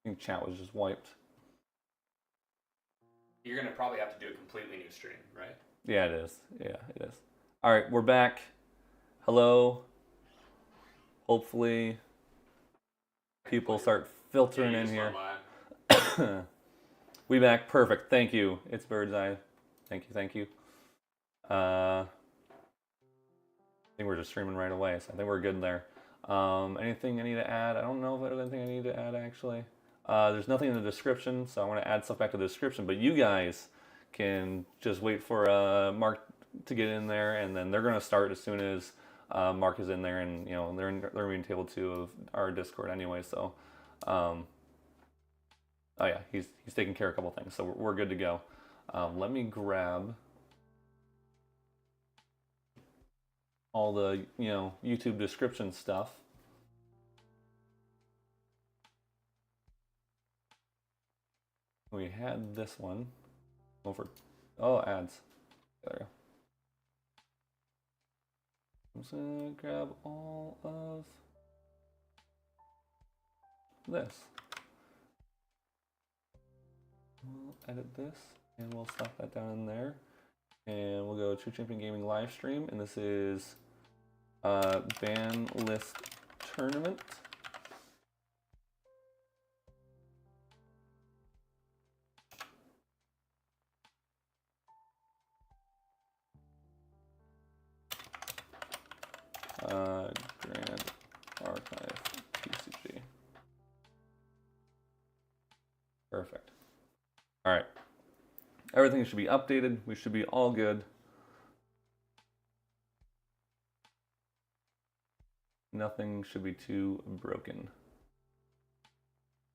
think chat was just wiped. You're gonna probably have to do a completely new stream, right? Yeah, it is. Yeah, it is. All right, we're back. Hello. Hopefully, people start filtering in here. We back. Perfect. Thank you. It's Bird's Eye. Thank you. Thank you. I think we're just streaming right away, so I think we're good there. Anything I need to add? I don't know if there's anything I need to add, actually. There's nothing in the description, so I want to add stuff back to the description, but you guys can just wait for Mark to get in there, and then they're going to start as soon as Mark is in there, and you know they're in table 2 of our Discord anyway, so oh yeah, he's taking care of a couple things, so we're good to go. Let me grab all the YouTube description stuff. We had this one over. Oh, ads. There we go. I'm just gonna grab all of this. We'll edit this and we'll slap that down in there. And we'll go True Champion Gaming live stream, and this is ban list tournament. Grand Archive TCG. Perfect. All right. Everything should be updated. We should be all good. Nothing should be too broken.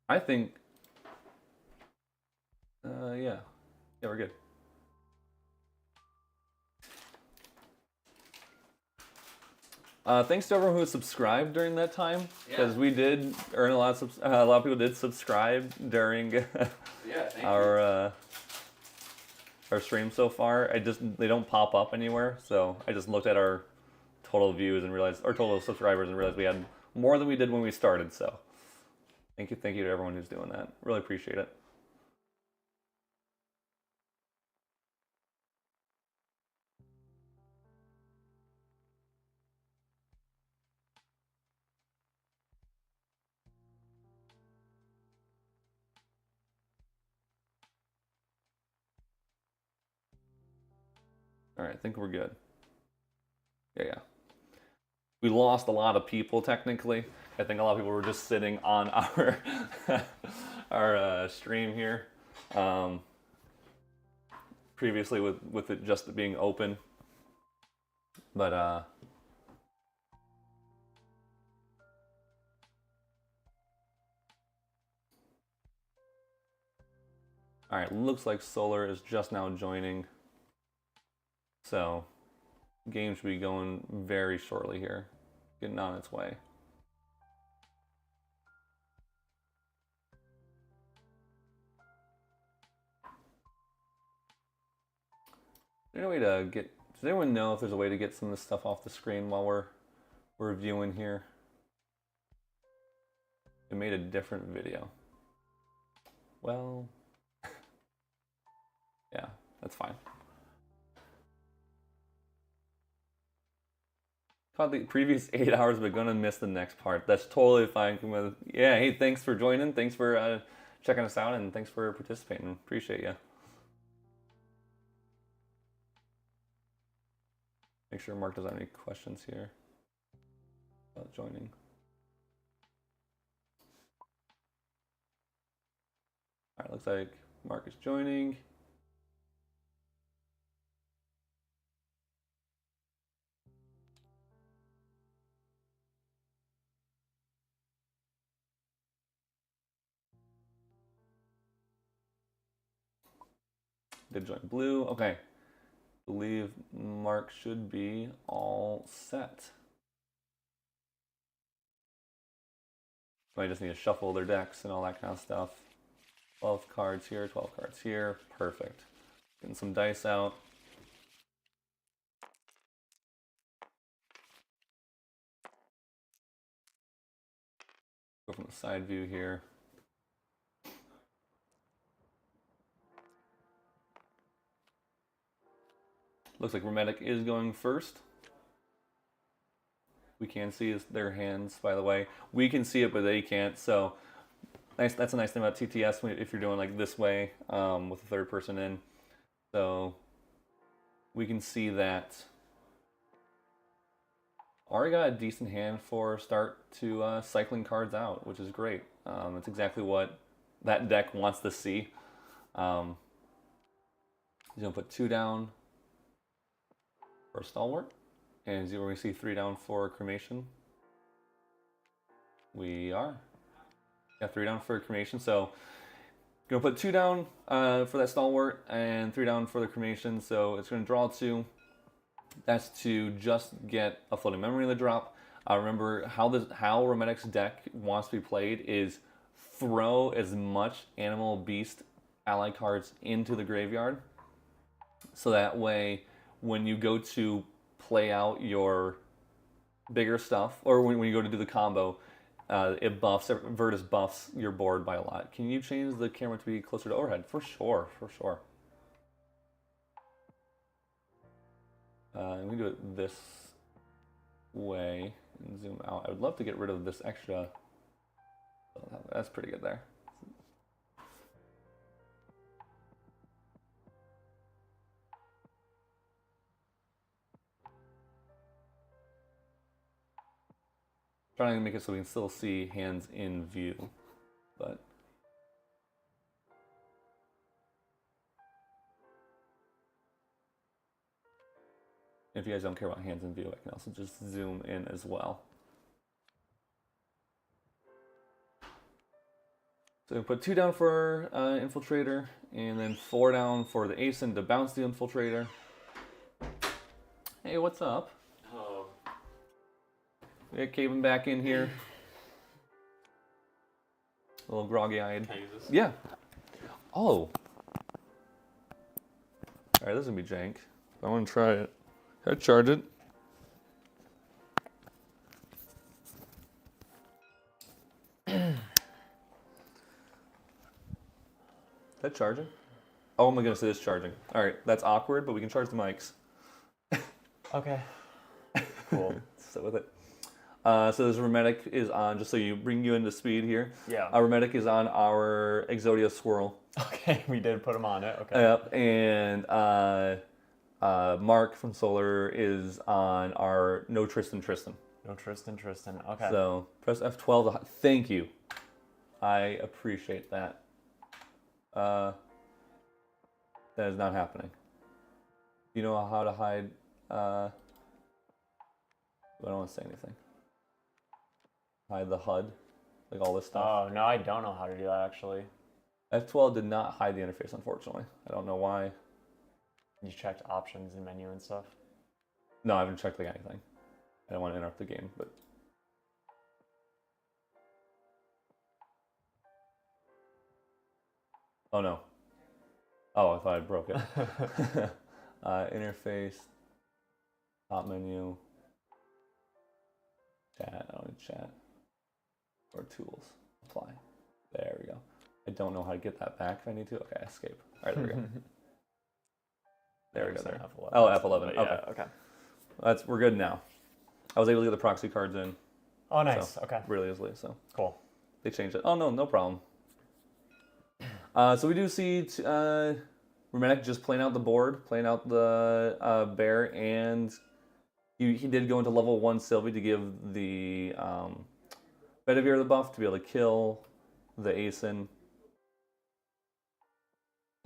I think, yeah, we're good. Thanks to everyone who subscribed during that time, because we did earn a lot of people did subscribe during our stream so far. They don't pop up anywhere, so I just looked at our total views and realized, or total subscribers, and realized we had more than we did when we started. So thank you to everyone who's doing that. Really appreciate it. All right, I think we're good. Yeah. We lost a lot of people technically. I think a lot of people were just sitting on our our stream here. Previously with it just being open. But all right, looks like Solar is just now joining. So game should be going very shortly here. Getting on its way. Is there a way to get, does anyone know if there's a way to get some of this stuff off the screen while we're viewing here? It made a different video. Well, yeah, that's fine. Thought the previous 8 hours, but gonna miss the next part. That's totally fine. Yeah, hey, thanks for joining. Thanks for checking us out, and thanks for participating. Appreciate you. Make sure Mark doesn't have any questions here about joining. All right, looks like Mark is joining. Did join blue. Okay. Believe Mark should be all set. I just need to shuffle their decks and all that kind of stuff. 12 cards here, 12 cards here. Perfect. Getting some dice out. Go from the side view here. Looks like Hermetic is going first. We can see their hands, by the way. We can see it, but they can't. So nice. That's a nice thing about TTS if you're doing like this way with the third person in. So we can see that Ari got a decent hand for start to cycling cards out, which is great. That's exactly what that deck wants to see. He's going to put 2 down for Stalwart. And we're going to see 3 down for Cremation. We are. Yeah, 3 down for Cremation. So going to put 2 down for that Stalwart and 3 down for the Cremation. So it's going to draw 2. That's to just get a Floating Memory in the drop. Remember how Hermetic's deck wants to be played is throw as much Animal Beast ally cards into the graveyard. So that way when you go to play out your bigger stuff, or when you go to do the combo, Virtus buffs your board by a lot. Can you change the camera to be closer to overhead? For sure, for sure. We do it this way and zoom out. I would love to get rid of this extra. That's pretty good there. Trying to make it so we can still see hands in view, but if you guys don't care about hands in view, I can also just zoom in as well. So we put 2 down for Infiltrator, and then 4 down for the ASIN to bounce the Infiltrator. Hey, what's up? Hello. We got Caven back in here. A little groggy-eyed. Can I use this? Yeah. Oh. Alright, this is going to be jank. I want to try it. Can I charge it? Is that charging? Oh my goodness, it is charging. Alright, that's awkward, but we can charge the mics. Okay. Cool. Sit with it. So this Hermetic is on, just so you bring you into speed here. Yeah. Our Hermetic is on our Exodia Swirl. Okay, we did put him on it. Okay. Yep, and Mark from Solar is on our No Tristan. No Tristan. Okay. So press F12 to thank you. I appreciate that. That is not happening. You know how to hide? I don't want to say anything. Hide the HUD, like all this stuff. Oh, no, I don't know how to do that, actually. F12 did not hide the interface, unfortunately. I don't know why. You checked options and menu and stuff? No, I haven't checked like anything. I don't want to interrupt the game, but... Oh no. Oh, I thought I broke it. Interface, top menu, chat, I don't need chat, or tools, apply. There we go. I don't know how to get that back if I need to. Okay, escape. All right, there we go. There we go. There. F11. Oh, F11. Yeah, Okay. okay. We're good now. I was able to get the proxy cards in. Oh, nice. So, okay. really easily. So Cool. they changed it. Oh no problem. So we do see Hermetic just playing out the board, playing out the bear, and he did go into level 1 Sylvie to give the Bedivere the buff to be able to kill the ASIN.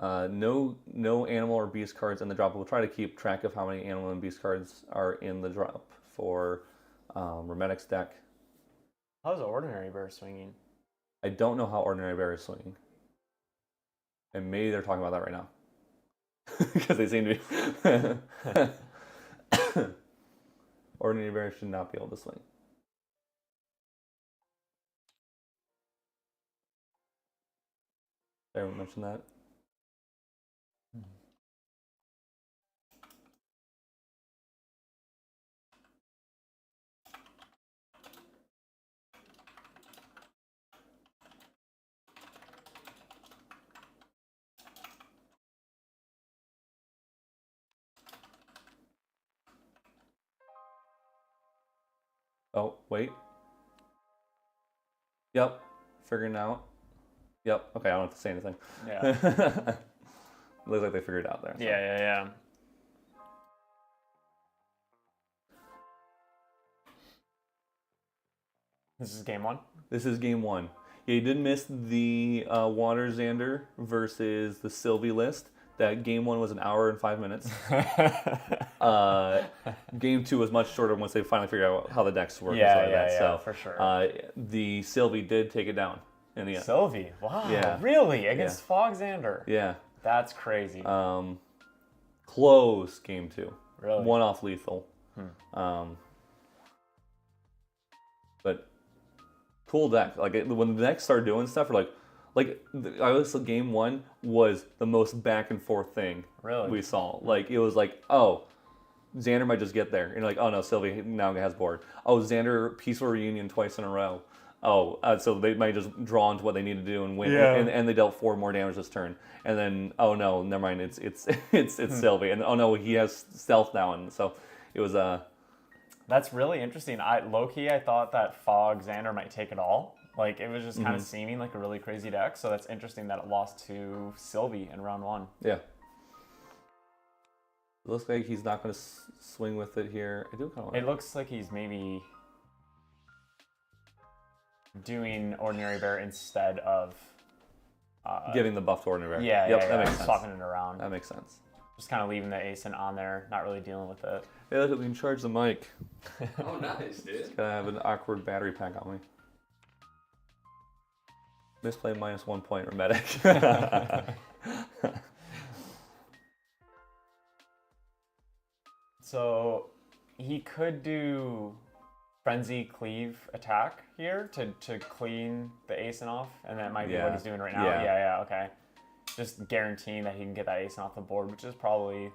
No animal or beast cards in the drop. We'll try to keep track of how many animal and beast cards are in the drop for Hermetic's deck. How's Ordinary Bear swinging? I don't know how Ordinary Bear is swinging. And maybe they're talking about that right now. Because they seem to be. Ordinary Bear should not be able to swing. Did I mention that? Oh, wait. Yep. Figuring out. Yep. Okay, I don't have to say anything. Yeah. Looks like they figured it out there. So. Yeah. This is game one. This is game one. Yeah, you did miss the Water Xander versus the Sylvie list. That game one was an hour and 5 minutes. Game two was much shorter once they finally figured out how the decks work. Yeah, So, for sure. the Sylvie did take it down in the end. Sylvie, wow, Yeah. really? Against Fog Xander? Yeah. That's crazy. Close game two. Really? One off lethal. But cool deck. Like when the decks started doing stuff, I was game one was the most back and forth thing Really? we saw. Like it was like, oh, Xander might just get there, and you're like, oh no, Sylvie now has board. Oh, Xander peaceful reunion twice in a row. Oh, so they might just draw into what they need to do and win. Yeah. And they dealt 4 more damage this turn. And then oh no, never mind. It's Sylvie. And oh no, he has stealth now. And so it was That's really interesting. Low-key, I thought that Fog Xander might take it all. Like, it was just kind of seeming like a really crazy deck, so that's interesting that it lost to Sylvie in round one. Yeah. It looks like he's not going to swing with it here. I do kind of. It looks like he's maybe doing Ordinary Bear instead of giving the buff to Ordinary Bear. Yeah, that makes sense. Swapping it around. That makes sense. Just kind of leaving the ASIN on there, not really dealing with it. Hey, look, we can charge the mic. Oh, nice, dude. Gotta have an awkward battery pack on me. Misplay -1 point, Hermetic. So he could do Frenzy Cleave attack here to clean the ASIN off, and that might be what he's doing right now. Yeah, okay. Just guaranteeing that he can get that ASIN off the board, which is probably,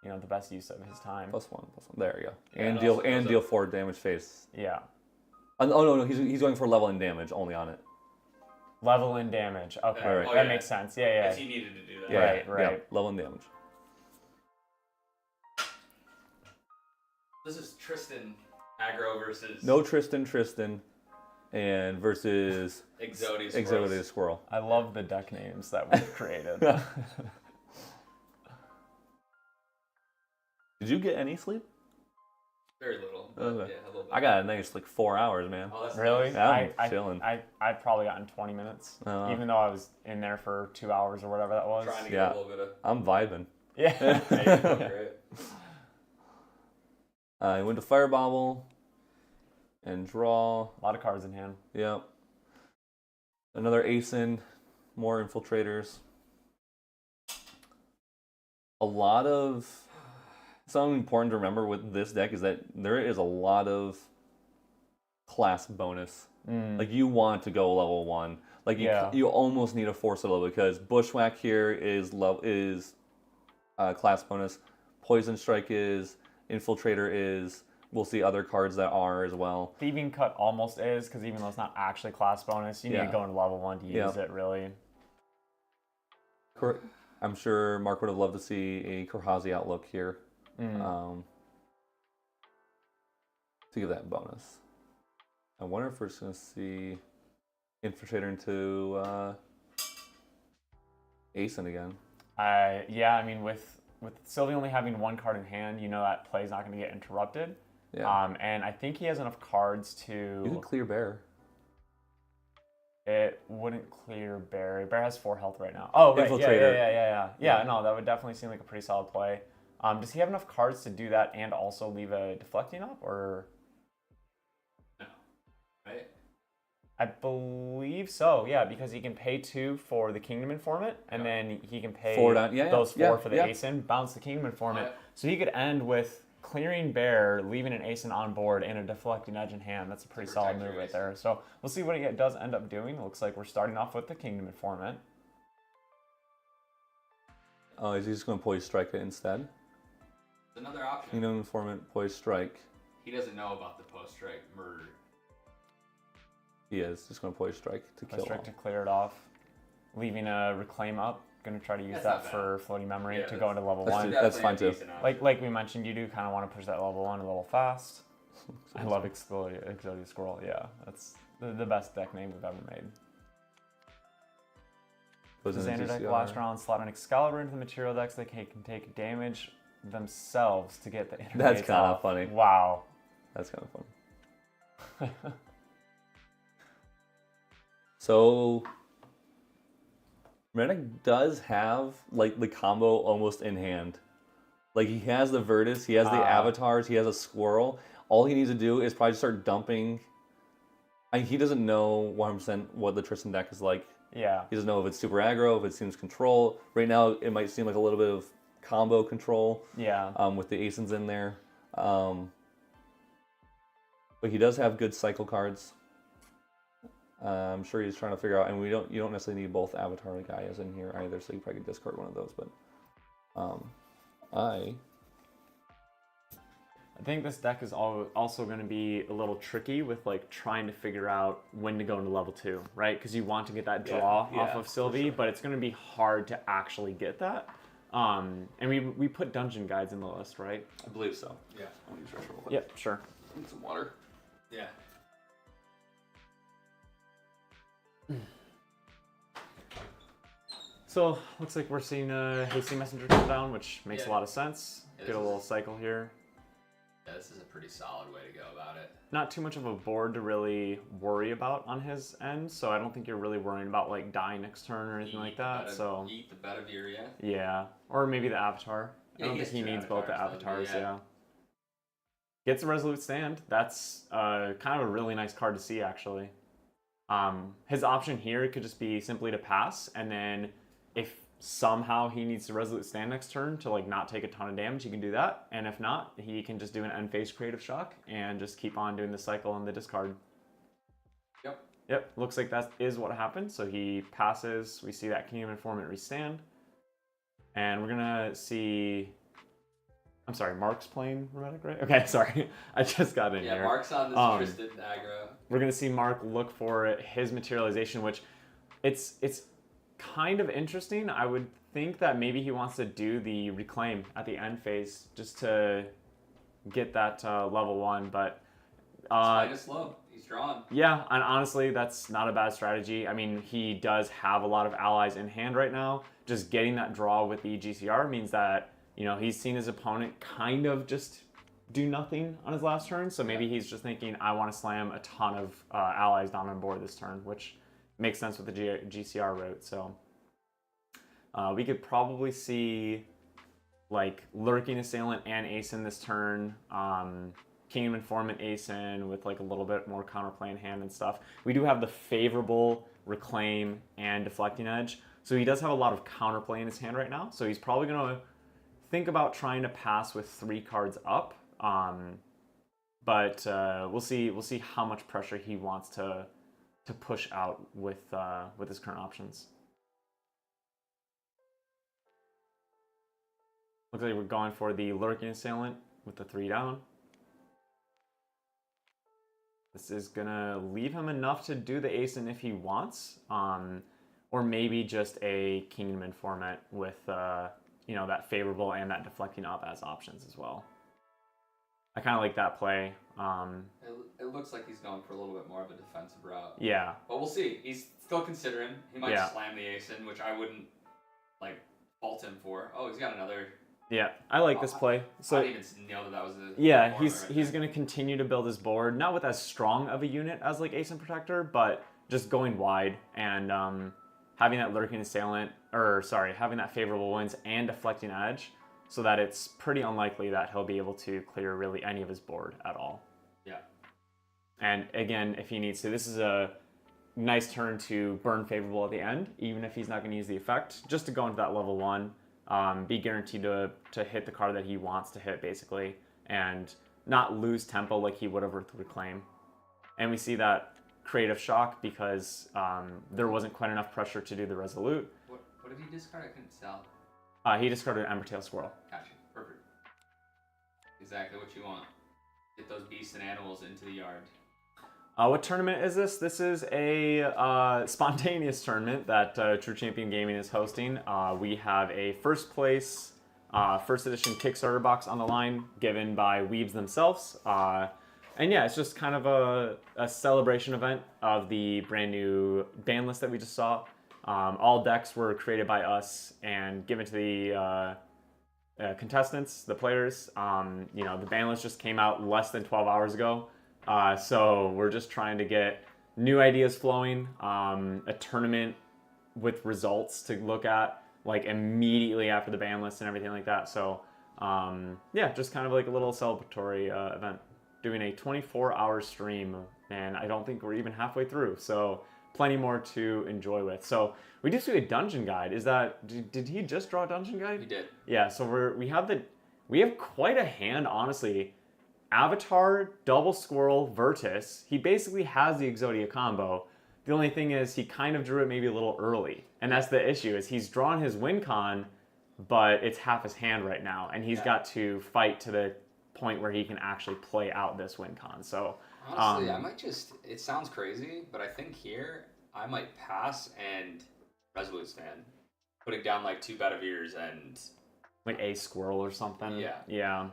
the best use of his time. +1. There you go. Yeah, and deal 4 damage face. Yeah. Oh no, he's going for level and damage only on it. Level and damage. Okay, Right. that makes sense. Yeah. Because he needed to do that. Yeah, Right. Yeah, level and damage. This is Tristan aggro versus No Tristan, and versus Exodia Squirrel. I love the deck names that we've created. Did you get any sleep? Very little. But Okay. yeah, a little bit. I got a nice 4 hours, man. Oh, that's Really? nice. Yeah, I'm chilling. I've probably gotten 20 minutes, even though I was in there for 2 hours or whatever that was. Trying to Yeah. get a little bit of. I'm vibing. Yeah. Great. I went to Firebobble and draw. A lot of cards in hand. Yep. Another ASIN, more infiltrators. A lot of something important to remember with this deck is that there is a lot of class bonus. Like you want to go level 1. Like you almost need a force level because Bushwhack here is class bonus. Poison Strike is. Infiltrator is. We'll see other cards that are as well. Thieving Cut almost is, because even though it's not actually class bonus, you need to go into level 1 to use it, really. I'm sure Mark would have loved to see a Korhazi outlook here. To give that bonus. I wonder if we're just going to see Infiltrator into ASIN again. Yeah, I mean, with Sylvie only having 1 card in hand, that play's not going to get interrupted. Yeah. And I think he has enough cards to... You could clear Bear. It wouldn't clear Bear. Bear has 4 health right now. Oh, right. Infiltrator. Yeah, no, that would definitely seem like a pretty solid play. Does he have enough cards to do that and also leave a deflecting up, or...? No. Right? I believe so, yeah, because he can pay 2 for the Kingdom Informant, and then he can pay 4 those 4 for the yeah. ASIN, bounce the Kingdom Informant. Yeah. So he could end with clearing Bear, leaving an ASIN on board, and a deflecting edge in hand. That's a pretty solid move right there. So we'll see what he does end up doing. It looks like we're starting off with the Kingdom Informant. Oh, is he just going to Poise Strike it instead? It's another option. Kingdom Informant, Poise Strike. He doesn't know about the post-strike murder. He is just going to Poise Strike to kill Strike him. to clear it off, leaving a Reclaim up. Going to try to use that for floating memory to go into level 1. That's fine too. Like we mentioned, you do kind of want to push that level 1 a little fast. I love Exodia Squirrel. Yeah, that's the best deck name we've ever made. Goes The into Xander deck TCR. last round, slot an Excalibur into the material decks. They can take damage themselves to get the intermediates That's kind of off. funny. Wow. That's kind of funny. So, Reddick does have like the combo almost in hand. Like he has the Virtus, he has the avatars, he has a squirrel. All he needs to do is probably start dumping. He doesn't know 100% what the Tristan deck is like. Yeah. He doesn't know if it's super aggro, if it seems control. Right now, it might seem like a little bit of combo control. Yeah. With the Asins in there. But he does have good cycle cards. I'm sure he's trying to figure out, and you don't necessarily need both Avatar Gaias in here either, so you probably could discard one of those. But I think this deck is also going to be a little tricky with like trying to figure out when to go into level 2, right? Because you want to get that draw off of Sylvie, but it's going to be hard to actually get that. And we put dungeon guides in the list, right? I believe so. Yeah. I'll use real quick. Yep, sure. Need some water. Yeah. So looks like we're seeing a Hasty Messenger come down, which makes a lot of sense. Yeah, Get a little cycle here. Yeah, this is a pretty solid way to go about it. Not too much of a board to really worry about on his end, so I don't think you're really worrying about like dying next turn or anything like that. So Eat the Bedivere. yeah, or maybe the Avatar. I don't think he needs both the Avatars. Yeah. Gets a Resolute Stand. That's kind of a really nice card to see, actually. His option here could just be simply to pass, and then if somehow he needs to Resolute Stand next turn to like not take a ton of damage, he can do that. And if not, he can just do an end phase Creative Shock and just keep on doing the cycle and the discard. Yep, looks like that is what happened. So he passes. We see that Kingdom Informant restand. And we're gonna see... I'm sorry, Mark's playing Hermetic, right? Okay, sorry. I just got in here. Yeah, Mark's on this Tristan aggro. We're going to see Mark look for his materialization, which it's kind of interesting. I would think that maybe he wants to do the Reclaim at the end phase just to get that level 1, but... It's kind of slow. He's drawn. Yeah, and honestly, that's not a bad strategy. I mean, he does have a lot of allies in hand right now. Just getting that draw with the GCR means that he's seen his opponent kind of just do nothing on his last turn, so maybe he's just thinking, I want to slam a ton of allies down on board this turn, which makes sense with the GCR route. So we could probably see like Lurking Assailant and Asin this turn, Kingdom Informant Asin with like a little bit more counterplay in hand and stuff. We do have the favorable Reclaim and Deflecting Edge, so he does have a lot of counterplay in his hand right now, so he's probably going to think about trying to pass with 3 cards up, but we'll see how much pressure he wants to push out with his current options. Looks like we're going for the Lurking Assailant with the 3 down. This is gonna leave him enough to do the Asin if he wants, or maybe just a Kingdom Informant with that favorable and that deflecting up as options as well. I kind of like that play. It looks like he's going for a little bit more of a defensive route. Yeah. But we'll see. He's still considering. He might slam the Asin, which I wouldn't fault him for. Oh, he's got another. Yeah, I like this play. So I didn't even know that was a. Yeah, he's going to continue to build his board, not with as strong of a unit as like Asin Protector, but just going wide and having that Lurking Assailant, having that favorable winds and Deflecting Edge, so that it's pretty unlikely that he'll be able to clear really any of his board at all. Yeah. And again, if he needs to, this is a nice turn to burn favorable at the end, even if he's not going to use the effect, just to go into that level 1, be guaranteed to hit the card that he wants to hit, basically, and not lose tempo like he would have with Reclaim. And we see that Creative Shock because there wasn't quite enough pressure to do the Resolute. What did he discard? I couldn't tell. He discarded an Embertail Squirrel. Gotcha. Perfect. Exactly what you want. Get those beasts and animals into the yard. What tournament is this? This is a spontaneous tournament that True Champion Gaming is hosting. We have a first place, first edition Kickstarter box on the line given by Weebs themselves. And yeah, it's just kind of a celebration event of the brand new ban list that we just saw. All decks were created by us and given to the contestants, the players. The ban list just came out less than 12 hours ago. So we're just trying to get new ideas flowing, a tournament with results to look at like immediately after the ban list and everything like that. So just kind of like a little celebratory event. Doing a 24-hour stream, and I don't think we're even halfway through. So plenty more to enjoy with. So we just do a dungeon guide. Did he just draw a dungeon guide? He did. Yeah. So we have quite a hand, honestly. Avatar, Double Squirrel, Virtus. He basically has the Exodia combo. The only thing is he kind of drew it maybe a little early. And that's the issue, is he's drawn his win con, but it's half his hand right now. And he's got to fight to the point where he can actually play out this win con. So honestly, I might just, it sounds crazy, but I think here I might pass and Resolute Stand. Putting down like 2 Betavirs and like a squirrel or something. Yeah. Yeah.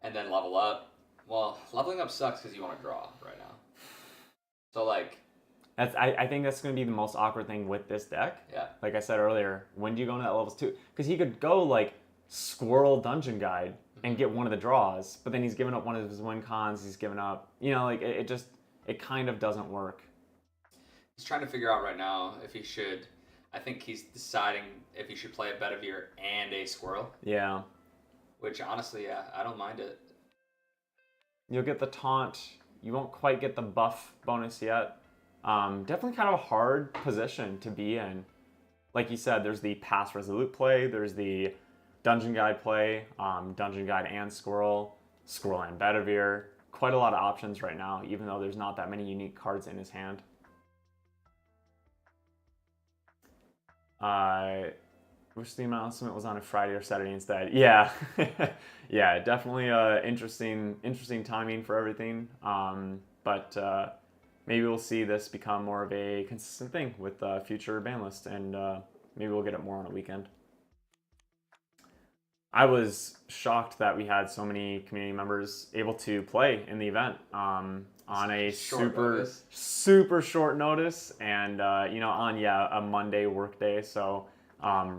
And then level up. Well, leveling up sucks because you want to draw right now. So like I think that's going to be the most awkward thing with this deck. Yeah. Like I said earlier, when do you go into that levels 2? Because he could go like Squirrel Dungeon Guide and get one of the draws, but then he's given up one of his win cons. He's given up, it kind of doesn't work. He's trying to figure out right now if he should. I think he's deciding if he should play a Bedivere and a Squirrel. Yeah. Which honestly, yeah, I don't mind it. You'll get the taunt. You won't quite get the buff bonus yet. Definitely kind of a hard position to be in. Like you said, there's the pass Resolute play. There's the Dungeon Guide play. Dungeon Guide and Squirrel. Squirrel and Bedivere. Quite a lot of options right now, even though there's not that many unique cards in his hand. Wish the announcement was on a Friday or Saturday instead. Yeah, yeah, definitely interesting timing for everything. But maybe we'll see this become more of a consistent thing with future ban list, and maybe we'll get it more on a weekend. I was shocked that we had so many community members able to play in the event on a super short notice, and on a Monday work day. So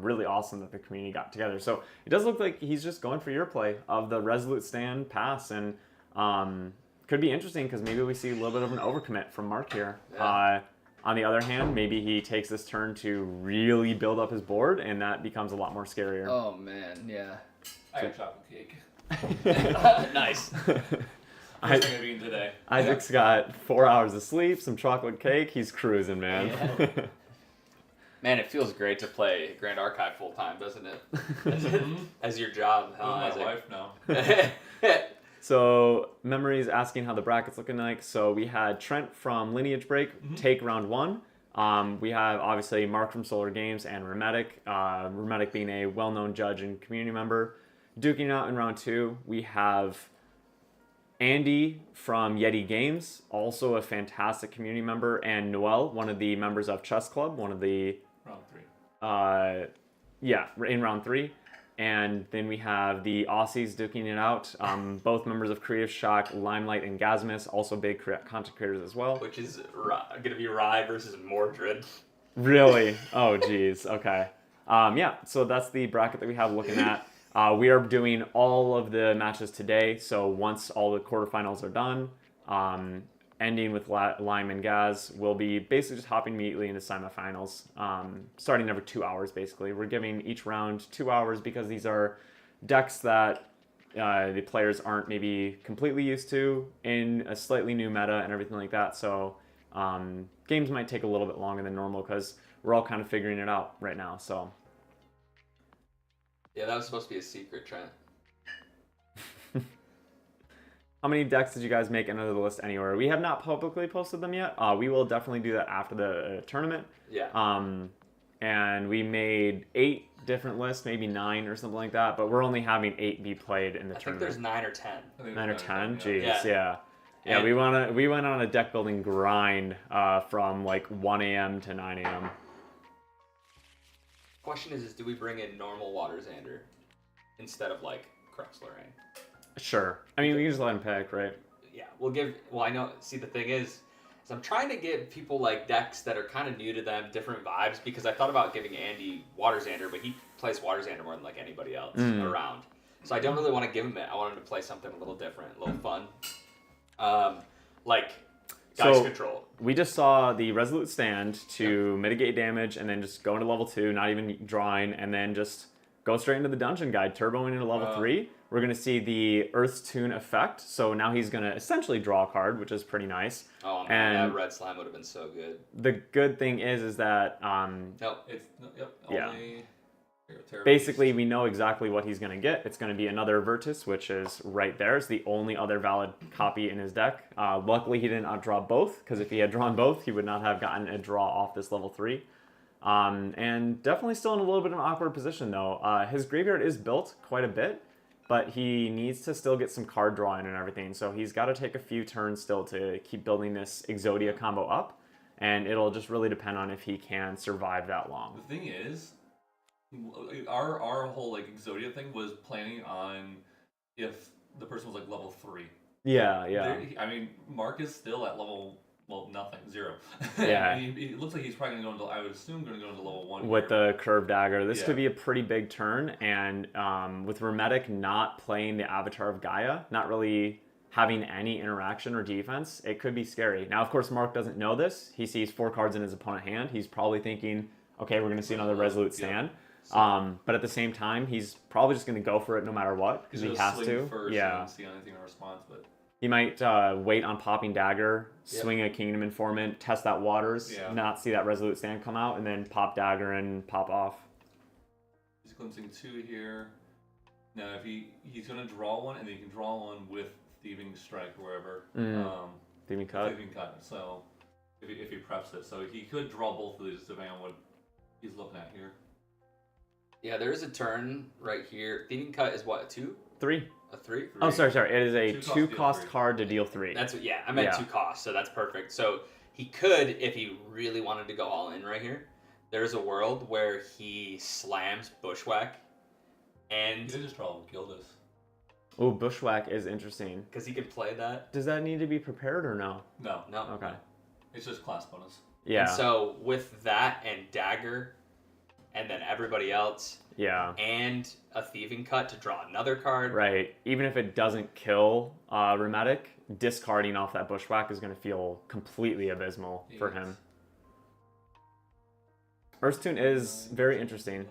really awesome that the community got together. So it does look like he's just going for your play of the Resolute Stand pass, and could be interesting because maybe we see a little bit of an overcommit from Mark here. Yeah. On the other hand, maybe he takes this turn to really build up his board, and that becomes a lot more scarier. Oh man, yeah. I got chocolate cake. Nice. First thing I'm eating today. Isaac's got 4 hours of sleep, some chocolate cake. He's cruising, man. Yeah. Man, it feels great to play Grand Archive full time, doesn't it? As your job, My Isaac? wife now. So, Memory's asking how the bracket's looking like. So, we had Trent from Lineage Break take round 1. We have, obviously, Mark from Solar Games and Remetic. Remetic being a well-known judge and community member. Duking out in round 2, we have Andy from Yeti Games, also a fantastic community member, and Noel, one of the members of Chess Club, one of the... Round 3. In round 3. And then we have the Aussies duking it out. Both members of Creative Shock, Limelight and Gasmus, also big content creators as well. Which is going to be Rye versus Mordred. Really? Oh, geez. Okay. So that's the bracket that we have looking at. We are doing all of the matches today. So once all the quarterfinals are done, ending with Lime and Gaz, we'll be basically just hopping immediately into semifinals, starting every 2 hours, basically. We're giving each round 2 hours because these are decks that the players aren't maybe completely used to in a slightly new meta and everything like that. So games might take a little bit longer than normal because we're all kind of figuring it out right now. So yeah, that was supposed to be a secret, Trent. How many decks did you guys make under the list anywhere? We have not publicly posted them yet. We will definitely do that after the tournament. Yeah. And we made 8 different lists, maybe 9 or something like that, but we're only having 8 be played in the I think tournament. there's 9 or 10. 9 or 10? Jeez, Yeah. Yeah, we went on a deck building grind from like 1 a.m. to 9 a.m. Question is do we bring in normal Water Xander instead of like Crux Lorraine? Sure. I mean, we can just let him pick, right? Yeah, I know. See, the thing is I'm trying to give people like decks that are kind of new to them different vibes because I thought about giving Andy Water Xander, but he plays Water Xander more than like anybody else around. So I don't really want to give him it. I want him to play something a little different, a little fun. Like Dice Control. We just saw the Resolute Stand to mitigate damage and then just go into level 2, not even drawing, and then just go straight into the Dungeon Guide, turboing into level 3. We're going to see the Earth's Tune effect. So now he's going to essentially draw a card, which is pretty nice. Oh, man, that red slime would have been so good. The good thing is that... basically, we know exactly what he's going to get. It's going to be another Virtus, which is right there. It's the only other valid copy in his deck. Luckily, he didn't draw both, because if he had drawn both, he would not have gotten a draw off this level 3. And definitely still in a little bit of an awkward position, though. His graveyard is built quite a bit, but he needs to still get some card drawing and everything. So he's got to take a few turns still to keep building this Exodia combo up. And it'll just really depend on if he can survive that long. The thing is, our whole like Exodia thing was planning on if the person was like level 3. Yeah. I mean, Mark is still at level, nothing, 0. Yeah. It looks like he's probably going to go into, I would assume, going to go into level 1. With the curved dagger. This could be a pretty big turn. And with Hermetic not playing the Avatar of Gaia, not really having any interaction or defense, it could be scary. Now, of course, Mark doesn't know this. He sees 4 cards in his opponent's hand. He's probably thinking, okay, we're going to see another Resolute Stand. But at the same time, he's probably just going to go for it no matter what, because he has to. See anything in response, but he might wait on popping dagger, swing a Kingdom Informant, test that Waters, not see that Resolute Stand come out, and then pop dagger and pop off. He's glimpsing 2 here. Now, if he's going to draw one, and then he can draw one with Thieving Strike or wherever. Thieving Cut. Thieving Cut. So if he preps it, so he could draw both of these depending on what he's looking at here. Yeah, there is a turn right here. Thieving Cut is what, a 2? 3. A 3? Oh, sorry. It is a 2-cost card to deal 3. That's what. Yeah, I meant 2 costs, so that's perfect. So he could, if he really wanted to go all in right here. There's a world where he slams Bushwhack, and he could just draw Gildas. Oh, Bushwhack is interesting. Because he could play that. Does that need to be prepared or no? No. Okay. It's just class bonus. Yeah. And so with that and dagger, and then everybody else. Yeah. And a Thieving Cut to draw another card. Right. Even if it doesn't kill Rheumatic, discarding off that Bushwhack is going to feel completely abysmal for him. Earthstune is very interesting.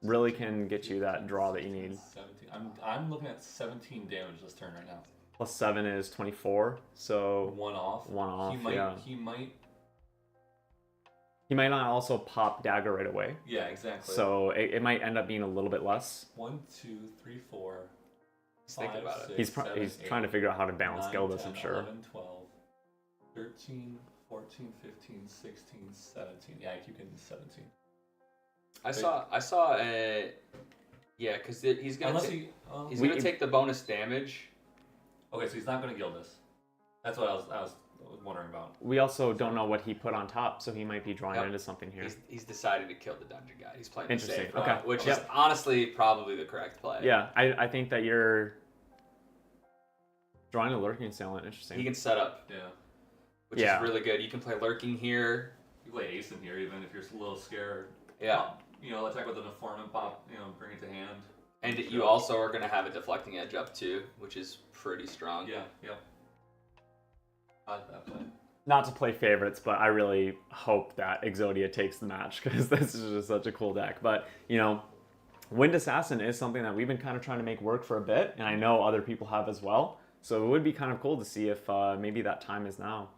Really can get you that draw that you need. 17. I'm looking at 17 damage this turn right now. Plus 7 is 24, so... 1 off. He might not also pop dagger right away. Yeah, exactly. So it might end up being a little bit less. 1, 2, 3, 4. He's thinking about it. He's trying to figure out how to balance 9, Gildas, 10, I'm sure. 11, 12, 13, 14, 15, 16, 17. Yeah, I keep getting 17. I saw a... Yeah, because he's going to take the bonus damage. Okay, so he's not going to Gildas. That's what I was wondering about. We also don't know what he put on top, so he might be drawing into something here. He's decided to kill the Dungeon Guy. He's playing Interesting. the safe route, which is honestly probably the correct play. Yeah, I think that you're drawing a Lurking Assailant. Interesting. He can set up. Yeah. Which is really good. You can play Lurking here. You play Ace in here even if you're a little scared. Yeah. Attack with an Informant pop, bring it to hand. And you also are going to have a Deflecting Edge up too, which is pretty strong. Yeah. I like that play. Not to play favorites, but I really hope that Exodia takes the match because this is just such a cool deck. But, Wind Assassin is something that we've been kind of trying to make work for a bit, and I know other people have as well. So it would be kind of cool to see if maybe that time is now.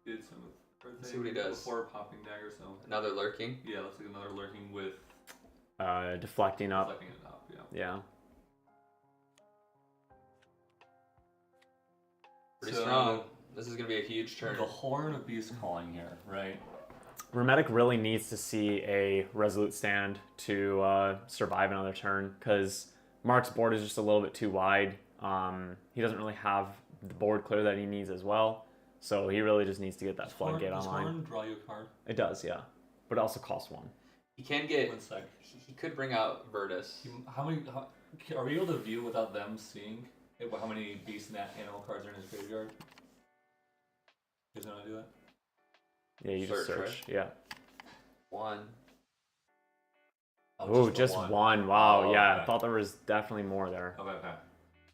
Let's see what he does. Before popping dagger, so another Lurking. Yeah, looks like another Lurking with deflecting up. Deflecting it up, Yeah. Pretty strong. This is going to be a huge turn. The Horn of Beast Calling here, right? Rheumatic really needs to see a Resolute Stand to survive another turn because Mark's board is just a little bit too wide. He doesn't really have the board clear that he needs as well. So he really just needs to get that floodgate online. Does Horn draw you a card? It does, yeah. But it also costs 1. He can get... 1 sec. He could bring out Virtus. Are we able to view without them seeing? How many beast and animal cards are in his graveyard? You guys know how to do that? Yeah, you just Search, search. Yeah. 1. Oh, just one. Wow. Oh, yeah, okay. I thought there was definitely more there. Okay.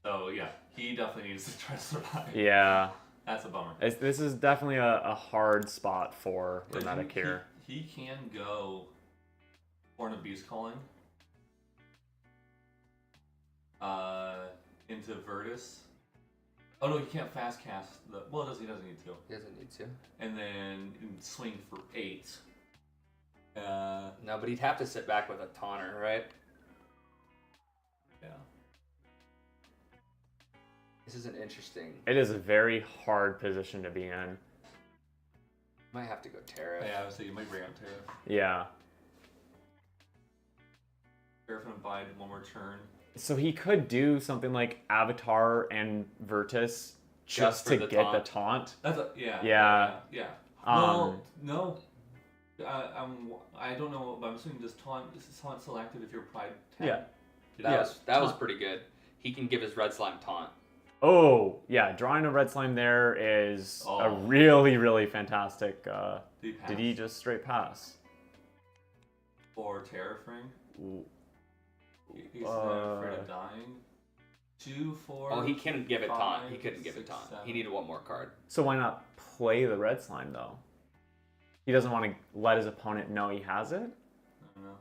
So yeah, he definitely needs to try to survive. Yeah. That's a bummer. This is definitely a hard spot for Hermetic here. He can go Horn of Beast Calling into Virtus. Oh no, he can't fast cast the. Well, he doesn't need to. He doesn't need to. And then swing for 8. No, but he'd have to sit back with a taunter, right? Yeah. This is an interesting. It is a very hard position to be in. Might have to go Terra. Yeah, so you might bring up Tariff. Yeah. Tariff and Abide one more turn. So he could do something like Avatar and Virtus just to get the taunt. That's Yeah. No. I don't know, but I'm assuming this is taunt selected if you're Pride 10. Yeah. That was pretty good. He can give his red slime taunt. Oh, yeah. Drawing a red slime there is a really, really fantastic. Did he just straight pass? Or Terrafring? Ooh. He's afraid of dying. 2, 4. Oh, he couldn't give it 5, taunt. He couldn't give it 6, taunt. 7. He needed one more card. So why not play the red slime though? He doesn't want to let his opponent know he has it? I don't know.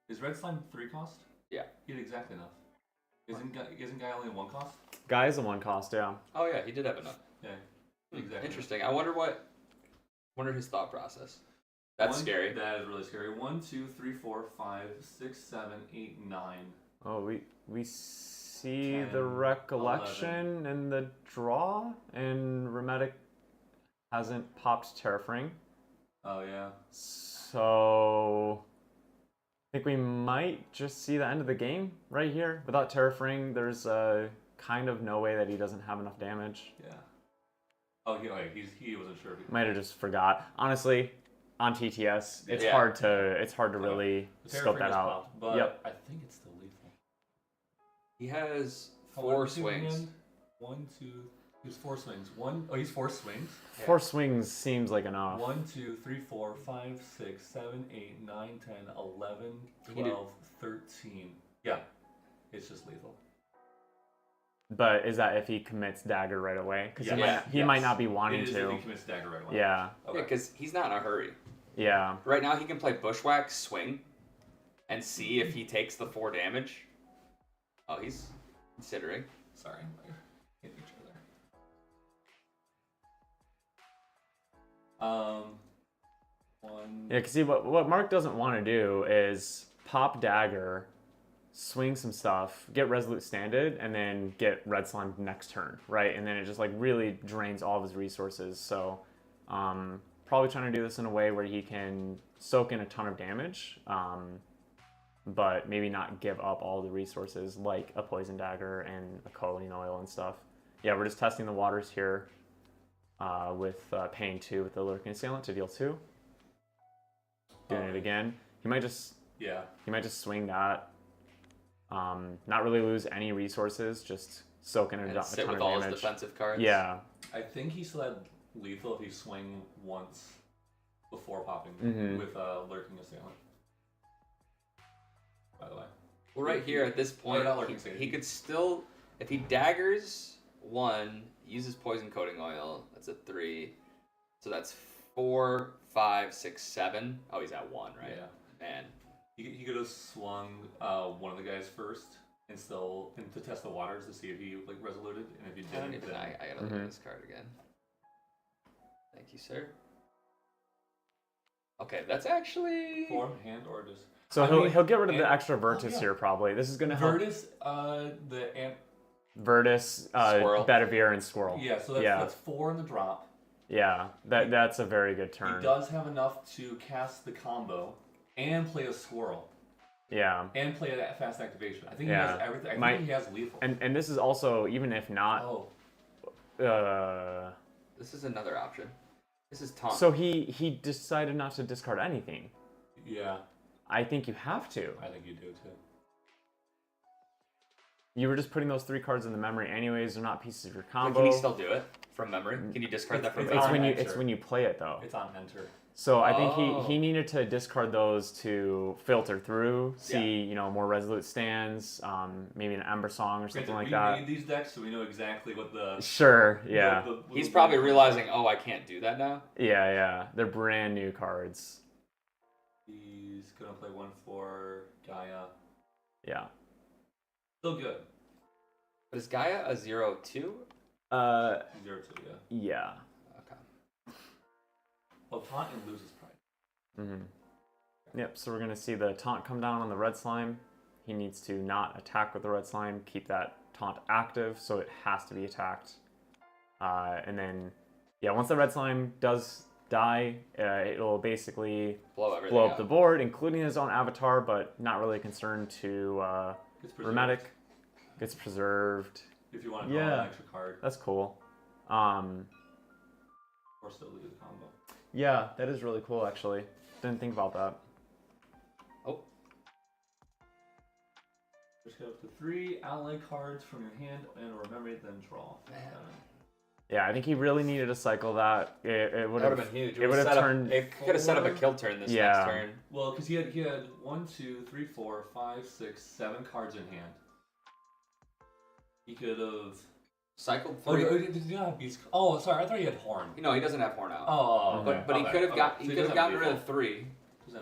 Is red slime 3 cost? Yeah. He had exactly enough. Isn't Guy only a 1 cost? Guy is a 1 cost, yeah. Oh yeah, he did have enough. Yeah. Exactly. Interesting. I wonder his thought process. That's scary. That is really scary. 1, 2, 3, 4, 5, 6, 7, 8, 9. Oh, we see 10, the recollection and the draw, and Remetic hasn't popped Terrafring. Oh yeah. So I think we might just see the end of the game right here. Without Terrafring, there's kind of no way that he doesn't have enough damage. Yeah. Oh, he wasn't sure. If he Might have just forgot. Honestly, on TTS, it's hard to really scope that out. Popped, but yep. I think it's still lethal. He has How 4 long does he swings. win? 1, 2. He has 4 swings. He's 4 swings. 4 swings seems like enough. 1, 2, 3, 4, 5, 6, 7, 8, 9, 10, 11, He can do- 12, 13. Yeah. It's just lethal. But is that if he commits dagger right away? Because Yes. he might not be wanting It is to. if he commits dagger right away. Yeah. Okay. Yeah, because he's not in a hurry. Yeah. Right now, he can play Bushwhack, swing, and see if he takes the 4 damage. Oh, he's considering. Sorry. Hit each other. 1. Yeah, because see, what Mark doesn't want to do is pop dagger, swing some stuff, get resolute standed, and then get red slime next turn, right? And then it just like really drains all of his resources. So probably trying to do this in a way where he can soak in a ton of damage, but maybe not give up all the resources like a poison dagger and a coaling oil and stuff. Yeah, we're just testing the waters here with paying 2 with the Lurking Assailant to deal 2. Doing it again. He might just swing that. Not really lose any resources, just soak in a ton of sit with all damage. his defensive cards. Yeah. I think he still had lethal if he swing once before popping with a Lurking Assailant. By the way. Well, right here at this point, not Lurking Assailant. he could still, if he daggers 1, uses poison coating oil, that's a 3. So that's 4, 5, 6, 7. Oh, he's at 1, right? Yeah. Man. He could have swung one of the guys first and to test the waters to see if he like resoluted, and if he didn't, Even then I gotta look at this card again. Thank you, sir. Okay, that's actually. form, hand, or just. So he'll get rid of the extra Virtus yeah. here probably. This is gonna help Virtus, the ant. Virtus, Squirrel. Bedivere, and Squirrel. Yeah, so that's 4 in the drop. Yeah, that's a very good turn. He does have enough to cast the combo and play a Squirrel. Yeah. And play a fast activation. I think he has everything. I think he has lethal. And this is also, even if not... This is another option. This is taunt. So he decided not to discard anything. Yeah. I think you have to. I think you do too. You were just putting those 3 cards in the memory anyways. They're not pieces of your combo. Can you still do it from memory? Can you discard that from It's memory? when you play it though. It's on enter. So I think he needed to discard those to filter through, see more resolute stands, maybe an Ember Song or something like that. We made these decks, so we know exactly what the. Sure, yeah. He's probably realizing, oh, I can't do that now. Yeah. They're brand new cards. He's gonna play 1 for Gaia. Yeah. Still good. But is Gaia a 0/2? 0/2, yeah. Yeah. Okay. Well, Taunt and loses Pride. Yep, so we're going to see the taunt come down on the red slime. He needs to not attack with the red slime, keep that taunt active, so it has to be attacked. And then, once the red slime does die, it'll basically blow up the board, including his own avatar, but not really concerned to Hermetic. Gets preserved. If you want to call an extra card. That's cool. Or still lose the combo. Yeah, that is really cool, actually. Didn't think about that. Oh. Just get up to 3 ally cards from your hand and or memory, then draw. Yeah, I think he really needed to cycle that. It would have been huge. It would have turned. It could have set up a kill turn this next turn. Well, because he had 1, 2, 3, 4, 5, 6, 7 cards in hand. He could have cycled 3. through. Did he not have beast? Oh, sorry. I thought he had Horn. No, he doesn't have Horn out. Oh, okay. But he could have gotten rid of of 3.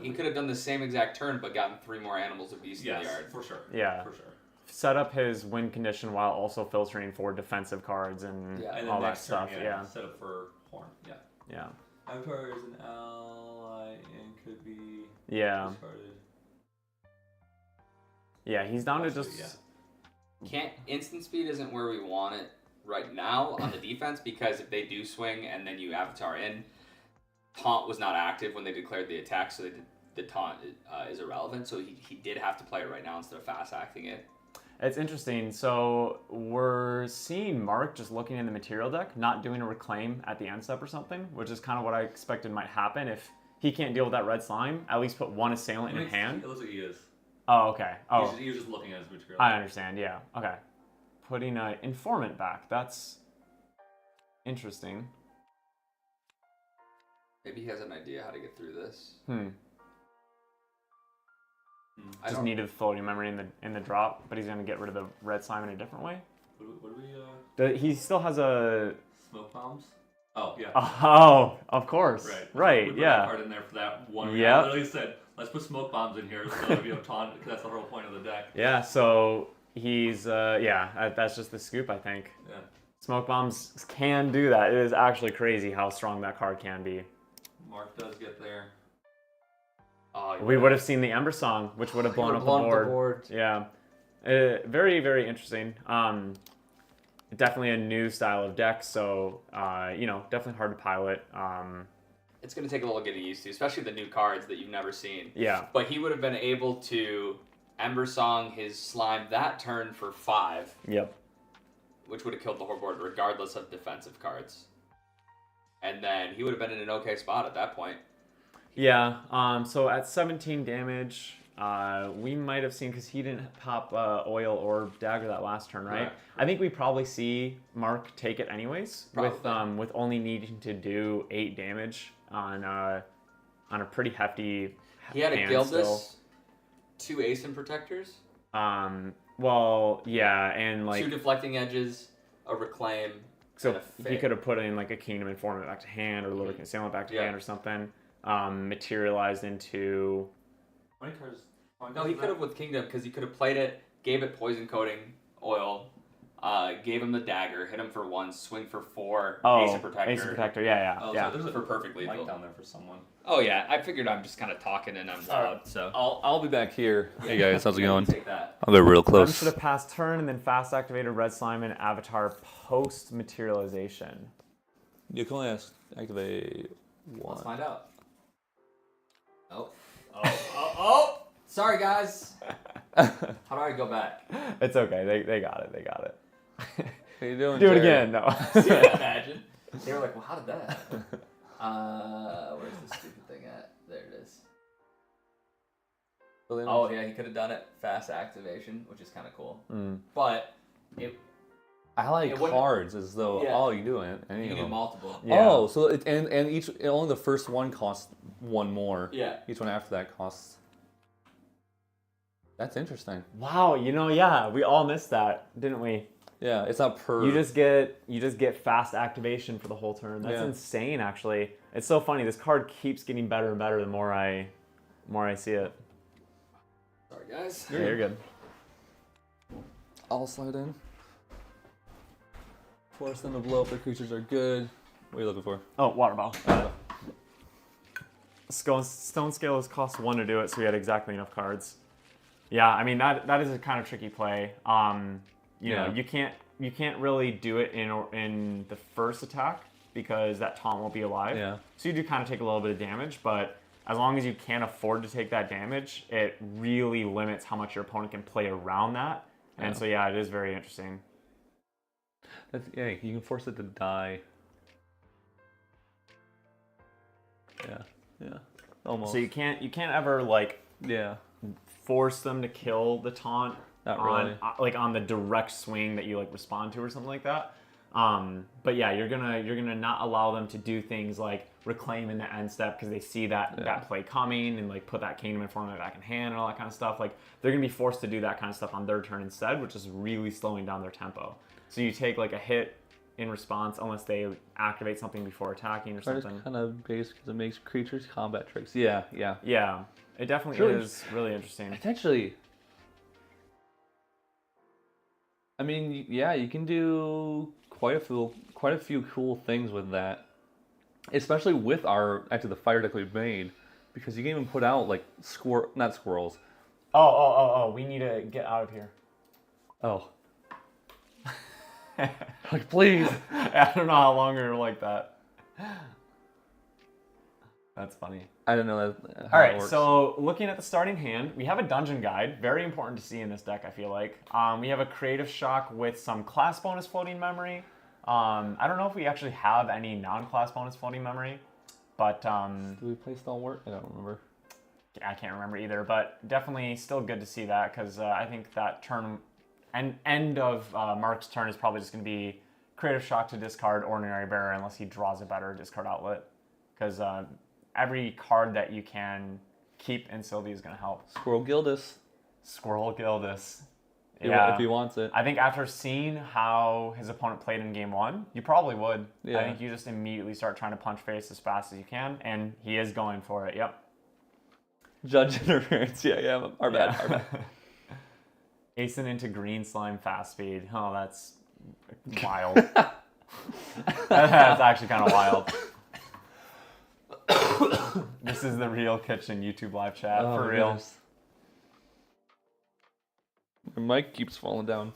He could have done the same exact turn, but gotten 3 more animals of beast in the yard. For sure. Yeah. For sure. Set up his win condition while also filtering for defensive cards and all that stuff. Yeah. Set up for Horn. Yeah. Yeah. Avatar is an ally and could be discarded. Yeah, he's down to just. Instant speed isn't where we want it right now on the defense, because if they do swing and then you avatar in, taunt was not active when they declared the attack, so the taunt is irrelevant. So he did have to play it right now instead of fast acting it. It's interesting. So we're seeing Mark just looking in the material deck, not doing a reclaim at the end step or something, which is kind of what I expected might happen. If he can't deal with that red slime, at least put 1 assailant in hand. It looks like he is. Oh, okay. Oh, he was just looking at his material. I understand. Yeah. Okay. Putting an informant back. That's interesting. Maybe he has an idea how to get through this. Just needed the floating memory in the drop, but he's gonna get rid of the red slime in a different way. What do we? He still has a smoke bombs. Oh yeah. Oh, of course. Right. We put Yeah. that card in there for that one. Yeah. I literally said, let's put smoke bombs in here so that we have taunt, because that's the whole point of the deck. Yeah. So he's that's just the scoop, I think. Yeah. Smoke bombs can do that. It is actually crazy how strong that card can be. Mark does get there. We would have seen the Ember Song, which would have blown up the board. Yeah. Very, very interesting. Definitely a new style of deck, so definitely hard to pilot. It's going to take a little getting used to, especially the new cards that you've never seen. Yeah. But he would have been able to Ember Song his slime that turn for 5. Yep. Which would have killed the whole board regardless of defensive cards. And then he would have been in an okay spot at that point. Yeah. So at 17 damage, we might have seen, because he didn't pop oil or dagger that last turn, right? I think we probably see Mark take it anyways, with only needing to do 8 damage on a pretty hefty. He had to Gildas, 2 Aeson Protectors. Well, yeah, and like 2 Deflecting Edges, a Reclaim. So he could have put in like a Kingdom Informant back to hand, or Lubric Assailant back to hand, or something. Materialized into. How many cards? No, he could have with Kingdom, because he could have played it, gave it Poison Coating, Oil, gave him the dagger, hit him for 1, swing for 4, Aeson Protector. Aeson Protector, yeah. So there's for perfect lethal. Mic down there for someone. Oh yeah, I figured I'm just kind of talking and I'm loud, so. I'll be back here. Hey guys, how's it going? Take that. I'll go real One close. should have passed turn and then fast activated Red Slime and Avatar post materialization. You can only activate 1. Let's find out. Oh! Sorry, guys. How do I go back? It's okay. They got it. They got it. How you doing? Do it Jerry? again. No. Imagine. They were like, well, how did that happen? Where's the stupid thing at? There it is. Oh yeah, he could have done it fast activation, which is kind of cool. But I like cards as though you do it. You can do multiple. Yeah. Oh, so and each only the first one costs one more. Yeah. Each one after that costs. That's interesting. Wow, we all missed that, didn't we? Yeah, it's not per. You just get fast activation for the whole turn. That's Yeah. insane, actually. It's so funny. This card keeps getting better and better the more I see it. Sorry, guys. Yeah, you're good. I'll slide in. Force them to blow up. Their creatures are good. What are you looking for? Oh, water bottle. Stone Scales cost 1 to do it, so we had exactly enough cards. Yeah, I mean that is a kind of tricky play. You know, you can't really do it in the first attack because that taunt won't be alive. Yeah. So you do kind of take a little bit of damage, but as long as you can't afford to take that damage, it really limits how much your opponent can play around that. And so it is very interesting. You can force it to die. Yeah, almost. So you can't ever like force them to kill the taunt on the direct swing that you like respond to or something like that. But yeah, you're gonna not allow them to do things like reclaim in the end step because they see that play coming and like put that kingdom in front of their back in hand and all that kind of stuff. Like they're gonna be forced to do that kind of stuff on their turn instead, which is really slowing down their tempo. So you take like a hit in response unless they activate something before attacking or something. It's kind of based because it makes creatures combat tricks. Yeah. Yeah, it definitely is really interesting. Potentially. I mean, yeah, you can do quite a few cool things with that, especially with the fire deck we've made, because you can even put out like not squirrels. Oh, we need to get out of here. Oh. Like, please. I don't know how long we were like that. That's funny. I don't know that. All right, so looking at the starting hand, we have a dungeon guide. Very important to see in this deck, I feel like. We have a creative shock with some class bonus floating memory. I don't know if we actually have any non-class bonus floating memory, but do we play Stalwart? I don't remember. I can't remember either, but definitely still good to see that because I think that turn end of Mark's turn is probably just going to be creative shock to discard Ordinary Bearer unless he draws a better discard outlet, because every card that you can keep in Sylvie is going to help. Squirrel Gildas. Yeah. If he wants it. I think after seeing how his opponent played in game 1, you probably would. Yeah. I think you just immediately start trying to punch face as fast as you can, and he is going for it. Yep. Judge interference. Yeah. Our bad. Acing into green slime fast speed. Oh, that's wild. That's actually kind of wild. This is the Real Kitchen YouTube live chat, for real. Goodness. My mic keeps falling down.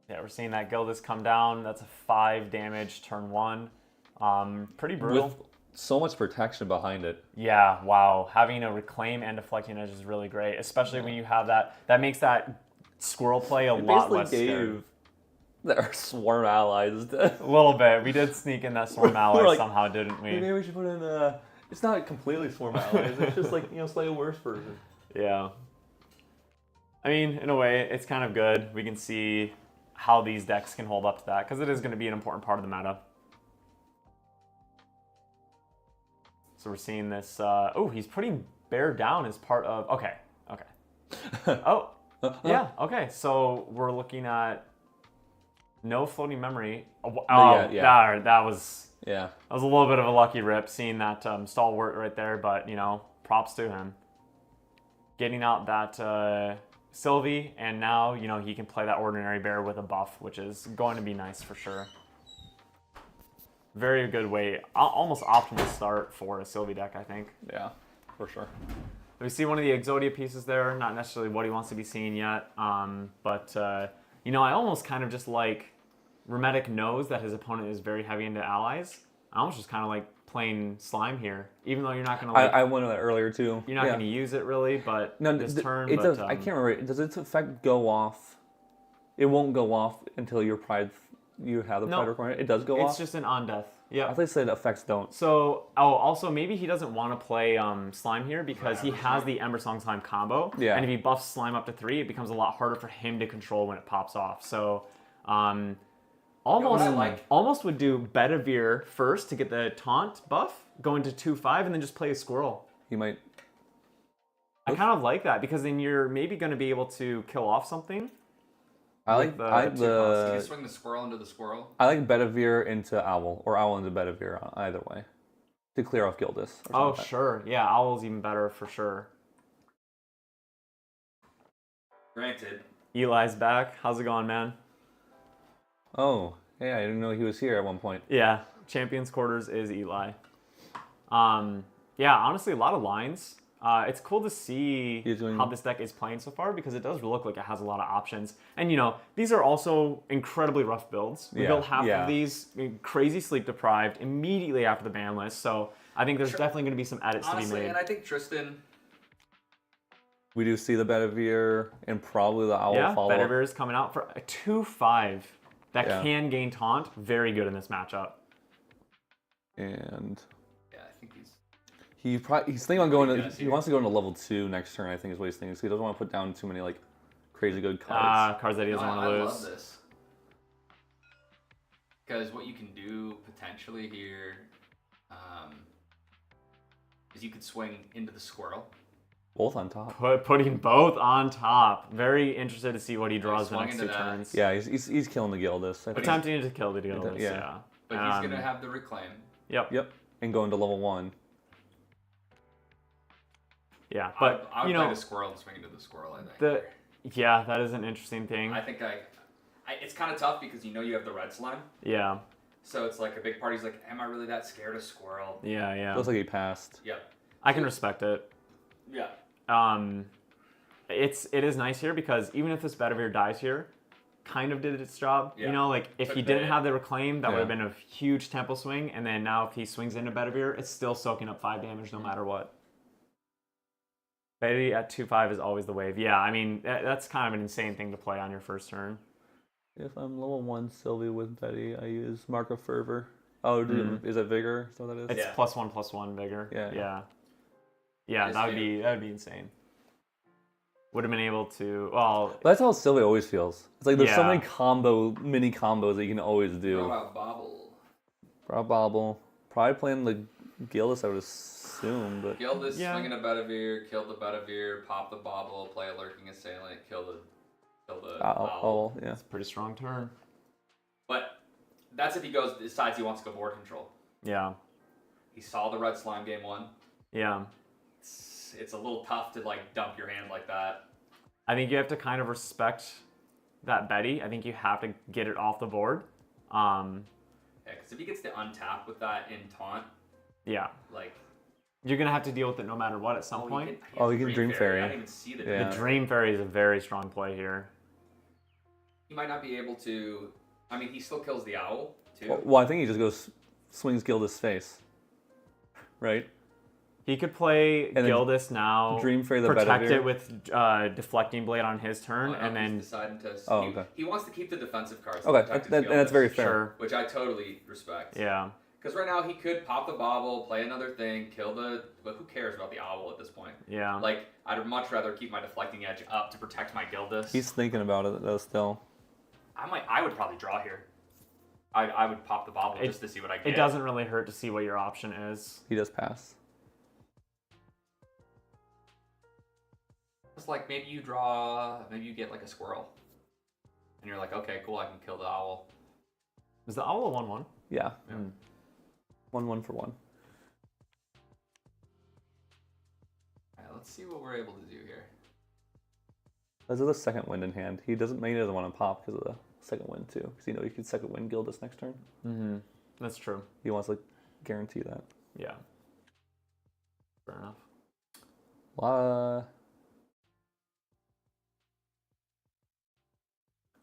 Yeah, we're seeing that Gildas come down. That's a 5 damage turn 1. Pretty brutal. With so much protection behind it. Yeah, wow. Having a reclaim and deflecting edge is really great, especially when you have that. That makes that squirrel play a lot less scary. Our swarm allies. A little bit. We did sneak in that swarm ally somehow, didn't we? Maybe we should put in it's not completely swarm allies. It's just like, slightly worse version. Yeah. I mean, in a way, it's kind of good. We can see how these decks can hold up to that, because it is going to be an important part of the meta. So we're seeing this. He's putting Bear down as part of. Okay. Yeah. Okay. So we're looking at no floating memory. That was a little bit of a lucky rip, seeing that Stalwart right there. But props to him. Getting out that Sylvie, and now he can play that Ordinary Bear with a buff, which is going to be nice for sure. Very good way, almost optimal start for a Sylvie deck, I think. Yeah, for sure. We see one of the Exodia pieces there, not necessarily what he wants to be seeing yet, but I almost kind of just like Remetic knows that his opponent is very heavy into allies. I almost just kind of like playing Slime here, even though you're not going to I went on that earlier too. You're not going to use it really, but this turn. It does, I can't remember, does its effect go off? It won't go off until your Pride... You have the Pride requirement. It does go off. It's just an on death. Yeah. I thought they said effects don't. So, also maybe he doesn't want to play Slime here because he has the Ember Song Slime combo. Yeah. And if he buffs Slime up to 3, it becomes a lot harder for him to control when it pops off. So, almost would do Bedivere first to get the taunt buff, go into 2-5, and then just play a squirrel. He might. I kind of like that because then you're maybe going to be able to kill off something. I like You can the. swing the squirrel into the squirrel. I like Bedivere into Owl or Owl into Bedivere either way, to clear off Gildas. Oh sure, yeah, Owl's even better for sure. Granted. Eli's back. How's it going, man? Oh, yeah, I didn't know he was here at one point. Yeah, Champions Quarters is Eli. Yeah, honestly, a lot of lines. It's cool to see how this deck is playing so far because it does look like it has a lot of options. And, these are also incredibly rough builds. We built half of these crazy sleep deprived immediately after the ban list. So I think there's definitely going to be some edits to be made. And I think Tristan... We do see the Bedivere and probably the Owl follow-up. Yeah, Bedivere is coming out for a 2-5 that can gain taunt. Very good in this matchup. And... Yeah, I think he's... He's thinking on going to... He wants to go into level 2 next turn, I think is what he's thinking. So he doesn't want to put down too many, crazy good cards. Cards that he doesn't want to lose. I love this. Because what you can do potentially here is you could swing into the squirrel. Both on top. Putting both on top. Very interested to see what he draws the next 2 turns. Yeah, he's killing the Gildas. Attempting to kill the Gildas, yeah. But he's going to have the reclaim. Yep. And go into level 1. Yeah, but I would play the squirrel and swing into the squirrel, I think. Yeah, that is an interesting thing. I think it's kind of tough because you have the red slime. Yeah. So it's like a big party's like, am I really that scared of squirrel? Yeah. Looks like he passed. Yep. I can respect it. Yeah. It is nice here because even if this Bedivere dies here, kind of did its job. Yeah. If he didn't have the reclaim, that would have been a huge tempo swing, and then now if he swings into Bedivere, it's still soaking up 5 damage no matter what. Betty at 2-5 is always the wave. Yeah, I mean, that's kind of an insane thing to play on your first turn. If I'm level 1 Sylvie with Betty, I use Mark of Fervor. Oh, is that Vigor? Is that what that is? It's +1/+1 Vigor. Yeah, that would be insane. Would have been able to. Well, but that's how Sylvie always feels. It's like there's so many mini combos that you can always do. Brought Bobble. Probably playing the Gildas, I would assume, but Gildas swinging a Bedivere, kill the Bedivere, pop the Bobble, play a Lurking Assailant, kill the Owl. Yeah, it's a pretty strong turn. But that's if he decides he wants to go board control. Yeah. He saw the red slime game 1. Yeah. It's a little tough to dump your hand like that. I think you have to kind of respect that Betty. I think you have to get it off the board. Because if he gets to untap with that in taunt, you're gonna have to deal with it no matter what at some point. You can Dream Fairy. I didn't even see the The Dream Fairy is a very strong play here. He might not be able to. I mean, he still kills the Owl too. Well, I think he just swings Gildas' face, right? He could play Gildas now, Dream Fairy the protect Bedivere. it with Deflecting Blade on his turn, and then he's deciding to. Okay. He wants to keep the defensive cards. Okay, and that's very fair. Sure. Which I totally respect. Yeah. Because right now he could pop the Bobble, play another thing, kill the. But who cares about the Owl at this point? Yeah. I'd much rather keep my Deflecting Edge up to protect my Gildas. He's thinking about it though still. I would probably draw here. I would pop the Bobble just to see what I get. It doesn't really hurt to see what your option is. He does pass. It's like maybe you get a squirrel. And you're like, okay, cool, I can kill the Owl. Is the Owl a 1/1? Yeah. 1/1 for 1. Alright, let's see what we're able to do here. This is the second wind in hand. He doesn't want to pop because of the second wind too. Because he could second wind Gildas next turn. Mm-hmm. That's true. He wants to guarantee that. Yeah. Fair enough.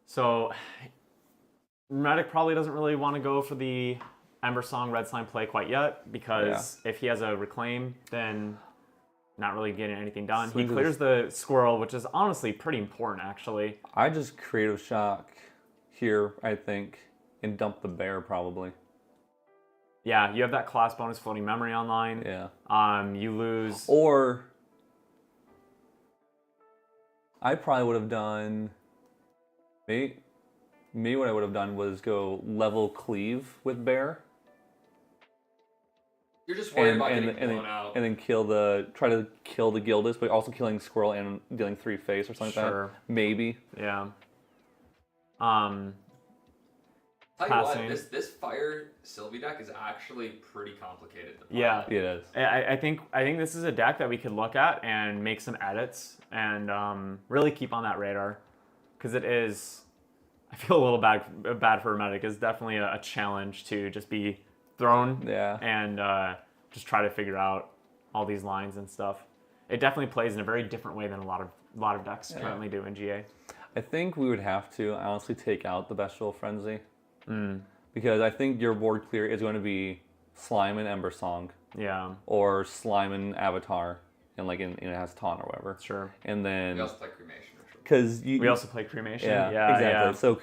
So, Medic probably doesn't really want to go for the Ember Song Red Slime play quite yet because if he has a Reclaim, then not really getting anything done. He clears the Squirrel, which is honestly pretty important, actually. I just Creative Shock here, I think, and dump the Bear probably. Yeah, you have that class bonus floating memory online. Yeah. You lose. Or I probably would have done. Maybe what I would have done was go level cleave with bear. You're just worried about getting blown out. And then try to kill the Gildas, but also killing squirrel and dealing 3 face or something like that. Maybe. Yeah. Tell you what, this fire Sylvie deck is actually pretty complicated to play. Yeah, it is. I think this is a deck that we could look at and make some edits and really keep on that radar, because it is. I feel a little bad for Hermetic. It's definitely a challenge to just be thrown and just try to figure out all these lines and stuff. It definitely plays in a very different way than a lot of decks currently do in GA. I think we would have to honestly take out the Bestial Frenzy. Because I think your board clear is going to be Slime and Ember Song. Yeah. Or Slime and Avatar, and it has Taunt or whatever. Sure. And then We also play Cremation. Because we also play Cremation. Yeah, exactly. Yeah. So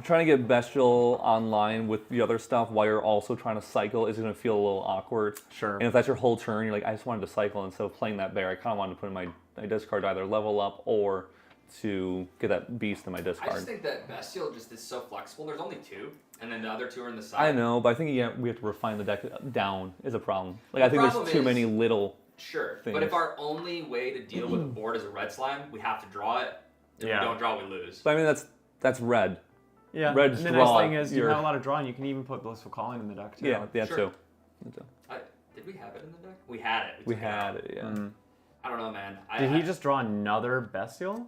trying to get Bestial online with the other stuff while you're also trying to cycle is going to feel a little awkward. Sure. And if that's your whole turn, you're like, I just wanted to cycle, and so playing that bear, I kind of wanted to put in my discard to either level up or to get that beast in my discard. I just think that Bestial just is so flexible. There's only 2, and then the other 2 are in the side. I know, but I think we have to refine the deck down is a problem. I think there's too many little Sure, things. but if our only way to deal with the board is a red slime, we have to draw it. If we don't draw, we lose. But I mean, that's red. Yeah. Red's and the draw. nice thing is you have a lot of drawing. You can even put Blissful Calling in the deck too. Yeah, sure. too. Did we have it in the deck? We had it. We had it, yeah. I don't know, man. Did he just draw another Bestial?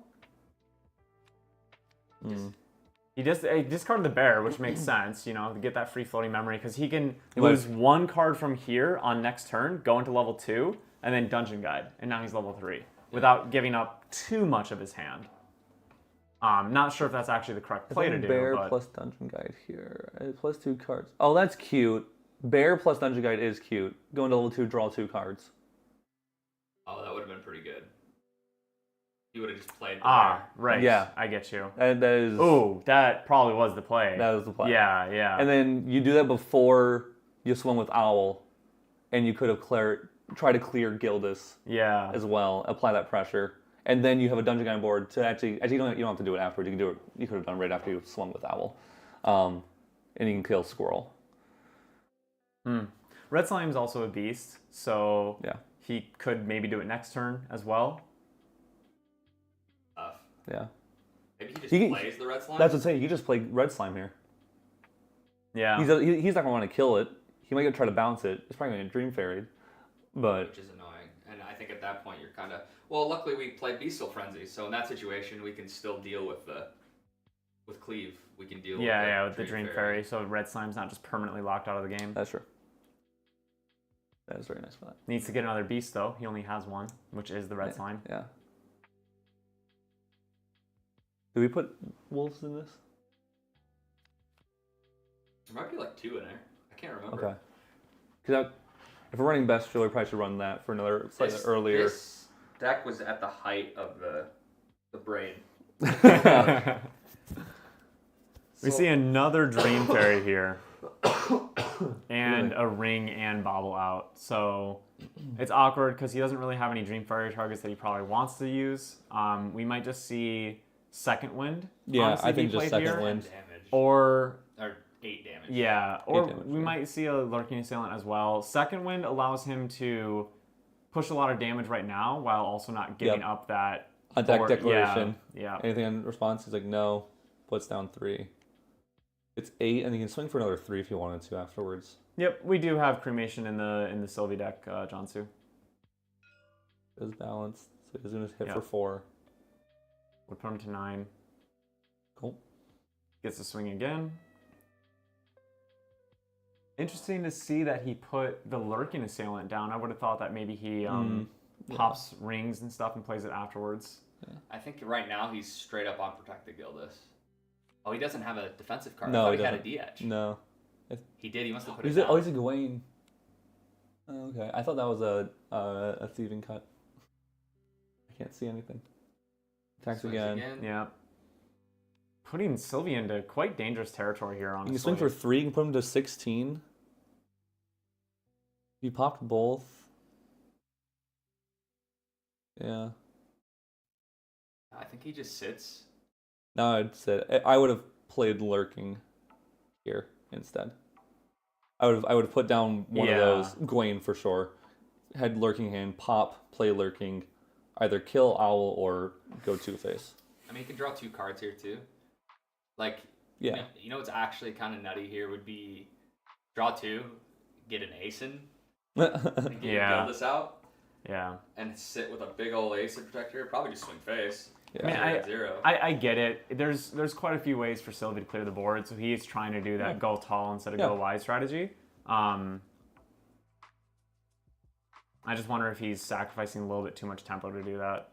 He discarded the bear, which makes sense, to get that free floating memory, because he can lose 1 card from here on next turn, go into level 2, and then Dungeon Guide, and now he's level 3, without giving up too much of his hand. Not sure if that's actually the correct play to do. Bear plus Dungeon Guide here. Plus 2 cards. Oh, that's cute. Bear plus Dungeon Guide is cute. Go into level 2, draw 2 cards. Oh, that would have been pretty good. He would have just played the bear. Right. Yeah. I get you. That is. Oh, that probably was the play. That was the play. Yeah. And then you do that before you swim with Owl, and you could have try to clear Gildas as well. Apply that pressure. And then you have a Dungeon Guide board to actually you don't have to do it afterwards. You could have done right after you swung with Owl. And you can kill Squirrel. Red Slime's also a beast, so he could maybe do it next turn as well. Yeah. Maybe he just plays the red slime? That's what I'm saying. You could just play Red Slime here. Yeah. He's not going to want to kill it. He might try to bounce it. It's probably going to Dream Fairy. But which is annoying. And I think at that point you're kind of... Well, luckily we played Bestial Frenzy, so in that situation we can still deal with Cleave. We can deal with the Dream Fairy. So Red Slime's not just permanently locked out of the game. That's true. That is very nice for that. Needs to get another beast, though. He only has 1, which is the Red Slime. Yeah. Do we put wolves in this? There might be 2 in there. I can't remember. Okay. Because if we're running Bestial, we probably should run that for another slightly earlier. This deck was at the height of the brain. We see another Dream Fairy here. And a ring and Bobble out. So it's awkward because he doesn't really have any Dream Fairy targets that he probably wants to use. We might just see Second Wind. Yeah, I think just Second Wind. Wind. Damage. Or 8 damage. Yeah, or damage, we might see a Lurking Assailant as well. Second Wind allows him to push a lot of damage right now while also not giving up that... Attack declaration. Yeah. Anything in response? He's like, no. Puts down 3. It's 8, and you can swing for another 3 if you wanted to afterwards. Yep, we do have Cremation in the Sylvie deck, Jansu. Is balanced, so he's going to hit for 4. Would put him to 9. Cool. Gets to swing again. Interesting to see that he put the Lurking Assailant down. I would have thought that maybe he pops rings and stuff and plays it afterwards. Yeah. I think right now he's straight up on Protect the Gildas. Oh, he doesn't have a defensive card. No, I thought he had a D-Edge. No. He did. He must have put it down. Oh, he's a Gawain. Oh, okay. I thought that was a thieving cut. I can't see anything. Attacks again. Yeah. Putting Sylvie into quite dangerous territory here, honestly. You can swing for 3, you can put him to 16. He popped both. Yeah. I think he just sits. No, I'd say I would have played lurking here instead. I would have put down one of those, Gwaine for sure. Had lurking hand, pop, play lurking, either kill owl or go Two-Face. I mean, you can draw 2 cards here too. Like, yeah. You know what's actually kind of nutty here would be draw 2, get an ace in, and build this out. Yeah. And sit with a big old ace in protector. Probably just swing face. Yeah. I mean, zero. I get it. There's quite a few ways for Sylvie to clear the board, so he's trying to do that go tall instead of go wide strategy. I just wonder if he's sacrificing a little bit too much tempo to do that.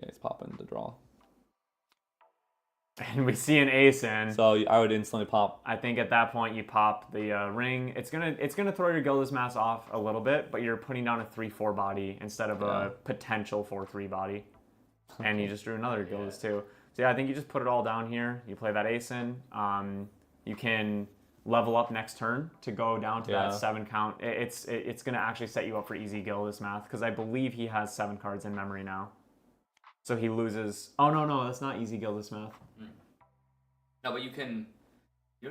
Yeah, he's popping the draw. And we see an ace in. So I would instantly pop. I think at that point you pop the ring. It's gonna throw your Gildas Mass off a little bit, but you're putting down a 3/4 body instead of a potential 4/3 body. And you just drew another Gildas too. So yeah, I think you just put it all down here. You play that ace in. You can level up next turn to go down to that 7 count. It's gonna actually set you up for easy Gildas Math because I believe he has 7 cards in memory now. So he loses. Oh no, that's not easy Gildas Math. No, but you don't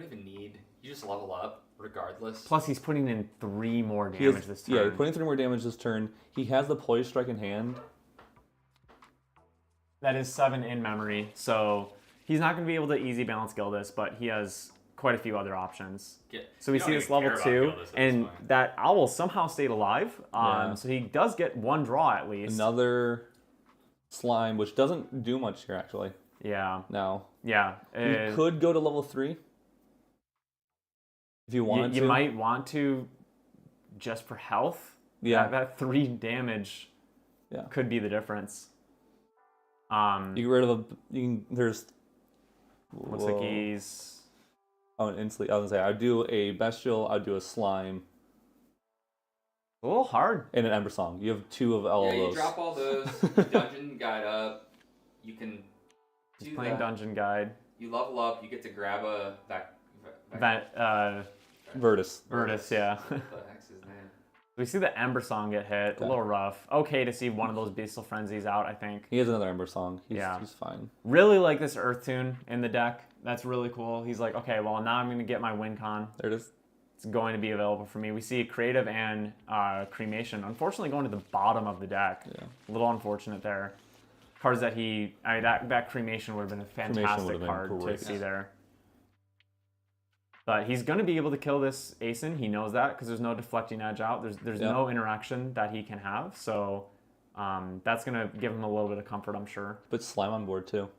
even need, you just level up regardless. Plus he's putting in 3 more damage this turn. Yeah, he's putting 3 more damage this turn. He has the Poise Strike in hand. That is 7 in memory, so he's not going to be able to easy balance Gildas, but he has quite a few other options. So we see this level 2, and that owl somehow stayed alive, so he does get 1 draw at least. Another slime, which doesn't do much here actually. Yeah. No. Yeah. You could go to level 3 if you wanted to. You might want to just for health. Yeah. That 3 damage could be the difference. You get rid of there's... What's the keys? Oh, instantly. I was gonna say I'd do a bestial. I'd do a slime. A little hard. And an Ember Song. You have 2 of all of those. You drop all those. You dungeon guide up. You can. He's playing Dungeon Guide. You level up. You get to grab a Virtus. Virtus, yeah. What the heck's his name? We see the Ember Song get hit. A little rough. Okay to see one of those Beastal Frenzies out, I think. He has another Ember Song. He's fine. Really like this Earth Tune in the deck. That's really cool. He's like, okay, well, now I'm going to get my win con. There it is. It's going to be available for me. We see Creative and Cremation. Unfortunately, going to the bottom of the deck. Yeah. A little unfortunate there. Cards that that Cremation would have been a fantastic card to see there. But he's going to be able to kill this Asen. He knows that because there's no deflecting edge out. There's no interaction that he can have. So that's going to give him a little bit of comfort, I'm sure. Put slime on board too.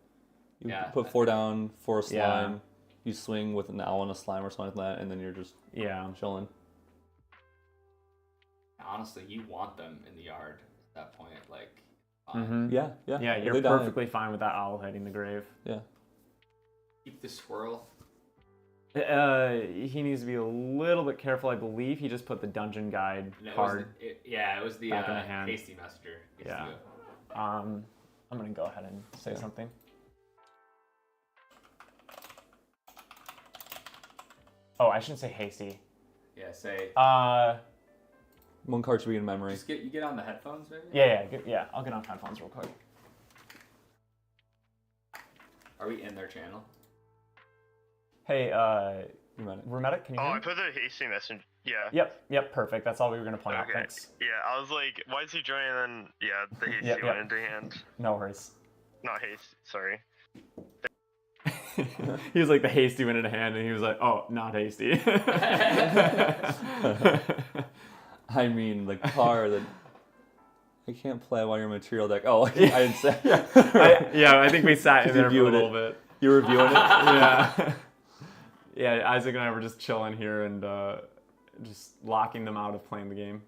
You put 4 down for a slime. Yeah. You swing with an owl and a slime or something like that, and then you're just chilling. Honestly, you want them in the yard at that point. Like, Yeah, you're perfectly fine with that owl hitting the grave. Yeah. Keep the swirl. He needs to be a little bit careful. I believe he just put the Dungeon Guide card. It was the back in the hand. Hasty Messenger. Yeah. I'm gonna go ahead and say something. Oh, I shouldn't say hasty. Yeah, say. 1 card should be in memory. You get on the headphones, maybe? Yeah. I'll get on headphones real quick. Are we in their channel? Hey, Remedic, can you hear me? I put the hasty messenger. Yeah. Yep, perfect. That's all we were gonna point out. Thanks. Yeah, I was like, why is he joining? And then the hasty went into hand. No worries. Not hasty. Sorry. He was like the hasty went into hand, and he was like, "Oh, not hasty." I mean, the card that I can't play while you're material deck. Oh, I didn't say. I think we sat in there for a little bit. You were reviewing it. Yeah, Isaac and I were just chilling here and just locking them out of playing the game.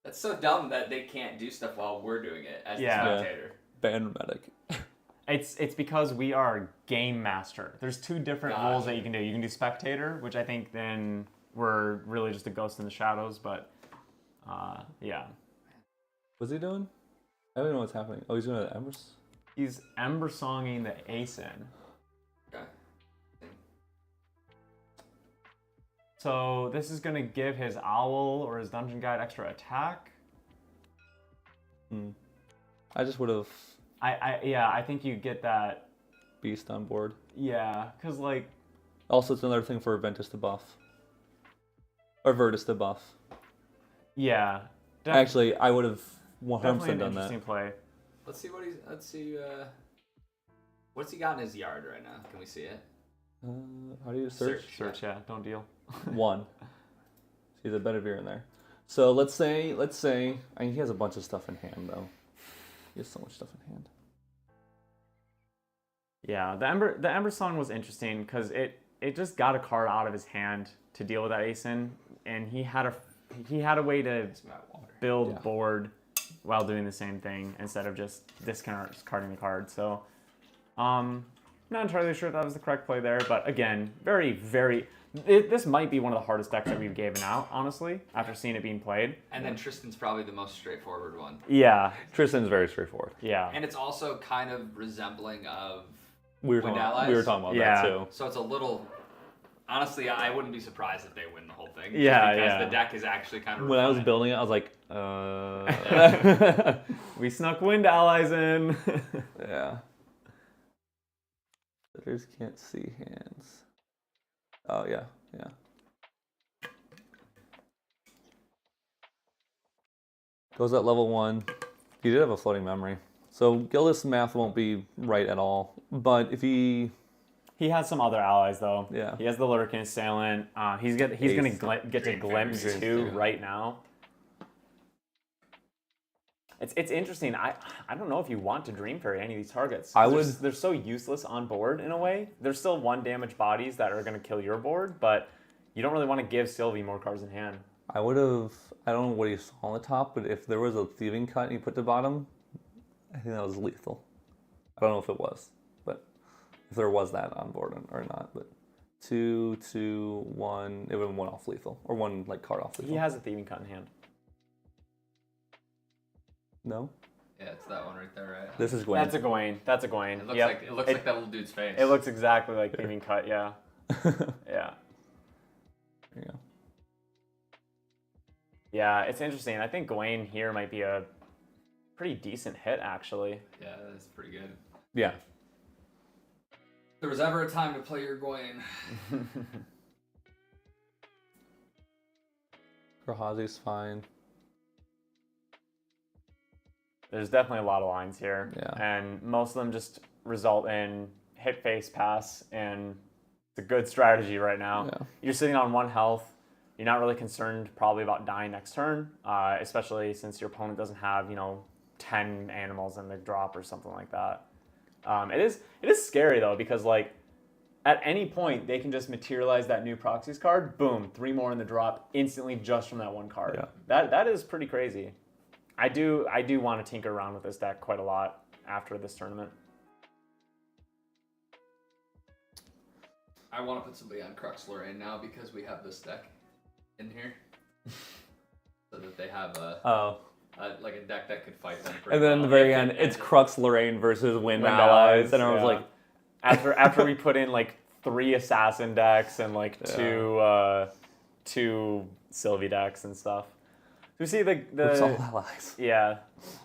That's so dumb that they can't do stuff while we're doing it as a spectator. Ban medic. It's because we are game master. There's 2 different roles that you can do. You can do spectator, which I think then we're really just a ghost in the shadows, but yeah. What's he doing? I don't know what's happening. Oh, he's doing the Embers. He's Ember Songing the Ace-in. Okay. So this is going to give his Owl or his Dungeon Guide extra attack. I just would have I think you get that. Beast on board. Yeah, because like... Also, it's another thing for Ventus to buff. Or Virtus to buff. Yeah. Actually, I would have 100% definitely an done that. interesting play. Let's see what he's. Let's see. What's he got in his yard right now? Can we see it? How do you search? Search, yeah. Don't deal. 1. He's a Bedivere in there. So let's say, I mean, he has a bunch of stuff in hand though. He has so much stuff in hand. Yeah, the Ember Song was interesting because it just got a card out of his hand to deal with that Ace-in, and he had a way to build board while doing the same thing instead of just discarding the card. So, not entirely sure if that was the correct play there, but again, very, very. This might be one of the hardest decks that we've given out, honestly, after seeing it being played. And then Tristan's probably the most straightforward one. Yeah. Tristan's very straightforward. Yeah. And it's also kind of resembling of We were Wind talking Allies. about Yeah. that too. So it's a little. Honestly, I wouldn't be surprised if they win the whole thing. Yeah, because yeah. the deck is actually kind of. When I was refined. building it, I was like, We snuck Wind Allies in. yeah. Bidders can't see hands. Oh yeah, yeah. Goes at level 1. He did have a floating memory. So Gildas math won't be right at all. But if he... He has some other allies though. Yeah. He has the Lurkin Assailant. He's gonna get to glimpse Dream too Fairy. right now. It's interesting. I don't know if you want to Dream Fairy any of these targets. I would. They're so useless on board in a way. There's still 1 damage bodies that are gonna kill your board, but you don't really want to give Sylvie more cards in hand. I would have... I don't know what he saw on the top, but if there was a thieving cut and he put the bottom, I think that was lethal. I don't know if it was, but if there was that on board or not. But 2, 2, 1, it would have been 1 off lethal, or 1 like card off lethal. He has a Thieving Cut in hand. No? Yeah, it's that one right there, right? This is Gwen. That's a Gawain. That's a Gawain. It looks Yep. like it looks like that little dude's face. It looks exactly like Thieving Cut. Yeah. Yeah. There you go. Yeah, it's interesting. I think Gawain here might be a pretty decent hit, actually. Yeah, that's pretty good. Yeah. If there was ever a time to play your Gawain. Grahazi's fine. There's definitely a lot of lines here. Yeah. And most of them just result in hit face pass, and it's a good strategy right now. Yeah. You're sitting on 1 health. You're not really concerned probably about dying next turn, especially since your opponent doesn't have, 10 animals in the drop or something like that. It is scary though, because like at any point they can just materialize that new proxies card, boom, 3 more in the drop instantly just from that 1 card. Yeah. That is pretty crazy. I do want to tinker around with this deck quite a lot after this tournament. I want to put somebody on Crux Lorraine now because we have this deck in here, so that they have like a deck that could fight them. And then at the very end, it's Crux Lorraine versus Wind Allies. And I was like... After we put in like 3 assassin decks and like two Sylvie decks and stuff. So we see It's all allies. yeah,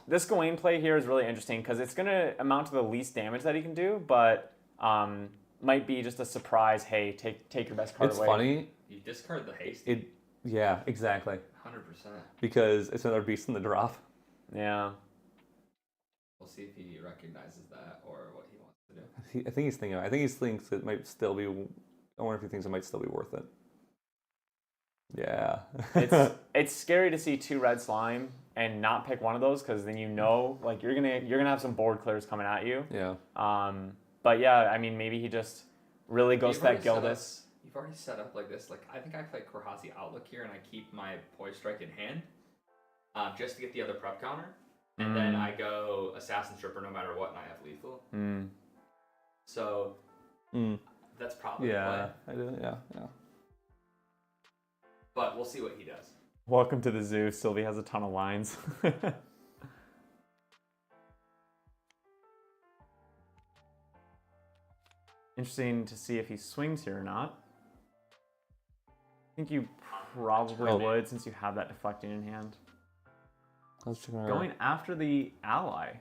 this Gawain play here is really interesting because it's gonna amount to the least damage that he can do, but might be just a surprise. Hey, take your best card It's away. funny. You discard the haste. Yeah, exactly. 100%. Because it's another beast in the drop. Yeah. We'll see if he recognizes that or what he wants to do. I think he thinks it might still be... I wonder if he thinks it might still be worth it. Yeah. It's scary to see 2 red slime and not pick one of those, because then like you're gonna have some board clears coming at you. Yeah. But yeah, I mean, maybe he just really goes to that Gildas. You've already set up like this. Like I think I play Korhazi Outlook here, and I keep my Poise Strike in hand, just to get the other prep counter, and then I go Assassin Stripper no matter what, and I have lethal. So that's probably the play. I do. Yeah. But we'll see what he does. Welcome to the zoo. Sylvie has a ton of lines. Interesting to see if he swings here or not. I think you probably would, since you have that deflecting in hand. Going after the ally.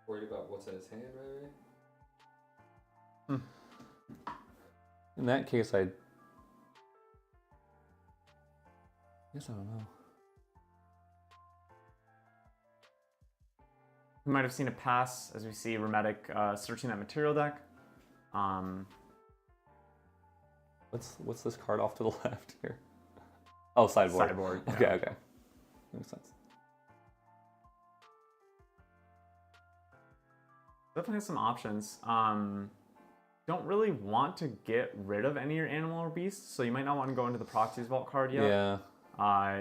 Worried about what's in his hand, maybe? In that case, I guess I don't know. You might have seen a pass, as we see Remetic searching that material deck. What's this card off to the left here? Oh, sideboard. Sideboard. Okay, Yeah. okay. Makes sense. Definitely has some options. Don't really want to get rid of any of your animal or beasts, so you might not want to go into the Proxy's Vault card yet. Yeah.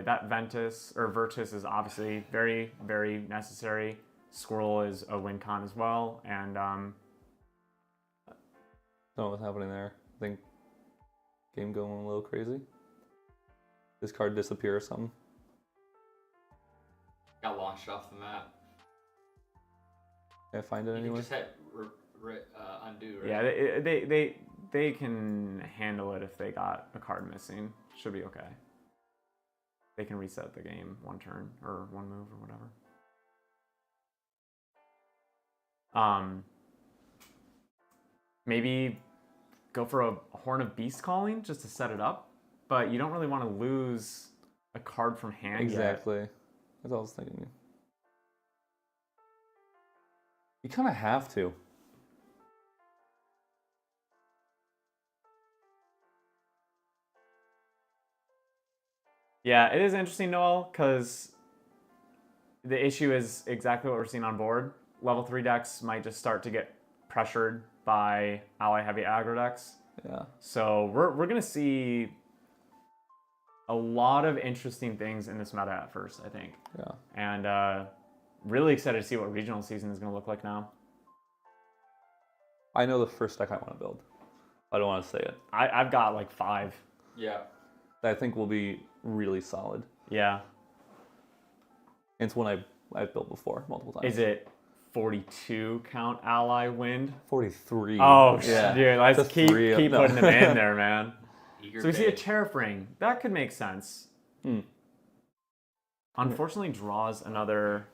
That Virtus is obviously very, very necessary. Squirrel is a win con as well, and Don't know what's happening there. I think game going a little crazy. This card disappear or something. Got launched off the map. Can I find it You anywhere? just hit undo, right? yeah, they can handle it if they got a card missing. Should be okay. They can reset the game one turn or one move or whatever. Maybe go for a Horn of Beast Calling just to set it up, but you don't really want to lose a card from hand Exactly. yet. That's what I was thinking. You kind of have to. Yeah, it is interesting, Noel, because the issue is exactly what we're seeing on board. Level 3 decks might just start to get pressured by ally heavy aggro decks. Yeah. So we're going to see a lot of interesting things in this meta at first, I think. Yeah. And really excited to see what regional season is going to look like now. I know the first deck I want to build. I don't want to say it. I've got like 5. Yeah. That I think will be really solid. Yeah. And it's one I've built before multiple times. Is it 42 count ally wind? 43. Oh, yeah. dude, let's Just keep no. putting them in there, man. Eager So we see a day. Terrafring. That could make sense. Unfortunately, draws another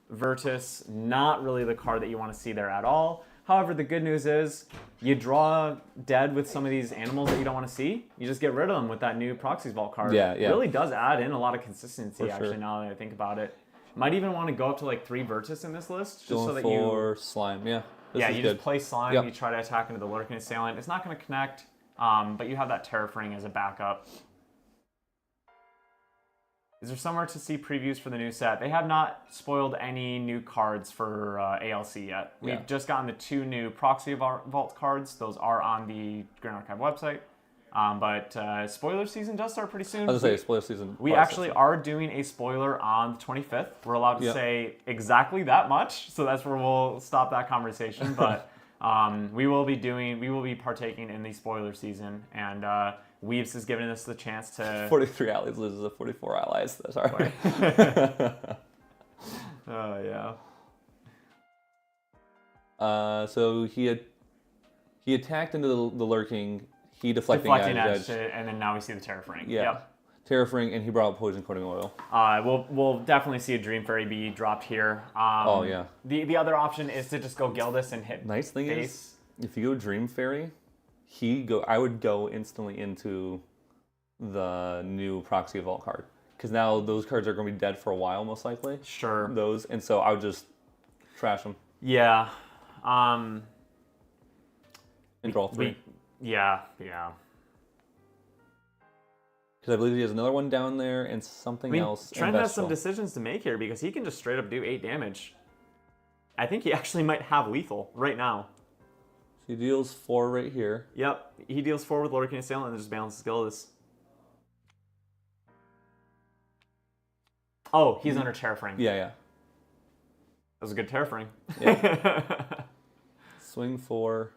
Virtus. Not really the card that you want to see there at all. However, the good news is you draw dead with some of these animals that you don't want to see. You just get rid of them with that new Proxy's Vault card. Yeah. It really does add in a lot of consistency, For actually, sure. now that I think about it. Might even want to go up to like 3 Virtus in this list, just Going so that for slime. Yeah. This is you good. just play slime, Yep. you try to attack into the Lurking Assailant. It's not going to connect, but you have that Terrafring as a backup. Is there somewhere to see previews for the new set? They have not spoiled any new cards for ALC yet. We've Yeah. just gotten the 2 new Proxy Vault cards. Those are on the Grand Archive website. But spoiler season does start pretty soon. I was going to say, spoiler season. We actually are doing a spoiler on the 25th. We're allowed to Yeah. say exactly that much, so that's where we'll stop that conversation. But we will be partaking in the spoiler season, and Weaves has given us the chance to. 43 allies loses to 44 allies. Sorry. Oh yeah. So he attacked into the lurking. He deflecting Deflecting edge. edge, and then now we see the Terrafring. Yeah. Yep. Terrafring, and he brought poison coating oil. We'll definitely see a Dream Fairy be dropped here. Oh, yeah. The other option is to just go Gildas and hit. Nice thing face. is, if you go Dream Fairy, I would go instantly into the new Proxy Vault card. Because now those cards are going to be dead for a while, most likely. Sure. Those, and so I would just trash them Yeah. and draw 3. Yeah. Because I believe he has another one down there and something else. Trent has some decisions to make here because he can just straight up do 8 damage. I think he actually might have lethal right now. So he deals 4 right here. Yep, he deals 4 with Lurking Assailant and just balances Gildas. Oh, he's under Terrafring. Yeah. That was a good Terrafring. Swing 4.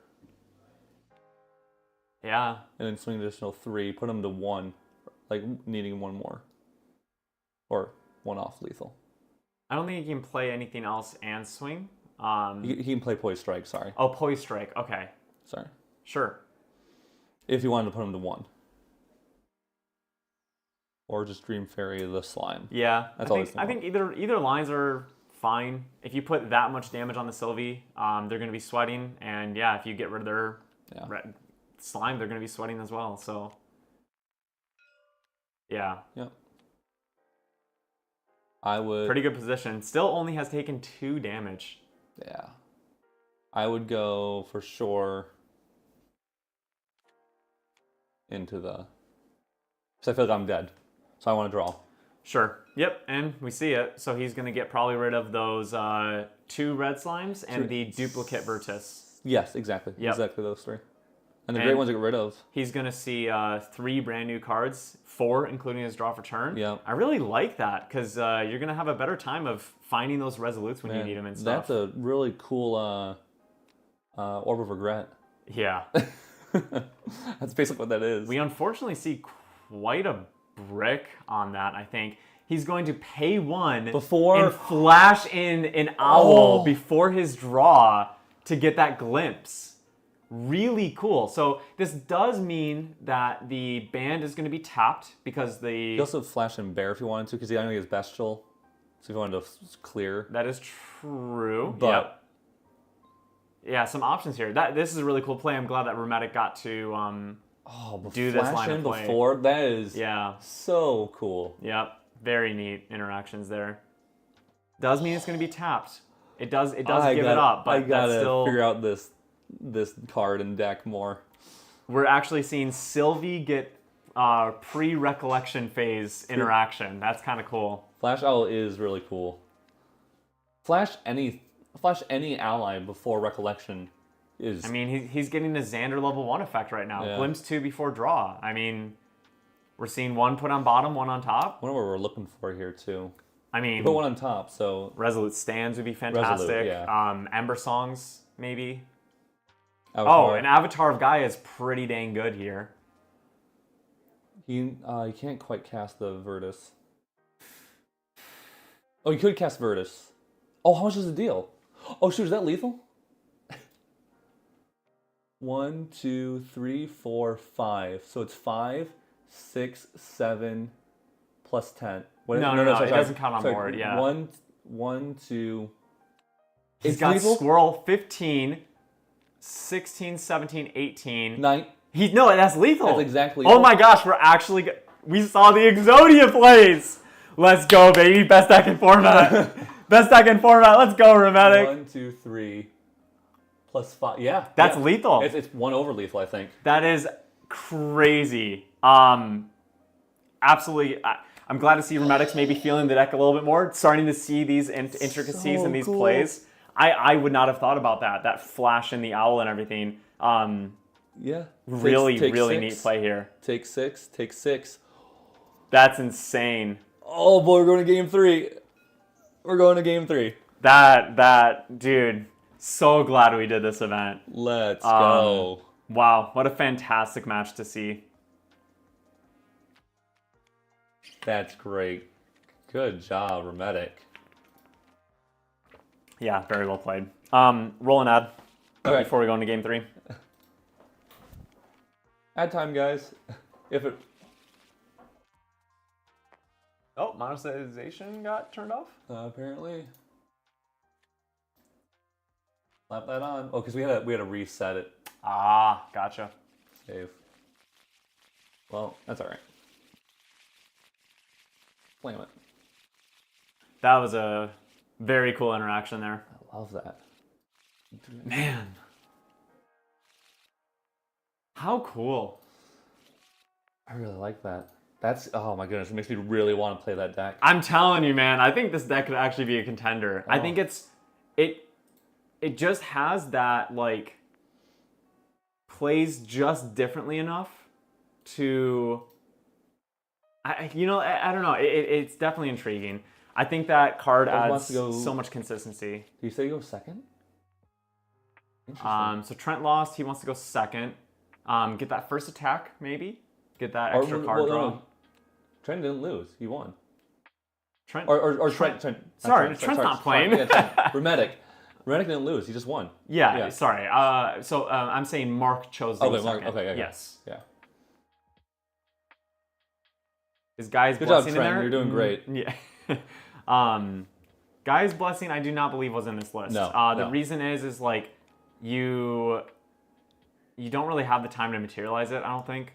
Yeah. And then swing additional 3. Put him to 1. Like needing 1 more. Or 1 off lethal. I don't think he can play anything else and swing. He can play Poise Strike, sorry. Oh, Poise Strike. Okay. Sorry. Sure. If you wanted to put him to 1. Or just Dream Fairy the slime. Yeah. I think either lines are fine. If you put that much damage on the Sylvie, they're going to be sweating. And yeah, if you get rid of their slime, they're going to be sweating as well. So, yeah. Yep. I would... Pretty good position. Still only has taken 2 damage. Yeah. I would go for sure into the... Because I feel like I'm dead. So I want to draw. Sure. Yep, and we see it. So he's going to get probably rid of those 2 red slimes and the duplicate Virtus. Yes, exactly. Yep. Exactly those 3. And the great ones to get rid of. He's going to see 3 brand new cards, 4 including his draw for turn. Yeah. I really like that because you're going to have a better time of finding those resolutes when you need them and stuff. That's a really cool Orb of Regret. Yeah. That's basically what that is. We unfortunately see quite a brick on that, I think. He's going to pay 1 before and flash in an owl before his draw to get that glimpse. Really cool. So this does mean that the band is going to be tapped because the... You also flash in Bear if you wanted to, because he only has Bestial. So if you wanted to clear. That is true. But yeah, some options here. This is a really cool play. I'm glad that Rheumatic got to do this line of play. Before, that is so cool. Yep. Very neat interactions there. Does mean it's going to be tapped. It does give it up, but I gotta still... figure out this card and deck more. We're actually seeing Sylvie get pre-recollection phase interaction. That's kind of cool. Flash Owl is really cool. Flash any ally before recollection is... I mean, he's getting a Xander level 1 effect right now. Yeah. Glimpse 2 before draw. I mean, we're seeing 1 put on bottom, 1 on top. I wonder what we're looking for here, too. I mean... Put 1 on top, so... Resolute Stands would be fantastic. Resolute, yeah. Ember Songs, maybe. Avatar. Oh, an Avatar of Gaia is pretty dang good here. You can't quite cast the Virtus. Oh, you could cast Virtus. Oh, how much is the deal? Oh, shoot, is that lethal? 1, 2, 3, 4, 5. So it's 5, 6, 7, plus 10. No, sorry, it doesn't count on board, yeah. 1, 2... He's got lethal? Swirl 15, 16, 17, 18. 9. No, that's lethal. That's exactly. Oh my gosh, we saw the Exodia plays. Let's go, baby. Best deck in format. Best deck in format. Let's go, Rheumatic. 1, 2, 3, plus 5. Yeah. That's lethal. It's 1 over lethal, I think. That is crazy. Absolutely. I'm glad to see Rheumatic's maybe feeling the deck a little bit more, starting to see these intricacies in these plays. I would not have thought about that flash in the owl and everything. Yeah. Really 6. neat play here. Take 6. That's insane. Oh boy, we're going to game 3. We're going to game 3. That dude, so glad we did this event. Let's go. Wow, what a fantastic match to see. That's great. Good job, Rheumatic. Yeah, very well played. Roll an ad before we go into game 3. Ad time, guys. If it... Oh, monetization got turned off? Apparently. Slap that on. Oh, because we had to reset it. Ah, gotcha. Save. Well, that's all right. Blame it. That was a very cool interaction there. I love that. Man. How cool. I really like that. That's, oh my goodness, it makes me really want to play that deck. I'm telling you, man, I think this deck could actually be a contender. I think it just has that, like, plays just differently enough to, I don't know, it's definitely intriguing. I think that card adds so much consistency. Do you say you go second? So Trent lost, he wants to go second. Get that first attack, maybe. Get that extra card draw. No. Trent didn't lose. He won. Trent. Or Trent. Sorry, Trent's not playing. Rheumatic. Redick didn't lose. He just won. Yeah. Sorry. So I'm saying Mark chose the second. Okay. Yeah, yes. Yeah. Is Guy's Good job, Blessing Trent. in there? You're doing great. Yeah. Guy's Blessing, I do not believe was in this list. No. The reason is like you don't really have the time to materialize it, I don't think.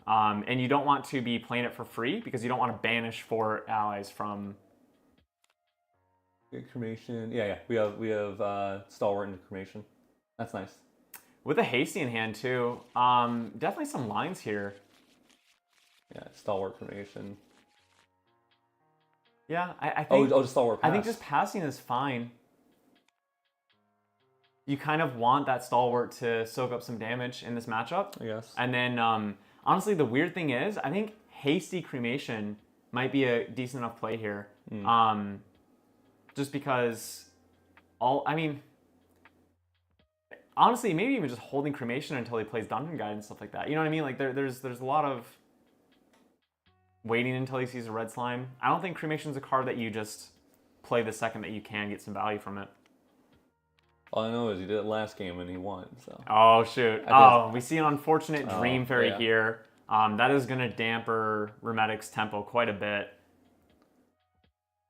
And you don't want to be playing it for free because you don't want to banish 4 allies from. Cremation. Yeah. We have Stalwart and Cremation. That's nice. With a Hasty in hand too. Definitely some lines here. Yeah, Stalwart, Cremation. Yeah, I think. Just Stalwart pass. I think just passing is fine. You kind of want that Stalwart to soak up some damage in this matchup. I guess. And then, honestly, the weird thing is, I think Hasty Cremation might be a decent enough play here. Just because honestly, maybe even just holding Cremation until he plays Dungeon Guide and stuff like that. You know what I mean? Like, there's a lot of waiting until he sees a red slime. I don't think Cremation's a card that you just play the second that you can get some value from it. All I know is he did it last game and he won. So. Oh shoot! We see an unfortunate Dream Fairy here. That is going to damper Remetic's tempo quite a bit.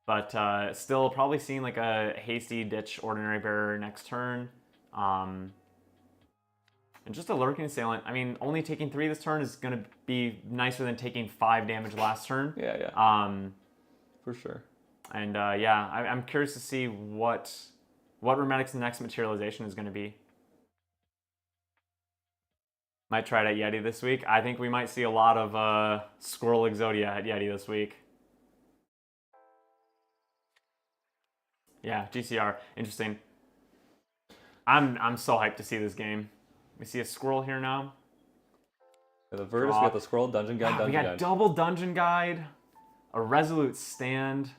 But still probably seeing like a Hasty ditch Ordinary Bearer next turn. And just a Lurking Assailant. I mean, only taking 3 this turn is going to be nicer than taking 5 damage last turn. Yeah. For sure. And I'm curious to see what Remetic's next materialization is going to be. Might try it at Yeti this week. I think we might see a lot of Squirrel Exodia at Yeti this week. Yeah, GCR. Interesting. I'm so hyped to see this game. We see a squirrel here now. Yeah, the Virtus, we got the Squirrel, Dungeon Guide, We got double Dungeon Guide, a Resolute Stand,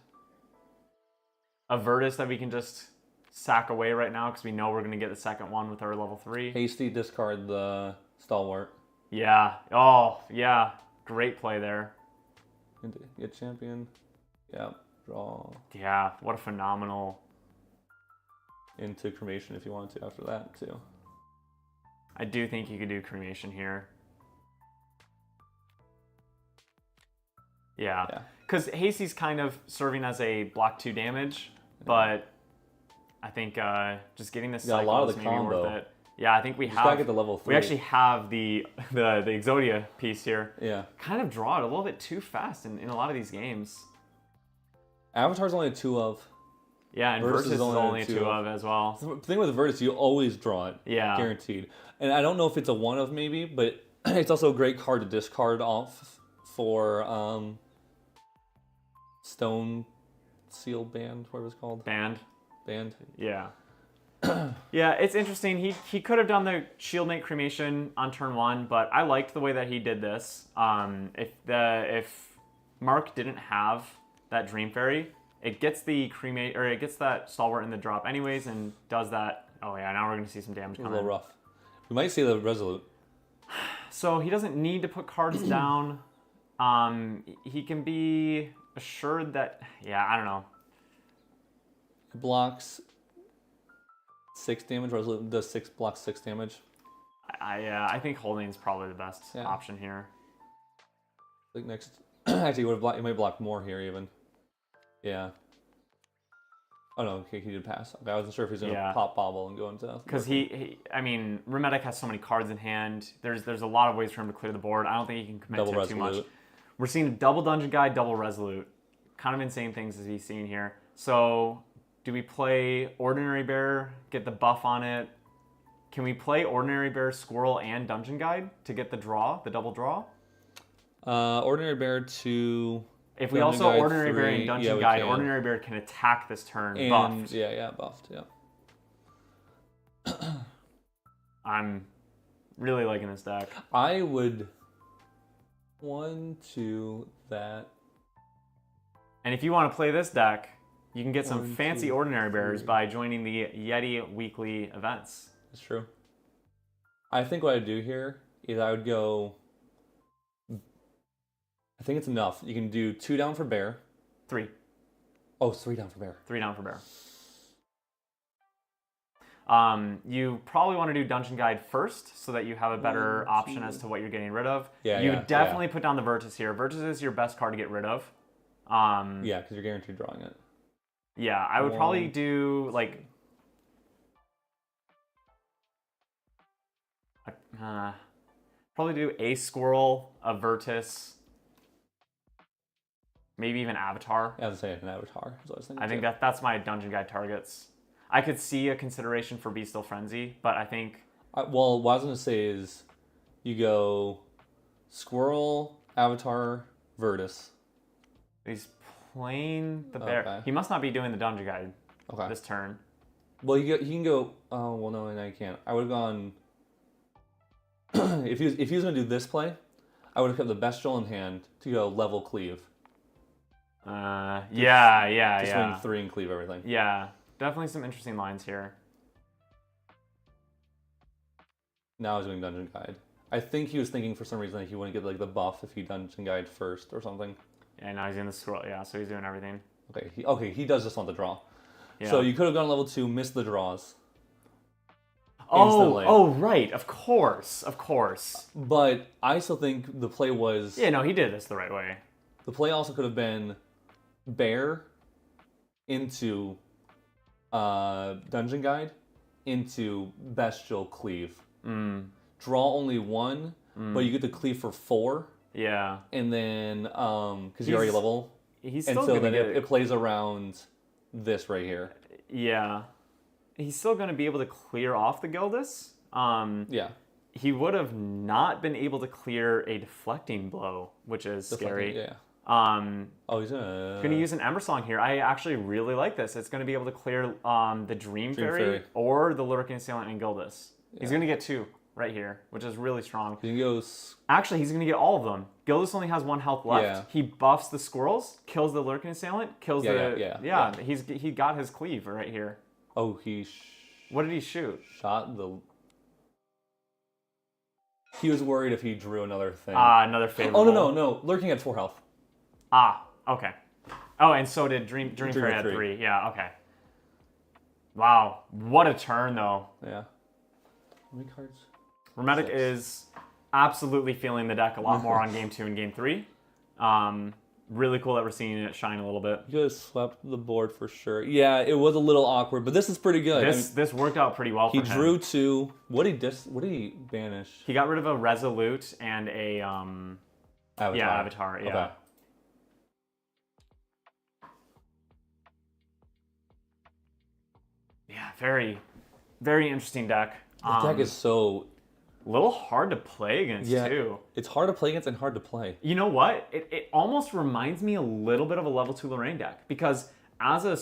a Virtus that we can just sack away right now because we know we're going to get the second one with our level 3. Hasty, discard the Stalwart. Yeah. Oh, yeah. Great play there. Get champion. Yeah. Draw. Yeah. What a phenomenal. Into Cremation if you want to after that, too. I do think you could do Cremation here. Yeah. Because Hasty's kind of serving as a block 2 damage, but I think just getting this cycle a lot of is the maybe combo. worth it. Yeah, I think we Gotta have. get the level 3. We actually have the Exodia piece here. Yeah. Kind of draw it a little bit too fast in a lot of these games. Avatar's only a 2 of. Yeah, and Virtus is only a 2 of as well. The thing with Virtus, you always draw it. Yeah. Guaranteed. And I don't know if it's a 1 of maybe, but it's also a great card to discard off for Stone Seal Band, what was it called? Band. Yeah. Yeah, it's interesting. He could have done the Shieldmate Cremation on turn 1, but I liked the way that he did this. If Mark didn't have that Dream Fairy, it gets the it gets that Stalwart in the drop anyways, and does that. Oh yeah, now we're gonna see some damage coming. A little rough. We might see the Resolute. So he doesn't need to put cards down. He can be assured that. Yeah, I don't know. It blocks 6 damage. Resolute does blocks 6 damage. I think holding is probably the best option here. I think next, actually, he might block more here even. Yeah. Oh no, okay, he did pass. Okay, I wasn't sure if he's gonna pop Bobble and go into. Because I mean, Remetic has so many cards in hand. There's a lot of ways for him to clear the board. I don't think he can commit to it too much. We're seeing a double Dungeon Guide, double Resolute. Kind of insane things as he's seen here. So, do we play Ordinary Bear, get the buff on it? Can we play Ordinary Bear, Squirrel, and Dungeon Guide to get the draw, the double draw? Ordinary Bear to. If we also Ordinary Bear and Dungeon Guide, Ordinary Bear can attack this turn buffed. Yeah, buffed, yeah. I'm really liking this deck. I would 1, 2, that. And if you want to play this deck, you can get some fancy Ordinary Bears by joining the Yeti weekly events. That's true. I think what I'd do here is I would go. I think it's enough. You can do 2 down for Bear. 3. Oh, 3 down for Bear. 3 down for Bear. You probably want to do Dungeon Guide first so that you have a better option as to what you're getting rid of. Yeah, you yeah, definitely put down the Virtus here. Virtus is your best card to get rid of. Yeah, because you're guaranteed drawing it. Yeah, I would probably do like... probably do a Squirrel, a Virtus, maybe even Avatar. Yeah, I was saying an Avatar. Is what I was thinking. I think that's my Dungeon Guide targets. I could see a consideration for Bestial Frenzy, but I think... Well, what I was going to say is you go Squirrel, Avatar, Virtus. He's playing the bear. Okay. He must not be doing the Dungeon Guide Okay. this turn. Well, he can go... Oh, well, no, you can't. I would have gone... if he was going to do this play, I would have kept the Bestial in hand to go level cleave. Yeah. Swing 3 and cleave everything. Yeah, definitely some interesting lines here. Now he's doing Dungeon Guide. I think he was thinking for some reason that he wouldn't get like the buff if he Dungeon Guide first or something. Yeah, now he's in the scroll. Yeah, so he's doing everything. Okay, he does just want the draw. Yeah. So you could have gone level 2, missed the draws. Oh, right. Of course. But I still think the play was... Yeah, no, he did this the right way. The play also could have been Bear into Dungeon Guide into Bestial Cleave. Draw only 1, but you get to cleave for 4. Yeah. And then, because you're already level. He's still and so going then to it plays around this right here. Yeah. He's still going to be able to clear off the Gildas. Yeah. He would have not been able to clear a deflecting blow, which is scary. Yeah. He's gonna use an Ember Song here. I actually really like this. It's gonna be able to clear the Dream Fairy or the Lurking Assailant and Gildas. Yeah. He's gonna get 2 right here, which is really strong. Actually, he's gonna get all of them. Gildas only has 1 health left. Yeah. He buffs the squirrels, kills the Lurking Assailant, kills he got his cleave right here. Oh, what did he shoot? He was worried if he drew another thing. Another favorable. Oh, no. Lurking had 4 health. Okay. Oh, and so did Dream Fairy had 3. Yeah, okay. Wow, what a turn, though. Yeah. How many cards? Hermetic is absolutely feeling the deck a lot more on Game 2 and Game 3. Really cool that we're seeing it shine a little bit. You guys swept the board for sure. Yeah, it was a little awkward, but this is pretty good. This worked out pretty well for him. He drew 2. What did he banish? He got rid of a Resolute and a Avatar. Yeah, Avatar. Yeah. Okay. Yeah, very, very interesting deck. The deck is so... A little hard to play against, too. It's hard to play against and hard to play. You know what? It almost reminds me a little bit of a level 2 Lorraine deck, because as a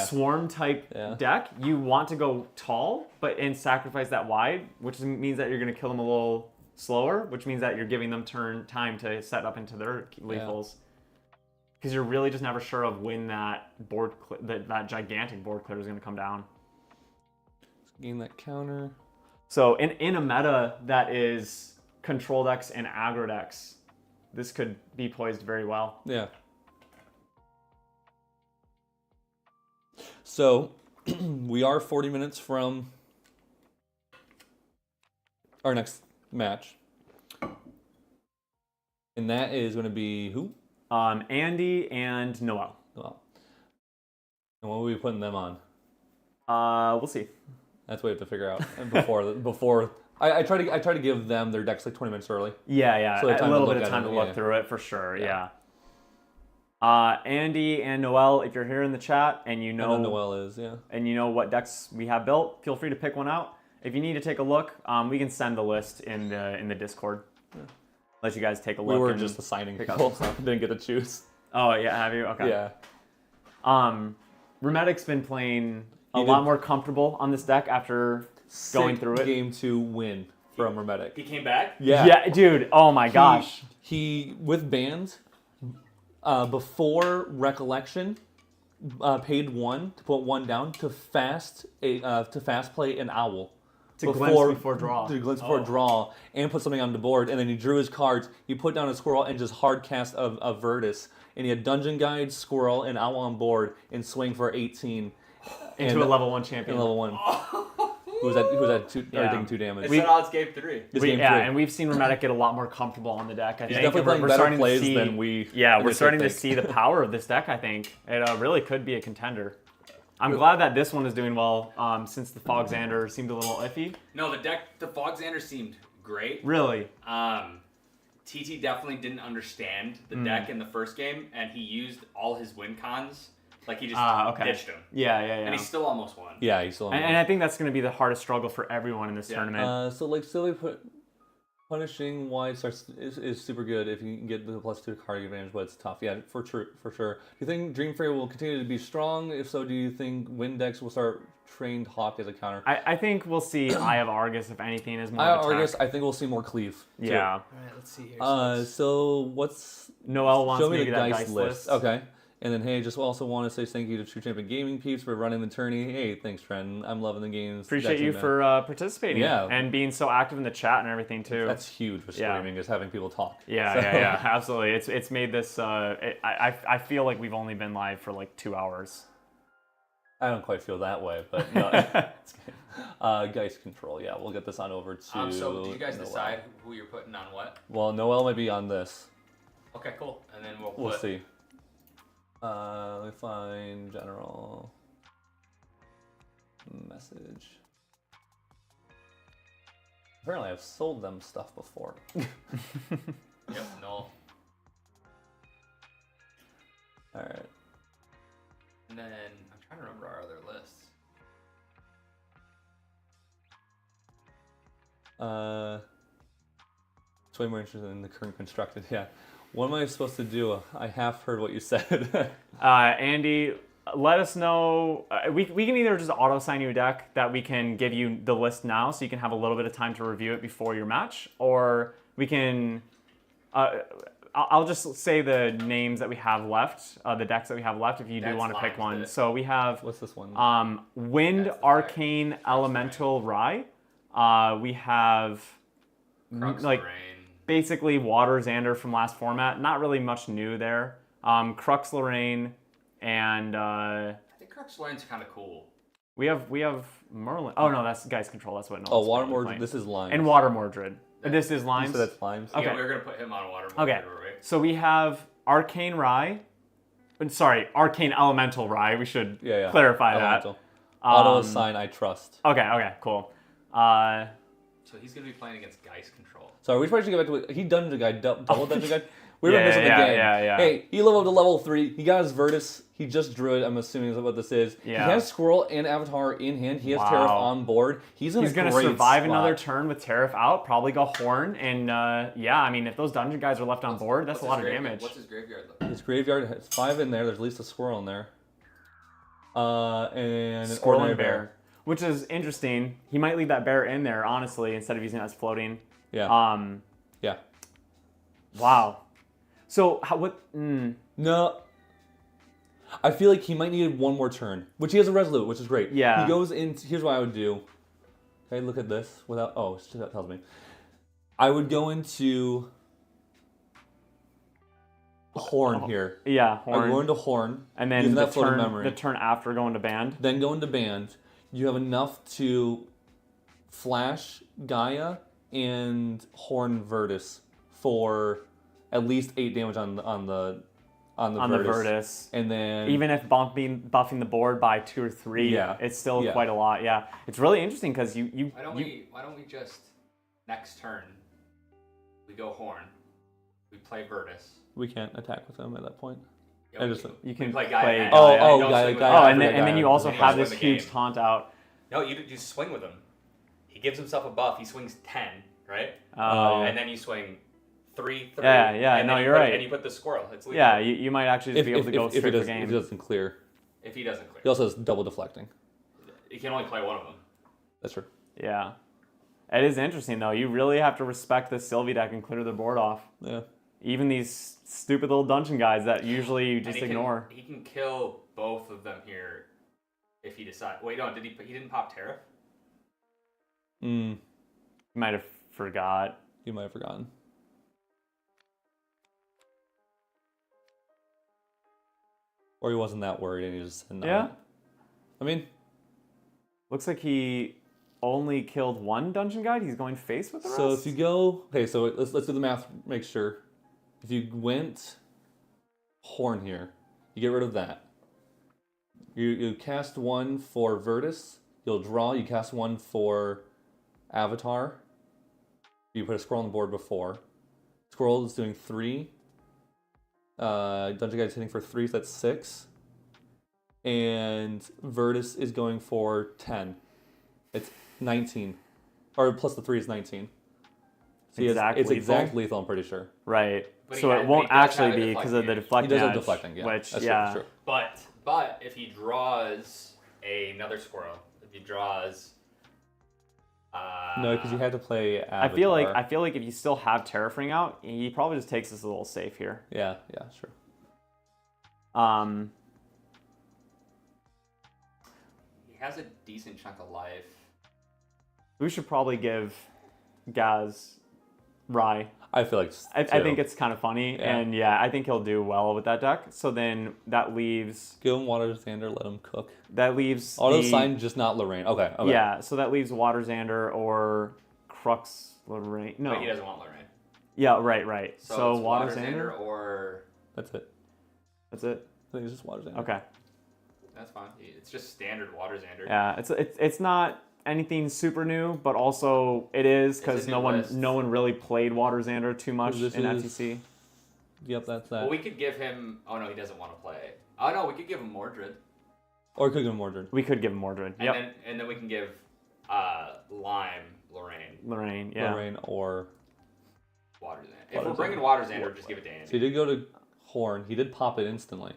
swarm type deck, you want to go tall, and sacrifice that wide, which means that you're going to kill them a little slower, which means that you're giving them turn time to set up into their lethals. Because you're really just never sure of when that that gigantic board clear is going to come down. Gain that counter. So in a meta that is control decks and aggro decks, this could be poised very well. Yeah. So we are 40 minutes from our next match. And that is going to be who? Andy and Noel. And what are we putting them on? We'll see. That's what we have to figure out. And before I try to give them their decks like 20 minutes early. Yeah. So a little bit of time to look through it for sure. Yeah. Andy and Noel, if you're here in the chat and you know Noel is, and you know what decks we have built, feel free to pick one out. If you need to take a look, we can send the list in the Discord. Yeah. Let you guys take a look. We were just assigning people. Didn't get to choose. Oh yeah, have you? Okay. Yeah. Remetic's been playing a lot more comfortable on this deck after going through it. Game 2 win from Remetic. He came back? Yeah, dude. Oh my gosh. He with bans before Recollection paid 1 to put 1 down to fast play an owl. To glimpse before draw. To glimpse before draw and put something on the board, and then he drew his cards. He put down a squirrel and just hard cast a Virtus, and he had Dungeon Guide, Squirrel, and Owl on board and swing for 18. into a level 1 in champion. level 1. Who was at two, or taking 2 damage. It's odds game 3. And we've seen Rheumatic get a lot more comfortable on the deck. I He's think. definitely playing better plays than we. Yeah, we're starting to think. see the power of this deck. I think it really could be a contender. I'm glad that this one is doing well, since the Fogxander seemed a little iffy. No, the Fogxander seemed great. Really? TT definitely didn't understand the deck in the first game, and he used all his win cons. Like, he just ditched him. Yeah. And he still almost won. Yeah, he still. And I think that's going to be the hardest struggle for everyone in this tournament. So like Silly punishing wide starts is super good if you can get the +2 card advantage, but it's tough. Yeah, for sure. Do you think Dream Fairy will continue to be strong? If so, do you think Wind decks will start Trained Hawk as a counter? I think we'll see Eye of Argus, if anything, is more Eye of attack. Argus, I think we'll see more cleave. Too. Yeah. All right, let's see here. So what's Noel wants show me me the to get that dice dice list. list. Okay. And then, hey, just also want to say thank you to True Champion Gaming peeps for running the tourney. Hey, thanks, friend. I'm loving the games. Appreciate you for participating. Yeah. And being so active in the chat and everything, too. That's huge for streaming, is having people talk. Yeah, So- yeah, absolutely. It's made this. I feel like we've only been live for like 2 hours. I don't quite feel that way, but no, it's good. Geist Control, yeah, we'll get this on over to So do you guys Noel. decide who you're putting on what? Well, Noel might be on this. Okay, cool. And then We'll see. Let me find general message. Apparently I've sold them stuff before. Yep, no. Alright. And then I'm trying to remember our other lists. It's way more interesting than the current constructed, yeah. What am I supposed to do? I half heard what you said. Andy, let us know. We can either just auto-assign you a deck that we can give you the list now so you can have a little bit of time to review it before your match, or we can... I'll just say the names that we have left, the decks that we have left, if you do That's want to pick Lime's one. it. So we have What's this one? Wind, That's the Arcane, Elemental, Rye. We have Crux like Lorraine. basically Water Xander from last format. Not really much new there. Crux Lorraine, and I think Crux Lorraine's kind of cool. we have Merlin. Oh no, that's Geist Control. That's what. Oh, Noel's Water probably Mordred, playing. this is Limes. And Water Mordred. This is So Limes. that's Limes? Okay. Yeah, we were going to put him on Water. Okay, Right? so we have Arcane Rye. Sorry, Arcane Elemental Rye. We should clarify Elemental. that. Auto assign, I trust. Okay, cool. So he's going to be playing against Geist Control. Sorry, we probably should get back to it. He dungeon guy, double dungeon guy. We were missing the game. Yeah. Hey, he leveled up to level 3. He got his Virtus. He just Druid. I'm assuming is what this is. Yeah. He has Squirrel and Avatar in hand. He has Wow. Tariff on board. He's He's a going to great survive spot. another turn with Tariff out, probably go Horn, and I mean, if those dungeon guys are left on board, that's a lot of damage. What's his graveyard look? His graveyard has 5 in there. There's at least a Squirrel in there. And an Squirrel ordinary and bear. Which is interesting. He might leave that bear in there, honestly, instead of using it as floating. Yeah. Yeah. Wow. So, No. I feel like he might need one more turn, which he has a Resolute, which is great. Yeah. He goes in. Here's what I would do. Okay, look at this. Without. Oh, that tells me. I would go into Horn here. yeah, I would go Horn. into Horn. And then using the that floating turn, memory. the turn after going to band. Then go into Band. You have enough to flash Gaia and Horn Virtus for at least 8 damage on the Virtus. And then Even if buffing the board by 2 or 3, Yeah. it's still Yeah. quite a lot. Yeah, it's really interesting because you Why don't we just next turn we go Horn, we play Virtus. we can't attack with him at that point. Yeah, I we just- can- you can we play Gaia. play and Gaia. you Oh, don't Gaia, swing with Gaia. him. Oh, I and forgot then you Gaia. also You have don't this swing the huge game. taunt out. No, you swing with him. He gives himself a buff. He swings 10, right? Oh. And then you swing 3. Yeah, and no, then you're put- right. And you put the squirrel. It's legal. Yeah, you might actually just be able to go if straight he for does, if game. he doesn't clear. If he doesn't clear, He also has double deflecting. you can only play one of them. That's true. Yeah. It is interesting, though. You really have to respect the Sylvie deck and clear the board off. Yeah. Even these stupid little dungeon guys that usually you And just he ignore. He can kill both of them here if he decides. Wait, no, he didn't pop Tariff? You might have forgot. You might have forgotten. Or he wasn't that worried and he just said no. Yeah. I mean, looks like he only killed one dungeon guide. He's going face with the rest. so if you go, okay, so let's do the math. Make sure. If you went Horn here, you get rid of that. You cast one for Virtus. You'll draw. You cast one for Avatar. You put a scroll on the board before. Scroll is doing 3. Dungeon Guide's hitting for 3, so that's 6. And Virtus is going for 10. It's 19. Or plus the 3 is 19. So it's exact lethal, I'm pretty sure. Right. But So it won't actually be because of the deflecting. He does have edge, deflecting, yeah. Which, That's yeah. true. But if he draws another squirrel, if he draws. No, because you had to play Avatar. I feel like if you still have Terrafring out, he probably just takes us a little safe here. Yeah, sure. He has a decent chunk of life. We should probably give Gaz Rye. I feel like I think it's kind of funny, and I think he'll do well with that deck. So then that leaves. Give him Water Xander, let him cook. That leaves. Auto sign, just not Lorraine. Okay. Yeah, so that leaves Water Xander or Crux Lorraine. No. But he doesn't want Lorraine. Yeah, right. So it's Water Xander or. That's it. That's it? I think it's just Water Xander. Okay. That's fine. It's just standard Water Xander. Yeah, it's not anything super new, but also it is because no one really played Water Xander too much in FTC. Yep, that's that. Well, we could give him. Oh no, he doesn't want to play. Oh no, we could give him Mordred. Or we could give him Mordred. We could give him Mordred. Yep. And then we can give Lime Lorraine. Lorraine, yeah. Lorraine or Water Xander. If we're bringing Water Xander, just give it to Andy. So he did go to Horn. He did pop it instantly.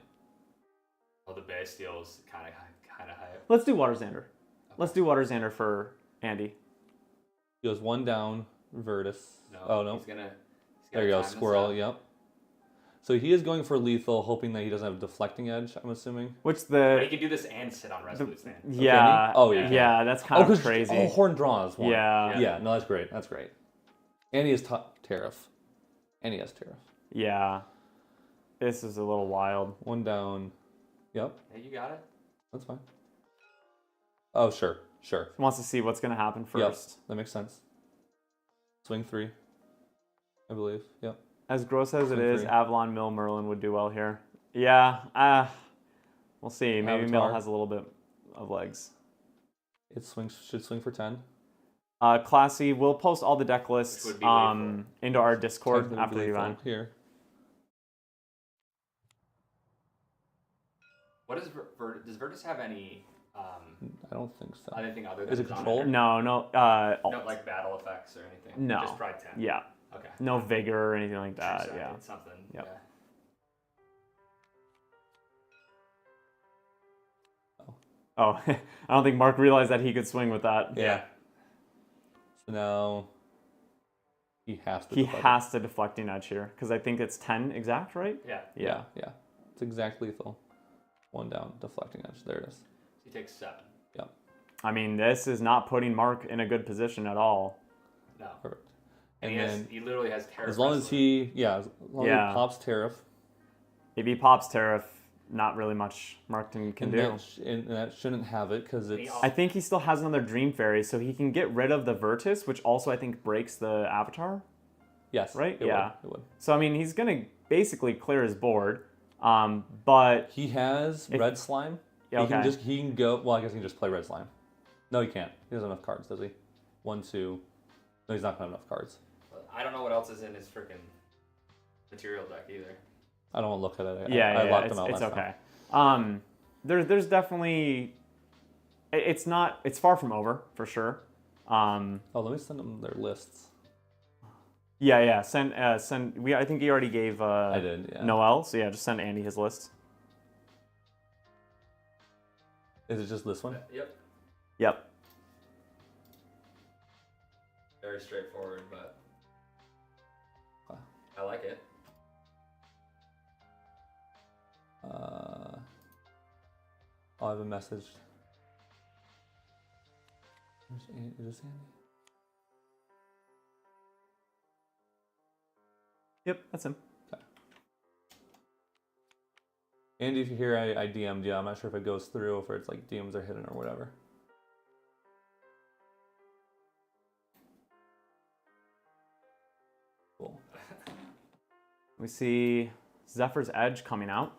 Oh, the Bastille's kind of high. Let's do Water Xander. Let's do Water Xander for Andy. He goes 1 down, Virtus. No, oh, no. He's gonna there you go, time Squirrel, yep. So he is going for lethal, hoping that he doesn't have a deflecting edge, I'm assuming. Which But he can do this and sit on Resolute Stand. Yeah. Oh, yeah. Yeah, that's kind of crazy. Oh, Horn draws one. Yeah. Yeah, no, that's great. That's great. And he has Tariff. And he has Tariff. Yeah. This is a little wild. 1 down. Yep. Hey, you got it? That's fine. Oh, sure. He wants to see what's going to happen first. Yep, that makes sense. Swing 3, I believe. Yep. As gross as it is, 3. Avalon, Mill, Merlin would do well here. Yeah, we'll see. Maybe Avatar. Mill has a little bit of legs. It should swing for 10. Classy, we'll post all the deck lists into our Discord Technically after the lethal event. Here. What does Virtus have any? I don't think so. Anything other than Is it control? No. No, like battle effects or anything. No. Just Pride 10. Yeah. Okay. No vigor or anything like that. Sorry, Yeah. it's something. Yep. Yeah. Oh, I don't think Mark realized that he could swing with that. Yeah. So now he has to. He deflect has to deflecting edge here because I think it's 10 exact, right? Yeah. Yeah. It's exact lethal. 1 down, deflecting edge. There it is. He takes 7. Yep. I mean, this is not putting Mark in a good position at all. No. Perfect. And he literally has Tariff. As long as he pops Tariff. If he pops Tariff, not really much Mark can do. And that shouldn't have it because it's. I think he still has another Dream Fairy, so he can get rid of the Virtus, which also I think breaks the Avatar. Yes. Right? It would. So, I mean, he's going to basically clear his board, but... He has Red Slime. Yeah, okay. He can go. Well, I guess he can just play Red Slime. No, he can't. He doesn't have enough cards, does he? 1, 2. No, he's not gonna have enough cards. I don't know what else is in his freaking material deck either. I don't want to look at it. I locked them out it's last okay. time. There's definitely. It's far from over for sure. Let me send them their lists. Yeah. Send. I think he already gave. I did. Yeah. Noel. So yeah, just send Andy his list. Is it just this one? Yep. Very straightforward, but I like it. I have a message. Is this Andy? Yep, that's him. Okay. Andy, if you hear I DM'd you, I'm not sure if it goes through, if it's like DMs are hidden or whatever. Cool. We see Zephyr's Edge coming out.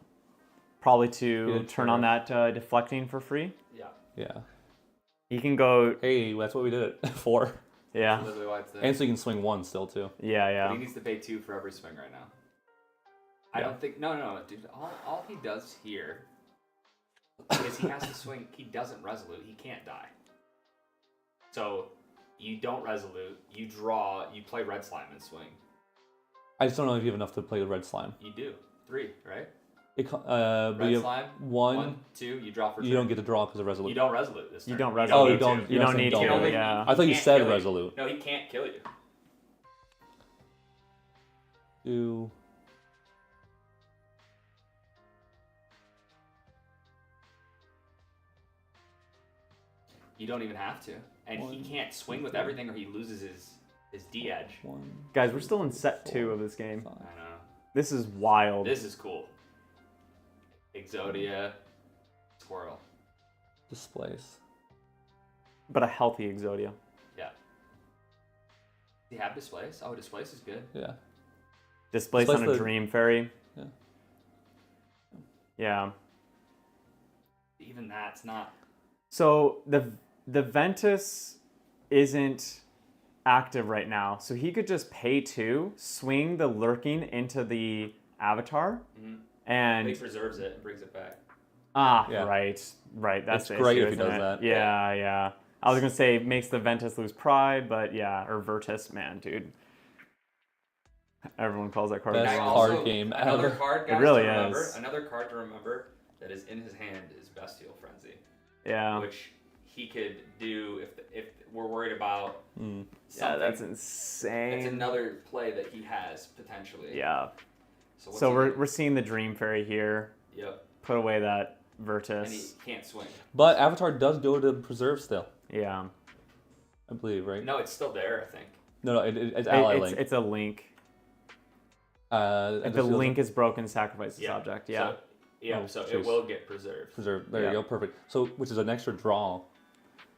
Probably to turn on that deflecting for free. Yeah. Yeah. He can go. Hey, that's what we did it for. Yeah. Literally why it's there. And so you can swing 1 still too. Yeah, But yeah. he needs to pay 2 for every swing right now. I don't think. No, dude. All he does here is he has to swing. He doesn't resolute. He can't die. So you don't resolute. You draw. You play red slime and swing. I just don't know if you have enough to play the red slime. You do 3, right? But Red you have slime. 1. 2. You draw for. You 2. don't get to draw because of resolute. You don't resolute this turn. You don't need resolute. Oh, you to. don't. You don't saying need to. don't. Yeah. I thought you can't said kill you. resolute. No, he can't kill you. 2. You don't even have to, and he can't swing with everything, or he loses his D edge. 1. Guys, we're still in set 2 4, of this game. 5. I know. This is wild. This is cool. Exodia, Squirrel. Displace. But a healthy Exodia. Yeah. Do you have Displace? Oh, Displace is good. Yeah. Displaced Displace on a the- Dream Fairy. Yeah. Yeah. Even that's not. So the Ventus isn't active right now, so he could just pay 2, swing the Lurking into the Avatar, and He preserves it and brings it back. Yeah. right. That's It's the great issue, if he isn't does it? that. Yeah. I was gonna say makes the Ventus lose pride, but yeah, or Virtus, man, dude. Everyone calls that card. Best Now, card also, game Another ever. card, guys, really to remember. is. Another card to remember that is in his hand is Bestial Frenzy, Yeah. which he could do if we're worried about. Yeah, something. that's insane. It's another play that he has potentially. Yeah. So, what's So he we're do? we're seeing the Dream Fairy here. Yep. Put away that And he Virtus. can't swing. But Avatar does go to preserve still, Yeah. I believe, right? No, it's still there, I think. No, it's ally It's, link. it's a link. And If just the feels link is broken, sacrifice this Yeah. object. Yeah. So, yeah, Oh, so jeez. it will get preserved. preserve. There Yeah. you go, perfect. So, which is an extra draw.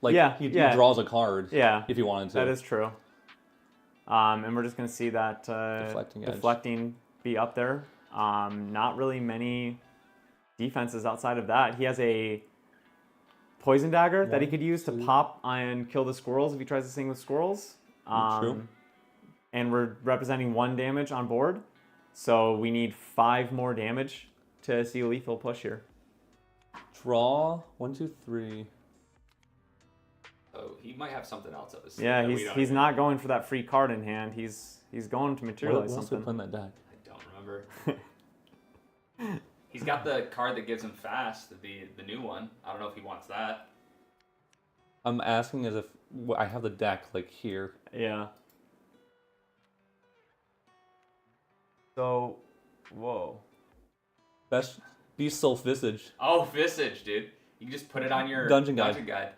Like, Yeah, he yeah. draws a card. Yeah. If he wanted to. That is true. And we're just going to see that Deflecting edge. deflecting be up there. Not really many defenses outside of that. He has a Poison Dagger that he could use to pop and kill the squirrels if he tries to sing with squirrels. True. And we're representing 1 damage on board. So we need 5 more damage to see a lethal push here. Draw 1, 2, 3. Oh, he might have something else up his sleeve. Yeah, that we he's don't he's even- not going for that free card in hand. He's going to What materialize else we something. put in that deck? I don't remember. He's got the card that gives him fast, the new one. I don't know if he wants that. I'm asking as if I have the deck like here. Yeah. So, whoa. Best Beast Soul Visage. Oh, Visage, dude. You can just put it on your Dungeon guide.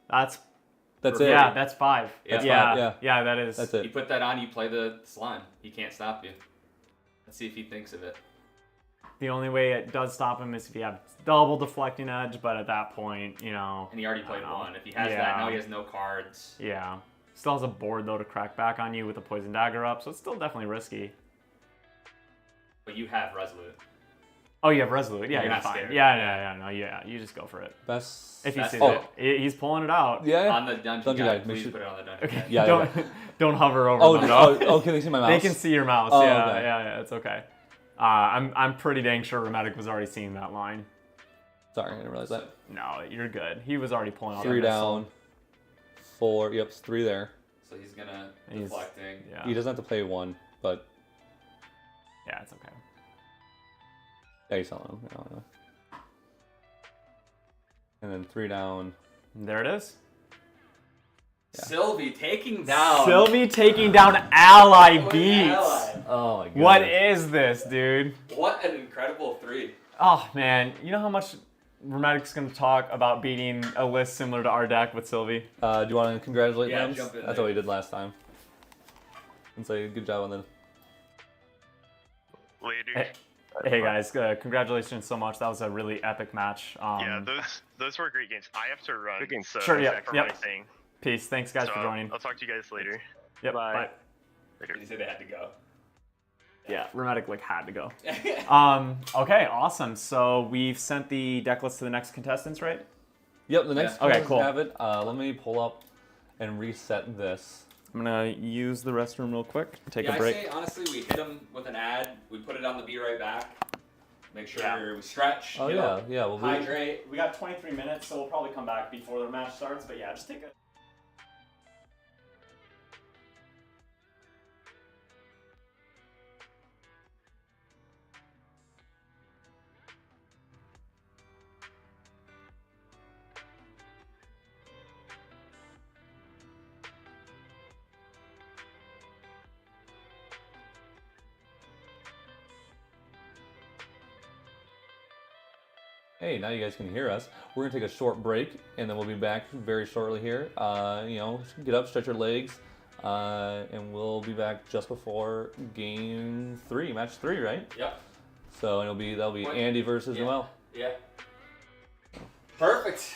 That's That's For it. yeah, that's 5. That's yeah, five, yeah. yeah, that is. That's You it. put that on, you play the slime. He can't stop you. Let's see if he thinks of it. The only way it does stop him is if you have double deflecting edge, but at that point, you know. And he already played I don't know. 1. If he has Yeah. that, now he has no cards. Yeah. Still has a board though to crack back on you with a Poison Dagger up, so it's still definitely risky. But you have Resolute. Oh, you have Resolute. Yeah, You're you're not fine. scared. Yeah, you just go for it. Best. If he That's sees fine. it. He's pulling it out. Yeah. On the dungeon, Dungeon guide, guide, make please sure- put it on the dungeon Okay. guide. Yeah, don't don't hover over Oh, them. oh, okay. They see my mouse. They can see your mouse. Oh, yeah, okay. yeah, it's okay. I'm pretty dang sure Remetic was already seeing that line. Sorry, I didn't realize that. No, you're good. He was already pulling out 3 that missile. down. 4. Yep, it's 3 there. So he's gonna He's- deflecting. Yeah. He doesn't have to play 1, but Yeah, it's okay. yeah, he's selling him. I don't know. And then 3 down. There it is. Yeah. Sylvie taking down. Sylvie taking down Ally What an Beats. ally. Oh my god. What is this, dude? What an incredible 3. Oh man, you know how much Remetic's gonna talk about beating a list similar to our deck with Sylvie? Do you want to congratulate Yeah, them? jump in That's there. what we did last time. And say good job on the. Later. Eh, Hey guys, congratulations so much. That was a really epic match. Yeah, those were great games. I have to run. Good game. So Sure, yeah, for yep. my thing. Peace. Thanks guys So for joining. I'll talk to you guys later. Yep. Bye. Bye. Did you say they had to go? Yeah, Rheumatic like had to go. Okay, awesome. So we've sent the deck list to the next contestants, right? Yep, the next Okay, ones cool. have it. Let me pull up and reset this. I'm gonna use the restroom real quick. Take Yeah, a break. I say honestly, we hit them with an ad. We put it on the Be Right Back. Make sure Yeah. we stretch. Oh you know, yeah, we'll hydrate. We got 23 minutes, so we'll probably come back before the match starts. But yeah, just take a. Hey, now you guys can hear us. We're gonna take a short break, and then we'll be back very shortly here. Get up, stretch your legs, and we'll be back just before game 3, match 3, right? Yep. So that'll be What? Andy versus Yeah. Noel. Yeah. Perfect.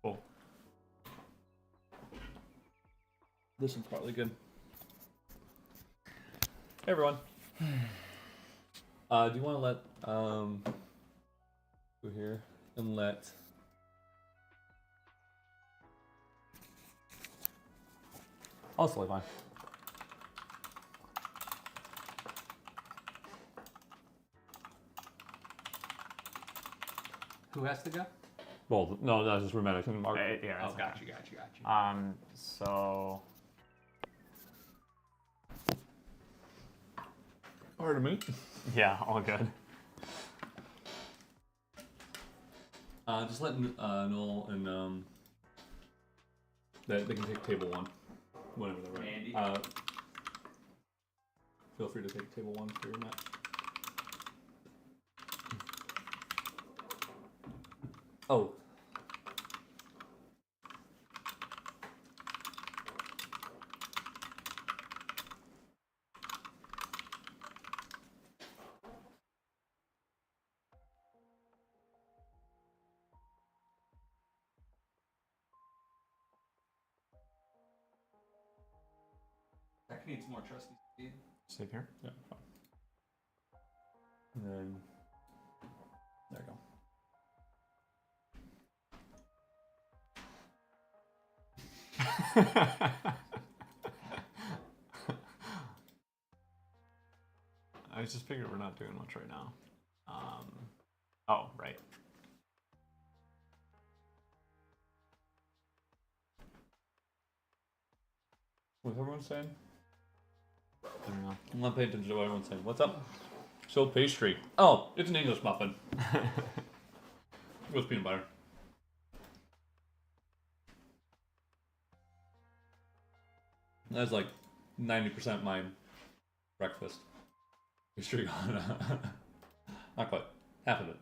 Cool. This one's probably good. Hey everyone. Do you want to let go here and let I'll totally fine. Who has to go? Well, no, that's just romantic and Mark. Yeah. Oh, That's got okay. you. So Pardon me. yeah, all good. Just let Noel and they can take table 1 whenever they're ready. Andy? Feel free to take table 1 for your match. Oh. That needs more trusty speed. Save here. Yeah, fine. And then there you go. I just figured we're not doing much right now. Oh, right. What's everyone saying? I don't know. I'm not paying attention to what everyone's saying. What's up? So pastry. Oh, it's an English muffin with peanut butter. That's like 90% my breakfast. Pastry gone. Not quite. Half of it.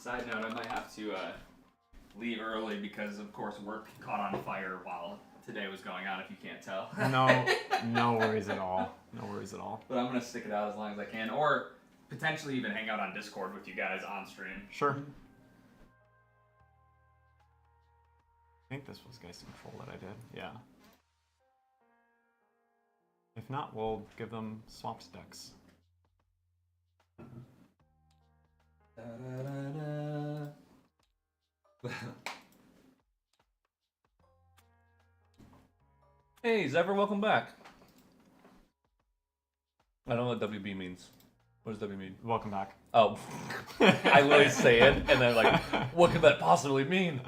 Side note, I might have to leave early because, of course, work caught on fire while today was going on, if you can't tell. No worries at all. No worries at all. But I'm going to stick it out as long as I can, or potentially even hang out on Discord with you guys on stream. Sure. I think this was Geist Control that I did. Yeah. If not, we'll give them swapped decks. Hey, Zephyr, welcome back. I don't know what WB means. What does WB mean? Welcome back. Oh. I literally say it, and then like, what could that possibly mean?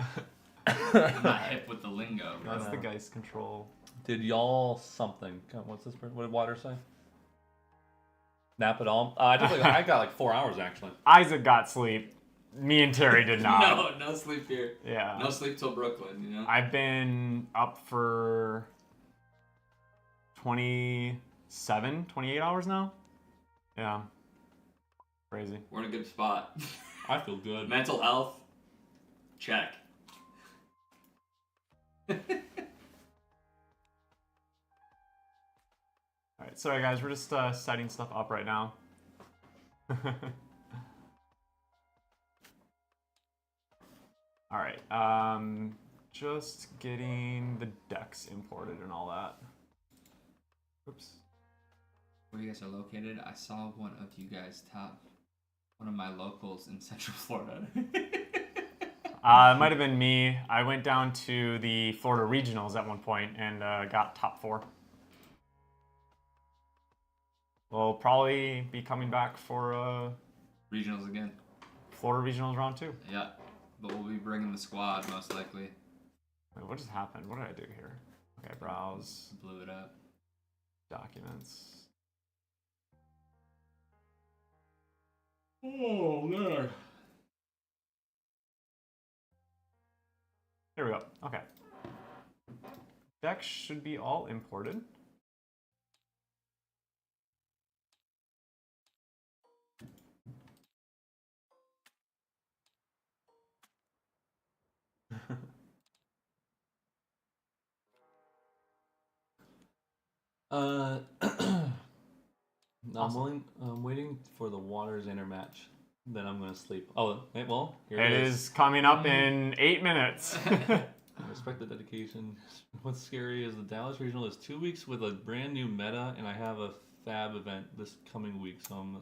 I'm not hip with the lingo, bro. That's the Geist Control. Did y'all something? What's this? What did Water say? Nap it all? I got like 4 hours actually. Isaac got sleep. Me and Terry did not. No sleep here. Yeah. No sleep till Brooklyn, you know? I've been up for 28 hours now. Yeah. Crazy. We're in a good spot. I feel good. Mental health, check. Alright, sorry guys, we're just setting stuff up right now. Alright, just getting the decks imported and all that. Oops. Where you guys are located, I saw one of you guys top one of my locals in Central Florida. It might have been me. I went down to the Florida Regionals at one point and got top 4. We'll probably be coming back for Regionals again. Florida Regionals round 2. Yeah, but we'll be bringing the squad most likely. Wait, what just happened? What did I do here? Okay, browse, Blew it up. documents. Oh man. Here we go. Okay. Decks should be all imported. I'm waiting for the Waters Inner match. Then I'm gonna sleep. Oh, well, here It is coming up in 8 minutes. I respect the dedication. What's scary is the Dallas Regional is 2 weeks with a brand new meta, and I have a Fab event this coming week, so I'm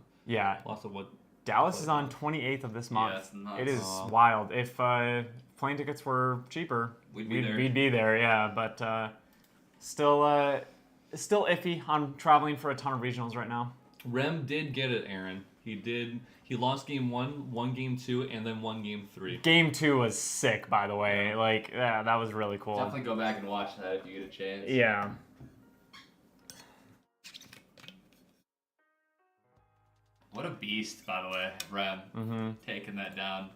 lost of what. Dallas is on 28th of this month. Yeah, it's nuts. It is wild. If plane tickets were cheaper, we'd be there. Yeah, but still iffy on traveling for a ton of regionals right now. Rem did get it, Aaron. He did. He lost game 1, game 2, and then won game 3. Game 2 was sick, by the way. Like, yeah, that was really cool. Definitely go back and watch that if you get a chance. Yeah. What a beast, by the way, Rem. Mm-hmm. Taking that down.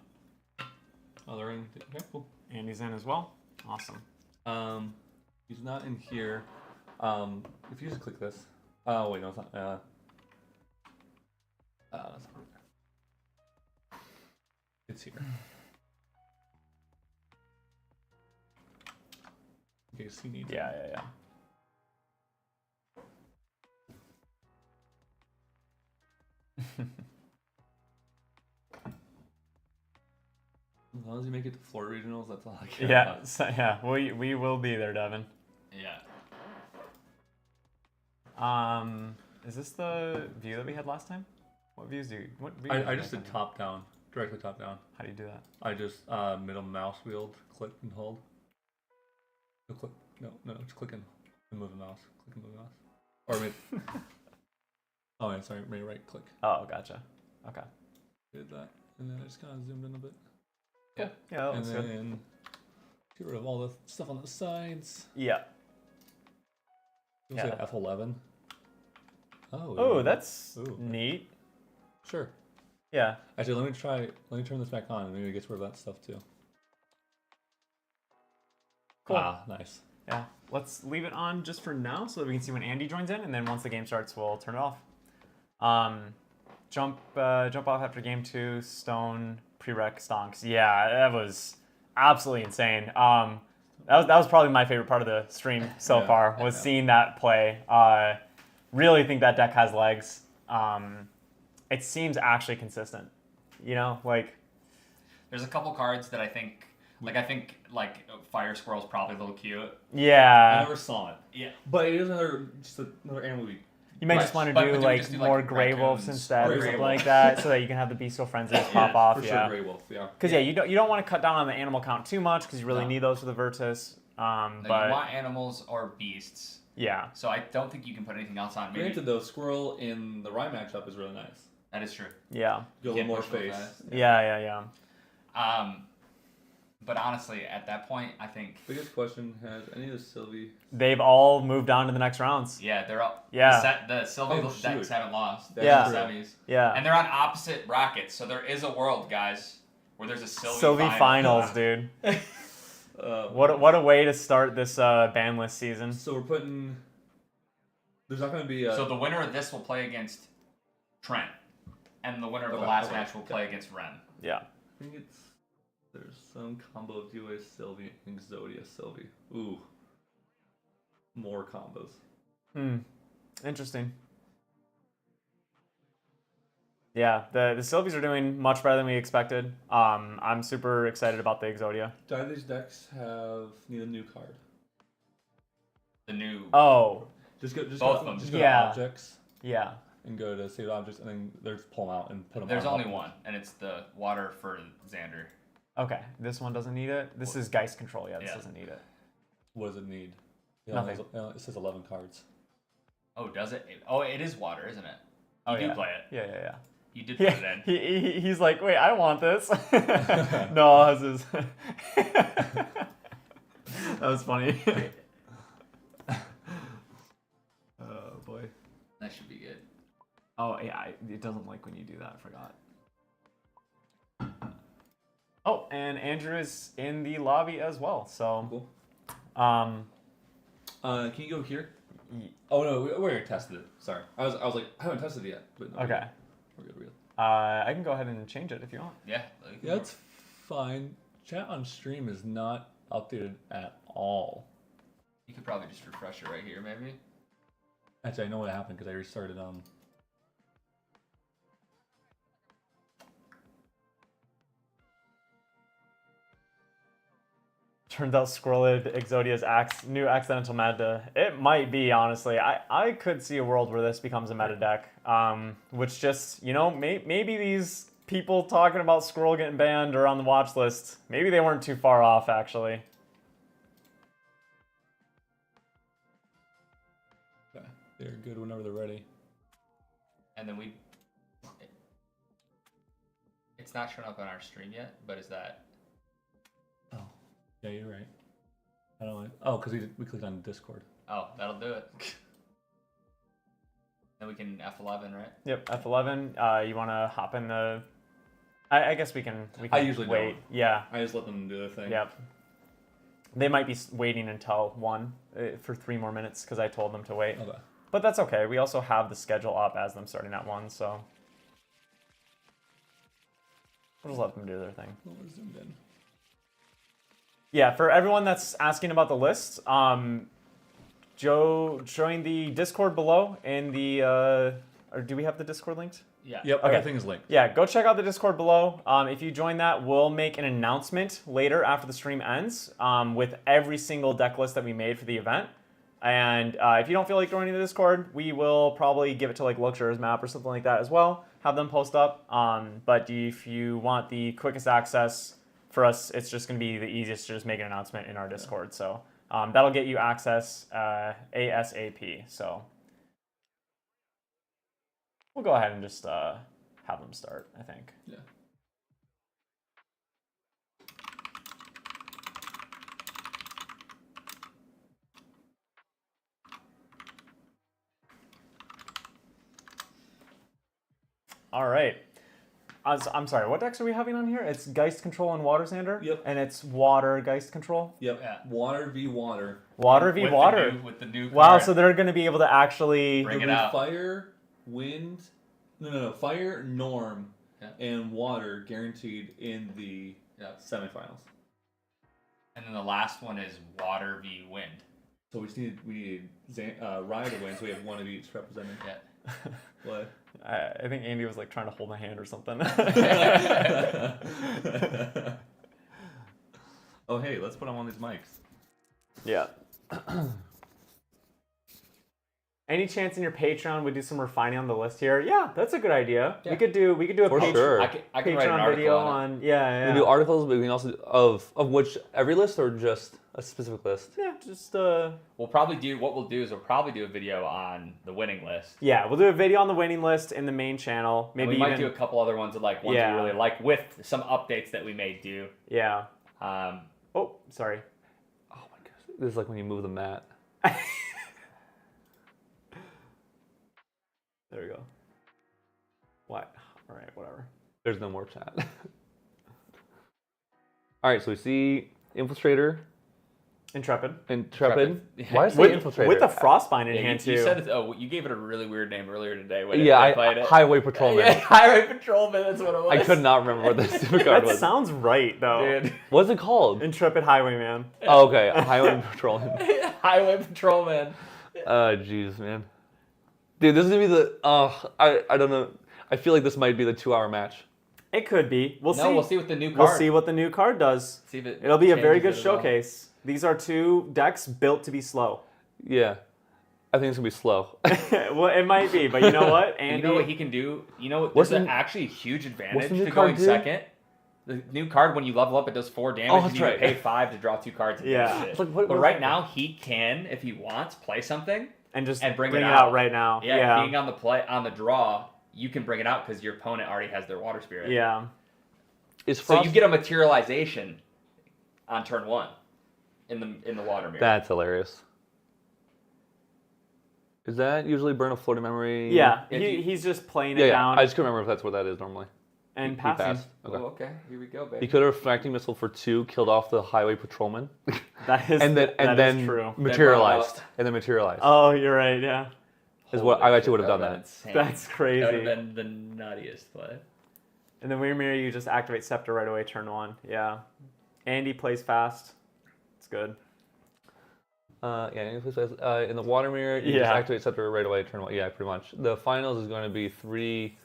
Oh, they're in. Okay, cool. Andy's in as well. Awesome. He's not in here. If you just click this. Oh wait, no, it's not. That's not right. It's here. In case he needs. Yeah. As long as you make it to floor regionals, that's all I care Yeah, about. so, yeah. We will be there, Devin. Yeah. Is this the view that we had last time? What views do you? What view I just did top down, directly top down. How do you do that? I just middle mouse wheel, click and hold. No, click. No, just click and move the mouse. Click and move the mouse. Or maybe. Oh, yeah, sorry, maybe right click. Oh, gotcha. Okay. Did that, and then I just kind of zoomed in a bit. Yeah, that And looks good. then get rid of all the stuff on the sides. Yeah. You'll say F11. Oh, that's Ooh. neat. Sure. Yeah. Actually, let me turn this back on, and maybe it gets rid of that stuff too. Cool. Ah, nice. Yeah. Let's leave it on just for now so that we can see when Andy joins in, and then once the game starts, we'll turn it off. Jump off after game 2. Stone prereq stonks. Yeah, that was absolutely insane. That was probably my favorite part of the stream so far was seeing that play. Really think that deck has legs. It seems actually consistent. You know, like There's a couple cards that I think Fire Squirrel's probably a little cute. I yeah. never saw it. Yeah. But it is another animal we. You may Right, just want to but do we like just do, more like, gray wolves raccoons instead or or gray something wolf. like that, so that you can have the bestial frenzies pop off. For Yeah. sure, Grey Wolf. Yeah. Because you don't want to cut down on the animal count too much because you really No. need those for the Virtus. No, But you want animals or beasts. yeah, So I don't think you can put anything else on. Maybe Granted, though, Squirrel in the Rye matchup is really nice. that is true. yeah, Go a Can't little more push real face. fast. yeah. But honestly, at that point, I think Biggest question: has any of the Sylvie? They've all moved on to the next rounds. they're up. Yeah. The Sylvie Oh, decks shoot. haven't lost. They're Yeah. in the semis. Yeah. And they're on opposite brackets, so there is a world, guys, where there's a Sylvie finals, dude. Uh, What a way to start this banless season. So we're putting. There's not going to be a. So the winner of this will play against Trent, and the winner of the Okay, last okay, match will okay. play against Ren. Yeah. I think it's. There's some combo of Duo Sylvie and Exodia Sylvie. Ooh. More combos. Interesting. Yeah, the Sylvies are doing much better than we expected. I'm super excited about the Exodia. Do either of these decks need a new card? The new. Oh, Just go. Both go, of them. Just go Yeah. to objects yeah. and go to save objects, and then just pull them out and put them. There's on only one, and it's the water for Xander. Okay, this one doesn't need it. This is Geist Control. Yeah, this Yeah. doesn't need it. What does it need? Nothing. It says 11 cards. Oh, does it? Oh, it is water, isn't it? You Oh, do yeah. play it. Yeah. You did put Yeah, it in. he's like, wait, I want this. No, this is. That was funny. Oh boy. That should be good. Oh yeah, it doesn't like when you do that. I forgot. Oh, and Andrew is in the lobby as well. So, Cool. Can Can you go here? y- Oh no, we already tested it. Sorry, I was like, I haven't tested it yet. But no, okay. We're good. I can go ahead and change it if you want. Yeah. Yeah, that's fine. Chat on stream is not updated at all. You could probably just refresh it right here, maybe. Actually, I know what happened because I restarted. Turns out Squirrelid Exodia's new accidental meta. It might be, honestly. I could see a world where this becomes a meta deck. Which just, maybe these people talking about Squirrel getting banned or on the watch list, maybe they weren't too far off, actually. Okay. They're good whenever they're ready. And then it's not showing up on our stream yet, but is that... Oh, yeah, you're right. I don't know. Oh, because we clicked on Discord. Oh, that'll do it. Then we can F11, right? Yep, F11. You want to hop in the... I guess we can I usually wait. don't. Yeah. I just let them do their thing. Yep. They might be waiting until 1 for 3 more minutes because I told them to wait. Okay. But that's okay. We also have the schedule up as them starting at 1, so we'll just let them do their thing. Well, we're zoomed in. Yeah, for everyone that's asking about the list, Joe, join the Discord below in the... or do we have the Discord linked? Yeah. Yep, Okay. everything is linked. Yeah, go check out the Discord below. If you join that, we'll make an announcement later after the stream ends with every single deck list that we made for the event. And if you don't feel like joining the Discord, we will probably give it to like Luxure's Map or something like that as well. Have them post up. But if you want the quickest access for us, it's just going to be the easiest to just make an announcement in our Discord. So that'll get you access ASAP. So we'll go ahead and just have them start, I think. Yeah. All right. I'm sorry, what decks are we having on here? It's Geist Control and Water Xander? Yep. And it's Water Geist Control? Yep. Yeah. Water v water. Water v Water. With the new Wow, card. so they're going to be able to actually... Bring It'll it be out. Fire, wind, no, fire, norm, Yeah. and water guaranteed in the semifinals. And then the last one is water v wind. So we need Rye to win, so we have one of each represented. Yeah. What? I think Andy was like trying to hold my hand or something. Oh, hey, let's put on one of these mics. Yeah. Any chance in your Patreon we do some refining on the list here? Yeah, that's a good idea. Yeah. We could do a For sure. I can write an Patreon article video on it. on yeah. We do articles, but we can also of which every list or just a specific list. Yeah, just We'll probably do a video on the winning list. yeah, we'll do a video on the winning list in the main channel. And Maybe we might even do a couple other ones of like ones Yeah. we really like with some updates that we may do. yeah. Um, Oh, sorry. Oh my gosh, this is like when you move the mat. There we go. What? All right, whatever. There's no more chat. All right, so we see Infiltrator, Intrepid. Intrepid. Intrepid. Why is it With Infiltrator? a Frostbind in yeah, hand you too. said you gave it a really weird name earlier today when Yeah, I played it. Highway Patrolman. Yeah, Highway Patrolman. That's what it was. I could not remember what this super card That was. sounds right though. Dude. What's it called? Intrepid Highwayman. Oh, okay, Highway Patrolman. Highway Patrolman. Jeez, man. Dude, this is gonna be the. I don't know. I feel like this might be the 2-hour match. It could be. We'll see. We'll see what the new card. We'll see what the new card does. See if It'll be a very good changes it at all. showcase. These are 2 decks built to be slow. Yeah, I think it's gonna be slow. Well, it might be, but you know what, And Andy? you know what he can do? You know what? What's There's the- actually a huge what's advantage the new to card going do? second. The new card, when you level up, it does 4 damage. Oh, and that's you can right. pay 5 to draw 2 cards. And Yeah. finish it. It's like, what- but what- right now, he can, if he wants, play something. and just and bring it it out out. right now. Yeah, Yeah. being on the draw, you can bring it out because your opponent already has their Water Spirit. Yeah. Is So Frost... you get a materialization on turn 1 in the Water Mirror. That's hilarious. Is that usually burn a floating memory? Yeah. If you- He's just playing Yeah, it yeah. down I just couldn't remember if that's what that is normally. and He passing. passed. Okay. Oh, okay. Here we go, He baby. could have refracting missile for 2, killed off the Highway Patrolman, That is and that then is true. materialized. And then materialized. Oh, you're right. Yeah. Is what I actually would have done That that. insane. That's crazy. That would have been the nuttiest play. And then Weird Mirror, you just activate Scepter right away, turn 1. Yeah. Andy plays fast. It's good. In the water mirror, you just activate Scepter right away, turn 1. Yeah, pretty much. The finals is going to be 3...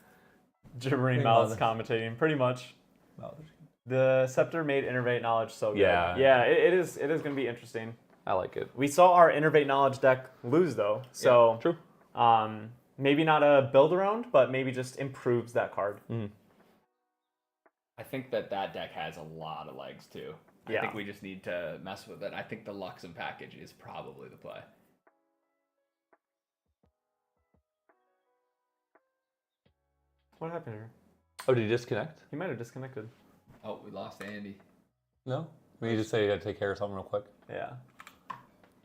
Gibbering mouths commentating, pretty much. The Scepter made Innervate Knowledge so good. Yeah, it is going to be interesting. I like it. We saw our Innervate Knowledge deck lose, though. So, true. Maybe not a build around, but maybe just improves that card. Mm-hmm. I think that deck has a lot of legs, too. I think we just need to mess with it. I think the Luxem package is probably the play. What happened here? Oh, did he disconnect? He might have disconnected. Oh, we lost Andy. No? You just say you got to take care of something real quick. Yeah.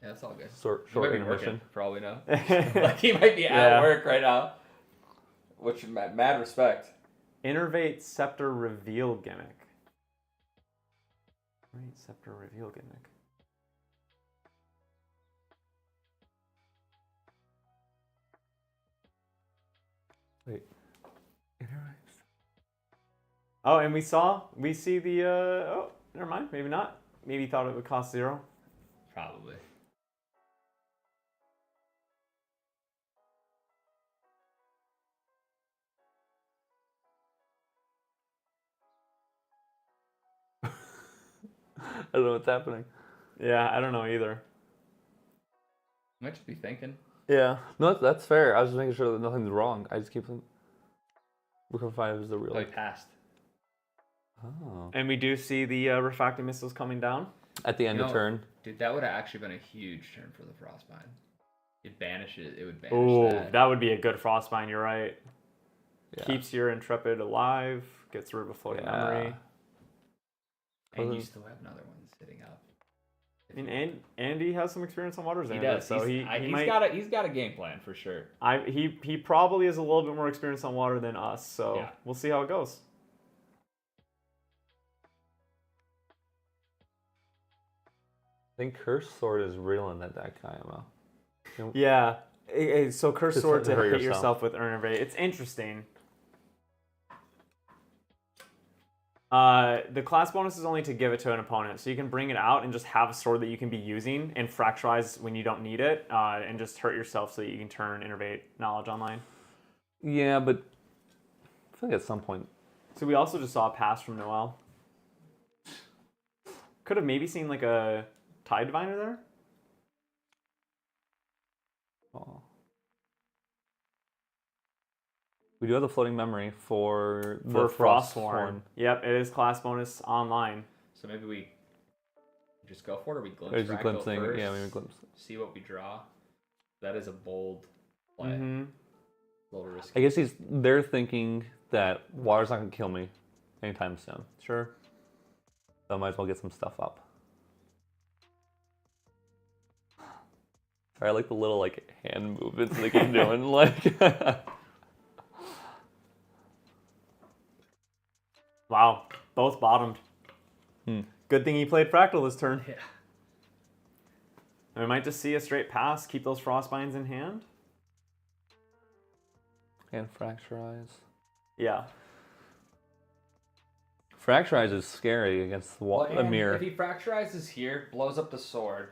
Yeah, that's all good. Short He might be intermission. working, for all we know. Like, he might be at work right now. Which, mad respect. Innervate Scepter Reveal Gimmick. Innervate Scepter Reveal Gimmick. Wait. Oh, and we see the, oh, never mind, maybe not. Maybe he thought it would cost 0. Probably. I don't know what's happening. Yeah, I don't know either. Might just be thinking. Yeah. No, that's fair. I was just making sure that nothing's wrong. I just keep looking for if the real. Oh, he passed. Oh. And we do see the refracting missiles coming down. At the end of turn. Dude, that would have actually been a huge turn for the Frostbind. You'd banish it. It would banish Oh, that. that would be a good Frostbind. You're right. Yeah. Keeps your Intrepid alive. Gets rid of a floating memory. And you still have another one sitting up. I mean, Andy has some experience on Waters. He does. So he's got a game plan for sure. He probably is a little bit more experienced on water than us. So we'll see how it goes. I think Curse Sword is real in that deck, IMO. Yeah. So Curse Just Sword to hurt hit yourself. yourself with Innervate. It's interesting. The class bonus is only to give it to an opponent, so you can bring it out and just have a sword that you can be using and fracturize when you don't need it, and just hurt yourself so that you can turn Innervate Knowledge online. Yeah, but I feel like at some point. So we also just saw a pass from Noel. Could have maybe seen like a Tide Diviner there. Oh. We do have the floating memory for the Frostsworn. Yep, it is class bonus online. So maybe we just go for it, or we glimpse Or is it Fractal glimpsing? first, Yeah, maybe glimpse. see what we draw. That is a bold play. Mm-hmm. A little risky. I guess they're thinking that water's not going to kill me anytime soon. Sure. So I might as well get some stuff up. I like the little hand movements they keep doing. Wow, both bottomed. Good thing he played Fractal this turn. Yeah. And we might just see a straight pass, keep those Frostbinds in hand. And Fracturize. Yeah. Fracturize is scary against the mirror. If he fracturizes here, blows up the sword.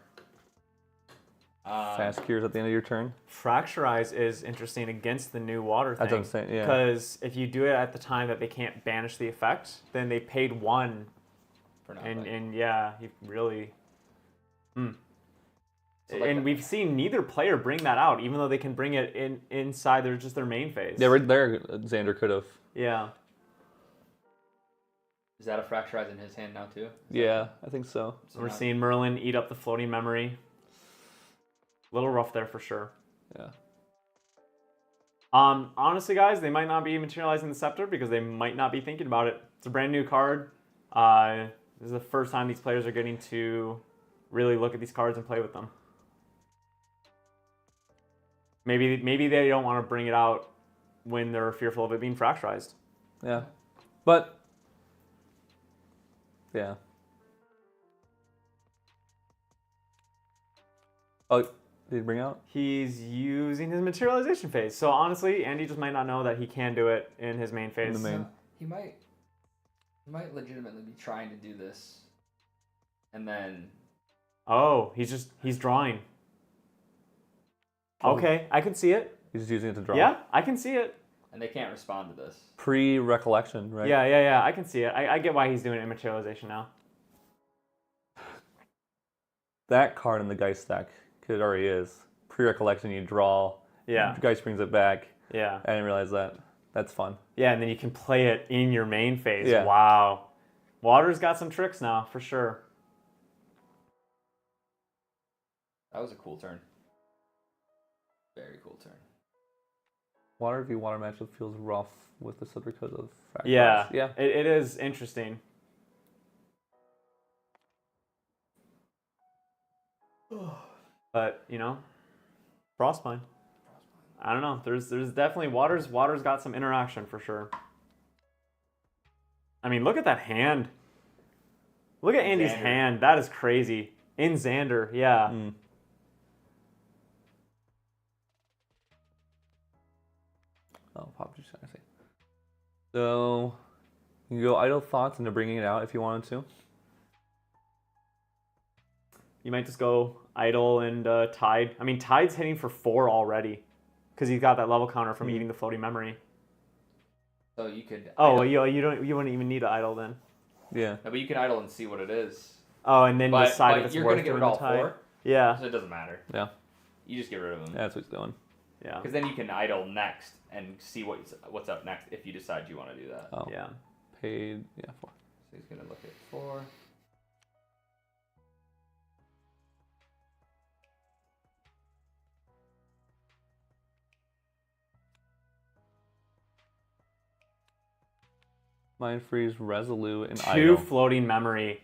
Fast cures at the end of your turn. Fracturize is interesting against the new water thing. That's what I'm saying, yeah. Because if you do it at the time that they can't banish the effect, then they paid 1. For nothing. And yeah, he really... So and we've seen neither player bring that out, even though they can bring it inside their main phase. Yeah, right there, Xander could have. Yeah. Is that a fracturize in his hand now too? Yeah, I think so. We're seeing Merlin eat up the floating memory. A little rough there for sure. Yeah. Honestly, guys, they might not be materializing the Scepter because they might not be thinking about it. It's a brand new card. This is the first time these players are getting to really look at these cards and play with them. Maybe they don't want to bring it out when they're fearful of it being fracturized. Yeah. But, yeah. Oh, did he bring out? He's using his materialization phase. So honestly, Andy just might not know that he can do it in his main phase. In the main. He might legitimately be trying to do this And then Oh, he's drawing. Okay, I can see it. He's just using it to draw. Yeah, I can see it. and they can't respond to this. Pre-recollection, right? Yeah, I can see it. I get why he's doing immaterialization now. That card in the Geist deck, because it already is. Pre-recollection, you draw. Yeah. Geist brings it back. Yeah. I didn't realize that. That's fun. Yeah, and then you can play it in your main phase. Yeah. Wow. Water's got some tricks now, for sure. That was a cool turn. Very cool turn. Water v water matchup feels rough with the Slitter because of fractals. Yeah. Yeah. It is interesting. But, Frostbind. I don't know. There's definitely Water's got some interaction for sure. I mean, look at that hand. Look at Andy's hand. That is crazy. In Xander, yeah. Oh, Pop just trying to say. So, you can go Idle Thoughts into bringing it out if you wanted to. You might just go Idle and Tide. I mean, Tide's hitting for 4 already because he's got that level counter from eating the floating memory. So you could. Oh, well, you wouldn't even need to Idle then. Yeah. No, but you can idle and see what it is. Oh, and then decide if it's you're worth gonna get doing rid of the all Tide. 4. Yeah. So it doesn't matter. Yeah. You just get rid of them. Yeah, that's what he's doing. Yeah. Because then you can idle next and see what's up next if you decide you want to do that. Oh. Yeah. Paid, yeah, 4. So he's gonna look at 4. Mind Freeze, Resolute, and 2 Idle. floating memory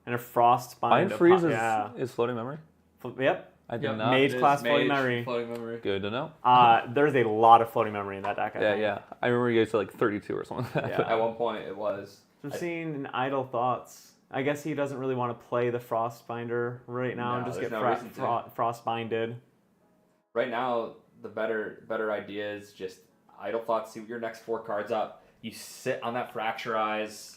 and a Frostbind. Mind Freeze is is floating memory? Yep. I did Yep. not. Mage It is class floating mage, memory. Floating memory. Good to know. There's a lot of floating memory in that deck. I think. Yeah. I remember you guys said like 32 or something like that. Yeah. At one point it was. I'm seeing an Idle Thoughts. I guess he doesn't really want to play the Frostbinder right now and No, just there's get no reason to. Frostbinded. Right now, the better idea is just idle thoughts. See your next 4 cards up. You sit on that Fracturize,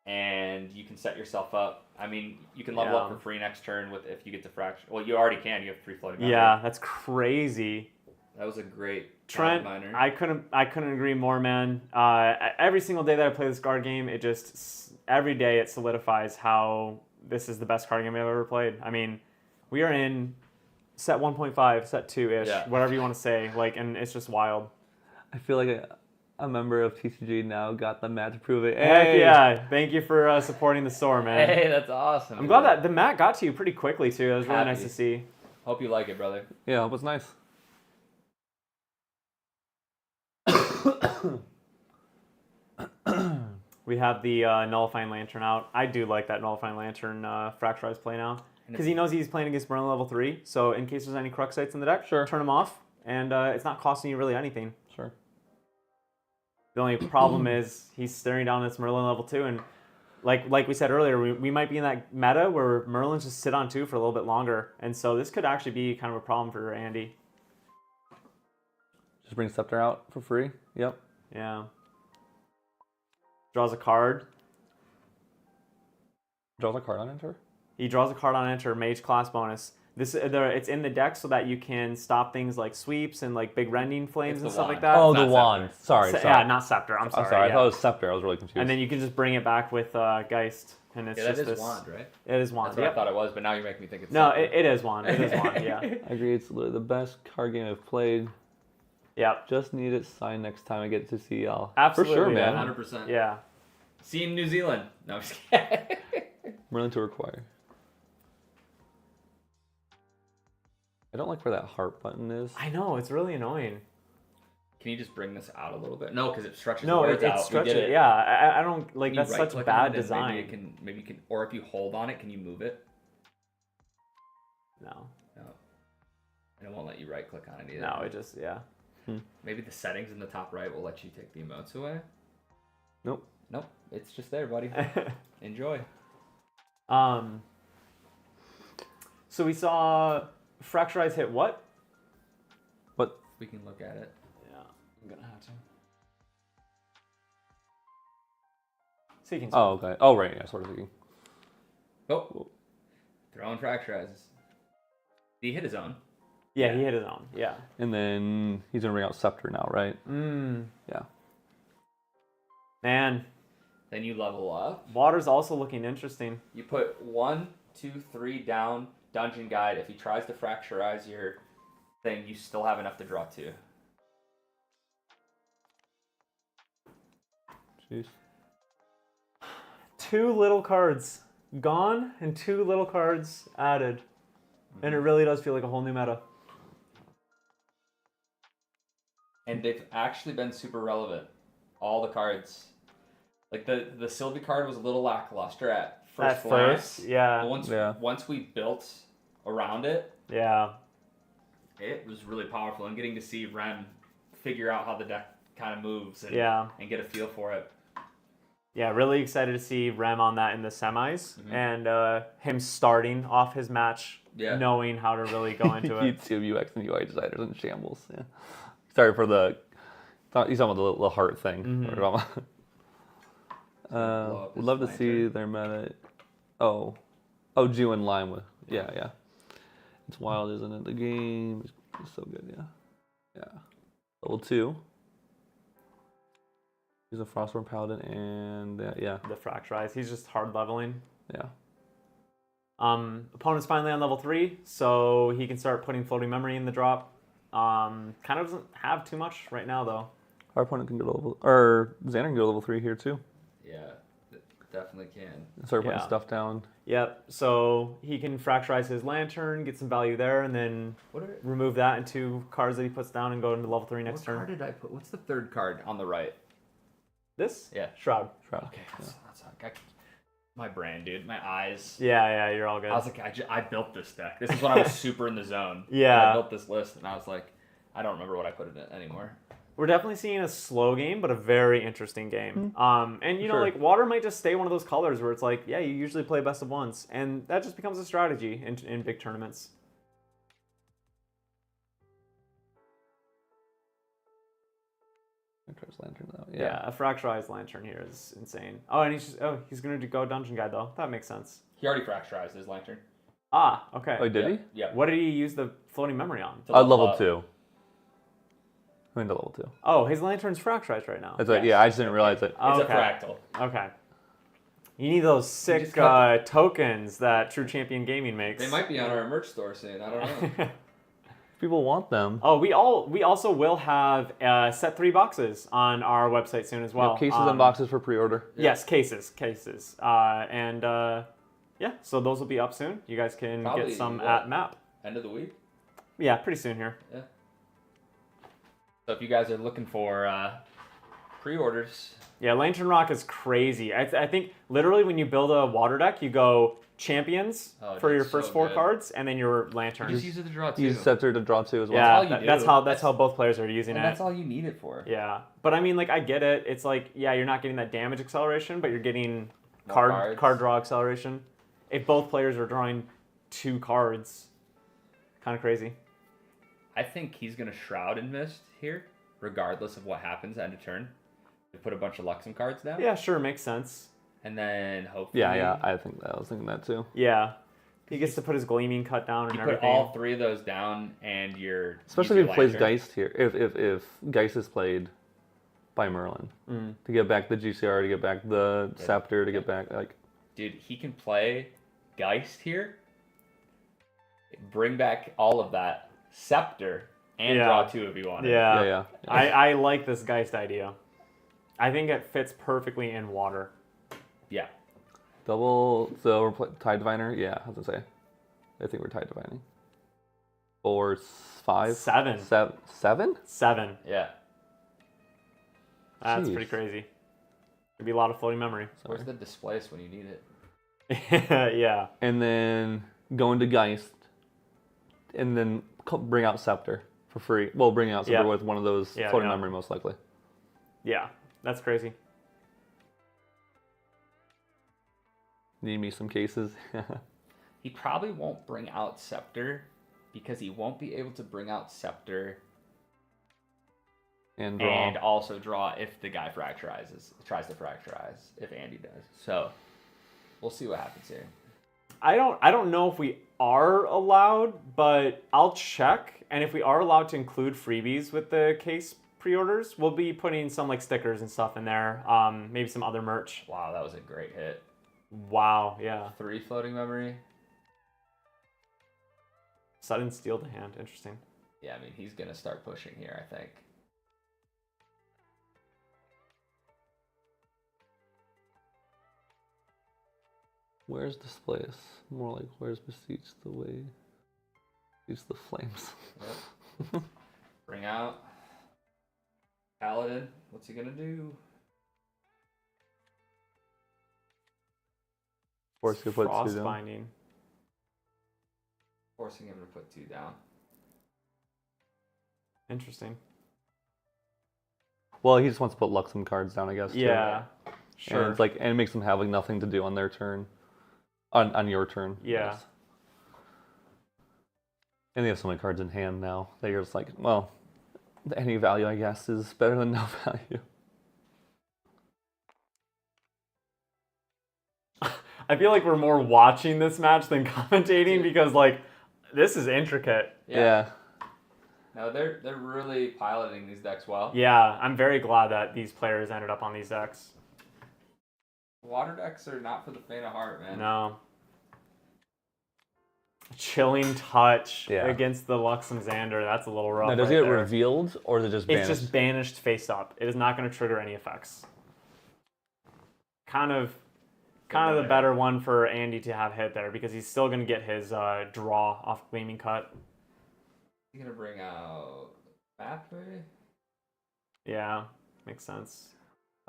and you can set yourself up. I mean, you can level up for free next turn if you get to fracture. Well, you already can. You have 3 floating memory. Yeah, that's crazy. That was a great Trent, minor. I couldn't agree more, man. Every single day that I play this card game, every day it solidifies how this is the best card game I've ever played. I mean, we are in set 1.5, set 2-ish, whatever you want to say, and it's just wild. I feel like a member of TCG now got the mat to prove it. Heck yeah! Thank you for supporting the store, man. Hey, that's awesome. I'm glad that the mat got to you pretty quickly too. It was really nice to see. Hope you like it, brother. Yeah, it was nice. We have the Nullifying Lantern out. I do like that Nullifying Lantern Fracturize play now. Because he knows he's playing against Merlin level 3, so in case there's any Cruxites in the deck, turn them off, and it's not costing you really anything. Sure. The only problem is he's staring down this Merlin level 2, and like we said earlier, we might be in that meta where Merlins just sit on 2 for a little bit longer, and so this could actually be kind of a problem for Andy. Just bring Scepter out for free. Yep. Yeah. Draws a card. Draws a card on enter? He draws a card on enter, mage class bonus. It's in the deck so that you can stop things like sweeps and like big rending flames and stuff like that. Oh, Not the wand. Sorry. Yeah, not scepter. I'm sorry. I Yeah. thought it was Scepter. I was really confused. And then you can just bring it back with Geist, and it's Yeah, just that is this wand, right? It is wand. That's what I thought it was, but now you're making me think it's No, something. it is wand. It is wand. Yeah. I agree. It's literally the best card game I've played. Yep. Just need it signed next time I get to see y'all. Absolutely, For sure, yeah. man. 100%. Yeah. See you in New Zealand. No, I'm just kidding. Merlin to require. I don't like where that heart button is. I know, it's really annoying. Can you just bring this out a little bit? No, because it stretches No, the words it out. stretches. We did it. Yeah, I don't like. Can you That's such right-click bad on it and design. Maybe you can, or if you hold on it, can you move it? No. No. And it won't let you right click on it either. No, it just Maybe the settings in the top right will let you take the emotes away. Nope. Nope, it's just there, buddy. Enjoy. So we saw Fracturize hit what? What? We can look at it. Yeah, I'm gonna have to. Seeking. Oh, okay. Oh, right. Yeah, sort of thinking. Oh, Throwing fracturizes. He hit his own. Yeah, he hit his own. Yeah. And then he's gonna bring out Scepter now, right? Yeah. Man, Then you level up. water's also looking interesting. You put 1, 2, 3 down. Dungeon Guide. If he tries to fracturize your thing, you still have enough to draw 2. Jeez. 2 little cards gone and 2 little cards added. And it really does feel like a whole new meta. And they've actually been super relevant. All the cards. Like the Sylvie card was a little lackluster at first glance. Yeah. But once we built around it, Yeah. it was really powerful. And getting to see Ren figure out how the deck kind of moves and, and get a feel for it. Yeah, really excited to see Rem on that in the semis. And him starting off his match knowing how to really go into it. YouTube, UX, and UI designers in shambles. Yeah. Sorry for the... He's talking about the little heart thing. Would love to see their meta. Oh, Jew and Lime with. Yeah. It's wild, isn't it? The game is so good. Yeah. Level 2. He's a Frostborn Paladin and The Fracturize. He's just hard leveling. Yeah. Opponent's finally on level 3, so he can start putting floating memory in the drop. Kind of doesn't have too much right now though. Our opponent can go to level, or Xander can go to level 3 here too. Yeah, definitely can. Start putting stuff down. Yep. So he can fracturize his lantern, get some value there, and then remove that into cards that he puts down and go into level 3 next turn. What card did I put? What's the third card on the right? This? Yeah. Shroud. Okay. That's my brain, dude. My eyes. Yeah, you're all good. I was like, I built this deck. This is when I was super in the zone. Yeah. I built this list, and I was like, I don't remember what I put in it anymore. We're definitely seeing a slow game, but a very interesting game. And you know, like water might just stay one of those colors where it's like, yeah, you usually play best of ones, and that just becomes a strategy in big tournaments. Lantern though. Yeah, a fracturized lantern here is insane. Oh, and he's gonna go Dungeon Guide though. That makes sense. He already fracturized his lantern. Ah, okay. Oh, did he? Yeah. What did he use the floating memory on? Level 2. I mean, to level 2. Oh, his lantern's fracturized right now. That's right. Yeah, I just didn't realize it. It's a fractal. Okay. You need those sick tokens that True Champion Gaming makes. They might be on our merch store soon. I don't know. People want them. Oh, we also will have set 3 boxes on our website soon as well. Cases and boxes for pre-order. Yes, cases. Yeah, so those will be up soon. You guys can get some at MAP. End of the week? Yeah, pretty soon here. Yeah. So if you guys are looking for pre-orders. Yeah, Lantern Rock is crazy. I think literally when you build a water deck, you go champions for your first 4 cards, and then your lantern. You just use it to draw 2. Use Scepter to draw 2 as well. Yeah, that's how both players are using it. That's all you need it for. Yeah, but I mean, like, I get it. It's like, yeah, you're not getting that damage acceleration, but you're getting card draw acceleration. If both players are drawing 2 cards, kind of crazy. I think he's gonna Shroud and Mist here, regardless of what happens end of turn. To put a bunch of Luxem cards down. Yeah, sure, makes sense. And then hopefully. Yeah, I was thinking that too. Yeah, he gets to put his Gleaming Cut down and everything. You put all 3 of those down, and you're. Especially if he plays Geist here. If Geist is played by Merlin to get back the GCR, to get back the Scepter, to get back like. Dude, he can play Geist here. Bring back all of that Scepter and draw 2 if you want. Yeah. I like this Geist idea. I think it fits perfectly in water. Yeah. So we're Tide Diviner? Yeah, I was gonna say. I think we're Tide Divining. 4, 5? 7. 7? 7. Yeah. That's pretty crazy. Could be a lot of floating memory. Where's the Displace when you need it? Yeah. And then go into Geist. And then bring out Scepter for free. Well, bring out Scepter with one of those floating memory most likely. Yeah. That's crazy. Need me some cases. He probably won't bring out Scepter because he won't be able to bring out Scepter and also draw if the guy tries to fracturize, if Andy does. So we'll see what happens here. I don't know if we are allowed, but I'll check. And if we are allowed to include freebies with the case pre-orders, we'll be putting some like stickers and stuff in there. Maybe some other merch. Wow, that was a great hit. Wow, yeah. 3 floating memory. Sudden steal to hand. Interesting. Yeah, I mean, he's going to start pushing here, I think. Where's Displace? More like, where's Beseech the Way? Use the Flames. Yep. Bring out Paladin. What's he going to do? Force you to put 2 Frost down. binding. Forcing him to put 2 down. Interesting. Well, he just wants to put Luxem cards down, I guess. Yeah. Too. Sure. And it's like, and it makes them have like nothing to do on their turn, on your turn. Yeah. Yes. And they have so many cards in hand now that you're just like, well, any value I guess is better than no value. I feel like we're more watching this match than commentating because like this is intricate. Yeah. No, they're really piloting these decks well. Yeah, I'm very glad that these players ended up on these decks. Water decks are not for the faint of heart, man. No. Chilling touch Yeah. against the Lux and Xander. That's a little rough. Now, does right it get there. revealed or is it just banished? It's just banished face up. It is not going to trigger any effects. Kind of the better one for Andy to have hit there because he's still going to get his draw off Gleaming Cut. You're going to bring out Map, maybe? Yeah, makes sense.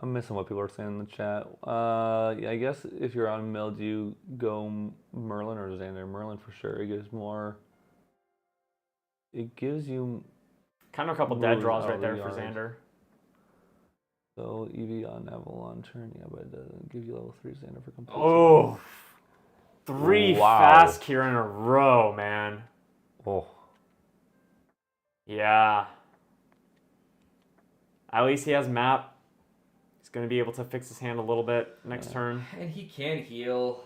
I'm missing what people are saying in the chat. Yeah, I guess if you're on mill, do you go Merlin or Xander? Merlin for sure. It gives more. It gives you. Kind of a couple dead Moves draws out right of there the for yard. Xander. So EV on Avalon turn, yeah, but it doesn't give you level 3 Xander for complete. Oh, 3 Wow. fast here in a row, man. Oh. Yeah. At least he has map. He's going to be able to fix his hand a little bit next turn. And he can heal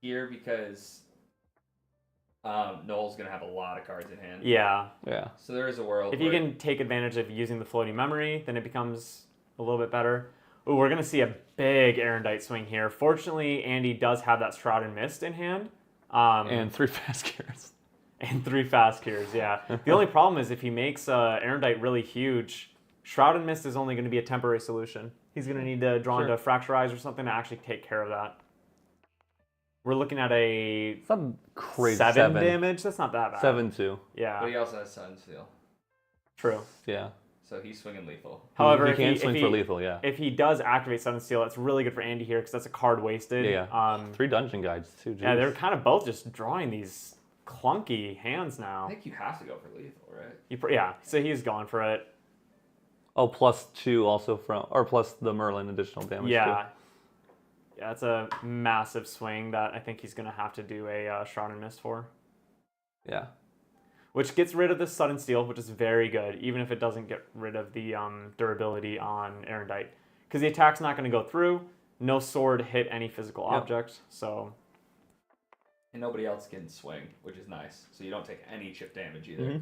here because Noel's going to have a lot of cards in hand. Yeah. Yeah. So there is a world If you where can take advantage of using the floating memory, then it becomes a little bit better. Ooh, we're going to see a big Erendite swing here. Fortunately, Andy does have that Shroud and Mist in hand. And 3 fast gears. And 3 fast cures, yeah. The only problem is if he makes Erendite really huge, Shroud and Mist is only going to be a temporary solution. He's going to need to draw into Fracturize or something to actually take care of that. We're looking at a It's not crazy. 7 damage. That's not that bad. 7-2. Yeah, but he also has Sun Seal. true. Yeah. So he's swinging lethal. However, he if can he, swing if for he, lethal, yeah. if he does activate Sudden Steel, that's really good for Andy here because that's a card wasted. Yeah. 3 dungeon guides too. Yeah, Jeez. they're kind of both just drawing these clunky hands I now. think you have to go for lethal, right? Yeah, so he's going for it. Oh, +2 also from, or plus the Merlin additional damage. Yeah. Yeah, it's a massive swing that I think he's going to have to do a Shroud and Mist for. Too. Yeah. Which gets rid of the Sudden Steel, which is very good, even if it doesn't get rid of the durability on Erendite. Because the attack's not going to go through. No sword hit any physical object, so... And nobody else can swing, which is nice. So you don't take any chip damage either.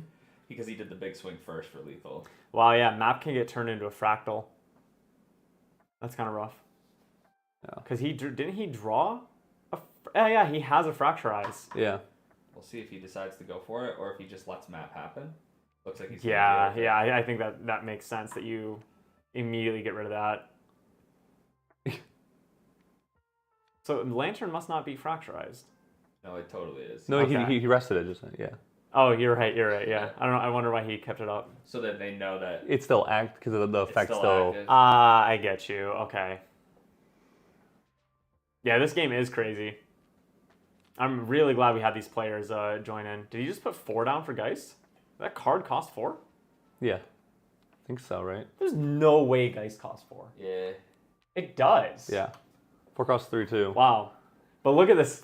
Because he did the big swing first for lethal. Wow, yeah, map can get turned into a fractal. That's kind of rough. Yeah. Because didn't he draw? Yeah, he has a Fracturize. Yeah. We'll see if he decides to go for it or if he just lets map happen. Looks like he's Yeah, I think that makes sense that you immediately get rid of that. So Lantern must not be Fracturized. No, it totally is. No, Okay. he rested it just, yeah. Oh, you're right, yeah. I don't know, I wonder why he kept it up. So that they know that It's still act because of the it's effect still active. Ah, I get you, okay. Yeah, this game is crazy. I'm really glad we had these players join in. Did he just put 4 down for Geist? That card cost 4? Yeah. I think so, right? There's no way Geist costs 4. Yeah. It does. Yeah. 4 costs 3 too. Wow. But look at this.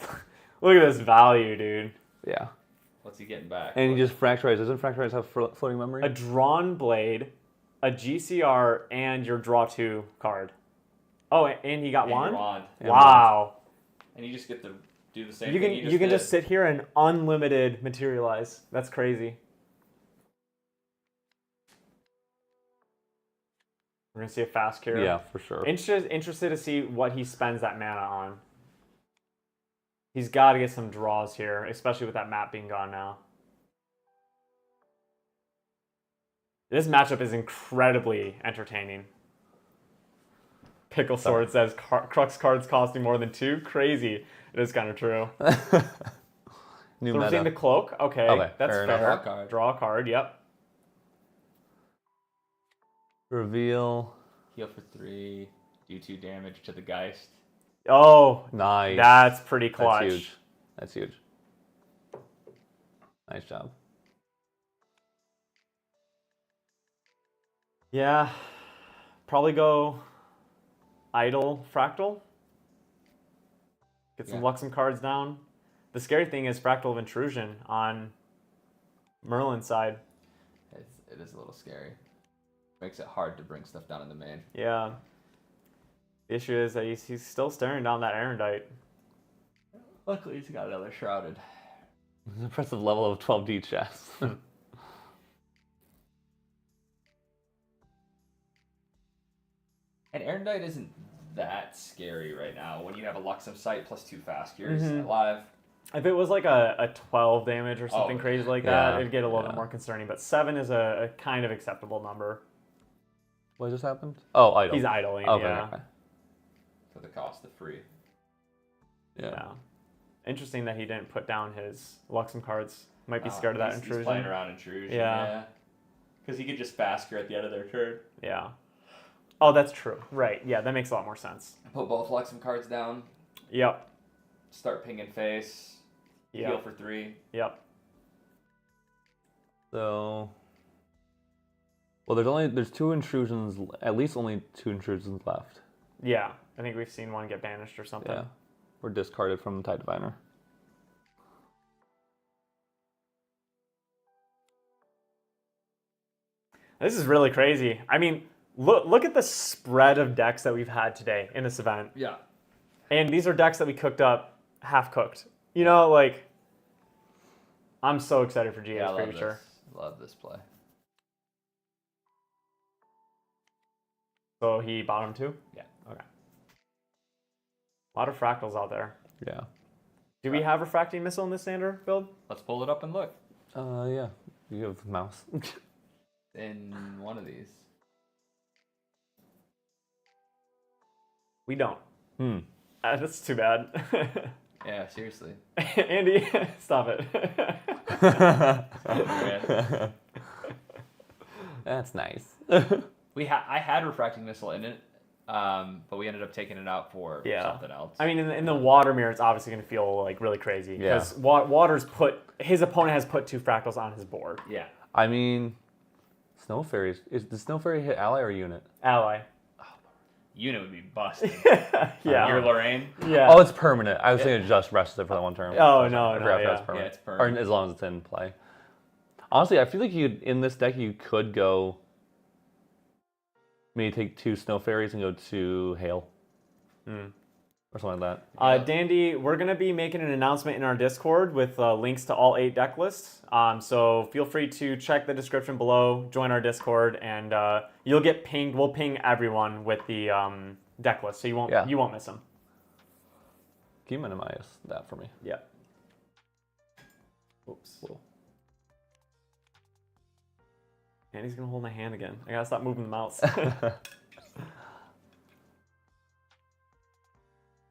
Look at this value, dude. Yeah. What's he getting back? And he just Fracturize. Doesn't Fracturize have floating memory? A drawn blade, a GCR, and your draw 2 card. Oh, and he got And your one? wand. And Wow. And you just get to do the same You thing can did. just sit here and unlimited materialize. That's crazy. We're gonna see a fast cure. Yeah, for sure. Interested to see what he spends that mana on. He's got to get some draws here, especially with that map being gone now. This matchup is incredibly entertaining. Pickle Sword says Crux cards costing more than 2. Crazy. It is kind of true. New So we're meta. seeing the cloak. Okay, that's fair fair. enough. Draw a card. Draw a card. Yep. Reveal. Heal for 3. Do 2 damage to the Geist. Oh, Nice. that's pretty clutch. That's huge. That's huge. Nice job. Yeah. Probably go Idle Fractal. Get some Luxem cards down. The scary thing is Fractal of Intrusion on Merlin's side. It is a little scary. Makes it hard to bring stuff down in the main. Yeah. The issue is that he's still staring down that Erendite. Luckily, he's got another Shrouded. An impressive level of 12D chess. And Erendite isn't that scary right now when you have a Luxem Sight plus 2 fast cures Mhm. alive. If it was like a 12 damage or something crazy like that, yeah, it'd get a little yeah. bit more concerning. But 7 is a kind of acceptable number. What just happened? Oh, idle. He's idling, Okay, yeah. okay. For the cost of free. Yeah. Interesting that he didn't put down his Luxem cards. Might be scared of that intrusion. He's playing around intrusion. Yeah. Because he could just fast cure at the end of their turn. Yeah. Oh, that's true. Right. Yeah, that makes a lot more sense. Put both Luxem cards down. Yep. Start pinging face. Heal Yep. for 3. Yep. So, well, there's 2 intrusions, at least only 2 intrusions left. Yeah. I think we've seen one get banished or something. Yeah, or discarded from Tide Diviner. This is really crazy. I mean, look at the spread of decks that we've had today in this event. Yeah. And these are decks that we cooked up half cooked. You know, like, I'm so excited for GA's future. Love this play. So he bottom 2? Yeah. Okay. A lot of fractals out there. Yeah. Do we have Refracting Missile in this standard build? Let's pull it up and look. Yeah. You have mouse. In one of these. We don't. Hmm. That's too bad. Yeah, seriously. Andy, stop it. That's nice. I had Refracting Missile in it, but we ended up taking it out for something else. I mean, in the water mirror, it's obviously going to feel like really crazy Yeah. because his opponent has put 2 fractals on his board. Yeah. I mean, Snow Fairies. Does Snow Fairy hit ally or unit? Ally. Unit would be busted. Yeah. You're Lorraine? Yeah. Oh, it's permanent. I was thinking just rested for that one turn. Oh, no, I no, forgot yeah. that's permanent. Yeah, it's permanent. Or as long as it's in play. Honestly, I feel like in this deck you could go maybe take 2 Snow Fairies and go to Hail. Or something like that. Dandy, we're going to be making an announcement in our Discord with links to all 8 deck lists. So feel free to check the description below, join our Discord, and you'll get pinged. We'll ping everyone with the deck list, so you won't miss them. Can you minimize that for me? Yeah. Oops. Whoa. Andy's going to hold my hand again. I got to stop moving the mouse.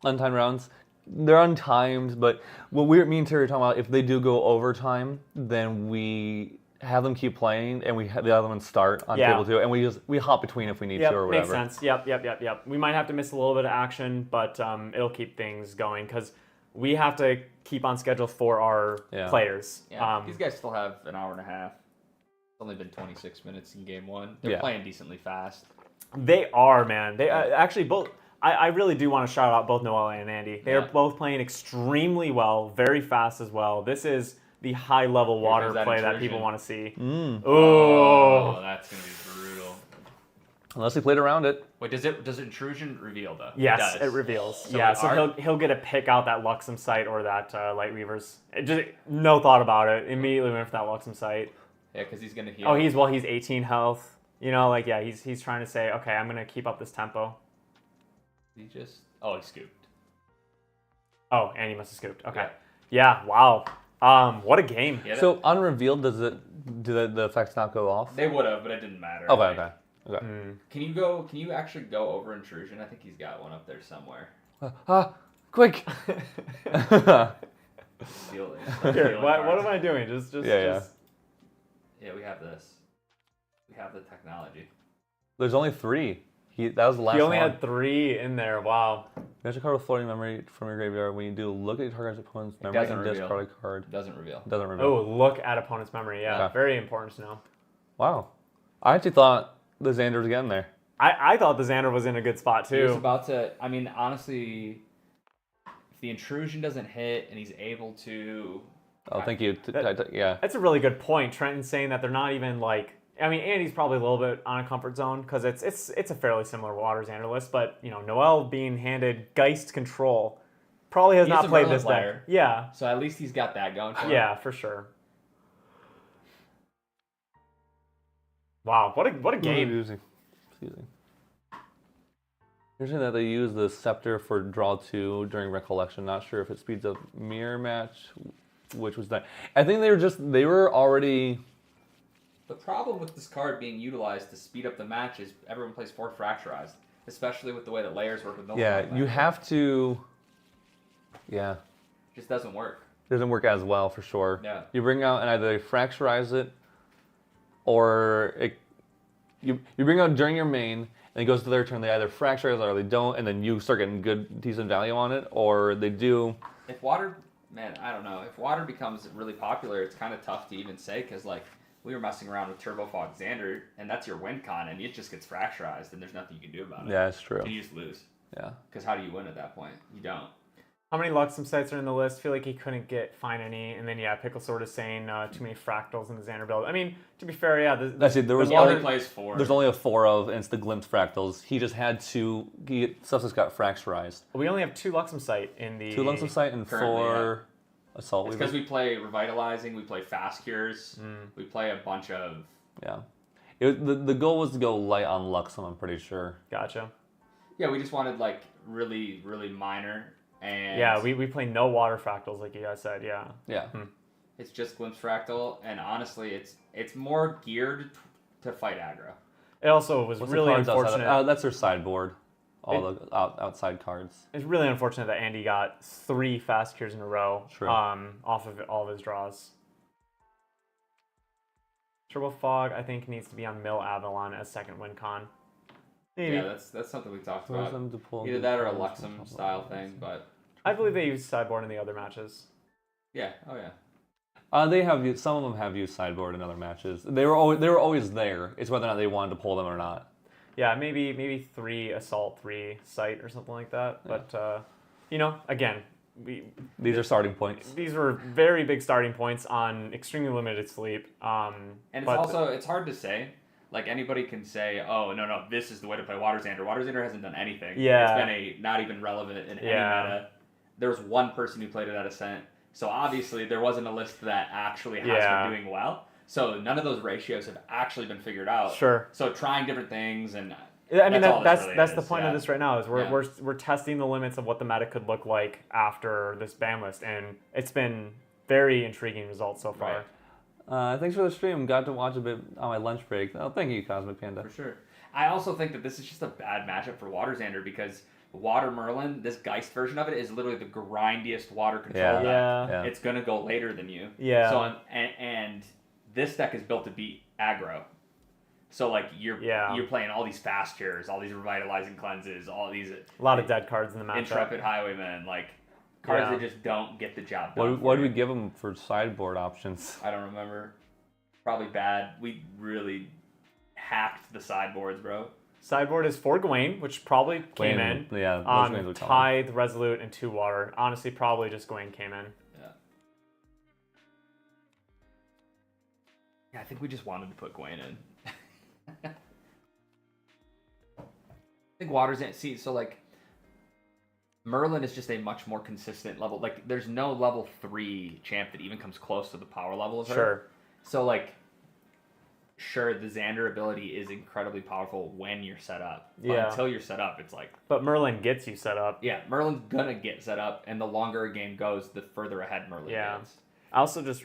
Untimed rounds. They're untimed, but what me and Terry are talking about, if they do go overtime, then we have them keep playing and we have the other ones start on table 2, and we hop between if we need to or whatever. Makes sense. Yep. We might have to miss a little bit of action, but it'll keep things going because we have to keep on schedule for our players. Yeah, these guys still have an hour and a half. It's only been 26 minutes in game 1. They're playing decently fast. They are, man. They actually both. I really do want to shout out both Noelle and Andy. They are both playing extremely well, very fast as well. This is the high-level water play that people want to see. Oh, that's going to be brutal. Unless he played around it. Wait, does intrusion reveal though? Yes, it, it does. reveals. So Yeah, it so are- he'll get to pick out that Luxem site or that Light Weavers. Just no thought about it. Immediately went for that Luxem site. Yeah, because he's gonna heal. Oh, he's 18 health. You know, like yeah, he's trying to say, okay, I'm gonna keep up this tempo. he scooped. Oh, and he must have scooped. Okay. Yeah. Wow. What a game. Yeah, So unrevealed, do the effects not go off? they would have, but it didn't matter. Okay. Can you actually go over intrusion? I think he's got one up there somewhere. Quick! Steal it. Here, what am I doing? Just Yeah, we have this. We have the technology. There's only 3. That was the last He only one. had 3 in there. Wow. There's a card with floating memory from your graveyard. When you do, look at your target's opponent's memory doesn't and reveal. discard a card. It doesn't reveal. Doesn't reveal. Oh, look at opponent's memory. Yeah, Okay. very important to know. Wow. I actually thought the Xander was getting there. I thought the Xander was in a good spot He was too. about to. I mean, honestly, if the intrusion doesn't hit and he's able to. Oh, thank you. Yeah. That's a really good point. Trenton's saying that they're not even like. I mean, Andy's probably a little bit on a comfort zone because it's a fairly similar Water Xander list, but you know, Noel being handed Geist Control probably has He's not a played Merlin this player. deck. Yeah, So at least he's got that going for him. yeah, for sure. Wow, what a game! Excuse me. You're saying that they use the Scepter for draw 2 during Recollection. Not sure if it speeds up Mirror Match, which was that. I think they were already. The problem with this card being utilized to speed up the match is everyone plays 4 Fracturized, especially with the way that layers work with Yeah, you have to. Yeah. It just doesn't work. Doesn't work as well for sure. Yeah. You bring out and either fracturize it, or you bring out during your main, and it goes to their turn. They either fracturize or they don't, and then you start getting good, decent value on it, or they do. If water, man, I don't know. If water becomes really popular, it's kind of tough to even say because like we were messing around with Turbo Fog Xander, and that's your win con, and it just gets fracturized, and there's nothing you can do about it. Yeah, that's true. And you just lose. Yeah. Because how do you win at that point? You don't. How many Luxem sites are in the list? Feel like he couldn't find any, and then yeah, Pickle sort of saying too many fractals in the Xander build. I mean, to be fair, yeah, That's it. There was He only only plays 4. There's only a 4 of, and it's the Glimpse Fractals. He just had to. Stuff just got fracturized. we only have 2 Luxem site in the 2 lumps of sight and Currently, 4 assault. It's because we play Revitalizing, we play Fast Cures, we play a bunch of... Yeah. The goal was to go light on Luxem, I'm pretty sure. Gotcha. Yeah, we just wanted like really, really minor, and Yeah, we play no water fractals like you guys said. Yeah. Yeah. it's just Glimpse Fractal, and honestly, it's more geared to fight aggro. It also was What's the really cards outside of- unfortunate. that's their sideboard. All the outside cards. It's really unfortunate that Andy got 3 fast cures in a row. True. Off of all of his draws. Turbo Fog, I think, needs to be on Mill Avalon as second win con. Maybe. Yeah, that's something we talked Force about. them to pull Either the that or a cards from Luxem top style of the thing, but I believe they used sideboard in the other matches. yeah, oh yeah. They have used, some of them have used sideboard in other matches. They were always there. It's whether or not they wanted to pull them or not. Yeah, maybe 3 assault, 3 sight or something like that. Yeah. But you know, again, These are starting points. these were very big starting points on extremely limited sleep. And it's also it's hard to say. Like anybody can say, "Oh no, this is the way to play Water Xander." Water Xander hasn't done anything. Yeah. It's been not even relevant in any Yeah. meta. There was one person who played it at Ascent, so obviously there wasn't a list that actually has Yeah. been doing well. So none of those ratios have actually been figured out. Sure. So trying different things and I mean, all this that's really the is, point yeah. of this right now is Yeah. we're testing the limits of what the meta could look like after this ban list, and it's been very intriguing results so far. Right. Thanks for the stream. Got to watch a bit on my lunch break. Oh, thank you, Cosmic Panda. For sure. I also think that this is just a bad matchup for Water Xander because Water Merlin, this Geist version of it, is literally the grindiest water control Yeah. deck. Yeah. It's gonna go later than you. Yeah. So and this deck is built to beat aggro. So like you're playing all these fast cures, all these revitalizing cleanses, all these A lot of dead cards in the matchup. intrepid highwaymen, like cards Yeah. that just don't get the job done. What for do we you. give them for sideboard options? I don't remember. Probably bad. We really hacked the sideboards, bro. Sideboard is 4 Gawain, which probably came Gawain, in. yeah, those names would come in. Tithe, Resolute, and 2 Water. Honestly, probably just Gawain came in. Yeah, I think we just wanted to put Gwen in. think Waters see so like Merlin is just a much more consistent level. Like there's no level 3 champ that even comes close to the power level of her. Sure. So like sure the Xander ability is incredibly powerful when you're set up. But Yeah. until you're set up, it's like But Merlin gets you set up. yeah, Merlin's gonna get set up, and the longer a game goes, the further ahead Merlin gets. I also just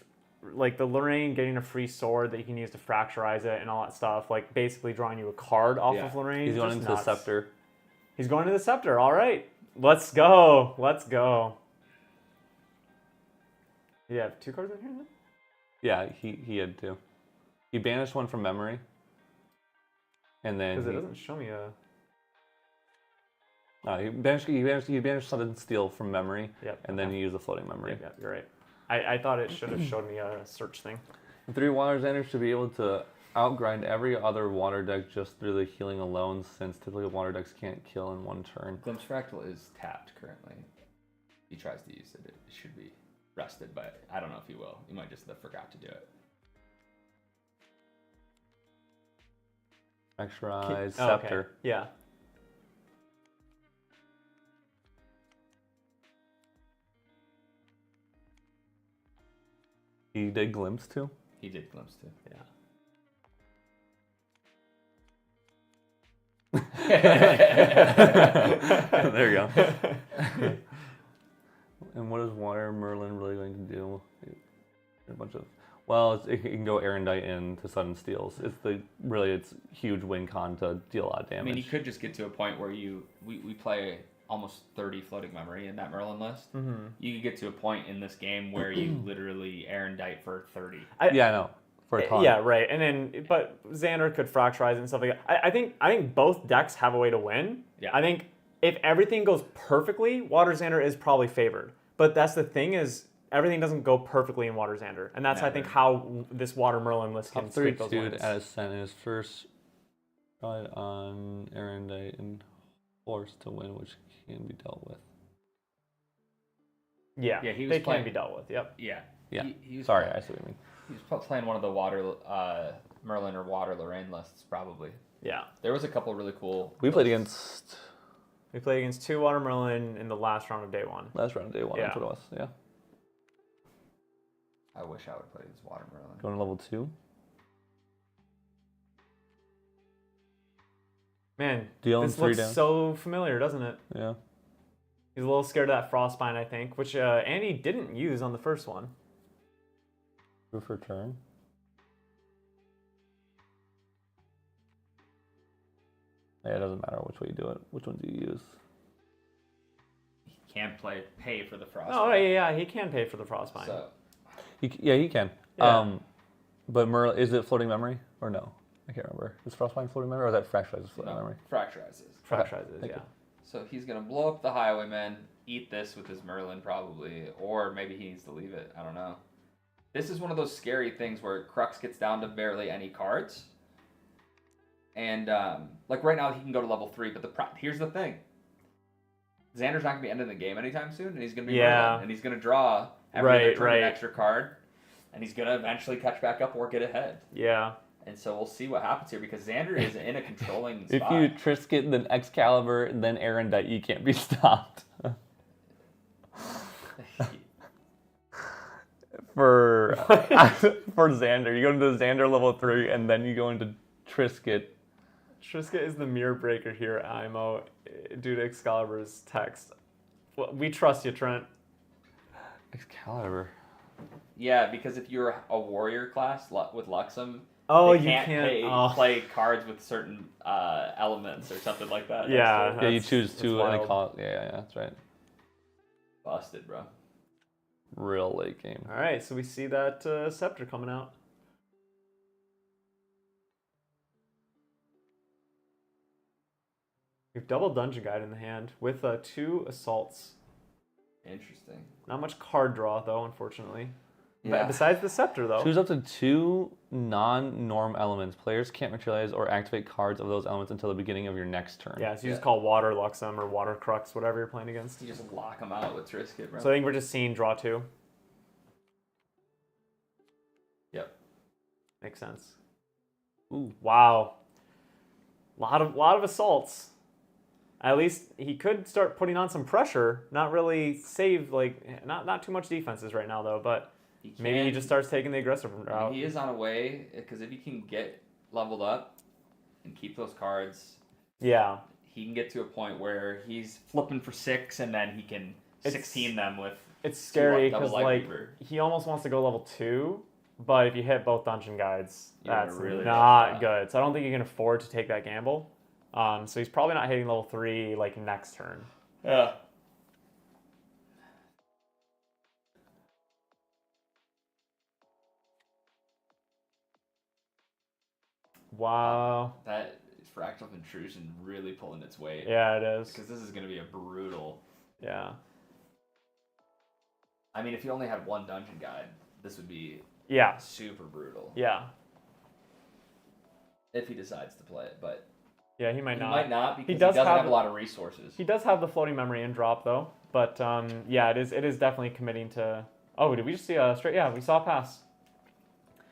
like the Lorraine getting a free sword that you can use to fracturize it and all that stuff, like basically drawing you a card off Yeah. of Lorraine. He's going just into the nuts. scepter. He's going to the scepter. All right. Let's go. Let's go. Yeah, 2 cards in here then? Yeah, he had 2. He banished one from memory. And then Because it doesn't show me a... he banished Sudden Steel from memory. Yep. And then he used the floating memory. Yeah, you're right. I thought it should have showed me a search thing. The 3 Water Xanders should be able to outgrind every other water deck just through the healing alone, since typically water decks can't kill in one turn. Glimpse Fractal is tapped currently. If he tries to use it, it should be rested, but I don't know if he will. He might just have forgot to do it. Fracturized Oh, Scepter. okay. Yeah. He did Glimpse too. He did Glimpse too. There you go. And what is Water Merlin really going to do? A bunch of it can go Erendite into Sudden Steals. It's huge win con to deal a lot of damage. I mean, you could just get to a point where we play almost 30 floating memory in that Merlin list. Mm-hmm. You could get to a point in this game where you literally Erendite for 30. I know. For a ton. Yeah, right. And then, but Xander could fracturize and stuff like that. I think both decks have a way to win. Yeah. I think if everything goes perfectly, Water Xander is probably favored. But that's the thing is, everything doesn't go perfectly in Water Xander. And that's, I think, how this Water Merlin list can Top 3 sweep those dude wins. at Ascent is first tried on Erendite and forced to win, which can be dealt with. Yeah, Yeah, he was they playing- can be dealt with. Yep. Yeah. Yeah. He was Sorry, play- I see what you mean. He was playing one of the Water Merlin or Water Lorraine lists, probably. Yeah. There was a couple really cool. We played lists. against We played against 2 Water Merlin in the last round of day 1. last round of day 1. Yeah. That's what it was. Yeah. I wish I would play this Water Merlin. Going to level 2. Man, Dealing this 3 looks down. so familiar, doesn't it? Yeah. He's a little scared of that Frostbind, I think, which Andy didn't use on the first one. Move for turn. Yeah, it doesn't matter which way you do it. Which one do you use? He can pay for the Frost. Oh, yeah, he can pay for the Frostbind. So, He can. Yeah. But Merle, is it floating memory or no? I can't remember. Is Frostbind floating memory or is that Fracturized floating memory? fracturizes. Fracturizes, thank yeah. you. So he's gonna blow up the Highwayman, eat this with his Merlin probably, or maybe he needs to leave it. I don't know. This is one of those scary things where Crux gets down to barely any cards, and like right now he can go to level 3. But here's the thing: Xander's not gonna be ending the game anytime soon, and he's gonna be Merlin, and he's gonna draw every other turn an extra card, and he's gonna eventually catch back up or get ahead. Yeah. And so we'll see what happens here because Xander is in a controlling If spot. you Trisket, then Excalibur, then Erendite, you can't be stopped. For Xander, you go into Xander level 3, and then you go into Trisket. Triska is the mirror breaker here, IMO, due to Excalibur's text. Well, we trust you, Trent. Excalibur. Yeah, because if you're a warrior class with Luxem, Oh, they you can't play cards with certain elements or something like that. Yeah. Yeah, you That's- choose that's 2 and wild. it calls. Yeah, that's right. Busted, bro. Real late game. All right, so we see that Scepter coming out. We've double Dungeon Guide in the hand with 2 Assaults. Interesting. Not much card draw, though, unfortunately. Yeah. Besides the Scepter, though. Choose up to 2 non-norm elements. Players can't materialize or activate cards of those elements until the beginning of your next turn. Yeah, so you just Yeah. call Water Luxem or Water Crux, whatever you're playing against. You just lock them out with Trisket, bro. So I think we're just seeing draw 2. Yep. Makes sense. Ooh. Wow. Lot of assaults. At least he could start putting on some pressure. Not really save, like, not too much defenses right now, though, but maybe he just starts taking the aggressive route. He is on a way, because if he can get leveled up and keep those cards, yeah, he can get to a point where he's flipping for 6, and then he can 16 them with. It's scary double because, Light like, Reaper. he almost wants to go level 2, but if you hit both dungeon guides, You're that's really not good. So I don't think you can afford to take that gamble. So he's probably not hitting level 3, like, next turn. Yeah. Wow. That fractal intrusion really pulling its weight. Yeah, it is. Because this is going to be a brutal. Yeah. I mean, if you only had one dungeon guide, this would be super brutal. Yeah. If he decides to play it, but yeah, he might not. He might not because he doesn't have a lot of resources. He does have the floating memory in drop though, but yeah, it is definitely committing to. Oh, did we just see a straight? Yeah, we saw a pass.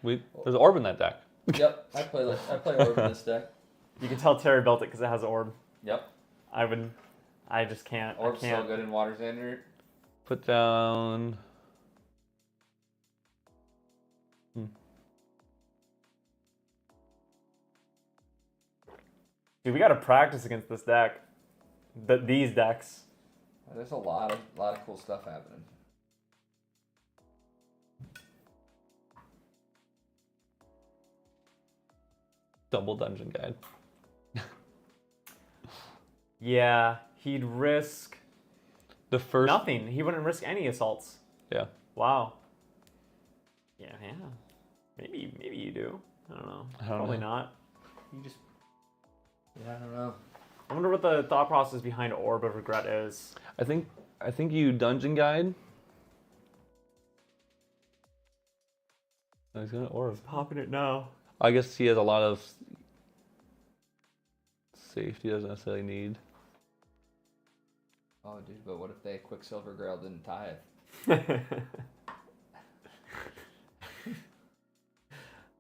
There's an orb in that deck. Yep, I play orb in this deck. You can tell Terry built it because it has orb. Yep. I just can't. Orb's I can't. so good in Water Xander. Put down. Dude, we gotta practice against this deck. These decks. There's a lot of cool stuff happening. Double dungeon guide. Yeah, he'd risk The first. nothing. He wouldn't risk any assaults. Yeah. Wow. Yeah. Maybe you do. I don't know. Probably not. You just. Yeah, I don't know. I wonder what the thought process behind Orb of Regret is. I think you dungeon guide. Oh, he's gonna orb. Popping it now. I guess he has a lot of safety. He doesn't necessarily need. Oh, dude, but what if they Quicksilver Grail didn't tie it?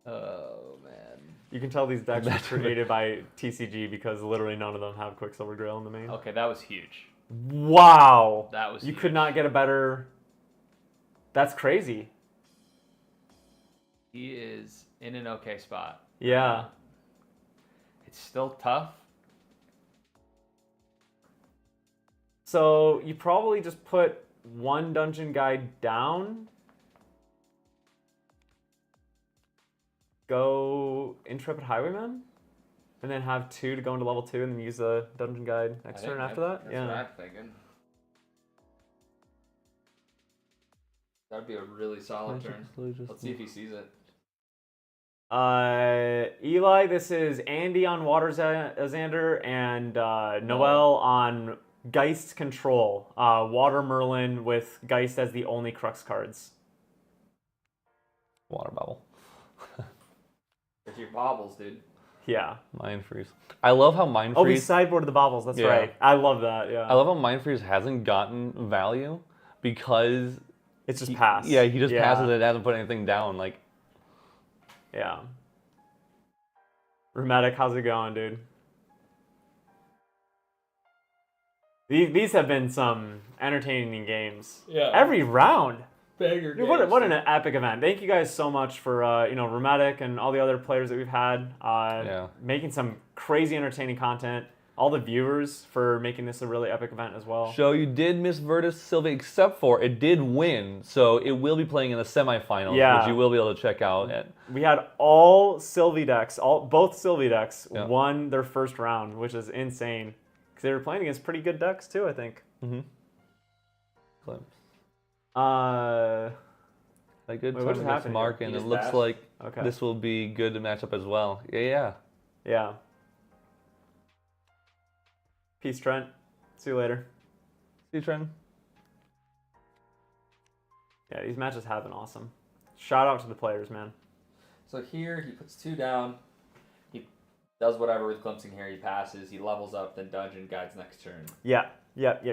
Oh, man. You can tell these decks are created by TCG because literally none of them have Quicksilver Grail in the main. Okay, that was huge. Wow. That was You huge. could not get a better... That's crazy. He is in an okay spot. Yeah. It's still tough. So you probably just put one dungeon guide down. Go Intrepid Highwayman. And then have 2 to go into level 2 and then use the dungeon guide next turn after that? That's what I'm thinking. That'd be a really solid turn. Let's see if he sees it. Eli, this is Andy on Water Xander and Noel on Geist Control. Water Merlin with Geist as the only Crux cards. Water bubble. It's your baubles, dude. Yeah. Mind Freeze. I love how Mind Oh, we Freeze. sideboarded the baubles. That's Yeah. right. I love that. Yeah. I love how Mind Freeze hasn't gotten value because It's just pass. Yeah, he just passes it. Hasn't put anything down. Like, yeah. Rheumatic, how's it going, dude? These have been some entertaining games. Yeah. Every round. Banger Dude, what an epic event. Thank you guys so much for, Rheumatic and all the other players that we've had making some crazy entertaining content. All the viewers for making this a really epic event as well. so you did miss Virtus Sylvie, except for it did win, so it will be playing in the semifinals, Yeah. which you will be able to check out. We had all Sylvie decks, both Sylvie decks Yeah. won their first round, which is insane. Because they were playing against pretty good decks too, I think. Mm-hmm. Glimpse. Uh, A good Wait, time what just against happened here? Mark, He and it just looks passed? like okay. this will be good to match up as well. Yeah. Yeah. Peace, Trent. See you later. See you, Trent. Yeah, these matches have been awesome. Shout out to the players, man. So here he puts 2 down. He does whatever with glimpsing here. He passes. He levels up. Then dungeon guides next turn. Yeah. Yep.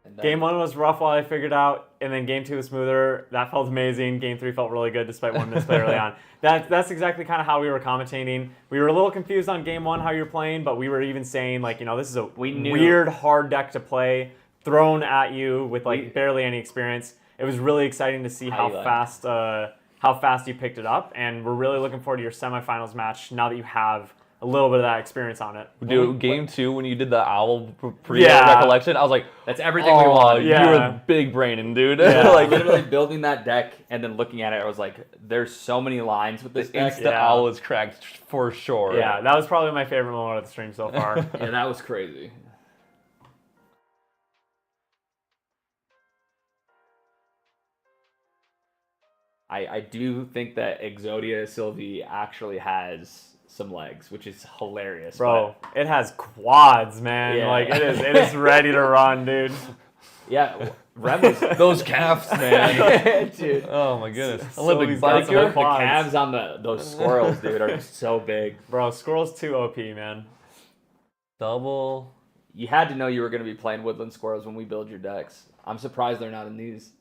And Game 1 was rough while I figured out, and then Game 2 was smoother. That felt amazing. Game 3 felt really good despite one misplay early on. That's exactly kind of how we were commentating. We were a little confused on Game 1 how you were playing, but we were even saying, like, this is a weird, hard deck to play, thrown at you with, like, barely any experience. It was really exciting to see how fast you picked it up, and we're really looking forward to your semifinals match now that you have a little bit of that experience on it. Dude, Game 2, when you did the owl recollection, I was like, that's everything we wanted. You were big braining, dude. Yeah. Like, literally building that deck and then looking at it, I was like, there's so many lines with this deck. The owl is cracked for sure. Yeah, that was probably my favorite moment of the stream so far. Yeah, that was crazy. I do think that Exodia Sylvie actually has some legs, which is hilarious. Bro, it has quads, man. Yeah. Like, it is ready to run, dude. Yeah, Rem was those calves, man. dude. Oh my goodness. Olympic The biker. calves on those squirrels, dude, are just so big. Bro, squirrel's too OP, man. Double. You had to know you were going to be playing woodland squirrels when we build your decks. I'm surprised they're not in these.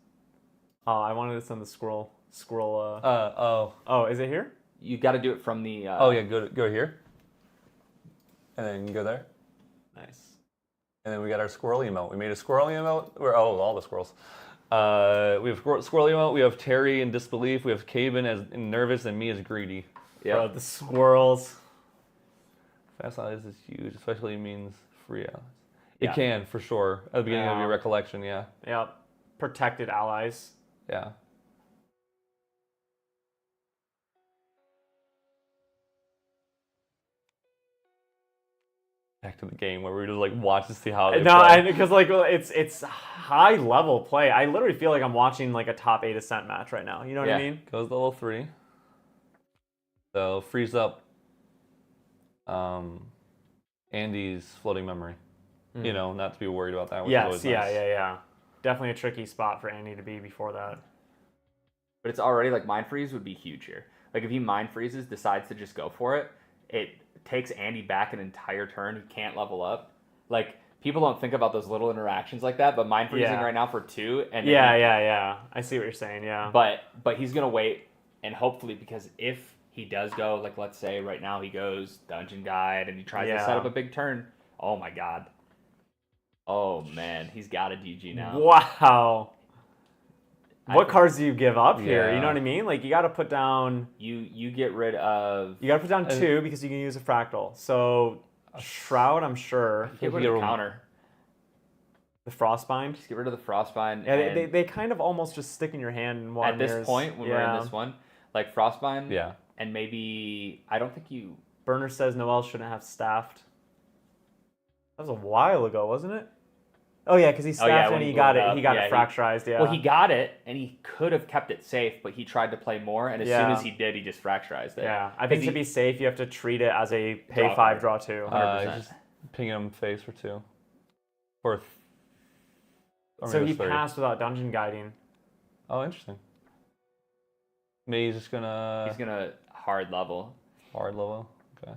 Oh, I wanted this on the squirrel. Oh, is it here? You got to do it from the. Oh yeah, go here. And then go there. Nice. And then we got our squirrel emote. We made a squirrel emote. All the squirrels. We have squirrel emote. We have Terry in disbelief. We have Caven as nervous, and me as greedy. Yeah. Bro, the squirrels. Fast eyes is huge, especially means free allies. It can for sure at the beginning of your recollection. Yeah. Yep. Protected allies. Yeah. Back to the game where we just like watch to see how they play. Because like it's high level play. I literally feel like I'm watching like a top 8 Ascent match right now. You know what I mean? Goes level 3. So frees up Andy's floating memory. You know, not to be worried about that. Which is always nice. Yeah. Definitely a tricky spot for Andy to be before that. But it's already like Mind Freeze would be huge here. Like if he Mind Freezes, decides to just go for it, it takes Andy back an entire turn. He can't level up. Like people don't think about those little interactions like that, but Mind Freezing right now for 2 and yeah. I see what you're saying. Yeah. But he's gonna wait and hopefully because if he does go, like let's say right now he goes Dungeon Guide and he tries to set up a big turn. Oh my god. Oh man, he's got a DG now. Wow. What cards do you give up here? You know what I mean? Like you got to put down. You get rid of. You got to put down 2 because you can use a fractal. So Shroud, I'm sure. Get rid of the counter. The Frostbind. Just get rid of the Frostbind. Yeah, they kind of almost just stick in your hand in at this point when we're in this one, like Frostbind. Yeah. And maybe I don't think you. Burner says Noel shouldn't have staffed. That was a while ago, wasn't it? Oh yeah, because he staffed and he got it. He got it fracturized. Well, he got it, and he could have kept it safe, but he tried to play more, and as soon as he did, he just fracturized it. Yeah, I think to be safe, you have to treat it as a pay 5, draw 2. 100%. Just ping him face for 2. So he passed without dungeon guiding. Oh, interesting. Maybe he's just gonna. He's gonna hard level. Hard level. Okay.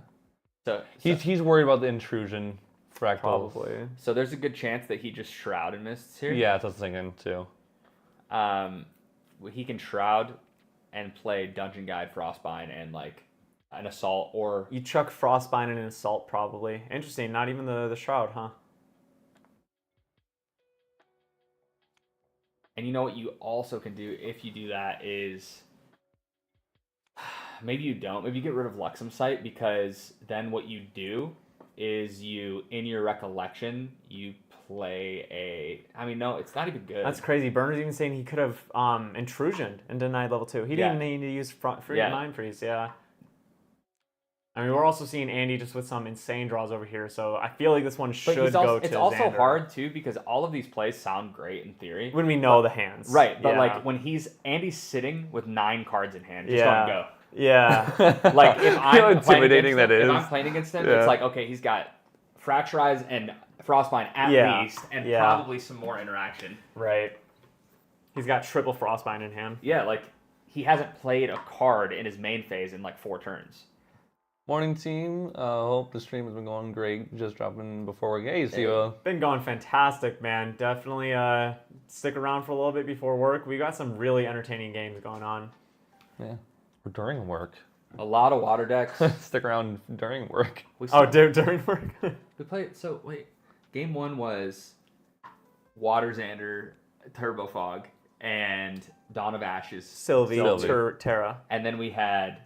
So he's worried about the intrusion. Fractals. Probably. So there's a good chance that he just Shroud and Mists here. Yeah, that's what I was thinking too. He can Shroud and play Dungeon Guide, Frostbind, and like an Assault or... You chuck Frostbind and an Assault probably. Interesting, not even the Shroud, huh? And you know what you also can do if you do that is... Maybe you don't. Maybe you get rid of Luxem Sight because then what you do is you, in your recollection, you play a... I mean, no, it's not even good. That's crazy. Burner's even saying he could have Intrusion and denied level 2. He didn't need to use free Mind Freeze, I mean, we're also seeing Andy just with some insane draws over here, so I feel like this one should go to It's also Xander. hard, too, because all of these plays sound great in theory. When we know the hands. Right, but like when Andy's sitting with 9 cards in hand, just don't go. Yeah. Like if I'm intimidating that is. If I'm playing against him, it's like, okay, he's got Fracturize and Frostbind at least, and probably some more interaction. Right. He's got triple Frostbind in hand. Yeah, like he hasn't played a card in his main phase in like 4 turns. Morning team. Hope the stream has been going great. Just dropping before we get. Hey, Siva. Been going fantastic, man. Definitely stick around for a little bit before work. We got some really entertaining games going on. Yeah. Or during work. A lot of water decks. Stick around during work. During work? We played. So wait, game 1 was Water Xander, Turbo Fog, and Dawn of Ashes, Sylvie. Sylvie. Terra. and then we had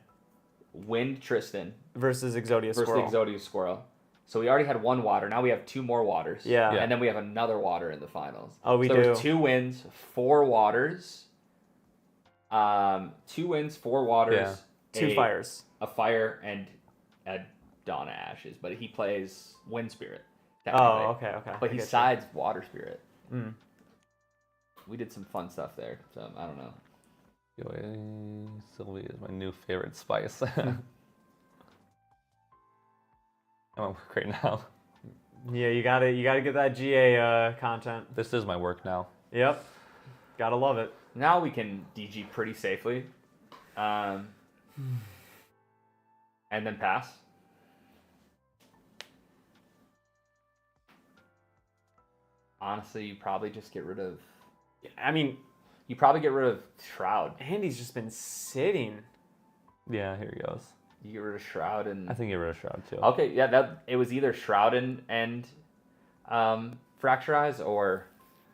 Wind Tristan Versus Exodia versus Squirrel. the Exodia Squirrel. So we already had one water. Now we have 2 more waters. Yeah. And then we have another water in the finals. Oh, we so do. There was 2 wins, 4 waters. 2 wins, 4 waters. 2 fires. A fire and a Dawn of Ashes. But he plays Wind Spirit. Oh, technically. okay. But he sides Water Spirit. Mm. We did some fun stuff there. So I don't know. Sylvie is my new favorite spice. I'm at work right now. Yeah, you gotta get that GA content. This is my work now. Yep. Gotta love it. Now we can DG pretty safely. And then pass. Honestly, you probably just get rid of... I mean, You probably get rid of Shroud. Andy's just been sitting. Yeah, here he goes. You get rid of Shroud and... I think get rid of Shroud too. Okay, yeah, it was either Shroud and Fracturize or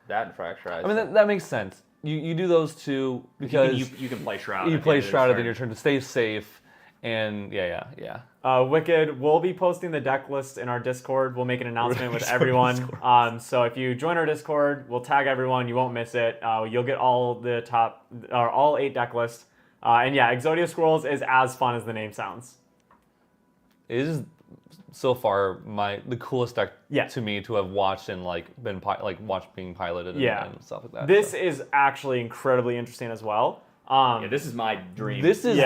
that and Fracturize. I mean, that makes sense. You do those two because you can play Shroud. you at the play end of Shroud at the turn. end of your turn to stay safe. And yeah. Wicked, we'll be posting the deck list in our Discord. We'll make an announcement with everyone. So if you join our Discord, we'll tag everyone. You won't miss it. You'll get all 8 deck lists. And yeah, Exodia Squirrels is as fun as the name sounds. It is so far the coolest deck Yeah. to me to have watched and watched being piloted and stuff like that. This so. is actually incredibly interesting as well. Yeah, this is my dream. This is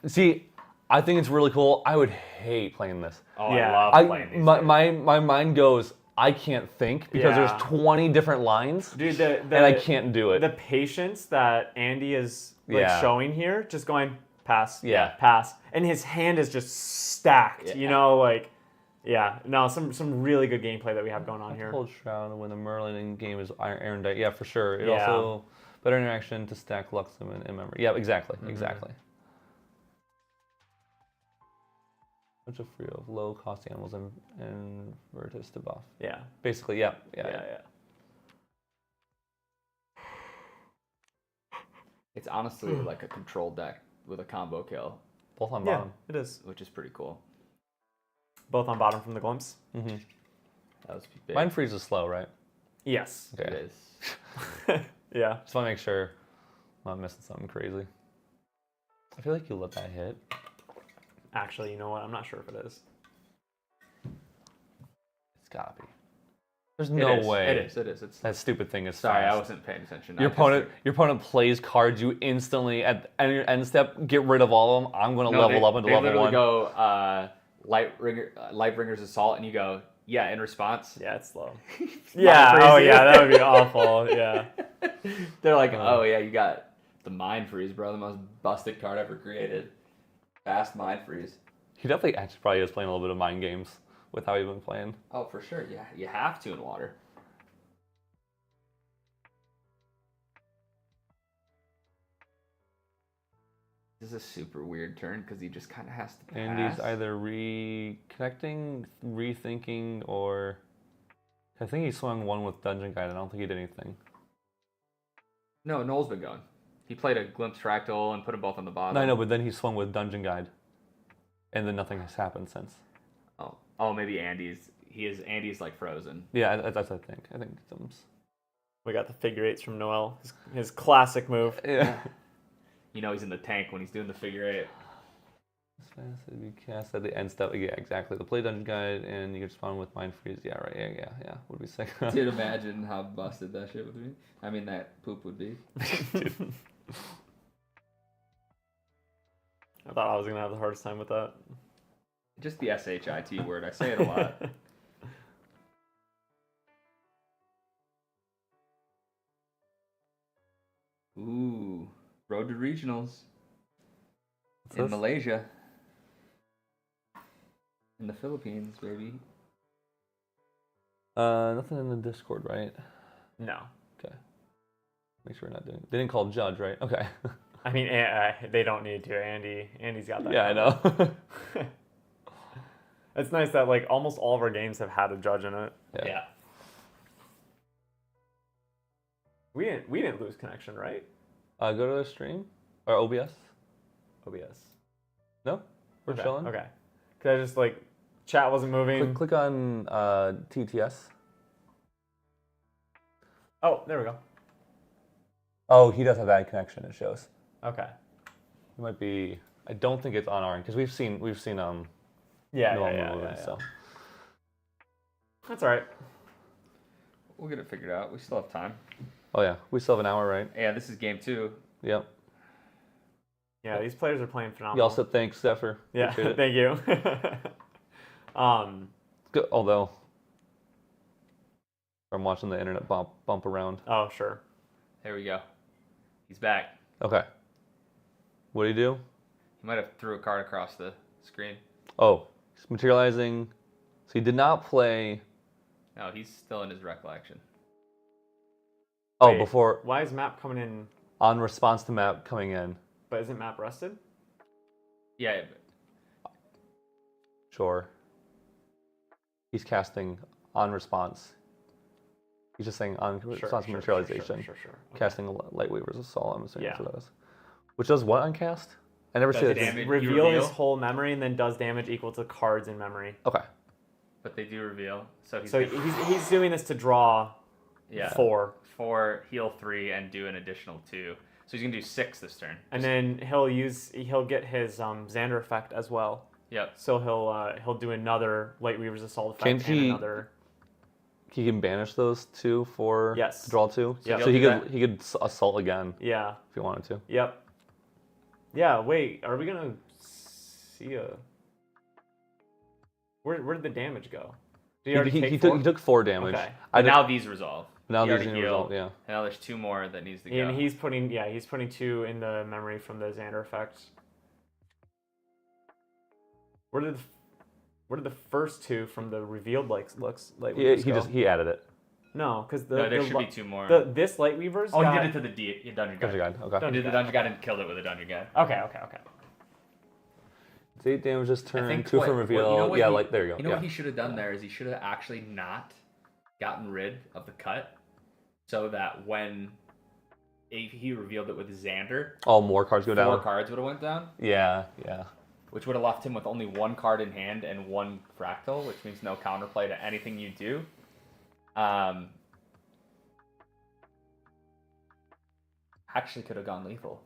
see, I think it's really cool. I would hate playing this. Oh, Yeah. I love playing these. My mind goes, I can't think because Yeah. there's 20 different lines, Dude, and I can't do it. The patience that Andy is Yeah. showing here, just going pass, Yeah. pass, and his hand is just stacked. Yeah. Some really good gameplay that we have going on here. Hold Shroud when the Merlin in game is Iron Dice. Yeah, for sure. It Yeah. also better interaction to stack Luxem and memory. Yeah, exactly. Bunch of free of low cost animals and Vertus to buff. Yeah. Basically, yeah. It's honestly like a control deck with a combo kill, Both on Yeah, bottom. it is. which is pretty cool. Both on bottom from the glimpse. Mm-hmm. That was big. Mind freeze is slow, right? Yes. It Okay. is. Just Yeah. want to make sure I'm not missing something crazy. I feel like you let that hit. Actually, you know what? I'm not sure if it is. It's gotta be. There's no way. It is. It's. That stupid thing is Sorry, fast. I wasn't paying attention. Your opponent plays cards. You instantly at your end step get rid of all of them. I'm gonna level up into they level literally 1. go Lightbringer's Assault, and you go, yeah, in response. Yeah, it's slow. Yeah. Crazy. Oh, yeah. That would be awful. Yeah. They're like, oh yeah, you got the Mind Freeze, bro, the most busted card ever created. Fast Mind Freeze. He definitely actually probably is playing a little bit of mind games with how he's been playing. Oh, for sure. Yeah, you have to in Water. This is a super weird turn because he just kind of has to pass. And he's either reconnecting, rethinking, or I think he swung one with Dungeon Guide. I don't think he did anything. No, Noel's been going. He played a Glimpse Fractal and put them both on the bottom. No, I know, but then he swung with Dungeon Guide, and then nothing has happened since. Oh, maybe Andy's like frozen. Yeah, that's I think. I think it's We got the figure 8s from Noel. His classic move. yeah. You know he's in the tank when he's doing the figure 8. As fast as we cast at the end step. Yeah, exactly. The play Dungeon Guide, and you can spawn with Mind Freeze. Yeah, right. Yeah. Would be sick. Dude, imagine how busted that shit would be. I mean, that poop would be. I thought I was going to have the hardest time with that. Just the SHIT word. I say it a lot. Ooh, road to regionals in this? Malaysia. In the Philippines, baby. Nothing in the Discord, right? No. Okay. Make sure we're not doing. They didn't call Judge, right? Okay. I mean, they don't need to. Andy's got that. Yeah, I know. It's nice that like almost all of our games have had a judge in it. Yeah. We didn't lose connection, right? Go to the stream or OBS. OBS. No, we're Okay. chilling. Okay. Cause I just like chat wasn't moving. Click on TTS. Oh, there we go. Oh, he does have bad connection. It shows. Okay. It might be. I don't think it's on our end because we've seen Yeah, normal yeah. movement, so. That's all right. We'll get it figured out. We still have time. Oh yeah, we still have an hour, right? Yeah, this is game 2. Yep. Yeah, these players are playing phenomenal. You also thanks, Zephyr. Yeah, Appreciate it. thank you. Good, although I'm watching the internet bump around. Oh, sure. There we go. He's back. Okay. What do you do? He might have threw a card across the screen. Oh, he's materializing. So he did not play. No, he's still in his recollection. Oh, Wait, before Why is map coming in? on response to map coming in. But isn't map rested? Yeah. Sure. He's casting on response. He's just saying on response to materialization. Sure. Okay. Casting Lightweaver's Assault, I'm assuming that's Yeah. what that is. Which does what on cast? I never Does see that. damage. Reveal You his reveal? whole memory and then does damage equal to cards in memory. Okay. But they do reveal. So he's So he's doing this to draw yeah. 4. 4, heal 3, and do an additional 2. So he's gonna do 6 this turn. And then he'll get his Xander effect as well. Yep. So he'll do another Lightweaver's Assault effect Can't and he- another. He can banish those 2 for Yes. to draw 2. Yep. So he He'll do could he could assault again Yeah. if he wanted to. Yep. Yeah. Wait. Are we gonna see a? Where did the damage go? Did he already take He 4? took 4 damage. Okay. I Now these resolve. now he these already new healed. result, yeah. And now there's 2 more that needs to go. And he's putting 2 in the memory from the Xander effect. Where did the first 2 from the revealed Lightweavers go? He added it. No, because No, there should be 2 more. this Lightweaver's. Oh, got... he did it to the dungeon guy. Dungeon Guide. Okay. He did the dungeon guy and killed it with a dungeon guy. Okay. It's 8 damage this I turn. think 2 what- from reveal. you know what yeah, he- like there you go. You know yeah. what he should have done there is he should have actually not gotten rid of the cut, so that when he revealed it with Xander, All more cards go 4 down. cards would have went down, Yeah. which would have left him with only 1 card in hand and 1 fractal, which means no counterplay to anything you do. Actually could have gone lethal.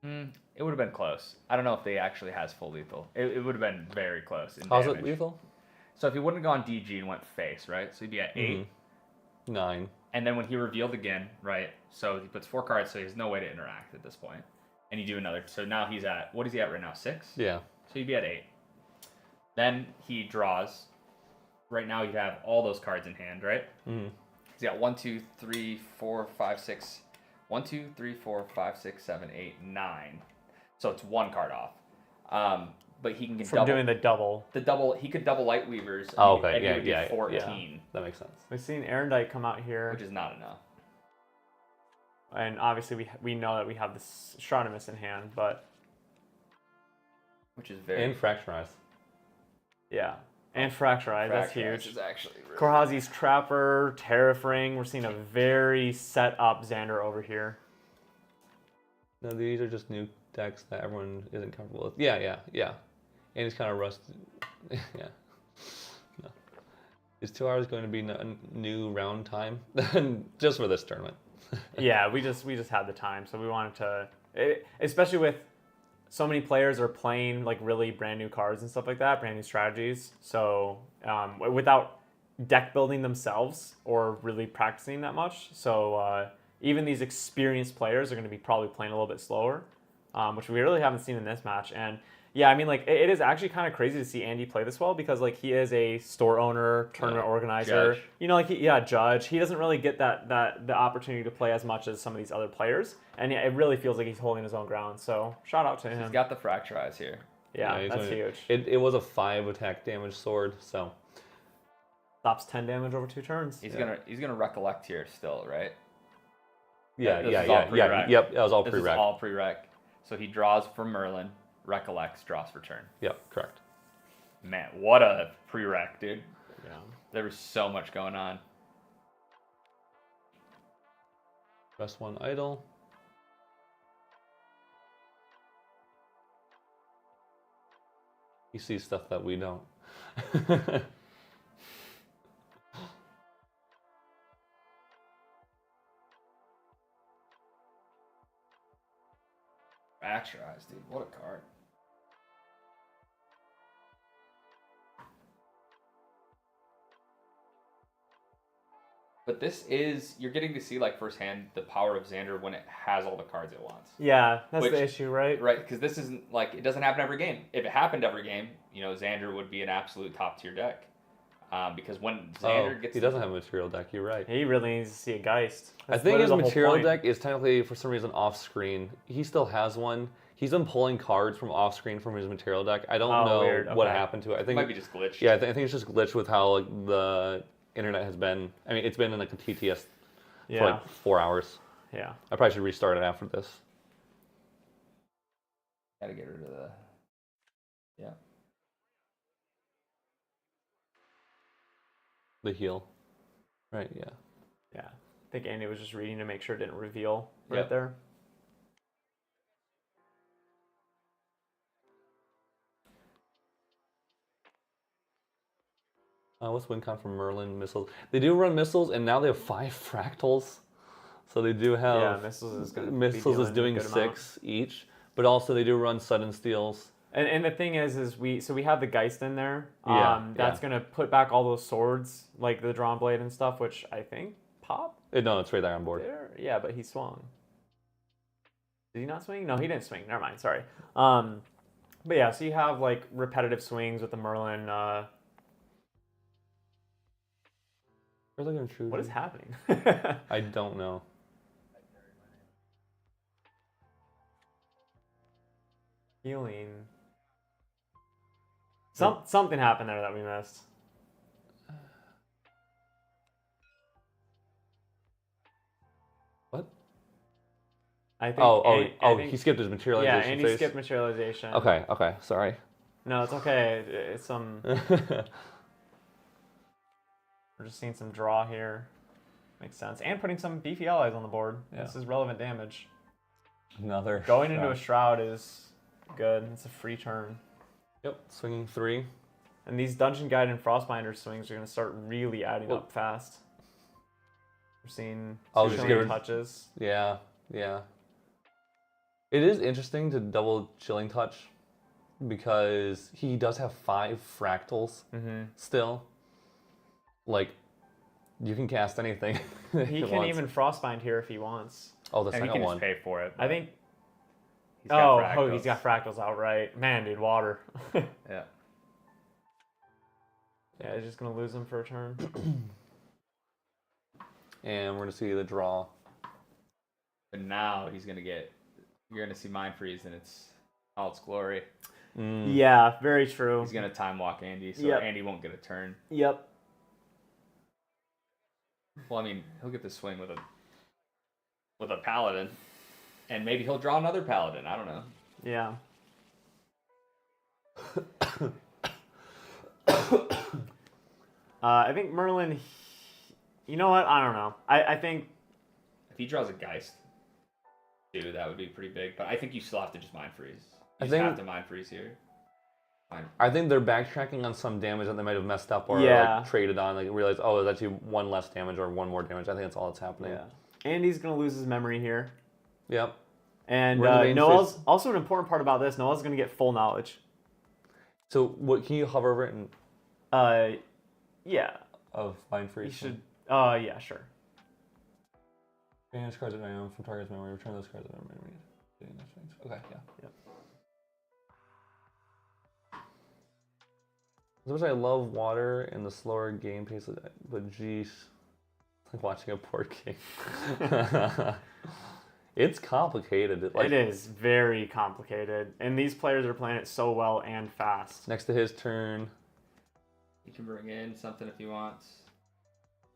It would have been close. I don't know if they actually has full lethal. It would have been very close in How's damage. it lethal? So if he wouldn't have gone DG and went face, right? So he'd be at 8. 9. And then when he revealed again, right? So he puts 4 cards, so he has no way to interact at this point. And you do another. So now he's at, what is he at right now? 6? Yeah. So he'd be at 8. Then he draws. Right now you have all those cards in hand, right? Mm-hmm. He's got 1, 2, 3, 4, 5, 6. 1, 2, 3, 4, 5, 6, 7, 8, 9. So it's 1 card off. But he can get From double. doing the double. The double, he could double Lightweavers. Oh, okay. And he would Yeah. get 14, That makes sense. We've seen Erendite come out here, which is not enough. and obviously we know that we have this Stratomus in hand, but Which is very. And Fracturized. yeah, and Fracturized, that's Fracturized huge. is actually really Korhazi's Trapper, Terrafring. We're seeing a very set up Xander over here. No, these are just new decks that everyone isn't comfortable with. Yeah. And he's kind of rusted. Yeah. No. Is 2 hours going to be a new round time? Just for this tournament. Yeah, we just had the time, so we wanted to, especially with so many players are playing like really brand new cards and stuff like that, brand new strategies. So without deck building themselves or really practicing that much, so even these experienced players are going to be probably playing a little bit slower, which we really haven't seen in this match. And Yeah, I mean, like, it is actually kind of crazy to see Andy play this well because, like, he is a store owner, tournament organizer. Judge. You know, like, judge. He doesn't really get the opportunity to play as much as some of these other players, and it really feels like he's holding his own ground. So, shout out to him. He's got the fracture eyes here. Yeah, he's that's gonna- huge. It was a 5 attack damage sword, so Stops 10 damage over 2 turns. He's gonna recollect here still, right? yeah, This yeah, is all yeah, yeah. prereq. Yep, that was all This is prereq. all prereq. So he draws for Merlin, recollects, draws for turn. Yep, correct. Man, what a prereq, dude. Yeah. There was so much going on. Press 1 idle. He sees stuff that we don't. Fracture eyes, dude. What a card. But this is, you're getting to see like firsthand the power of Xander when it has all the cards it wants. Yeah, that's Which- the issue, right? Right, because this isn't like, it doesn't happen every game. If it happened every game, you know, Xander would be an absolute top tier deck. Because when Xander gets he doesn't have a material deck, you're right. He really needs to see a Geist. I That's think his literally the whole material point. deck is technically, for some reason, off screen. He still has one. He's been pulling cards from off screen from his material deck. I don't Oh, know weird. what Okay. happened to it. I it think might be just glitched. Yeah, I think it's just glitched with how like, the internet has been. I mean, it's been in like a TTS Yeah. for like 4 hours. Yeah. I probably should restart it after this. Gotta get rid of the, yeah. The heal. Right, yeah. Yeah. I think Andy was just reading to make sure it didn't reveal right Yep. there. What's WinCon from Merlin missiles? They do run missiles, and now they have 5 fractals. So they do have Yeah, missiles is going to missiles is doing 6 each, but also they do run sudden steals. And the thing is we have the Geist in there. Yeah, That's yeah. gonna put back all those swords, like the drawn blade and stuff, which I think pop No, it's right there on board. there. Yeah, but he swung. Did he not swing? No, he didn't swing. Never mind. Sorry. But yeah, so you have like repetitive swings with the Merlin. Where's like an intrusion? What is happening? I don't know. Healing. Something happened there that we missed. What? I think. Oh, he skipped his Yeah, materialization Andy phase. skipped materialization. Okay, sorry. No, it's okay. It's We're just seeing some draw here. Makes sense. And putting some beefy allies on the board. Yeah. This is relevant damage. Another. Going into a Shroud is good. It's a free turn. Yep, swinging 3. And these Dungeon Guide and Frostbinder swings are going to start really adding Well- up fast. We're seeing Oh, 2 just chilling give her- touches. Yeah. It is interesting to double Chilling Touch because he does have 5 fractals still. Like, you can cast anything. He can even Frostbind here if he wants. Oh, the And he second can one. just pay for it. I think. he's got Oh, he's fractals. got Fractals outright. Man, dude, water. Yeah. Yeah, he's just going to lose him for a turn. And we're going to see the draw. But now he's gonna get, you're gonna see Mind Freeze and it's all its glory. Yeah, very true. He's gonna time walk Andy, so Yep. Andy won't get a turn. Yep. Well, I mean, he'll get the swing with a paladin, and maybe he'll draw another paladin. I don't know. Yeah. I think Merlin. You know what? I don't know. I think. If he draws a Geist, too, that would be pretty big. But I think you still have to just Mind Freeze. I You just think- have to Mind Freeze here. Fine. I think they're backtracking on some damage that they might have messed up or Yeah. like traded on. Like realize, oh, it's actually 1 less damage or 1 more damage. I think that's all that's happening. Yeah. Andy's gonna lose his memory here, Yep. and We're in the main Noel's phase. also an important part about this. Noel's gonna get full knowledge. So what can you hover over it and Yeah. of Mind You Freeze? should. Yeah, sure. Banish cards at random from target's memory. Return those cards at memory. Okay, yeah. As much as I love water and the slower game pace, but geez, it's like watching a board game. It's complicated. It is very complicated, and these players are playing it so well and fast. Next to his turn. You can bring in something if you want.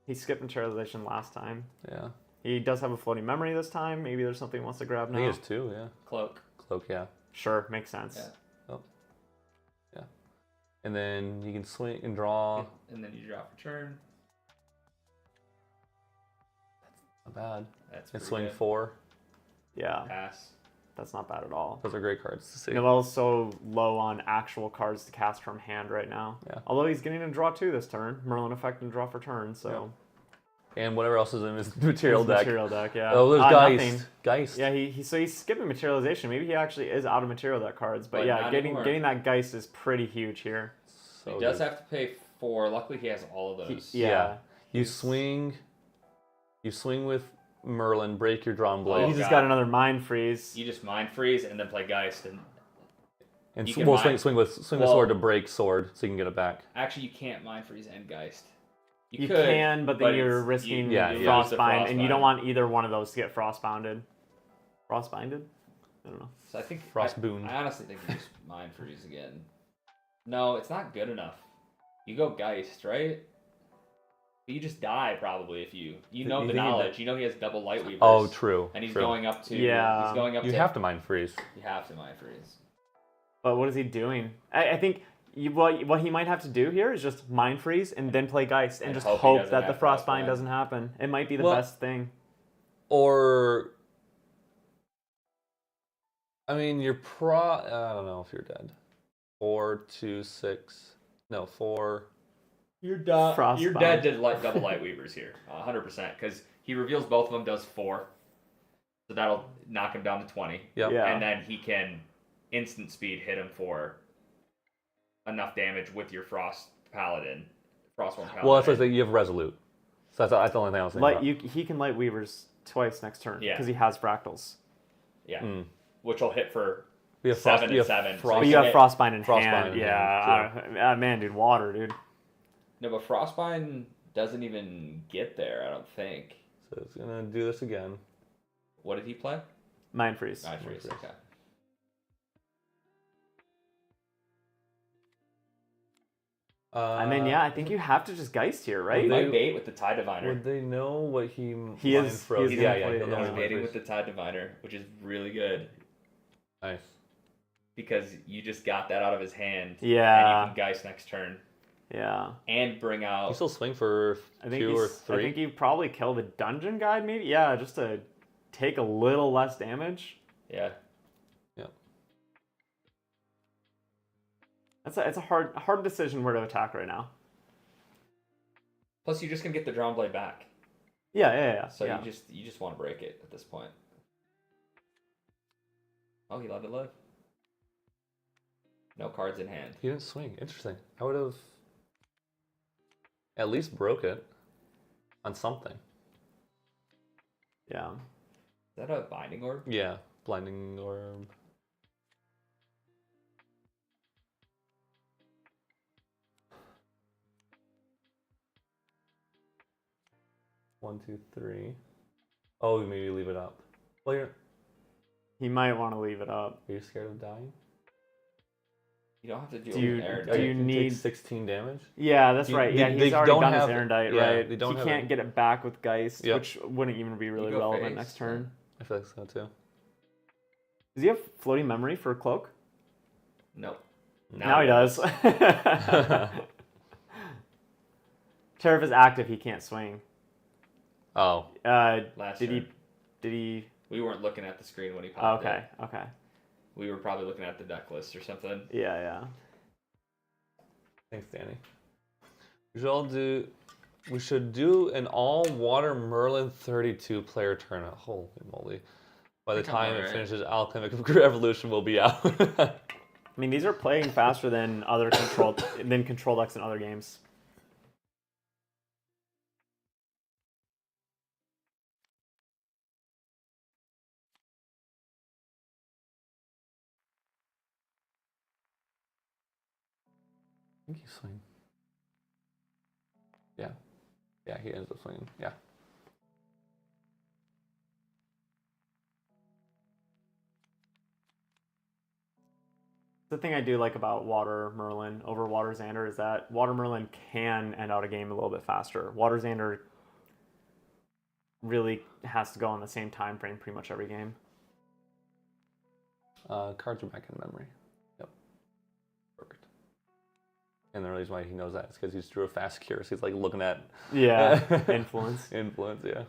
He skipped materialization last time. Yeah. He does have a floating memory this time. Maybe there's something he wants to grab now. He has 2, yeah. Cloak. Cloak, yeah. Sure, makes sense. Yeah. Oh. Yeah. And then you can swing and draw. And then you draw for turn. Not bad. That's And pretty swing good. 4. Yeah, Pass. that's not bad at all. Those are great cards to see. Noel's so low on actual cards to cast from hand right now. Yeah. Although he's getting a draw 2 this turn. Merlin effect and draw for turn, so. And whatever else is in his material His deck. Material deck, yeah. Oh, there's Nothing. Geist. Geist. Yeah, so he's skipping materialization. Maybe he actually is out of material deck cards. But yeah, not getting anymore. that Geist is pretty huge here. So He does good. have to pay 4. Luckily, he has all of those. Yeah. You swing with Merlin, break your drawn blade. He just got another Mind Freeze. You just mind freeze and then play Geist. And you s- can we'll mind- swing with sword to break sword so you can get it back. Actually, you can't mind freeze and Geist. You could, can, but then you're it's- risking you lose the Frostbind, and you don't Frostbind. want either one of those to get Frostbounded. Frostbinded? I don't know. So I think Frostbound. I honestly think you just mind freeze again. No, it's not good enough. You go Geist, right? But you just die probably if you know You the think he knowledge. You know he has double light weavers. Oh, true. And he's true. going up to. Yeah. He's going up You to. have to mind freeze. You have to mind freeze. But what is he doing? I think what he might have to do here is just Mind Freeze and then play Geist and And just hope he hope doesn't that the have Frostbind Frostbind. doesn't happen. It might be the Well- best thing. Or, I mean, I don't know if you're dead. 4, 2, 6. No, 4. You're dead. Frostbind. You're dead to double light weavers here, 100%. Because he reveals both of them, does 4, so that'll knock him down to 20. Yep. Yeah. And then he can instant speed hit him for enough damage with your Frostborn Paladin. Well, that's what I say. You have Resolute. So that's the only thing I was thinking about. He can light Weavers twice next turn Yeah. because he has Fractals. Yeah. Mm. Which will hit for We have 7 you and have 7. Frost- But you have hit- Frostbind in Frostbind hand. in Yeah. hand, Man, dude, water, dude. No, but Frostbind doesn't even get there, I don't think. So it's going to do this again. What did he play? Mind Freeze. Mind freeze. Okay. And then, yeah, I think you have to just Geist here, right? He They- might bait with the Tie Diviner. Would they know what he He mind is- froze? he's Yeah, gonna yeah. play He'll it, know yeah. what He's he baiting mind with the Tie Diviner, which is really good. Nice. Because you just got that out of his hand. Yeah. And you can Geist next turn. Yeah. And bring out. You still swing for I think 2 or I 3. think you probably kill the Dungeon Guide, maybe? Yeah, just to take a little less damage. Yeah. It's a hard decision where to attack right now. Plus, you're just gonna get the Drawn Blade back. Yeah. So yeah. you just want to break it at this point. Oh, he let it live. No cards in hand. He didn't swing. Interesting. I would have at least broke it on something. Yeah. Is that a Binding Orb? Yeah. Blinding Orb. One, 2, 3. Oh, maybe leave it up. Well, He might want to leave it up. are you scared of dying? You don't have to do, Do you- an air do dive. you can need- take 16 damage? Yeah, that's You- right. they- Yeah, they he's already don't done his have- Erendite, yeah, right? they don't He have can't it. get it back with Geist, Yep. which wouldn't even be really go relevant face, next turn. I feel like so too. Does he have floating memory for Cloak? No. Now he does. Tariff is active, he can't swing. Oh, Last Did turn. he We weren't looking at the screen when he oh, popped okay, it. okay. We were probably looking at the deck list or something. Yeah. thanks, Danny. We should do an all-water Merlin 32 player tournament. Holy moly. By the think I'm time it alright. finishes, Alchemic Revolution will be out. I mean, these are playing faster than other control decks in other games. think he's swinging. Yeah. Yeah, he ends up swinging. Yeah. The thing I do like about Water Merlin over Water Xander is that Water Merlin can end out a game a little bit faster. Water Xander really has to go on the same time frame pretty much every game. Cards are back in memory. Yep. Perfect. And the reason why he knows that is because he's drew a fast cure. So he's like looking at Influence. Influence, yeah.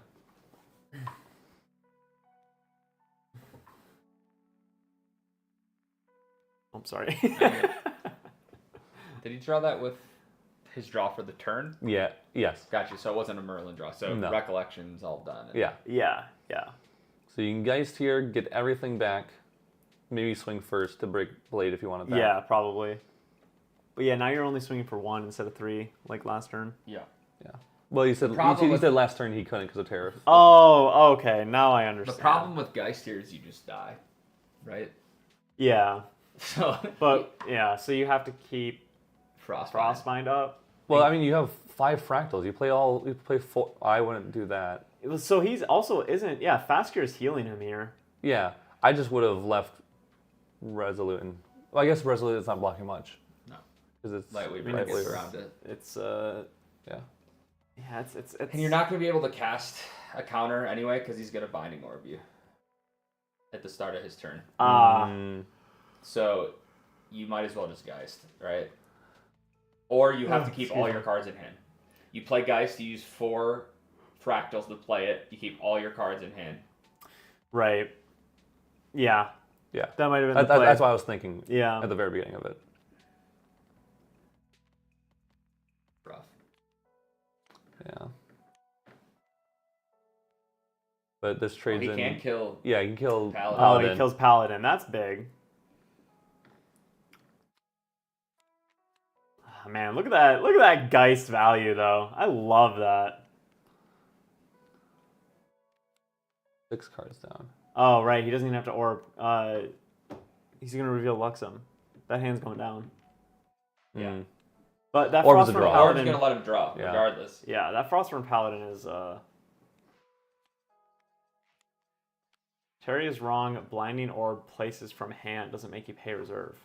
I'm sorry. Did he draw that with his draw for the turn? Yeah. Yes. Gotcha. So it wasn't a Merlin draw. So No. Recollection's all done. Yeah. Yeah. So you can Geist here, get everything back. Maybe swing first to break blade if you want it back. Yeah, probably. But yeah, now you're only swinging for 1 instead of 3, like last turn. Yeah. Yeah. Well, you said last turn he couldn't because of tariff. Oh, okay. Now I understand. The problem with Geist here is you just die, right? Yeah. So, But yeah, so you have to keep Frostbind up. Well, I mean, you have 5 fractals. You play 4. I wouldn't do that. So he's also isn't. Yeah, Fastcure is healing him here. Yeah. I just would have left Resolute and. Well, I guess Resolute is not blocking much. No. Because it's lightweight around it. It's Yeah. Yeah, it's And you're not going to be able to cast a counter anyway because he's going to Binding Orb you at the start of his turn. So you might as well just Geist, right? Or you have to keep all your cards in hand. You play Geist, you use 4 fractals to play it. You keep all your cards in hand. Right. Yeah. Yeah. That might have been the play. That's what I was thinking. Yeah. At the very beginning of it. Rough. Yeah. But this trades He in. can kill. Yeah, he can kill Paladin. Paladin. Oh, he kills Paladin. That's big. Oh, man, look at that! Look at that Geist value, though. I love that. 6 cards down. Oh, right. He doesn't even have to orb. He's gonna reveal Luxem. That hand's going down. Yeah. But that Orb is a Frostburn draw. Paladin's Paladin. going to let him draw, Yeah. regardless. Yeah, that Frostburn Paladin is. Terry is wrong. Blinding Orb places from hand doesn't make you pay reserve.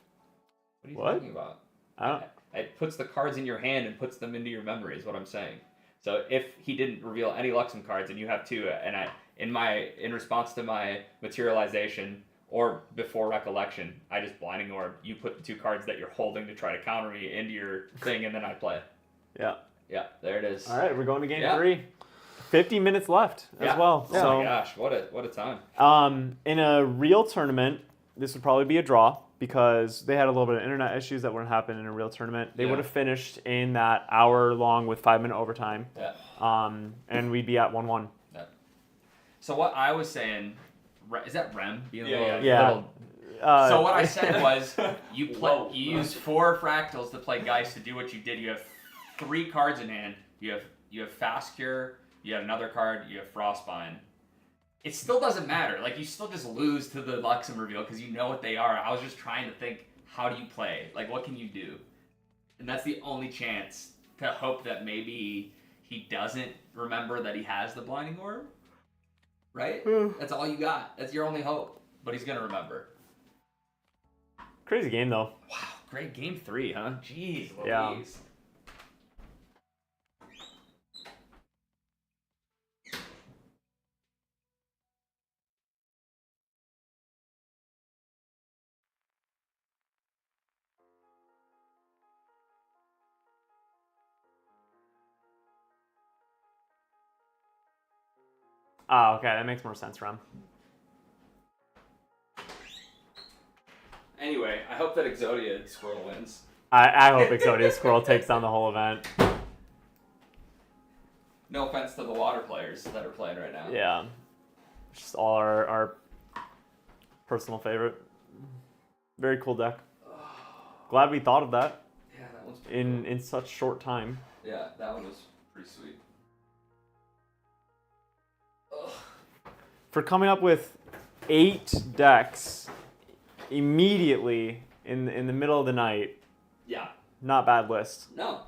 What are you What? talking about? I don't. It puts the cards in your hand and puts them into your memory, is what I'm saying. So if he didn't reveal any Luxem cards and you have 2, and in response to my materialization or before recollection, I just Blinding Orb, you put the 2 cards that you're holding to try to counter me into your thing, and then I play. Yeah. Yeah, there it is. All right, we're going to game Yeah. 3. 50 minutes left as well. Oh So, my gosh, what a time. in a real tournament, this would probably be a draw because they had a little bit of internet issues that wouldn't happen in a real tournament. They would have finished in that hour long with 5-minute overtime. Yeah. And we'd be at 1-1. Yeah. So what I was saying, is that Rem? Being Yeah. So what I said was, you use 4 fractals to play Geist to do what you did. You have 3 cards in hand. You have Fast Cure. You have another card. You have Frostbind. It still doesn't matter. Like, you still just lose to the Luxem reveal because you know what they are. I was just trying to think, how do you play? Like, what can you do? And that's the only chance to hope that maybe he doesn't remember that he has the Blinding Orb. Right? That's all you got. That's your only hope. But he's going to remember. Crazy game, though. Wow, great game 3, huh? Jeez Louise. Yeah. Oh, okay, that makes more sense, Ram. Anyway, I hope that Exodia Squirrel wins. I hope Exodia Squirrel takes down the whole event. No offense to the water players that are playing right now. Yeah. Just all our personal favorite. Very cool deck. Glad we thought of that Yeah, that one's pretty cool. in such short time. Yeah, that one was pretty sweet. Ugh. For coming up with 8 decks immediately in the middle of the night. Yeah. not bad list. No.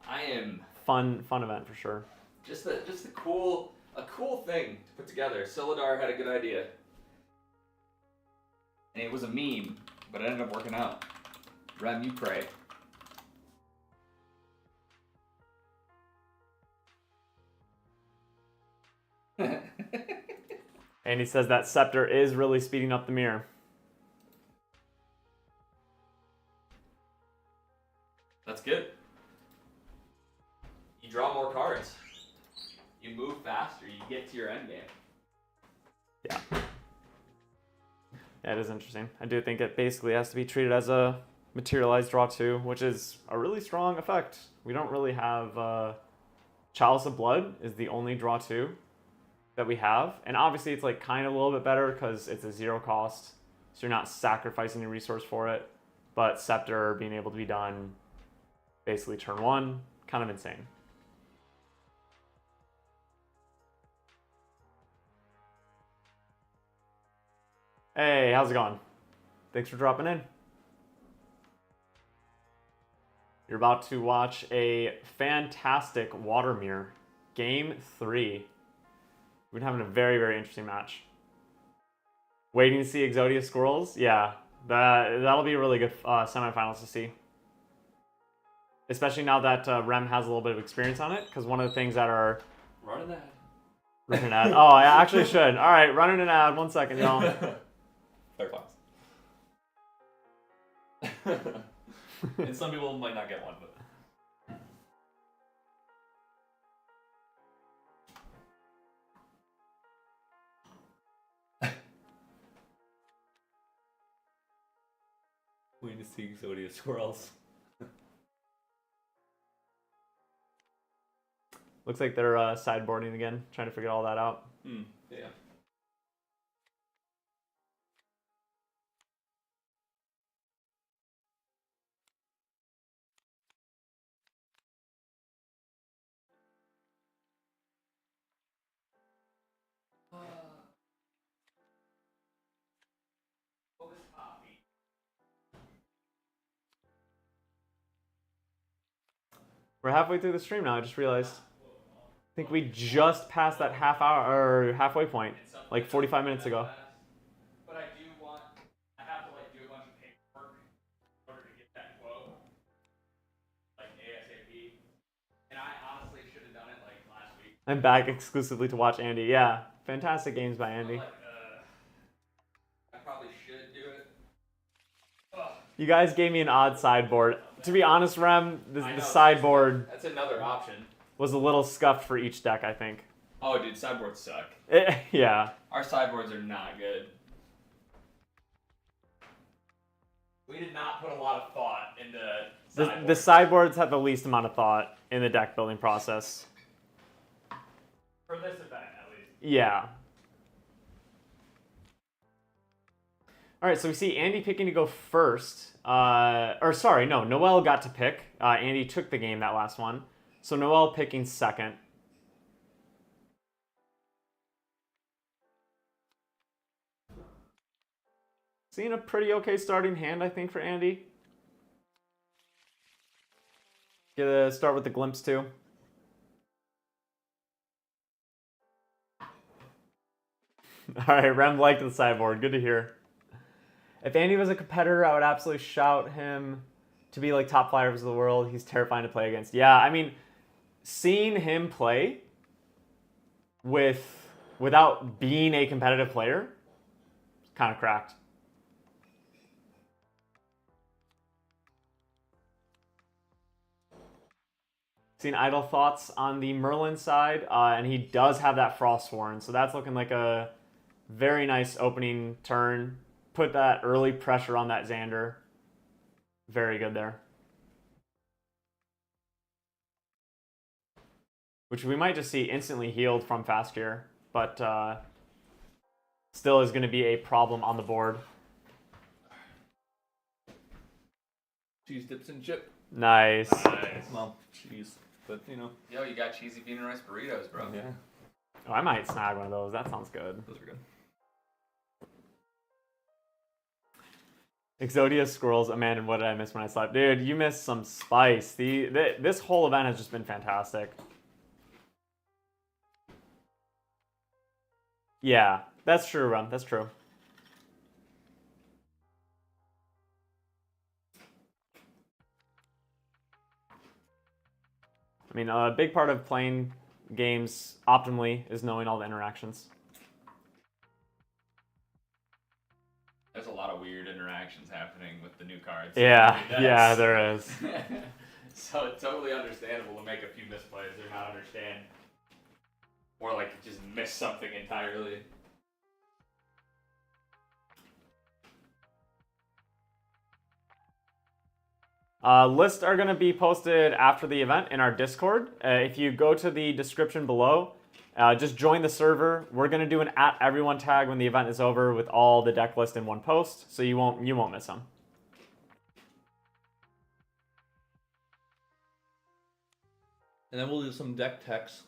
I am Fun event for sure. just a cool thing to put together. Solidar had a good idea. And it was a meme, but it ended up working out. Rem, you pray. And he says that Scepter is really speeding up the mirror. That's good. You draw more cards. You move faster. You get to your end game. Yeah. Yeah, it is interesting. I do think it basically has to be treated as a materialized draw 2, which is a really strong effect. We don't really have... Chalice of Blood is the only draw 2 that we have. And obviously it's like kind of a little bit better because it's a 0 cost. So you're not sacrificing a resource for it. But Scepter being able to be done basically turn 1, kind of insane. Hey, how's it going? Thanks for dropping in. You're about to watch a fantastic water mirror. Game 3. We've been having a very, very interesting match. Waiting to see Exodia Squirrels? Yeah, that'll be a really good semifinals to see. Especially now that Rem has a little bit of experience on it, because one of the things that are... Run an ad. Run an ad. Oh, I actually should. All right, running an ad. 1 second, y'all. Third class. And some people might not get one, but... Waiting to see Exodia Squirrels. Looks like they're sideboarding again, trying to figure all that out. Yeah. We're halfway through the stream now, I just realized. I think we just passed that half hour, or halfway point, like 45 minutes ago. But I have to like do a bunch of paperwork in order to get that quote, like ASAP. And I honestly should have done it like last week. I'm back exclusively to watch Andy. Yeah, fantastic games by Andy. Like, I probably should do it. You guys gave me an odd sideboard. To be honest, Rem, the sideboard That's another option. was a little scuffed for each deck, I think. Oh, dude, sideboards suck. Yeah. Our sideboards are not good. We did not put a lot of thought into sideboards. The sideboards have the least amount of thought in the deck building process. For this event, at least. Yeah. All right, so we see Andy picking to go first. Or sorry, no, Noel got to pick. Andy took the game that last one. So Noel picking second. Seeing a pretty okay starting hand, I think, for Andy. Gonna start with the glimpse too. All right, Rem liked the sideboard. Good to hear. If Andy was a competitor, I would absolutely shout him to be like top flyers of the world. He's terrifying to play against. Yeah, I mean, seeing him play without being a competitive player, kind of cracked. Seeing Idle Thoughts on the Merlin side, and he does have that Frostborn, so that's looking like a very nice opening turn. Put that early pressure on that Xander. Very good there. Which we might just see instantly healed from Fast Gear, but still is going to be a problem on the board. Cheese dips and chip. Nice. Well, cheese, but you know. Yo, you got cheesy bean and rice burritos, bro. Yeah, Oh, I might snag one of those. That sounds good. those are good. Exodia Squirrels, Amanda, what did I miss when I slept? Dude, you missed some spice. This whole event has just been fantastic. Yeah, that's true, Rum. That's true. I mean, a big part of playing games optimally is knowing all the interactions. There's a lot of weird interactions happening with the new cards. Yeah, yeah, there is. So it's totally understandable to make a few misplays or not understand. Or like just miss something entirely. Lists are going to be posted after the event in our Discord. If you go to the description below, just join the server. We're going to do an @everyone tag when the event is over with all the deck list in one post, so you won't miss them. And then we'll do some deck techs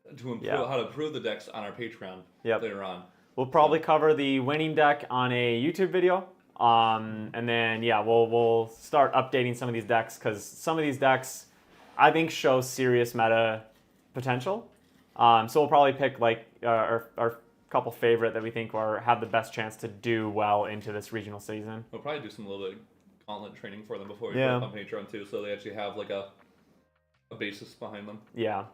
to improve Yeah. how to improve the decks on our Patreon later on. We'll probably cover the winning deck on a YouTube video. And then, yeah, we'll start updating some of these decks because some of these decks, I think, show serious meta potential. So we'll probably pick like our couple favorite that we think have the best chance to do well into this regional season. We'll probably do some little bit of gauntlet training for them before we Yeah. put up on Patreon too, so they actually have like a basis behind them. Yeah.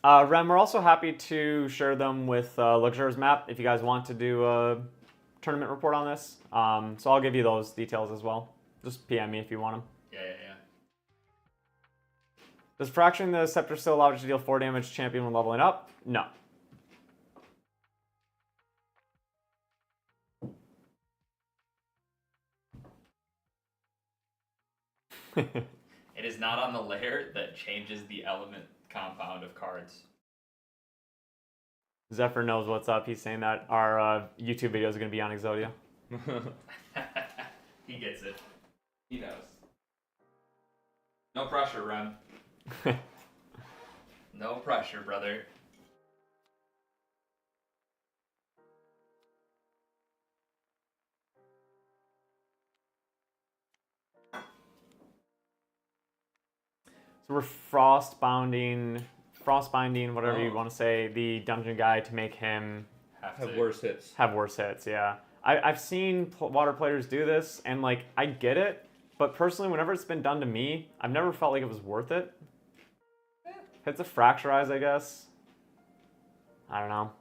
Rem, we're also happy to share them with Luxurious Map if you guys want to do a tournament report on this. So I'll give you those details as well. Just PM me if you want them. Yeah. Does fracturing the scepter still allow you to deal 4 damage to champion when leveling up? No. It is not on the layer that changes the element compound of cards. Zephyr knows what's up. He's saying that our YouTube videos are going to be on Exodia. He gets it. He knows. No pressure, Rem. No pressure, brother. So we're frostbinding, whatever you want to say, the dungeon guy to make him Have worse hits. have worse hits. Yeah, I've seen water players do this, and like I get it, but personally, whenever it's been done to me, I've never felt like it was worth it. Hits a fracturize, I guess. I don't know.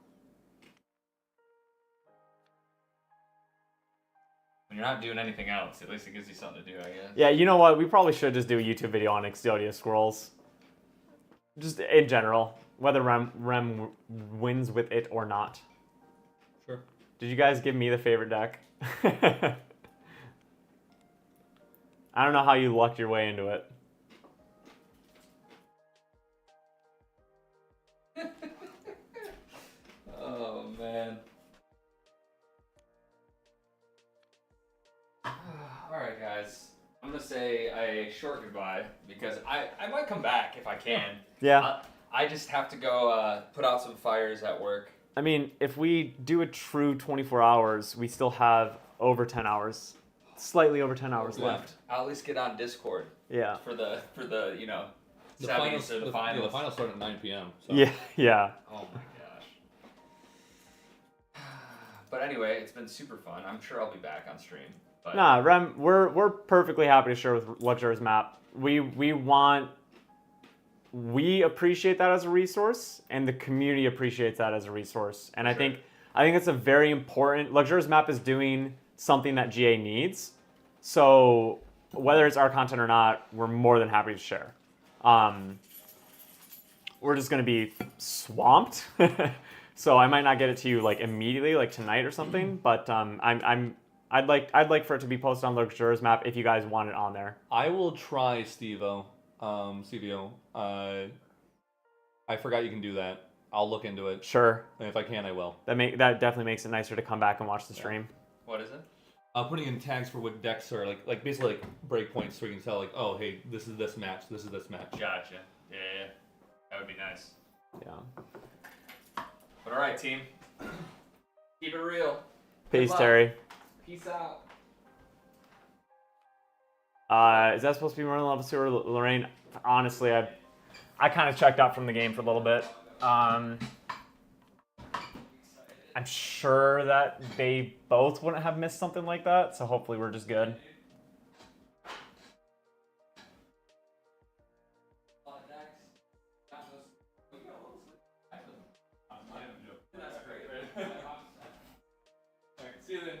When you're not doing anything else, at least it gives you something to do, I guess. Yeah, you know what? We probably should just do a YouTube video on Exodia Squirrels. Just in general, whether Rem wins with it or not. Sure. Did you guys give me the favorite deck? I don't know how you lucked your way into it. Oh, man. Alright, guys. I'm going to say a short goodbye because I might come back if I can. Yeah. I just have to go put out some fires at work. I mean, if we do a true 24 hours, we still have over 10 hours. Slightly over 10 hours left. I'll at least get on Discord. Yeah. For the you know, The semis finals, or the finals. the finals start at 9 p.m. So. Yeah. Oh my gosh. But anyway, it's been super fun. I'm sure I'll be back on stream. But Nah, Rem, we're perfectly happy to share with Luxurious Map. We appreciate that as a resource, and the community appreciates that as a resource. And I think it's a very important. Luxurious Map is doing something that GA needs. So whether it's our content or not, we're more than happy to share. We're just gonna be swamped, so I might not get it to you like immediately, like tonight or something. But I'd like for it to be posted on Luxurious Map if you guys want it on there. I will try Steve-O. CVO. I forgot you can do that. I'll look into it. Sure. And if I can, I will. That definitely makes it nicer to come back and watch the stream. what is it? Putting in tags for what decks are like basically like breakpoints so we can tell like, oh hey, this is this match, this is this match. Gotcha. Yeah. That would be nice. Yeah. But all right, team. Keep it real. Peace, Good luck. Terry. Peace out. Is that supposed to be Merlin level 2 or Lorraine? Honestly, I kind of checked out from the game for a little bit. I'm sure that they both wouldn't have missed something like that, so hopefully we're just good. See you then.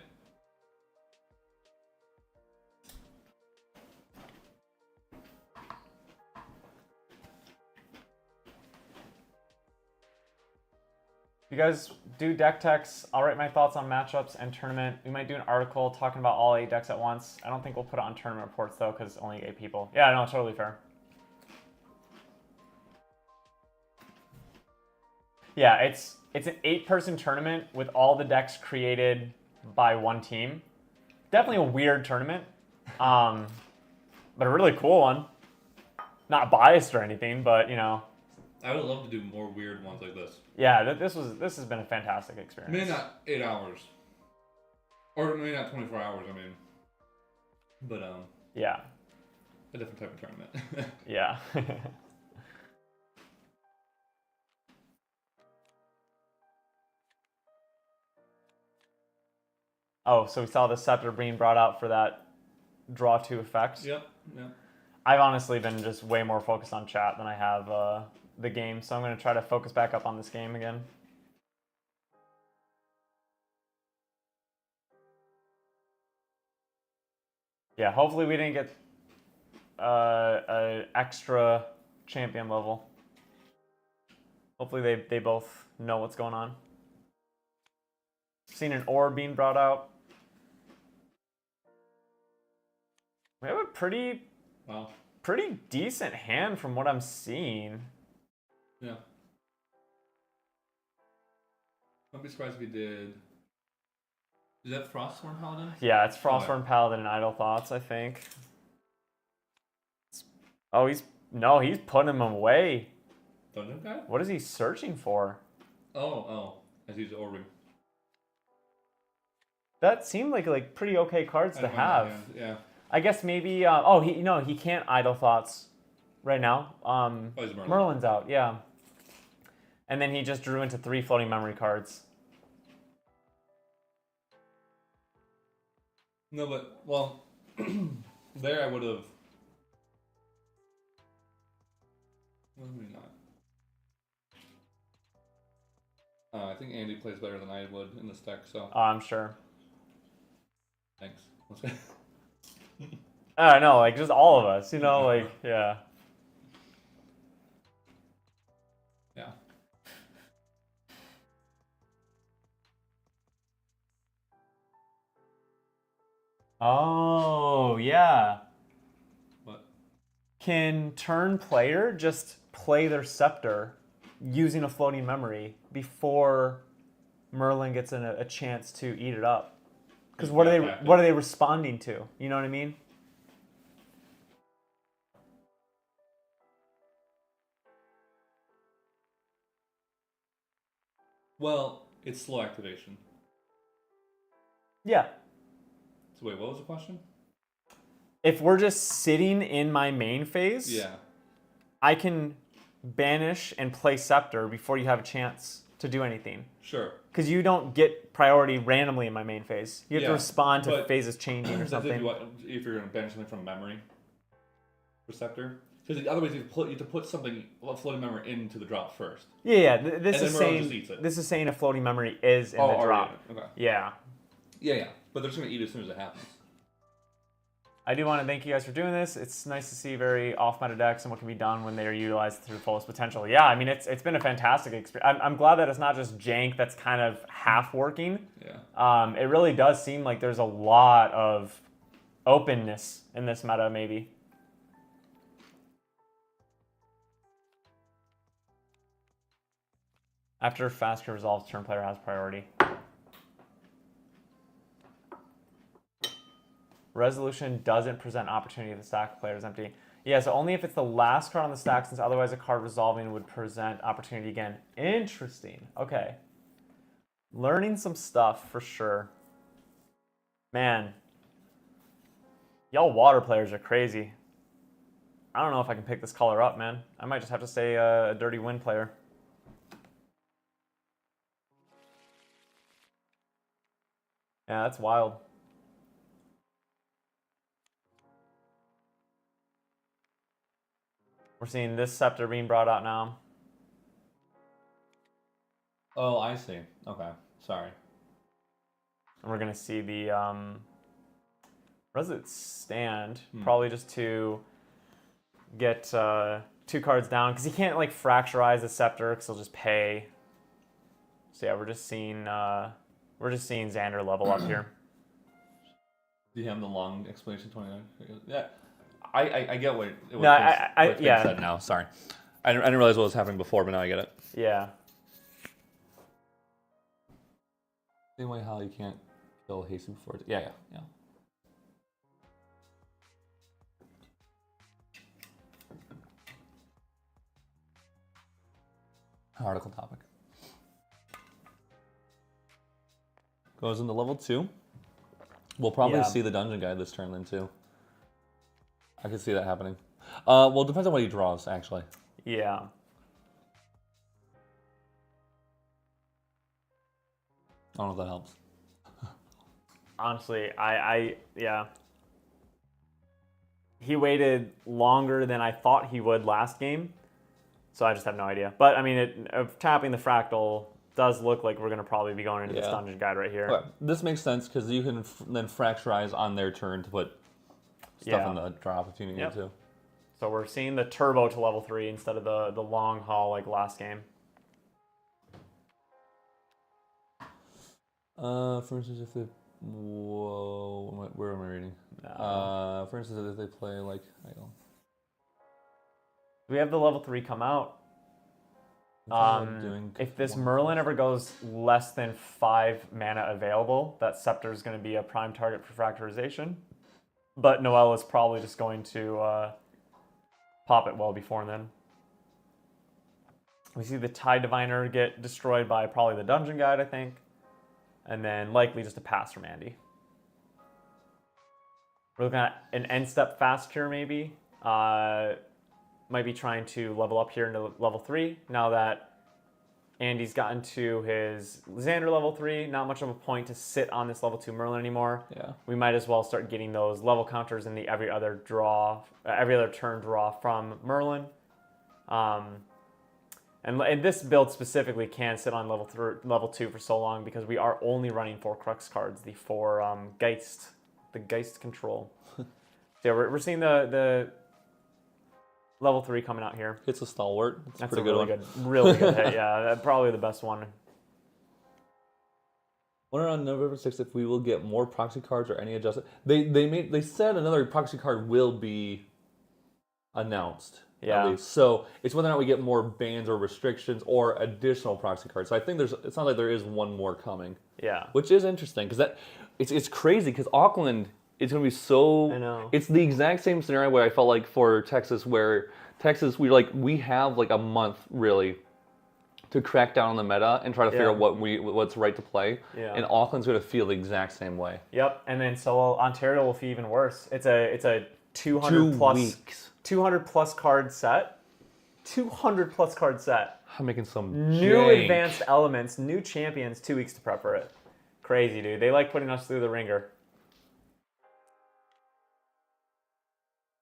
If you guys do deck techs, I'll write my thoughts on matchups and tournament. We might do an article talking about all 8 decks at once. I don't think we'll put it on tournament reports though, because it's only 8 people. Yeah, no, totally fair. Yeah, it's an 8-person tournament with all the decks created by one team. Definitely a weird tournament, but a really cool one. Not biased or anything, but you know. I would love to do more weird ones like this. Yeah, this has been a fantastic experience. Maybe not 8 hours, or maybe not 24 hours. I mean, but Yeah. a different type of tournament. Yeah. Oh, so we saw the scepter being brought out for that draw 2 effect. Yep. Yep. I've honestly been just way more focused on chat than I have the game, so I'm going to try to focus back up on this game again. Yeah, hopefully we didn't get an extra champion level. Hopefully they both know what's going on. Seen an orb being brought out. We have a pretty decent hand from what I'm seeing. Yeah. I'd be surprised if he did. Is that Frostborn Paladin? Yeah, it's Frostborn Paladin and Idle Thoughts, I think. Oh, he's putting him away. Dungeon guy? What is he searching for? Oh, as he's orbing. That seemed like pretty okay cards to have. Yeah. I guess maybe. He can't Idle Thoughts right now. He's Merlin. Merlin's out, yeah. And then he just drew into 3 floating memory cards. No, but well, there I would have. Well, maybe not. I think Andy plays better than I would in this deck, so. Oh, I'm sure. Thanks. I don't know, like just all of us, you know, like yeah. Yeah. Oh, yeah. What? Can turn player just play their scepter using a floating memory before Merlin gets a chance to eat it up? Because what are they responding to? You know what I mean? Well, it's slow activation. Yeah. So wait, what was the question? If we're just sitting in my main phase, Yeah. I can banish and play scepter before you have a chance to do anything. Sure. Because you don't get priority randomly in my main phase. You have to respond to phases changing or That's something. if you're going to banish something from memory. Receptor. Because otherwise you have to put something, a floating memory into the drop first. Yeah. This And is then Merlin just eats saying it. this is saying a floating memory is in the drop. Okay. Yeah. Yeah. But they're just going to eat it as soon as it happens. I do want to thank you guys for doing this. It's nice to see very off-meta decks and what can be done when they are utilized to their fullest potential. Yeah, I mean, it's been a fantastic experience. I'm glad that it's not just jank that's kind of half working. Yeah. It really does seem like there's a lot of openness in this meta, maybe. After faster resolves, turn player has priority. Resolution doesn't present opportunity if the stack player is empty. Yeah, so only if it's the last card on the stack, since otherwise a card resolving would present opportunity again. Interesting. Okay. Learning some stuff for sure. Man. Y'all water players are crazy. I don't know if I can pick this color up, man. I might just have to stay a dirty wind player. Yeah, that's wild. We're seeing this scepter being brought out now. Oh, I see. Okay, sorry. And we're going to see the... where does it stand? Probably just to get 2 cards down. Because he can't, like, fracturize the scepter because he'll just pay. So, yeah, we're just seeing Xander level up here. Do you have the long explanation? 29. Yeah, I get what it was. No, what's being yeah. said now. Sorry, I didn't realize what was happening before, but now I get it. Yeah. Same way how you can't kill Hasty before. Yeah. Article topic. Goes into level 2. We'll probably see the dungeon guide this turn then too. I can see that happening. Well, it depends on what he draws, actually. Yeah. I don't know if that helps. Honestly, yeah. He waited longer than I thought he would last game, so I just have no idea. But, I mean, tapping the fractal does look like we're going to probably be going into this dungeon guide right here. Okay. This makes sense because you can then fracturize on their turn to put stuff in the drop if you need to. So we're seeing the turbo to level 3 instead of the long haul like last game. For instance, if they... Whoa, where am I reading? For instance, if they play like... We have the level 3 come out. If this Merlin ever goes less than 5 mana available, that Scepter is going to be a prime target for fracturization. But Noelle is probably just going to pop it well before then. We see the Tide Diviner get destroyed by probably the Dungeon Guide, I think. And then likely just a pass from Andy. We're looking at an end step fast here maybe. Might be trying to level up here into level 3. Now that Andy's gotten to his Xander level 3, not much of a point to sit on this level 2 Merlin anymore. Yeah. We might as well start getting those level counters in the every other turn draw from Merlin. And this build specifically can sit on level 2 for so long because we are only running 4 Crux cards, the 4 Geist, the Geist control. So yeah, we're seeing the level 3 coming out here. It's a stalwart. That's pretty a really good hit. Yeah, probably the best one. Wonder on November 6th if we will get more proxy cards or any adjustment. They said another proxy card will be announced. Yeah. At least. So it's whether or not we get more bans or restrictions or additional proxy cards. So I think it sounds like there is one more coming. Yeah. Which is interesting because it's crazy because Auckland is going to be so. I know. It's the exact same scenario where I felt like for Texas, where Texas we have like a month really to crack down on the meta and try to figure out what's right to play. Yeah. And Auckland's going to feel the exact same way. Yep. And then Ontario will feel even worse. It's a 200 plus weeks. 200 plus card set. 200 plus card set. I'm making some New jank. advanced elements, new champions, 2 weeks to prep for it. Crazy, dude. They like putting us through the ringer.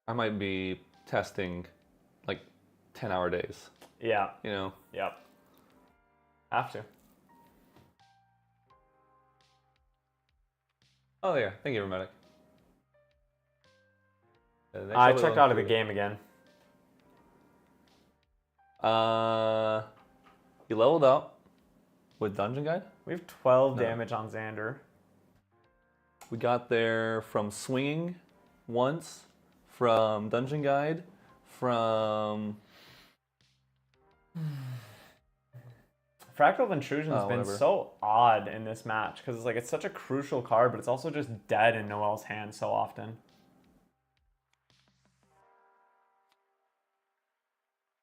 I might be testing like 10-hour days. Yeah. You know? Yep. Have to. Oh, yeah. Thank you, Hermetic. I checked out of the game again. You leveled up with Dungeon Guide. We have 12 damage on Xander. We got there from swinging once, from Dungeon Guide, from... Fractal of Intrusion's been so odd in this match because it's like it's such a crucial card, but it's also just dead in Noelle's hand so often.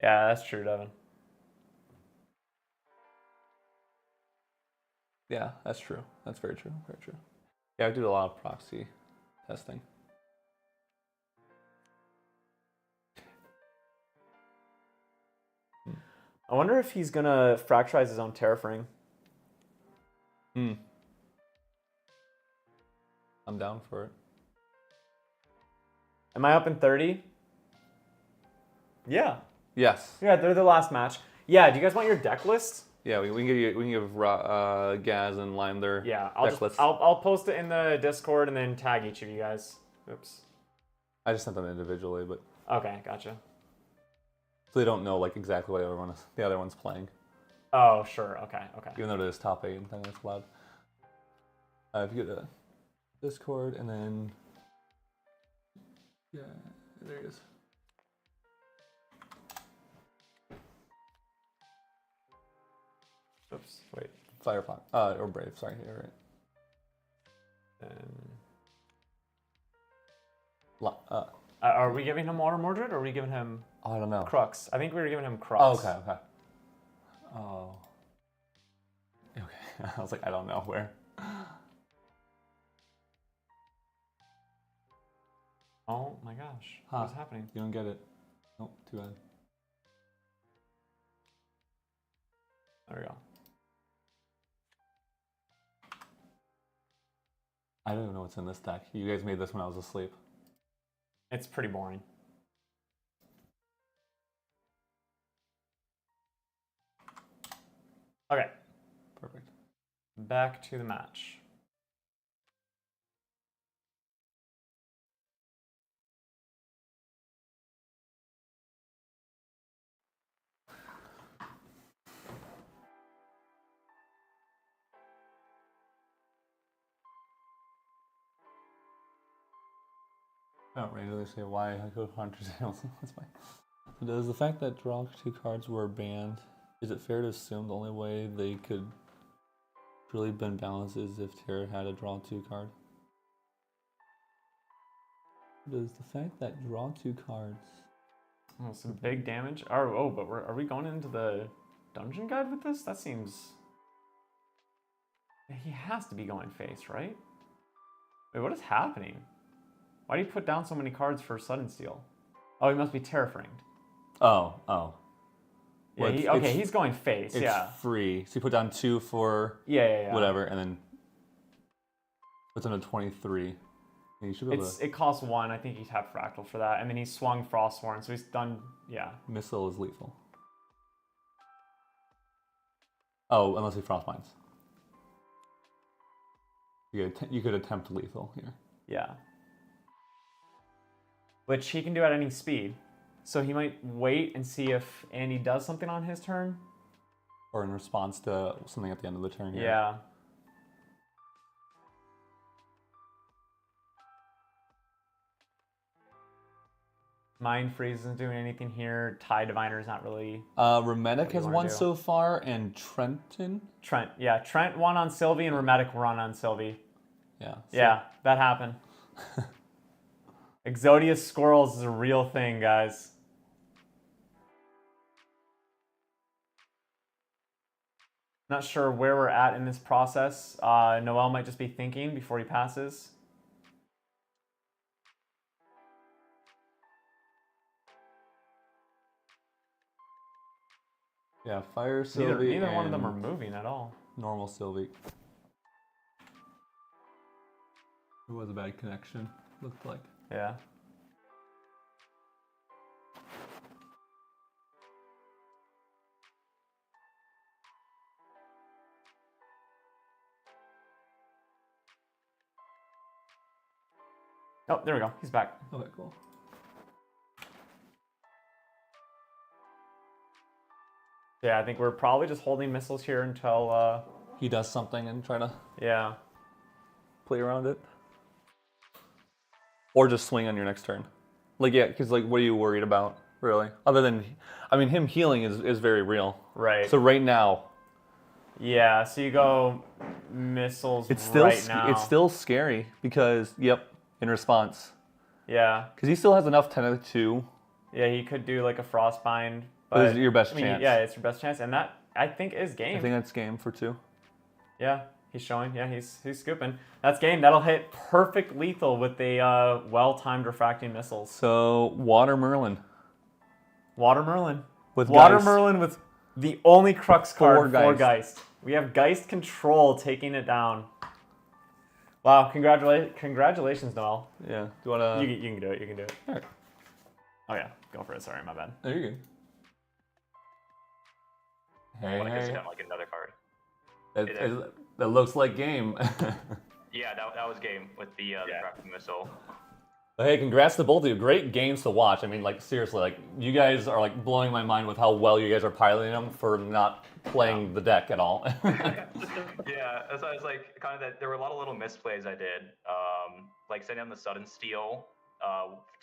Yeah, that's true, Devin. Yeah, that's true. That's very true. Very true. Yeah, I do a lot of proxy testing. I wonder if he's gonna fracturize his own terrafring. I'm down for it. Am I up in 30? Yeah. Yes. Yeah, they're the last match. Yeah, do you guys want your deck list? Yeah, we can give Gaz and Lime their Yeah, deck lists. I'll post it in the Discord and then tag each of you guys. Oops. I just sent them individually, but Okay, gotcha. so they don't know like exactly what the other one's playing. Oh, sure. Okay. Even though it is top 8 and then it's allowed. If you go to Discord and then yeah, there he is. Oops. Wait. Firepot. Or Brave, sorry, you're right. Are we giving him Water Mordred or are we giving him I don't know. Crux? I think we were giving him Crux. Oh, okay. Oh. Okay. I was like, I don't know where. Oh my gosh. Huh. What's happening? You don't get it. Nope, too bad. There we go. I don't even know what's in this deck. You guys made this when I was asleep. It's pretty boring. Okay. Perfect. Back to the match. I don't randomly say why I go Hunter's Tales. That's fine. So does the fact that draw 2 cards were banned, is it fair to assume the only way they could really been balanced is if Terra had a draw 2 card? Does the fact that draw 2 cards... Oh, some big damage. But are we going into the dungeon guide with this? That seems... He has to be going face, right? Wait, what is happening? Why do you put down so many cards for Sudden Steel? Oh, he must be Terrafringed. Oh. Yeah, Well, he's going face, it's free. So you put down 2 for whatever, and then puts on a 23. And you should be able to... It costs 1. I think he'd have Fractal for that. And then he swung Frostborn, so he's done, Missile is lethal. Oh, unless he Frostbinds. You could attempt lethal here. Yeah. Which he can do at any speed. So he might wait and see if Andy does something on his turn. Or in response to something at the end of the turn. Yeah. Mind Freeze isn't doing anything here. Tie Diviner is not really... Remetic has won so far, and Trenton? Trent won on Sylvie, and Remetic won on Sylvie. Yeah. Yeah, that happened. Exodius Squirrels is a real thing, guys. Not sure where we're at in this process. Noel might just be thinking before he passes. Yeah, Fire Sylvie. Neither one of them are moving at all. Normal Sylvie. It was a bad connection, looked like. Yeah. Oh, there we go. He's back. Okay, cool. Yeah, I think we're probably just holding missiles here until... he does something and try to Yeah. play around it. Or just swing on your next turn. Like, yeah, because, like, what are you worried about, really? Other than, I mean, him healing is very real. Right. So right now... Yeah, so you go missiles It's still right now. It's still scary because, in response. Yeah. Because he still has enough 10 to 2. Yeah, he could do like a Frostbind, This is your best chance. Yeah, it's your best chance, and that I think is game. I think that's game for 2. Yeah, he's showing. Yeah, he's scooping. That's game. That'll hit perfect lethal with the well-timed refracting missiles. So Water Merlin. Water Merlin. With Water Geist. Merlin with the only Crux card for Geist. Geist. We have Geist Control taking it down. Wow, congratulations, Noel. Yeah. Do you want to... You can do it. You can do it. All right. Oh, yeah. Go for it. Sorry, my bad. There you go. I want to Hey. get like another card. That looks like game. Yeah, that was game with the refracting missile. But hey, congrats to both of you. Great games to watch. I mean, like, seriously, like, you guys are, like, blowing my mind with how well you guys are piloting them for not playing the deck at all. Yeah, so I was like, kind of that. There were a lot of little misplays I did, like sending on the sudden steal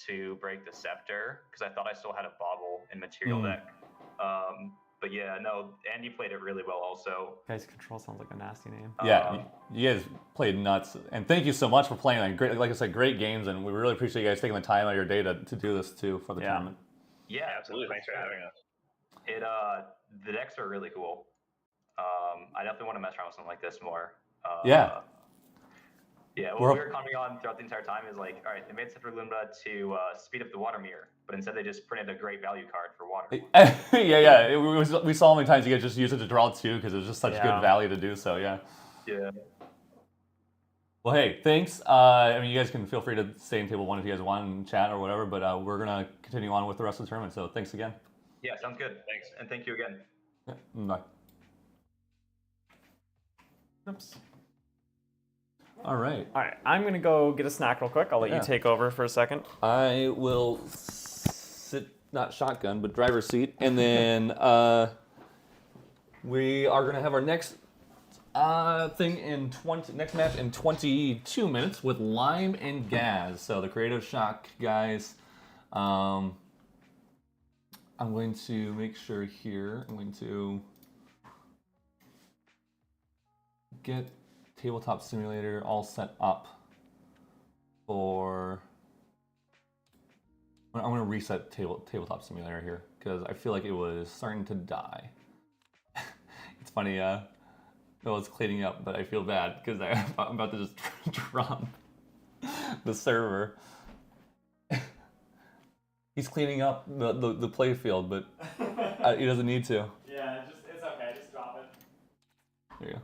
to break the scepter because I thought I still had a bobble in material deck. But yeah, no, Andy played it really well also. Geist Control sounds like a nasty name. Yeah, you guys played nuts. And thank you so much for playing. Like I said, great games, and we really appreciate you guys taking the time out of your day to do this, too, for the tournament. Yeah, Absolutely. Thanks for having us. It the decks are really cool. I definitely want to mess around with something like this more. Yeah. Yeah, what we were commenting on throughout the entire time is like, all right, they made Scepter Lumina to speed up the water mirror, but instead they just printed a great value card for water. Yeah. We saw how many times you guys just use it to draw 2 because it's just such good value to do so, yeah. Yeah. Well, hey, thanks. I mean, you guys can feel free to stay in table 1 if you guys want and chat or whatever, but we're going to continue on with the rest of the tournament, so thanks again. Yeah, sounds good. Thanks. And thank you again. Yeah, bye. Oops. All right. All right, I'm going to go get a snack real quick. I'll let you take over for a second. I will sit, not shotgun, but driver's seat, and then we are going to have our next next match in 22 minutes with Lime and Gaz. So the Creative Shock guys. I'm going to make sure here. I'm going to get Tabletop Simulator all set up for. I'm going to reset Tabletop Simulator here because I feel like it was starting to die. It's funny, no, it's cleaning up, but I feel bad because I'm about to just drop the server. He's cleaning up the play field, but he doesn't need to. Yeah, it's okay. Just drop it. There you go.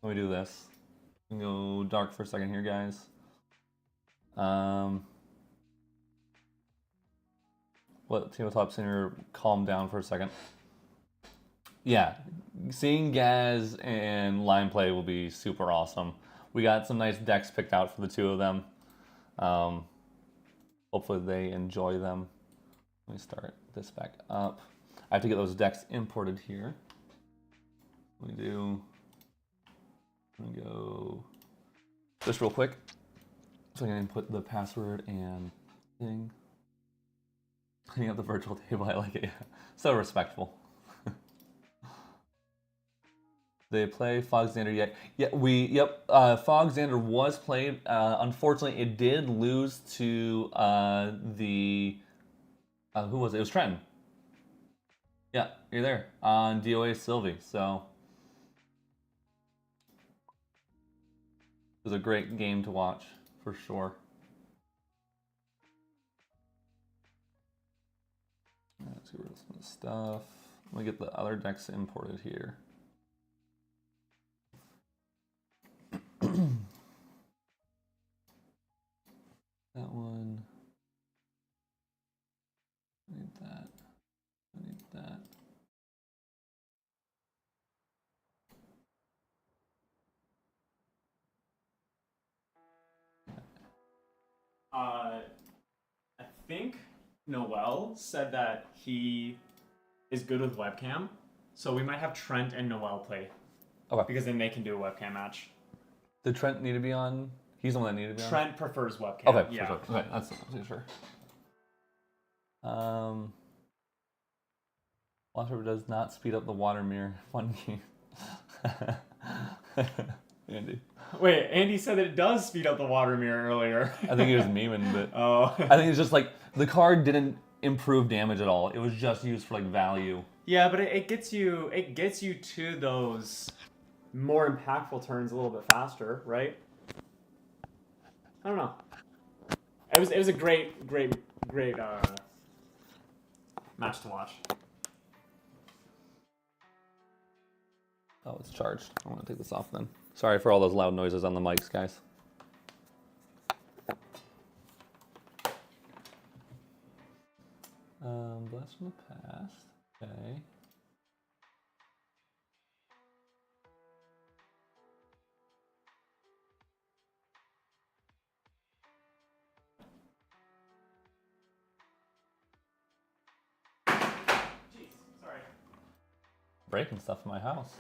Let me do this. I'm gonna go dark for a second here, guys. Let Tabletop Center calm down for a second. Yeah, seeing Gaz and Lime play will be super awesome. We got some nice decks picked out for the two of them. Hopefully they enjoy them. Let me start this back up. I have to get those decks imported here. Let me go just real quick. So I can input the password and thing. Cleaning up the virtual table, I like it. So respectful. They play Fogxander yet? Yeah, Fogxander was played. Unfortunately, it did lose to who was it? It was Trenton. Yeah, you're there on DOA Sylvie. So it was a great game to watch for sure. Let's get rid of some of the stuff. Let me get the other decks imported here. That one. I need that. I need that. I think Noel said that he is good with webcam, so we might have Trent and Noel play. Okay. Because then they can do a webcam match. Did Trent need to be on? He's the one that needed to be on? Trent prefers webcam. Okay, yeah. for sure. Okay, that's sure. Water does not speed up the water mirror. Fun game. Andy. Wait, Andy said that it does speed up the water mirror earlier. I think he was memeing, but Oh. I think it's just like the card didn't improve damage at all. It was just used for like value. Yeah, but it gets you to those more impactful turns a little bit faster, right? I don't know. It was a great match to watch. Oh, it's charged. I want to take this off then. Sorry for all those loud noises on the mics, guys. Blast from the past. Okay. Jeez, sorry. Breaking stuff in my house.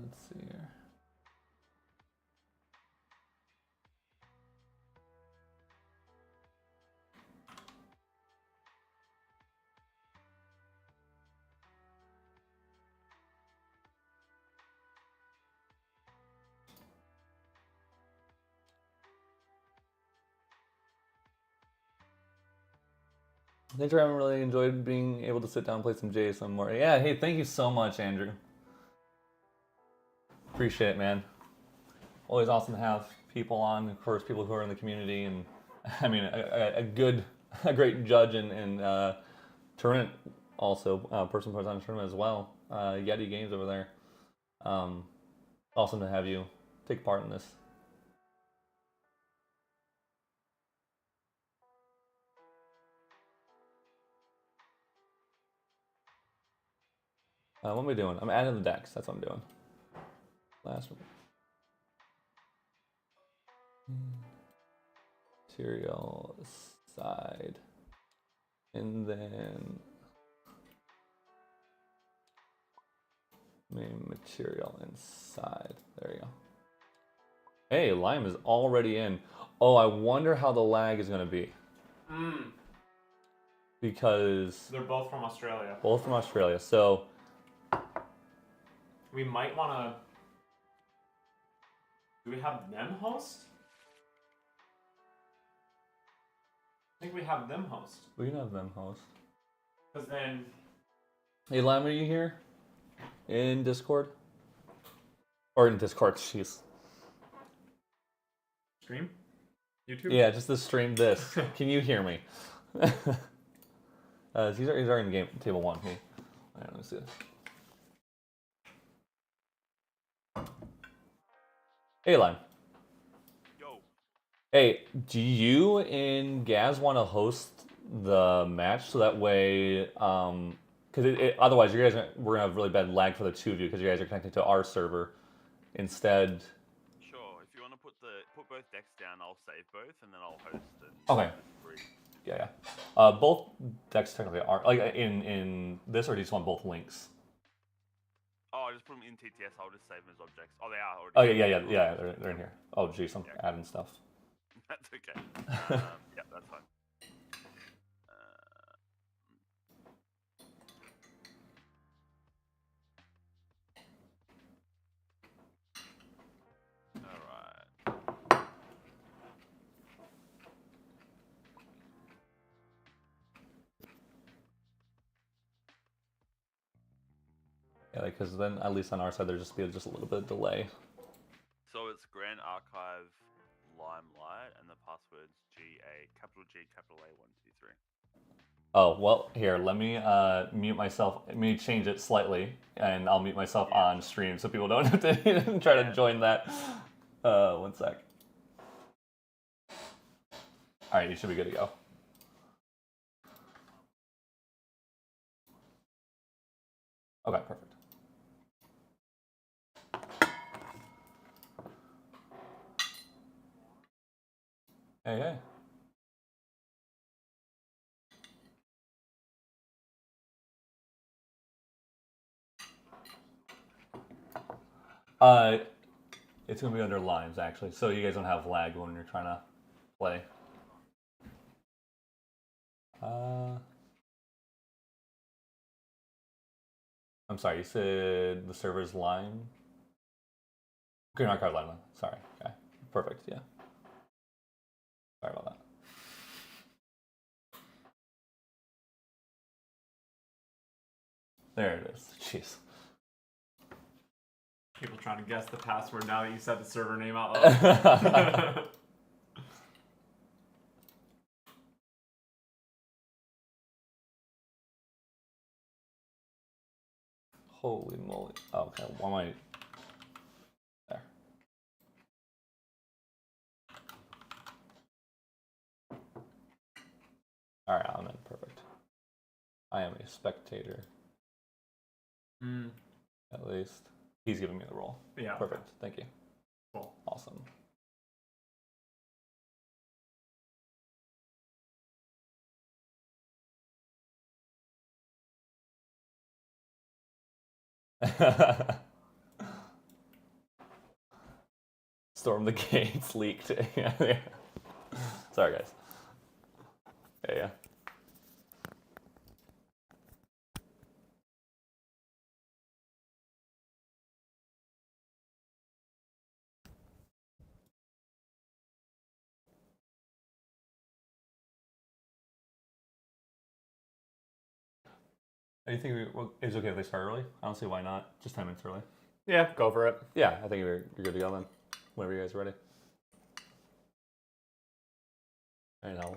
Let's see here. Thanks for having really enjoyed being able to sit down and play some J some more. Yeah, hey, thank you so much, Andrew. Appreciate it, man. Always awesome to have people on, of course, people who are in the community, and I mean, a great judge and tournament also, person puts on a tournament as well. Yeti Games over there. Awesome to have you take part in this. What am I doing? I'm adding the decks. That's what I'm doing. Last one. Material side. And then main material inside. There you go. Hey, Lime is already in. Oh, I wonder how the lag is going to be. Because They're both from Australia. both from Australia. So We might want to... Do we have them host? I think we have them host. we can have them host. Because then... Hey, Lime, are you here? In Discord? Or in Discord, jeez. Stream? YouTube? Yeah, just to stream this. Can you hear me? He's already in game table one. Hey, let me see this. Hey, Lime. Yo. Hey, do you and Gaz want to host the match so that way, because otherwise we're gonna have really bad lag for the two of you because you guys are connected to our server instead. Sure. If you want to put both decks down, I'll save both and then I'll host it. Okay. Yeah. Both decks technically are like in this, or do you just want both links? Oh, I just put them in TTS. I'll just save them as objects. Oh, they are already. Oh yeah. They're in here. Oh geez, I'm adding stuff. That's okay. Yeah, that's fine. All right. Yeah, because then at least on our side there's just a little bit of delay. So it's Grand Archive Limelight and the password's GA, capital G, capital A, 1, 2, 3. Oh, well, here, let me mute myself. Let me change it slightly, and I'll mute myself on stream so people don't have to try to join that. One sec. All right, you should be good to go. Okay, perfect. Hey. It's gonna be under lines actually, so you guys don't have lag when you're trying to play. I'm sorry, you said the server's Lime? Green Archive Limelight. Sorry. Okay. Perfect, yeah. Sorry about that. There it is. Jeez. People trying to guess the password now that you said the server name out loud. Holy moly. Oh, okay, why am I... There. Alright, I'm in. Perfect. I am a spectator. At least. He's giving me the role. Yeah. Perfect. Thank you. Cool. Awesome. Storm the gates leaked. Yeah. Sorry, guys. Yeah. Do you think it's okay if they start early? I don't see why not. Just 10 minutes early. Yeah, go for it. Yeah, I think you're good to go then. Whenever you guys are ready. I know.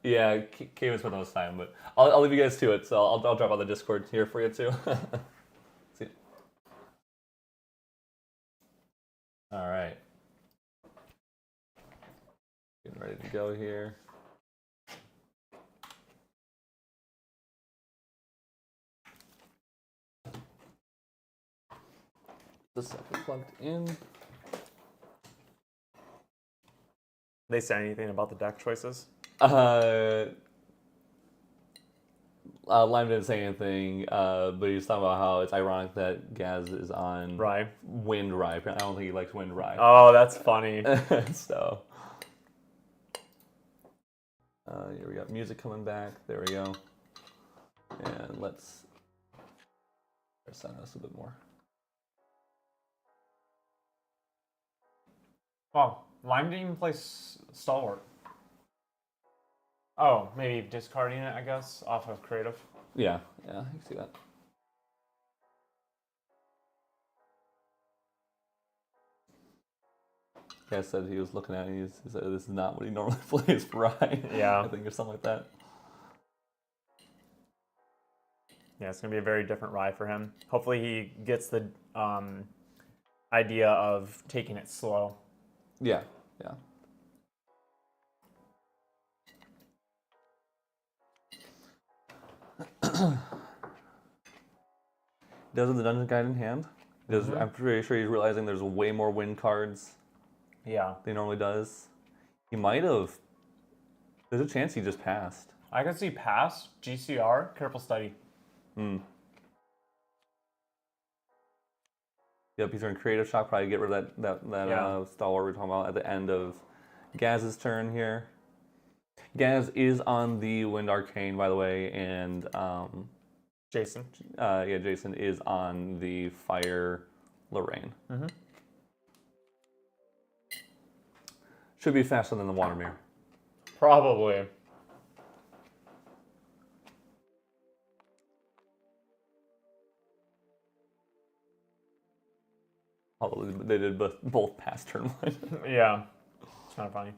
Yeah, Kay was spent the most time, but I'll leave you guys to it. So I'll drop on the Discord here for you too. See. All right. Getting ready to go here. The second plugged in. They say anything about the deck choices? Lime didn't say anything, but he was talking about how it's ironic that Gaz is on Rye. Wind Rye. I don't think he likes Wind Rye. Oh, that's funny. So, here we got music coming back. There we go. And let's sound this a bit more. Wow, Lime didn't even play Stalwart. Oh, maybe discarding it, I guess, off of creative. Yeah, you can see that. Guy said he was looking at it, he said this is not what he normally plays for Ryan. Yeah. I think or something like that. Yeah, it's going to be a very different ride for him. Hopefully he gets the idea of taking it slow. Yeah. Does have the Dungeon Guide in hand. I'm pretty sure he's realizing there's way more win cards Yeah. than he normally does. He might have. There's a chance he just passed. I could see pass, GCR, careful study. Yep, he's in Creative Shock. Probably get rid of that Stalwart we're talking about at the end of Gaz's turn here. Gaz is on the Wind Arcane, by the way, and Jason. Jason is on the Fire Lorraine. Should be faster than the Water Mirror. Probably. Although they did both pass turn one. Yeah. It's kind of funny.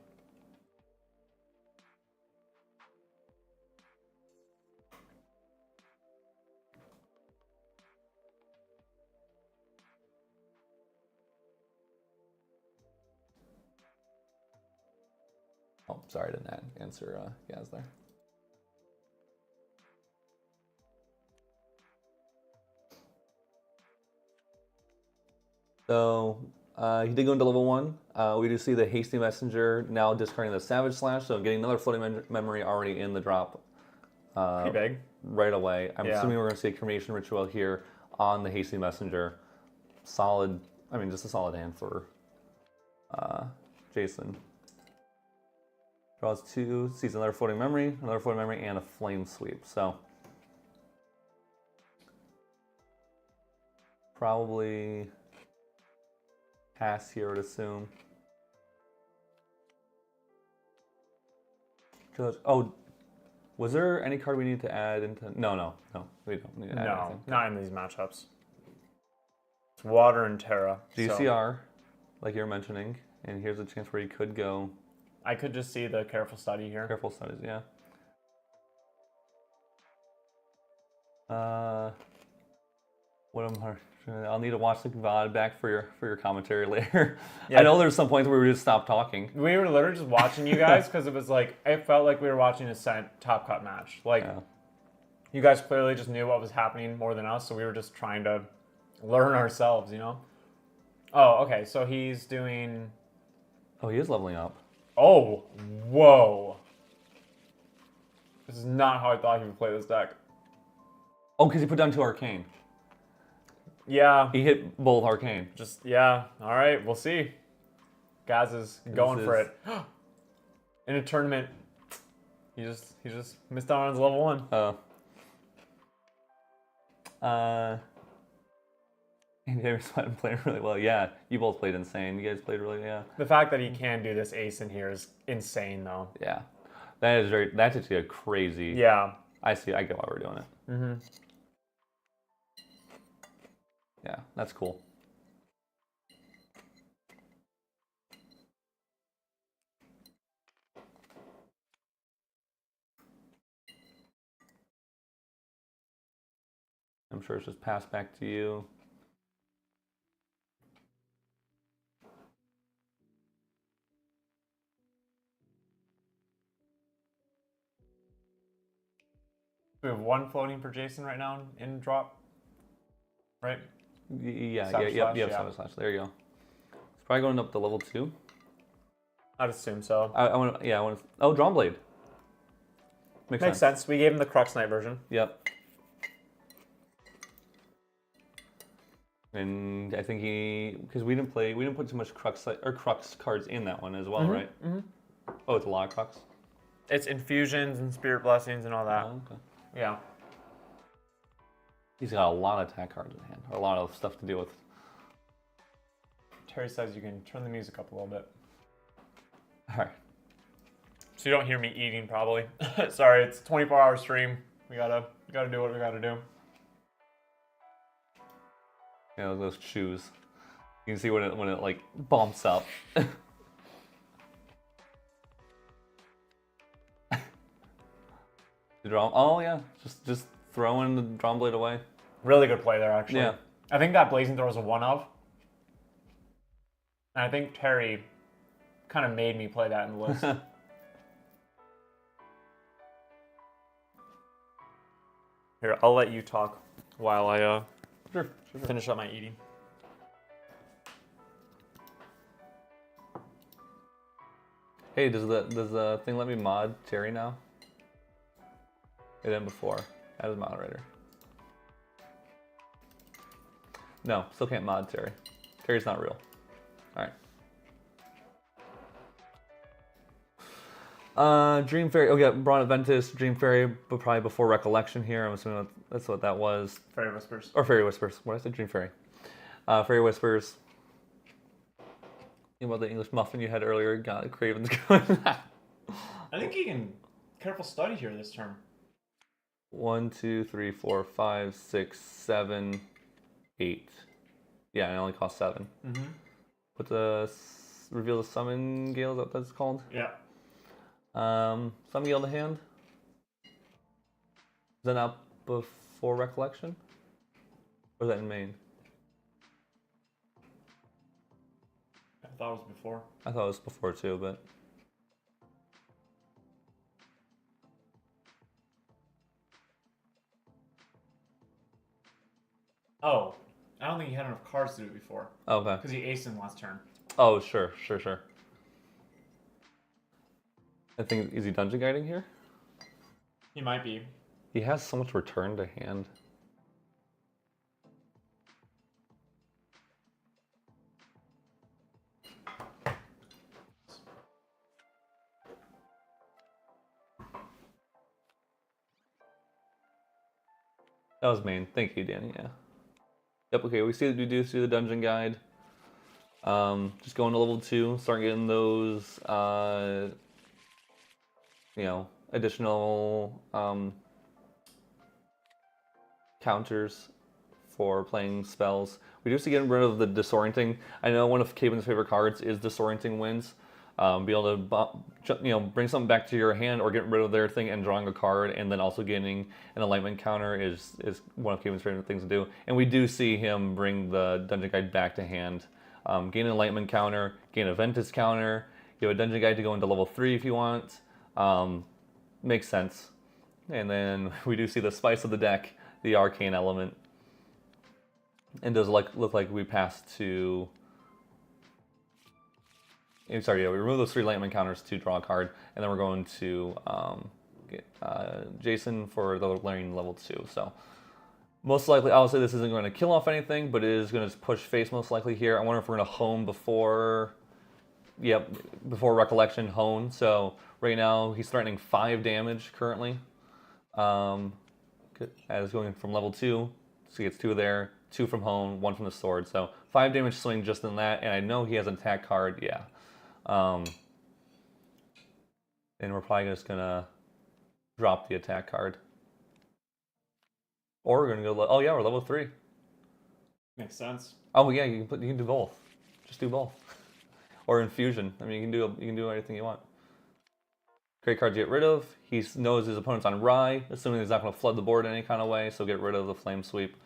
Oh, sorry, I didn't answer Gaz there. So he did go into level 1. We do see the Hasty Messenger now discarding the Savage Slash, so getting another floating memory already in the drop Pretty big. right away. I'm Yeah. assuming we're going to see a Cremation Ritual here on the Hasty Messenger. Solid, just a solid hand for Jason. Draws 2, sees another Floating Memory, and a Flame Sweep. So, probably pass here, I would assume. Oh, was there any card we need to add into? No, we don't need to add anything. Not in these matchups. It's Water and Terra. GCR, like you were mentioning, and here's a chance where you could go. I could just see the Careful Study here. Careful Studies, yeah. I'll need to watch the VOD back for your commentary later. Yeah. I know there's some points where we just stopped talking. We were literally just watching you guys because it was like, it felt like we were watching a Top Cut match. Like, you guys clearly just knew what was happening more than us, so we were just trying to learn ourselves, you know? Oh, okay, so he's doing... Oh, he is leveling up. Oh, whoa. This is not how I thought he would play this deck. Oh, because he put down 2 Arcane. Yeah. He hit both Arcane. Yeah. All right, we'll see. Gaz is going for it. In a tournament, he just missed out on his level 1. And Davis played really well. Yeah, you both played insane. You guys played The fact that he can do this ace in here is insane, though. Yeah, that's actually a crazy. Yeah. I get why we're doing it. Mm-hmm. Yeah, that's cool. I'm sure it's just passed back to you. We have 1 floating for Jason right now in drop, right? Yeah, Savage Slash. There you go. It's probably going up to level 2. I'd assume so. I want to. Oh, Drawnblade. Makes sense. We gave him the Crux Knight version. Yep. And I think because we didn't put too much Crux cards in that one as well, right? Mm-hmm. Oh, it's a lot of Crux. It's infusions and Spirit Blessings and all that. Oh, okay. Yeah. He's got a lot of attack cards in hand. A lot of stuff to deal with. Terry says you can turn the music up a little bit. All right. So you don't hear me eating, probably. Sorry, it's a 24-hour stream. We gotta do what we gotta do. Yeah, those shoes. You can see when it like bumps up. Oh yeah, just throwing the Drawnblade away. Really good play there, actually. Yeah. I think that Blazing Throw was a 1-of. And I think Terry kind of made me play that in the list. Here, I'll let you talk while I finish up my eating. Hey, does the thing let me mod Terry now? It didn't before. As a moderator. No, still can't mod Terry. Terry's not real. Alright. Dream Fairy. Oh yeah, Braun Aventus, Dream Fairy, but probably before Recollection here. I'm assuming that's what that was. Fairy Whispers. Or Fairy Whispers. What did I say? Dream Fairy. Fairy Whispers. You know about the English muffin you had earlier? God, Craven's going. I think you can Careful Study here this turn. 1, 2, 3, 4, 5, 6, 7, 8. Yeah, it only costs 7. Mm-hmm. Put the reveal the summon gale. Is that what that's called? Yeah. Summon gale to hand. Is that not before Recollection? Or is that in main? I thought it was before. I thought it was before too, but. Oh, I don't think he had enough cards to do it before. Oh, okay. Because he aced in last turn. Oh, sure. I think, is he dungeon guiding here? He might be. He has so much return to hand. That was main. Thank you, Danny. Yeah. Yep. Okay. We do see the dungeon guide. Just going to level 2, start getting those, additional counters for playing spells. We do see getting rid of the disorienting. I know one of Caven's favorite cards is disorienting winds. Be able to, bring something back to your hand or get rid of their thing and drawing a card, and then also getting an enlightenment counter is one of Caven's favorite things to do. And we do see him bring the dungeon guide back to hand. Gain an enlightenment counter, gain a Ventus counter. You have a dungeon guide to go into level 3 if you want. Makes sense. And then we do see the spice of the deck, the arcane element. And does look like we pass to. We remove those 3 enlightenment counters to draw a card, and then we're going to get Jason for the lane level 2. So. Most likely, I'll say this isn't going to kill off anything, but it is going to push face most likely here. I wonder if we're going to hone before Recollection hone. So right now he's threatening 5 damage currently. As going from level 2, so he gets 2 there, 2 from hone, 1 from the sword. So 5 damage swing just in that, and I know he has an attack card. Yeah. And we're probably just gonna drop the attack card. Or we're gonna go. We're level 3. Makes sense. Oh yeah, you can do both. Just do both. Or infusion. I mean, you can do anything you want. Great card to get rid of. He knows his opponent's on Rye, assuming he's not going to flood the board in any kind of way. So get rid of the Flame Sweep.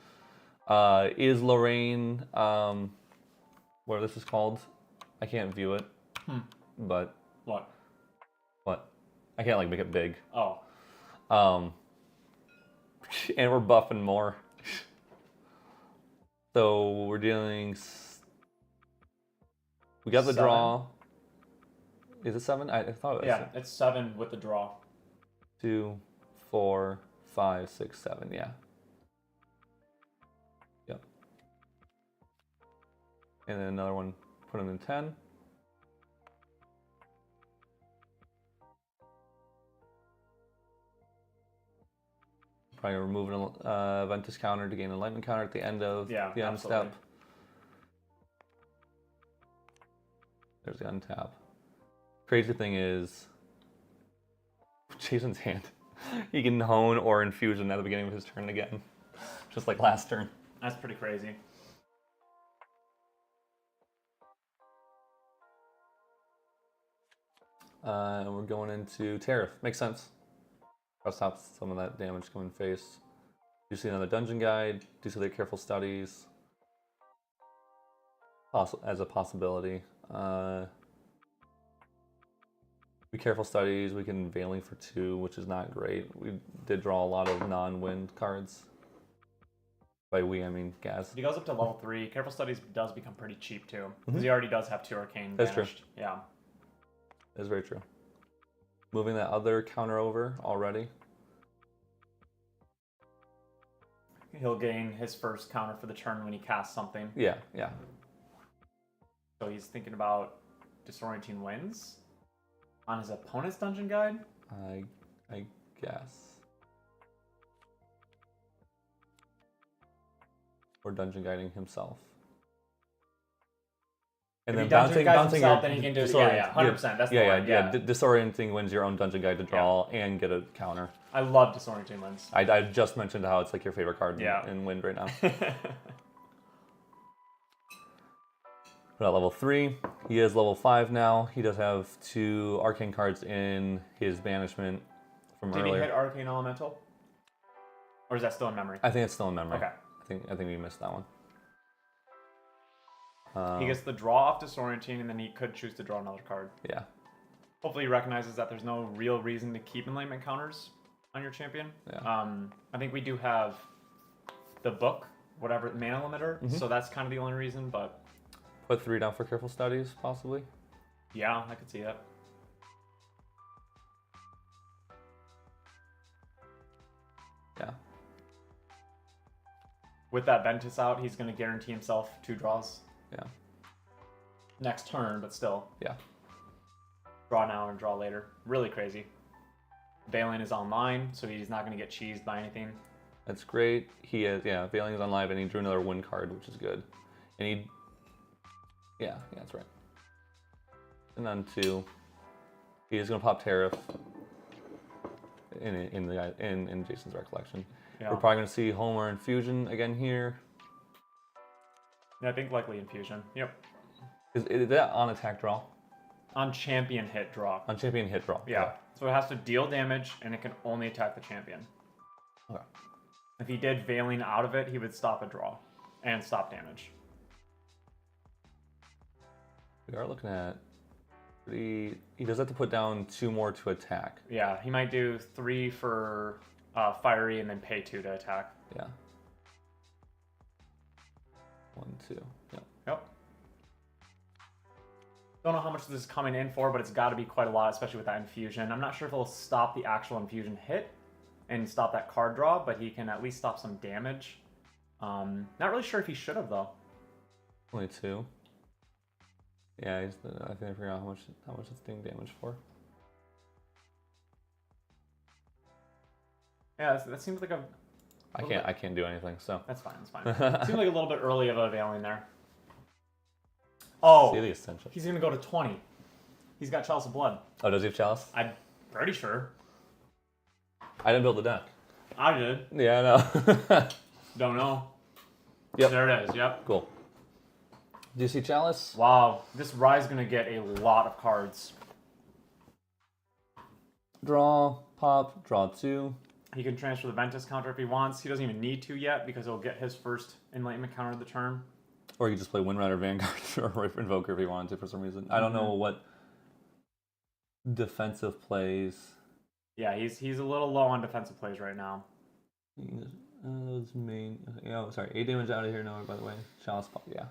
Is Lorraine what this is called? I can't view it. But What? I can't make it big. Oh. And we're buffing more. So we're dealing. We got the 7. draw. Is it 7? I thought it was. Yeah, it's 7 with the draw. 2, 4, 5, 6, 7. Yeah. Yep. And then another one. Put him in 10. Probably removing a Ventus counter to gain an enlightenment counter at the end of the end step. There's the untap. Crazy thing is, Jason's hand. He can hone or infusion at the beginning of his turn again, just like last turn. That's pretty crazy. And we're going into Tariff. Makes sense. I'll stop some of that damage coming face. Do see another dungeon guide. Do see their careful studies. As a possibility. Be careful studies. We can Veiling for 2, which is not great. We did draw a lot of non-wind cards. By we, I mean Gaz. If he goes up to level 3, careful studies does become pretty cheap too, because he already does have 2 arcane. That's banished. true. Yeah. That's very true. Moving that other counter over already. He'll gain his first counter for the turn when he casts something. Yeah, yeah. So he's thinking about Disorienting Winds on his opponent's dungeon guide? I guess. Or dungeon guiding himself. And If then he dungeon guides himself, your then he can do it. disorient- Yeah, 100%. That's the yeah, one. yeah. Disorienting wins your own dungeon guide to draw and get a counter. I love Disorienting Winds. I just mentioned how it's like your favorite card in Wind right now. We're at level 3. He is level 5 now. He does have 2 arcane cards in his banishment from Did earlier. he hit Arcane Elemental? Or is that still in memory? I think it's still in memory. Okay. I think we missed that one. He gets the draw off Disorienting, and then he could choose to draw another card. Yeah. Hopefully he recognizes that there's no real reason to keep enlightenment counters on your champion. Yeah. I think we do have the book, whatever, mana limiter, so that's kind of the only reason, but... Put 3 down for careful studies, possibly. Yeah, I could see that. Yeah. With that Ventus out, he's going to guarantee himself 2 draws. Yeah. Next turn, but still. Yeah. Draw now and draw later. Really crazy. Valen is online, so he's not going to get cheesed by anything. That's great. He is, yeah, Veiling is on live, and he drew another win card, which is good. And yeah, that's right. And then 2, he's gonna pop Tariff in Jason's recollection. Yeah. We're probably gonna see Homer and Fusion again here. Yeah, I think likely Infusion. Yep. Is that on attack draw? On champion hit draw. On champion hit draw. Yeah. So it has to deal damage, and it can only attack the champion. Okay. If he did Veiling out of it, he would stop a draw and stop damage. We are looking at he does have to put down 2 more to attack. Yeah, he might do 3 for fiery and then pay 2 to attack. Yeah. 1, 2. Yeah. Yep. Don't know how much this is coming in for, but it's got to be quite a lot, especially with that infusion. I'm not sure if it'll stop the actual infusion hit and stop that card draw, but he can at least stop some damage. Not really sure if he should have though. Only 2. Yeah, I think I forgot how much it's doing damage for. Yeah, that seems like a. I can't do anything, so. That's fine. That's fine. Seems like a little bit early of a Veiling there. Oh, See the Ascension. he's gonna go to 20. He's got Chalice of Blood. Oh, does he have Chalice? I'm pretty sure. I didn't build the deck. I did. Yeah, I know. Don't know. Yep. There it is. Yep. Cool. Do you see Chalice? Wow, this Rye's gonna get a lot of cards. Draw, pop, draw 2. He can transfer the Ventus counter if he wants. He doesn't even need to yet because he'll get his first Enlightenment counter of the turn. Or you could just play Windrider Vanguard or Invoker if he wanted to for some reason. I don't know what defensive plays. Yeah, he's a little low on defensive plays right now. Those main. Oh, sorry. 8 damage out of here now, by the way. Chalice pop, yeah.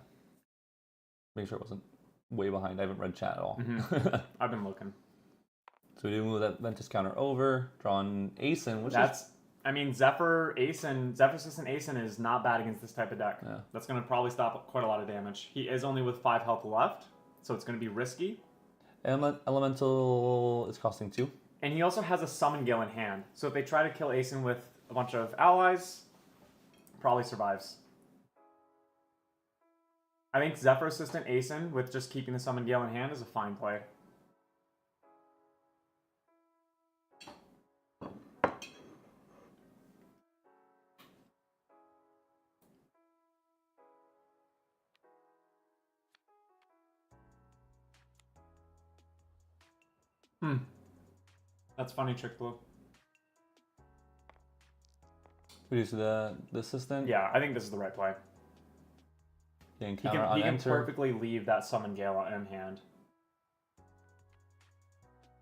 Make sure it wasn't way behind. I haven't read chat at all. I've been looking. So we do move that Ventus counter over, draw an Asen, which is... I mean, Zephyr Assistant Asen is not bad against this type of deck. Yeah. That's going to probably stop quite a lot of damage. He is only with 5 health left, so it's going to be risky. Elemental is costing 2. And he also has a Summon Gale in hand. So if they try to kill Asen with a bunch of allies, probably survives. I think Zephyr Assistant Asen with just keeping the Summon Gale in hand is a fine play. That's funny, Trick Blue. We use the assistant. Yeah, I think this is the right play. Getting He counter can, on he can enter. perfectly leave that Summon Gale in hand.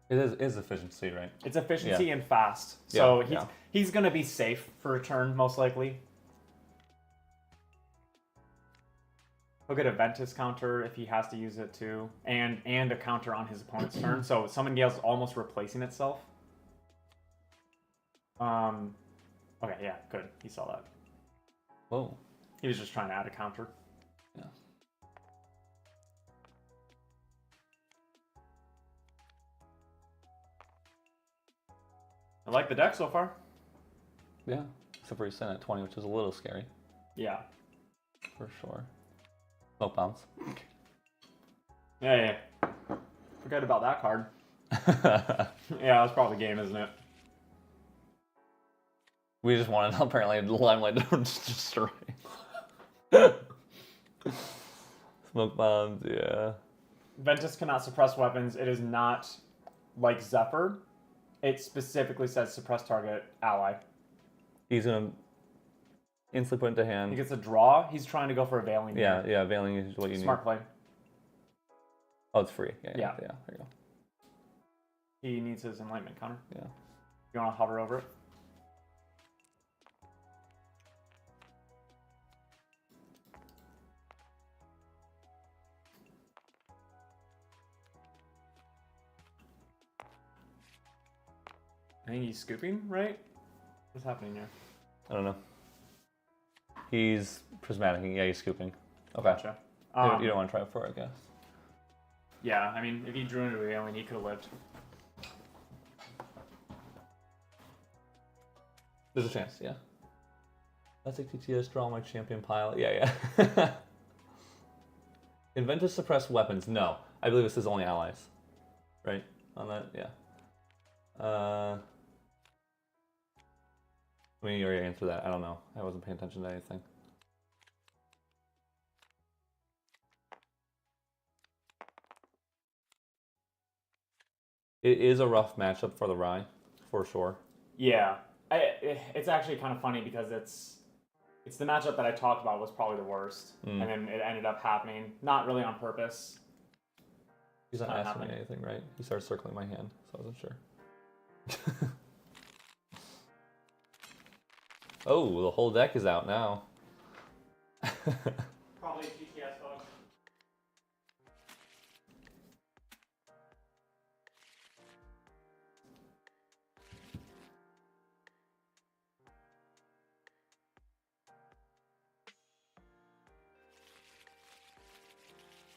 It is efficiency, right? It's efficiency Yeah. and fast. So Yeah, he's going to be safe for a turn, most likely. He'll get a Ventus counter if he has to use it too, and a counter on his opponent's turn. So Summon Gale's almost replacing itself. Okay, yeah, good. He saw that. Whoa. He was just trying to add a counter. Yeah. I like the deck so far. Yeah. Except for he's sitting at 20, which is a little scary. Yeah. For sure. Smoke bombs. Yeah. Forget about that card. Yeah, that's probably game, isn't it? We just wanted apparently Limelight to just destroy. Smoke bombs, yeah. Ventus cannot suppress weapons. It is not like Zephyr. It specifically says suppress target ally. He's gonna instantly put into hand. He gets a draw. He's trying to go for a Veiling. Yeah, Veiling is what you Smart need. play. Oh, it's free. Yeah. Yeah. There you go. He needs his Enlightenment counter. Yeah. You want to hover over it? I think he's scooping, right? What's happening here? I don't know. He's prismatic. Yeah, he's scooping. Okay. Gotcha. You don't want to try it for it, I guess. Yeah, I mean, if he drew into a alien, he could have lived. There's a chance, yeah. Let's take TTS, draw my champion pile. Yeah, yeah. Invent to suppress weapons. No. I believe this is only allies. Right? On that, yeah. I mean, you already answered that. I don't know. I wasn't paying attention to anything. It is a rough matchup for the Rye, for sure. Yeah. It's actually kind of funny because it's the matchup that I talked about was probably the worst. And then it ended up happening. Not really on purpose. He's not asking me anything, right? He started circling my hand, so I wasn't sure. Oh, the whole deck is out now. Probably GTS hook.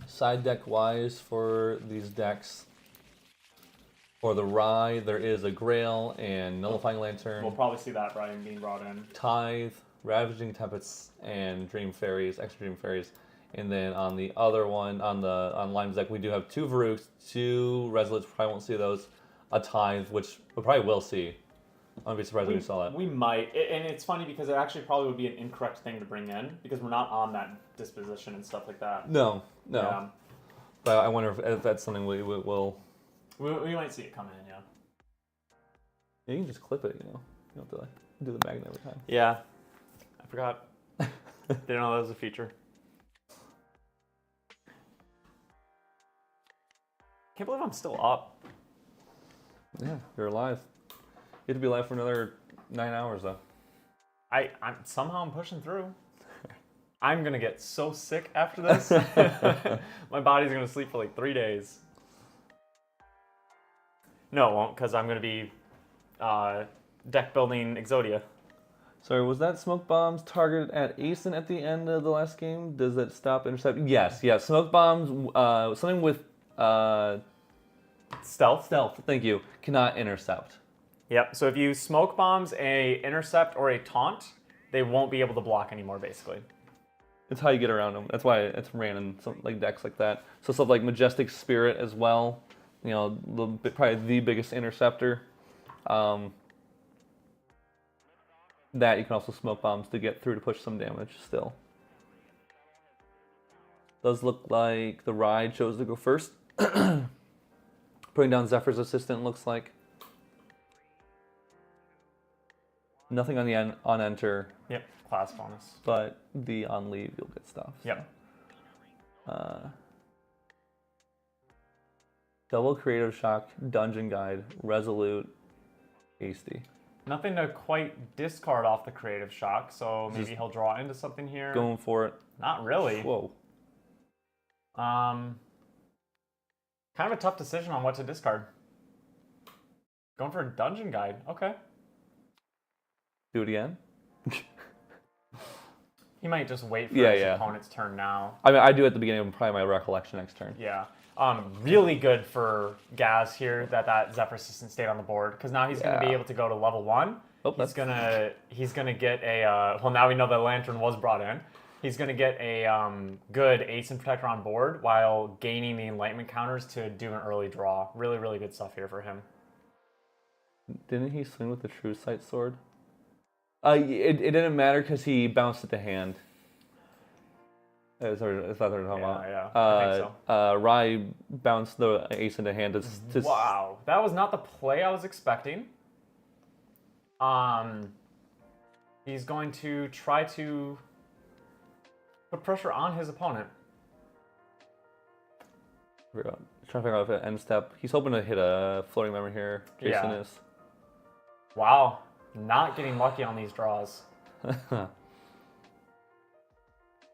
Side deck wise for these decks. For the Rye, there is a Grail and Nullifying Lantern. We'll probably see that Brian being brought in. Tithe, Ravaging Tempests, and Dream Fairies, extra Dream Fairies. And then on the other one, on Lime's deck, we do have 2 Varooks, 2 Resolutes, probably won't see those, a Tithe, which we probably will see. I wouldn't be surprised if we saw that. We might. And it's funny because it actually probably would be an incorrect thing to bring in because we're not on that disposition and stuff like that. No. Yeah. But I wonder if that's something we will... We might see it come in, yeah. Yeah, you can just clip it, you know. You don't have to do the magnet every time. Yeah. I forgot. Didn't know that was a feature. Can't believe I'm still up. Yeah, you're alive. You have to be alive for another 9 hours, though. I'm somehow pushing through. I'm gonna get so sick after this. My body's gonna sleep for like 3 days. No, it won't, because I'm gonna be deck building Exodia. Sorry, was that smoke bombs targeted at Asen at the end of the last game? Does that stop intercept? Yes. Smoke bombs, something with Stealth. Thank you. Cannot intercept. Yep. So if you smoke bombs a intercept or a taunt, they won't be able to block anymore, basically. It's how you get around them. That's why it's ran in some like decks like that. So stuff like Majestic Spirit as well. You know, probably the biggest interceptor. That you can also smoke bombs to get through to push some damage still. Does look like the Ride chose to go first. Putting down Zephyr's Assistant looks like. Nothing on the on enter. Yep, class bonus. But the on leave, you'll get stuff. So. Yep. Double Creative Shock, Dungeon Guide, Resolute, Hasty. Nothing to quite discard off the Creative Shock, so maybe he'll draw into something here. Going for it. Not really. Whoa. Kind of a tough decision on what to discard. Going for a Dungeon Guide. Okay. Do it again? He might just wait for his opponent's turn now. I mean, I do at the beginning of probably my Recollection next turn. Yeah. Really good for Gaz here that Zephyr Assistant stayed on the board, because now he's going to be able to go to level 1. Oh, he's gonna get a well, now we know the Lantern was brought in. He's gonna get a good Ace and Protector on board while gaining the Enlightenment counters to do an early draw. Really, really good stuff here for him. Didn't he swing with the True Sight Sword? It didn't matter because he bounced it to hand. Is that what they're talking about? Yeah, I think so. Rai bounced the ace into hand to wow, that was not the play I was expecting. He's going to try to put pressure on his opponent. Trying to figure out if it end step. He's hoping to hit a floating memory here. Jason is. Wow, not getting lucky on these draws.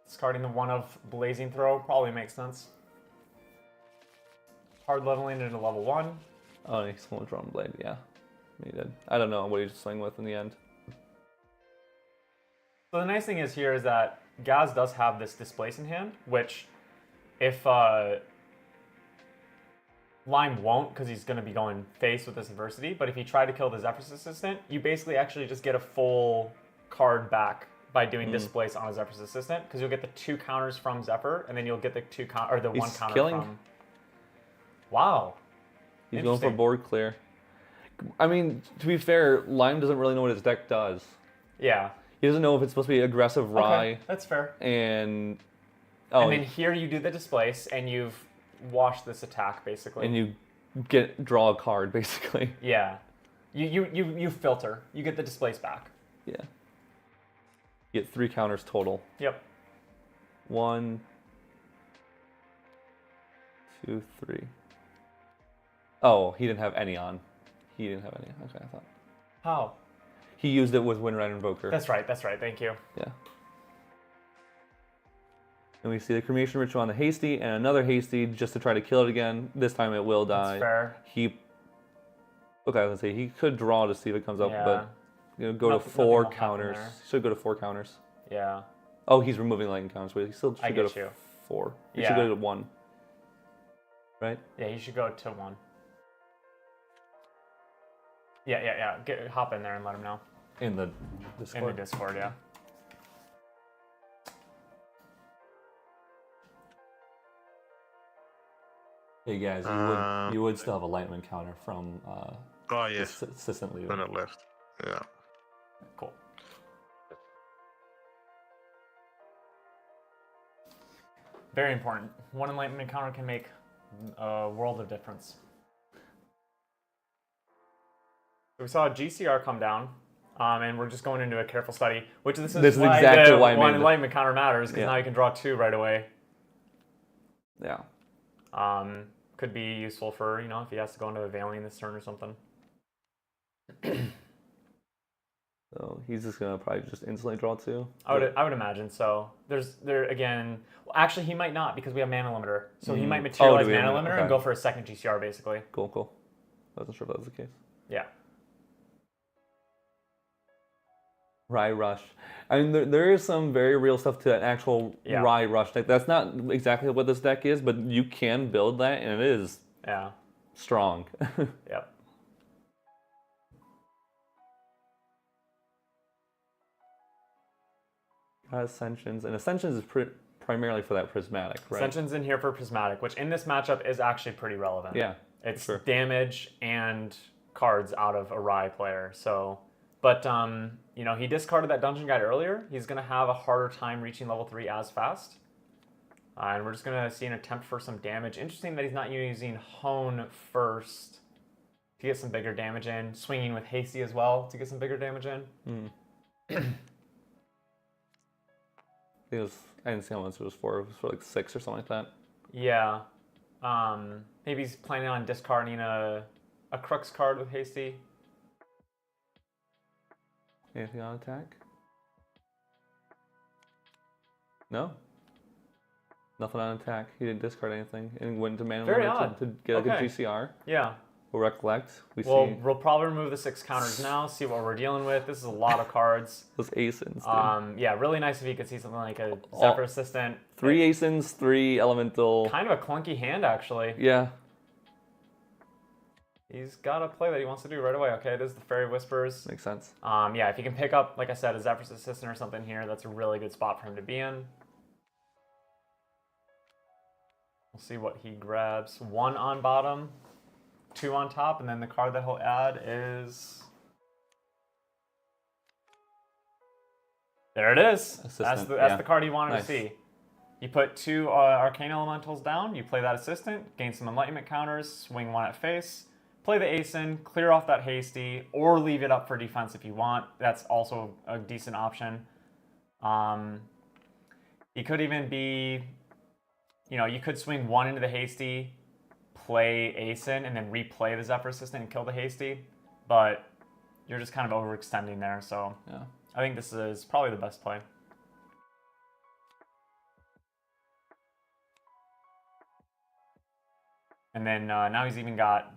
Discarding the one of Blazing Throw probably makes sense. Hard leveling into level 1. Oh, he's going with Drawn Blade, yeah. He did. I don't know what he just swung with in the end. So the nice thing is here is that Gaz does have this displace in hand, which if Lime won't, because he's going to be going face with this adversity, but if you try to kill the Zephyr's Assistant, you basically actually just get a full card back by doing displace on a Zephyr's Assistant, because you'll get the 2 counters from Zephyr, and then you'll get the 1 counter from... Wow. He's going for board clear. I mean, to be fair, Lime doesn't really know what his deck does. Yeah. He doesn't know if it's supposed to be aggressive Rye. Okay, that's fair. And and then here you do the displace, and you've washed this attack basically. And you draw a card basically. Yeah. You filter. You get the displace back. Yeah. You get 3 counters total. Yep. 1, 2, 3. Oh, he didn't have any on. He didn't have any. Okay, I thought. How? He used it with Windride Invoker. That's right. Thank you. Yeah. And we see the Cremation Ritual on the Hasty and another Hasty just to try to kill it again. This time it will die. That's fair. Okay, I was gonna say he could draw to see if it comes up, Yeah. but go to 4 counters. Should go to 4 counters. Yeah. Oh, he's removing lightning counters, but he still should go to 4. He should go to 1. Right? Yeah, you should go to 1. Yeah. Hop in there and let him know. In the Discord. In the Discord, yeah. Hey guys, you would still have a lightning counter from Oh yeah, assistant leader. when it left. Yeah. Cool. Very important. 1 enlightenment counter can make a world of difference. So we saw a GCR come down, and we're just going into a careful study, which this is why exactly the why 1 enlightenment counter matters, because Yeah. now you can draw 2 right away. Yeah. Could be useful for, if he has to go into a Veiling this turn or something. So he's just gonna probably just instantly draw 2. I would imagine so. Actually he might not, because we have mana limiter. So he might materialize mana limiter and go for a second GCR basically. Cool. I wasn't sure if that was the case. Yeah. Rye Rush. I mean, there is some very real stuff to that actual Rye Rush deck. That's not exactly what this deck is, but you can build that, and it is strong. Yep. Ascensions. And Ascensions is primarily for that Prismatic, right? Ascension's in here for Prismatic, which in this matchup is actually pretty relevant. Yeah. It's damage and cards out of a Rye player, so... But, he discarded that Dungeon Guide earlier. He's going to have a harder time reaching level 3 as fast. And we're just going to see an attempt for some damage. Interesting that he's not using Hone first to get some bigger damage in. Swinging with Hasty as well to get some bigger damage in. I didn't see how much it was for. It was for like 6 or something like that. Yeah. Maybe he's planning on discarding a Crux card with Hasty. Anything on attack? No? Nothing on attack. He didn't discard anything. And went to mana limit to get a good GCR. Yeah. We'll recollect. We'll probably remove the 6 counters now, see what we're dealing with. This is a lot of cards. Those Asins, dude. Yeah, really nice if you could see something like a Zephyr Assistant. 3 Asins, 3 Elemental. Kind of a clunky hand, actually. Yeah. He's got a play that he wants to do right away. Okay, it is the Fairy Whispers. Makes sense. Yeah, if you can pick up, like I said, a Zephyr's Assistant or something here, that's a really good spot for him to be in. We'll see what he grabs. 1 on bottom, 2 on top, and then the card that he'll add is... There it is. That's the card he wanted to see. You put 2 Arcane Elementals down, you play that Assistant, gain some Enlightenment counters, swing 1 at face, play the Ace in, clear off that Hasty, or leave it up for defense if you want. That's also a decent option. He could even be, you could swing 1 into the Hasty, play Ace in, and then replay the Zephyr Assistant and kill the Hasty, but you're just kind of overextending there, so I think this is probably the best play. And then now he's even got,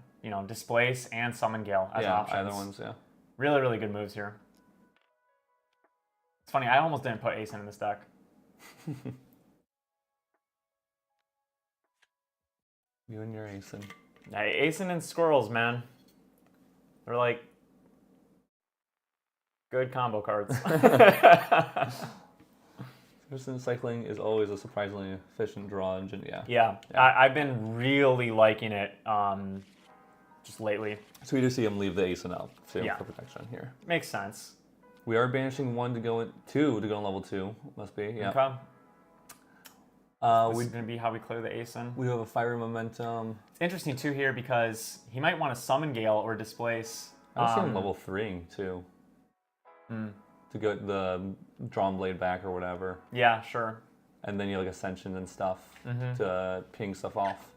Displace and Summon Gale as options. Either ones, Really, really good moves here. It's funny, I almost didn't put Ace in this deck. You and your Ace. Hey, Ace and Squirrels, man. They're like good combo cards. Persistent cycling is always a surprisingly efficient draw engine. Yeah. Yeah. I've been really liking it just lately. So we do see him leave the Ace out for protection here. Makes sense. We are banishing 1 to go in 2 to go in level 2. Must be. Yeah. Okay. This is going to be how we clear the Ace-in. We have a Fiery Momentum. It's interesting too here because he might want to Summon Gale or Displace. I see him level 3 too. To get the Drawn Blade back or whatever. Yeah, sure. And then you like Ascension and stuff to ping stuff off.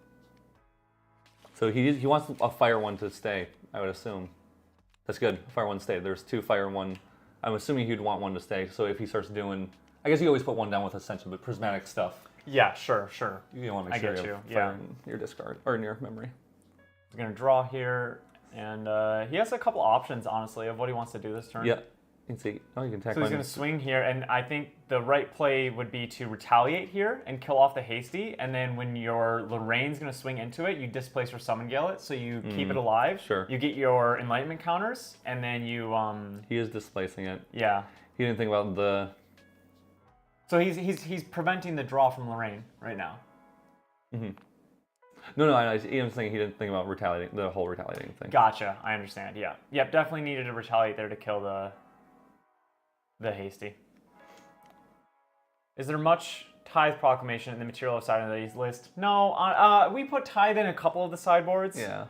So he wants a Fire 1 to stay, I would assume. That's good. Fire 1 stay. There's 2 Fire 1. I'm assuming he'd want 1 to stay. So if he starts doing, I guess you always put 1 down with Ascension, but prismatic stuff. Yeah, sure. You want to make sure you have fire in your discard or in your memory. He's gonna draw here, and he has a couple options, honestly, of what he wants to do this turn. Yeah. You can see. Oh, you can attack. So he's going to swing here, and I think the right play would be to retaliate here and kill off the Hasty, and then when your Lorraine's going to swing into it, you displace or Summon Gale it, so you keep it alive. Sure. You get your Enlightenment counters, and then you... He is displacing it. Yeah. He didn't think about the... So he's preventing the draw from Lorraine right now. No, I was saying he didn't think about retaliating, the whole retaliating thing. Gotcha, I understand, yeah. Yep, definitely needed to retaliate there to kill the Hasty. Is there much Tithe Proclamation in the material side of the list? No, we put Tithe in a couple of the sideboards. Yeah.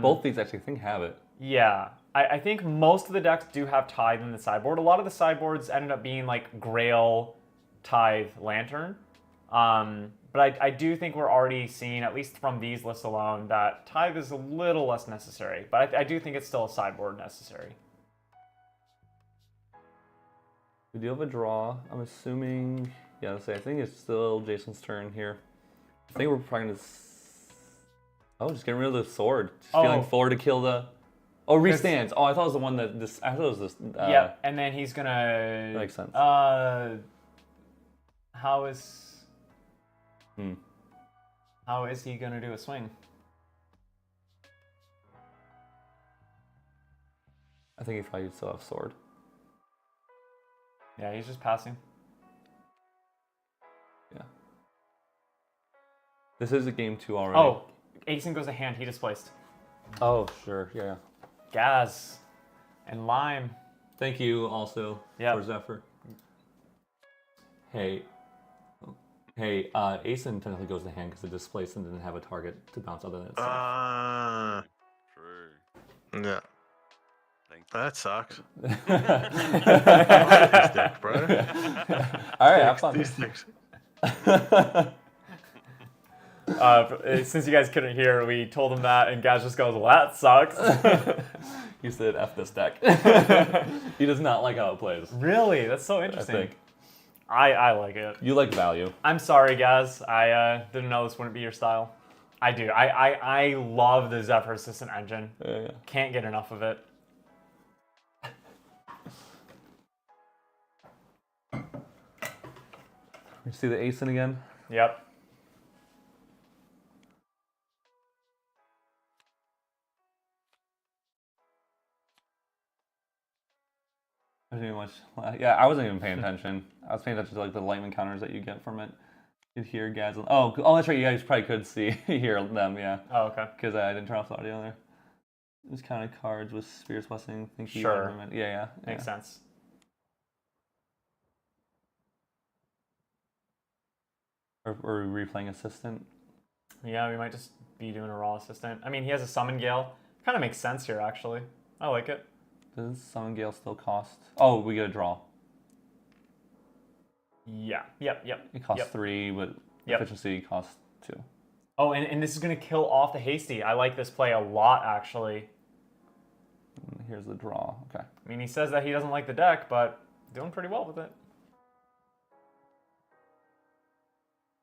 Both these actually I think have it. Yeah. I think most of the decks do have Tithe in the sideboard. A lot of the sideboards ended up being like Grail, Tithe, Lantern. But I do think we're already seeing, at least from these lists alone, that Tithe is a little less necessary. But I do think it's still a sideboard necessary. We do have a draw. I'm assuming... Yeah, let's say I think it's still Jason's turn here. I think we're probably going to... Oh, just getting rid of the sword. Just feeling 4 to kill the... Oh, restands. Oh, I thought it was the one that... I thought it was this... yeah, and then he's going to... That makes sense. How is... How is he going to do a swing? I think he probably still have sword. Yeah, he's just passing. Yeah. This is a game 2 already. Oh, Aeson goes to hand. He displaced. Oh, sure. Yeah. Gaz and Lime. Thank you also for Zephyr. Hey, Aeson technically goes to hand because it displaced and didn't have a target to bounce other than itself. True. Yeah. Thanks. That sucks. This deck, bro. All right, have fun. These things. Since you guys couldn't hear, we told him that, and Gaz just goes, well, that sucks. You said F this deck. He does not like how it plays. Really? That's so interesting. I think. I like it. You like value. I'm sorry, Gaz. I didn't know this wouldn't be your style. I do. I love the Zephyr Assistant engine. Yeah. Can't get enough of it. You see the Aeson again? Yep. I wasn't even yeah, I wasn't even paying attention. I was paying attention to like the lightning counters that you get from it. You'd hear Gaz. Oh, that's right. You guys probably could hear them. Yeah. Oh, okay. Because I didn't turn off the audio there. These kind of cards with Spear's Blessing. Sure. Yeah. Makes sense. Or replaying Assistant. Yeah, we might just be doing a raw Assistant. I mean, he has a Summon Gale. Kind of makes sense here, actually. I like it. Does Summon Gale still cost? Oh, we get a draw. Yeah. Yep. It costs 3, but efficiency costs 2. Oh, and this is going to kill off the Hasty. I like this play a lot, actually. And here's the draw. Okay. I mean, he says that he doesn't like the deck, but doing pretty well with it.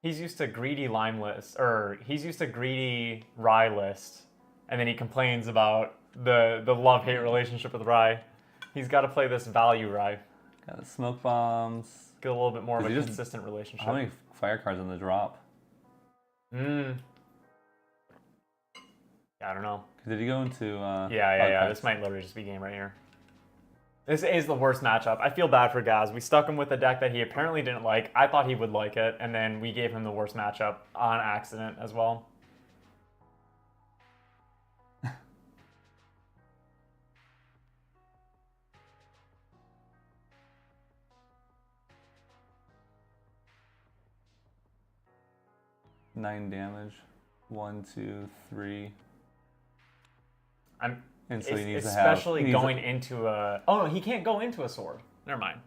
He's used to greedy Lime list, or he's used to greedy Rye list, and then he complains about the love-hate relationship with Rye. He's got to play this value Rye. Got the smoke bombs. Get a little bit more of a Does he consistent relationship. How many fire cards in the drop? Yeah, I don't know. Did he go into? Yeah. This might literally just be game right here. This is the worst matchup. I feel bad for Gaz. We stuck him with a deck that he apparently didn't like. I thought he would like it, and then we gave him the worst matchup on accident as well. Nine damage. 1, 2, 3. And so he needs to have. Especially going into a. Oh no, he can't go into a sword. Never mind.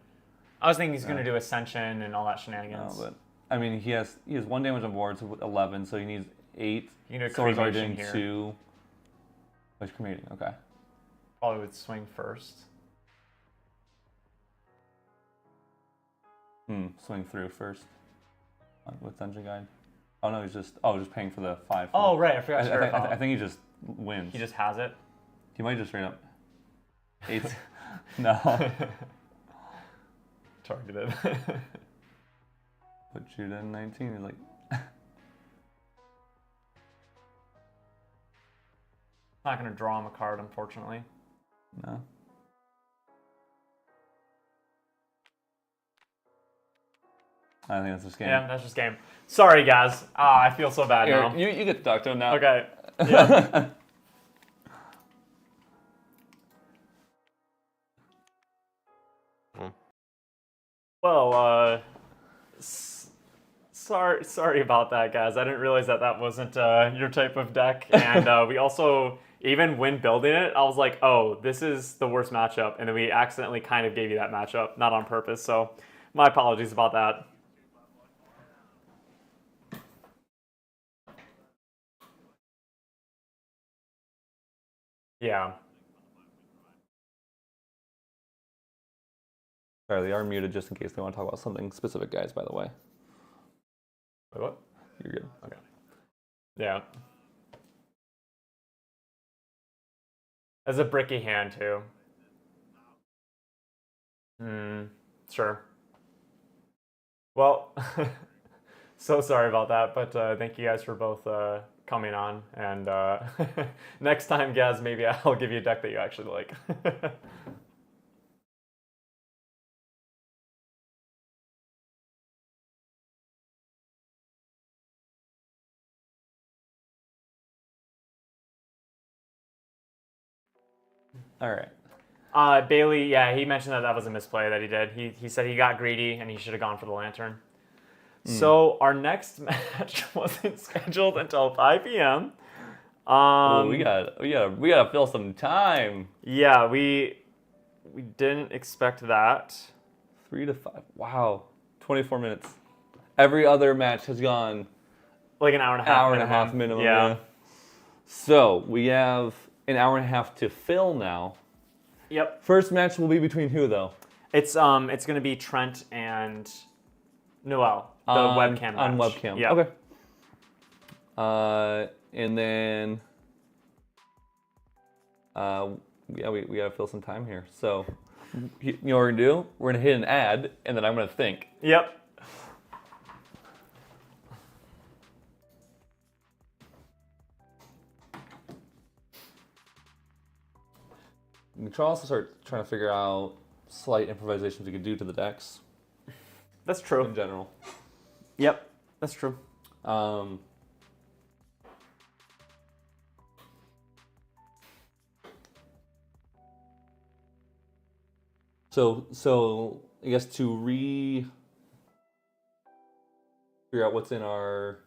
I was thinking he's going to do Ascension and all that shenanigans. No, but I mean, he has 1 damage on board, so 11. So he needs 8. You need a Swords are cremation doing here. 2. Which cremating? Okay. Probably would swing first. Swing through first. With Dungeon Guide. Oh no, he's just paying for the 5. Oh right, I forgot to verify. I think he just wins. He just has it. He might just straight up 8. No. Targeted. Put you in 19. He's like. Not going to draw him a card, unfortunately. No. I think that's just game. Yeah, that's just game. Sorry, guys. I feel so bad Here, now. you get to talk to him now. Okay. Yeah. Well, sorry about that, guys. I didn't realize that wasn't your type of deck, and we also, even when building it, I was like, oh, this is the worst matchup, and then we accidentally kind of gave you that matchup, not on purpose, so my apologies about that. Yeah. Sorry, they are muted just in case they want to talk about something specific, guys, by the way. Wait, what? You're good. Okay. Yeah. As a bricky hand, too. Sure. Well, so sorry about that, but thank you guys for both coming on. And next time, Gaz, maybe I'll give you a deck that you actually like. All right. Bailey, yeah, he mentioned that was a misplay that he did. He said he got greedy and he should have gone for the lantern. So our next match wasn't scheduled until 5 p.m. We gotta fill some time. Yeah, we didn't expect that. 3 to 5. Wow. 24 minutes. Every other match has gone like an hour and a half minimum. Yeah. So we have an hour and a half to fill now. Yep. First match will be between who though? It's gonna be Trent and Noel. The webcam match. On webcam. Yeah. Okay. And then we gotta fill some time here. So you know what we're gonna do? We're gonna hit an ad and then I'm gonna think. Yep. We can also start trying to figure out slight improvisations we could do to the decks That's true. in general. Yep. That's true. So I guess to figure out what's in our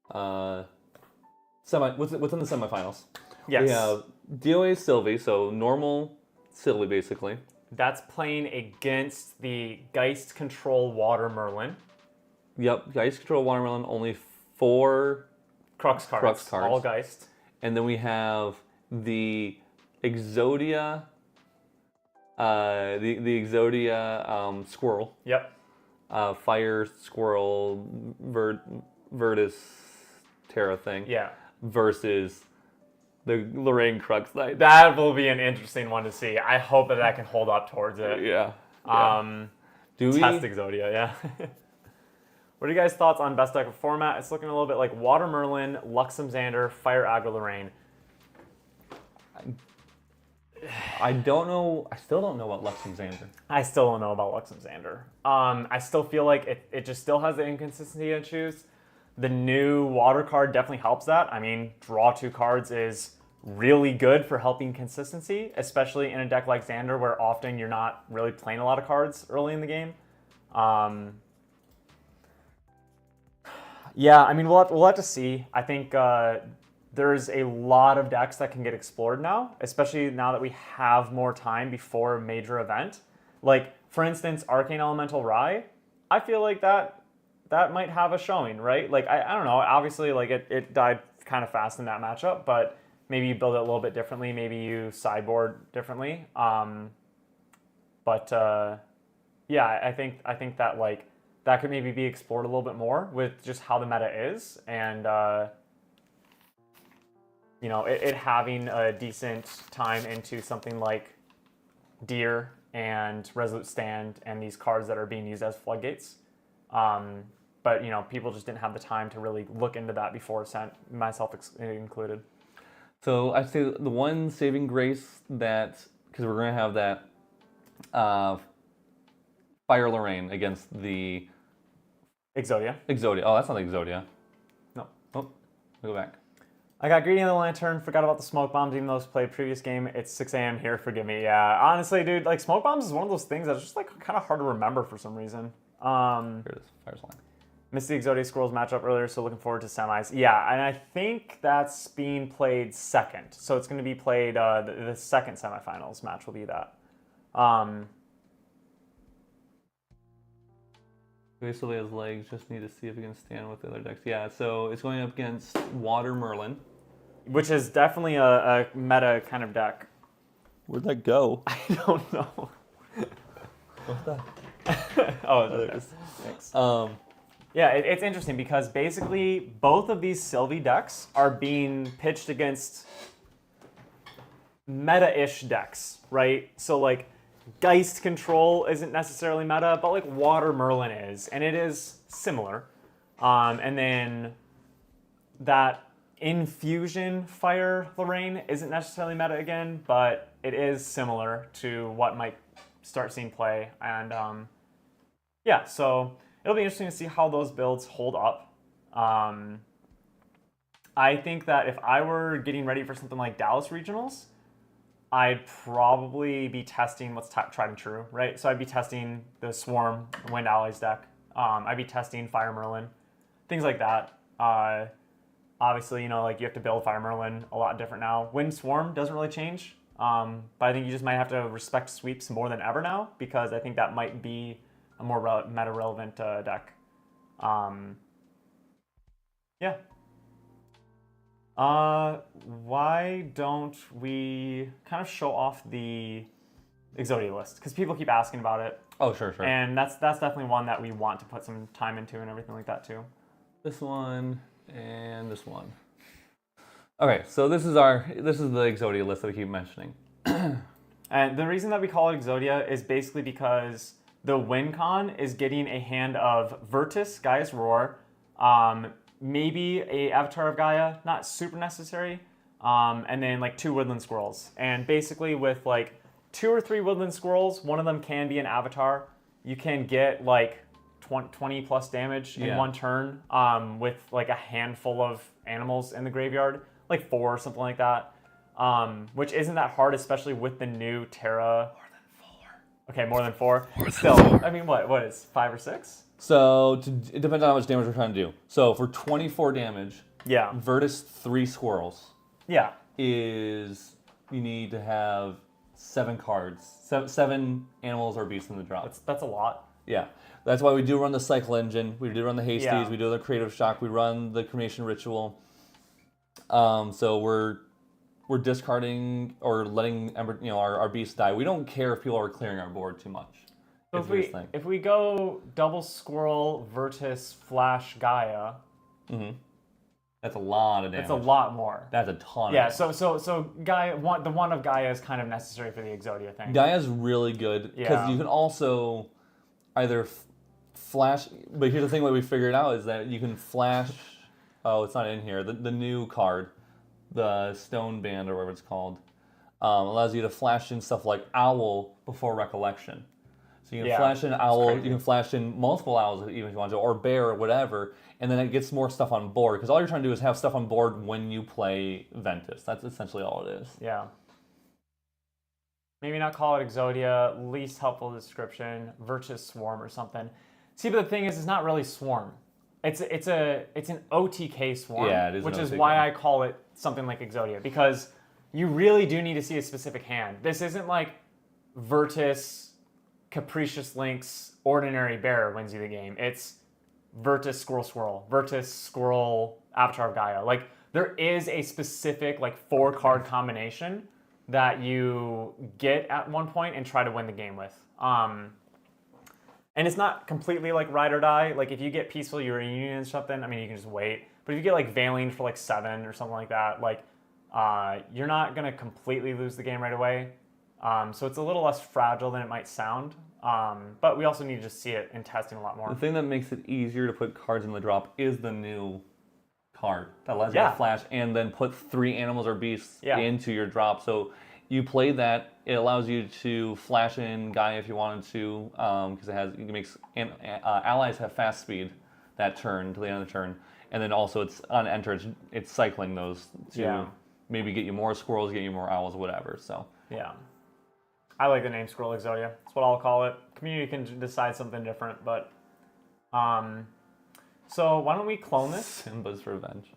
what's in the semifinals. Yes. We have DOA Sylvie, so normal Sylvie basically. That's playing against the Geist Control Water Merlin. Yep, Geist Control Watermelon, only 4 Crux cards. All Geist. And then we have the Exodia the Exodia Squirrel. Yep. Fire Squirrel Virtus Terra thing. Yeah. Versus the Lorraine Crux Knight. That will be an interesting one to see. I hope that can hold up towards it. Yeah. Do we? Test Exodia, yeah. What are you guys' thoughts on best deck of format? It's looking a little bit like Water Merlin, Luxem Xander, Fire Aggro Lorraine. I don't know. I still don't know about Luxem Xander. I still don't know about Luxem Xander. I still feel like it just still has the inconsistency issues. The new water card definitely helps that. I mean, draw 2 cards is really good for helping consistency, especially in a deck like Xander where often you're not really playing a lot of cards early in the game. Yeah, I mean, we'll have to see. I think there's a lot of decks that can get explored now, especially now that we have more time before a major event. Like, for instance, Arcane Elemental Rye, I feel like that might have a showing, right? Like, I don't know. Obviously, like, it died kind of fast in that matchup, but maybe you build it a little bit differently. Maybe you sideboard differently. Yeah, I think that, like, that could maybe be explored a little bit more with just how the meta is, and you know, it having a decent time into something like Deer and Resolute Stand and these cards that are being used as floodgates. But, you know, people just didn't have the time to really look into that before, myself included. So I'd say the one saving grace that, because we're going to have that Fire Lorraine against the Exodia. Oh, that's not the Exodia. No. Oh, go back. I got greedy in the lantern, forgot about the smoke bombs, even though it's played previous game. It's 6 a.m. here, forgive me. Yeah, honestly, dude, like, smoke bombs is one of those things that's just, like, kind of hard to remember for some reason. Here it is, Fire's Line. Missed the Exodia Squirrels matchup earlier, so looking forward to semis. Yeah, and I think that's being played second. So it's going to be played, the second semifinals match will be that. Basically has legs, just need to see if he can stand with the other decks. Yeah, so it's going up against Water Merlin. Which is definitely a meta kind of deck. Where'd that go? I don't know. What's that? Oh, there it is. Thanks. Yeah, it's interesting because basically both of these Sylvie decks are being pitched against meta-ish decks, right? So, like, Geist Control isn't necessarily meta, but, like, Water Merlin is, and it is similar. And then that Infusion Fire Lorraine isn't necessarily meta again, but it is similar to what might start seeing play. And yeah, so it'll be interesting to see how those builds hold up. I think that if I were getting ready for something like Dallas Regionals, I'd probably be testing what's tried and true, right? So I'd be testing the Swarm Wind Allies deck. I'd be testing Fire Merlin, things like that. Obviously, you know, like, you have to build Fire Merlin a lot different now. Wind Swarm doesn't really change, but I think you just might have to respect sweeps more than ever now, because I think that might be a more meta-relevant deck. Yeah. Why don't we kind of show off the Exodia list? Because people keep asking about it. Oh, sure. And that's definitely one that we want to put some time into and everything like that too. This one and this one. Okay, so this is the Exodia list that we keep mentioning. And the reason that we call it Exodia is basically because the WinCon is getting a hand of Virtus, Gaia's Roar, maybe a Avatar of Gaia, not super necessary, and then, like, 2 Woodland Squirrels. And basically with, like, 2 or 3 Woodland Squirrels, one of them can be an Avatar. You can get, like, 20 plus damage in one turn with, like, a handful of animals in the graveyard, like 4 or something like that, which isn't that hard, especially with the new Terra. More than 4. Okay, more than 4. Still, 4. I mean, what is 5 or 6? So it depends on how much damage we're trying to do. So for 24 damage, yeah, Virtus 3 Squirrels. Yeah, is you need to have 7 cards, 7 animals or beasts in the drop. That's a lot. Yeah, that's why we do run the Cycle Engine. We do run the Hasties. Yeah. We do the Creative Shock. We run the Cremation Ritual. So we're discarding or letting our beasts die. We don't care if people are clearing our board too much. So if we go double Squirrel, Virtus, Flash, Gaia, and That's a lot of damage. It's a lot more. That's a ton. Yeah. Of damage. So Gaia, the one of Gaia is kind of necessary for the Exodia thing. Gaia's really good because Yeah. you can also either flash. But here's the thing: what we figured out is that you can flash. Oh, it's not in here. The new card, the Stone Band or whatever it's called, allows you to flash in stuff like Owl before Recollection. So you can flash in Owl, you can flash in multiple Owls even if you want to, or Bear or whatever, and then it gets more stuff on board. Because all you're trying to do is have stuff on board when you play Ventus. That's essentially all it is. Yeah. Maybe not call it Exodia, least helpful description, Virtus Swarm or something. See, but the thing is, it's not really Swarm. It's an OTK Swarm, Yeah, it is which an is OTK. why I call it something like Exodia, because you really do need to see a specific hand. This isn't like Virtus, Capricious Lynx, Ordinary Bear wins you the game. It's Virtus Squirrel, Virtus Squirrel, Avatar of Gaia. Like, there is a specific, like, 4-card combination that you get at one point and try to win the game with. And it's not completely like ride or die. Like, if you get Peaceful Reunion or something, I mean, you can just wait. But if you get like Veiling for like 7 or something like that, like, you're not gonna completely lose the game right away. So it's a little less fragile than it might sound. But we also need to just see it in testing a lot more. The thing that makes it easier to put cards in the drop is the new card that allows you to flash and then put 3 animals or beasts into your drop. So you play that, it allows you to flash in Gaia if you wanted to, because it makes allies have fast speed that turn to the end of the turn, and then also it's on enter, it's cycling those to maybe get you more squirrels, get you more owls, whatever. So yeah, I like the name Squirrel Exodia. That's what I'll call it. Community can decide something different, but so why don't we clone this? Simba's Revenge.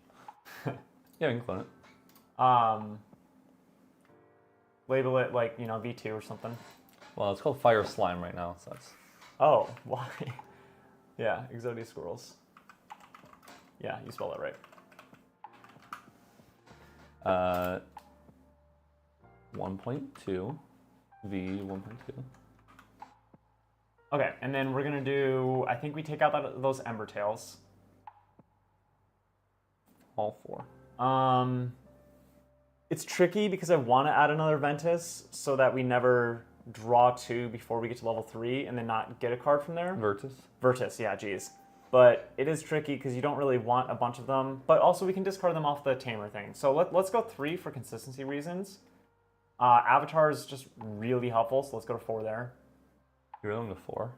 Yeah, we can clone it. Label it like, V2 or something. Well, it's called Fire Slime right now, so that's... Oh, why? Yeah, Exodia Squirrels. Yeah, you spell that right. 1.2, V 1.2. Okay, and then we're gonna do, I think we take out those Ember Tails. All 4. It's tricky because I want to add another Ventus so that we never draw 2 before we get to level 3 and then not get a card from there. Virtus, yeah, geez. But it is tricky because you don't really want a bunch of them. But also we can discard them off the Tamer thing. So let's go 3 for consistency reasons. Avatar is just really helpful, so let's go to 4 there. You're going to 4?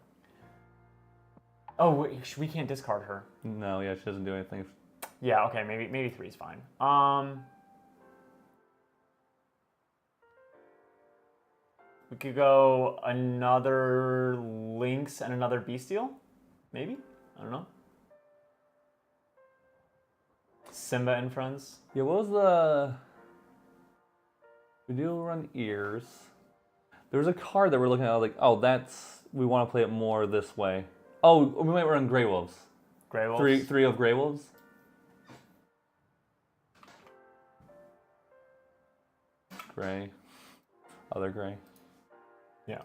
Oh, wait, we can't discard her. No, yeah, she doesn't do anything. Yeah, okay, maybe 3 is fine. We could go another Lynx and another Bestial, maybe? I don't know. Simba and Friends. Yeah, what was the... We do run Ears. There was a card that we're looking at, like, oh, we want to play it more this way. Oh, we might run Grey Wolves. Grey Wolves? 3 of Grey Wolves. Gray. Other gray. Yeah.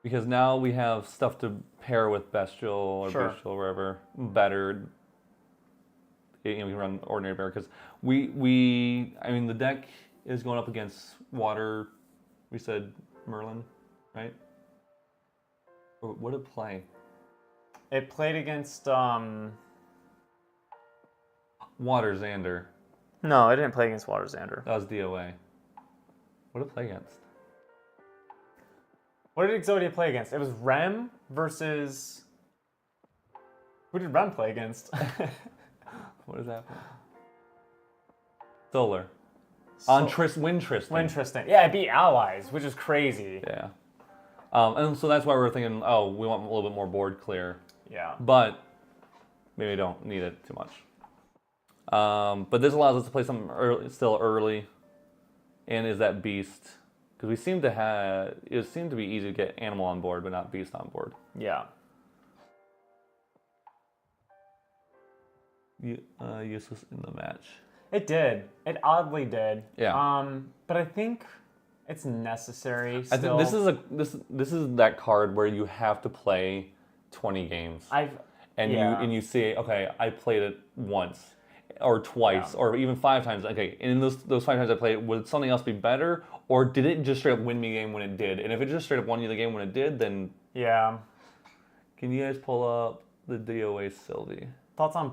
Because now we have stuff to pair with Bestial or Bestial or wherever. Better. We can run Ordinary Bear because the deck is going up against Water. We said Merlin, right? Or what did it play? It played against Water Xander. No, it didn't play against Water Xander. That was DOA. What did it play against? What did Exodia play against? It was Rem versus... Who did Rem play against? What is that? Solar. Win Tristan. Win Tristan. Yeah, it beat Allies, which is crazy. Yeah. And so that's why we're thinking, oh, we want a little bit more board clear. Yeah. But maybe we don't need it too much. But this allows us to play something still early. And is that Beast. Because it seemed to be easy to get Animal on board, but not Beast on board. Yeah. Useless in the match. It did. It oddly did. Yeah. But I think it's necessary I still. think this is that card where you have to play 20 games. You say, okay, I played it once. or twice, or even 5 times. Okay, and in those 5 times I played, would something else be better, or did it just straight up win me a game when it did? And if it just straight up won you the game when it did, then Yeah. can you guys pull up the DOA Sylvie? Thoughts on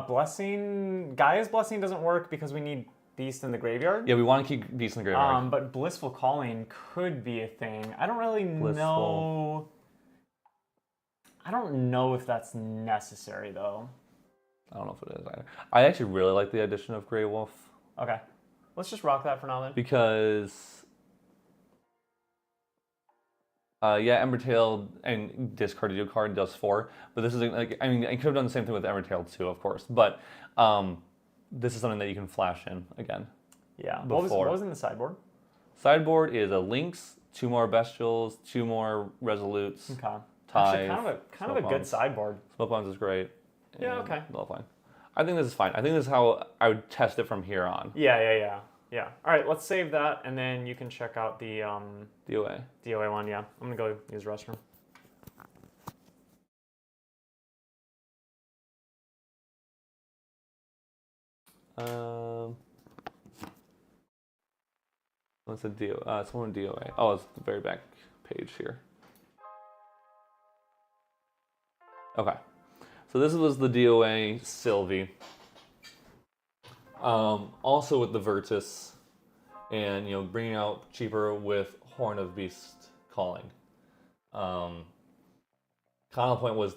Blessing? Gaia's Blessing doesn't work because we need Beast in the graveyard. Yeah, we want to keep Beast in the graveyard. But Blissful Calling could be a thing. I don't really know. I don't know if that's necessary though. I don't know if it is either. I actually really like the addition of Grey Wolf. Okay. Let's just rock that for now then. Because Embertail and discarded your card does 4, but this is like, I mean, I could have done the same thing with Embertail too, of course, but this is something that you can flash in again. Yeah. What was in the sideboard? Sideboard is a Lynx, 2 more Bestials, 2 more Resolutes. Okay. Ties, Actually, kind of a good sideboard. Smoke Bombs is great. Yeah. Okay. Well, fine. I think this is fine. I think this is how I would test it from here on. Yeah. All right, let's save that, and then you can check out the DOA one. Yeah, I'm gonna go use the restroom. What's the DOA? It's one DOA. Oh, it's the very back page here. Okay, so this was the DOA Sylvie. Also with the Virtus, and bringing out cheaper with Horn of Beast Calling. Counterpoint was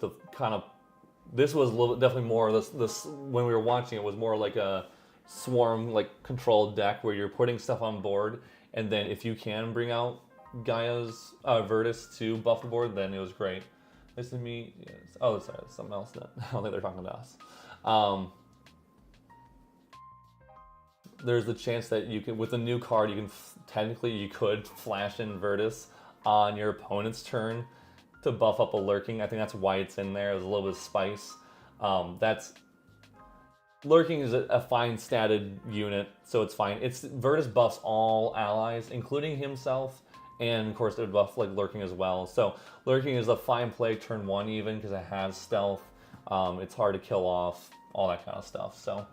this was a little definitely more this when we were watching it was more like a swarm controlled deck where you're putting stuff on board, and then if you can bring out Gaia's Virtus to buff the board, then it was great. This is me. Yes. Oh, sorry, something else. I don't think they're talking to us. There's the chance that you can, with a new card, you could flash in Virtus on your opponent's turn to buff up a Lurking. I think that's why it's in there. There's a little bit of spice. Lurking is a fine statted unit, so it's fine. Virtus buffs all allies, including himself, and of course it would buff Lurking as well. So Lurking is a fine play turn 1 even because it has stealth. It's hard to kill off, all that kind of stuff. So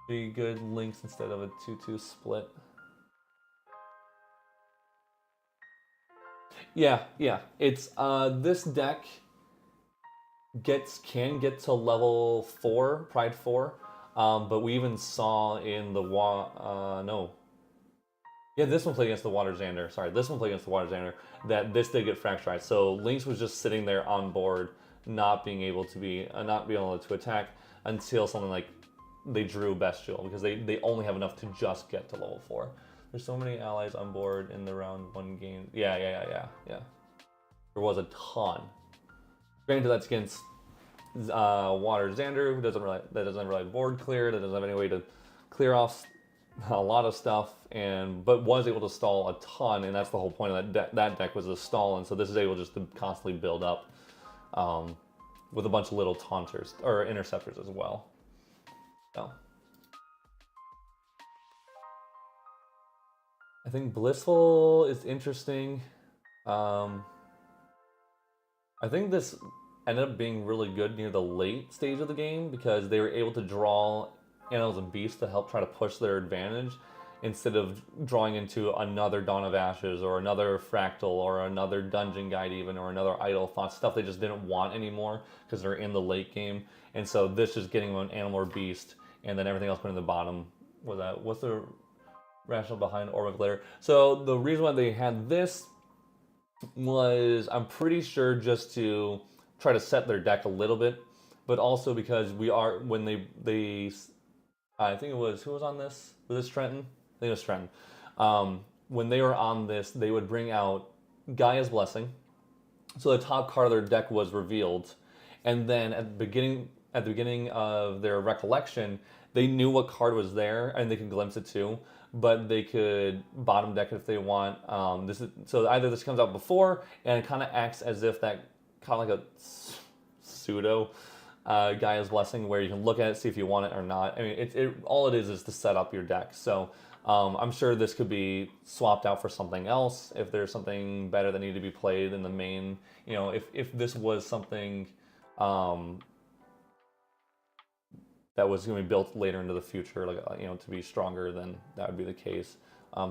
be good links instead of a 2-2 split. Yeah. It's this deck can get to level 4, Pride 4, but we even saw in the this one played against the Water Xander. Sorry, this one played against the Water Xander. That this did get fractured. So Lynx was just sitting there on board, not being able to attack until something like they drew Bestial, because they only have enough to just get to level 4. There's so many allies on board in the round 1 game. Yeah. There was a ton. Granted, that's against Water Xander, who doesn't really board clear, that doesn't have any way to clear off a lot of stuff, but was able to stall a ton, and that's the whole point of that deck was to stall, and so this is able just to constantly build up with a bunch of little taunters or interceptors as well. So I think Blissful is interesting. I think this ended up being really good near the late stage of the game because they were able to draw Animals and Beasts to help try to push their advantage instead of drawing into another Dawn of Ashes or another Fractal or another Dungeon Guide even or another Idle Thought, stuff they just didn't want anymore because they're in the late game. And so this just getting an Animal or Beast and then everything else put in the bottom. What's the rationale behind Orbic Lair? So the reason why they had this was, I'm pretty sure, just to try to set their deck a little bit, but also because when they I think it was, who was on this? Was this Trenton? I think it was Trenton. When they were on this, they would bring out Gaia's Blessing. So the top card of their deck was revealed. And then at the beginning of their recollection, they knew what card was there, and they could glimpse it too. But they could bottom deck it if they want. So either this comes out before, and it kind of acts as if that kind of like a pseudo Gaia's Blessing, where you can look at it, see if you want it or not. I mean, all it is to set up your deck. So I'm sure this could be swapped out for something else if there's something better that needed to be played in the main. If this was something that was going to be built later into the future, like to be stronger, then that would be the case.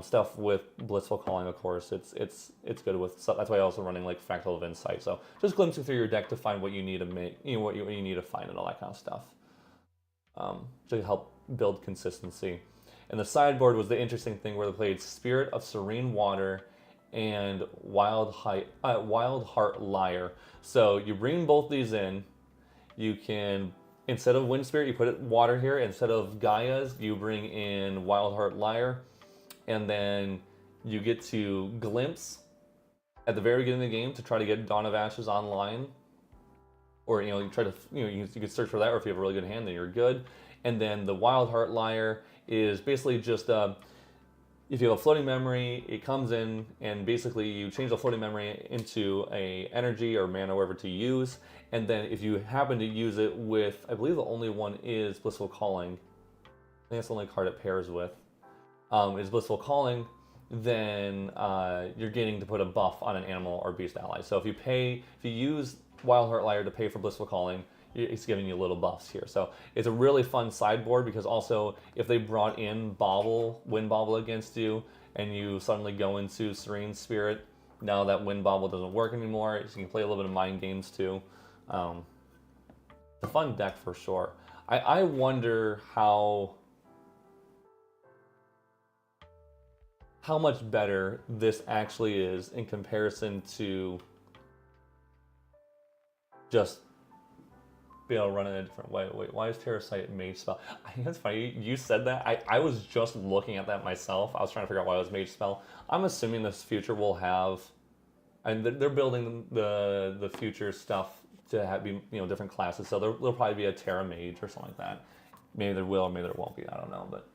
Stuff with Blissful Calling, of course, it's good with. So that's why I'm also running like Fractal of Insight. So just glimpsing through your deck to find what you need to make, what you need to find and all that kind of stuff, to help build consistency. And the sideboard was the interesting thing where they played Spirit of Serene Water and Wild Heart Lyre. So you bring both these in. You can, instead of Wind Spirit, you put it water here. Instead of Gaia's, you bring in Wild Heart Lyre. And then you get to glimpse at the very beginning of the game to try to get Dawn of Ashes online. Or, you try to, you can search for that, or if you have a really good hand, then you're good. And then the Wild Heart Lyre is basically just, if you have a floating memory, it comes in, and basically you change the floating memory into a energy or mana, whatever to use. And then if you happen to use it with, I believe the only one is Blissful Calling. I think that's the only card it pairs with. Is Blissful Calling, then you're getting to put a buff on an animal or beast ally. So if you use Wild Heart Lyre to pay for Blissful Calling, it's giving you little buffs here. So it's a really fun sideboard, because also if they brought in Wind Bauble against you, and you suddenly go into Serene Spirit, now that Wind Bauble doesn't work anymore, so you can play a little bit of mind games too. It's a fun deck for sure. I wonder how much better this actually is in comparison to just being able to run it in a different way. Wait, why is Terrasite Mage Spell? I think it's funny, you said that. I was just looking at that myself. I was trying to figure out why it was Mage Spell. I'm assuming this future will have, and they're building the future stuff to be different classes. So there'll probably be a Terra Mage or something like that. Maybe there will, maybe there won't be. I don't know, but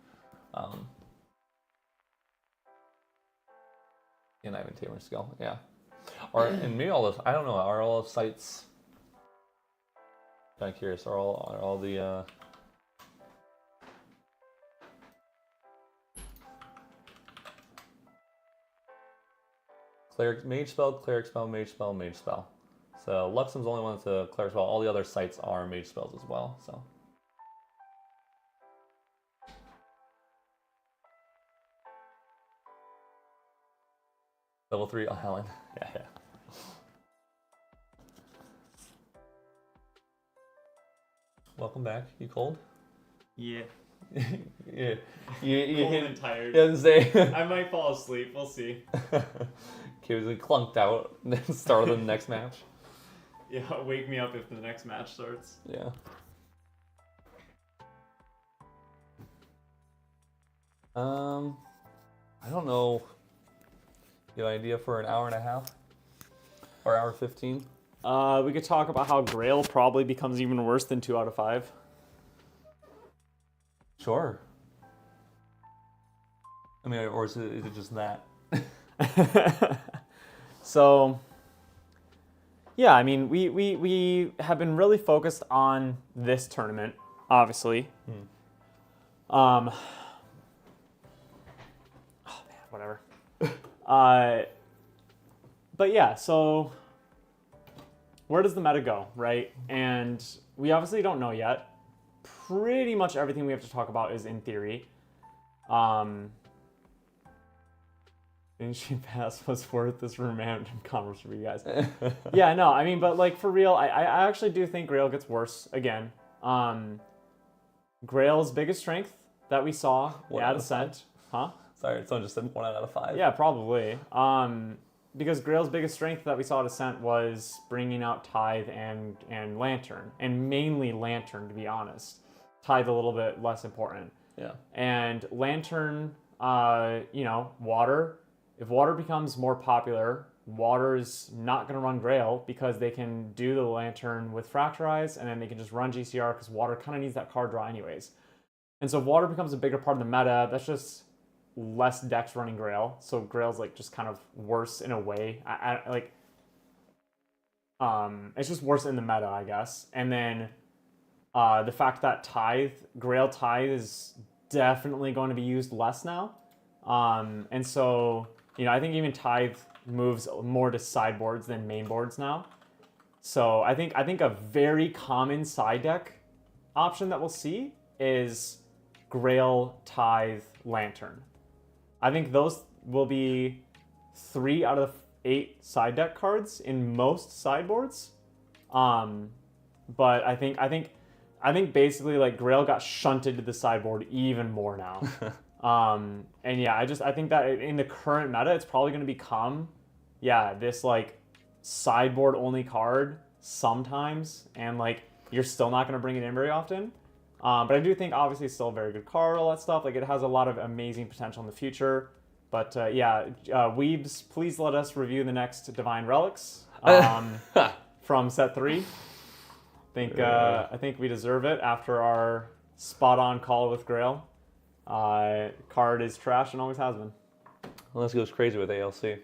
and Ivan Taylor skill, yeah. And maybe all those, I don't know, are all sites, kind of curious, are all the Cleric, Mage Spell, Cleric Spell, Mage Spell, Mage Spell. So Luxem's the only one that's a Cleric Spell. All the other sites are Mage Spells as well, so. Level 3, Helen. Yeah. Welcome back. You cold? Yeah. Yeah. Cold and tired. Yeah, say. I might fall asleep. We'll see. Okay, was clunked out. Then start of the next match. Yeah, wake me up if the next match starts. Yeah. I don't know. You have an idea for an hour and a half? Or hour 15? We could talk about how Grail probably becomes even worse than 2 out of 5. Sure. I mean, or is it just that? So, yeah, I mean, we have been really focused on this tournament, obviously. Oh man, whatever. But yeah, so where does the meta go, right? And we obviously don't know yet. Pretty much everything we have to talk about is in theory. Ancient Pass was worth this random converse for you guys. Yeah, no, I mean, but like for real, I actually do think Grail gets worse again. Grail's biggest strength that we saw at Ascent, huh? Sorry, someone just said 1 out of 5. Yeah, probably. Because Grail's biggest strength that we saw at Ascent was bringing out Tithe and Lantern, and mainly Lantern, to be honest. Tithe a little bit less important. Yeah. And Lantern, Water. If Water becomes more popular, Water's not going to run Grail because they can do the Lantern with Fracturize, and then they can just run GCR because Water kind of needs that card draw anyways. And so if Water becomes a bigger part of the meta, that's just less decks running Grail. So Grail's like just kind of worse in a way. It's just worse in the meta, I guess. And then the fact that Grail Tithe is definitely going to be used less now. And so, I think even Tithe moves more to sideboards than main boards now. So I think a very common side deck option that we'll see is Grail, Tithe, Lantern. I think those will be 3 out of 8 side deck cards in most sideboards. But I think basically like Grail got shunted to the sideboard even more now. And yeah, I think that in the current meta, it's probably going to become, this like sideboard only card sometimes, and like you're still not going to bring it in very often. But I do think obviously it's still a very good card, all that stuff. Like it has a lot of amazing potential in the future. But Weebs, please let us review the next Divine Relics from set 3. I think we deserve it after our spot-on call with Grail. Card is trash and always has been. Unless it goes crazy with ALC.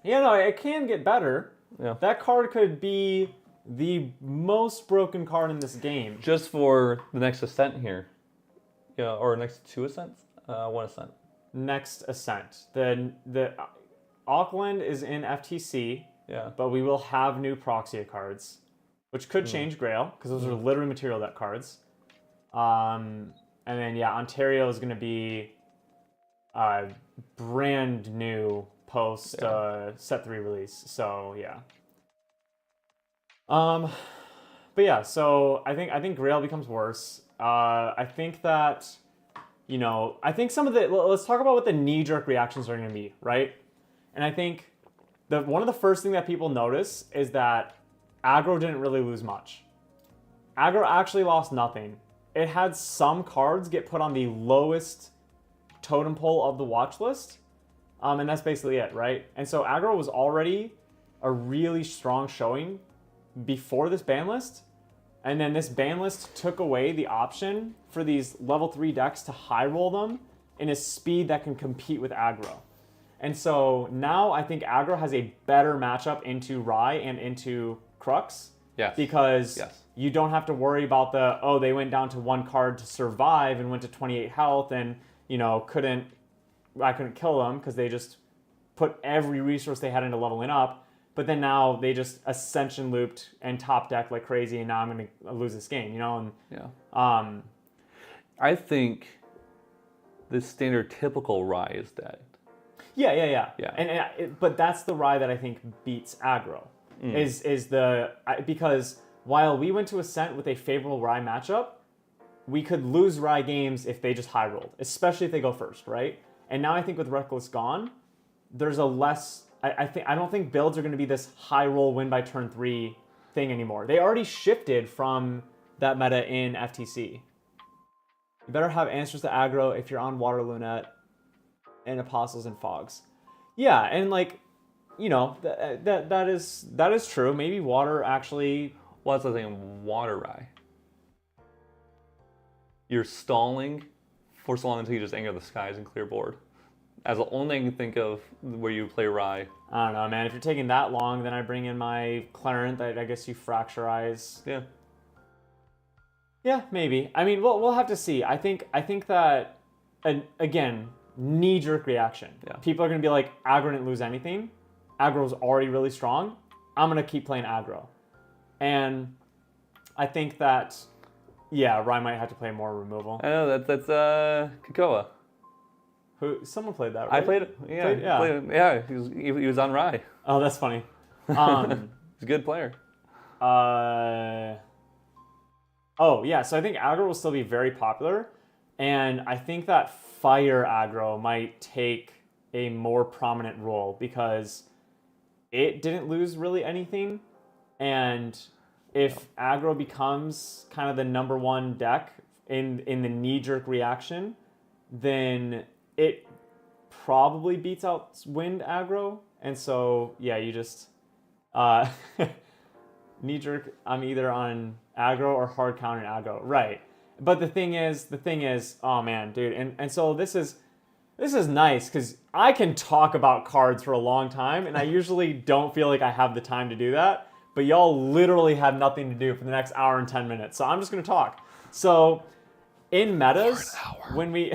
Yeah, no, it can get better. Yeah. That card could be the most broken card in this game. Just for the next Ascent here. Yeah, or next 2 Ascents? 1 Ascent. Next Ascent. The Auckland is in FTC, but we will have new Proxia cards, which could change Grail, because those are literally material deck cards. And then, Ontario is going to be brand new post set 3 release. So, yeah. So I think Grail becomes worse. I think that, I think some of let's talk about what the knee-jerk reactions are going to be, right? And I think one of the first things that people notice is that aggro didn't really lose much. Aggro actually lost nothing. It had some cards get put on the lowest totem pole of the watch list, and that's basically it, right? And so aggro was already a really strong showing before this ban list, and then this ban list took away the option for these level 3 decks to high roll them in a speed that can compete with aggro. And so now I think aggro has a better matchup into Rye and into Crux. Yes. Because you don't have to worry about they went down to 1 card to survive and went to 28 health and, I couldn't kill them because they just put every resource they had into leveling up. But then now they just ascension looped and top decked like crazy, and now I'm going to lose this game, I think the standard typical Rye is dead. Yeah. But that's the Rye that I think beats aggro. Because while we went to Ascent with a favorable Rye matchup, we could lose Rye games if they just high rolled, especially if they go first, right? And now I think with Reckless gone, there's a less. I don't think builds are going to be this high roll win by turn 3 thing anymore. They already shifted from that meta in FTC. You better have answers to aggro if you're on Water Lunette and Apostles and Fogs. Yeah, and that is true. Maybe Water actually. Well, that's the thing. Water Rye. You're stalling for so long until you just anger the skies and clear board. As the only thing I can think of where you play Rye. I don't know, man. If you're taking that long, then I bring in my Clarent. I guess you fracturize. Yeah. Yeah, maybe. I mean, we'll have to see. I think that, again, knee-jerk reaction. Yeah. People are going to be like, aggro didn't lose anything. Aggro's already really strong. I'm going to keep playing aggro. And I think that, Rye might have to play more removal. I know, that's Kakoa. Someone played that, right? I played it. Yeah. He was on Rye. Oh, that's funny. He's a good player. So I think aggro will still be very popular, and I think that fire aggro might take a more prominent role because it didn't lose really anything, and if aggro becomes kind of the number 1 deck in the knee-jerk reaction, then it probably beats out wind aggro, and so you just knee jerk. I'm either on aggro or hard counter aggro, right? But the thing is, oh man, dude, and so this is nice because I can talk about cards for a long time, and I usually don't feel like I have the time to do that. But y'all literally have nothing to do for the next hour and 10 minutes, so I'm just gonna talk. So in metas, when we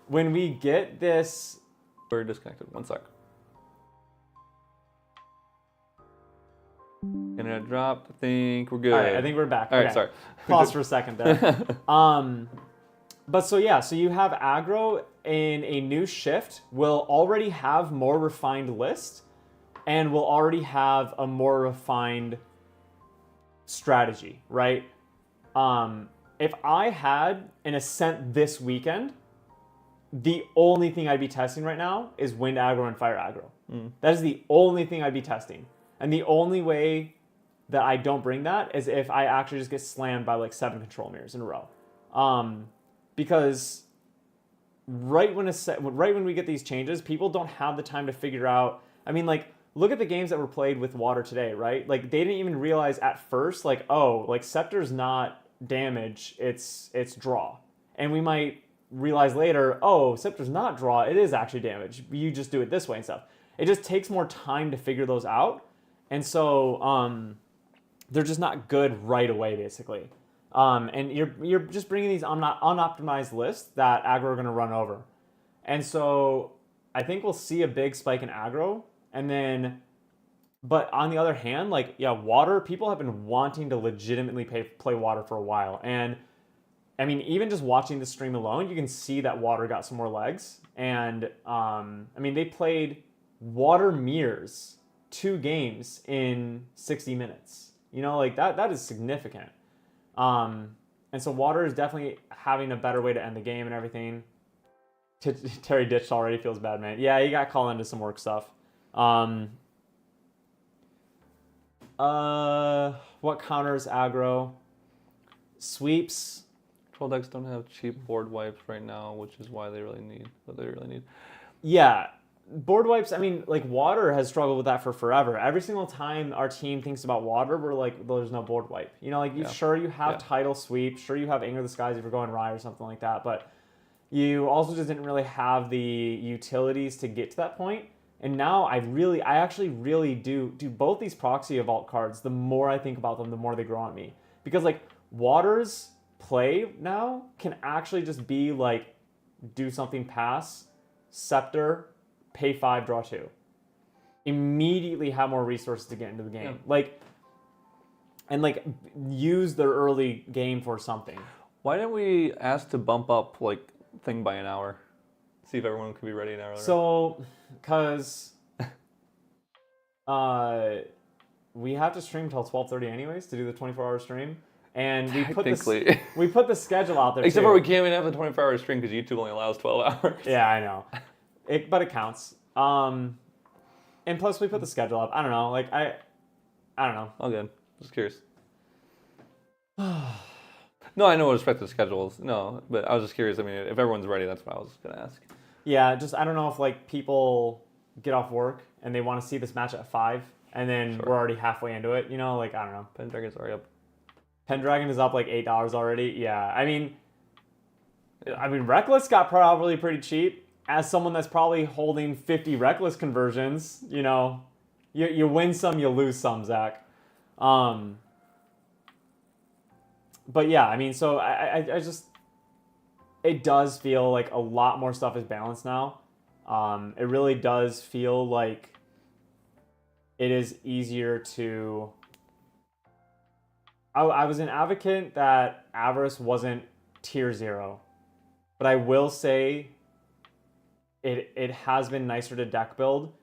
when we get this... We're disconnected. 1 sec. Internet dropped. I think we're good. All right, I think we're back. All right, Okay. sorry. Pause for a second there. But so yeah, so you have aggro in a new shift will already have more refined list and will already have a more refined strategy, right? If I had an Ascent this weekend, the only thing I'd be testing right now is wind aggro and fire aggro. That is the only thing I'd be testing. And the only way that I don't bring that is if I actually just get slammed by like 7 control mirrors in a row. Because right when we get these changes, people don't have the time to figure out. I mean, like, look at the games that were played with water today, right? Like, they didn't even realize at first, like, oh, like Scepter's not damage, it's draw. And we might realize later, oh, Scepter's not draw, it is actually damage. You just do it this way and stuff. It just takes more time to figure those out. And so they're just not good right away, basically. And you're just bringing these unoptimized lists that aggro are going to run over. And so I think we'll see a big spike in aggro. And then, but on the other hand, like, yeah, water, people have been wanting to legitimately play water for a while. And I mean, even just watching the stream alone, you can see that water got some more legs. And I mean, they played water mirrors 2 games in 60 minutes. You know, like that is significant. And so water is definitely having a better way to end the game and everything. Terry ditched already, feels bad, man. Yeah, you got called into some work stuff. What counters aggro? Sweeps. Troll decks don't have cheap board wipes right now, which is why they really need what they really need. Yeah. Board wipes, I mean, like, water has struggled with that for forever. Every single time our team thinks about water, we're like, well, there's no board wipe. You know, like, sure, you have Tidal Sweep, sure, you have Anger of the Skies if you're going Rye or something like that, but you also just didn't really have the utilities to get to that point. And now I actually really do both these proxy evolve cards. The more I think about them, the more they grow on me. Because, like, water's play now can actually just be like, do something, pass, Scepter, pay 5, draw 2. Immediately have more resources to get into the game. Yeah. Like, and like, use their early game for something. Why didn't we ask to bump up like thing by an hour? See if everyone could be ready an hour earlier. So, because we have to stream till 12:30 anyways to do the 24-hour stream. And we put the schedule out there. Except too. for we can't even have the 24-hour stream because YouTube only allows 12 hours. Yeah, I know. But it counts. And plus we put the schedule up. I don't know. Like, I don't know. All good. Just curious. No, I know with respect to the schedules. No, but I was just curious. I mean, if everyone's ready, that's what I was going to ask. Yeah, just I don't know if like people get off work and they want to see this match at 5 and then we're already halfway into it. You know, like, I don't know. Pendragon's already up. Pendragon is up like $8 already. Yeah, I mean, Reckless got probably pretty cheap. As someone that's probably holding 50 Reckless conversions, you know, you win some, you lose some, Zach. But yeah, I mean, so I just, it does feel like a lot more stuff is balanced now. It really does feel like it is easier to... I was an advocate that Avarice wasn't tier 0. But I will say it has been nicer to deck build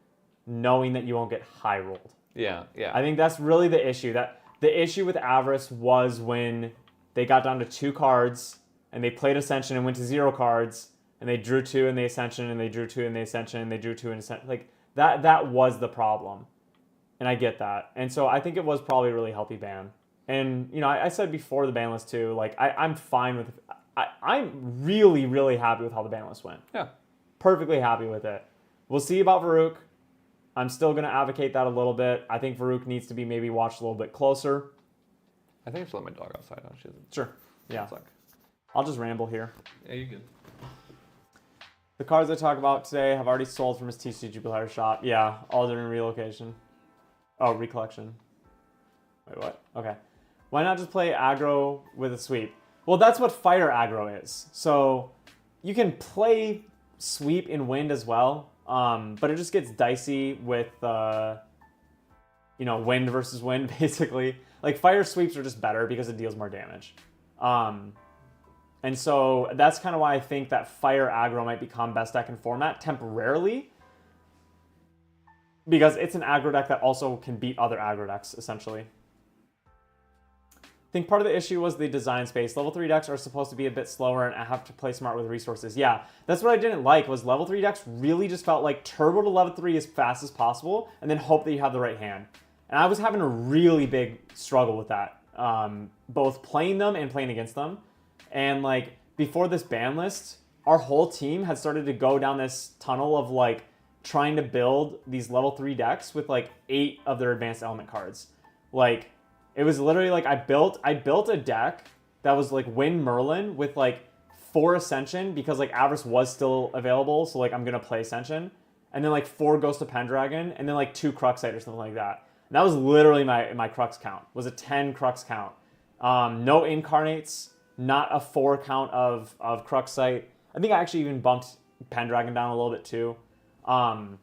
knowing that you won't get high rolled. Yeah, yeah. I think that's really the issue. That the issue with Avarice was when they got down to 2 cards and they played Ascension and went to 0 cards and they drew 2 in the Ascension and they drew 2 in the Ascension and they drew 2 in Ascension. Like, that was the problem. And I get that. And so I think it was probably a really healthy ban. And, you know, I said before the ban list too, like, I'm fine with... I'm really, really happy with how the ban list went. Yeah. Perfectly happy with it. We'll see about Varuk. I'm still going to advocate that a little bit. I think Varuk needs to be maybe watched a little bit closer. I think I should let my dog outside now. She doesn't. Sure. Yeah. Suck. I'll just ramble here. Yeah, you're good. The cards I talk about today have already sold from his TCG player shop. Yeah, all during relocation. Oh, recollection. Wait, what? Okay. Why not just play aggro with a sweep? Well, that's what fire aggro is. So you can play sweep in wind as well, but it just gets dicey with wind versus wind, basically. Like, fire sweeps are just better because it deals more damage. And so that's kind of why I think that fire aggro might become best deck in format temporarily. Because it's an aggro deck that also can beat other aggro decks, essentially. I think part of the issue was the design space. Level 3 decks are supposed to be a bit slower and I have to play smart with resources. Yeah, that's what I didn't like, was level 3 decks really just felt like turbo to level 3 as fast as possible and then hope that you have the right hand. And I was having a really big struggle with that, both playing them and playing against them. And like, before this ban list, our whole team had started to go down this tunnel of like trying to build these level 3 decks with like 8 of their advanced element cards. Like, it was literally like I built a deck that was like Wind Merlin with like 4 Ascension because like Avarice was still available, so like I'm gonna play Ascension, and then like 4 Ghost of Pendragon, and then like 2 Cruxite or something like that. And that was literally my Crux count. Was a 10 Crux count. No Incarnates, not a 4 count of Cruxite. I think I actually even bumped Pendragon down a little bit too. And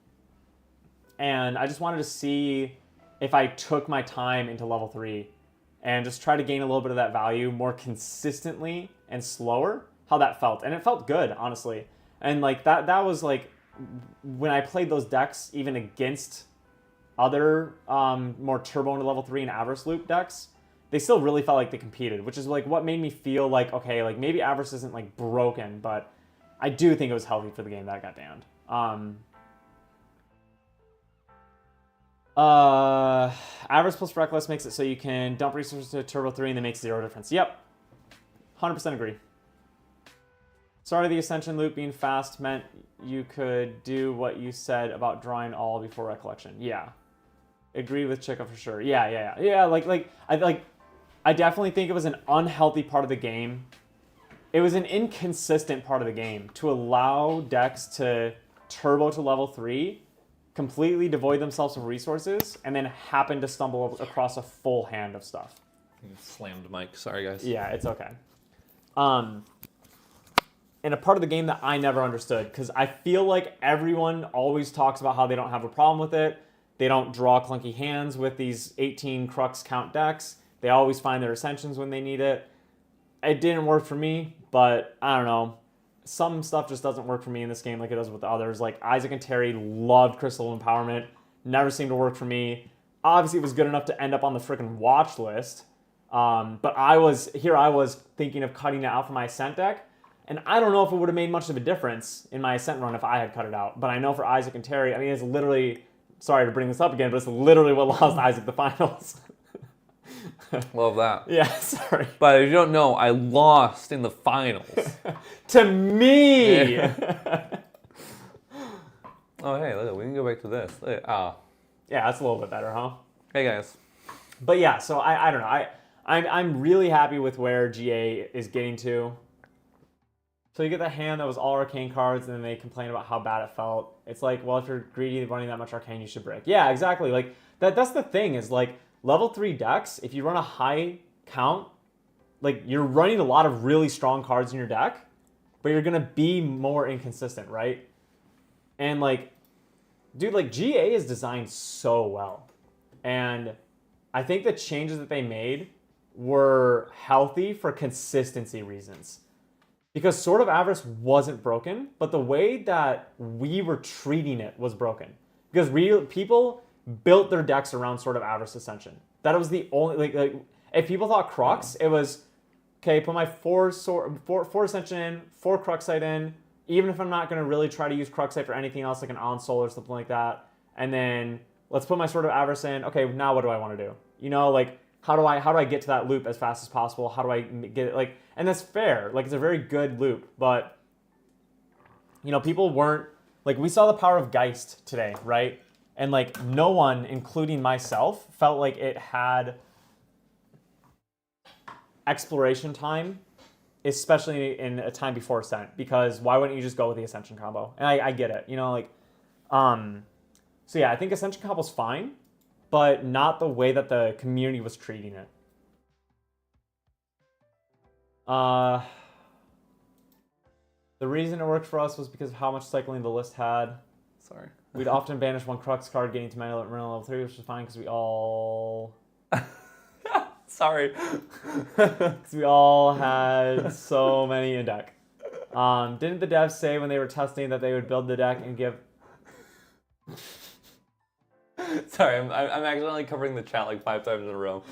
I just wanted to see if I took my time into level 3 and just try to gain a little bit of that value more consistently and slower, how that felt. And it felt good, honestly. And like that was like, when I played those decks, even against other more turbo into level 3 and Avarice loop decks, they still really felt like they competed, which is like what made me feel like, okay, like maybe Avarice isn't like broken, but I do think it was healthy for the game that got banned. Avarice plus Reckless makes it so you can dump resources to Turbo 3 and it makes 0 difference. Yep. 100% agree. Sorry, the Ascension loop being fast meant you could do what you said about drawing all before Recollection. Yeah. Agree with Chica for sure. Yeah, I definitely think it was an unhealthy part of the game. It was an inconsistent part of the game to allow decks to turbo to level 3, completely devoid themselves of resources, and then happen to stumble across a full hand of stuff. Slammed mic. Sorry, guys. Yeah, it's okay. And a part of the game that I never understood, because I feel like everyone always talks about how they don't have a problem with it. They don't draw clunky hands with these 18 Crux count decks. They always find their Ascensions when they need it. It didn't work for me, but I don't know. Some stuff just doesn't work for me in this game like it does with others. Like Isaac and Terry loved Crystal Empowerment. Never seemed to work for me. Obviously, it was good enough to end up on the freaking watch list. But I was thinking of cutting it out for my Ascent deck. And I don't know if it would have made much of a difference in my Ascent run if I had cut it out. But I know for Isaac and Terry, I mean, it's literally, sorry to bring this up again, but it's literally what lost Isaac the finals. Love that. Yeah, sorry. But if you don't know, I lost in the finals. To me! Yeah. Oh, hey, look, we can go back to this. Look, Yeah, that's a little bit better, huh? Hey, guys. But yeah, so I don't know. I'm really happy with where GA is getting to. So you get that hand that was all arcane cards, and then they complain about how bad it felt. It's like, well, if you're greedy running that much arcane, you should break. Yeah, exactly. Like that's the thing is like level 3 decks, if you run a high count, like you're running a lot of really strong cards in your deck, but you're gonna be more inconsistent, right? And like, dude, like GA is designed so well. And I think the changes that they made were healthy for consistency reasons. Because Sword of Avarice wasn't broken, but the way that we were treating it was broken. Because people built their decks around Sword of Avarice Ascension. That was the only, like if people thought Crux, it was, okay, put my 4 Ascension in, 4 Cruxite in, even if I'm not going to really try to use Cruxite for anything else, like an On Soul or something like that, and then let's put my Sword of Avarice in, okay, now what do I want to do? You know, like, how do I get to that loop as fast as possible? How do I get it, like, and that's fair, like, it's a very good loop, but, you know, people weren't, like, we saw the power of Geist today, right? And, like, no one, including myself, felt like it had exploration time, especially in a time before Ascent, because why wouldn't you just go with the Ascension combo? And I get it, you know, like, so yeah, I think Ascension combo's fine, but not the way that the community was treating it. The reason it worked for us was because of how much cycling the list had. Sorry. We'd often banish one Crux card, getting to mana level 3, which is fine because we all... Sorry. Because we all had so many in deck. Didn't the devs say when they were testing that they would build the deck and give... Sorry, I'm accidentally covering the chat like 5 times in a row.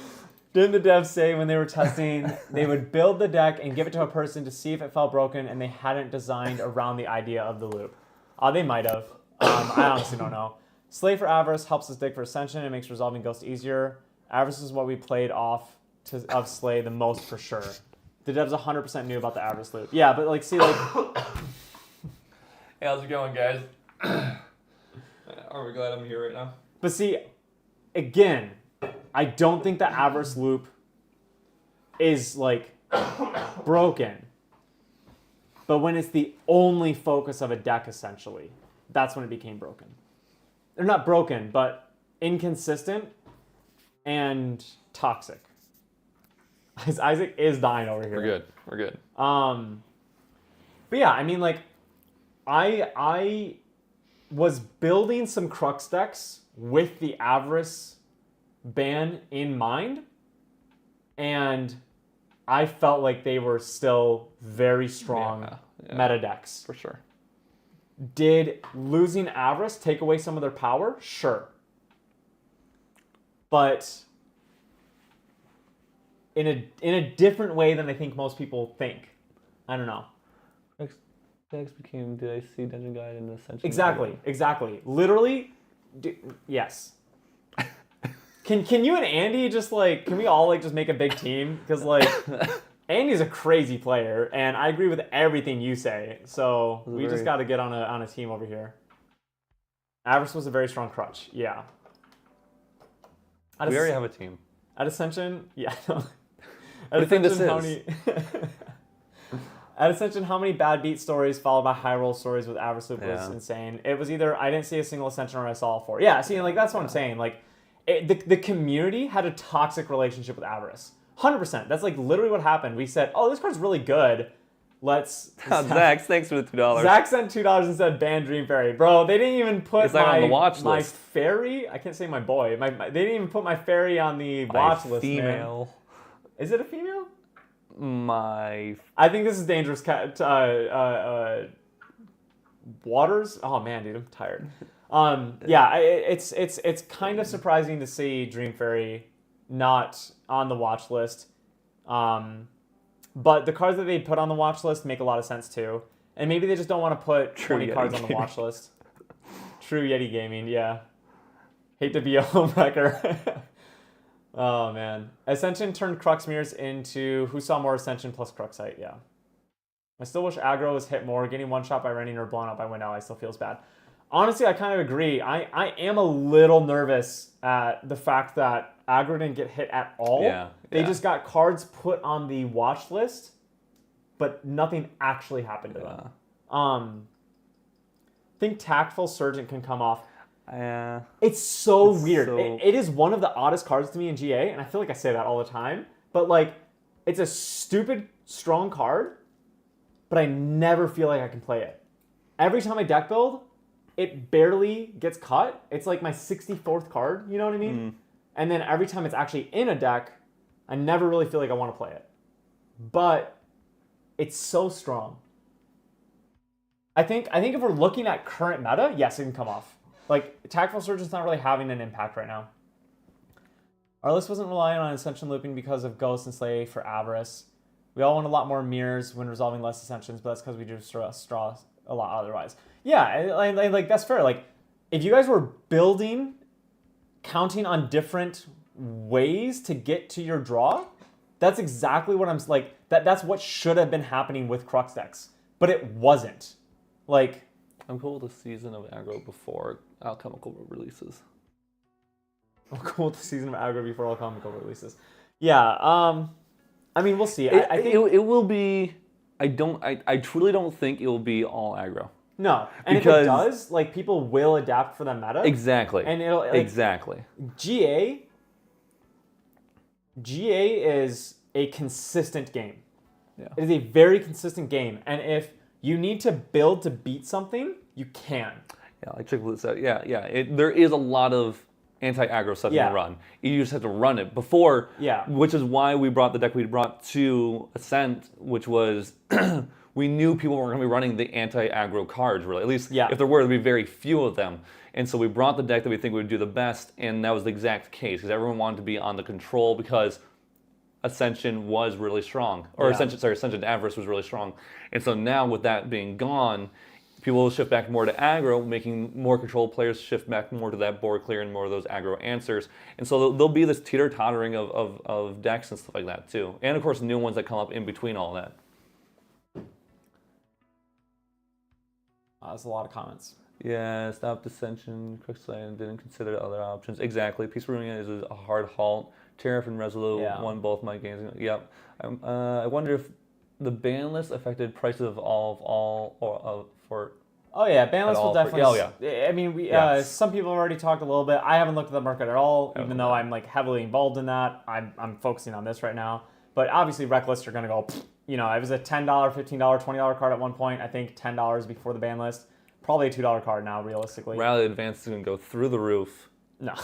Didn't the devs say when they were testing they would build the deck and give it to a person to see if it felt broken and they hadn't designed around the idea of the loop? They might have. I honestly don't know. Slay for Avarice helps us dig for Ascension and makes resolving Ghost easier. Avarice is what we played off of Slay the most for sure. The devs 100% knew about the Avarice loop. Yeah, but like, see, like... Hey, how's it going, guys? Are we glad I'm here right now? But see, again, I don't think the Avarice loop is, like, broken. But when it's the only focus of a deck, essentially, that's when it became broken. They're not broken, but inconsistent and toxic. Isaac is dying over here. We're good. We're good. But yeah, I mean, like, I was building some Crux decks with the Avarice ban in mind, and I felt like they were still very strong meta decks. For sure. Did losing Avarice take away some of their power? Sure. But in a different way than I think most people think. I don't know. Decks became, did I see Dungeon Guide and Ascension? Exactly. Literally, yes. Can you and Andy just like, can we all like just make a big team? Because like, Andy's a crazy player, and I agree with everything you say. So we just got to get on a team over here. Avarice was a very strong crutch. Yeah. We already have a team. At Ascension, yeah. What do you think this is? At Ascension, how many bad beat stories followed by high roll stories with Avarice Loop was insane. It was either I didn't see a single Ascension or I saw all 4. Yeah, see, like that's what I'm saying. Like, the community had a toxic relationship with Avarice. 100%. That's like literally what happened. We said, oh, this card's really good. Let's... Zach, thanks for the $2. Zach sent $2 and said ban Dream Fairy. Bro, they didn't even put on the watch my list. fairy. I can't say my boy. They didn't even put my fairy on the watch list, female. man. Is it a female? I think this is dangerous. Waters. Oh man, dude, I'm tired. Yeah, it's kind of surprising to see Dream Fairy not on the watch list. But the cards that they put on the watch list make a lot of sense too. And maybe they just don't want to put 20 cards on the watch list. True Yeti Gaming, yeah. Hate to be a home wrecker. Oh, man. Ascension turned Crux Mirrors into who saw more Ascension plus Cruxite, yeah. I still wish aggro was hit more. Getting one shot by Renning or blown up by Wind Ally still feels bad. Honestly, I kind of agree. I am a little nervous at the fact that aggro didn't get hit at all. They just got cards put on the watch list, but nothing actually happened to them. I think Tactful Surgeon can come off. It's so weird. It is one of the oddest cards to me in GA, and I feel like I say that all the time. But like, it's a stupid strong card, but I never feel like I can play it. Every time I deck build, it barely gets cut. It's like my 64th card, you know what I mean? And then every time it's actually in a deck, I never really feel like I want to play it. But it's so strong. I think if we're looking at current meta, yes, it can come off. Like, Tactful Surgeon's not really having an impact right now. Our list wasn't relying on Ascension looping because of Ghost and Slay for Avarice. We all want a lot more mirrors when resolving less Ascensions, but that's because we do straw a lot otherwise. Yeah, like that's fair. Like, if you guys were building, counting on different ways to get to your draw, that's exactly what I'm like. That's what should have been happening with Crux decks, but it wasn't. Like, I'm cool with the season of aggro before alchemical releases. I'm cool with the season of aggro before alchemical releases. Yeah, I mean, we'll see. I think it will be. I truly don't think it will be all aggro. No, and because, if it does, like, people will adapt for the meta. Exactly. And it'll exactly. GA is a consistent game. Yeah. It is a very consistent game, and if you need to build to beat something, you can. Yeah, like Chick-fil-A said. Yeah. There is a lot of anti-aggro stuff you can run. You just have to run it before. Yeah. Which is why we brought the deck we brought to Ascent, which was we knew people weren't going to be running the anti-aggro cards, really. At least if there were, there'd be very few of them. And so we brought the deck that we think would do the best, and that was the exact case, because everyone wanted to be on the control because Ascension was really strong. Or Ascension Avarice was really strong. And so now with that being gone, people will shift back more to aggro, making more control players shift back more to that board clear and more of those aggro answers. And so there'll be this teeter-tottering of decks and stuff like that too. And of course, new ones that come up in between all that. That's a lot of comments. Yeah, stop Dissension, Quicksand, didn't consider the other options. Exactly. Peaceful Ruin is a hard halt. Tariff and Resolute won both my games. Yep. I wonder if the ban list affected prices of for. Oh yeah, ban list will definitely. I mean, some people have already talked a little bit. I haven't looked at the market at all, even though I'm like heavily involved in that. I'm focusing on this right now. But obviously, rec lists are going to go. You know, it was a $10, $15, $20 card at one point. I think $10 before the ban list. Probably a $2 card now, realistically. Rally Advance is going to go through the roof. No.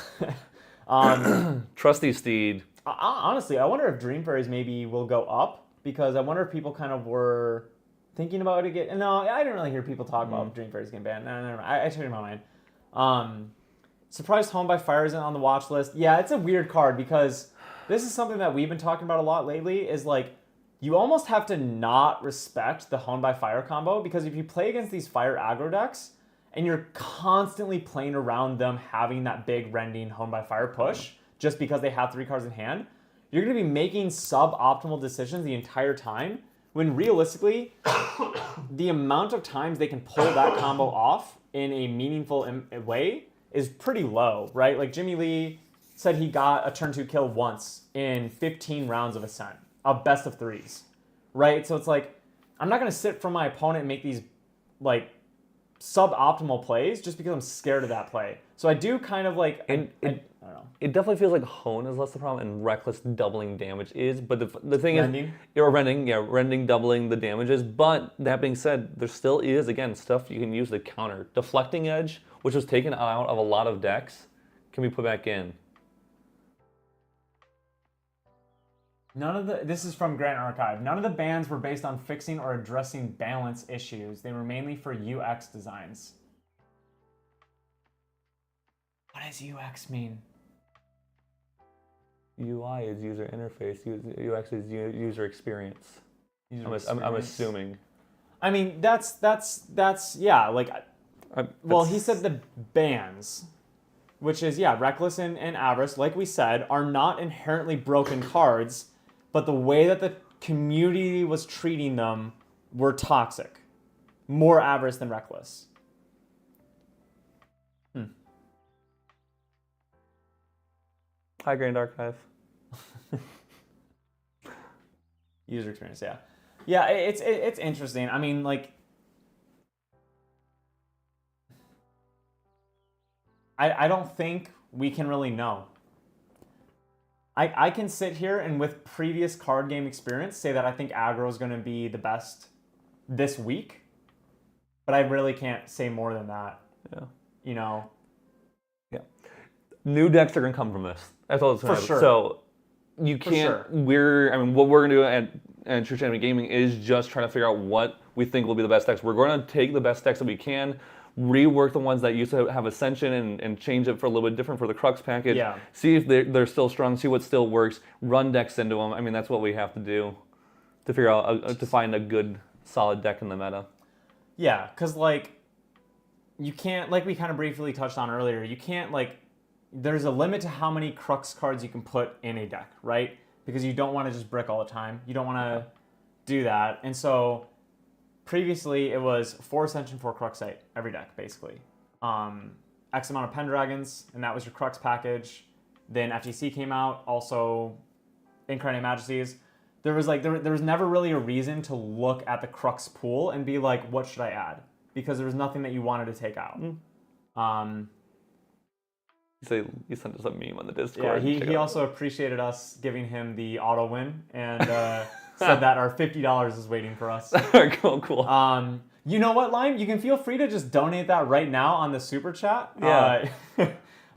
Trusty Steed. Honestly, I wonder if Dream Fairies maybe will go up, because I wonder if people kind of were thinking about it again. No, I didn't really hear people talk about Dream Fairies getting banned. No. I changed my mind. Surprised Home by Fire isn't on the watch list. Yeah, it's a weird card, because this is something that we've been talking about a lot lately, is like, you almost have to not respect the Home by Fire combo, because if you play against these fire aggro decks and you're constantly playing around them having that big rending Home by Fire push just because they have 3 cards in hand, you're going to be making suboptimal decisions the entire time, when realistically the amount of times they can pull that combo off in a meaningful way is pretty low, right? Like Jimmy Lee said he got a turn 2 kill once in 15 rounds of Ascent. Of best of 3s, right? So it's like, I'm not going to sit from my opponent and make these like suboptimal plays just because I'm scared of that play. So I do kind of like, I don't know. It definitely feels like Hone is less the problem and Reckless doubling damage is, but the thing Rending? is, Rending doubling the damages, but that being said, there still is, again, stuff you can use to counter. Deflecting Edge, which was taken out of a lot of decks, can be put back in. This is from Grant Archive. None of the bans were based on fixing or addressing balance issues. They were mainly for UX designs. What does UX mean? UI is user interface. UX is user experience. I'm assuming. I mean, that's yeah. Like, well, he said the bans, which is Reckless and Avarice, like we said, are not inherently broken cards. But the way that the community was treating them were toxic. More Avarice than Reckless. High Grand Archive. User experience, yeah. Yeah, it's interesting. I mean, like, I don't think we can really know. I can sit here and with previous card game experience say that I think aggro is going to be the best this week, but I really can't say more than that. Yeah. You know? Yeah. New decks are going to come from this. That's all it's going to happen. Sure. So you can't, what we're going to do at Church Enemy Gaming is just trying to figure out what we think will be the best decks. We're going to take the best decks that we can, rework the ones that used to have Ascension and change it for a little bit different for the Crux package. Yeah. See if they're still strong, see what still works, run decks into them. I mean, that's what we have to do to figure out, to find a good, solid deck in the meta. Yeah, because, like, you can't, like we kind of briefly touched on earlier, you can't, like, there's a limit to how many Crux cards you can put in a deck, right? Because you don't want to just brick all the time. You don't want to do that. And so previously, it was 4 Ascension, 4 Cruxite, every deck, basically. X amount of Pendragons, and that was your Crux package. Then FGC came out, also Incarnate Majesties. There was never really a reason to look at the Crux pool and be like, what should I add? Because there was nothing that you wanted to take out. You sent us a meme on the Discord. Yeah, he also appreciated us giving him the auto win and said that our $50 is waiting for us. Cool. You know what, Lime? You can feel free to just donate that right now on the super chat. Yeah.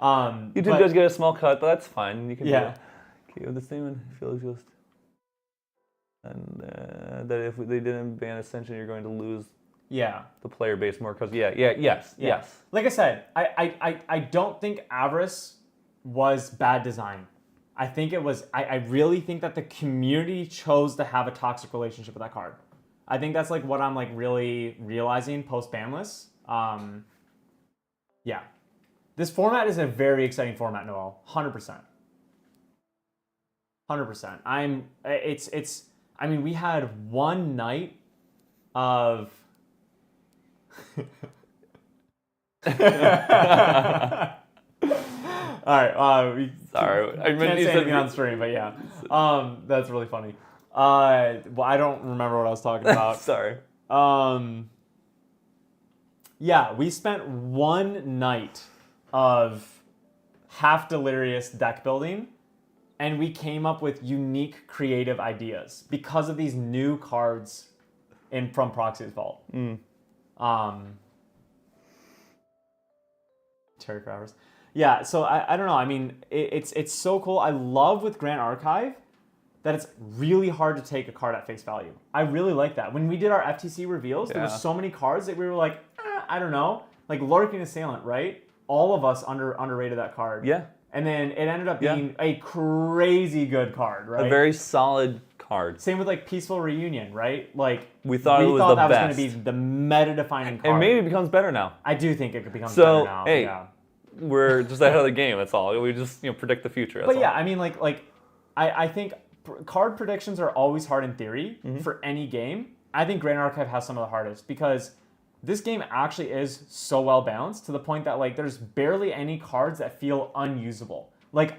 YouTube does get a small cut, but that's fine. You can Yeah. do the statement feels just. And that if they didn't ban Ascension, you're going to lose Yeah. the player base more. Because yes. Like I said, I don't think Avarice was bad design. I think it was. I really think that the community chose to have a toxic relationship with that card. I think that's like what I'm like really realizing post banless. Yeah, this format is a very exciting format, Noel. 100%. 100%. It's. I mean, we had one night of. All right. We Sorry, I mean, can't you say said anything on stream, but yeah. That's really funny. Well, I don't remember what I was talking about. Sorry. Yeah, we spent one night of half delirious deck building, and we came up with unique creative ideas because of these new cards from Proxy's Vault. Terry Crowers. Yeah, so I don't know. I mean, it's so cool. I love with Grand Archive that it's really hard to take a card at face value. I really like that. When we did our FTC reveals, there were so many cards that we were like, I don't know. Like Lurking Assailant, right? All of us underrated that card. Yeah. And then it ended up being a crazy good card, right? A very solid card. Same with like Peaceful Reunion, right? Like We thought that was going to be the meta-defining card. And maybe it becomes better now. I do think it could become better now. Hey, yeah. we're just ahead of the game. That's all. We just predict the future. That's But yeah, all. I mean, I think card predictions are always hard in theory for any game. I think Grand Archive has some of the hardest because this game actually is so well balanced to the point that like there's barely any cards that feel unusable. Like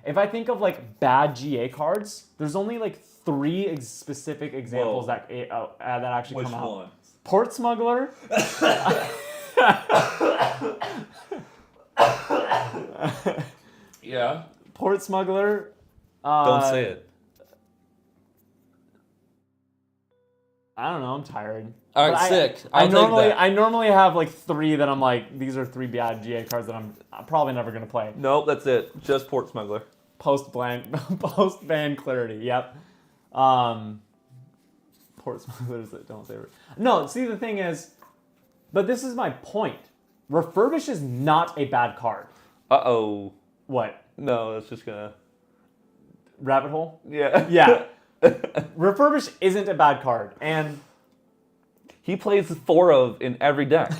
if I think of like bad GA cards, there's only like 3 specific examples that actually come out. Which one? Port Smuggler. Yeah. Port Smuggler. Don't say it. I don't know. I'm tired. All right, But sick. I I'll take that. normally have like 3 that I'm like, these are 3 bad GA cards that I'm probably never gonna play. Nope, that's it. Just Port Smuggler. Post ban clarity. Yep. Port Smugglers that don't say. No, see the thing is, but this is my point. Refurbish is not a bad card. Uh-oh. What? No, that's just gonna... Rabbit hole? Yeah. Yeah. Refurbish isn't a bad card, and He plays 4 of in every deck.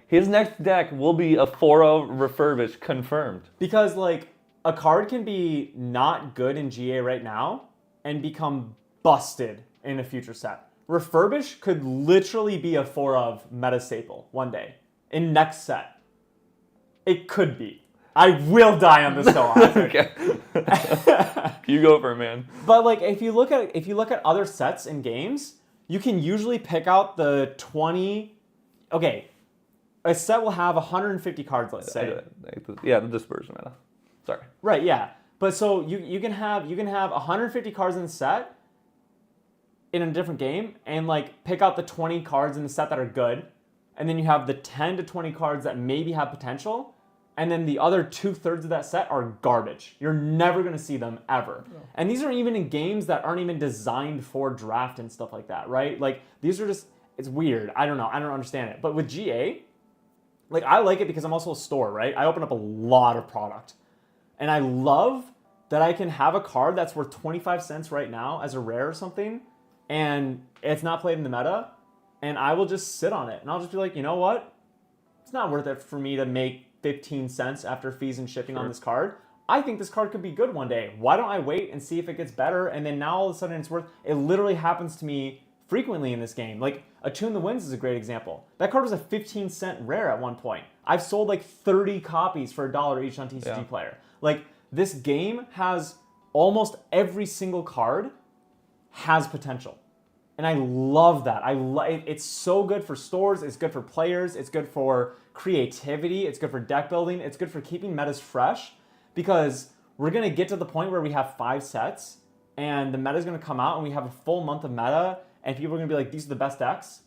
His next deck will be a 4 of Refurbish confirmed. because like a card can be not good in GA right now and become busted in a future set. Refurbish could literally be a 4 of meta staple one day in next set. It could be. I will die on this hill. Okay. You go for it, man. But like if you look at other sets in games, you can usually pick out the 20. Okay, a set will have 150 cards. Let's say. Yeah, the dispersion meta. Sorry. Right. Yeah. But so you can have 150 cards in the set in a different game, and like pick out the 20 cards in the set that are good, and then you have the 10 to 20 cards that maybe have potential. And then the other 2/3 of that set are garbage. You're never going to see them ever. No. And these are even in games that aren't even designed for draft and stuff like that, right? Like these are just, it's weird. I don't know. I don't understand it. But with GA, like I like it because I'm also a store, right? I open up a lot of product. And I love that I can have a card that's worth 25 cents right now as a rare or something, and it's not played in the meta, and I will just sit on it. And I'll just be like, you know what? It's not worth it for me to make 15 cents after fees and shipping on this card. I think this card could be good one day. Why don't I wait and see if it gets better? And then now all of a sudden it's worth, it literally happens to me frequently in this game. Like Attune the Winds is a great example. That card was a 15-cent rare at one point. I've sold like 30 copies for $1 each on TCG Player. Like this game has almost every single card has potential. And I love that. It's so good for stores. It's good for players. It's good for creativity. It's good for deck building. It's good for keeping metas fresh because we're going to get to the point where we have 5 sets and the meta is going to come out and we have a full month of meta and people are going to be like, these are the best decks.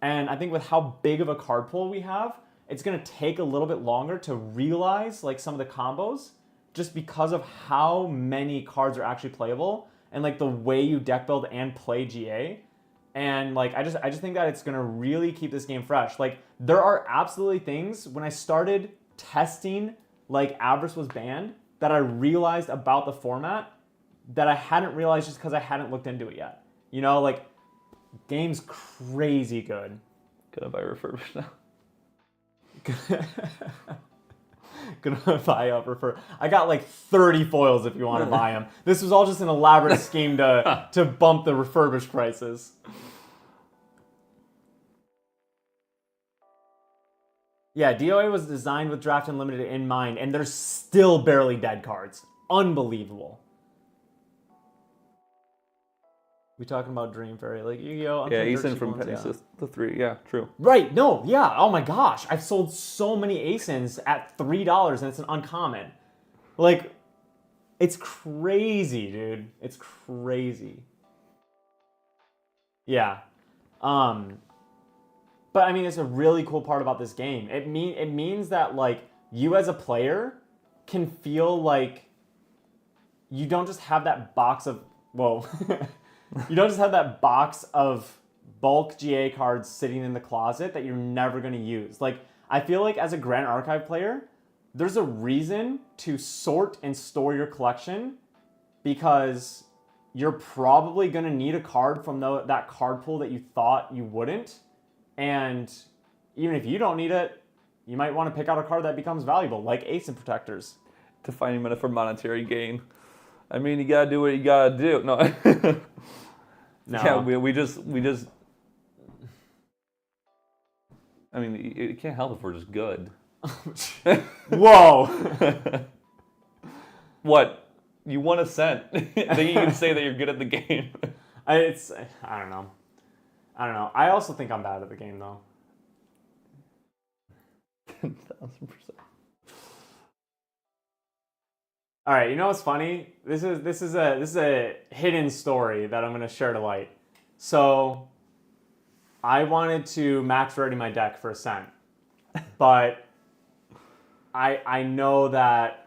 And I think with how big of a card pool we have, it's going to take a little bit longer to realize like some of the combos just because of how many cards are actually playable and like the way you deck build and play GA. And like I just think that it's going to really keep this game fresh. Like there are absolutely things when I started testing like Avarice was banned that I realized about the format that I hadn't realized just because I hadn't looked into it yet. You know, like game's crazy good. Gonna buy refurbished now. Gonna buy up refer. I got like 30 foils if you want to buy them. This was all just an elaborate scheme to bump the refurbished prices. Yeah, DOA was designed with Draft Unlimited in mind, and there's still barely dead cards. Unbelievable. We talking about Dream Fairy, like Yu-Gi-Oh! Yeah, Eason from Penny Sys, the 3. Yeah, true. Right, no, yeah, oh my gosh. I've sold so many Asins at $3 and it's an uncommon. Like, it's crazy, dude. It's crazy. Yeah. But I mean, it's a really cool part about this game. It means that like you as a player can feel like you don't just have that box of, whoa. You don't just have that box of bulk GA cards sitting in the closet that you're never going to use. Like, I feel like as a Grand Archive player, there's a reason to sort and store your collection because you're probably going to need a card from that card pool that you thought you wouldn't. And even if you don't need it, you might want to pick out a card that becomes valuable, like Ace and Protectors. Defining meta for monetary gain. I mean, you gotta do what you gotta do. No. No. Yeah, we just. I mean, it can't help if we're just good. Whoa! What? You won a cent. Then you can say that you're good at the game. I don't know. I also think I'm bad at the game, though. 10,000%. All right, you know what's funny? This is a hidden story that I'm gonna share to light. So, I wanted to max ready my deck for Ascent, but I know that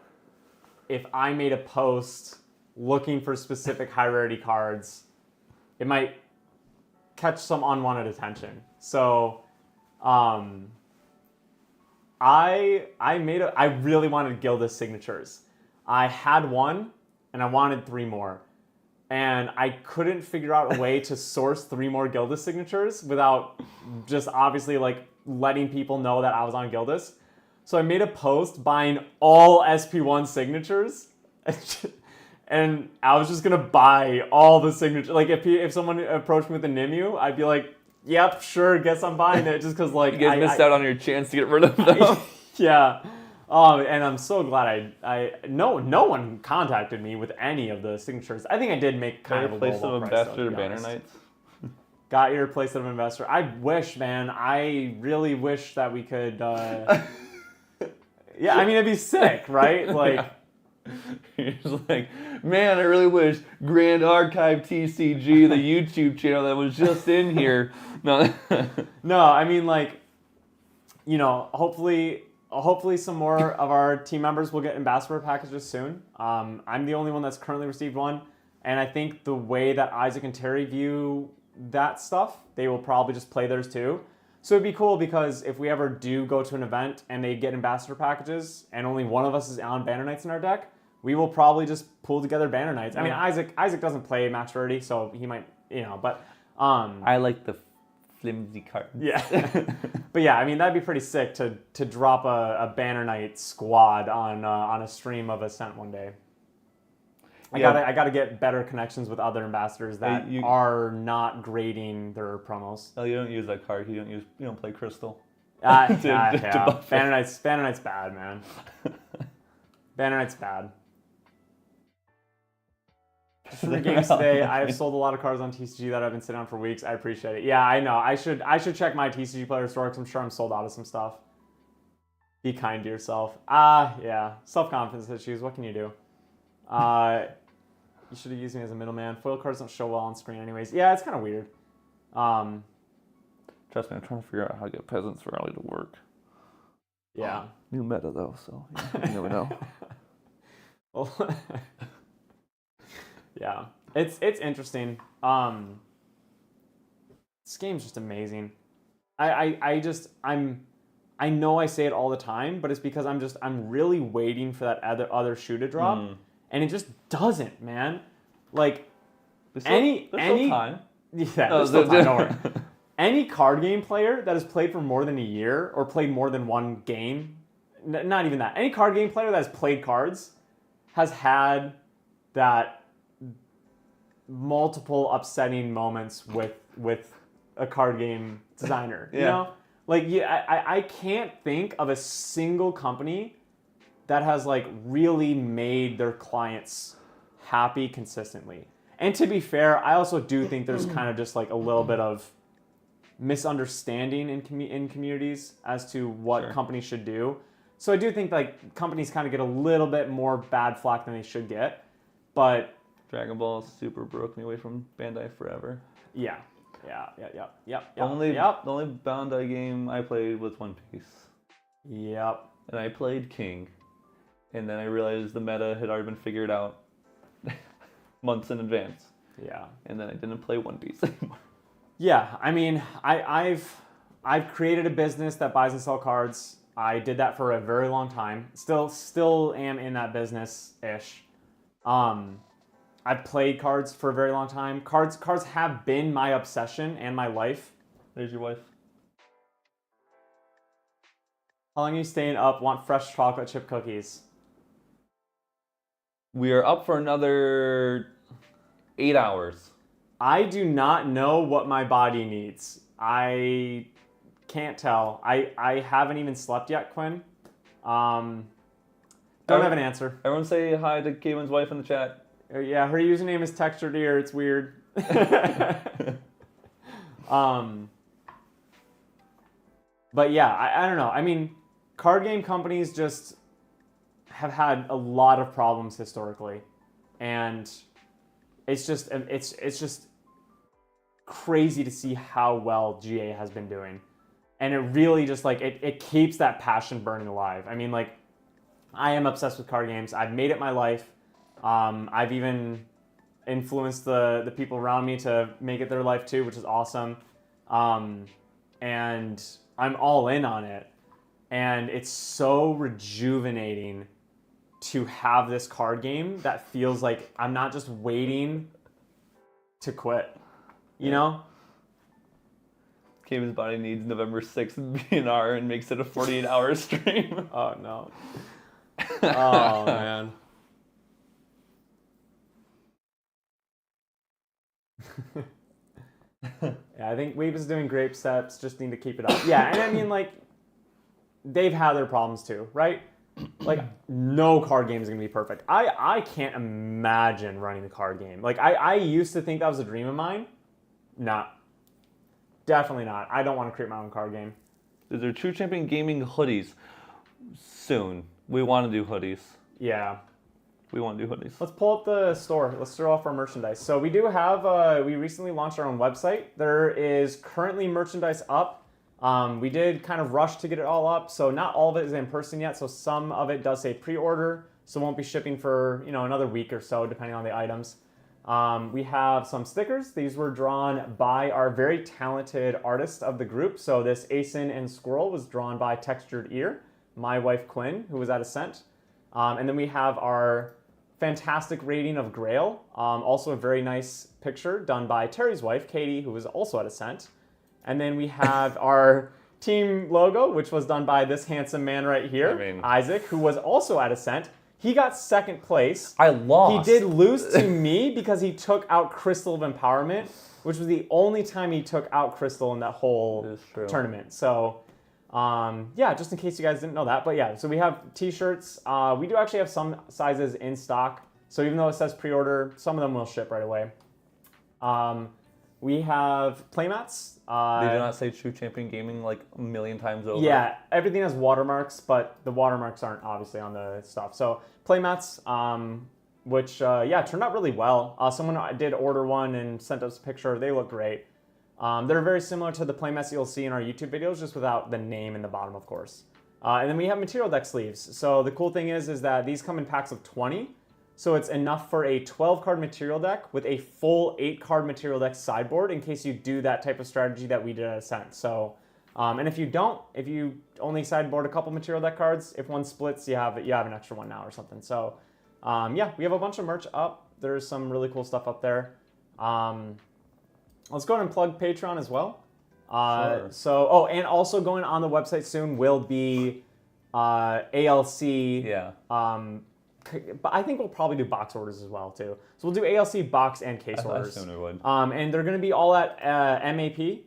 if I made a post looking for specific high rarity cards, it might catch some unwanted attention. So, I really wanted Gilda's signatures. I had one, and I wanted 3 more. And I couldn't figure out a way to source 3 more Gildas signatures without just obviously like letting people know that I was on Gildas. So I made a post buying all SP1 signatures. And I was just going to buy all the signatures. Like if someone approached me with a Nimu, I'd be like, yep, sure, guess I'm buying it. Just because like you guys missed out on your chance to get rid of them. Yeah. And I'm so glad no one contacted me with any of the signatures. I think I did make kind of a place of lowball Ambassador price, Banner Knights. Got your place of Investor. I wish, man. I really wish that we could. Yeah, I mean it'd be sick, right? Like. Yeah. You're just like, man, I really wish Grand Archive TCG, the YouTube channel that was just in here. No, no, I mean like, you know, hopefully some more of our team members will get ambassador packages soon. I'm the only one that's currently received one, and I think the way that Isaac and Terry view that stuff, they will probably just play theirs too. So it'd be cool because if we ever do go to an event and they get ambassador packages and only one of us is on Banner Knights in our deck, we will probably just pull together Banner Knights. I mean, Isaac doesn't play max rarity, so he might, you know, but I like the flimsy cards. Yeah. But yeah, I mean, that'd be pretty sick to drop a Banner Knight squad on a stream of Ascent one day. I gotta get better connections with other ambassadors that are not grading their promos. Oh, you don't use that card. You don't play Crystal. Yeah. Banner Knight's bad, man. Banner Knight's bad. For the games today, I have sold a lot of cards on TCG that I've been sitting on for weeks. I appreciate it. Yeah, I know. I should check my TCG player store because I'm sure I'm sold out of some stuff. Be kind to yourself. Yeah. Self-confidence issues. What can you do? You should have used me as a middleman. Foil cards don't show well on screen anyways. Yeah, it's kind of weird. Trust me, I'm trying to figure out how to get Peasants Rally to work. Yeah. New meta though, so yeah, you never know. Well, yeah, it's interesting. This game's just amazing. I know I say it all the time, but it's because I'm really waiting for that other shoe to drop, and it just doesn't, man. Like There's any still time. Yeah, there's still time. Don't worry. Any card game player that has played for more than a year or played more than one game, not even that. Any card game player that has played cards has had that multiple upsetting moments with a card game designer. You know? Like, I can't think of a single company that has like really made their clients happy consistently. And to be fair, I also do think there's kind of just like a little bit of misunderstanding in communities as to what companies should do. So I do think like companies kind of get a little bit more bad flack than they should get. But Dragon Ball Super broke me away from Bandai forever. Yeah. The only Bandai game I played was One Piece. Yep. And I played King. And then I realized the meta had already been figured out months in advance. Yeah. And then I didn't play One Piece anymore. Yeah, I mean, I've created a business that buys and sells cards. I did that for a very long time. Still am in that business-ish. I've played cards for a very long time. Cards have been my obsession and my life. There's your wife. How long are you staying up? Want fresh chocolate chip cookies? We are up for another 8 hours. I do not know what my body needs. I can't tell. I haven't even slept yet, Quinn. Don't have an answer. Everyone say hi to Caitlin's wife in the chat. Yeah, her username is Textured Ear. It's weird. But yeah, I don't know. I mean, card game companies just have had a lot of problems historically, and it's just crazy to see how well GA has been doing, and it really just like it keeps that passion burning alive. I mean, like, I am obsessed with card games. I've made it my life. I've even influenced the people around me to make it their life too, which is awesome. And I'm all in on it. And it's so rejuvenating to have this card game that feels like I'm not just waiting to quit. You know? Caitlin's body needs November 6th BNR and makes it a 48-hour stream. Oh, no. Oh, man. Yeah, I think Weeb is doing great steps. Just need to keep it up. Yeah, and I mean, like, they've had their problems too, right? Like, no card game is going to be perfect. I can't imagine running a card game. Like, I used to think that was a dream of mine. Nah. Definitely not. I don't want to create my own card game. Is there True Champion Gaming hoodies? Soon. We want to do hoodies. Yeah. We want to do hoodies. Let's pull up the store. Let's show off our merchandise. So we do have, we recently launched our own website. There is currently merchandise up. We did kind of rush to get it all up, so not all of it is in person yet. So some of it does say pre-order, so won't be shipping for another week or so, depending on the items. We have some stickers. These were drawn by our very talented artist of the group. So this Asin and Squirrel was drawn by Textured Ear, my wife Quinn, who was at Ascent. And then we have our fantastic rating of Grail, also a very nice picture done by Terry's wife, Katie, who was also at Ascent. And then we have our team logo, which was done by this handsome man right here, Isaac, who was also at Ascent. He got second place. I lost. He did lose to me because he took out Crystal of Empowerment, which was the only time he took out Crystal in that whole tournament. So, yeah, just in case you guys didn't know that. But yeah, so we have t-shirts. We do actually have some sizes in stock. So even though it says pre-order, some of them will ship right away. We have playmats. They do not say True Champion Gaming like a million times over. Yeah, everything has watermarks, but the watermarks aren't obviously on the stuff. So playmats, which, yeah, turned out really well. Someone did order one and sent us a picture. They look great. that are very similar to the playmats you'll see in our YouTube videos, just without the name in the bottom, of course. And then we have material deck sleeves. So the cool thing is that these come in packs of 20. So it's enough for a 12-card material deck with a full 8-card material deck sideboard in case you do that type of strategy that we did at Ascent. So, and if you only sideboard a couple material deck cards, if one splits, you have an extra one now or something. So, yeah, we have a bunch of merch up. There's some really cool stuff up there. Let's go ahead and plug Patreon as well. Sure. So, and also going on the website soon will be ALC. Yeah. But I think we'll probably do box orders as well too. So we'll do ALC box and case I orders. assumed we would. And they're going to be all at MAP.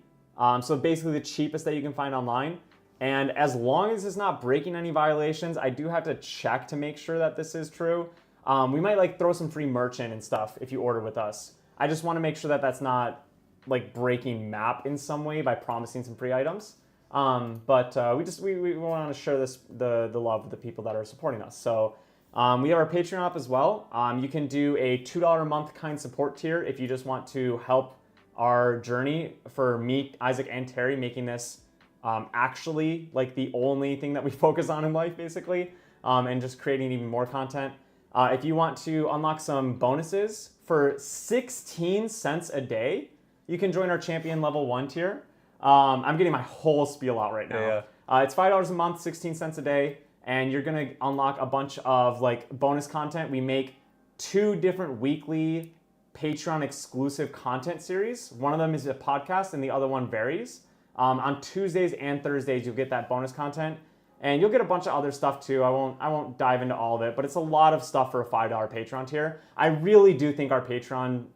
So basically the cheapest that you can find online. And as long as it's not breaking any violations, I do have to check to make sure that this is true. We might like throw some free merch in and stuff if you order with us. I just want to make sure that that's not like breaking map in some way by promising some free items. But we want to share the love with the people that are supporting us. So we have our Patreon up as well. You can do a $2 a month kind support tier if you just want to help our journey for me, Isaac, and Terry making this actually like the only thing that we focus on in life, basically, and just creating even more content. If you want to unlock some bonuses for 16 cents a day, you can join our champion level 1 tier. I'm getting my whole spiel out right now. Yeah. It's $5 a month, 16 cents a day, and you're gonna unlock a bunch of like bonus content. We make 2 different weekly Patreon exclusive content series. One of them is a podcast and the other one varies. On Tuesdays and Thursdays, you'll get that bonus content. And you'll get a bunch of other stuff too. I won't dive into all of it, but it's a lot of stuff for a $5 Patreon tier. I really do think our Patreon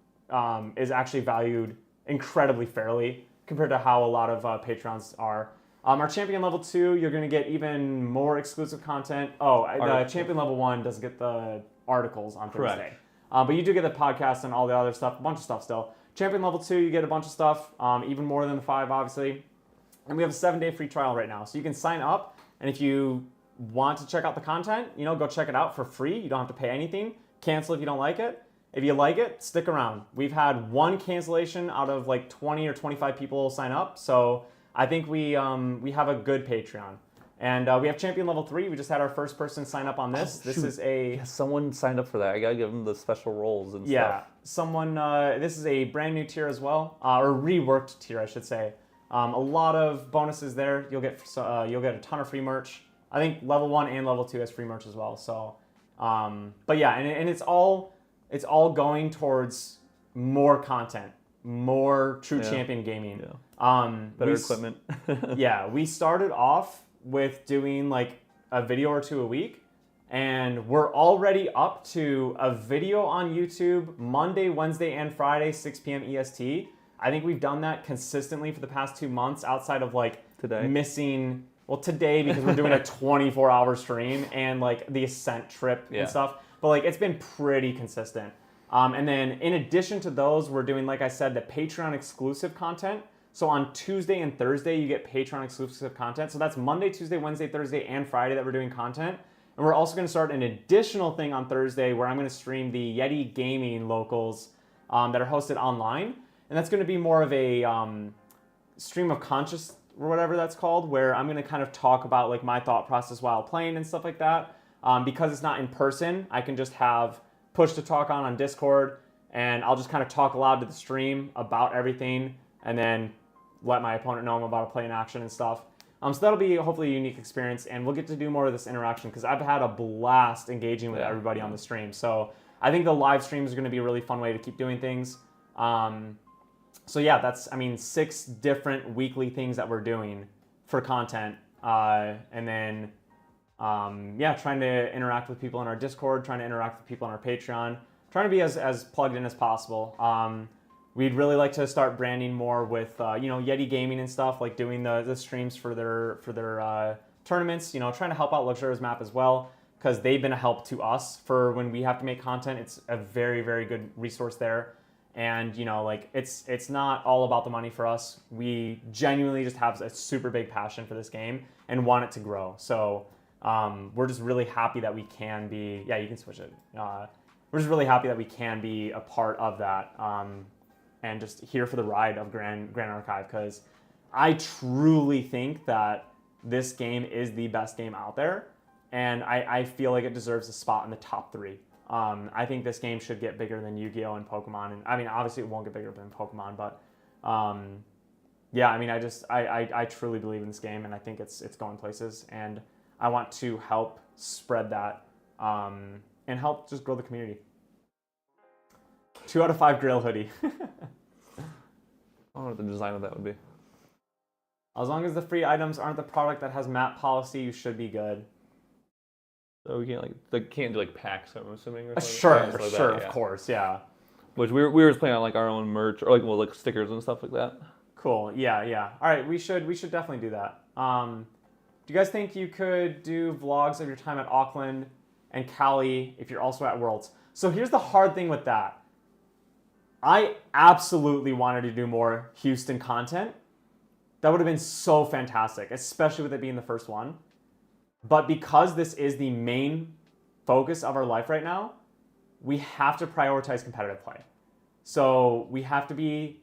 is actually valued incredibly fairly compared to how a lot of Patrons are. Our Champion Level 2, you're going to get even more exclusive content. The Champion Level 1 doesn't get the articles on Thursday. But you do get the podcast and all the other stuff, a bunch of stuff still. Champion Level 2, you get a bunch of stuff, even more than the 5, obviously. And we have a 7-day free trial right now. So you can sign up, and if you want to check out the content, go check it out for free. You don't have to pay anything. Cancel if you don't like it. If you like it, stick around. We've had 1 cancellation out of like 20 or 25 people sign up. So I think we have a good Patreon. And we have Champion Level 3. We just had our first person sign up on this. This is someone signed up for that. I gotta give them the special roles and stuff. Yeah, someone. This is a brand new tier as well, or reworked tier, I should say. A lot of bonuses there. You'll get a ton of free merch. I think Level 1 and Level 2 has free merch as well. So, but yeah, and it's all going towards more content, more true champion gaming. Yeah. Better equipment. Yeah, we started off with doing like a video or 2 a week, and we're already up to a video on YouTube Monday, Wednesday, and Friday, 6 p.m. EST. I think we've done that consistently for the past 2 months outside of like missing, today because we're doing a 24-hour stream and like the Ascent trip and stuff. But like it's been pretty consistent. And then in addition to those, we're doing, like I said, the Patreon exclusive content. So on Tuesday and Thursday, you get Patreon exclusive content. So that's Monday, Tuesday, Wednesday, Thursday, and Friday that we're doing content. And we're also going to start an additional thing on Thursday where I'm going to stream the Yeti Gaming locals that are hosted online. And that's going to be more of a stream of conscious or whatever that's called, where I'm going to kind of talk about like my thought process while playing and stuff like that. Because it's not in person, I can just have push to talk on Discord, and I'll just kind of talk aloud to the stream about everything, and then let my opponent know I'm about to play in action and stuff. So that'll be hopefully a unique experience, and we'll get to do more of this interaction because I've had a blast engaging with everybody on the stream. So I think the live streams are going to be a really fun way to keep doing things. So yeah, that's 6 different weekly things that we're doing for content, and then trying to interact with people in our Discord, trying to interact with people on our Patreon, trying to be as plugged in as possible. We'd really like to start branding more with Yeti Gaming and stuff, like doing the streams for their tournaments. Trying to help out Luxurious Map as well, because they've been a help to us for when we have to make content. It's a very, very good resource there. And it's not all about the money for us. We genuinely just have a super big passion for this game and want it to grow. So we're just really happy that we can be. Yeah, you can switch it. We're just really happy that we can be a part of that. and just here for the ride of Grand Archive, because I truly think that this game is the best game out there, and I feel like it deserves a spot in the top 3. I think this game should get bigger than Yu-Gi-Oh! And Pokemon, and I mean, obviously it won't get bigger than Pokemon, but yeah, I mean, I truly believe in this game, and I think it's going places, and I want to help spread that and help just grow the community. 2 out of 5 Grail hoodie. I don't know what the design of that would be. As long as the free items aren't the product that has map policy, you should be good. So we can't can't do like packs, I'm assuming. Or Sure, something like sure, that, of course, yeah. Which we were just playing on like our own merch or like stickers and stuff like that. Cool, yeah. All right, we should definitely do that. Do you guys think you could do vlogs of your time at Auckland and Cali if you're also at Worlds? So here's the hard thing with that. I absolutely wanted to do more Houston content. That would have been so fantastic, especially with it being the first one. But because this is the main focus of our life right now, we have to prioritize competitive play. So we have to be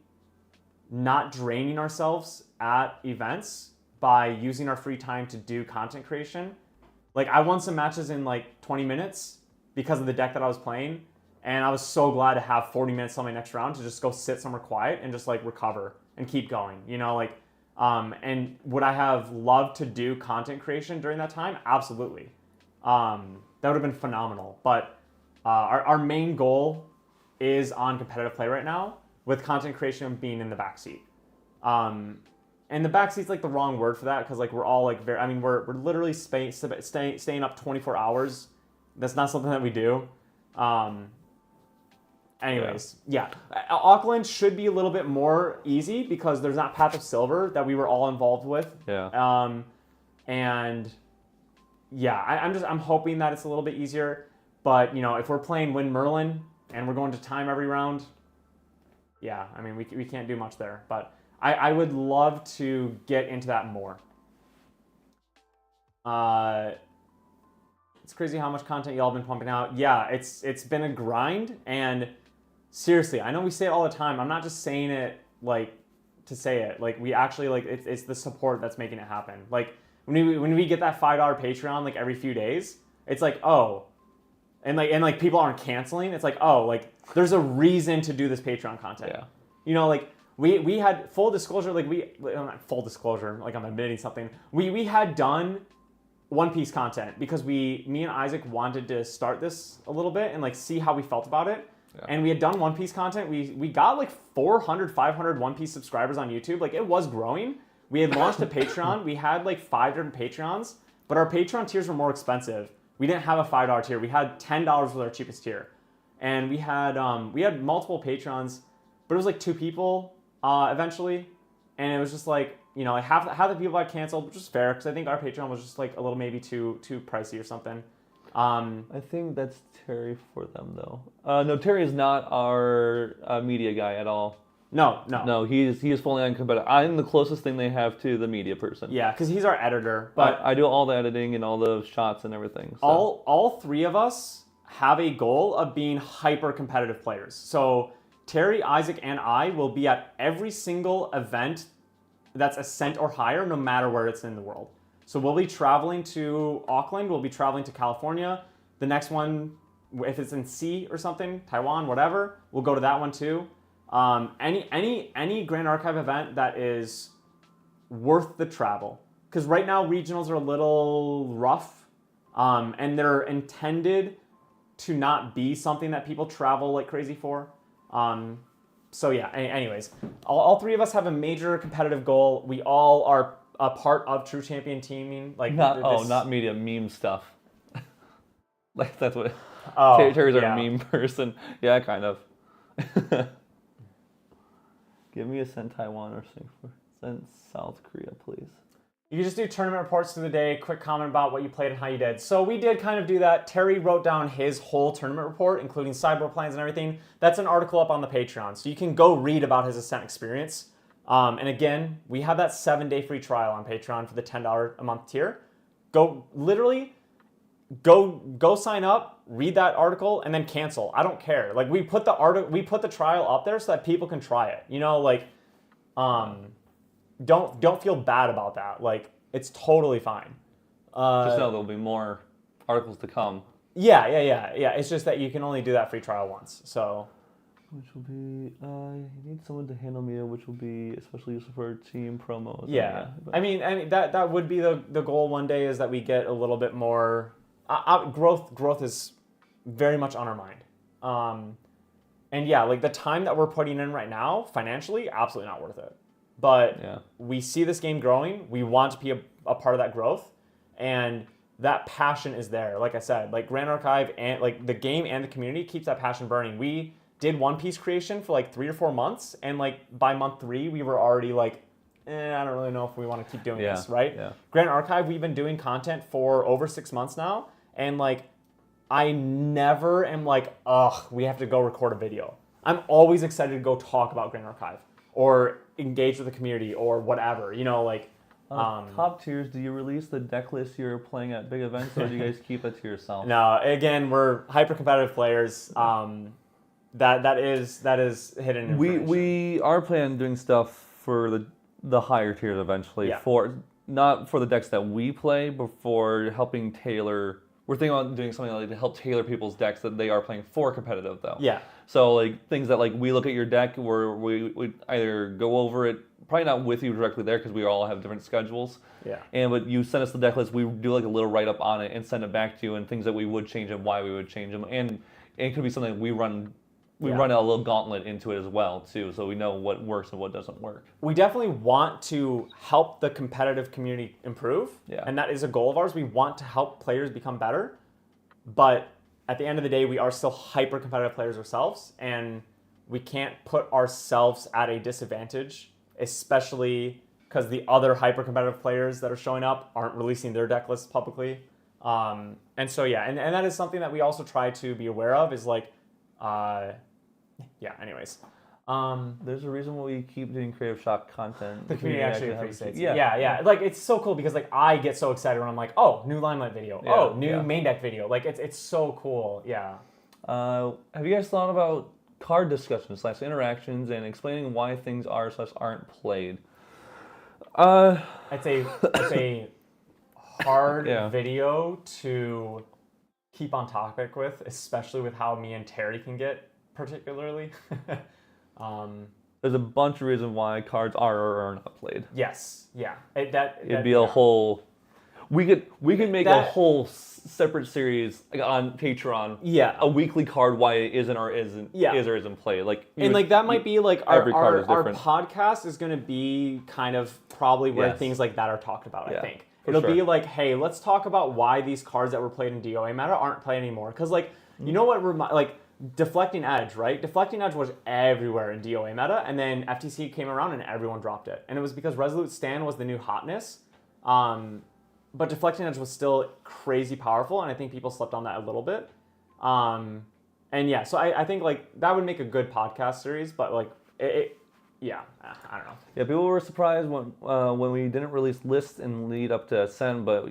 not draining ourselves at events by using our free time to do content creation. Like, I won some matches in like 20 minutes because of the deck that I was playing, and I was so glad to have 40 minutes on my next round to just go sit somewhere quiet and just like recover and keep going, you know, like, and would I have loved to do content creation during that time? Absolutely. That would have been phenomenal. But our main goal is on competitive play right now, with content creation being in the backseat. And the backseat's like the wrong word for that, because like we're all like we're literally staying up 24 hours. That's not something that we do. Anyways, yeah. Auckland should be a little bit more easy because there's not Path of Silver that we were all involved with. Yeah. And yeah, I'm hoping that it's a little bit easier. But you know, if we're playing Win Merlin and we're going to time every round, yeah, I mean we can't do much there. But I would love to get into that more. It's crazy how much content y'all been pumping out. Yeah, it's been a grind, and seriously, I know we say it all the time. I'm not just saying it like to say it. Like, we actually like it's the support that's making it happen. Like when we get that $5 Patreon like every few days, it's like, oh, and like people aren't canceling. It's like, oh, like there's a reason to do this Patreon content. Yeah. You know, like we had full disclosure, like not full disclosure, like I'm admitting something. We had done One Piece content because me and Isaac wanted to start this a little bit and like see how we felt about it. Yeah. And we had done One Piece content. We got like 400, 500 One Piece subscribers on YouTube. Like, it was growing. We had launched a Patreon. We had like 5 different Patreons, but our Patreon tiers were more expensive. We didn't have a $5 tier. We had $10 was our cheapest tier. And we had multiple Patrons, but it was like 2 people eventually. And it was just like, you know, like half the people got canceled, which is fair because I think our Patreon was just like a little maybe too pricey or something. I think that's Terry for them though. No, Terry is not our media guy at all. No, he is fully uncompetitive. I'm the closest thing they have to the media person. Yeah, because he's our editor. But I do all the editing and all the shots and everything. So. All 3 of us have a goal of being hyper competitive players. So Terry, Isaac, and I will be at every single event that's Ascent or higher, no matter where it's in the world. So we'll be traveling to Auckland, we'll be traveling to California. The next one, if it's in C or something, Taiwan, whatever, we'll go to that one too. Any Grand Archive event that is worth the travel. Because right now regionals are a little rough, and they're intended to not be something that people travel like crazy for. So yeah, anyways, all 3 of us have a major competitive goal. We all are a part of True Champion teaming. Like not media, meme stuff. Like that's what. Terry's our meme person. Yeah, kind of. Give me a send Taiwan or send South Korea, please. You can just do tournament reports through the day, quick comment about what you played and how you did. So we did kind of do that. Terry wrote down his whole tournament report, including sideboard plans and everything. That's an article up on the Patreon, so you can go read about his Ascent experience. And again, we have that 7-day free trial on Patreon for the $10 a month tier. Go sign up, read that article, and then cancel. I don't care. Like, we put the trial up there so that people can try it. You know, like, don't feel bad about that. Like, it's totally fine. Just know there'll be more articles to come. Yeah. It's just that you can only do that free trial once. So, which will be you need someone to handle media, which will be especially useful for team promos. Yeah. I mean that would be the goal one day, is that we get a little bit more growth is very much on our mind. And yeah, like the time that we're putting in right now, financially, absolutely not worth it. But we see this game growing. We want to be a part of that growth, and that passion is there. Like I said, like Grand Archive and like the game and the community keeps that passion burning. We did One Piece creation for like 3 or 4 months, and like by month 3, we were already like, I don't really know if we want to keep doing this, right? Yeah. Grand Archive, we've been doing content for over 6 months now, and like I never am like, we have to go record a video. I'm always excited to go talk about Grand Archive or engage with the community or whatever, you know, like. Top tiers, do you release the deck list you're playing at big events, or do you guys keep it to yourself? No, again, we're hyper competitive players. That is hidden information. We are planning on doing stuff for the higher tiers eventually. Yeah. For not for the decks that we play, but for helping tailor. We're thinking about doing something like to help tailor people's decks that they are playing for competitive though. Yeah. So like things that like we look at your deck where we either go over it, probably not with you directly there because we all have different schedules. Yeah. But you send us the deck list, we do like a little write up on it and send it back to you, and things that we would change and why we would change them, and it could be something we run a little gauntlet into it as well too, so we know what works and what doesn't work. We definitely want to help the competitive community improve, and that is a goal of ours. We want to help players become better, but at the end of the day, we are still hyper competitive players ourselves, and we can't put ourselves at a disadvantage, especially because the other hyper competitive players that are showing up aren't releasing their deck lists publicly. And so and that is something that we also try to be aware of, is like, anyways. There's a reason why we keep doing Creative Shop content. The community actually appreciates it. Yeah. Like, it's so cool because like I get so excited when I'm like, new Limelight video. New main deck video. Like, it's so cool. Yeah. Have you guys thought about card discussions / interactions and explaining why things are / aren't played? It's a hard video to keep on topic with, especially with how me and Terry can get particularly. There's a bunch of reasons why cards are or are not played. Yes. Yeah. It'd be a whole. We could make a whole separate series on Patreon. Yeah. A weekly card why it isn't or isn't is or isn't played. Like, that might be like our different. podcast is going to be kind of probably where things like that are talked about. I think it'll be like, hey, let's talk about why these cards that were played in DOA meta aren't played anymore. Because like, you know what? Like, Deflecting Edge, right? Deflecting Edge was everywhere in DOA meta, and then FTC came around and everyone dropped it. And it was because Resolute Stand was the new hotness. But Deflecting Edge was still crazy powerful, and I think people slept on that a little bit. So I think like that would make a good podcast series, but like I don't know. Yeah, people were surprised when we didn't release lists and lead up to Ascend, but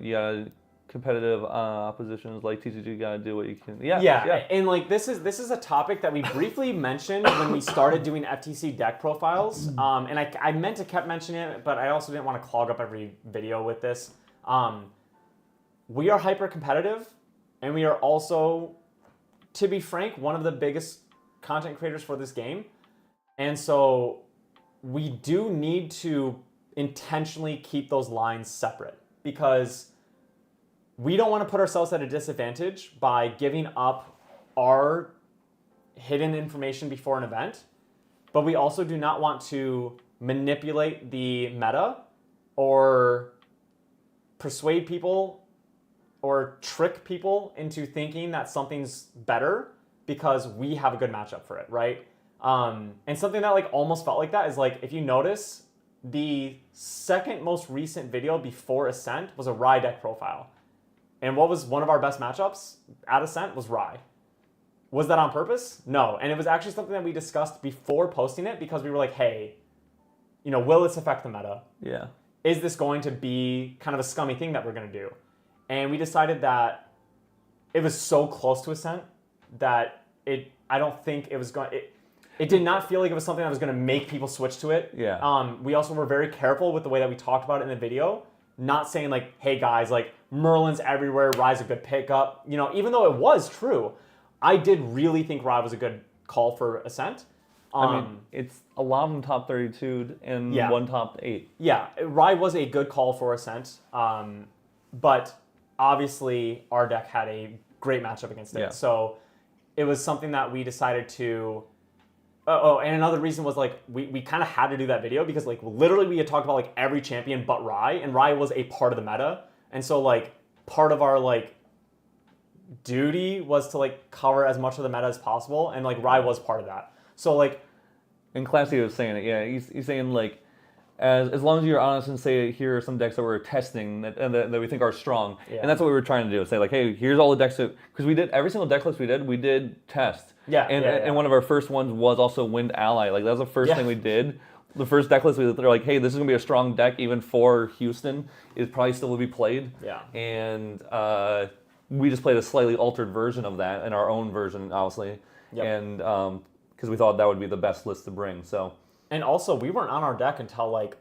competitive oppositions like TCG gotta do what you can. Yeah. And like this is a topic that we briefly mentioned when we started doing FTC deck profiles. And I meant to kept mentioning it, but I also didn't want to clog up every video with this. We are hyper competitive, and we are also, to be frank, one of the biggest content creators for this game. And so we do need to intentionally keep those lines separate, because we don't want to put ourselves at a disadvantage by giving up our hidden information before an event, but we also do not want to manipulate the meta or persuade people or trick people into thinking that something's better because we have a good matchup for it, right? And something that like almost felt like that is like, if you notice, the second most recent video before Ascent was a Rye deck profile. And what was one of our best matchups at Ascent was Rye. Was that on purpose? No. And it was actually something that we discussed before posting it, because we were like, hey, will this affect the meta? Yeah. Is this going to be kind of a scummy thing that we're going to do? And we decided that it was so close to Ascent that I don't think it was going. It did not feel like it was something that was going to make people switch to it. Yeah. We also were very careful with the way that we talked about it in the video, not saying like, hey guys, like Merlin's everywhere, Rye's a good pickup. You know, even though it was true, I did really think Rye was a good call for Ascent. I mean, it's a lot of them top 32 and one top 8. Yeah, Rye was a good call for Ascent, but obviously our deck had a great matchup against it. Yeah. So it was something that we decided to... Oh, and another reason was like we kind of had to do that video because like literally we had talked about like every champion but Rye, and Rye was a part of the meta. And so like part of our like duty was to like cover as much of the meta as possible, and like Rye was part of that. So like... And Classy was saying it, yeah. He's saying like, as long as you're honest and say here are some decks that we're testing that we think are strong, and that's what we were trying to do. Say like, hey, here's all the decks because we did every single deck list we did test. Yeah. And one of our first ones was also Wind Ally. Like that was the first thing we did. The first deck list they're like, hey, this is gonna be a strong deck even for Houston. It probably still will be played. Yeah. And we just played a slightly altered version of that, and our own version, obviously. Yep. And because we thought that would be the best list to bring. So. And also, we weren't on our deck until like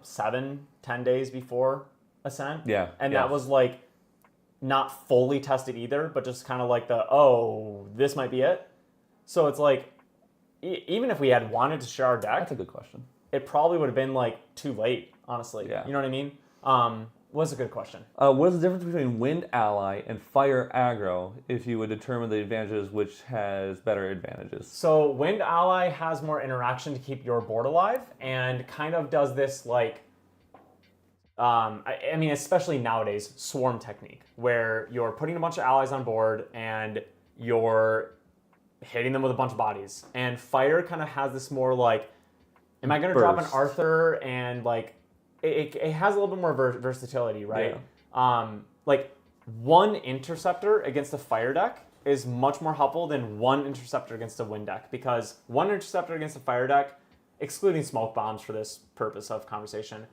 7-10 days before Ascent. Yeah. And that was like not fully tested either, but just kind of like this might be it. So it's like, even if we had wanted to share our deck, That's a good question. it probably would have been like too late, honestly. Yeah. You know what I mean? Was a good question. What is the difference between Wind Ally and Fire Aggro if you would determine the advantages, which has better advantages? So Wind Ally has more interaction to keep your board alive and kind of does this like, I mean, especially nowadays, swarm technique, where you're putting a bunch of allies on board and you're hitting them with a bunch of bodies. And Fire kind of has this more like, am I going to drop an Arthur and like, it has a little bit more versatility, right? Yeah. Like one interceptor against a Fire deck is much more helpful than one interceptor against a Wind deck, because one interceptor against a Fire deck, excluding smoke bombs for this purpose of conversation,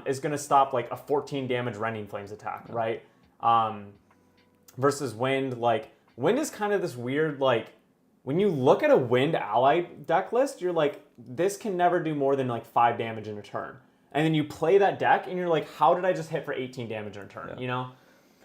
is going to stop like a 14 damage Rending Flames attack, right? Versus Wind, like Wind is kind of this weird like, when you look at a Wind ally deck list, you're like, this can never do more than like 5 damage in a turn. And then you play that deck, and you're like, how did I just hit for 18 damage in a turn, you know?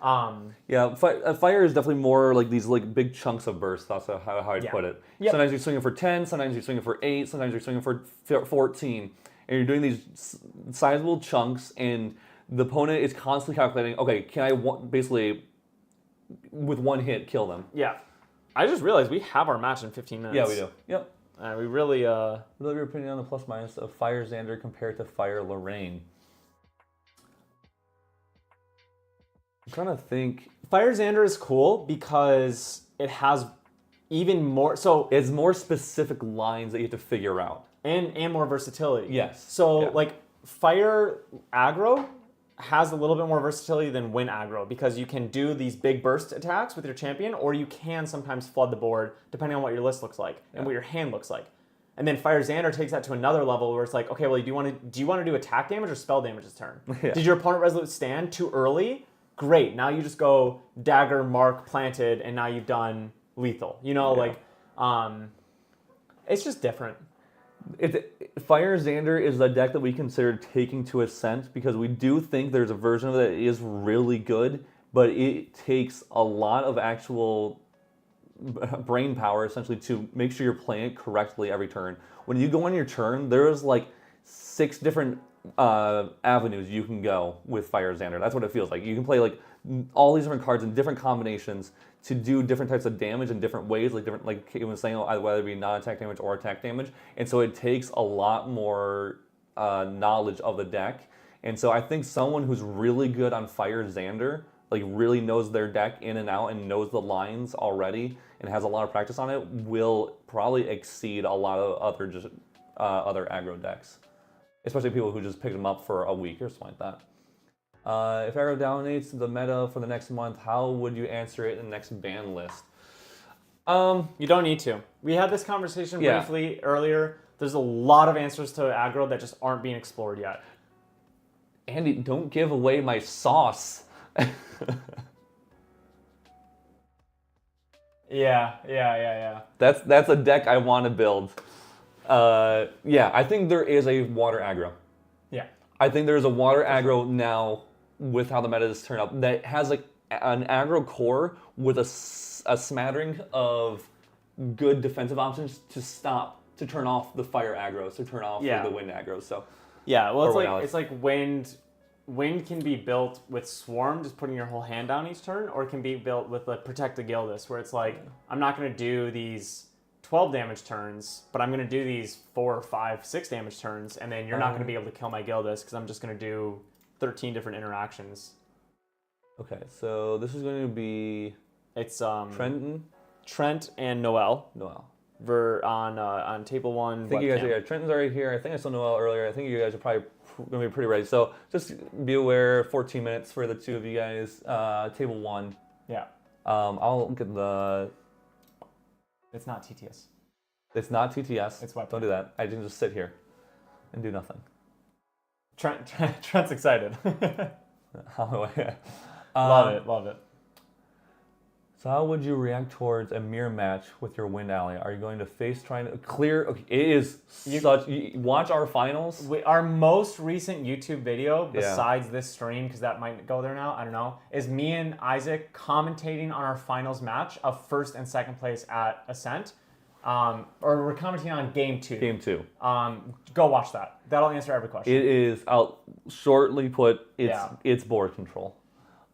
Fire is definitely more like these like big chunks of burst. That's how I'd put it. Yep. Sometimes you're swinging for 10, sometimes you're swinging for 8, sometimes you're swinging for 14. And you're doing these sizable chunks, and the opponent is constantly calculating, okay, can I basically, with one hit, kill them? Yeah. I just realized we have our match in 15 minutes. Yeah, we do. Yep. We really... What are your opinion on the plus minus of Fire Xander compared to Fire Lorraine? I'm trying to think. Fire Xander is cool because it has even more... So it's more specific lines that you have to figure out. And more versatility. Yes. So, like, Fire Aggro has a little bit more versatility than Wind Aggro, because you can do these big burst attacks with your champion, or you can sometimes flood the board depending on what your list looks like and what your hand looks like. And then Fire Xander takes that to another level where it's like, okay, well, do you want to do attack damage or spell damage this turn? Yeah. Did your opponent Resolute stand too early? Great. Now you just go dagger, mark, planted, and now you've done lethal. You know, it's just different. Fire Xander is the deck that we consider taking to Ascent, because we do think there's a version of it that is really good, but it takes a lot of actual brain power essentially to make sure you're playing it correctly every turn. When you go on your turn, there's like 6 different avenues you can go with Fire Xander. That's what it feels like. You can play like all these different cards in different combinations to do different types of damage in different ways, like Kate was saying, whether it be non-attack damage or attack damage. And so it takes a lot more knowledge of the deck. And so I think someone who's really good on Fire Xander, like really knows their deck in and out and knows the lines already and has a lot of practice on it, will probably exceed a lot of other aggro decks, especially people who just picked them up for a week or something like that. If aggro dominates the meta for the next month, how would you answer it in the next ban list? You don't need to. We had this conversation briefly earlier. There's a lot of answers to aggro that just aren't being explored yet. Andy, don't give away my sauce. Yeah. That's a deck I want to build. Yeah, I think there is a water aggro. Yeah. I think there's a water aggro now with how the meta is turned up that has like an aggro core with a smattering of good defensive options to turn off the fire aggros, to turn off Yeah. the wind aggros. So Yeah, well, Or it's like wind. Wind can be built with Swarm, just putting your whole hand down each turn, or it can be built with the Protect the Gildas, where it's like, I'm not going to do these 12 damage turns, but I'm going to do these 4, 5, 6 damage turns, and then you're not going to be able to kill my Gildas because I'm just going to do 13 different interactions. okay, so this is going to be It's Trent and Noel Noel. on table 1. I think you guys are, Trenton's already here. I think I saw Noel earlier. I think you guys are probably going to be pretty ready. So just be aware, 14 minutes for the two of you guys. Table 1. Yeah. I'll get the... It's not TTS. It's not TTS. It's weapon. Don't do that. I can just sit here and do nothing. Trent's excited. Love it. So how would you react towards a mirror match with your wind ally? Are you going to face trying to clear? Okay, it is watch our finals. Our most recent YouTube video, besides this stream, because that might go there now, I don't know, is me and Isaac commentating on our finals match of first and second place at Ascent. Or we're commenting on game 2. Game 2. Go watch that. That'll answer every question. It is. I'll shortly put. It's board control.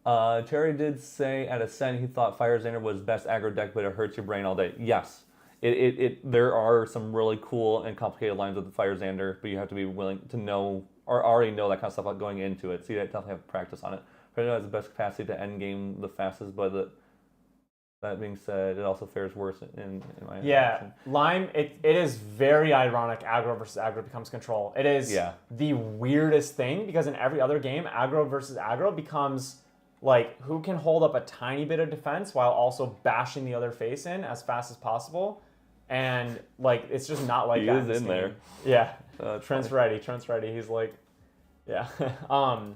Terry did say at Ascent he thought Fire Xander was best aggro deck, but it hurts your brain all day. Yes, there are some really cool and complicated lines with the Fire Xander, but you have to be willing to know or already know that kind of stuff going into it. So you definitely have to practice on it. Predator has the best capacity to end game the fastest, but that being said, it also fares worse in my opinion. Lime. It is very ironic. Aggro versus aggro becomes control. It is the weirdest thing because in every other game, aggro versus aggro becomes like who can hold up a tiny bit of defense while also bashing the other face in as fast as possible, and like it's just not like that. He is in there. Yeah, Trent's ready. He's like, yeah. But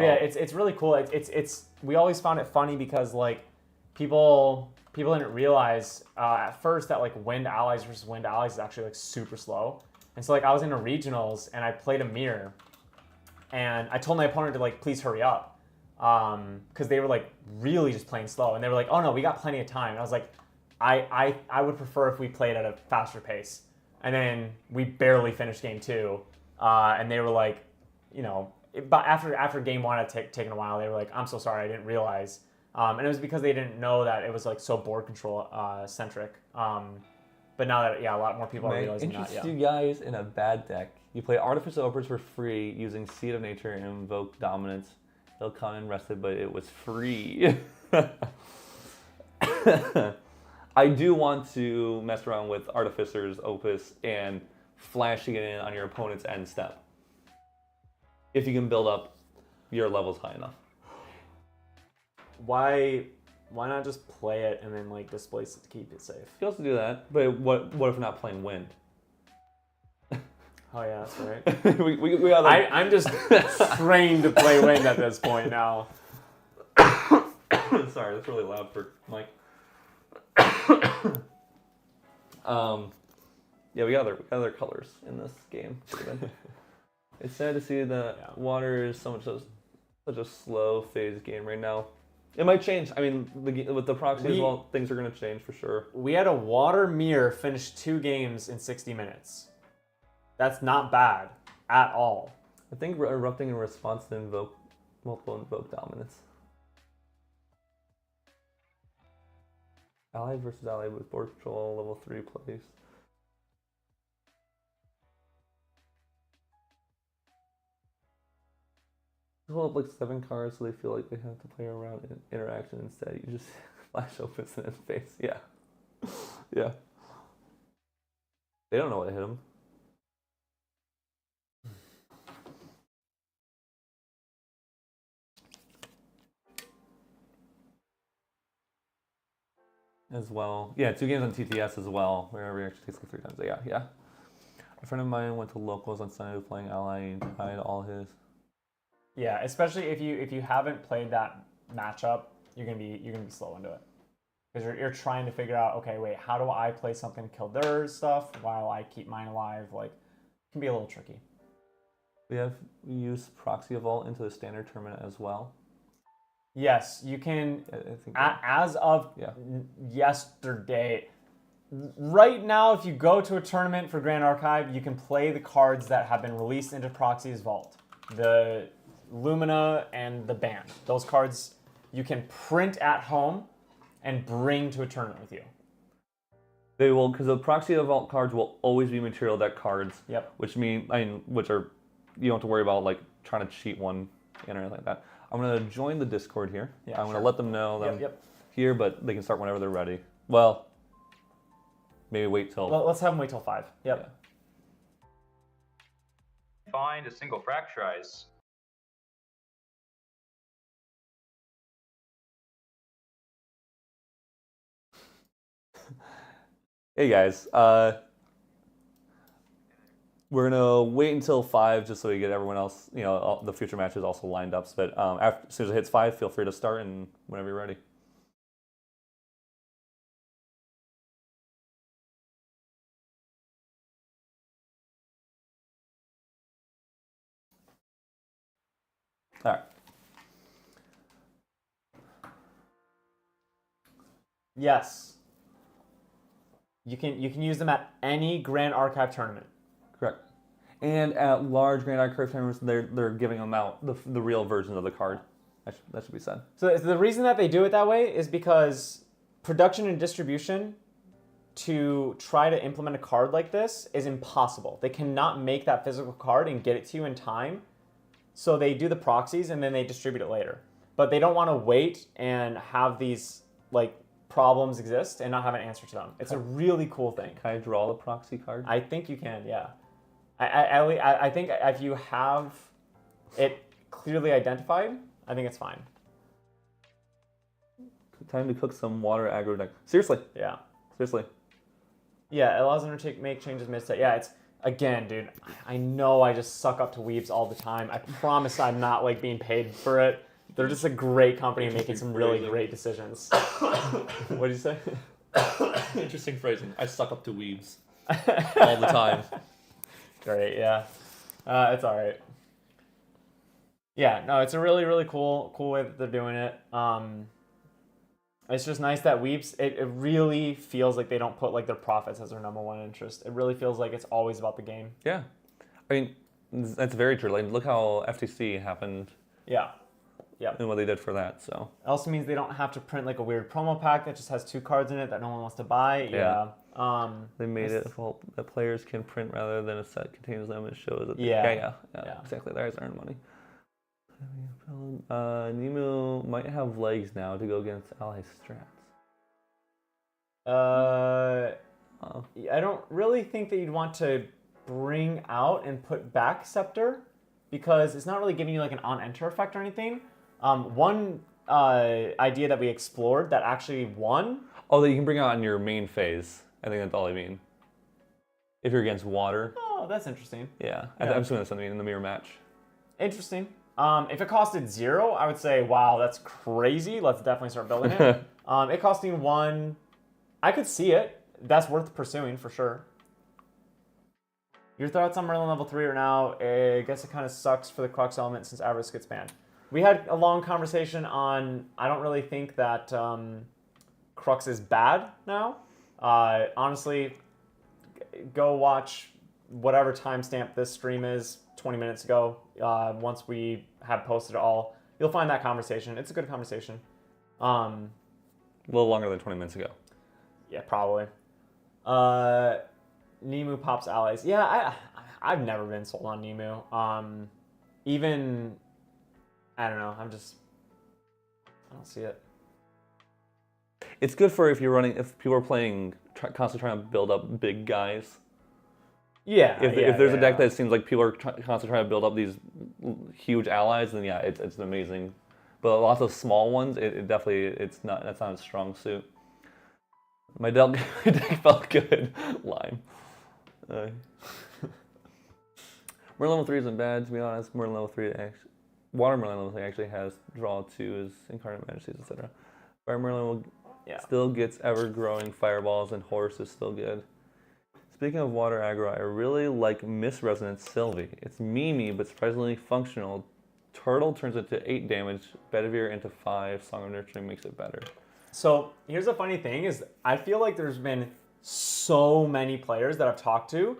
yeah, it's really cool. It's we always found it funny because like people didn't realize at first that like wind allies versus wind allies is actually like super slow, and so like I was in a regionals and I played a mirror, and I told my opponent to like please hurry up. Because they were like really just playing slow, and they were like, "Oh no, we got plenty of time." And I was like, "I would prefer if we played at a faster pace." And then we barely finished game 2, and they were like, but after game 1 had taken a while, they were like, "I'm so sorry, I didn't realize." And it was because they didn't know that it was like so board control centric. But now that a lot more people are realizing that. You guys in a bad deck. You play Artificial Opers for free using Seed of Nature and Invoke Dominance. They'll come in rested, but it was free. I do want to mess around with Artificer's Opus and flashing it in on your opponent's end step. If you can build up your levels high enough. Why not just play it and then like displace it to keep it safe? You can also do that, but what if we're not playing wind? Oh yeah, that's right. we got I'm just trained to play wind at this point now. Sorry, that's really loud for Mike. We got other colors in this game. It's sad to see that water is such a slow phase game right now. It might change. I mean, with the proxy as well, things are going to change for sure. We had a water mirror finish 2 games in 60 minutes. That's not bad at all. I think erupting in response to multiple invoke dominance. Ally versus ally with board control, level 3 plays. Hold up like 7 cards so they feel like they have to play around in interaction instead. You just flash opens in his face. Yeah. Yeah. They don't know what hit them. As well. Yeah, 2 games on TTS as well, where every actually takes like 3 times. Yeah. A friend of mine went to locals on Sunday playing Ally and tried all his. Yeah, especially if you haven't played that matchup, you're gonna be slow into it. Because you're trying to figure out, okay, wait, how do I play something to kill their stuff while I keep mine alive? Like, it can be a little tricky. We used Proxy Vault into the standard tournament as well. Yes, you can. I think As of yesterday, right now, if you go to a tournament for Grand Archive, you can play the cards that have been released into Proxy's Vault. The Lumina and the Band. Those cards you can print at home and bring to a tournament with you. They will, because the Proxy Vault cards will always be material deck cards. Yep. Which are, you don't have to worry about like trying to cheat one in or anything like that. I'm gonna join the Discord here. Yeah, I'm gonna let them know that Yep. here, but they can start whenever they're ready. Well, maybe wait till. Well, let's have them wait till 5. Yep. Find a single fracturize. Hey guys, we're gonna wait until 5 just so we get everyone else, all the future matches also lined up. But as soon as it hits 5, feel free to start and whenever you're ready. All right. Yes. You can use them at any Grand Archive tournament. Correct. And at large Grand Archive tournaments, they're giving them out the real versions of the card. That should be said. So the reason that they do it that way is because production and distribution to try to implement a card like this is impossible. They cannot make that physical card and get it to you in time. So they do the proxies and then they distribute it later. But they don't want to wait and have these problems exist and not have an answer to them. It's a really cool thing. Can I draw the proxy card? I think you can, yeah. I think if you have it clearly identified, I think it's fine. Time to cook some water aggro deck. Seriously. Yeah. Seriously. Yeah, it allows them to make changes mid-set. Yeah, it's, again, dude, I know I just suck up to Weebs all the time. I promise I'm not being paid for it. They're just a great company making some really great decisions. What did you say? Interesting phrasing. I suck up to weebs all the time. Great, yeah. It's all right. Yeah, no, it's a really, really cool way that they're doing it. It's just nice that Weebs, it really feels like they don't put their profits as their number one interest. It really feels like it's always about the game. Yeah. I mean, that's very true. Look how FTC happened. Yeah. Yeah. And what they did for that, so. It also means they don't have to print a weird promo pack that just has 2 cards in it that no one wants to buy. Yeah. They made it so that players can print rather than a set contains them and shows that. Yeah. Exactly. There's earn money. Nemu might have legs now to go against ally strats. I don't really think that you'd want to bring out and put back Scepter because it's not really giving you an on-enter effect or anything. One idea that we explored that actually won. Oh, that you can bring out in your main phase. I think that's all I mean. If you're against water. Oh, that's interesting. Yeah. I'm assuming that's something in the mirror match. Interesting. If it costed 0, I would say, wow, that's crazy. Let's definitely start building it. It costing 1, I could see it. That's worth pursuing for sure. Your thoughts on Merlin level 3 right now? I guess it kind of sucks for the Crux element since Avarice gets banned. We had a long conversation on, I don't really think that Crux is bad now. Honestly, go watch whatever timestamp this stream is 20 minutes ago. Once we have posted it all, you'll find that conversation. It's a good conversation. A little longer than 20 minutes ago. Yeah, probably. Nemu pops allies. Yeah, I've never been sold on Nemu. Even, I don't know. I don't see it. It's good for if people are playing, constantly trying to build up big guys. Yeah. If there's a deck that seems like people are constantly trying to build up these huge allies, then yeah, it's amazing. But lots of small ones, that's not a strong suit. My deck felt good. Lime. Merlin level 3 isn't bad, to be honest. Merlin level 3 Water Merlin level 3 actually has draw 2 as Incarnate Majesties, etc. Fire Merlin Yeah. Still gets ever-growing fireballs, and Horse is still good. Speaking of water aggro, I really like Miss Resonance Sylvie. It's memey, but surprisingly functional. Turtle turns it to 8 damage, Bedivere into 5, Song of Nurturing makes it better. So here's the funny thing is I feel like there's been so many players that I've talked to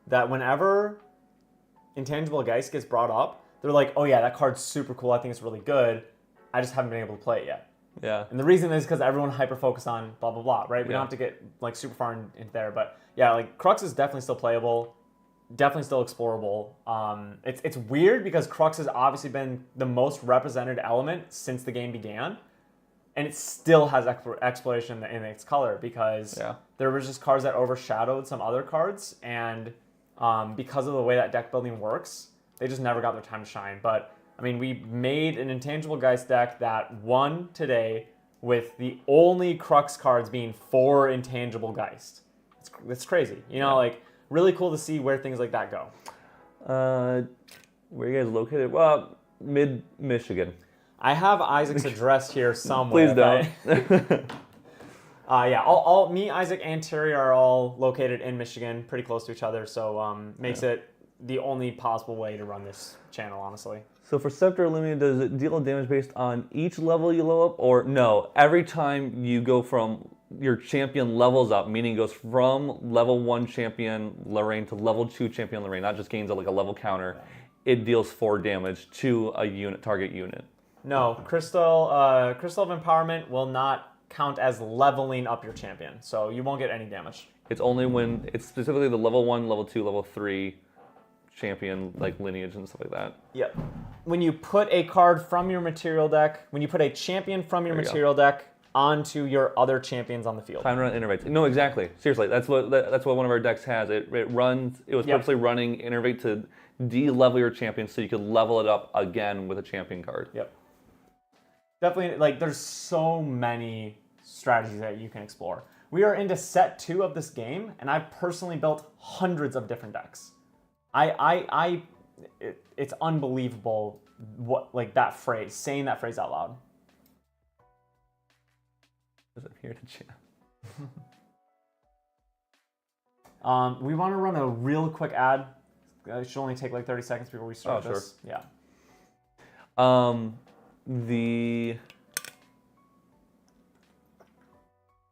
that whenever Intangible Geist gets brought up, they're like, oh yeah, that card's super cool, I think it's really good. I just haven't been able to play it yet. Yeah. And the reason is because everyone hyper-focused on blah, blah, blah, right? We don't have to get like super far into there. But yeah, like Crux is definitely still playable, definitely still explorable. It's weird because Crux has obviously been the most represented element since the game began. And it still has exploration in its color because there was just cards that overshadowed some other cards. And because of the way that deck building works, they just never got their time to shine. But I mean, we made an Intangible Geist deck that won today with the only Crux cards being 4 Intangible Geist. It's crazy. You know, like, really cool to see where things like that go. Where are you guys located? Well, mid-Michigan. I have Isaac's address here somewhere. Please don't. All me, Isaac, and Terry are all located in Michigan, pretty close to each other, so makes it the only possible way to run this channel, honestly. So for Scepter Illuminated, does it deal damage based on each level you level up? Or no, every time you go from your champion levels up, meaning it goes from level 1 champion Lorraine to level 2 champion Lorraine, not just gains like a level counter, it deals 4 damage to a target unit. No, Crystal of Empowerment will not count as leveling up your champion, so you won't get any damage. It's only when it's specifically the level 1, level 2, level 3 champion like lineage and stuff like that. Yep. When you put a card from your material deck, when you put a champion from your material deck onto your other champions on the field. Time to run Innervate. No, exactly. Seriously, that's what one of our decks has. It was purposely running Innervate to de-level your champion so you could level it up again with a champion card. Yep. Definitely, like, there's so many strategies that you can explore. We are into set 2 of this game, and I've personally built hundreds of different decks. It's unbelievable what, like, that phrase, saying that phrase out loud. I'm here to chat. We want to run a real quick ad. It should only take like 30 seconds before we start this. Sure. Yeah. I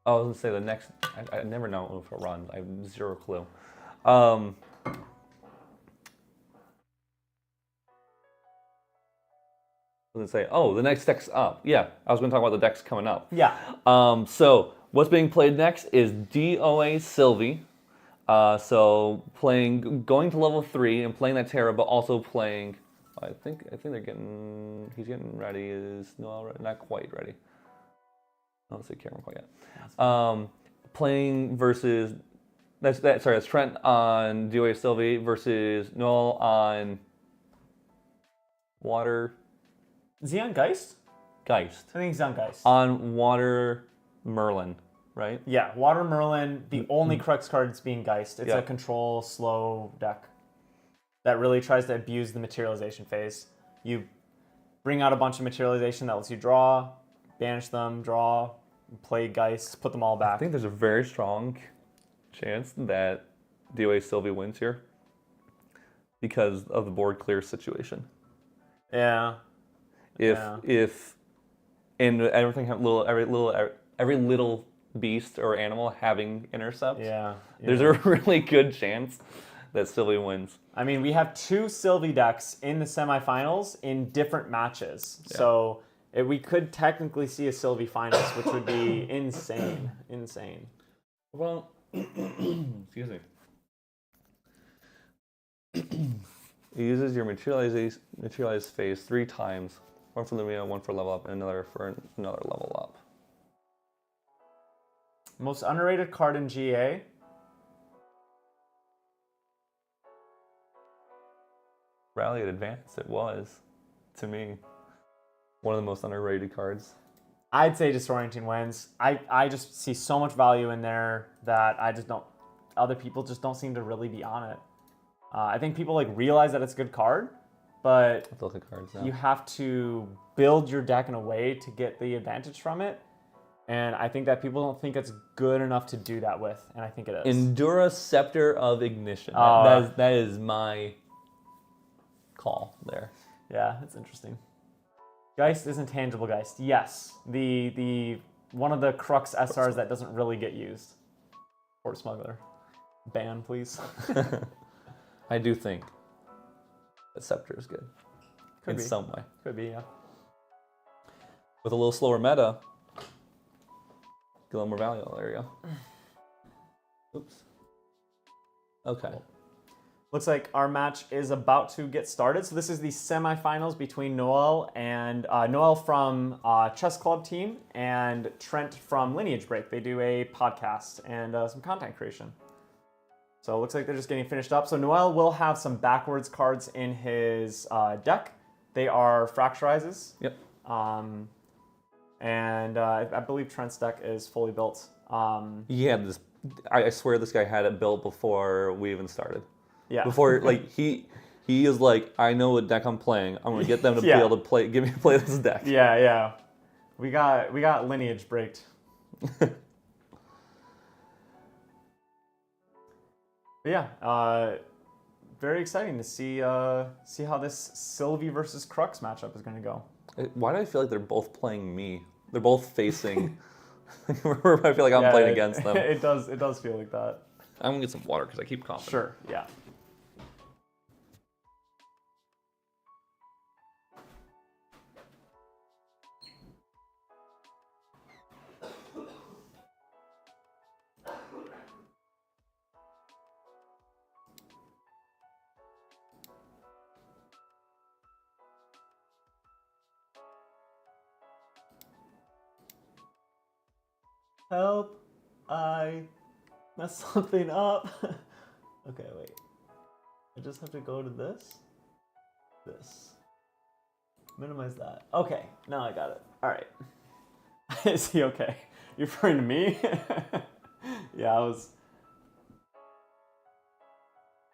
was gonna say the next. I never know if it runs. I have 0 clue. I was gonna say, oh, the next deck's up. Yeah, I was gonna talk about the decks coming up. Yeah. So what's being played next is DOA Sylvie. So going to level 3 and playing that Terra, but also playing. I think he's getting ready. Is Noel not quite ready? I don't see Cameron quite yet. Playing versus that's Trent on DOA Sylvie versus Noel on Water. Is he on Geist? Geist. I think he's on Geist. On Water Merlin, right? Yeah, Water Merlin, the only Crux card that's being Geist. It's Yeah. a control slow deck that really tries to abuse the materialization phase. You bring out a bunch of materialization that lets you draw, banish them, draw, play Geist, put them all back. I think there's a very strong chance that DOA Sylvie wins here because of the board clear situation. Yeah. If and everything every little beast or animal having intercept. Yeah. There's a really good chance that Sylvie wins. I mean, we have 2 Sylvie decks in the semifinals in different matches. Yeah. So we could technically see a Sylvie finals, which would be insane. Insane. Well, excuse me. It uses your materialized phase 3 times. 1 for Lumia, 1 for level up, and another for another level up. Most underrated card in GA. Rally at Advance, it was, to me, one of the most underrated cards. I'd say Disorienting wins. I just see so much value in there that other people just don't seem to really be on it. I think people like realize that it's a good card, but Look at cards now. you have to build your deck in a way to get the advantage from it. And I think that people don't think it's good enough to do that with, and I think it is. Endura Scepter of Ignition. That is my call there. Yeah, it's interesting. Geist is intangible Geist. Yes, the one of the Crux SRs that doesn't really get used. Port Smuggler. Ban, please. I do think that Scepter is good. Could in be. some way. Could be, yeah. With a little slower meta, get a little more value. There you go. Oops. Okay. Looks like our match is about to get started. So this is the semifinals between Noel and Noel from Chess Club team and Trent from Lineage Break. They do a podcast and some content creation. So it looks like they're just getting finished up. So Noel will have some backwards cards in his deck. They are Fracturizes. Yep. And I believe Trent's deck is fully built. He had this. I swear this guy had it built before we even started. Yeah. Before, like, he is like, I know what deck I'm playing. I'm gonna get them to be able to play. Give me to play this deck. Yeah, yeah. We got Lineage Breaked. But yeah, very exciting to see how this Sylvie versus Crux matchup is going to go. Why do I feel like they're both playing me? They're both facing. I feel like I'm playing against them. It does feel like that. I'm gonna get some water because I keep coughing. Sure. Yeah. Help! I messed something up. Okay, wait. I just have to go to this. Minimize that. Okay, now I got it. All right. Is he okay? You're referring to me? Yeah, I was.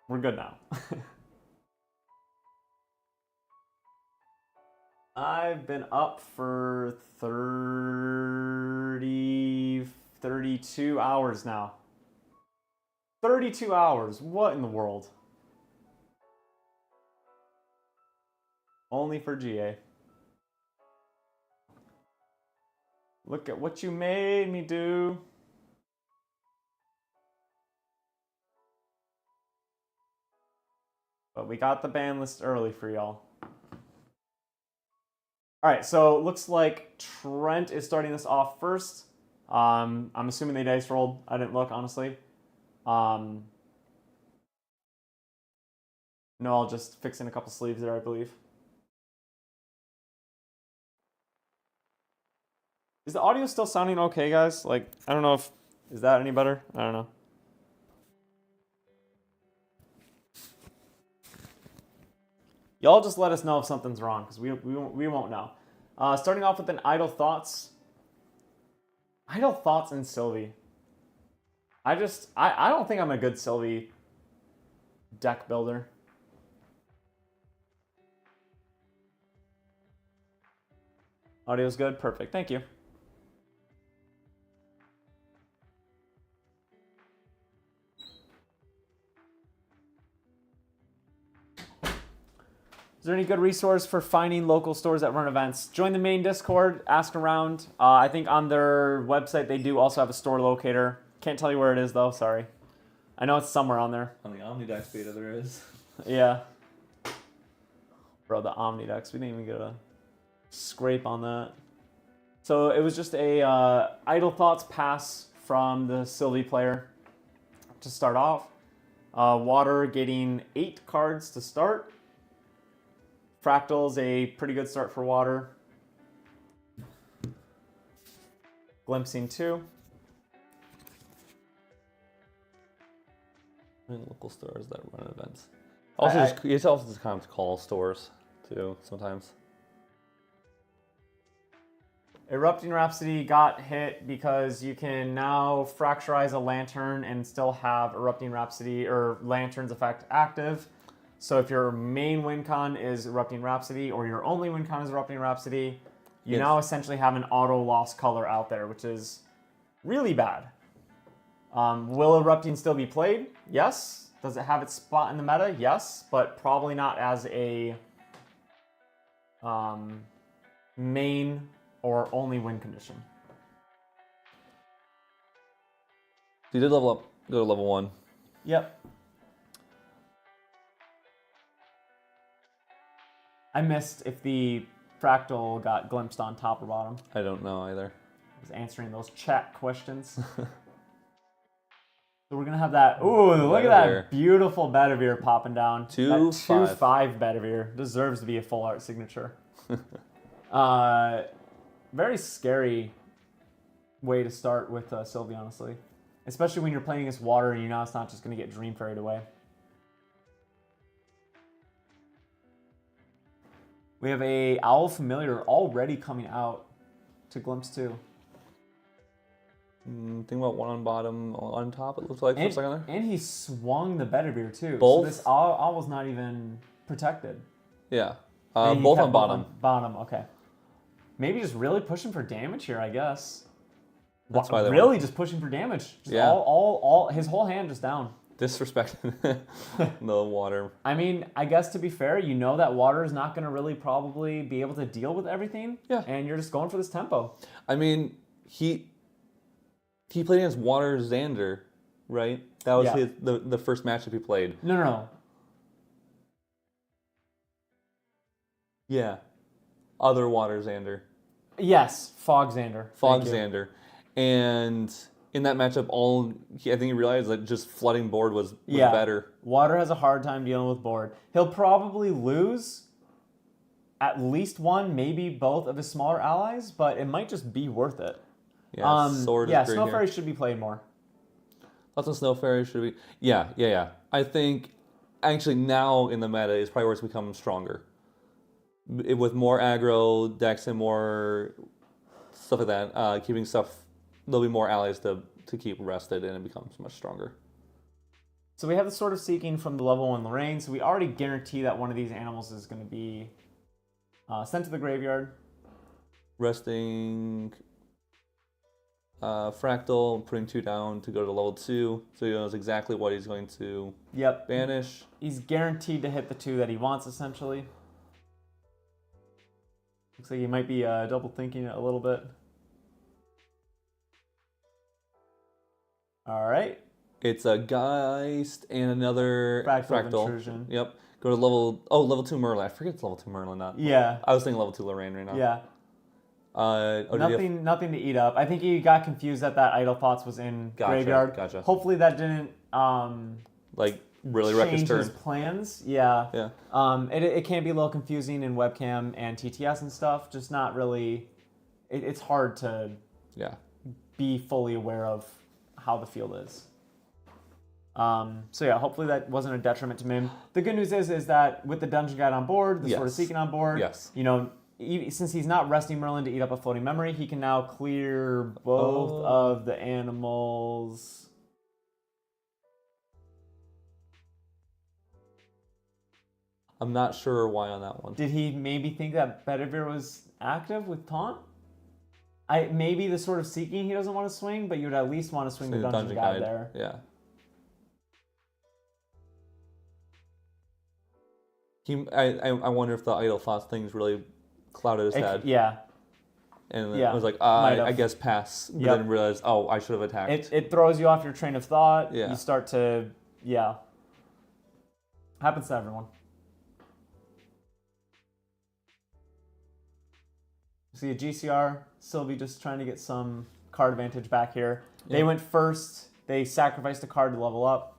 We're good now. I've been up for 32 hours now. 32 hours. What in the world? Only for GA. Look at what you made me do. But we got the ban list early for y'all. All right, so it looks like Trent is starting this off first. I'm assuming they dice rolled. I didn't look, honestly. No, I'll just fix in a couple sleeves there, I believe. Is the audio still sounding okay, guys? Like, I don't know if... Is that any better? I don't know. Y'all just let us know if something's wrong, because we won't know. Starting off with an Idle Thoughts. Idle Thoughts and Sylvie. I don't think I'm a good Sylvie deck builder. Audio's good? Perfect. Thank you. Is there any good resource for finding local stores that run events? Join the main Discord, ask around. I think on their website they do also have a store locator. Can't tell you where it is though, sorry. I know it's somewhere on there. On the Omnidex beta there is. Yeah. Bro, the Omnidex, we didn't even get a scrape on that. So it was just a Idle Thoughts pass from the Sylvie player to start off. Water getting 8 cards to start. Fractal's a pretty good start for Water. Glimpsing 2. Local stores that run events. Also, it's also just kind of call stores too sometimes. Erupting Rhapsody got hit because you can now fracturize a lantern and still have Erupting Rhapsody or Lantern's effect active. So if your main win con is Erupting Rhapsody or your only win con is Erupting Rhapsody, You now essentially have an auto lost color out there, which is really bad. Will Erupting still be played? Yes. Does it have its spot in the meta? Yes, but probably not as a main or only win condition. You did level up, go to level 1. Yep. I missed if the fractal got glimpsed on top or bottom. I don't know either. I was answering those chat questions. So we're going to have that. Ooh, look at that beautiful Bedivere popping down. 2-5. 2-5 Bedivere. Deserves to be a full art signature. Very scary way to start with Sylvie, honestly. Especially when you're playing against water and you know it's not just going to get Dream Fairyed away. We have a Owl Familiar already coming out to Glimpse 2. Think about one on bottom, on top, it looks like, for a second there. And he swung the Bedivere too. Both? So this Owl's not even protected. Yeah. And he Both kept on bottom. Bottom, okay. Maybe just really pushing for damage here, I guess. That's why they really just pushing for damage. Just Yeah. all his whole hand just down. Disrespecting the water. I mean, I guess to be fair, you know that water is not going to really probably be able to deal with everything. Yeah. And you're just going for this tempo. I mean, he played against Water Xander, right? That was the first matchup he played. No. Yeah. Other Water Xander. Yes, Fog Xander. Fog Thank you. Xander. And in that matchup, I think he realized that just flooding board was better. Water has a hard time dealing with board. He'll probably lose at least one, maybe both of his smaller allies, but it might just be worth it. Yeah, Sword is great Snow here. Fairy should be played more. Lots of Snow Fairy should be... Yeah. I think, actually, now in the meta is probably where it's become stronger. With more aggro decks and more stuff like that, keeping stuff... There'll be more allies to keep rested, and it becomes much stronger. So we have the Sword of Seeking from the level 1 Lorraine, so we already guarantee that one of these animals is going to be sent to the graveyard. Resting Fractal, putting 2 down to go to level 2, so he knows exactly what he's going to banish. He's guaranteed to hit the 2 that he wants, essentially. Looks like he might be double thinking it a little bit. All right. It's a Geist and another Fractal. Intrusion. Yep. Go to level 2 Merlin. I forget it's level 2 Merlin, not. Yeah. I was thinking level 2 Lorraine right now. Yeah. Nothing to eat up. I think he got confused that Idle Thoughts was in graveyard. Gotcha. Hopefully that didn't really wreck his change turn. his plans. Yeah. Yeah. It can be a little confusing in webcam and TTS and stuff. Just not really. It's hard to be fully aware of how the field is. So yeah, hopefully that wasn't a detriment to him. The good news is that with the Dungeon Guide on board, the Sword of Seeking on board, you know, since he's not resting Merlin to eat up a floating memory, he can now clear both of the animals. I'm not sure why on that one. Did he maybe think that Bedivere was active with Taunt? Maybe the Sword of Seeking he doesn't want to swing, but you would at least want to swing the Dungeon Guide there. Yeah. I wonder if the Idle Thoughts things really clouded his head. Yeah. And it was like, I guess pass. But then realized, I should have attacked. It throws you off your train of thought. Yeah. You start to, happens to everyone. See a GCR, Sylvie just trying to get some card advantage back here. Yeah. They went first. They sacrificed a card to level up.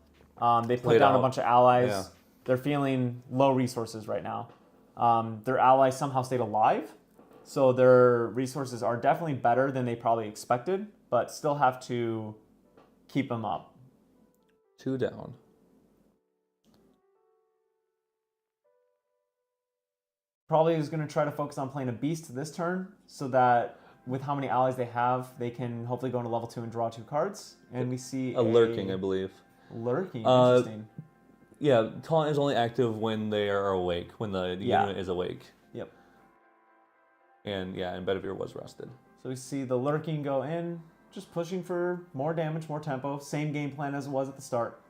They put down a bunch of allies. Yeah. They're feeling low resources right now. Their allies somehow stayed alive, so their resources are definitely better than they probably expected, but still have to keep them up. 2 down. Probably is going to try to focus on playing a beast this turn, so that with how many allies they have, they can hopefully go into level 2 and draw 2 cards. And we see a lurking, I believe. Lurking, interesting. Yeah, Taunt is only active when they are awake, when the unit is awake. Yep. And Bedivere was rested. So we see the Lurking go in, just pushing for more damage, more tempo. Same game plan as it was at the start.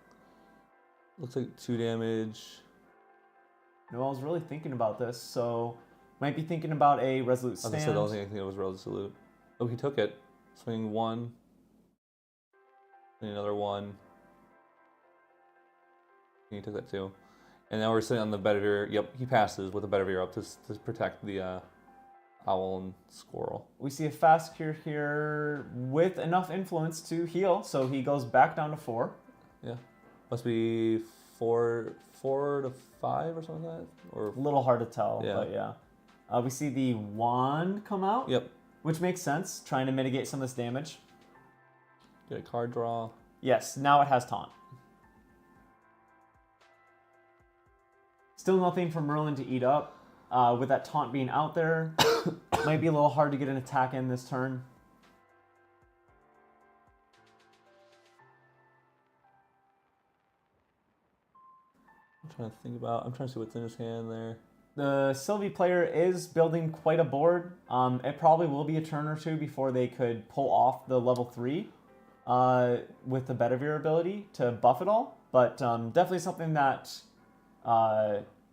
Looks like 2 damage. Noel's really thinking about this, so might be thinking about a Resolute Stand. As I said, I don't think it was Resolute. Oh, he took it. Swing 1. And another 1. And he took that too. And now we're sitting on the Bedivere. Yep, he passes with the Bedivere up to protect the owl and squirrel. We see a fast cure here with enough influence to heal, so he goes back down to 4. Yeah. Must be 4 to 5 or something like that? Or A little hard to tell, Yeah. but yeah. We see the wand come out, Yep. which makes sense, trying to mitigate some of this damage. Get a card draw. Yes, now it has taunt. Still nothing for Merlin to eat up. With that taunt being out there, might be a little hard to get an attack in this turn. I'm trying to see what's in his hand there. The Sylvie player is building quite a board. It probably will be a turn or two before they could pull off the level 3 with the Bedivere ability to buff it all. But definitely something that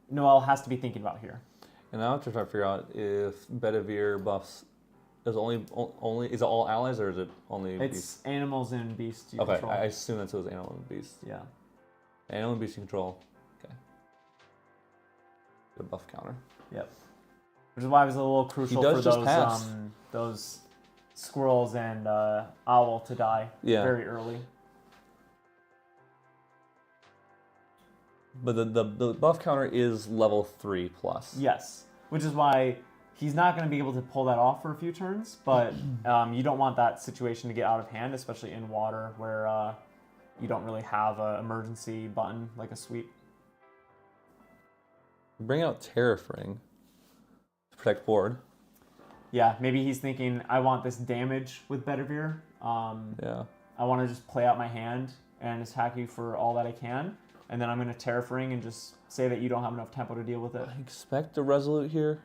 Noel has to be thinking about here. And now I'm trying to figure out if Bedivere buffs is only is it all allies or is it only It's beasts? animals and beasts you Okay, control. I assume that's what it was animal and beast. Yeah. Animal and beast you control. Okay. The buff counter. Yep. Which is why it was a little crucial does for just pass. those squirrels and owl to die very early. But the buff counter is level 3 plus. Yes. Which is why he's not going to be able to pull that off for a few turns, but you don't want that situation to get out of hand, especially in water where you don't really have an emergency button like a sweep. Bring out Tariff Ring to protect board. Yeah, maybe he's thinking, I want this damage with Bedivere. Yeah. I want to just play out my hand and attack you for all that I can. And then I'm going to Tariff Ring and just say that you don't have enough tempo to deal with it. I expect a Resolute here.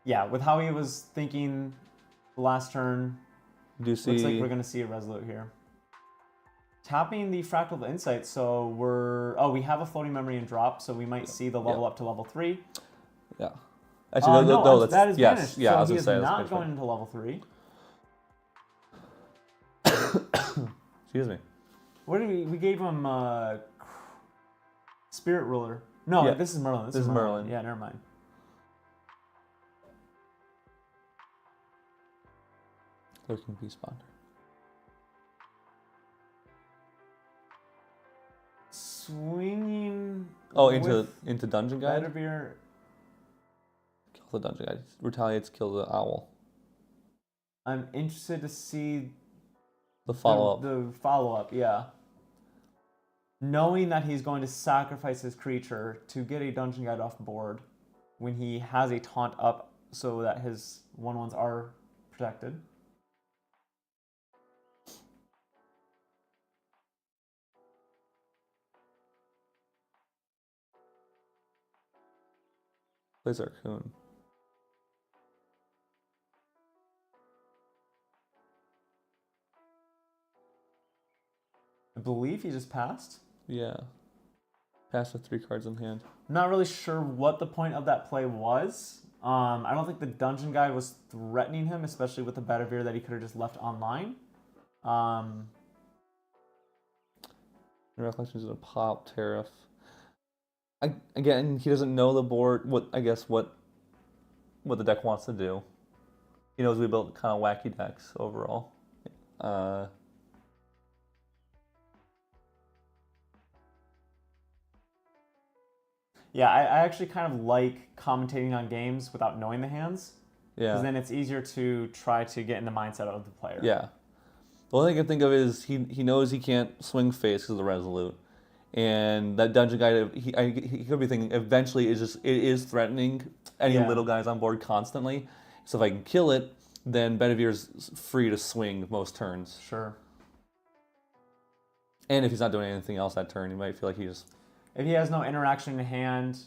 Yeah, with how he was thinking the last turn, Looks looks like we're going to see a Resolute here. Tapping the Fractal of Insight, so we have a Floating Memory and Drop, so we might see the level up to level 3. Yeah. Actually, no, that is banished. Yeah, I was so going he to say is that's not going into level 3. Excuse me. What did we gave him Spirit Ruler. No, Yeah. this is Merlin. This is Merlin. Yeah, never mind. Lurking Beast Bonder. Swinging. Into Dungeon Guide. Bedivere. Kills the Dungeon Guide. Retaliates, kills the owl. I'm interested to see The follow-up. The follow-up, yeah. Knowing that he's going to sacrifice his creature to get a Dungeon Guide off board when he has a taunt up so that his 1/1s are protected. Plays Arcoon. I believe he just passed. Yeah. Pass with 3 cards in hand. I'm not really sure what the point of that play was. I don't think the Dungeon Guide was threatening him, especially with the Bedivere that he could have just left online. Reflections is a pop Tariff. Again, he doesn't know the board. What the deck wants to do. He knows we built kind of wacky decks overall. Yeah, I actually kind of like commentating on games without knowing the hands. Yeah. Because then it's easier to try to get in the mindset of the player. Yeah. The only thing I can think of is he knows he can't swing face because of the Resolute. And that Dungeon Guide, he could be thinking eventually it is threatening any little guys on board constantly. So if I can kill it, then Bedivere's free to swing most turns. Sure. And if he's not doing anything else that turn, he might feel like he just... If he has no interaction in hand,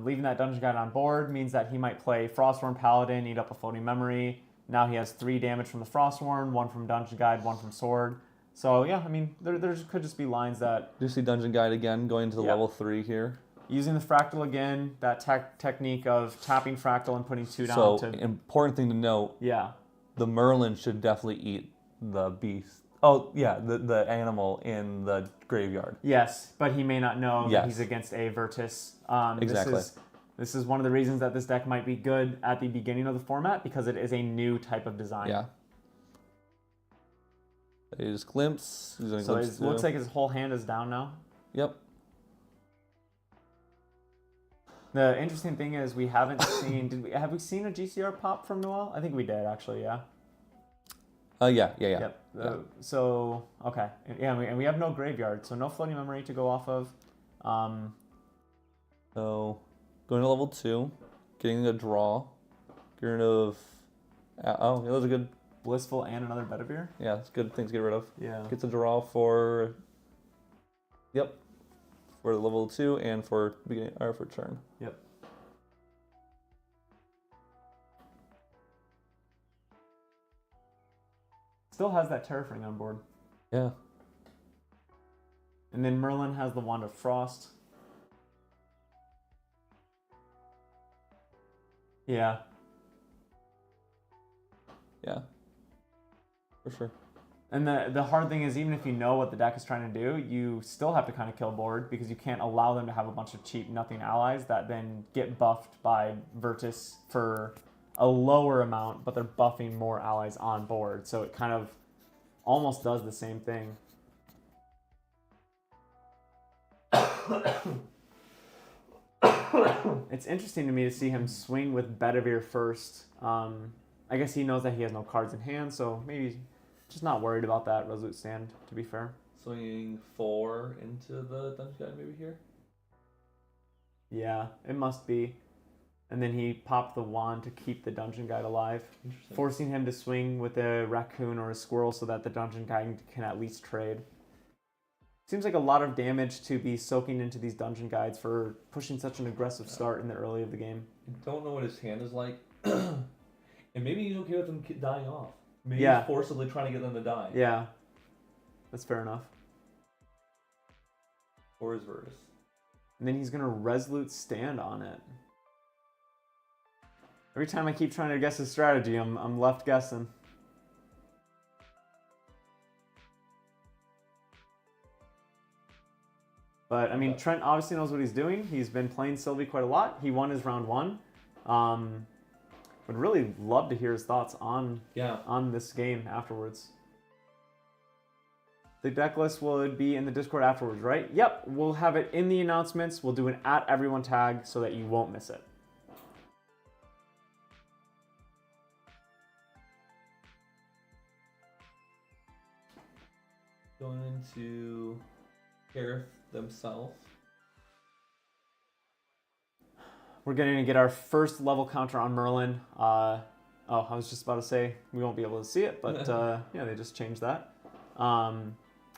leaving that Dungeon Guide on board means that he might play Frostworn Paladin, eat up a floating memory. Now he has 3 damage from the Frostworn, 1 from Dungeon Guide, 1 from Sword. So yeah, I mean, there could just be lines that... Do you see Dungeon Guide again going to the Yep. level 3 here? Using the Fractal again, that technique of tapping Fractal and putting 2 down So, to... important thing to note, Yeah. the Merlin should definitely eat the beast. Oh, yeah, the animal in the graveyard. Yes, but he may not know that Yes. he's against a Virtus. Exactly. This is one of the reasons that this deck might be good at the beginning of the format, because it is a new type of design. Yeah. He just glimpse. He's gonna So glimpse it looks like his whole hand is down now. Yep. The interesting thing is we haven't seen... have we seen a GCR pop from Noel? I think we did, actually, yeah. Yeah. Yep. So, okay. Yeah, and we have no graveyard, so no floating memory to go off of. So, going to level 2, getting a draw, getting rid of... oh, yeah, that was a good... Blissful and another Bedivere? Yeah, it's good things to get rid of. Yeah. Gets a draw for... Yep. For level 2 and for beginning or for turn. Yep. Still has that Terrafring on board. Yeah. And then Merlin has the Wand of Frost. Yeah. Yeah. For sure. And the hard thing is, even if you know what the deck is trying to do, you still have to kind of kill board, because you can't allow them to have a bunch of cheap nothing allies that then get buffed by Virtus for a lower amount, but they're buffing more allies on board. So it kind of almost does the same thing. It's interesting to me to see him swing with Bedivere first. I guess he knows that he has no cards in hand, so maybe just not worried about that Resolute Stand, to be fair. Swinging 4 into the Dungeon Guide maybe here? Yeah, it must be. And then he popped the wand to keep the Dungeon Guide alive, forcing him to swing with a raccoon or a squirrel so that the Dungeon Guide can at least trade. Seems like a lot of damage to be soaking into these Dungeon Guides for pushing such an aggressive start in the early of the game. I don't know what his hand is like. And maybe he's okay with them dying off. Maybe Yeah. he's forcibly trying to get them to die. Yeah, that's fair enough. Or his Virtus. And then he's going to Resolute Stand on it. Every time I keep trying to guess his strategy, I'm left guessing. But, I mean, Trent obviously knows what he's doing. He's been playing Sylvie quite a lot. He won his round 1. Would really love to hear his thoughts on this game afterwards. The deck list would be in the Discord afterwards, right? Yep, we'll have it in the announcements. We'll do an @everyone tag so that you won't miss it. Going into Gareth themselves. We're going to get our first level counter on Merlin. I was just about to say we won't be able to see it, but yeah, they just changed that.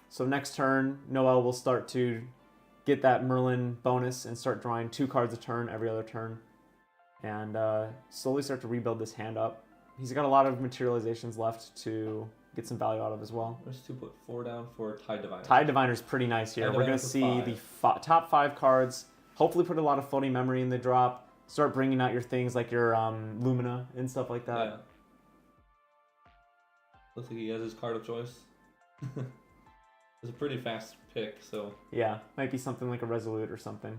So next turn, Noel will start to get that Merlin bonus and start drawing 2 cards a turn every other turn, and slowly start to rebuild this hand up. He's got a lot of materializations left to get some value out of as well. Let's put 4 down for Tide Diviner. Tide Diviner's pretty nice here. Tide We're going Diviner to for see 5. the top 5 cards. Hopefully put a lot of floating memory in the drop. Start bringing out your things like your Lumina and stuff like that. Yeah. Looks like he has his card of choice. It's a pretty fast pick, so... Yeah, might be something like a Resolute or something.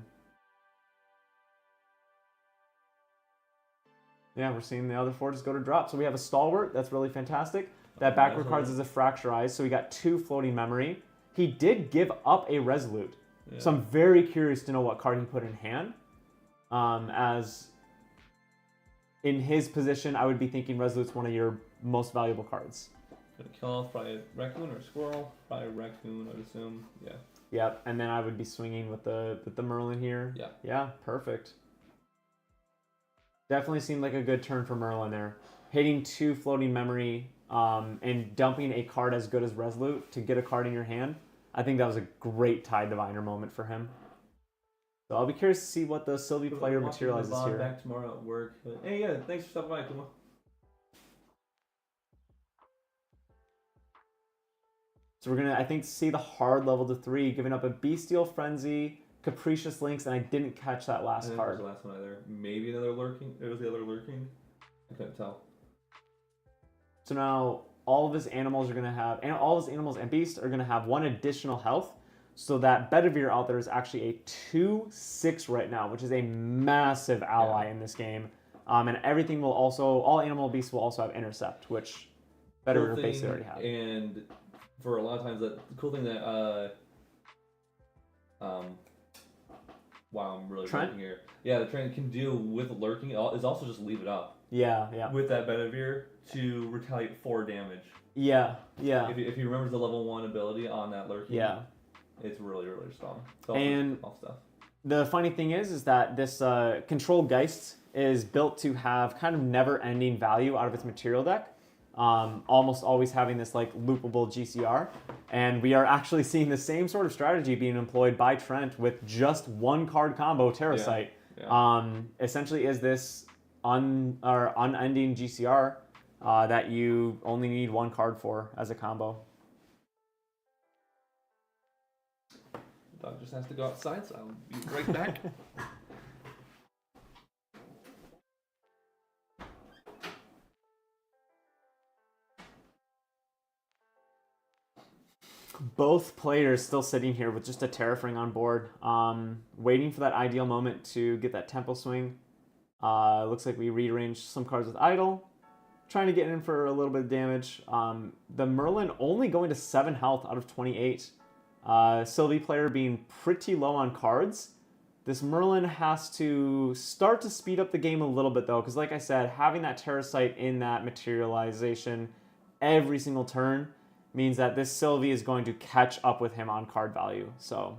Yeah, we're seeing the other 4 just go to drop. So we have a Stalwart. That's really fantastic. That backward cards is a Fracturized, so we got 2 floating memory. He did give up a Resolute. Yeah. So I'm very curious to know what card he put in hand. As in his position, I would be thinking Resolute's one of your most valuable cards. Gonna kill off probably a raccoon or a squirrel. Probably a raccoon, I'd assume. Yeah. Yep, and then I would be swinging with the Merlin here. Yeah. Yeah, perfect. Definitely seemed like a good turn for Merlin there. Hitting 2 floating memory and dumping a card as good as Resolute to get a card in your hand. I think that was a great Tide Diviner moment for him. So I'll be curious to see what the Sylvie player Watching the materializes VOD here. back tomorrow at work. Hey, yeah, thanks for stopping by, Kuma. So we're gonna, I think, see the hard level to 3, giving up a Bestial Frenzy, Capricious Lynx, and I didn't catch that last card. The last one either. Maybe another lurking. It was the other lurking. I couldn't tell. So now all of his animals are gonna have, and all of his animals and beasts are gonna have 1 additional health. So that Bedivere out there is actually a 2/6 right now, which is a massive ally in this game. And everything will also, all animal beasts will also have Intercept, which Bedivere basically already have. And for a lot of times, the cool thing that wow, I'm really Trent? looking here. Yeah, the Trent can do with lurking is also just leave it up. Yeah. With that Bedivere to retaliate 4 damage. Yeah. If he remembers the level 1 ability on that lurking. Yeah. It's really, really strong. And stuff. the funny thing is that this Control Geist is built to have kind of never-ending value out of its material deck. Almost always having this like loopable GCR. And we are actually seeing the same sort of strategy being employed by Trent with just 1 card combo, Terrasite. Yeah. Essentially is this unending GCR that you only need 1 card for as a combo. Dog just has to go outside, so I'll be right back. Both players still sitting here with just a Terrafring on board, waiting for that ideal moment to get that Tempo Swing. Looks like we rearranged some cards with Idol, trying to get in for a little bit of damage. The Merlin only going to 7 health out of 28. Sylvie player being pretty low on cards. This Merlin has to start to speed up the game a little bit though, because like I said, having that Terrasite in that materialization every single turn means that this Sylvie is going to catch up with him on card value. So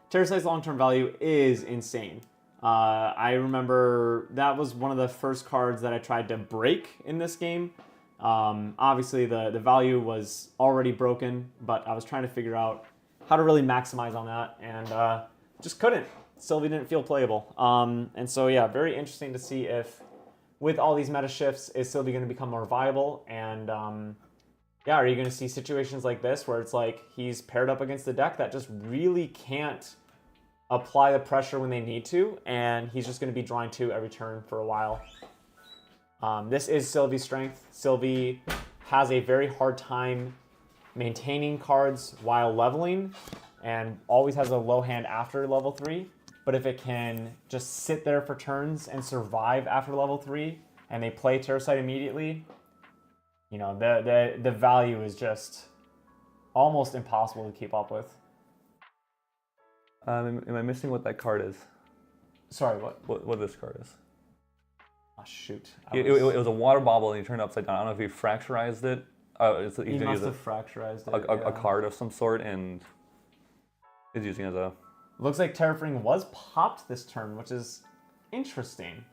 Terrasite's long-term value is insane. I remember that was one of the first cards that I tried to break in this game. Obviously the value was already broken, but I was trying to figure out how to really maximize on that, and just couldn't. Sylvie didn't feel playable. And so yeah, very interesting to see if with all these meta shifts, is Sylvie going to become more viable? And yeah, are you going to see situations like this where it's like he's paired up against a deck that just really can't apply the pressure when they need to, and he's just going to be drawing 2 every turn for a while. This is Sylvie's strength. Sylvie has a very hard time maintaining cards while leveling, and always has a low hand after level 3. But if it can just sit there for turns and survive after level 3, and they play Terrasite immediately, you know, the value is just almost impossible to keep up with. Am I missing what that card is? Sorry, what? What this card is? Oh, shoot. It was a water bobble and you turned it upside down. I don't know if he fracturized it. He must have fracturized it. A card of some sort and is using it as a... Looks like Terrafring was popped this turn, which is interesting.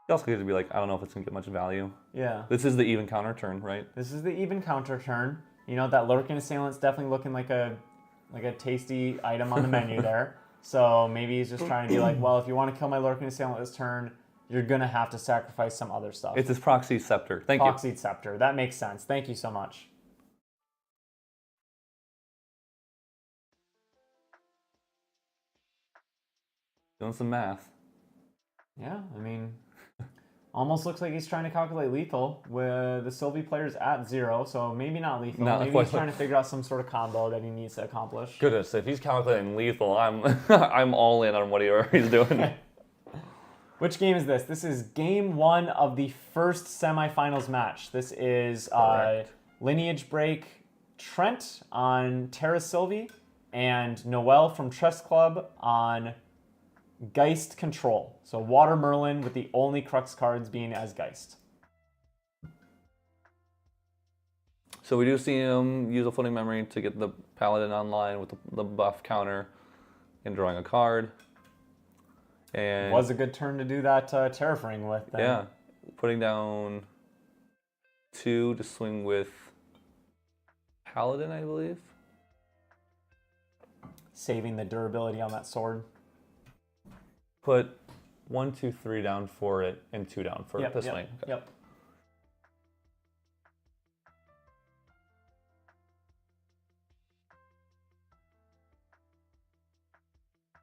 It also could be like, I don't know if it's going to get much value. Yeah. This is the even counter turn, right? This is the even counter turn. You know, that Lurking Assailant's definitely looking like a tasty item on the menu there. So maybe he's just trying to be like, well, if you want to kill my Lurking Assailant this turn, you're going to have to sacrifice some other stuff. It's his Proxy Scepter. Thank you. Proxy Scepter. That makes sense. Thank you so much. Doing some math. Yeah, I mean, almost looks like he's trying to calculate lethal with the Sylvie players at 0, so maybe not lethal. Maybe he's trying to figure out some sort of combo that he needs to accomplish. Goodness, if he's calculating lethal, I'm all in on whatever he's doing. Which game is this? This is game 1 of the first semifinals match. This is Lineage Break Trent on Terra Sylvie and Noel from Chess Club on Geist Control. So Water Merlin with the only Crux cards being as Geist. So we do see him use a floating memory to get the Paladin online with the buff counter and drawing a card. And it was a good turn to do that Terrafring with. Then. Yeah, putting down 2 to swing with Paladin, I believe. saving the durability on that sword. Put 1, 2, 3 down for it, and 2 down for this swing. Okay. Yep.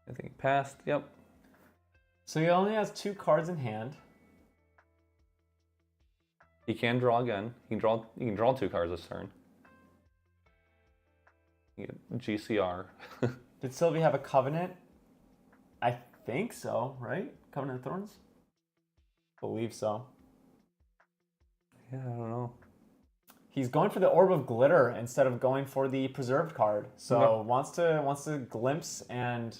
I think he passed. Yep. So he only has 2 cards in hand. He can draw again. He can draw 2 cards this turn. You get GCR. Did Sylvie have a Covenant? I think so, right? Covenant of Thorns? Believe so. Yeah, I don't know. He's going for the Orb of Glitter instead of going for the Preserved card. So wants to glimpse and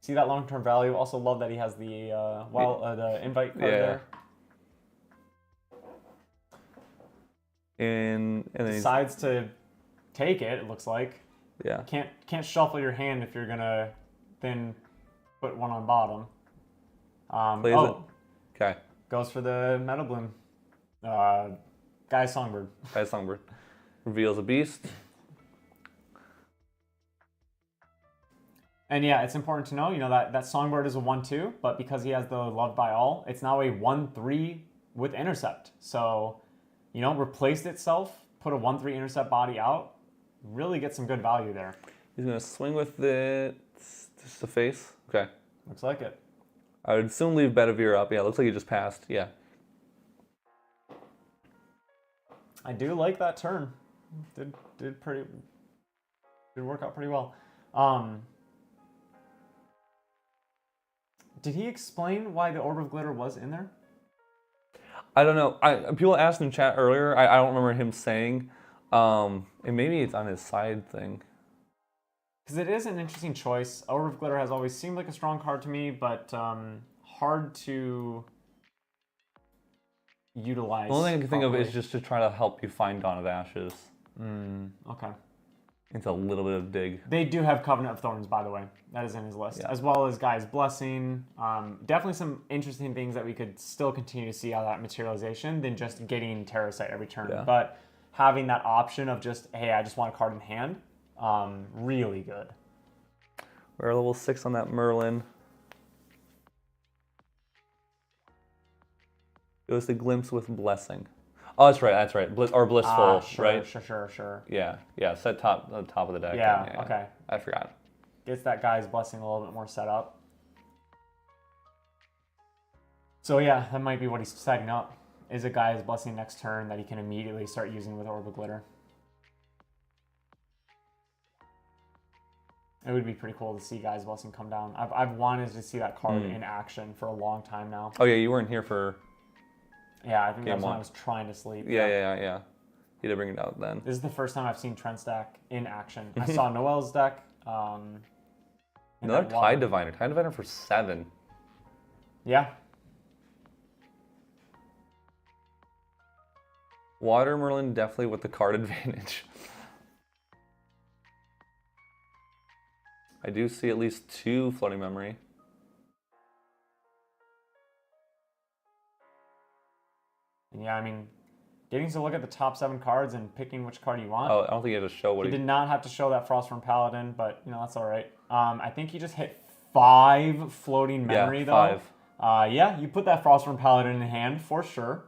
see that long-term value. Also love that he has the the invite card there. And then decides to take it. It looks like. Yeah. Can't shuffle your hand if you're gonna then put one on bottom. Plays it. Okay. Goes for the Metal Bloom. Guy Songbird. Guy Songbird. Reveals a beast. And yeah, it's important to know, that Songbird is a 1/2, but because he has the Loved by All, it's now a 1/3 with Intercept. So, replaced itself, put a 1/3 Intercept body out, really get some good value there. He's gonna swing with it. Just the face. Okay. Looks like it. I would soon leave Bedivere up. Yeah, looks like he just passed. Yeah. I do like that turn. Did work out pretty well. Did he explain why the Orb of Glitter was in there? I don't know. People asked in chat earlier. I don't remember him saying. And maybe it's on his side thing. Because it is an interesting choice. Orb of Glitter has always seemed like a strong card to me, but hard to utilize. The only thing I can think of is just to try to help you find Dawn of Ashes. Okay. It's a little bit of dig. They do have Covenant of Thorns, by the way. That is in his list. As well as Guy's Blessing. Definitely some interesting things that we could still continue to see out of that materialization than just getting Terrasite every turn. Yeah. But having that option of just, hey, I just want a card in hand, really good. We're level 6 on that Merlin. Goes to Glimpse with Blessing. Oh, that's right. Blissful, right? Sure. Yeah. Set top of the deck. Yeah, okay. I forgot. Gets that Guy's Blessing a little bit more set up. So yeah, that might be what he's setting up. Is a Guy's Blessing next turn that he can immediately start using with Orb of Glitter. It would be pretty cool to see Guy's Blessing come down. I've wanted to see that card in action for a long time now. Oh yeah, you weren't here for... Yeah, I think Game that's when one. I was trying to sleep. Yeah. You did bring it out then. This is the first time I've seen Trent's deck in action. I saw Noel's deck. Another Tide Diviner. Tide Diviner for 7. Yeah. Water Merlin definitely with the card advantage. I do see at least 2 Floating Memory. Yeah, I mean, getting to look at the top 7 cards and picking which card you want. Oh, I don't think he had to show what he did not have to show that Frostform Paladin, but that's all right. I think he just hit 5 Floating Memory though. 5. Yeah, you put that Frostform Paladin in hand for sure.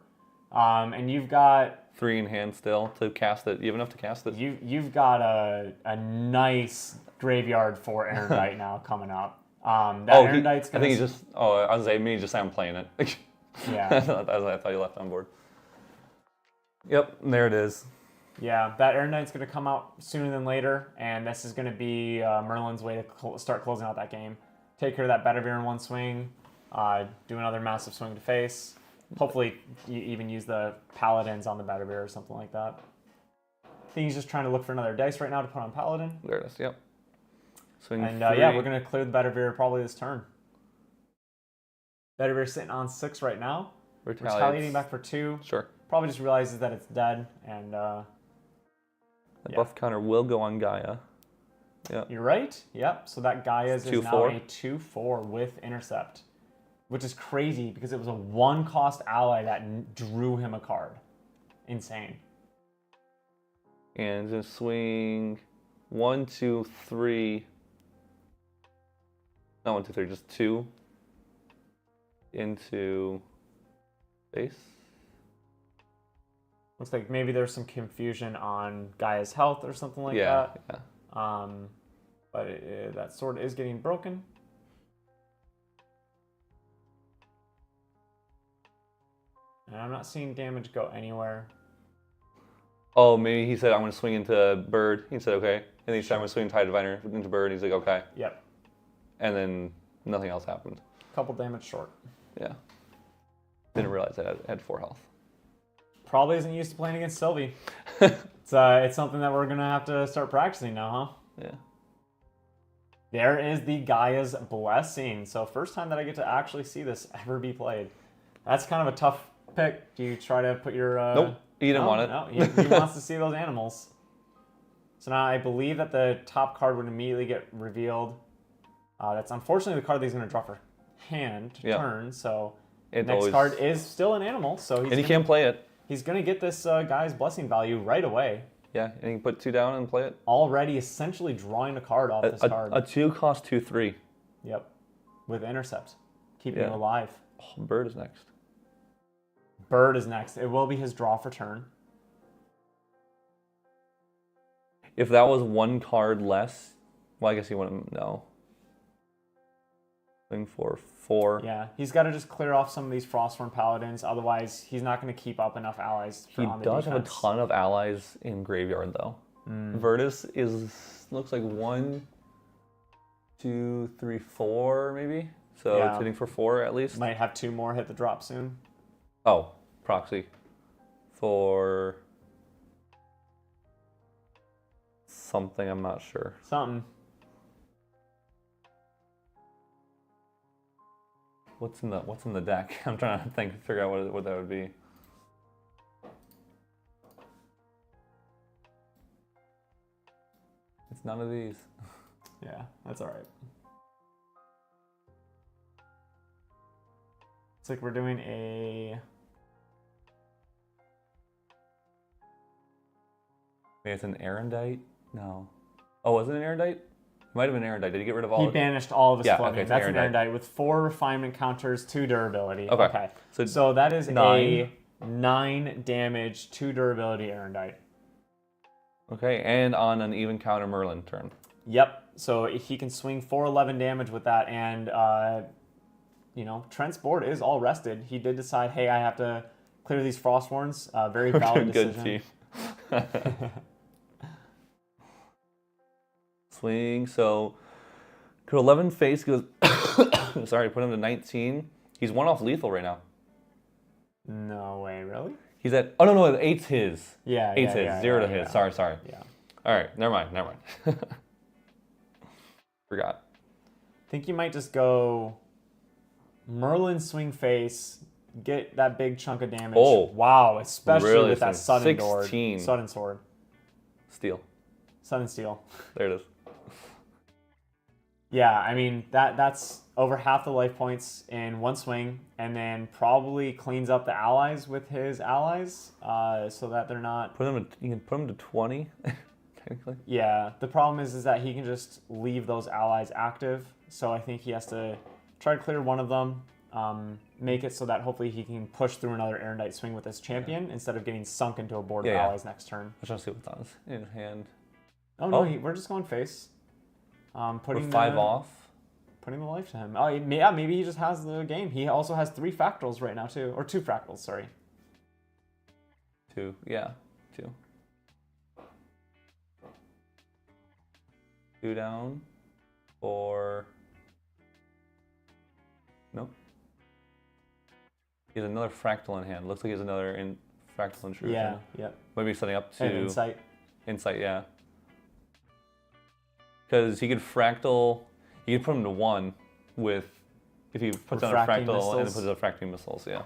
And you've got 3 in hand still to cast it. You have enough to cast it. You've got a nice graveyard for Erendite now coming up. Erendite's I think he just. Oh, I was saying me just say I'm playing it. Yeah. I thought you left on board. Yep, there it is. Yeah, that Erendite's going to come out sooner than later, and this is going to be Merlin's way to start closing out that game. Take care of that Bedivere in one swing, do another massive swing to face. Hopefully, you even use the Paladins on the Bedivere or something like that. I think he's just trying to look for another dice right now to put on Paladin. There it is, yep. Swing and 3. yeah, we're going to clear the Bedivere probably this turn. Bedivere's sitting on 6 right now. Retaliating back for 2. Sure. Probably just realizes that it's dead, and the buff counter will go on Gaia. Yeah. You're right. Yep. So that Gaia's is now 2/4. a 2/4 with Intercept, which is crazy because it was a 1-cost ally that drew him a card. Insane. And just swing 1, 2, 3 Not 1, 2, 3, just 2 into base. Looks like maybe there's some confusion on Gaia's health or something like Yeah, that. yeah. But that sword is getting broken. And I'm not seeing damage go anywhere. Oh, maybe he said, I'm going to swing into Bird. He said, okay. And he said, I'm going to swing Tide Diviner into Bird. He's like, okay. Yep. And then nothing else happened. Couple damage short. Yeah. Didn't realize that I had 4 health. Probably isn't used to playing against Sylvie. It's something that we're going to have to start practicing now, huh? Yeah. There is the Gaia's Blessing. So first time that I get to actually see this ever be played. That's kind of a tough pick. Do you try to put your... Nope. He didn't want it. No, he wants to see those animals. So now I believe that the top card would immediately get revealed. That's unfortunately the card that he's going to draw for hand turn. So next card is still an animal. So he can't play it. He's going to get this Gaia's Blessing value right away. Yeah, and he can put 2 down and play it. Already essentially drawing a card off this card. A 2 cost 2, 3. Yep. With intercept. Keeping you alive. Oh, Bird is next. Bird is next. It will be his draw for turn. If that was 1 card less, well, I guess he wouldn't know. Swing for 4. Yeah, he's got to just clear off some of these Frostborn Paladins. Otherwise, he's not going to keep up enough allies for on the defense. He does have a ton of allies in Graveyard, though. Virtus looks like 1, 2, 3, 4, maybe. So it's hitting for 4 at least. Might have 2 more hit the drop soon. Oh, proxy for something. I'm not sure. Something. What's in the deck? I'm trying to figure out what that would be. It's none of these. Yeah, that's all right. It's like we're doing a... Maybe it's an Erendite? No. Oh, was it an Erendite? It might have been Erendite. Did he get rid of all He banished all of his floating. Okay, That's an Erendite with 4 refinement counters, 2 durability. Okay. So that is 9. a 9 damage, 2 durability Erendite. Okay, and on an even counter Merlin turn. Yep. So he can swing 411 damage with that, and Trent's board is all rested. He did decide, hey, I have to clear these Frostborns. Very valid decision. Good chief. Swing, so could 11 face goes. Sorry, put him to 19. He's 1 off lethal right now. No way, really? He's at. Oh no, 8's his. Yeah, 8's his. 0 to his. Sorry. Yeah. All right, never mind. Forgot. I think you might just go Merlin swing face, get that big chunk of damage. Oh, wow! Especially really with that sudden 16. Sudden sword. Steel. Sudden steel. There it is. Yeah, I mean that's over half the life points in 1 swing, and then probably cleans up the allies with his allies, so that they're not. You can put him to 20, technically. Yeah, the problem is that he can just leave those allies active. So I think he has to try to clear one of them, make it so that hopefully he can push through another Erendite swing with his champion instead of getting sunk into a board of allies next turn. I'm trying to see what's on his hand. Oh no, we're just going face. Putting with 5 off. Putting the life to him. Oh yeah, maybe he just has the game. He also has 3 fractals right now too, or 2 fractals. Sorry. 2, yeah, 2. 2 down, or nope. He has another fractal in hand. Looks like he has another fractal intrusion. Yeah, yep. Maybe setting up to insight. Insight, yeah. Because he could fractal. You could put him to 1 with if he puts on a fractal missiles. and then puts out fracting missiles, yeah.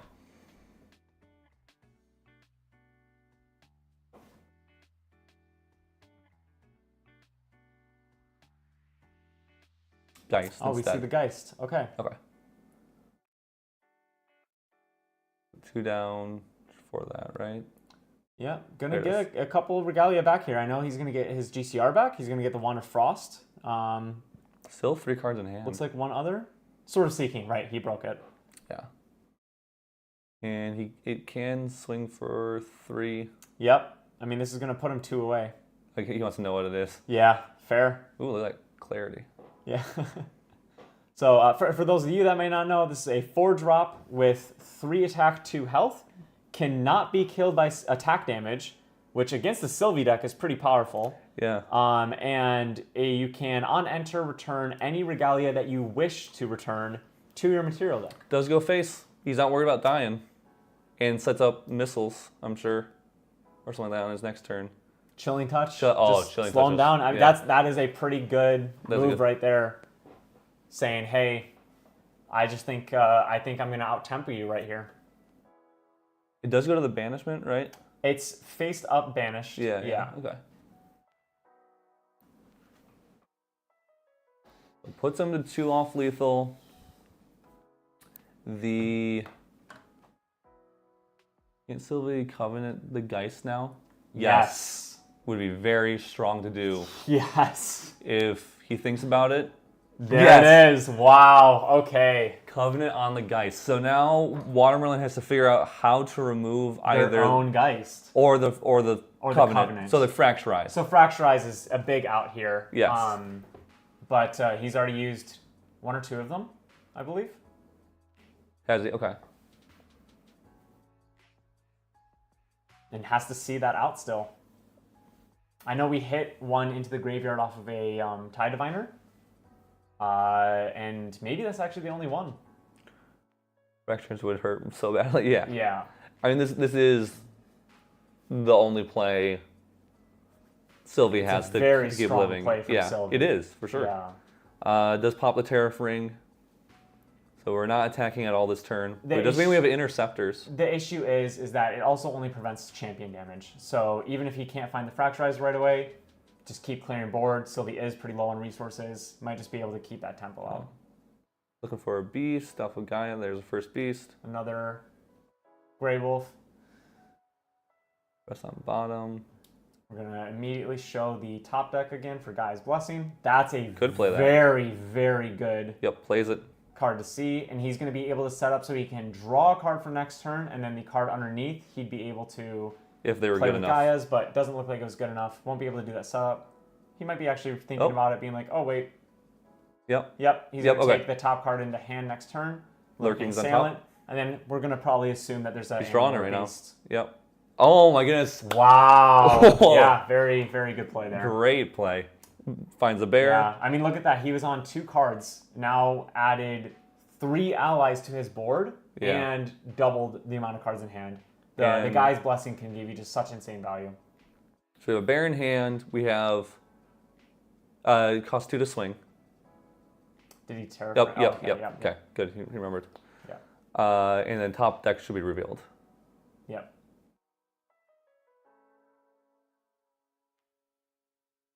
Geist. Oh, we see the Geist. Okay. Okay. 2 down for that, right? Yeah, gonna get a couple of regalia back here. I know he's gonna get his GCR back. He's gonna get the Wand of Frost. Still 3 cards in hand. Looks like one other. Sword of Seeking, right? He broke it. Yeah. And it can swing for 3. Yep. I mean, this is going to put him 2 away. Like he wants to know what it is. Yeah, fair. Ooh, look at that clarity. Yeah. So for those of you that may not know, this is a 4-drop with 3 attack, 2 health. Cannot be killed by attack damage, which against the Sylvie deck is pretty powerful. Yeah. And you can, on enter, return any regalia that you wish to return to your material deck. Does go face. He's not worried about dying. And sets up missiles, I'm sure. Or something like that on his next turn. Chilling Touch. Chilling slow him Touch. down. I mean, Yeah. that is a pretty good move right there. Saying, hey, I just think I think I'm going to out-tempo you right here. It does go to the banishment, right? It's faced up banished. Yeah. Okay. It puts him to 2 off lethal. Can Sylvie Covenant the Geist now? Yes. Would be very strong to do. Yes. If he thinks about it. There it is. Wow. Okay. Covenant on the Geist. So now Watermelon has to figure out how to remove either Their own Geist. or the Covenant. So the Fracturize. So Fracturize is a big out here. Yes. But he's already used 1 or 2 of them, I believe. Has he? Okay. And has to see that out still. I know we hit 1 into the graveyard off of a Tie Diviner. And maybe that's actually the only one. Fractures would hurt so badly. Yeah. Yeah. I mean, this is the only play Sylvie has to very keep strong living. play from yeah, Sylvie. it is for sure. Yeah. Does pop the Tariff Ring, so we're not attacking at all this turn. But it doesn't mean we have interceptors. The issue is that it also only prevents champion damage. So even if he can't find the Fracturize right away, just keep clearing board. Sylvie is pretty low on resources. Might just be able to keep that tempo out. Looking for a beast. Alpha Gaia. There's a first beast. Another Grey Wolf. Rest on bottom. We're going to immediately show the top deck again for Gaia's Blessing. That's a Could play that. very, very good Yep, plays it. card to see. And he's going to be able to set up so he can draw a card for next turn, and then the card underneath, he'd be able to If they were play good with enough. Gaia's, but doesn't look like it was good enough. Won't be able to do that setup. He might be actually thinking about it, being like, oh, wait. Yep. He's going to take the top card into hand next turn. Lurking's on Assailant, top. and then we're going to probably assume that there's that He's drawing it Animal right Beast. now. Yep. Oh my goodness. Wow. Oh. Yeah, very, very good play there. Great play. Finds a bear. Yeah, I mean, look at that. He was on 2 cards, now added 3 allies to his board, and doubled the amount of cards in hand. The Guy's Blessing can give you just such insane value. So we have a bear in hand. We have it costs 2 to swing. Did he tear? Yep. Yep. Okay, good. He remembered. Yeah. And then top deck should be revealed. Yep.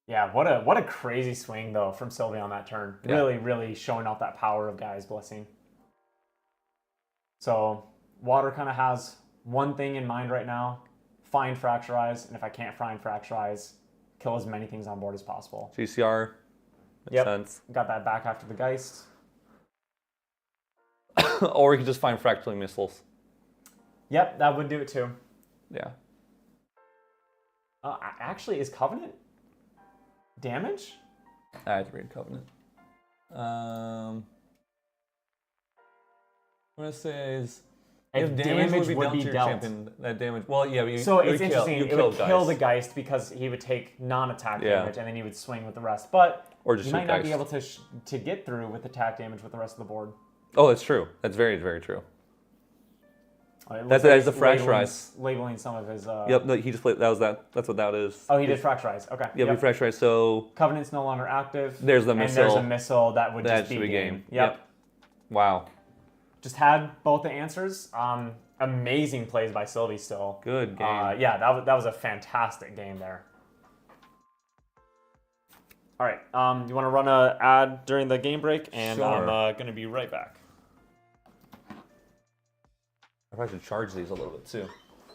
Yeah, what a crazy swing though from Sylvie on that turn. Yeah. Really, really showing off that power of Guy's Blessing. So Water kind of has one thing in mind right now: find Fracturize, and if I can't find Fracturize, kill as many things on board as possible. GCR. Makes sense. Got that back after the Geist. Or you could just find fractaling missiles. Yep, that would do it too. Yeah. Actually, is Covenant damage? I have to read Covenant. I'm gonna say is If damage would be to your dealt. champion, that damage. Well, yeah. But So it's interesting. It would kill the Geist. Geist because he would take non-attack damage, and then he would swing with the rest. But or just you might not be able to get through with attack damage with the rest of the board. Oh, that's true. That's very, very true. That's the Fracturize. Labeling some of his. Yep. No, he just played. That's what that is. Oh, he did Fracturize. Okay. Yeah, we Fracturize. So Covenant's no longer active. There's the missile. And there's a missile that would just be game. Yep. Wow. Just had both the answers. Amazing plays by Sylvie still. Good game. Yeah, that was a fantastic game there. All right, you want to run an ad during the game break, and Sure. I'm going to be right back. I probably should charge these a little bit too.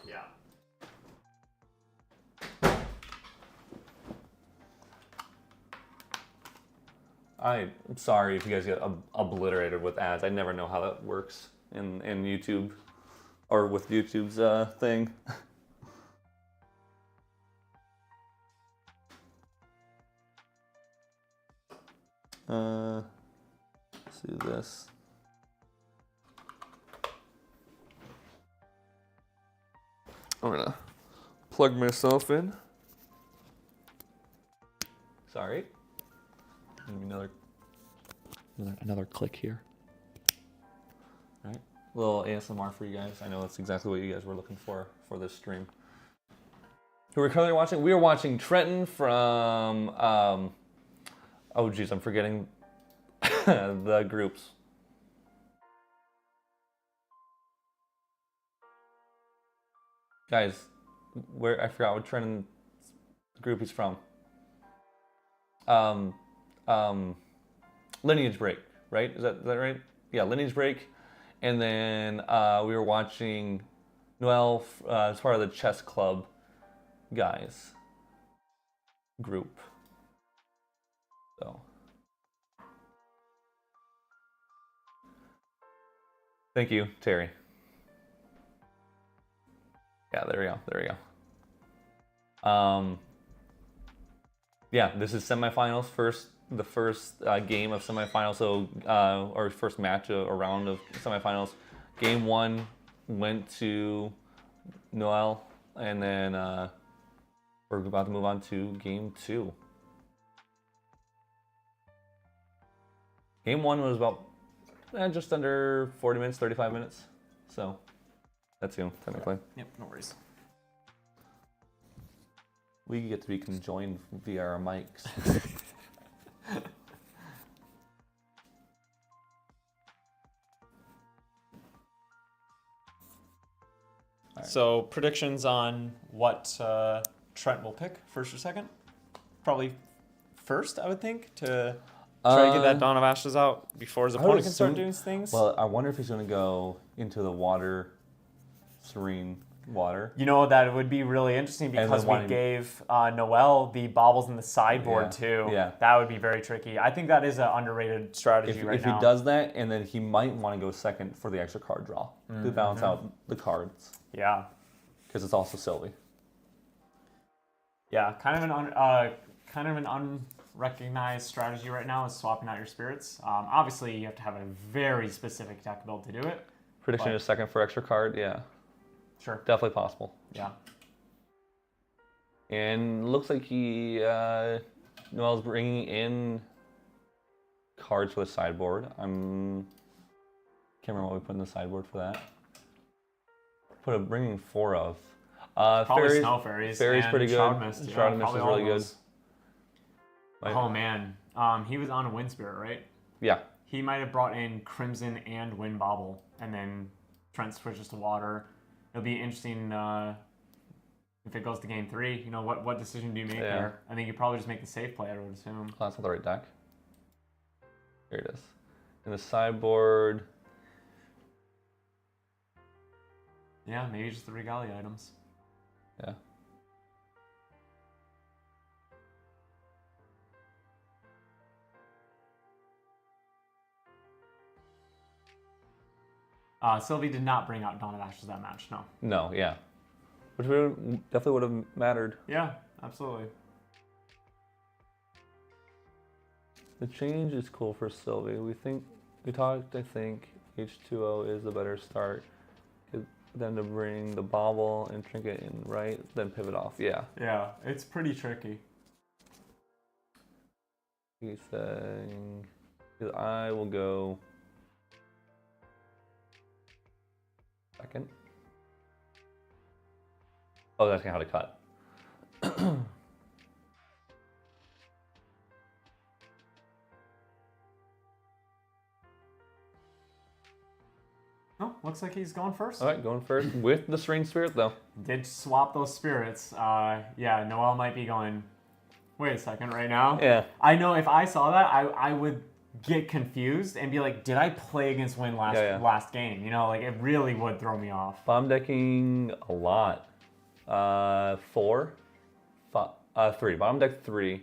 Yeah. I'm sorry if you guys get obliterated with ads. I never know how that works in YouTube or with YouTube's thing. Let's do this. I'm gonna plug myself in. Sorry. Another click here. All right. A little ASMR for you guys. I know that's exactly what you guys were looking for this stream. Who we're currently watching? We are watching Trenton from. Oh geez, I'm forgetting the groups. Guys, I forgot what Trenton group he's from. Lineage Break, right? Is that right? Yeah, Lineage Break. And then we were watching Noel as part of the chess club guys group. So thank you, Terry. Yeah, there we go. Yeah, this is semifinals. The first game of semifinals, so or first match or round of semifinals. Game 1 went to Noel, and then we're about to move on to game 2. Game 1 was about just under 40 minutes, 35 minutes. So that's you, technically. Yep, no worries. We get to be conjoined via our mics. Right. So predictions on what Trent will pick, first or second? Probably first, I would think, to try to get that Dawn of Ashes out before his opponent can start doing things. Well, I wonder if he's going to go into the water, serene water. You know, that would be really interesting because we gave Noel the baubles in the sideboard too. Yeah. That would be very tricky. I think that is an underrated strategy right now. If he does that, and then he might want to go second for the extra card draw to balance out the cards. Yeah. Because it's also Sylvie. Yeah, kind of an unrecognized strategy right now is swapping out your spirits. Obviously, you have to have a very specific deck build to do it. Prediction is second for extra card, yeah. Sure. Definitely possible. Yeah. And looks like Noel's bringing in cards for the sideboard. Can't remember what we put in the sideboard for that. Bringing 4 of. Probably fairies, Snow Fairies. Fairies pretty good. Shroud Mist. Shroud Mist is really good. Oh man, he was on a Wind Spirit, right? Yeah. He might have brought in Crimson and Wind Bauble, and then Trent switches to Water. It'll be interesting if it goes to game 3. You know, what decision do you make there? I think you probably just make the safe play, I would assume. Oh, that's not the right deck. Here it is. In the sideboard. Yeah, maybe just the Regalia items. Yeah. Sylvie did not bring out Dawn of Ashes that match, no. No, yeah. Which definitely would have mattered. Yeah, absolutely. The change is cool for Sylvie. We talked, I think, H2O is the better start. Then to bring the Bauble and Trinket in right, then pivot off, yeah. Yeah, it's pretty tricky. He's saying, I will go second. Oh, that's how to cut. Oh, looks like he's going first. All right, going first with the Serene Spirit, though. Did swap those spirits. Yeah, Noel might be going, wait a second, right now? Yeah. I know if I saw that, I would get confused and be like, did I play against Win last game? You know, like it really would throw me off. Bomb decking a lot. 3. Bottom deck 3.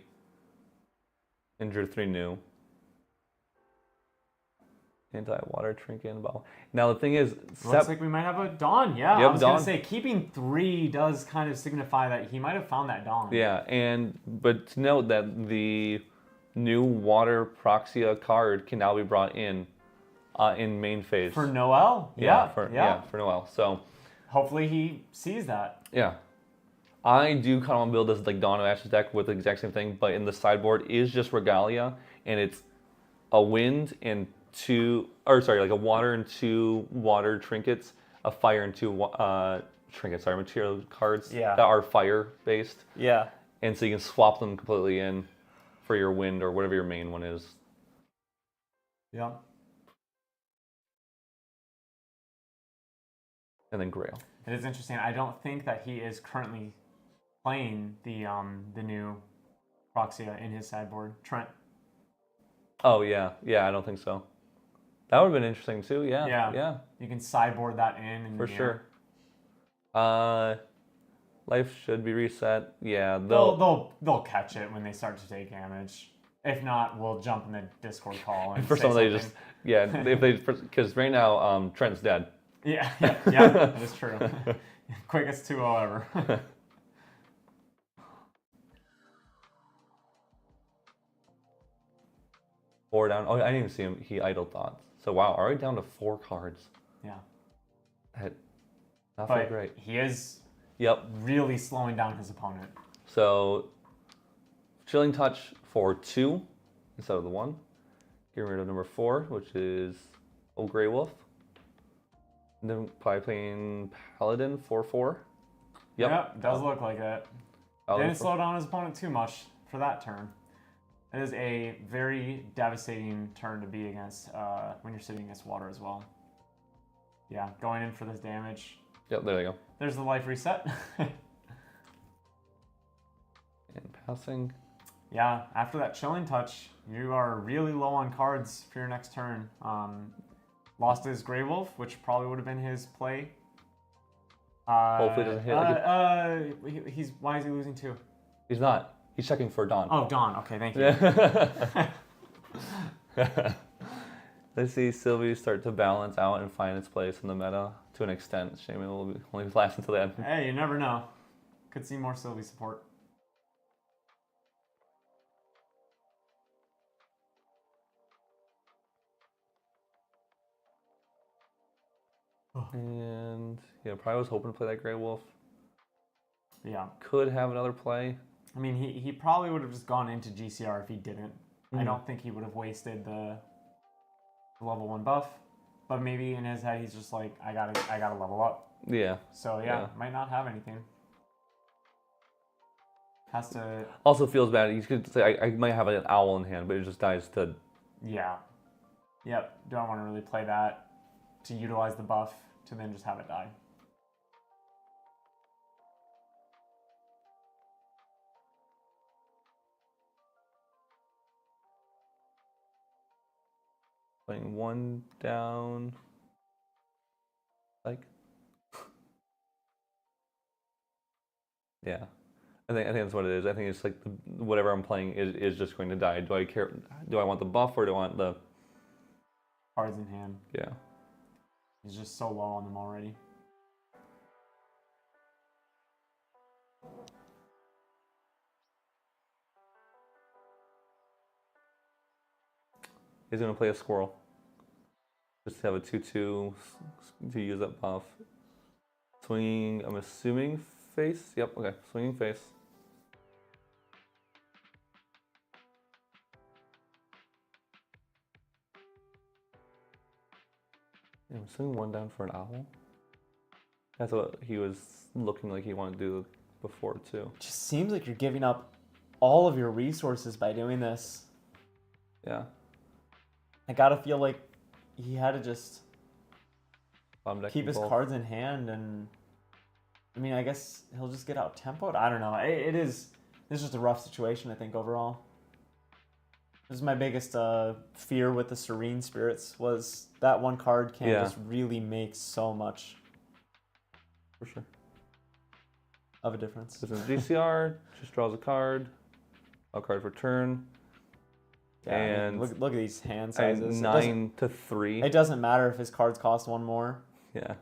Injured 3 new. Anti-water trinket and ball. Now the thing is, Looks like we might have a Dawn. Yeah, Yep, I was gonna Dawn. say keeping 3 does kind of signify that he might have found that Dawn. yeah, but to note that the new water Proxia card can now be brought in main phase. For Noel. For Noel. So Hopefully he sees that. yeah. I do kind of want to build this like Dawn of Ashes deck with the exact same thing, but in the sideboard is just Regalia, and it's a wind and like a water and 2 water trinkets, a fire and 2 trinkets, material cards that are fire based. Yeah. And so you can swap them completely in for your wind or whatever your main one is. Yeah. And then Grail. It is interesting. I don't think that he is currently playing the new Proxia in his sideboard. Trent. Oh yeah, I don't think so. That would have been interesting too. Yeah. You can sideboard that in. And For sure. Life should be reset. Yeah, they'll catch it when they start to take damage. If not, we'll jump in the Discord call and for say some they something. just if they because right now Trent's dead. Yeah, that is true. Quickest 2-0 ever. 4 down. Oh, I didn't even see him. He idle thoughts. So wow, already down to 4 cards. Yeah. Not very great. He is Yep. really slowing down his opponent. So Chilling Touch for 2 instead of the 1. Getting rid of number 4, which is Old Grey Wolf. And then probably playing Paladin 4/4. Yep, does look like it. Paladin Didn't slow down his opponent too much for that turn. It is a very devastating turn to be against when you're sitting against water as well. Yeah, going in for this damage. Yep, there they go. There's the life reset. And passing. Yeah, after that Chilling Touch, you are really low on cards for your next turn. Lost his Grey Wolf, which probably would have been his play. Hopefully it doesn't hit. He's why is he losing 2? He's not. He's checking for Dawn. Oh, Dawn. Okay, thank you. Let's see Sylvie start to balance out and find its place in the meta to an extent. Shame it will only last until the end. Hey, you never know. Could see more Sylvie support. And yeah, probably was hoping to play that Grey Wolf. Yeah. Could have another play. I mean, he probably would have just gone into GCR if he didn't. I don't think he would have wasted the level 1 buff. But maybe in his head he's just like, I gotta level up. Yeah. So yeah, might not have anything. Has to. Also feels bad. You could say I might have an owl in hand, but it just dies to. Yeah. Yep. Don't want to really play that to utilize the buff to then just have it die. Playing 1 down. Like. Yeah. I think that's what it is. I think it's like whatever I'm playing is just going to die. Do I care? Do I want the buff or do I want the Cards in hand. Yeah. He's just so low on them already. He's gonna play a squirrel. Just to have a 2/2 to use that buff. Swinging. I'm assuming face. Yep. Okay. Swinging face. I'm assuming 1 down for an owl. That's what he was looking like he wanted to do before too. It just seems like you're giving up all of your resources by doing this. Yeah. I gotta feel like he had to just Bottom deck keep his both. cards in hand, and I mean, I guess he'll just get out tempoed. I don't know. It's just a rough situation, I think, overall. This is my biggest fear with the Serene Spirits was that one card can just really make so much For sure. of a difference. This is GCR, just draws a card for turn. Yeah, I mean, And look at these hand and sizes. 9 to 3. It doesn't matter if his cards cost one more. Yeah.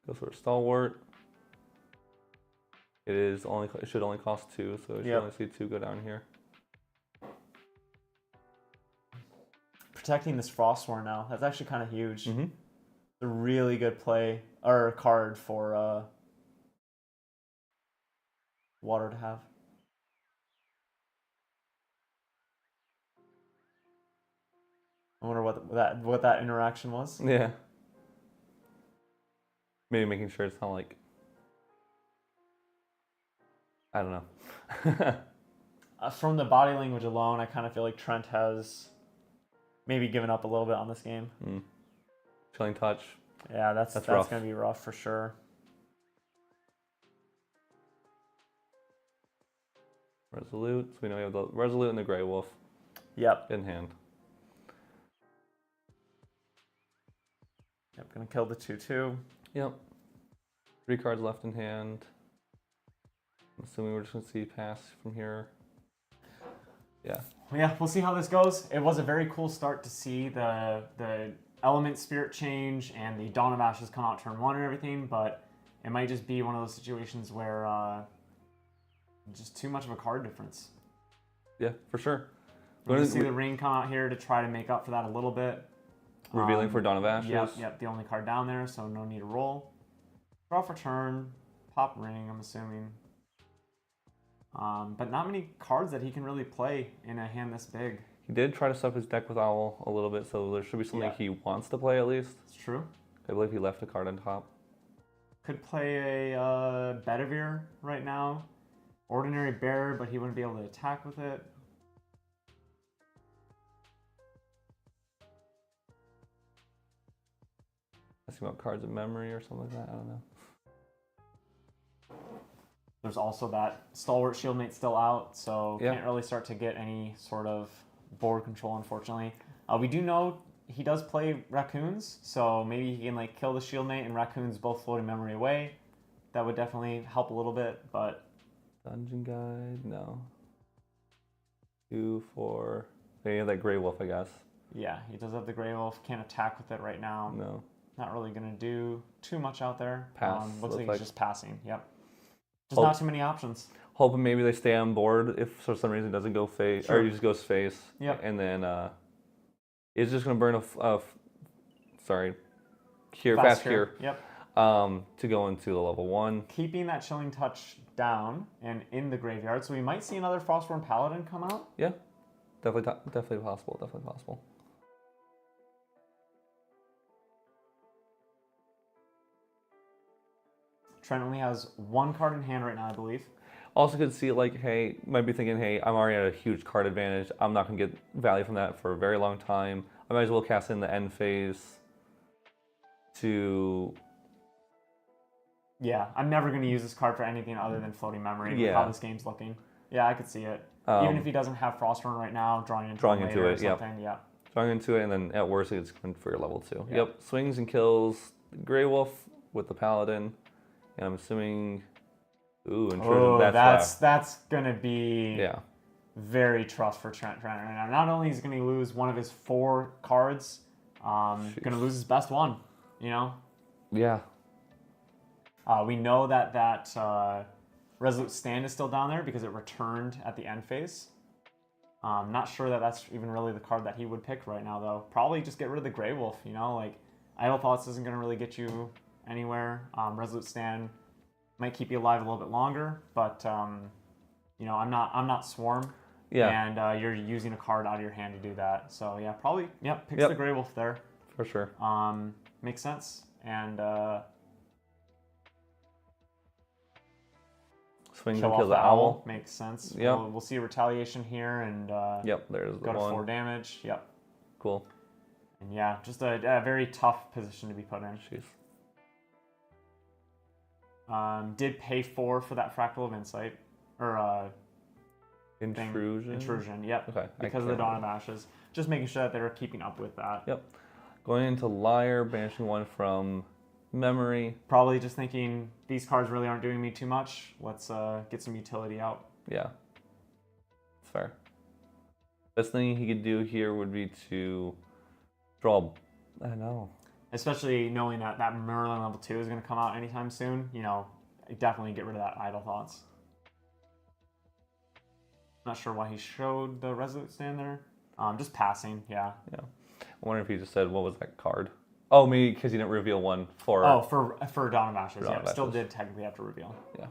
Goes for a stalwart. It should only cost 2, so you should only see 2 go down here. Protecting this Frostsworn now. That's actually kind of huge. Mm-hmm. It's a really good play or card for Water to have. I wonder what that interaction was. Yeah. Maybe making sure it's not like, I don't know. From the body language alone, I kind of feel like Trent has maybe given up a little bit on this game. Chilling touch. Yeah, that's rough. going to be rough for sure. Resolute. So we know we have the Resolute and the Grey Wolf Yep. in hand. Yep, going to kill the 2/2. Yep. 3 cards left in hand. I'm assuming we're just going to see pass from here. Yeah. Yeah, we'll see how this goes. It was a very cool start to see the element spirit change and the Dawn of Ashes come out turn 1 and everything, but it might just be one of those situations where just too much of a card difference. Yeah, for sure. We're going to see the ring come out here to try to make up for that a little bit. Revealing for Dawn of Ashes. Yep, the only card down there, so no need to roll. Draw for turn, pop ring, I'm assuming. But not many cards that he can really play in a hand this big. He did try to stuff his deck with Owl a little bit, so there should be something he wants to play at least. It's true. I believe he left a card on top. Could play a Bedivere right now. Ordinary Bear, but he wouldn't be able to attack with it. Asking about cards of memory or something like that, I don't know. There's also that Stalwart Shieldmate still out, so can't really start to get any sort of board control, unfortunately. We do know he does play Raccoons, so maybe he can like kill the Shieldmate and Raccoons both floating memory away. That would definitely help a little bit, but... Dungeon Guide, no. 2, 4... They have that Grey Wolf, I guess. Yeah, he does have the Grey Wolf. Can't attack with it right now. No. Not really going to do too much out there. Pass. Looks like he's just passing, yep. Just Hope, not too many options. Hoping maybe they stay on board if for some reason it doesn't go face, or he just goes face. Yep. And then it's just going to burn cure, fast cure. Yep. To go into the level 1. Keeping that Chilling Touch down and in the graveyard, so we might see another Frostborn Paladin come out. Yeah, definitely possible. Trent only has 1 card in hand right now, I believe. Also could see like, hey, might be thinking, hey, I'm already at a huge card advantage. I'm not going to get value from that for a very long time. I might as well cast in the end phase to... Yeah, I'm never going to use this card for anything other than floating memory with how this game's looking. Yeah, I could see it. Even if he doesn't have Frostborn right now, drawing into it or something, yeah. Drawing into it, and then at worst, it's going for your level 2. Yep, swings and kills Grey Wolf with the Paladin. And I'm assuming... Ooh, Intrusion, that's going to be very tough for Trent right now. Not only is he going to lose one of his 4 cards, going to lose his best one, you know? Yeah. We know that Resolute Stand is still down there because it returned at the end phase. Not sure that that's even really the card that he would pick right now, though. Probably just get rid of the Grey Wolf, you know? Like, Idle Thoughts isn't going to really get you anywhere. Resolute Stand might keep you alive a little bit longer, but, you know, I'm not Swarm. Yeah. And you're using a card out of your hand to do that. So, yeah, probably, picks the Grey Wolf there. For sure. Makes sense. And... Swing and kill the owl. Makes sense. Yep. We'll see a retaliation here and there's the go to 1. 4 damage. Yep. Cool. And yeah, just a very tough position to be put in. Jeez. Did pay 4 for that Fractal of Insight. Or Intrusion? Intrusion, yep. Okay. Because of the Dawn of Ashes. Just making sure that they were keeping up with that. Yep. Going into Liar, banishing 1 from memory. Probably just thinking these cards really aren't doing me too much. Let's get some utility out. Yeah. It's fair. Best thing he could do here would be to draw. I don't know. Especially knowing that Merlin level 2 is going to come out anytime soon. You know, definitely get rid of that Idle Thoughts. Not sure why he showed the Resolute Stand there. Just passing, yeah. Yeah. I wonder if he just said, what was that card? Oh, maybe because he didn't reveal one for... Oh, for Dawn of Ashes, Dawn yeah. of Ashes. Still did technically have to reveal. Yeah.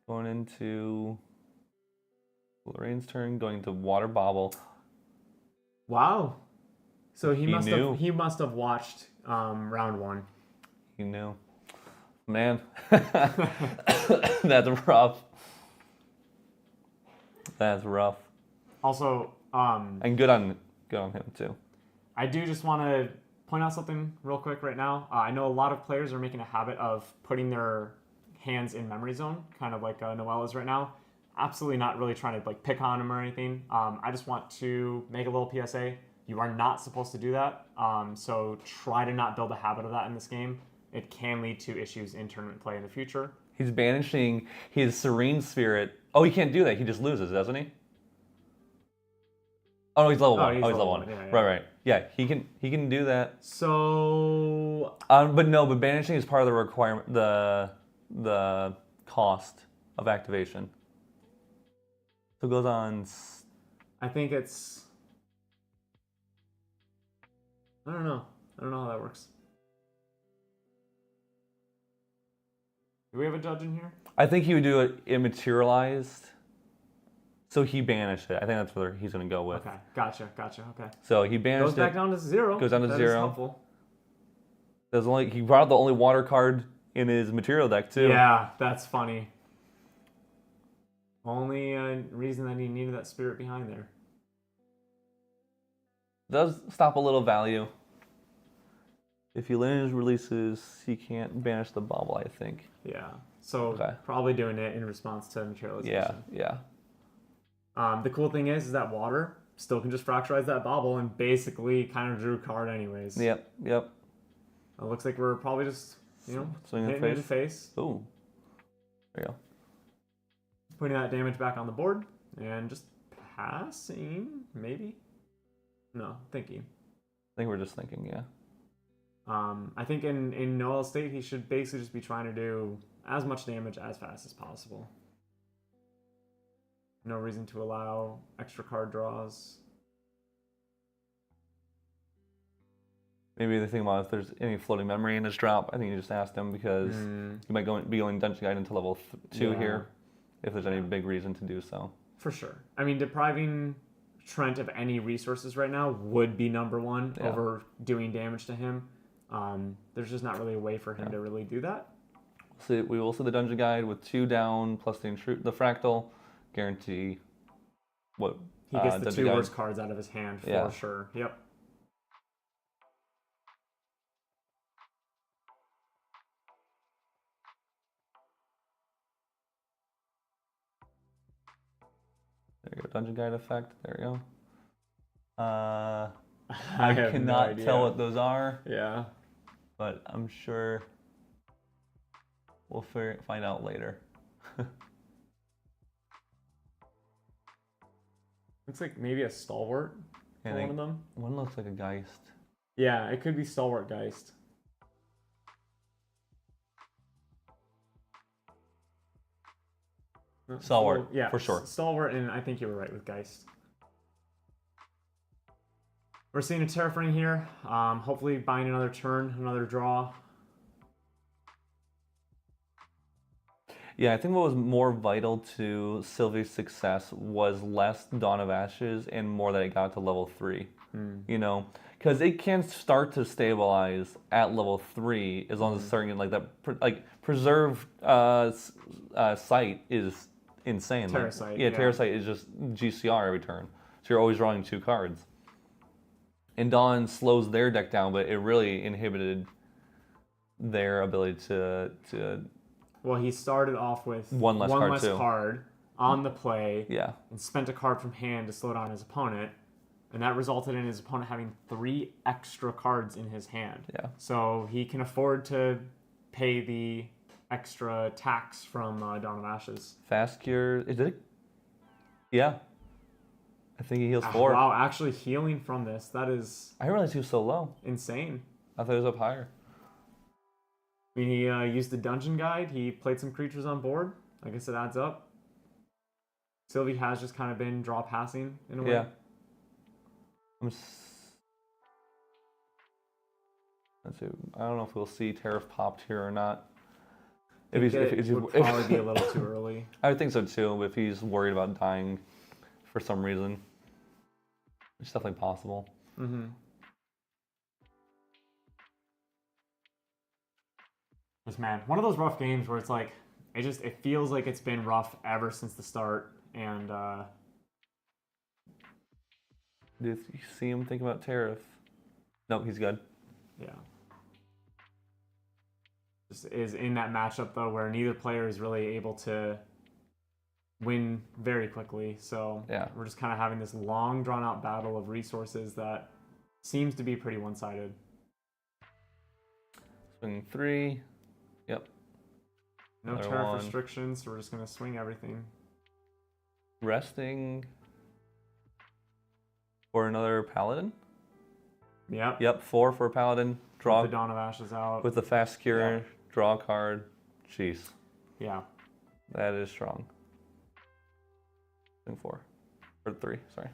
Going into Lorraine's turn, going to Water Bobble. Wow. So he knew. must have watched round 1. He knew. Man. That's rough. That's rough. Also, And good on him too. I do just want to point out something real quick right now. I know a lot of players are making a habit of putting their hands in memory zone, kind of like Noelle is right now. Absolutely not really trying to like pick on him or anything. I just want to make a little PSA. You are not supposed to do that. So try to not build a habit of that in this game. It can lead to issues in tournament play in the future. He's banishing his Serene Spirit. Oh, he can't do that. He just loses, doesn't he? Oh, no, he's level 1. He's Oh, he's level 1. Yeah, yeah. Right. Yeah, he can do that. So But banishing is part of the requirement, the cost of activation. So it goes on. I think it's... I don't know how that works. Do we have a judge in here? I think he would do it immaterialized. So he banished it. I think that's where he's going to go with. Okay, gotcha, okay. So he banished Goes back it. down to 0. Goes down to That is 0. helpful. He brought out the only water card in his material deck too. Yeah, that's funny. Only reason that he needed that spirit behind there. Does stop a little value. If he lineage releases, he can't banish the bauble, I think. Yeah, so Okay. probably doing it in response to materialization. Yeah. The cool thing is that water still can just fracturize that bauble and basically kind of drew a card anyways. Yep. It looks like we're probably just, Swing in the hitting it in the face. Ooh. There you go. Putting that damage back on the board and just passing, maybe? No, thinking. I think we're just thinking, yeah. I think in Noel's state, he should basically just be trying to do as much damage as fast as possible. No reason to allow extra card draws. Maybe the thing about if there's any floating memory in his drop, I think you just asked him because he might be going Dungeon Guide into level 2 here, if there's any big reason to do so. For sure. I mean, depriving Trent of any resources right now would be number 1 over doing damage to him. There's just not really a way for him to really do that. So we will see the Dungeon Guide with 2 down plus the Fractal. Guarantee what he gets the Dungeon 2 Guide. worst cards out of his hand for sure. Yep. There you go, Dungeon Guide effect. There you go. I have cannot no tell idea. what those are, Yeah. but I'm sure we'll find out later. Looks like maybe a Stalwart for one of them. One looks like a Geist. Yeah, it could be Stalwart Geist. Stalwart, Yeah, for sure. Stalwart, and I think you were right with Geist. We're seeing a Terraframe here. Hopefully buying another turn, another draw. Yeah, I think what was more vital to Sylvie's success was less Dawn of Ashes and more that it got to level 3. You know, because it can start to stabilize at level 3 as long as it's starting like that. Preserve Sight is insane. Terrasight, yeah, Terrasight is just GCR every turn, so you're always drawing 2 cards. And Dawn slows their deck down, but it really inhibited their ability to Well, he started off with One less card, too. card. on the play Yeah. and spent a card from hand to slow down his opponent. And that resulted in his opponent having 3 extra cards in his hand. Yeah. So he can afford to pay the extra tax from Dawn of Ashes. Fast cure. Is it? Yeah. I think he heals 4. Wow, actually healing from this. That is I didn't realize he was so low. insane. I thought he was up higher. I mean, he used the dungeon guide. He played some creatures on board. I guess it adds up. Sylvie has just kind of been draw passing in a way. Yeah. Let's see. I don't know if we'll see Tariff popped here or not. If he's, It would probably be a little too early. I would think so too. If he's worried about dying for some reason, it's definitely possible. Mm-hmm. Just man, one of those rough games where it's like it feels like it's been rough ever since the start, and Did you see him think about Tariff? Nope, he's good. yeah. Just is in that matchup though where neither player is really able to win very quickly. So Yeah. we're just kind of having this long drawn out battle of resources that seems to be pretty one-sided. Swing 3. Yep. No Another tariff one. restrictions, so we're just gonna swing everything. Resting for another Paladin. Yep. Yep, 4 for a Paladin. Draw The Dawn of Ashes out. with the fast cure. Yeah. Draw a card. Jeez, Yeah. that is strong. Swing 4 or 3. Sorry.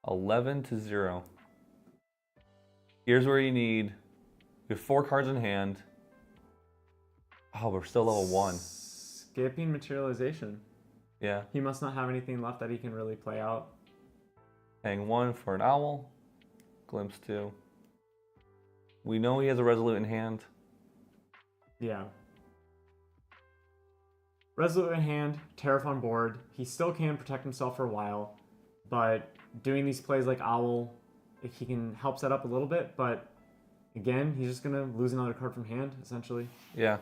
$11-0. Here's where you need. You have 4 cards in hand. Oh, we're still level 1. Skipping materialization. Yeah. He must not have anything left that he can really play out. Hang 1 for an owl. Glimpse 2. We know he has a Resolute in hand. Yeah. Resolute in hand, Tariff on board. He still can protect himself for a while, but doing these plays like Owl, he can help set up a little bit, but again, he's just going to lose another card from hand, essentially. Yeah.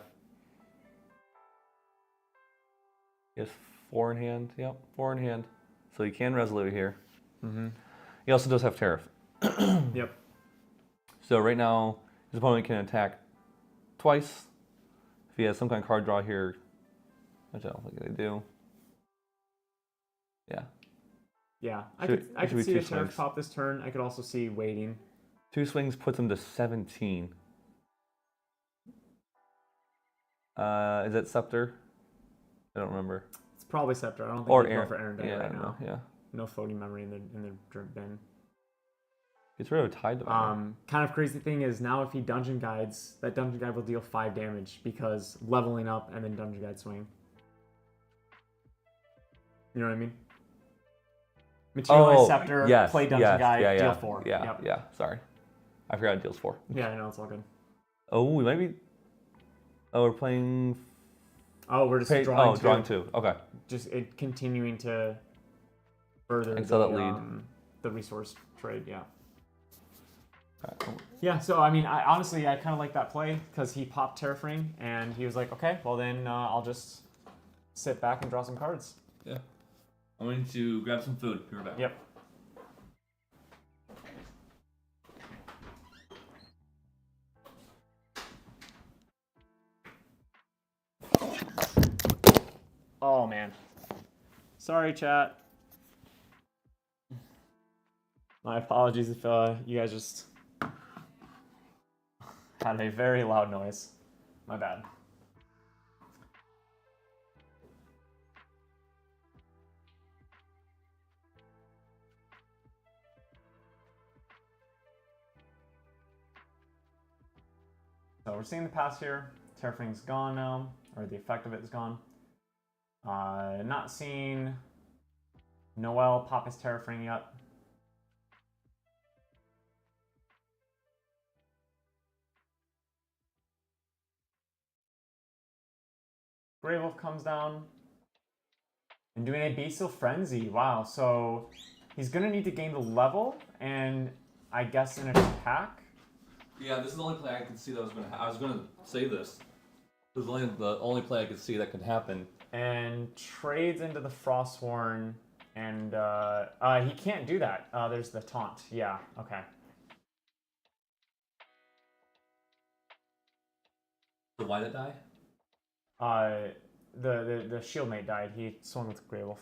He has 4 in hand. Yep, 4 in hand. So he can Resolute here. Mm-hmm. He also does have Tariff. Yep. So right now, his opponent can attack twice. If he has some kind of card draw here, which I don't think they do. Yeah. Yeah, I Should- could should be see 2 a Tariff swings. pop this turn. I could also see waiting. 2 swings puts him to 17. Is that Scepter? I don't remember. It's probably Scepter. I don't think Or he'd go Aaron. for Aaron Day Yeah, right no, now. yeah. No floating memory in the drip bin. Gets rid of a Tide Divider. Kind of crazy thing is now if he Dungeon Guides, that Dungeon Guide will deal 5 damage because leveling up and then Dungeon Guide swing. You know what I mean? Materialize Scepter, yes, play Dungeon yes, Guide, yeah, deal yeah, 4. Yeah, Yep. yeah, sorry. I forgot it deals 4. Yeah, I know, it's all good. Oh, we might be... Oh, we're playing... Oh, we're just drawing 2. drawing 2. Okay. Just continuing to further And so that lead. The resource trade, yeah. Okay. Yeah, so I mean, I honestly kind of like that play because he popped Terrafring and he was like, okay, well then I'll just sit back and draw some cards. Yeah. I'm going to grab some food. Be right back. Yep. Oh man. Sorry, chat. My apologies if you guys just had a very loud noise. My bad. So we're seeing the pass here. Terrafring's gone now, or the effect of it is gone. Not seeing Noel pop his Terrafring yet. Grey Wolf comes down and doing a Bestial Frenzy. Wow, so he's gonna need to gain the level and I guess an attack Yeah, this is the only play I could see that was gonna. I was gonna say this. This is the only play I could see that could happen. And trades into the Frostworn, and he can't do that. There's the taunt. Yeah. Okay. So why did it die? The Shieldmate died. He swung with Grey Wolf.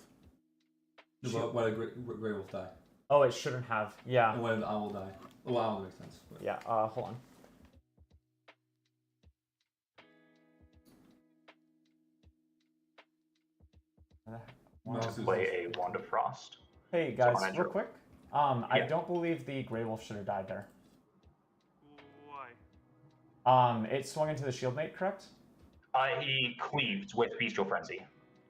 Why did Grey Wolf die? Oh, it shouldn't have. Yeah. And why did the Owl die? Oh, Owl makes sense. But... Yeah. Hold on. Play a Wand of Frost. Hey guys, So real quick. I don't believe the Grey Wolf should have died there. Why? It swung into the Shieldmate, correct? He cleaved with Bestial Frenzy.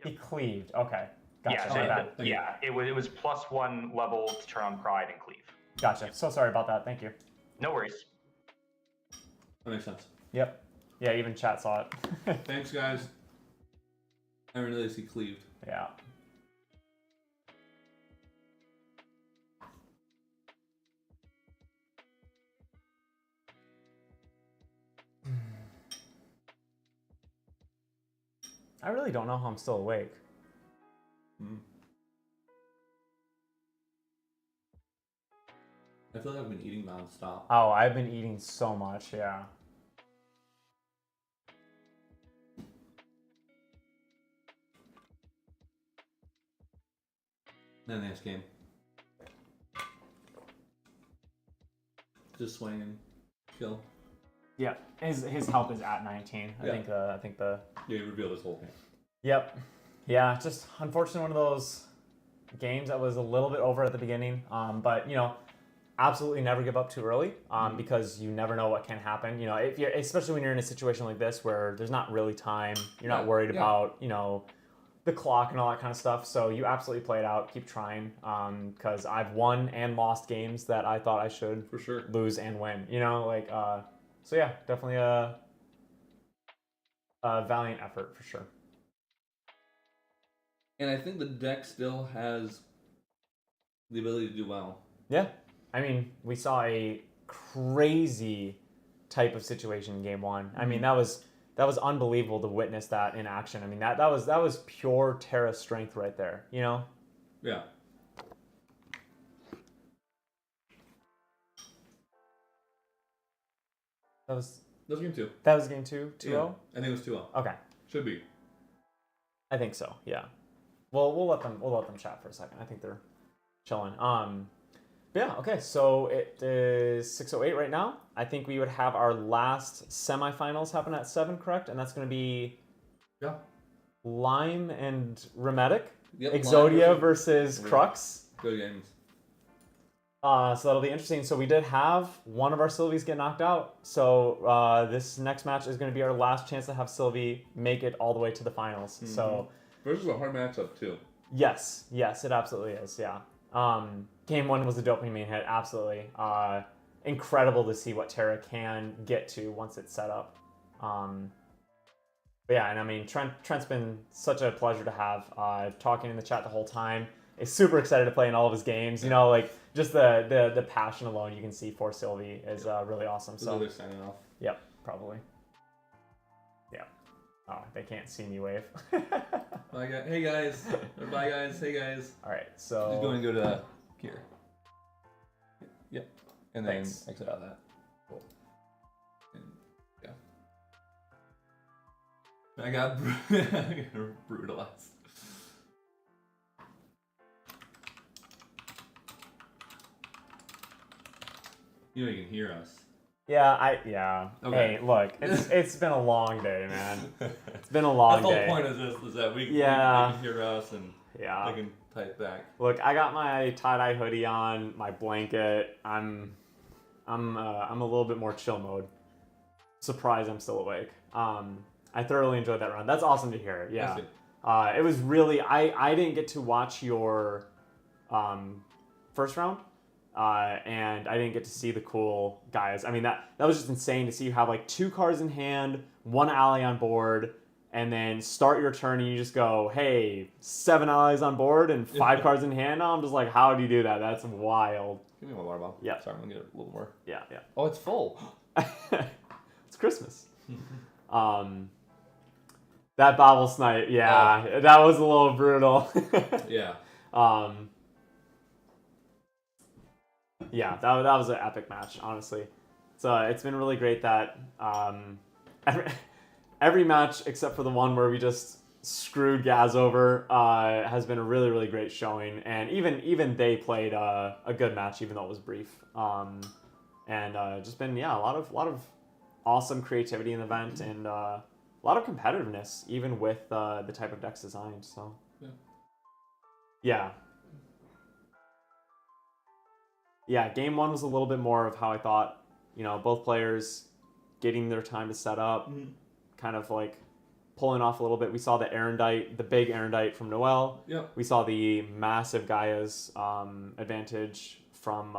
He cleaved. Okay. Gotcha. Yeah, My so bad. it was +1 level to turn on Pride and cleave. Gotcha. So sorry about that. Thank you. No worries. That makes sense. Yep. Yeah, even chat saw it. Thanks, guys. I didn't realize he cleaved. Yeah. I really don't know how I'm still awake. I feel like I've been eating nonstop. Oh, I've been eating so much, yeah. Then next game. Just swing and kill. Yeah, his health is at 19. I think the Yeah, you revealed his whole thing. Yep. Yeah, just unfortunately one of those games that was a little bit over at the beginning. But you know, absolutely never give up too early. Because you never know what can happen. You know, if you're especially when you're in a situation like this where there's not really time, you're not worried about, you know, the clock and all that kind of stuff. So you absolutely play it out, keep trying. Because I've won and lost games that I thought I should For sure. lose and win. You know, like so yeah, definitely a valiant effort for sure. And I think the deck still has the ability to do well. Yeah. I mean, we saw a crazy type of situation in game one. I mean, that was unbelievable to witness that in action. I mean, that was pure Terra strength right there, you know? Yeah. That was game two. That was game 2, 2-0? Yeah, I think it was 2-0. Okay. Should be. I think so, yeah. Well, we'll let them chat for a second. I think they're chilling. But yeah, okay, so it is 6:08 right now. I think we would have our last semifinals happen at 7, correct? And that's going to be Lime and Remetic. Yep, Exodia versus Crux. Good games. So that'll be interesting. So we did have one of our Sylvies get knocked out. So this next match is going to be our last chance to have Sylvie make it all the way to the finals. Mm-hmm. So versus a hard matchup too. Yes, it absolutely is. Yeah. Game 1 was a dopamine hit. Absolutely. Incredible to see what Terra can get to once it's set up. But yeah, and I mean Trent's been such a pleasure to have. Talking in the chat the whole time. He's super excited to play in all of his games. You know, like just the passion alone you can see for Sylvie is really awesome. So they're signing off. Yep, probably. Yeah. Oh, they can't see me wave. Bye guys. Hey guys. Bye guys. Hey guys. All right, so just going to go to here. Yep. And then Thanks. exit out of that. Cool. And, yeah. I got brutalized. You know you can hear us. Yeah. Okay. Hey, look, it's been a long day, man. It's been a long day. That's the whole point of this is that we can hear us and they can type back. Look, I got my tie-dye hoodie on, my blanket. I'm a little bit more chill mode. Surprised I'm still awake. I thoroughly enjoyed that run. That's awesome to hear. Yeah. It was really I didn't get to watch your first round. And I didn't get to see the cool guys. I mean, that was just insane to see you have like 2 cards in hand, 1 ally on board, and then start your turn and you just go, hey, 7 allies on board and 5 cards in hand. I'm just like, how do you do that? That's wild. Give me my water bottle. Yeah. Sorry, I'm gonna get a little more. Yeah. Oh, it's full. It's Christmas. That Babel Snipe, yeah, that was a little brutal. Yeah. Yeah, that was an epic match, honestly. So it's been really great that every match except for the one where we just screwed Gaz over has been a really, really great showing, and even they played a good match even though it was brief. And just been a lot of awesome creativity in the event and a lot of competitiveness even with the type of decks designed. So yeah, game one was a little bit more of how I thought. Both players getting their time to set up, kind of like pulling off a little bit. We saw the big Erendite from Noel. Yep. We saw the massive Gaia's advantage from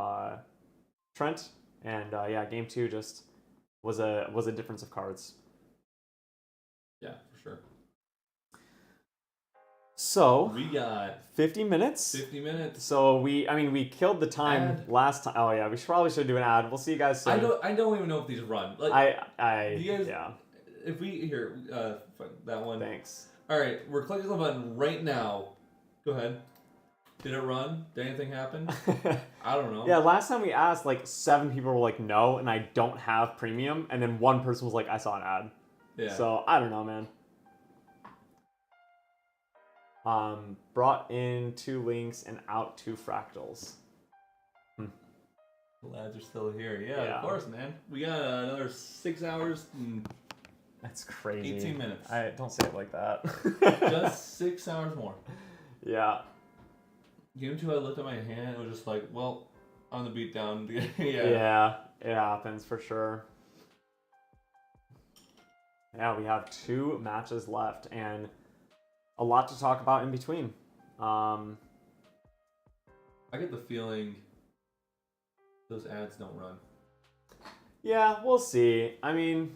Trent, and game two just was a difference of cards. Yeah, for sure. So We got 50 minutes. 50 minutes. So we killed the time last time. Oh yeah, we probably should do an ad. We'll see you guys soon. I don't even know if these run. Like, you guys, yeah. If we here, that one. Thanks. All right, we're clicking the button right now. Go ahead. Did it run? Did anything happen? I don't know. Yeah, last time we asked, like 7 people were like, no, and I don't have premium, and then 1 person was like, I saw an ad. Yeah. So I don't know, man. Brought in 2 links and out 2 fractals. The lads are still here. Yeah, of course, man. We got another 6 hours and that's crazy. 18 minutes. I don't say it like that. Just 6 hours more. Yeah. Game 2, I looked at my hand and was just like, well, on the beatdown. Yeah, it happens for sure. Yeah, we have 2 matches left and a lot to talk about in between. I get the feeling those ads don't run. Yeah, we'll see. I mean,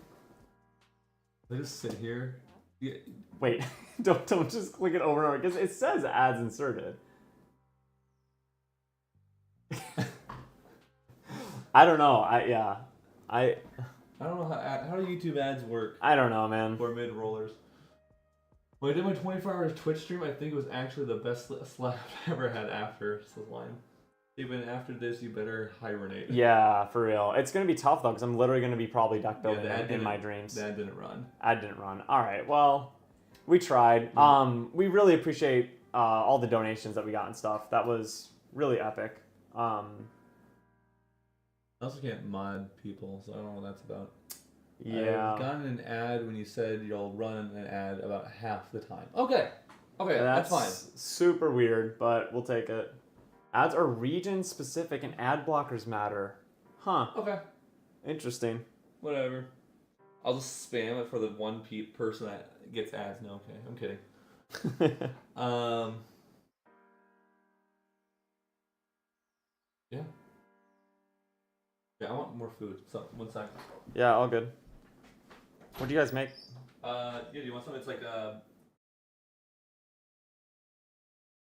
they just sit here. Yeah. Wait, don't just click it over and over because it says ads inserted. I don't know. I don't know how do YouTube ads work. I don't know, man. For mid rollers. When I did my 24-hour Twitch stream, I think it was actually the best slap I ever had after Slime. Even after this, you better hibernate. Yeah, for real. It's gonna be tough though, because I'm literally gonna be probably deck building in my dreams. That didn't run. Ad didn't run. All right. Well, we tried. We really appreciate all the donations that we got and stuff. That was really epic. I also can't mod people, so I don't know what that's about. Yeah. I've gotten an ad when you said you'll run an ad about half the time. Okay, that's fine. Super weird, but we'll take it. Ads are region specific and ad blockers matter. Huh. Okay. Interesting. Whatever. I'll just spam it for the one person that gets ads. No, okay, I'm kidding. Yeah. Yeah, I want more food. So, 1 second. Yeah, all good. What do you guys make? Yeah, do you want something? It's like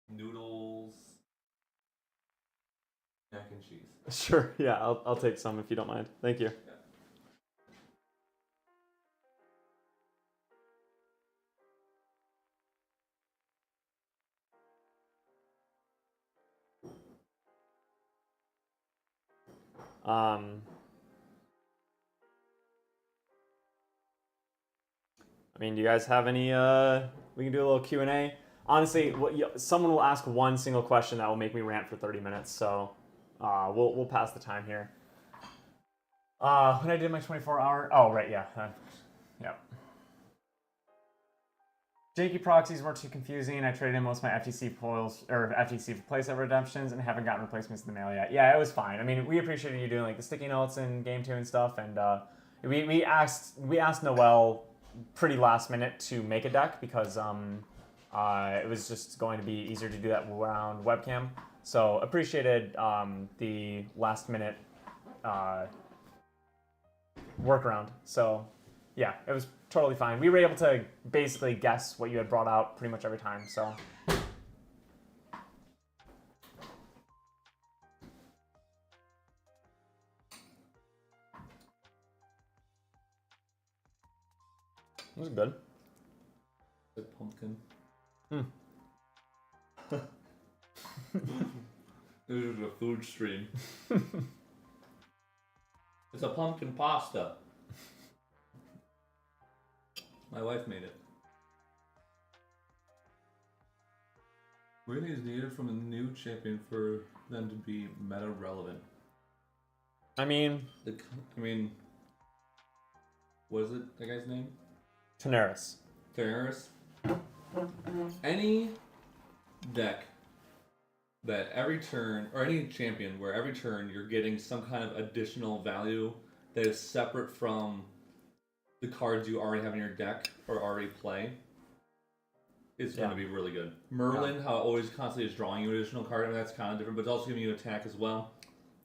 noodles, mac and cheese. Sure. Yeah, I'll take some if you don't mind. Thank you. I mean, do you guys have any? We can do a little Q&A. Honestly, someone will ask one single question that will make me rant for 30 minutes. So, we'll pass the time here. When I did my 24-hour. Oh, right, yeah, yeah. Janky proxies weren't too confusing. I traded in most of my FTC foils or FTC for playset redemptions and haven't gotten replacements in the mail yet. Yeah, it was fine. I mean, we appreciated you doing like the sticky notes in game 2 and stuff, and we asked Noel pretty last minute to make a deck because it was just going to be easier to do that around webcam. So appreciated the last minute workaround. So yeah, it was totally fine. We were able to basically guess what you had brought out pretty much every time. So. This is good. Like pumpkin. This is a food stream. It's a pumpkin pasta. My wife made it. What do you think is needed from a new champion for them to be meta relevant? I mean, what is it? That guy's name? Daenerys. Daenerys. Any deck that every turn, or any champion where every turn you're getting some kind of additional value that is separate from the cards you already have in your deck or already play, is going to be really good. Merlin, how it always constantly is drawing you an additional card, I mean, that's kind of different, but it's also giving you attack as well.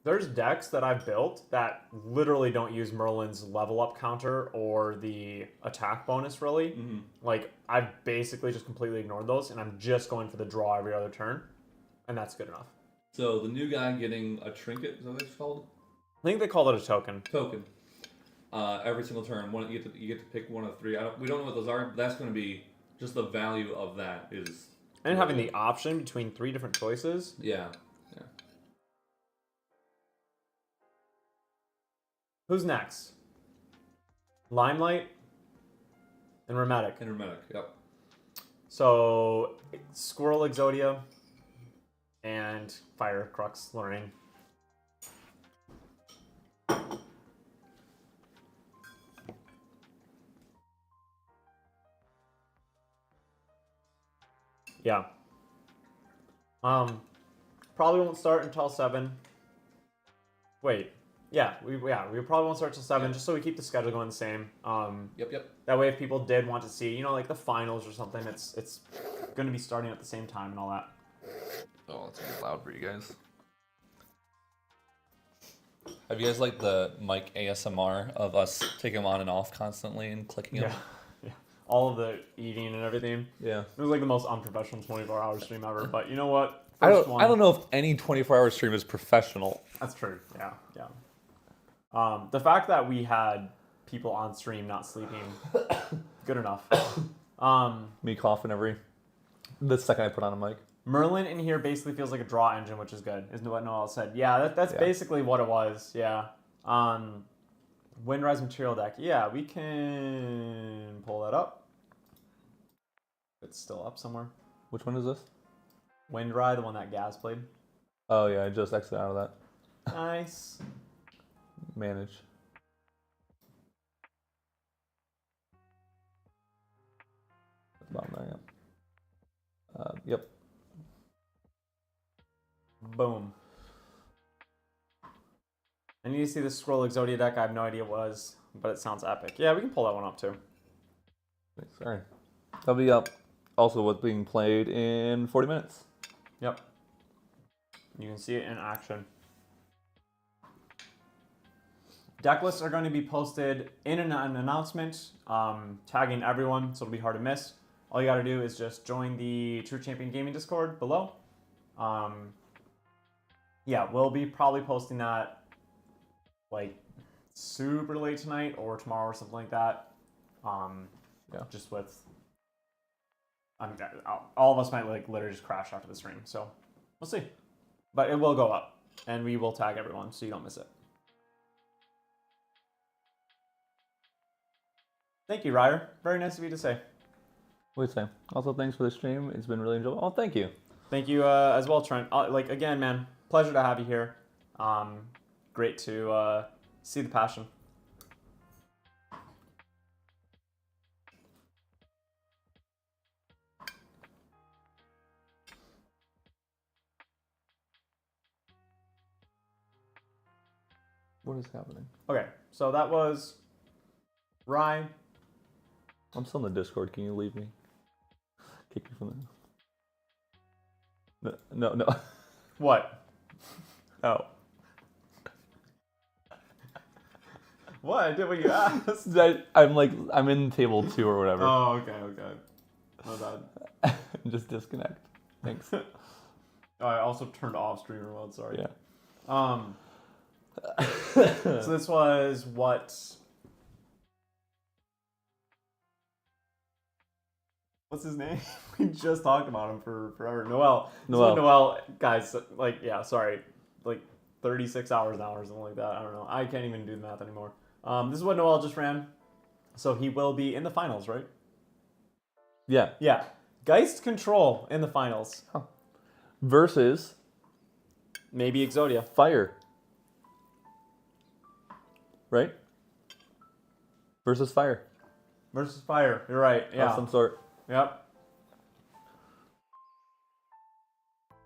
There's decks that I've built that literally don't use Merlin's level up counter or the attack bonus, really. Mm-hmm. Like, I've basically just completely ignored those, and I'm just going for the draw every other turn, and that's good enough. So the new guy getting a trinket, is that what it's called? I think they call it a token. Token. Every single turn, you get to pick one of three. We don't know what those are, but that's going to be just the value of that is. And having the option between 3 different choices. Yeah. Who's next? Limelight and Hermetic. Yep. So, Squirrel Exodia and Fire Crux Learning. Yeah. Probably won't start until 7. Wait. Yeah, we probably won't start till 7, just so we keep the schedule going the same. Yep. That way, if people did want to see, like the finals or something, it's going to be starting at the same time and all that. Oh, it's gonna be loud for you guys. Have you guys liked the mic ASMR of us taking them on and off constantly and clicking them? Yeah. All of the eating and everything. Yeah. It was like the most unprofessional 24-hour stream ever. But you know what? I don't know if any 24-hour stream is professional. That's true. Yeah. The fact that we had people on stream not sleeping, good enough. Me coughing the second I put on a mic. Merlin in here basically feels like a draw engine, which is good, isn't what Noel said. Yeah, that's basically what it was. Yeah. Windrise material deck. Yeah, we can pull that up. It's still up somewhere. Which one is this? Windrise, the one that Gaz played. Oh yeah, I just exited out of that. Nice. Manage. At the bottom there, yeah. Yep. Boom. I need to see the Scroll Exodia deck. I have no idea what it was, but it sounds epic. Yeah, we can pull that one up too. Sorry. That'll be up. Also, what's being played in 40 minutes. Yep. You can see it in action. Deck lists are going to be posted in an announcement, tagging everyone, so it'll be hard to miss. All you got to do is just join the True Champion Gaming Discord below. Yeah, we'll be probably posting that like super late tonight or tomorrow or something like that. Yeah, just with all of us might like literally just crash after the stream, so we'll see. But it will go up, and we will tag everyone so you don't miss it. Thank you, Ryder. Very nice of you to say. What do you say? Also, thanks for the stream. It's been really enjoyable. Oh, thank you. Thank you as well, Trent. Again, man, pleasure to have you here. Great to see the passion. What is happening? Okay, so that was Rye. I'm still in the Discord. Can you leave me? Kick me from the... No. What? Oh. What? I did what you asked. I'm in table 2 or whatever. Oh, okay. My bad. Just disconnect. Thanks. Oh, I also turned off streamer mode, sorry. Yeah. So this was what? What's his name? We just talked about him for forever. Noel. Noel. Noel, guys, like, yeah, sorry. Like 36 hours now or something like that. I don't know. I can't even do the math anymore. This is what Noel just ran. So he will be in the finals, right? Yeah. Yeah. Geist Control in the finals. Huh. Versus maybe Exodia. Fire. Right? Versus Fire. Versus Fire. You're right. Yeah. Of some sort. Yep.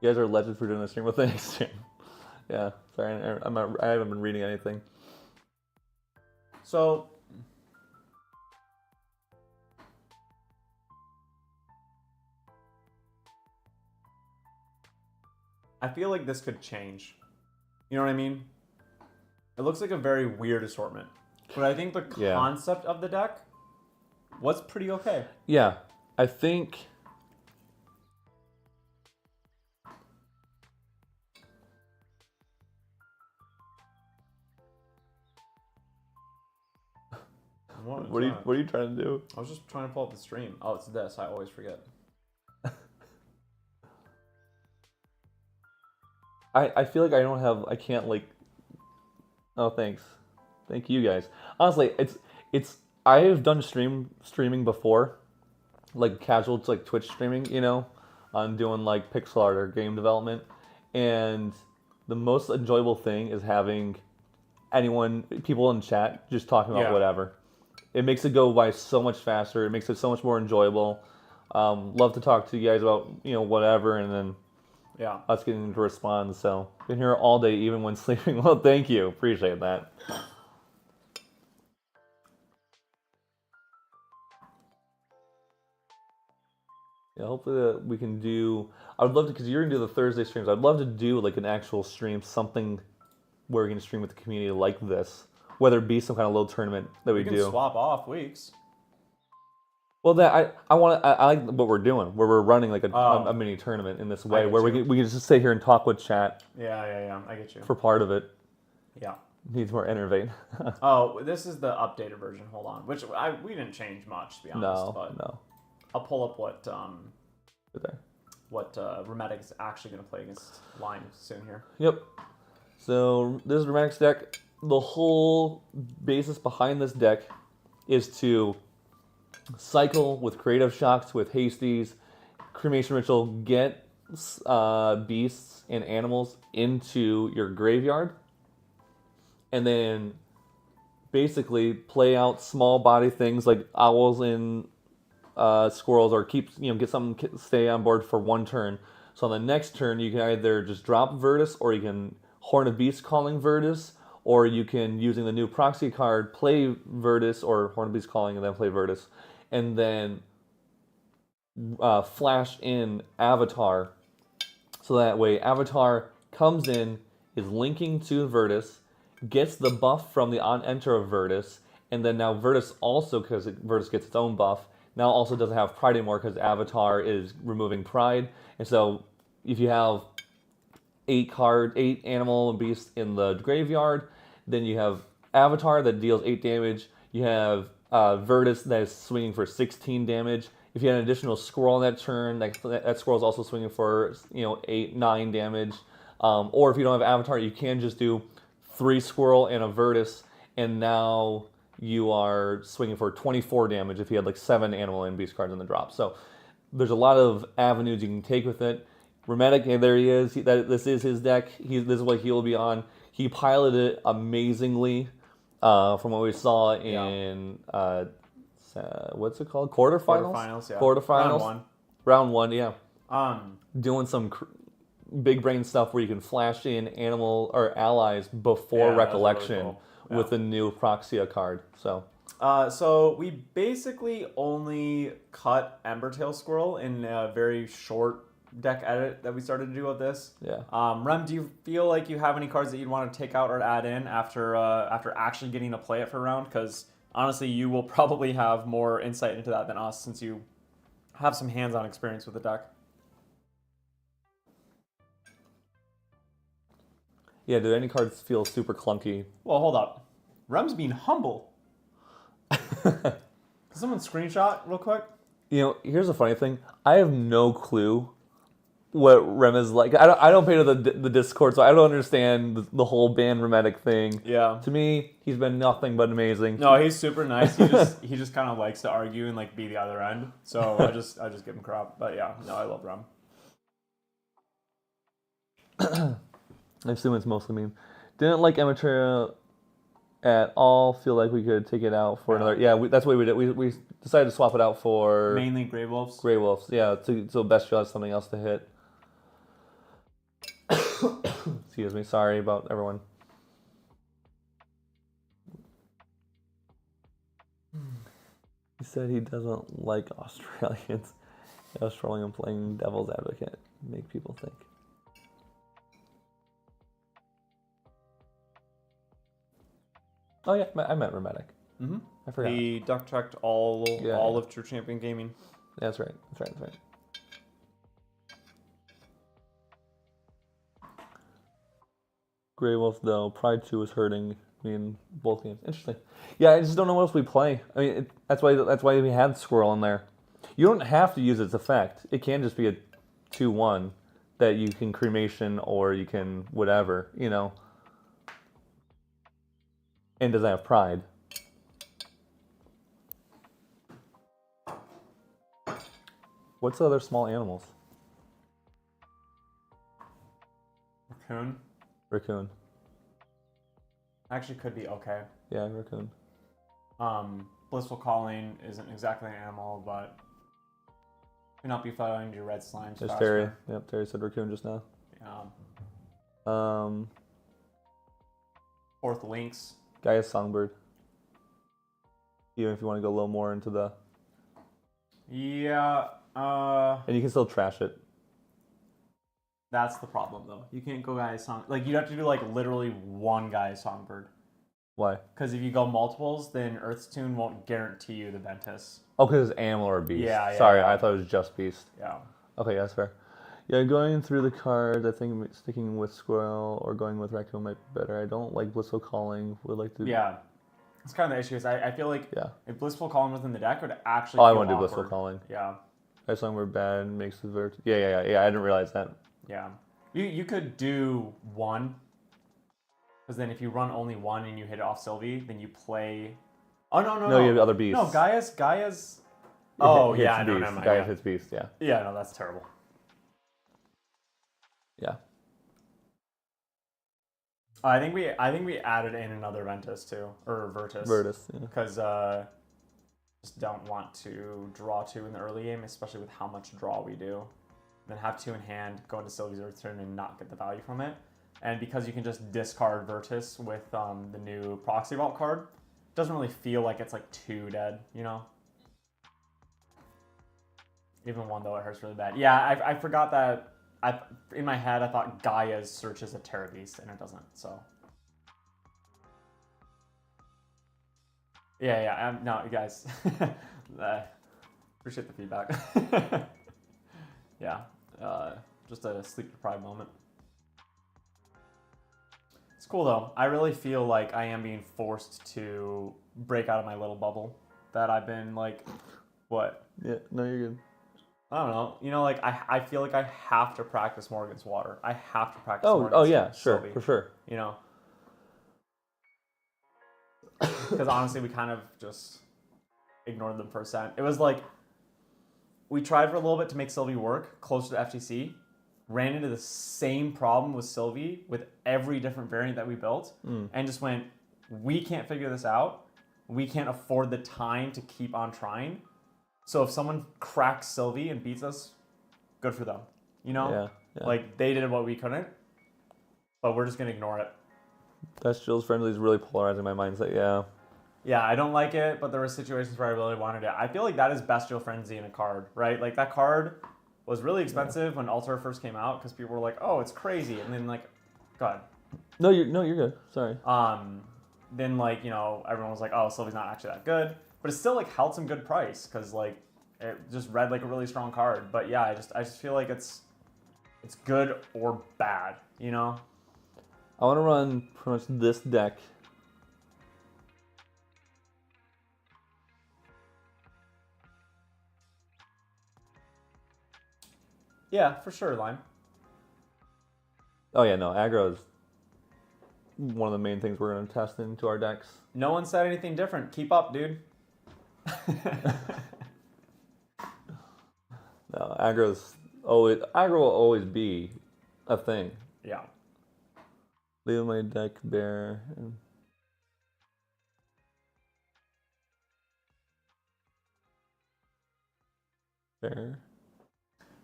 You guys are legends for doing a stream with the stream. Yeah. Sorry, I haven't been reading anything. So I feel like this could change. You know what I mean? It looks like a very weird assortment. But I think the concept of the deck was pretty okay. Yeah. I think... What are you trying to do? I was just trying to pull up the stream. Oh, it's this. I always forget. I feel like I can't like... Oh, thanks. Thank you guys. Honestly, it's I have done streaming before, like casual, like Twitch streaming, you know, on doing like pixel art or game development, and the most enjoyable thing is having people in chat just talking about whatever. It makes it go by so much faster. It makes it so much more enjoyable. Love to talk to you guys about, you know, whatever, and then us getting to respond. So been here all day, even when sleeping. Well, thank you, appreciate that. Yeah, hopefully we can do. I would love to, because you're gonna do the Thursday streams. I'd love to do like an actual stream, something where we can stream with the community like this, whether it be some kind of little tournament that we do. Swap off weeks. Well, that I like what we're doing, where we're running like a mini tournament in this way, where we can just sit here and talk with chat. Yeah, I get you. For part of it. Yeah. Needs more innovate. Oh, this is the updated version. Hold on, which we didn't change much, to be honest. No. I'll pull up what Rheumatic is actually going to play against Line soon here. Yep. So this is Rheumatic's deck. The whole basis behind this deck is to cycle with Creative Shocks, with Hasties, Cremation Ritual, get beasts and animals into your graveyard, and then basically play out small body things like owls and squirrels, or get something stay on board for one turn. So on the next turn, you can either just drop Virtus, or you can Horn of Beast Calling Virtus, or you can, using the new proxy card, play Virtus or Horn of Beast Calling and then play Virtus, and then flash in Avatar. So that way Avatar comes in, is linking to Virtus, gets the buff from the on enter of Virtus, and then now Virtus also, because Virtus gets its own buff, now also doesn't have Pride anymore because Avatar is removing Pride. And so if you have 8 animal and beast in the graveyard, then you have Avatar that deals 8 damage. You have Virtus that is swinging for 16 damage. If you had an additional squirrel on that turn, that squirrel is also swinging for 8-9 damage. Or if you don't have Avatar, you can just do 3 squirrel and a Virtus, and now you are swinging for 24 damage if you had like 7 animal and beast cards in the drop. So there's a lot of avenues you can take with it. Rheumatic, there he is. This is his deck. This is what he will be on. He piloted it amazingly from what we saw in what's it called? Quarterfinals. Quarterfinals. Round one. Yeah. Doing some big brain stuff where you can flash in animal or allies before Recollection. Really cool. With the new Proxia card. So we basically only cut Embertail Squirrel in a very short deck edit that we started to do of this. Yeah. Rem, do you feel like you have any cards that you'd want to take out or add in after actually getting to play it for a round? Because honestly, you will probably have more insight into that than us, since you have some hands-on experience with the deck. Yeah, do any cards feel super clunky? Well, hold up. Rem's being humble. Can someone screenshot real quick? Here's the funny thing. I have no clue what Rem is like. I don't pay to the Discord, so I don't understand the whole ban Remetic thing. Yeah. To me, he's been nothing but amazing. No, he's super nice. He just kind of likes to argue and be the other end. So I just give him crap. But yeah, no, I love Rem. I assume it's mostly meme. Didn't like Amateur at all. Feel like we could take it out for another. Yeah, that's what we did. We decided to swap it out for Mainly Grey Wolves. Grey Wolves. Yeah, so Bestial has something else to hit. Excuse me. Sorry about everyone. He said he doesn't like Australians. I was trolling him playing devil's advocate. Make people think. Oh yeah, I met Remetic. Mm-hmm. I forgot. He duck checked all of True Champion Gaming. That's right. That's right. Grey Wolf though, Pride 2 is hurting me in both games. Interesting. Yeah, I just don't know what else we play. I mean, that's why we had Squirrel in there. You don't have to use its effect. It can just be a 2/1 that you can cremation or you can whatever, And doesn't have Pride. What's the other small animals? Raccoon. Actually could be okay. Yeah, raccoon. Blissful Calling isn't exactly an animal, but could not be found your red slimes. There's Terry. Yep, Terry said raccoon just now. Yeah. Fourth Lynx. Gaia's Songbird. Even if you want to go a little more into the... Yeah. And you can still trash it. That's the problem, though. You can't go Gaia's Song... you'd have to do, literally one Gaia's Songbird. Why? Because if you go multiples, then Earth's Tune won't guarantee you the Ventus. Oh, because it's animal or beast. Yeah. Sorry, I thought it was just beast. Yeah. Okay, that's fair. Yeah, going through the cards, I think sticking with Squirrel or going with Raccoon might be better. I don't like Blissful Calling. Would like to... Yeah. It's kind of the issue. Is I feel like if Blissful Calling was in the deck, it would actually I feel want to do awkward. Blissful Calling. Yeah. That song were bad, makes the vert... Yeah, I didn't realize that. Yeah. You could do one, because then if you run only one and you hit it off Sylvie, then you play... Oh, no. No, you have other beasts. No, Gaia's... Oh, yeah, no, never mind. Gaia hits beast, yeah. Yeah, no, that's terrible. Yeah. I think we added in another Ventus too, or Virtus. Virtus, yeah. Because just don't want to draw 2 in the early game, especially with how much draw we do. Then have 2 in hand, go into Sylvie's Earth Turn and not get the value from it. And because you can just discard Virtus with the new Proxy Vault card, it doesn't really feel like it's too dead, Even one though, it hurts really bad. Yeah, I forgot that. In my head, I thought Gaia's searches a Terra Beast, and it doesn't, so. Yeah, no, guys. Appreciate the feedback. Yeah, just a sleep-deprived moment. It's cool, though. I really feel like I am being forced to break out of my little bubble that I've been, what? Yeah, no, you're good. I don't know. I feel like I have to practice more against water. I have to practice more Oh, against yeah, sure, Sylvie, for sure. Because honestly, we kind of just ignored them for a second. It was we tried for a little bit to make Sylvie work closer to FTC, ran into the same problem with Sylvie with every different variant that we built, and just went, we can't figure this out. We can't afford the time to keep on trying. So if someone cracks Sylvie and beats us, good for them. Yeah. They did what we couldn't, but we're just going to ignore it. Bestial's Friendly is really polarizing my mindset, yeah. Yeah, I don't like it, but there were situations where I really wanted it. I feel like that is Bestial Frenzy in a card, right? That card was really expensive when Altar first came out because people were like, oh, it's crazy. And then, go ahead. No, you're good. Sorry. Then, everyone was like, oh, Sylvie's not actually that good. But it still held some good price because it just read like a really strong card. But yeah, I just feel like it's good or bad, I want to run pretty much this deck. Yeah, for sure, Lime. Oh yeah, no, aggro is one of the main things we're going to test into our decks. No one said anything different. Keep up, dude. No, aggro will always be a thing. Yeah. Leave my deck bare. Bare.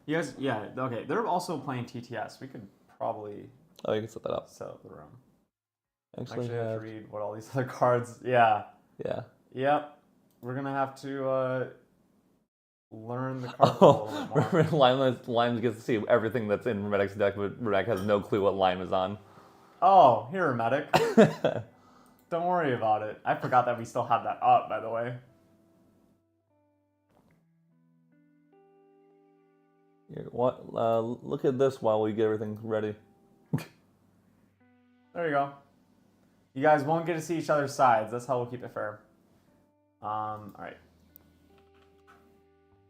You guys, yeah, okay. They're also playing TTS. We could probably Oh, you can set that up. set up the room. Actually, I have to read what all these other cards. Yeah. Yeah. Yep. We're gonna have to learn the cards a little bit more. Lime gets to see everything that's in Remedic's deck, but Remedic has no clue what Lime is on. Oh, here, Medic. Don't worry about it. I forgot that we still had that up, by the way. Here, look at this while we get everything ready. There you go. You guys won't get to see each other's sides. That's how we'll keep it fair. All right.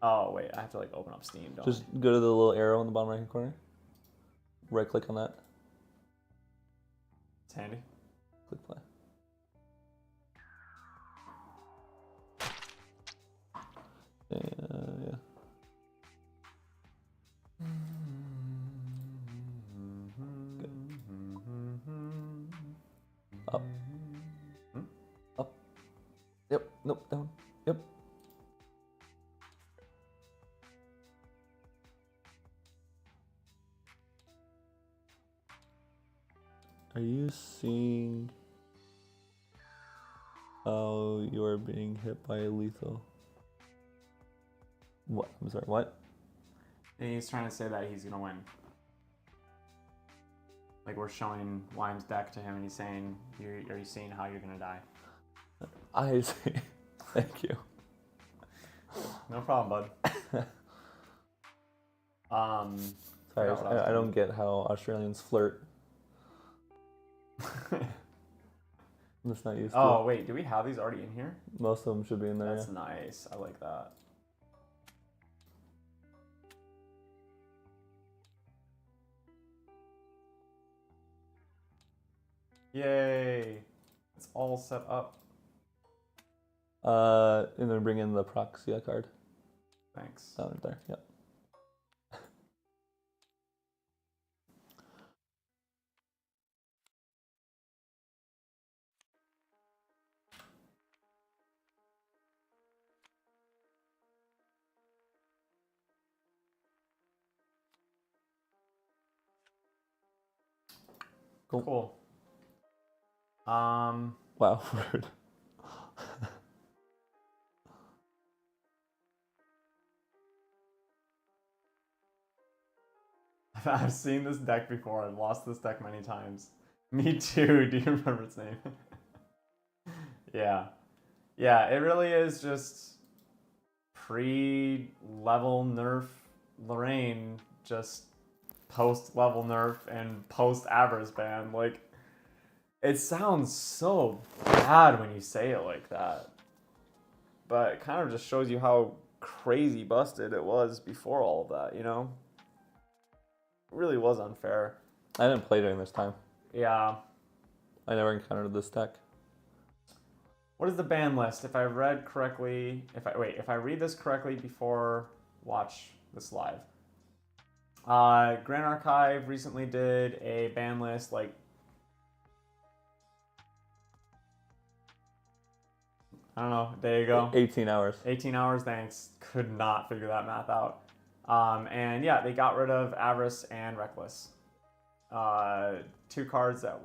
Oh wait, I have to like open up Steam. Don't Just go to the little arrow in the bottom right-hand corner. Right click on that. It's handy. Click play. Yeah. Up. Up. Yep. Nope. Down. Yep. Are you seeing how you are being hit by a lethal? What? I'm sorry, what? And he's trying to say that he's gonna win. Like we're showing Lime's deck to him, and he's saying, "Are you seeing how you're gonna die?" I see. Thank you. No problem, bud. Sorry, forgot what I was I don't get how Australians flirt. I'm just not used to Oh it. wait, do we have these already in here? Most of them should be in there. That's nice. I like that. Yay! It's all set up. And then bring in the Proxia card. Thanks. Down right there. Yep. Cool. Wow, rude. I've seen this deck before. I've lost this deck many times. Me too. Do you remember its name? Yeah. Yeah, it really is just pre-level nerf Lorraine, just post-level nerf and post-Avarice ban. Like, it sounds so bad when you say it like that. But it kind of just shows you how crazy busted it was before all of that, you know? It really was unfair. I didn't play during this time. Yeah. I never encountered this deck. What is the ban list? If I read correctly, if I read this correctly before watch this live. Grand Archive recently did a ban list like I don't know, there you go. 18 hours. 18 hours, thanks. Could not figure that math out. And yeah, they got rid of Avarice and Reckless. Two cards that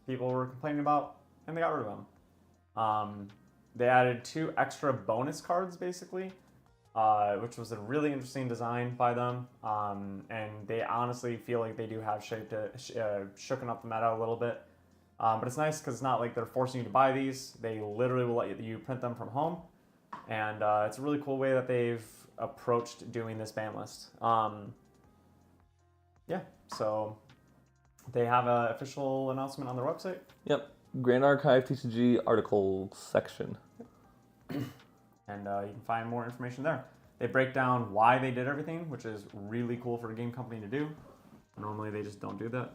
people were complaining about, and they got rid of them. They added 2 extra bonus cards, basically, which was a really interesting design by them. And they honestly feel like they do have shooken up the meta a little bit. But it's nice because it's not like they're forcing you to buy these. They literally will let you print them from home. And it's a really cool way that they've approached doing this ban list. Yeah, so they have an official announcement on their website. Yep. Grand Archive TCG article section. And you can find more information there. They break down why they did everything, which is really cool for a game company to do. Normally they just don't do that.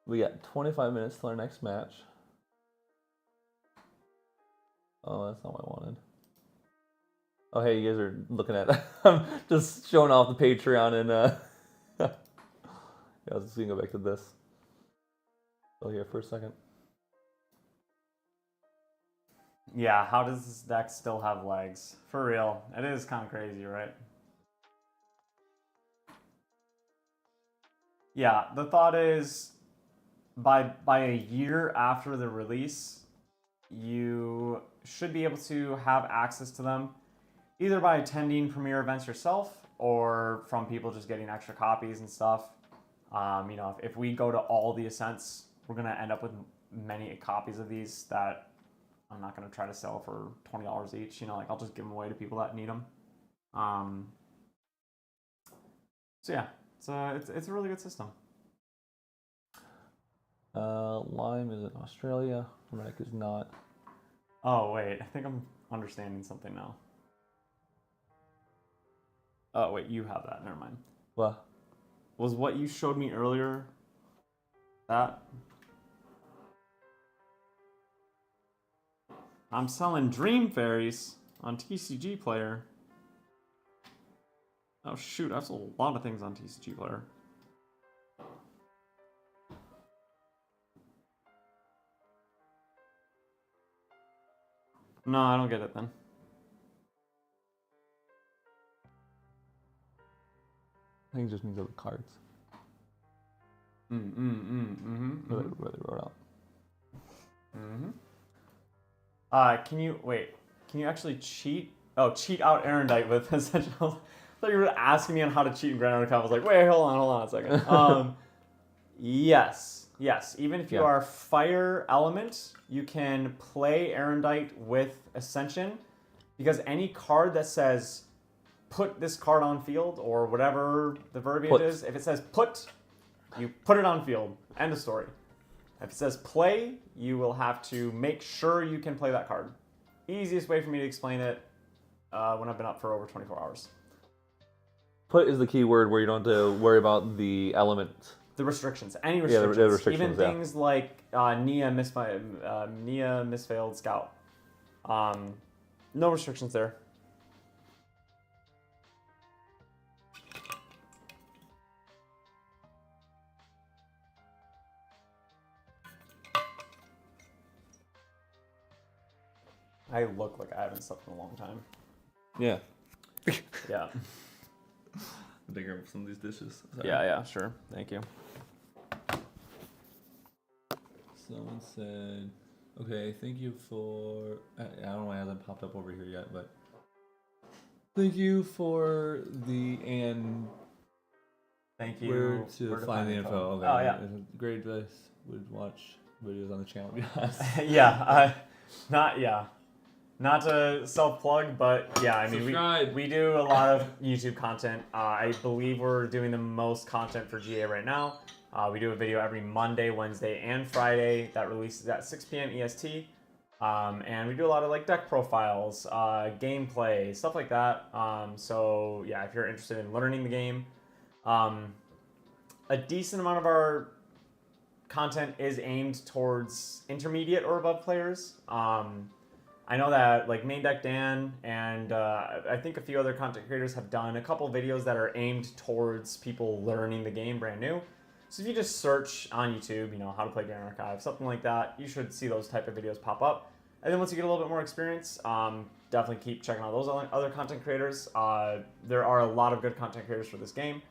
We got 25 minutes till our next match. Oh, that's not what I wanted. Oh, hey, you guys are looking at... I'm just showing off the Patreon and... yeah, let's just go back to this. Still here for a second. Yeah, how does this deck still have legs? For real. It is kind of crazy, right? Yeah, the thought is by a year after the release, you should be able to have access to them either by attending premiere events yourself or from people just getting extra copies and stuff. You know, if we go to all the ascents, we're going to end up with many copies of these that I'm not going to try to sell for $20 each. You know, like I'll just give them away to people that need them. So yeah, it's a really good system. Lime is in Australia. Rec is not. Oh wait, I think I'm understanding something now. Oh wait, you have that. Never mind. What? Was what you showed me earlier that? I'm selling Dream Fairies on TCG Player. Oh shoot, I've sold a lot of things on TCG Player. No, I don't get it then. I think it just means other cards. Where they wrote out. Can you actually cheat? Oh, cheat out Erendite with essential. I thought you were asking me on how to cheat in Grand Archive. I was like, wait, hold on a second. Yes. Even if you are Fire Element, you can play Erendite with Ascension, because any card that says put this card on field or whatever the verbiage is, if it says put, you put it on field. End of story. If it says play, you will have to make sure you can play that card. Easiest way for me to explain it when I've been up for over 24 hours. Put is the key word where you don't have to worry about the element. The restrictions. Any restrictions. Yeah, the restrictions. Even things like Nia Misfailed Scout. No restrictions there. I look like I haven't slept in a long time. Yeah. Yeah. I think of some of these dishes. Sorry. Yeah, sure. Thank you. Someone said, okay, thank you for... I don't know why it hasn't popped up over here yet, but... Thank you for the... and... Thank you. Where to find the info. Okay. Oh, yeah. It's a great advice. Would watch videos on the channel, to be honest. Not to self-plug, but yeah, I mean, we do a lot of YouTube content. I believe we're doing the most content for GA right now. We do a video every Monday, Wednesday, and Friday that releases at 6 p.m. EST. And we do a lot of like deck profiles, gameplay, stuff like that. So yeah, if you're interested in learning the game, a decent amount of our content is aimed towards intermediate or above players. I know that like Main Deck Dan and I think a few other content creators have done a couple videos that are aimed towards people learning the game brand new. So if you just search on YouTube, you know, how to play Grand Archive, something like that, you should see those type of videos pop up. And then once you get a little bit more experience, definitely keep checking out those other content creators. There are a lot of good content creators for this game.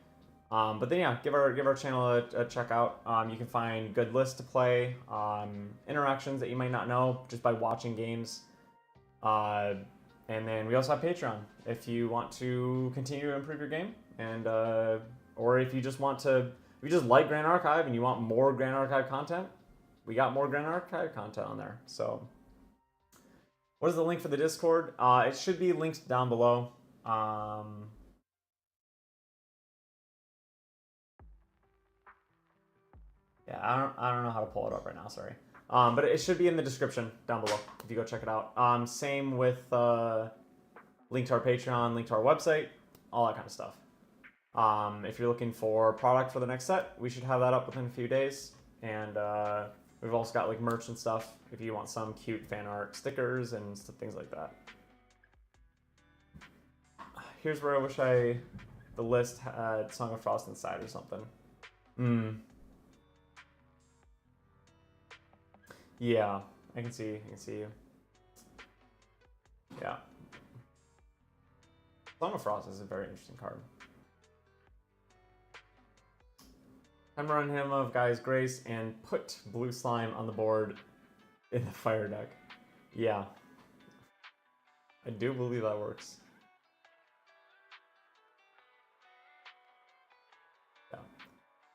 But then yeah, give our channel a check out. You can find good lists to play, interactions that you might not know just by watching games. And then we also have Patreon if you want to continue to improve your game, and or if you just want to, if you just like Grand Archive and you want more Grand Archive content, we got more Grand Archive content on there. So, what is the link for the Discord? It should be linked down below. Yeah, I don't know how to pull it up right now. Sorry. But it should be in the description down below if you go check it out. Same with link to our Patreon, link to our website, all that kind of stuff. If you're looking for product for the next set, we should have that up within a few days. And we've also got like merch and stuff if you want some cute fan art stickers and things like that. Here's where I wish the list had Song of Frost inside or something. Yeah, I can see you. Yeah. Song of Frost is a very interesting card. I'm running him of Guy's Grace and put blue slime on the board in the fire deck. Yeah. I do believe that works.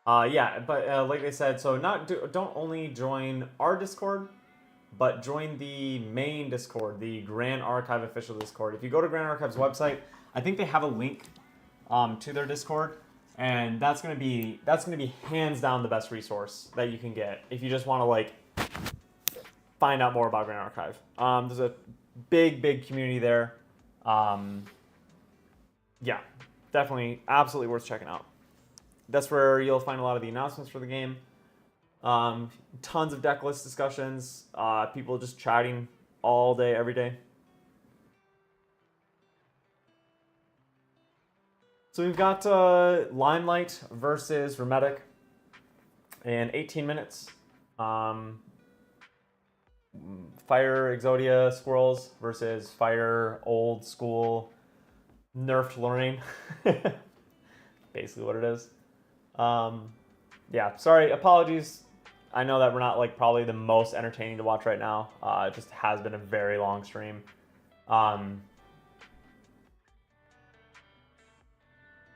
Yeah, but like they said, so don't only join our Discord, but join the main Discord, the Grand Archive official Discord. If you go to Grand Archive's website, I think they have a link to their Discord, and that's gonna be hands down the best resource that you can get if you just want to like find out more about Grand Archive. There's a big community there. Yeah, definitely, absolutely worth checking out. That's where you'll find a lot of the announcements for the game. Tons of deck list discussions. People just chatting all day, every day. So we've got Limelight versus Remetic in 18 minutes. Fire Exodia Squirrels versus Fire Old School Nerfed Lorraine. Basically what it is. Yeah, sorry, apologies. I know that we're not like probably the most entertaining to watch right now. It just has been a very long stream.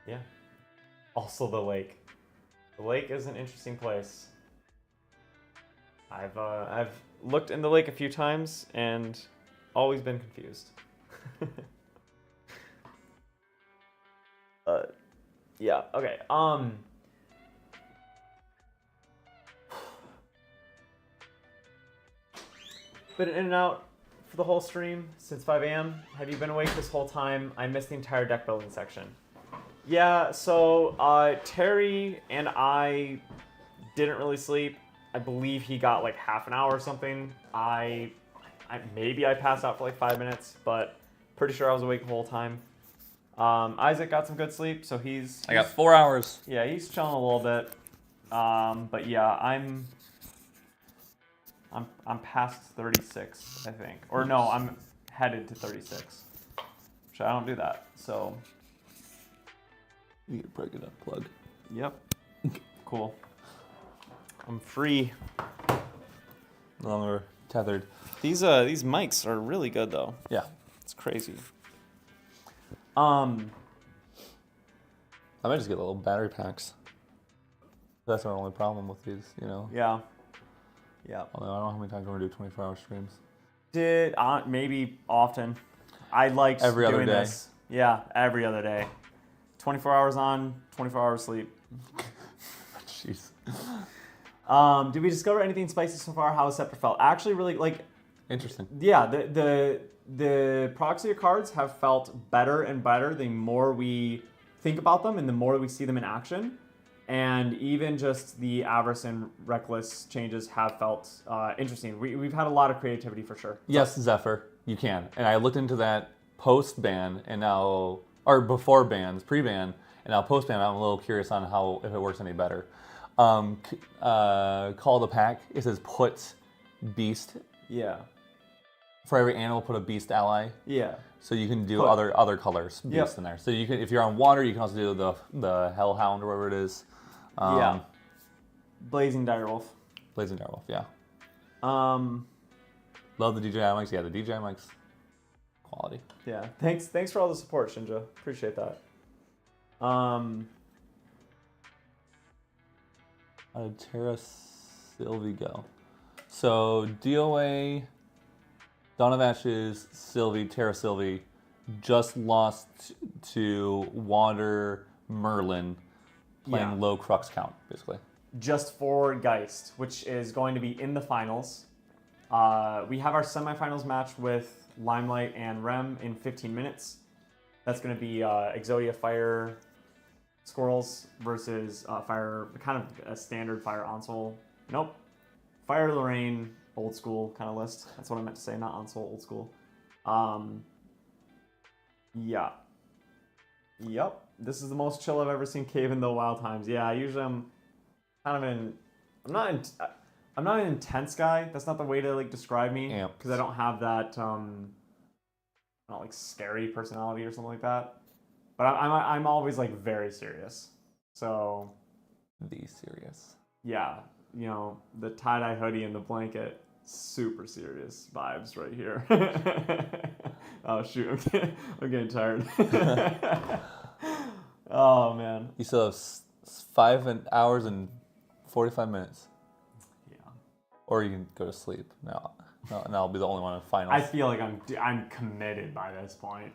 Yeah. Also the lake. The lake is an interesting place. I've looked in the lake a few times and always been confused. Yeah, okay. Been in and out for the whole stream since 5 a.m. Have you been awake this whole time? I missed the entire deck building section. Yeah, so Terry and I didn't really sleep. I believe he got like half an hour or something. Maybe I passed out for like 5 minutes, but pretty sure I was awake the whole time. Isaac got some good sleep, so I got 4 hours. Yeah, he's chilling a little bit. But yeah, I'm past 36, I think. Or no, I'm headed to 36. Which I don't do that, so. You need to break it up, plug. Yep. Cool. I'm free. No longer tethered. These mics are really good though. Yeah. It's crazy. I might just get little battery packs. That's our only problem with these, you know. Yeah. Yeah. Although I don't know how many times we're gonna do 24-hour streams. Maybe often. I liked every other doing day. This. Yeah, every other day. 24 hours on, 24 hours sleep. Jeez. Did we discover anything spicy so far? How has Scepter felt? Actually, really like. Interesting. Yeah, the proxy cards have felt better and better the more we think about them and the more we see them in action. And even just the Avarice and Reckless changes have felt interesting. We've had a lot of creativity for sure. Yes, Zephyr, you can. And I looked into that post-ban and now, or before bans, pre-ban, and now post-ban, I'm a little curious on if it works any better. Call the pack, it says put beast. Yeah. For every animal, put a beast ally. Yeah. So you can do other colors beast in there. So you can, if you're on water, you can also do the Hellhound or whatever it is. Yeah. Blazing Direwolf. Blazing Direwolf, yeah. Love the DJI mics. Yeah, the DJI mics, quality. Yeah. Thanks for all the support, Shinja. Appreciate that. How did Terra Sylvie go? So DOA, Dawn of Ashes, Sylvie, Terra Sylvie just lost to Wander Merlin playing low crux count, basically. Just for Geist, which is going to be in the finals. We have our semifinals match with Limelight and Rem in 15 minutes. That's going to be Exodia Fire Squirrels versus Fire, kind of a standard Fire Onsol. Nope. Fire Lorraine, old school kind of list. That's what I meant to say, not Onsol, old school. Yeah. Yep. This is the most chill I've ever seen Cave in the Wild Times. Yeah, usually I'm kind of in... I'm not an intense guy. That's not the way to like describe me. Because I don't have that... not like scary personality or something like that. But I'm always like very serious. So serious. Yeah, you know, the tie-dye hoodie and the blanket, super serious vibes right here. Oh shoot, I'm getting tired. Oh man. You still have 5 hours and 45 minutes. Yeah. Or you can go to sleep. No, and I'll be the only one in finals. I feel like I'm committed by this point.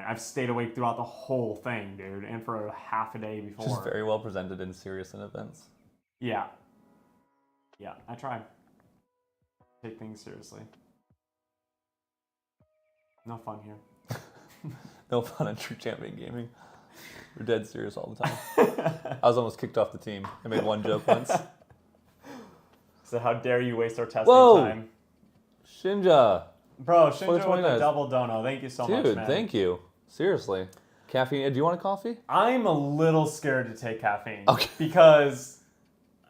I've stayed awake throughout the whole thing, dude, and for a half a day before. Just very well presented and serious in events. Yeah. Yeah, I try. Take things seriously. No fun here. No fun at True Champion Gaming. We're dead serious all the time. I was almost kicked off the team. I made one joke once. So how dare you waste our testing time? Shinja. Bro, Shinja with a double dono. Thank you so much, man. Dude, thank you. Seriously. Caffeine. Do you want a coffee? I'm a little scared to take caffeine. Okay. Because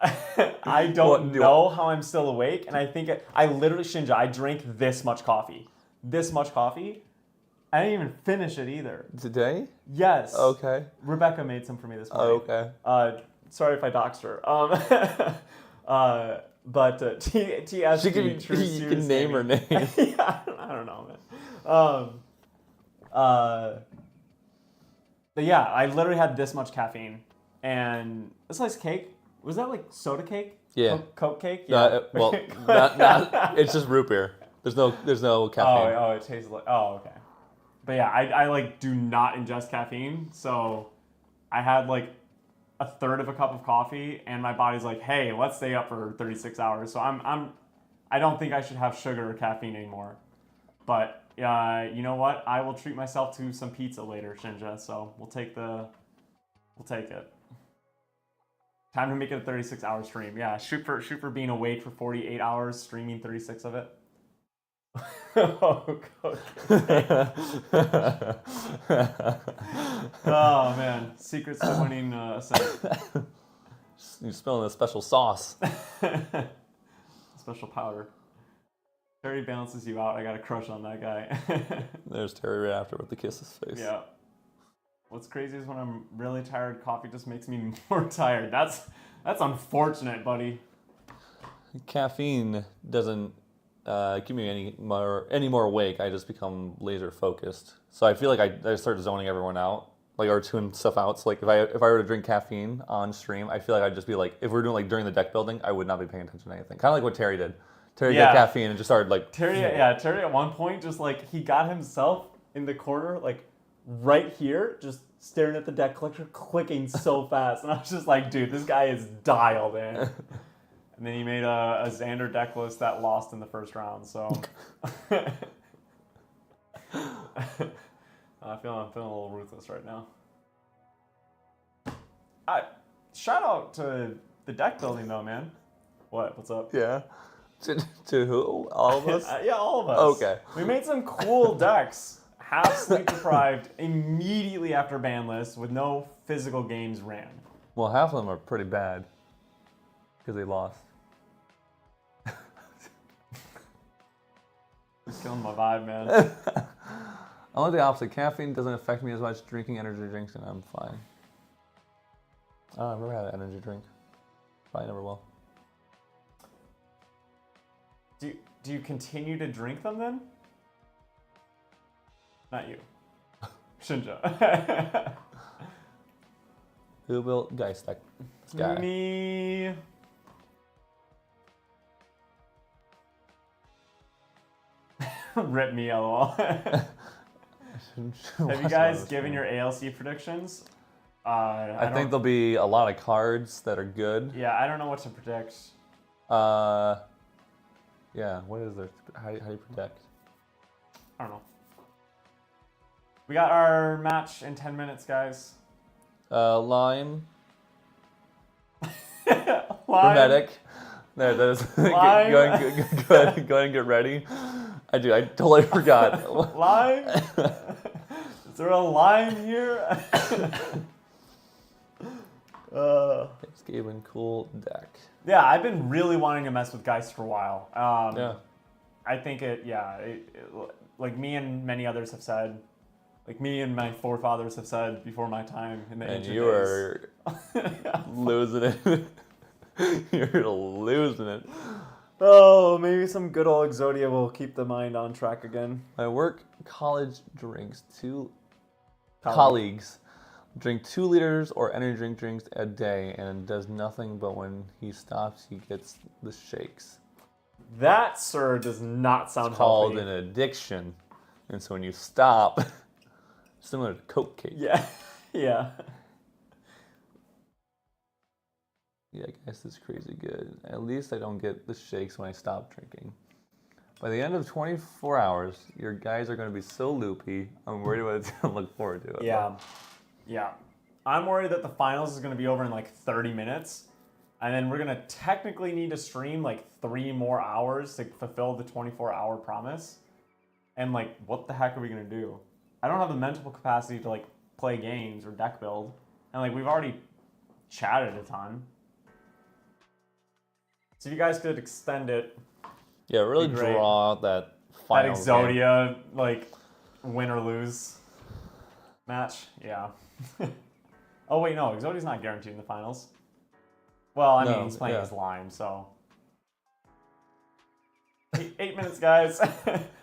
I don't know how I'm still awake. And I think I literally, Shinja, I drank this much coffee. I didn't even finish it either. Today? Yes. Okay. Rebecca made some for me this morning. Okay. Sorry if I doxed her. But TS. You can name her name. Yeah, I don't know, man. But yeah, I literally had this much caffeine and a slice of cake. Was that like soda cake? Yeah. Coke cake? Yeah. Well, not, it's just root beer. There's no caffeine. Oh, it tastes like. Oh, okay. But yeah, I like do not ingest caffeine, so I had like a third of a cup of coffee, and my body's like, hey, let's stay up for 36 hours. So I don't think I should have sugar or caffeine anymore. But you know what? I will treat myself to some pizza later, Shinja. So we'll take it. Time to make it a 36-hour stream. Yeah, shoot for being awake for 48 hours, streaming 36 of it. Oh, oh man, secrets to winning Ascent. You're smelling a special sauce. Special powder. Terry balances you out. I got a crush on that guy. There's Terry right after with the kiss his face. Yeah. What's crazy is when I'm really tired, coffee just makes me more tired. That's unfortunate, buddy. Caffeine doesn't keep me any more awake. I just become laser focused. So I feel like I start zoning everyone out, like, or tune stuff out. So like if I were to drink caffeine on stream, I feel like I'd just be like, if we're doing like during the deck building, I would not be paying attention to anything. Kind of like what Terry did. Terry got caffeine and just started like. Terry at one point just like he got himself in the corner like right here, just staring at the deck collector, clicking so fast, and I was just like, dude, this guy is dialed in. And then he made a Xander deck list that lost in the first round, so I'm feeling a little ruthless right now. Shout out to the deck building though, man. What's up? Yeah. To who? All of us? Yeah, all of us. Okay. We made some cool decks. Half sleep deprived immediately after ban list with no physical games ran. Well, half of them are pretty bad because they lost. It's killing my vibe, man. I'm like the opposite. Caffeine doesn't affect me as much. Drinking energy drinks and I'm fine. I've never had an energy drink. Probably never will. Do you continue to drink them then? Not you. Shinja. Who built Geist deck? This guy. Me. Rip me, lol. Have you guys given your ALC predictions? I think there'll be a lot of cards that are good. Yeah, I don't know what to predict. Yeah, what is there? How do you predict? I don't know. We got our match in 10 minutes, guys. Lime. Lime. Hermetic. There it is. Go Lime. ahead and get ready. I totally forgot. Lime? Is there a lime here? It's Gaben, cool deck. Yeah, I've been really wanting to mess with Geist for a while. Yeah. I think like me and many others have said, like me and my forefathers have said before my time in the And ancient you days. are losing it. You're losing it. Oh, maybe some good old Exodia will keep the mind on track again. My work college drinks colleagues drink 2 liters or energy drinks a day and does nothing, but when he stops, he gets the shakes. That, sir, does not sound It's called healthy. an addiction. And so when you stop, similar to Coke cake. Yeah, yeah. Yeah, I guess it's crazy good. At least I don't get the shakes when I stop drinking. By the end of 24 hours, your guys are going to be so loopy. I'm worried what it's going to look forward to. Yeah. I'm worried that the finals is going to be over in like 30 minutes. And then we're going to technically need to stream like 3 more hours to fulfill the 24-hour promise. And like, what the heck are we going to do? I don't have the mental capacity to like play games or deck build. And like, we've already chatted a ton. So if you guys could extend it. Yeah, really Be great. draw out that That final Exodia, like, win or lose match. Yeah. Oh, wait, no. Exodia's not guaranteed in the finals. Well, I mean, he's playing as Lime, so. 8 minutes, guys.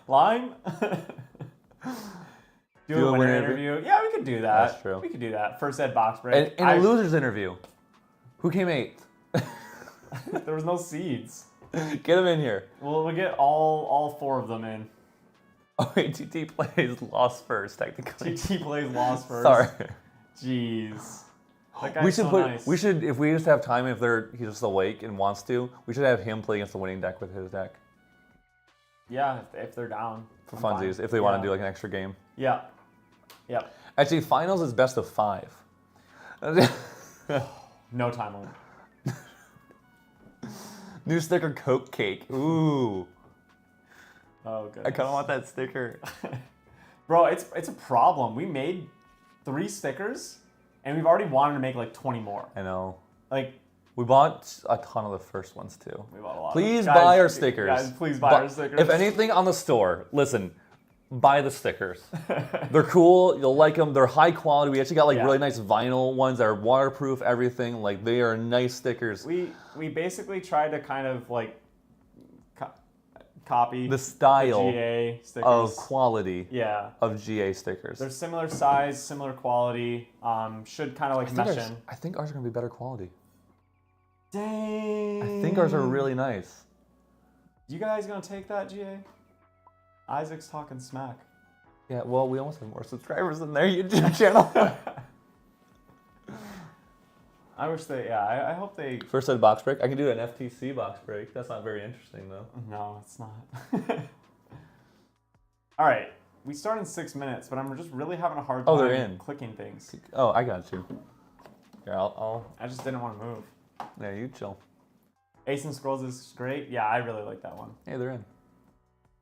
Lime? Do a winner interview. Yeah, we could do that. That's true. We could do that. First ed box break. And a loser's interview. Who came 8th? There was no seeds. Get him in here. We'll get all 4 of them in. Oh wait, TT plays lost first, technically. TT plays lost first. Sorry. Jeez. That guy's We should so put. nice. We should, if we just have time, if he's just awake and wants to, we should have him play against the winning deck with his deck Yeah, if they're down. for I'm fine. funsies. If they want to do like an extra game. Yeah. Yep. Actually, finals is best of 5. No time limit. New sticker, Coke cake. Ooh, Oh, good. I kind of want that sticker. Bro, it's a problem. We made 3 stickers, and we've already wanted to make like 20 more. I know. Like, We bought a ton of the first ones too. we bought a lot. Please Guys, buy our stickers. Guys, please buy our stickers. If anything on the store, listen, buy the stickers. They're cool. You'll like them. They're high quality. We actually got like Yeah. really nice vinyl ones that are waterproof. Everything like they are nice stickers. We basically tried to kind of like copy The style GA stickers. of quality Yeah. of GA stickers. They're similar size, similar quality. Should kind of like mesh in. I think ours are gonna be better quality. Dang. I think ours are really nice. You guys gonna take that, GA? Isaac's talking smack. Yeah. Well, we almost have more subscribers than their YouTube channel. I wish they. Yeah, I hope they. First ed box break. I can do an FTC box break. That's not very interesting though. No, it's not. All right, we start in 6 minutes, but I'm just really having a hard time they're in. clicking things. Oh, I got you. Here, I'll. I just didn't want to move. There, you chill. Ace and Scrolls is great. Yeah, I really like that one. Hey, they're in.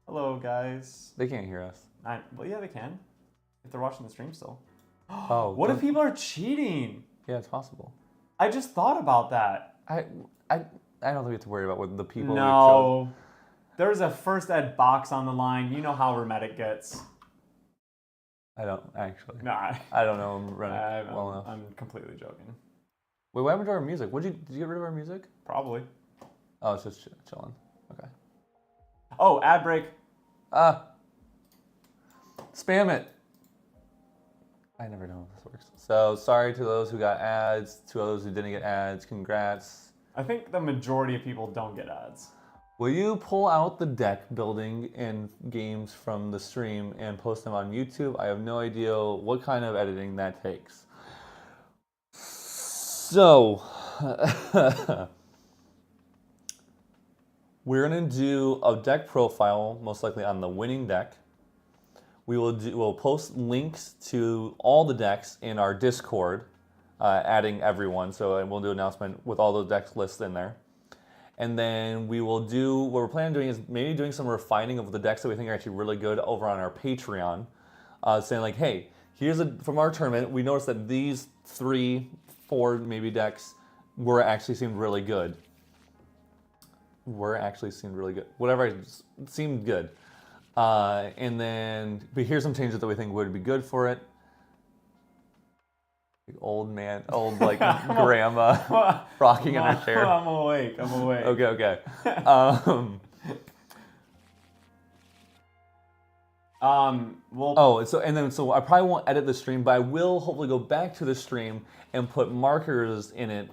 Hello, guys. They can't hear us. Well, yeah, they can. If they're watching the stream still. Oh. What if people are cheating? Yeah, it's possible. I just thought about that. I don't think we have to worry about what the people. No. There's a first ed box on the line. You know how Hermetic gets. I don't actually. Nah. I don't know him running well enough. I'm completely joking. Wait, what happened to our music? Did you get rid of our music? Probably. Oh, it's just chilling. Okay. Oh, ad break. Spam it. I never know if this works. So sorry to those who got ads, to those who didn't get ads. Congrats. I think the majority of people don't get ads. Will you pull out the deck building and games from the stream and post them on YouTube? I have no idea what kind of editing that takes. So, we're going to do a deck profile, most likely on the winning deck. we'll post links to all the decks in our Discord, adding everyone. So we'll do an announcement with all those decks lists in there. And then we will do, what we're planning on doing is maybe doing some refining of the decks that we think are actually really good over on our Patreon. Saying like, hey, from our tournament, we noticed that these 3-4 maybe decks seemed really good. Whatever, seemed good. But here's some changes that we think would be good for it. Old like grandma rocking in her chair. I'm awake. Okay. So I probably won't edit the stream, but I will hopefully go back to the stream and put markers in it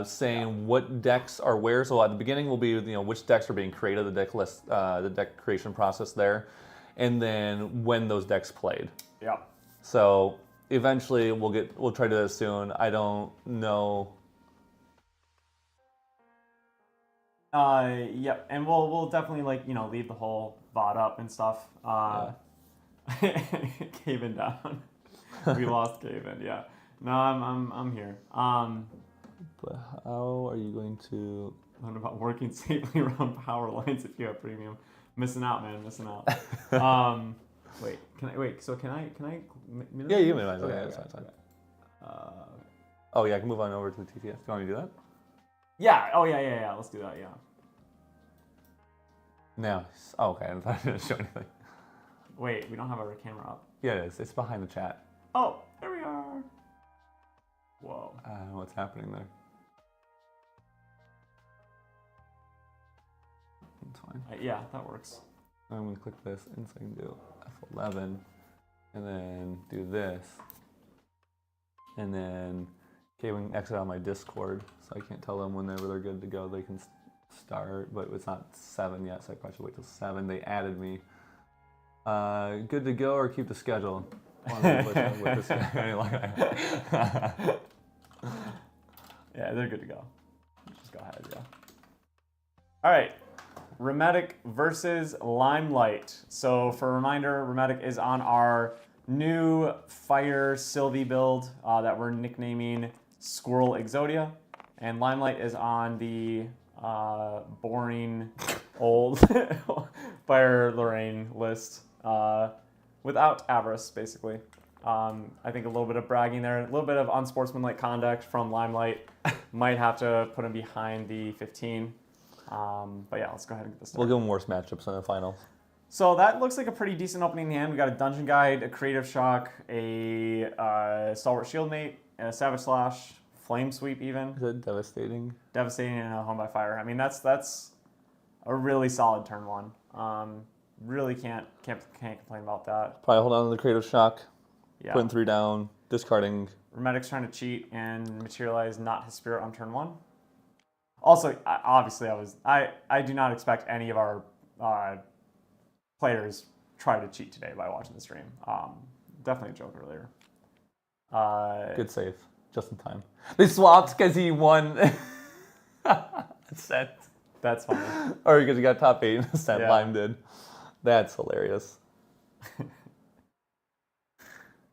saying what decks are where. So at the beginning will be which decks are being created, the deck list, the deck creation process there, and then when those decks played. Yeah. So eventually we'll try to do this soon. I don't know. Yep, and we'll definitely leave the whole VOD up and stuff. Caven down. We lost Caven. Yeah. No, I'm here. But how are you going to learn about working safely around power lines if you have premium? Missing out, man. Missing out. Wait. Can I? Yeah, you minimize. Okay, It's fine. I can move on over to the TTS. Do you want me to do that? Yeah. Oh yeah. Let's do that. Yeah. Now. Oh, okay. I thought I didn't show anything. Wait, we don't have our camera up. Yeah, it is. It's behind the chat. Oh, there we are. Whoa. I don't know what's happening there. That's fine. Yeah, that works. I'm going to click this, and so I can do F11, and then do this. And then, okay, we can exit out my Discord, so I can't tell them whenever they're good to go. They can start, but it's not 7 yet, so I probably should wait till 7. They added me. Good to go or keep the schedule? Yeah, they're good to go. Just go ahead, yeah. All right, Rheumatic versus Limelight. So for a reminder, Rheumatic is on our new Fire Sylvie build that we're nicknaming Squirrel Exodia, and Limelight is on the boring old Fire Lorraine list. Without avarice, basically. I think a little bit of bragging there, a little bit of unsportsmanlike conduct from Limelight. Might have to put him behind the 15. But yeah, let's go ahead and get this started. We'll give him worse matchups in the finals. So that looks like a pretty decent opening hand. We got a Dungeon Guide, a Creative Shock, a Stalwart Shieldmate, and a Savage Slash, Flame Sweep even. Is that devastating? Devastating and a Home by Fire. I mean, that's a really solid turn one. Really can't complain about that. Probably hold on to the Creative Shock. Yeah. Putting 3 down, discarding. Rheumatic's trying to cheat and materialize not his spirit on turn 1. Also, obviously, I do not expect any of our players try to cheat today by watching the stream. Definitely a joke earlier. Good save, just in time. They swapped because he won a set. That's funny. Or because he got top 8 in a set, Yeah. Lime did. That's hilarious.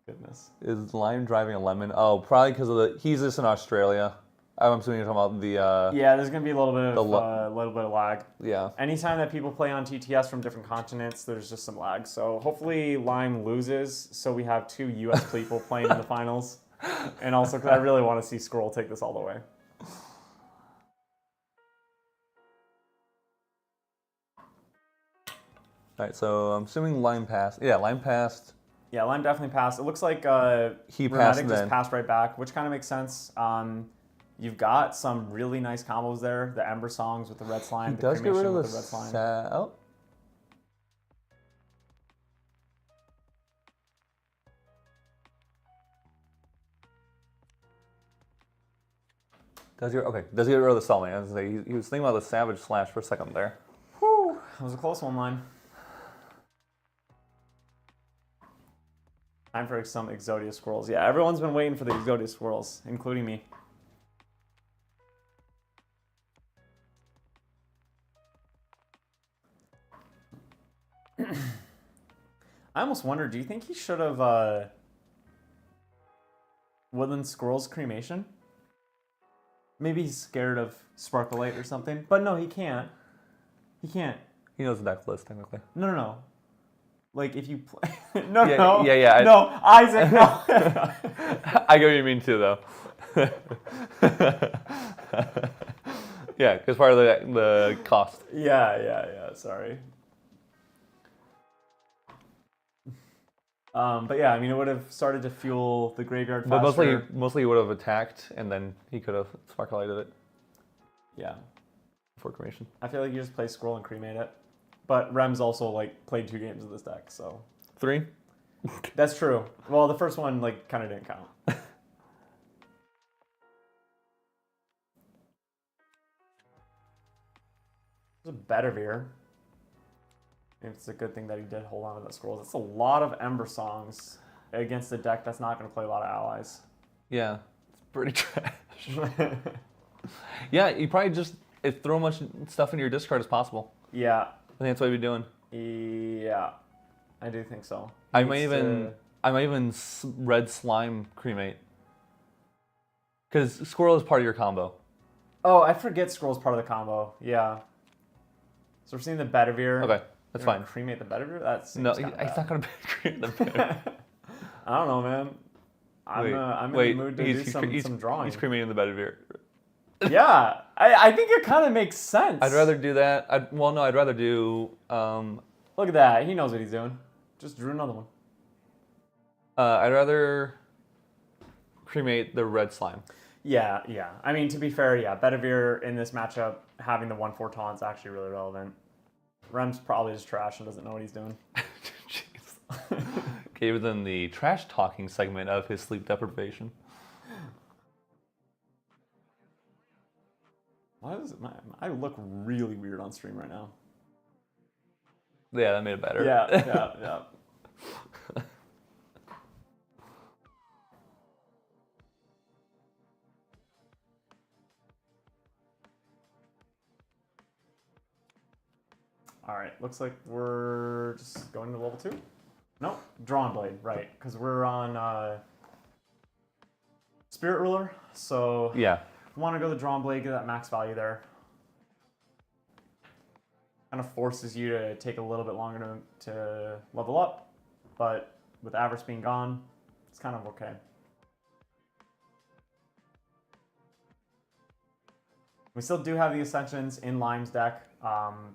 Goodness. Is Lime driving a lemon? Oh, probably because he's just in Australia. I'm assuming you're talking about the. Yeah, there's gonna be a little bit of lag. Yeah. Anytime that people play on TTS from different continents, there's just some lag. So hopefully Lime loses, so we have 2 U.S. people playing in the finals, and also because I really want to see Squirrel take this all the way. All right, so I'm assuming Lime passed. Yeah, Lime passed. Yeah, Lime definitely passed. It looks like He passed Rheumatic then. just passed right back, which kind of makes sense. You've got some really nice combos there. The Ember Songs with the red slime. He the does get rid cremation of with the red slime. oh. Does he get rid of the Sully? I was gonna say, he was thinking about the Savage Slash for a second there. Whew, that was a close one, Lime. Time for some Exodia Squirrels. Yeah, everyone's been waiting for the Exodia Squirrels, including me. I almost wonder, do you think he should have Woodland Squirrel's Cremation? Maybe he's scared of Sparklight or something. But no, he can't. He can't. He knows the deck list, technically. No. Like, if you play... Yeah. No, Isaac, no. I get what you mean, too, though. Yeah, because part of the cost. Yeah, sorry. But yeah, I mean, it would have started to fuel the graveyard faster. But mostly he would have attacked, and then he could have Sparklighted it. Yeah. For cremation. I feel like you just play Scroll and cremate it. But Rem's also, like, played 2 games of this deck, so... 3? That's true. Well, the first one, like, kind of didn't count. There's a Bedivere. Maybe it's a good thing that he did hold on to that Scrolls. That's a lot of Ember Songs against a deck that's not going to play a lot of allies. Yeah, it's pretty trash. Yeah, you probably just throw as much stuff into your discard as possible. Yeah. I think that's what you'd be doing. Yeah, I do think so. I might even red slime cremate. Because Squirrel is part of your combo. Oh, I forget Scroll's part of the combo. Yeah. So we're seeing the Bedivere. Okay, that's fine. Cremate the Bedivere? That's no, he's not going to cremate the Bedivere. I don't know, man. I'm in the mood to do some drawing. He's cremating the Bedivere. Yeah, I think it kind of makes sense. I'd rather do that. I'd rather do... Look at that. He knows what he's doing. Just drew another one. I'd rather cremate the red slime. Yeah. I mean, to be fair, yeah, Bedivere in this matchup, having the 1/4 taunt is actually really relevant. Rem's probably just trash and doesn't know what he's doing. Jeez. Gave them the trash talking segment of his sleep deprivation. Why does I look really weird on stream right now? Yeah, that made it better. Yeah. All right, looks like we're just going to level 2. No, Drawn Blade, right? Because we're on Spirit Ruler, so yeah. Want to go the Drawn Blade, get that max value there. Kind of forces you to take a little bit longer to level up, but with Avarice being gone, it's kind of okay. We still do have the Ascensions in Lime's deck,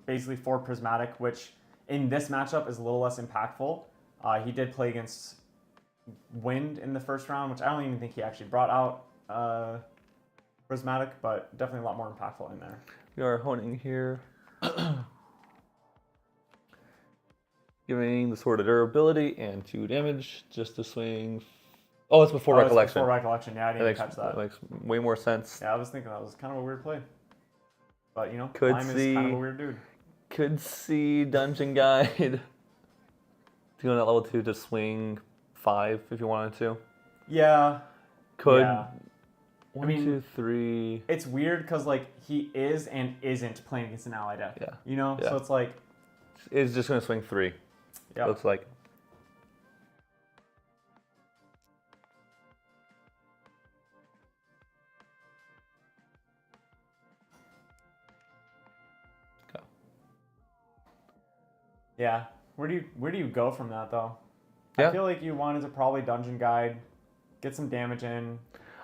basically for Prismatic, which in this matchup is a little less impactful. He did play against Wind in the first round, which I don't even think he actually brought out Prismatic, but definitely a lot more impactful in there. We are honing here. Giving the Sword of Durability and 2 damage just to swing. Oh, it's before Recollection. It's before Recollection, yeah, I didn't even catch that. That makes way more sense. Yeah, I was thinking that was kind of a weird play. But, you know, Lime is kind of a weird dude. Could see Dungeon Guide doing that level 2 to swing 5 if you wanted to. Yeah. Could. Yeah. 1, 2, 3. It's weird because, like, he is and isn't playing against an ally deck. Yeah. You know? Yeah. So it's like... It's just going to swing 3. Yeah. Looks like. Go. Yeah. Where do you go from that, though? Yeah. I feel like you wanted to probably Dungeon Guide, get some damage in,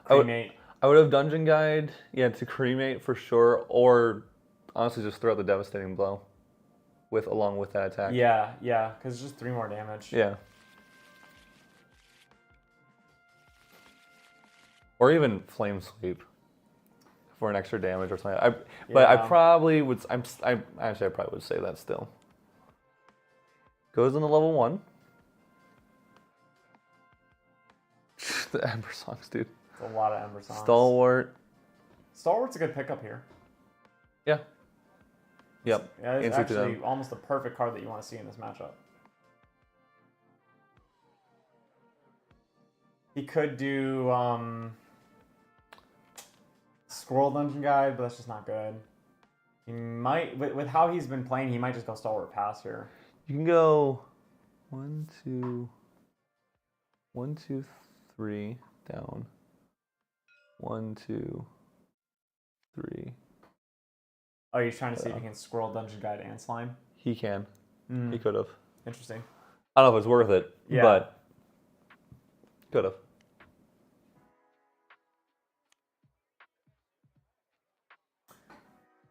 cremate. I would have Dungeon Guide, to cremate for sure, or honestly just throw out the Devastating Blow along with that attack. Yeah, because it's just 3 more damage. Yeah. Or even Flame Sweep for an extra damage or something. But I probably would. I probably would say that still. Goes into level 1. The Ember Songs, dude. It's a lot of Ember Songs. Stalwart. Stalwart's a good pickup here. Yeah. Yep. Yeah, it's actually almost the perfect card that you want to see in this matchup. He could do Squirrel Dungeon Guide, but that's just not good. He might, with how he's been playing, he might just go Stalwart Pass here. You can go 1, 2, 1, 2, 3 down. 1, 2, 3. Oh, you're trying to see if you can squirrel Dungeon Guide and Slime? He can. He could have. Interesting. I don't know if it's worth it, Yeah. but could have.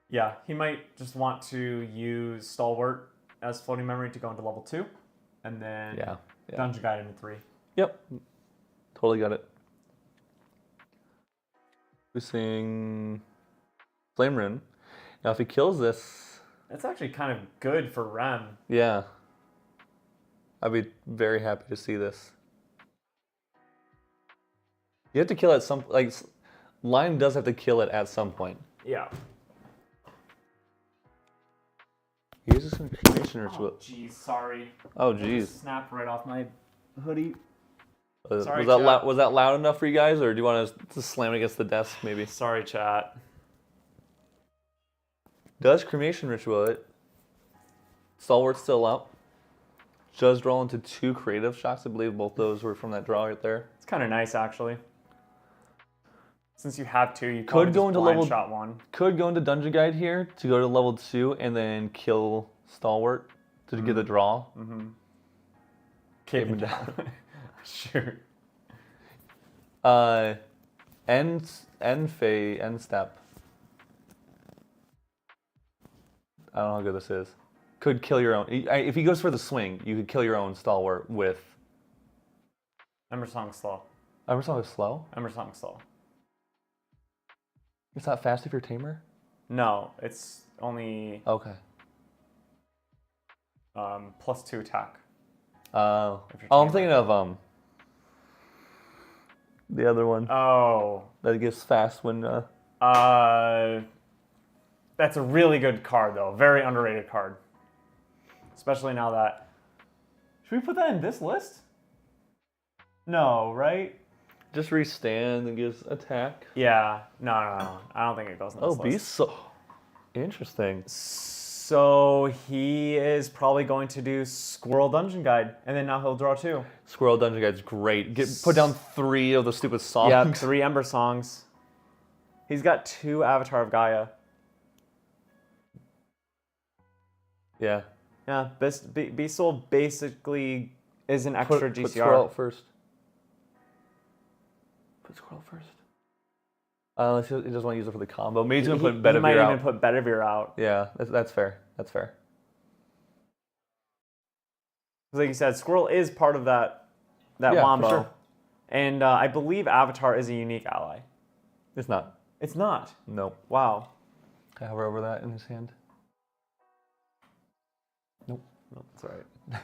Yeah, he might just want to use Stalwart as floating memory to go into level 2, and then Yeah. Dungeon Guide into 3. Yep. Totally got it. We're seeing Flame Rune. Now, if he kills this, That's actually kind of good for Rem. yeah, I'd be very happy to see this. You have to kill at some Lion does have to kill it at some point. Yeah. He uses some cremation ritual. Oh, jeez, sorry. Oh, jeez. Snapped right off my hoodie. Was Sorry, that chat. was that loud enough for you guys, or do you want to slam it against the desk maybe? Sorry, chat. Does cremation ritual it? Stalwart's still out. Does draw into 2 creative shocks. I believe both those were from that draw right there. It's kind of nice, actually. Since you have 2, you Could go into level shot 1. Could go into Dungeon Guide here to go to level 2 and then kill Stalwart to get the draw. Mm-hmm. Keep him down. Sure. End step. I don't know how good this is. Could kill your own. If he goes for the swing, you could kill your own Stalwart with. Ember Song slow. Ember Song is slow. Ember Song slow. It's not fast if you're tamer. No, it's only Okay. +2 attack. Oh, If you're I'm tamer. thinking of the other one Oh. that gets fast when. That's a really good card, though. Very underrated card. Especially now that... Should we put that in this list? No, right? Just restand and gives attack. Yeah. No. I don't think it goes in this Oh, list. beast. So interesting. So he is probably going to do Squirrel Dungeon Guide, and then now he'll draw 2. Squirrel Dungeon Guide's great. Put down 3 of the stupid songs. Yeah, 3 Ember Songs. He's got 2 Avatar of Gaia. Yeah. Yeah, Beast Soul basically is an extra GCR. Put Squirrel out first. Put Squirrel first. Unless he doesn't want to use it for the combo. Maybe he's going to put Bedivere He might out. even put Bedivere out. Yeah, that's fair. That's fair. Like you said, Squirrel is part of that Yeah, for wombo. sure. And I believe Avatar is a unique ally. It's not. It's not. Nope. Wow. Can I hover over that in his hand? No, that's all right.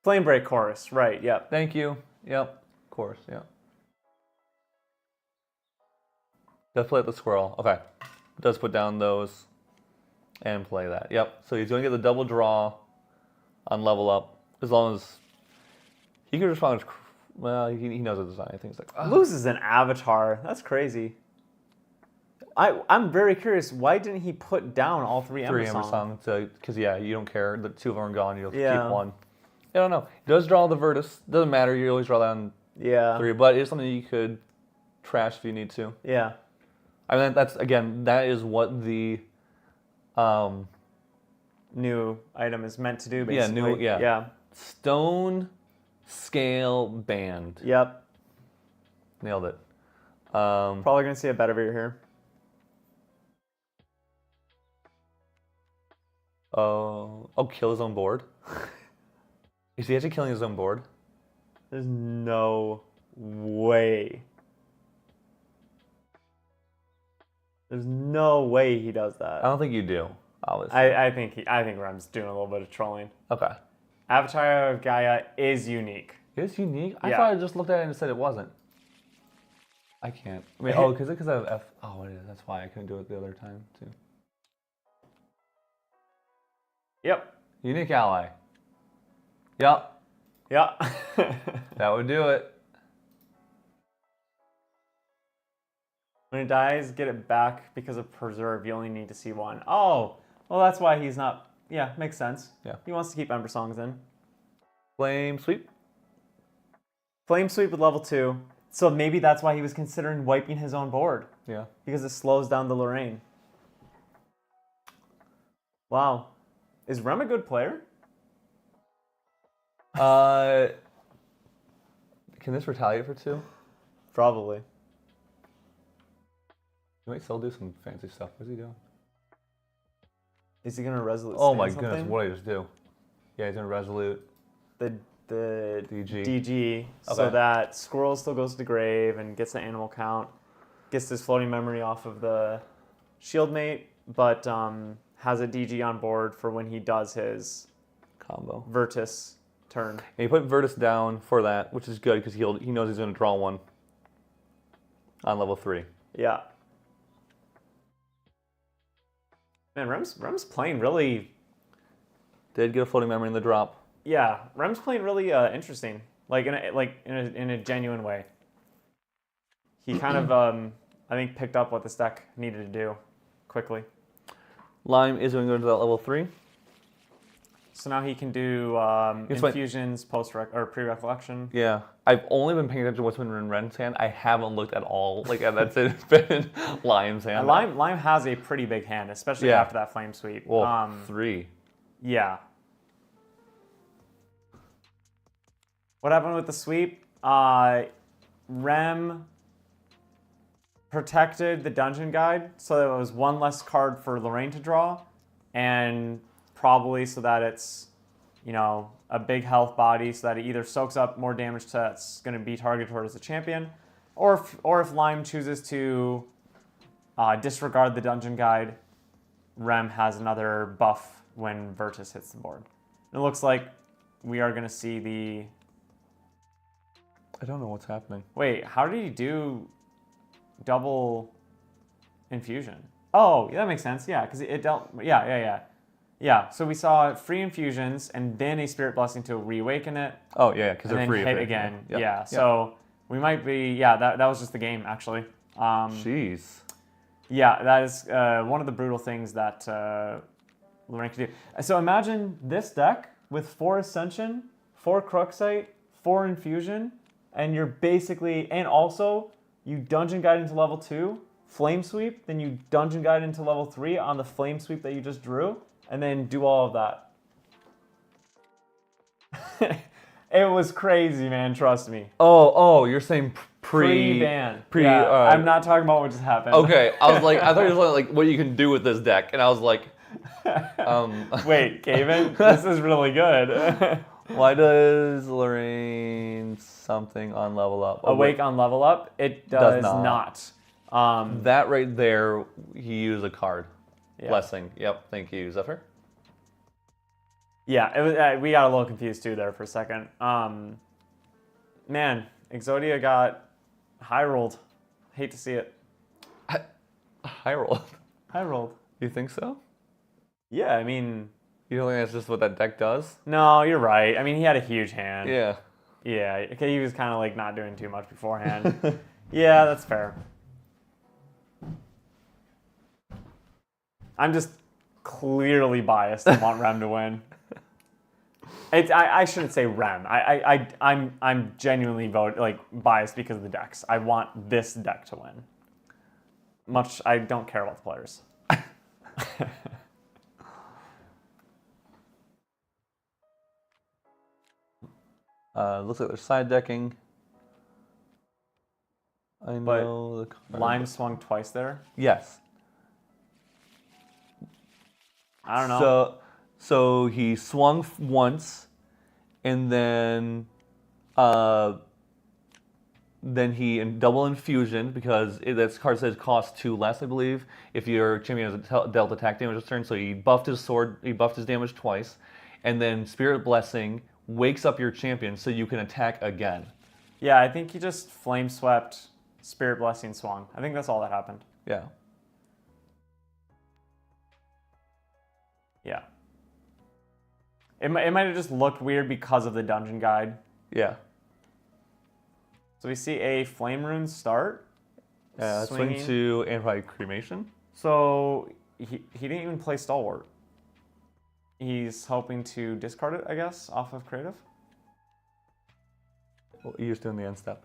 Flame Break Chorus, right, yep. Thank you. Yep. Of course, yeah. Does play the squirrel. Okay. Does put down those and play that. Yep. So he's going to get the double draw on level up as long as he can respond. Well, he knows the design. I think it's like Loses an Avatar. That's crazy. I'm very curious. Why didn't he put down all 3 Ember 3 Ember Songs? Song. Because yeah, you don't care. The 2 of them are gone. You'll Yeah. keep 1. I don't know. He does draw the Virtus. Doesn't matter. You always draw that on Yeah. 3, but it's something you could trash if you need to. Yeah. I mean, that is what the New item is meant to do, basically. Yeah. Stone Scale Band. Yep. Nailed it. Probably going to see a Bedivere here. Kill his own board? Is he actually killing his own board? There's no way. There's no way he does that. I don't think you do, obviously. I think Rem's doing a little bit of trolling. Okay. Avatar of Gaia is unique. It's unique? I Yeah. thought I just looked at it and said it wasn't. I can't. I mean, because I have F. Oh, it is. That's why I couldn't do it the other time, too. Yep. Unique ally. Yep. Yeah. That would do it. When it dies, get it back because of preserve. You only need to see 1. Oh, well, that's why he's not. Yeah, makes sense. Yeah. He wants to keep Ember Songs in. Flame sweep. Flame Sweep with level 2. So maybe that's why he was considering wiping his own board. Yeah. Because it slows down the Lorraine. Wow. Is Rem a good player? Can this retaliate for 2? Probably. He might still do some fancy stuff. What's he doing? Is he going to resolute Oh stand my something? goodness, what did I just do? Yeah, he's gonna resolute. The DG. DG, so Okay. that Squirrel still goes to grave and gets the animal count, gets this floating memory off of the shield mate, but has a DG on board for when he does his Combo. Virtus turn. And he put Virtus down for that, which is good because he knows he's gonna draw one on level 3. Yeah. Man, Rem's playing really. Did get a floating memory in the drop. Yeah, Rem's playing really interesting, like in a genuine way. He kind of I think picked up what this deck needed to do quickly. Lime is going to go to that level 3. So now he can do It's fine. infusions or pre-recollection. Yeah, I've only been paying attention to what's been in Ren's hand. I haven't looked at all. Like that's it. It's been Lime's hand. Lime has a pretty big hand, especially Yeah. after that flame sweep. Well, 3. Yeah. What happened with the sweep? Rem protected the dungeon guide so that it was one less card for Lorraine to draw, and probably so that it's, a big health body so that it either soaks up more damage that's going to be targeted towards the champion, or if Lime chooses to disregard the dungeon guide, Rem has another buff when Virtus hits the board. It looks like we are going to see the... I don't know what's happening. Wait, how did he do double infusion? Oh, that makes sense. Yeah, because it dealt... Yeah, so we saw free infusions and then a Spirit Blessing to reawaken it. Oh, yeah, because And they're then free. hit if again. Yep. Yeah, Yep. so we might be... Yeah, that was just the game, actually. Jeez. Yeah, that is one of the brutal things that Lorraine can do. So imagine this deck with 4 Ascension, 4 Cruxite, 4 Infusion, and you're basically... And also, you Dungeon Guide into level 2, Flame Sweep, then you Dungeon Guide into level 3 on the Flame Sweep that you just drew, and then do all of that. It was crazy, man, trust me. Oh, you're saying Pre-ban. Pre, Yeah, I'm not talking about what just happened. Okay, I was like, I thought you were like what you can do with this deck, and I was like, Wait, Caven, this is really good. Why does Lorraine something on level up? Awake on level up? It does not. That right there, he used a card. Yeah. Blessing. Yep, thank you, Zephyr. Yeah, it was, we got a little confused too there for a second. Man, Exodia got high rolled. Hate to see it. High roll. High rolled. You think so? Yeah, I mean... You don't think that's just what that deck does? No, you're right. I mean, he had a huge hand. Yeah. Yeah, okay, he was kind of like not doing too much beforehand. Yeah, that's fair. I'm just clearly biased and want Rem to win. I shouldn't say Rem. I'm genuinely biased because of the decks. I want this deck to win. I don't care about the players. Looks like they're side decking. I But know the card. Lime swung twice there. Yes. I don't know. So he swung once, and then he double infusion because that card says cost 2 less, I believe, if your champion has dealt attack damage this turn. So he buffed his sword, he buffed his damage twice, and then Spirit Blessing wakes up your champion so you can attack again. Yeah, I think he just flame swept, Spirit Blessing swung. I think that's all that happened. Yeah. Yeah. It might have just looked weird because of the dungeon guide. Yeah. So we see a flame rune start. Swing swinging. to anti-cremation. So he didn't even play Stalwart. He's hoping to discard it, I guess, off of creative. Well, you're just doing the end step.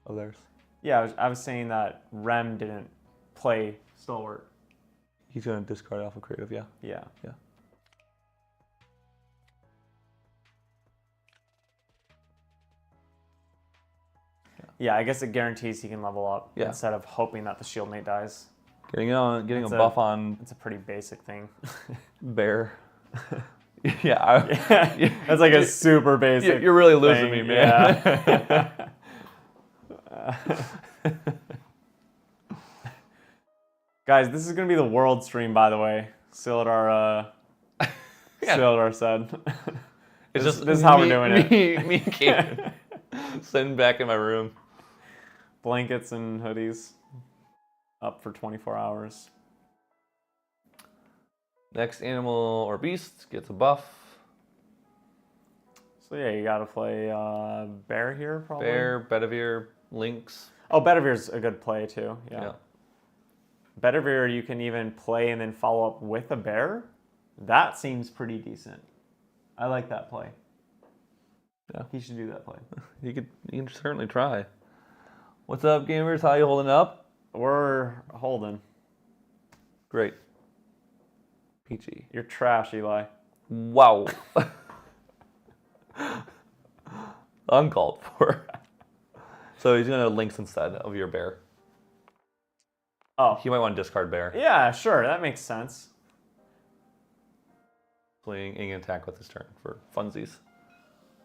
Oh, there's. Yeah, I was saying that Rem didn't play Stalwart. He's gonna discard off of creative, yeah. Yeah. Yeah. Yeah, I guess it guarantees he can level up Yeah. instead of hoping that the shield mate dies. Getting a It's buff on It's a pretty basic thing. bear. Yeah, Yeah, that's like a super basic. You're really losing thing, me, man. Yeah. Guys, this is gonna be the world stream, by the way. Sildar said. It's this, just this is how we're doing it. Me and Kate sitting back in my room. Blankets and hoodies. Up for 24 hours. Next animal or beast gets a buff. So yeah, you gotta play bear here, probably. Bear, Bedivere, Lynx. Oh, Bedivere's a good play too. Yeah. Yeah. Bedivere you can even play and then follow up with a bear. That seems pretty decent. I like that play. Yeah. He should do that play. You can certainly try. What's up, gamers? How you holding up? We're holding. Great. Peachy. You're trash, Eli. Wow. Uncalled for. So he's gonna Lynx instead of your bear. Oh. You might want to discard bear. Yeah, sure. That makes sense. Playing an attack with his turn for funsies.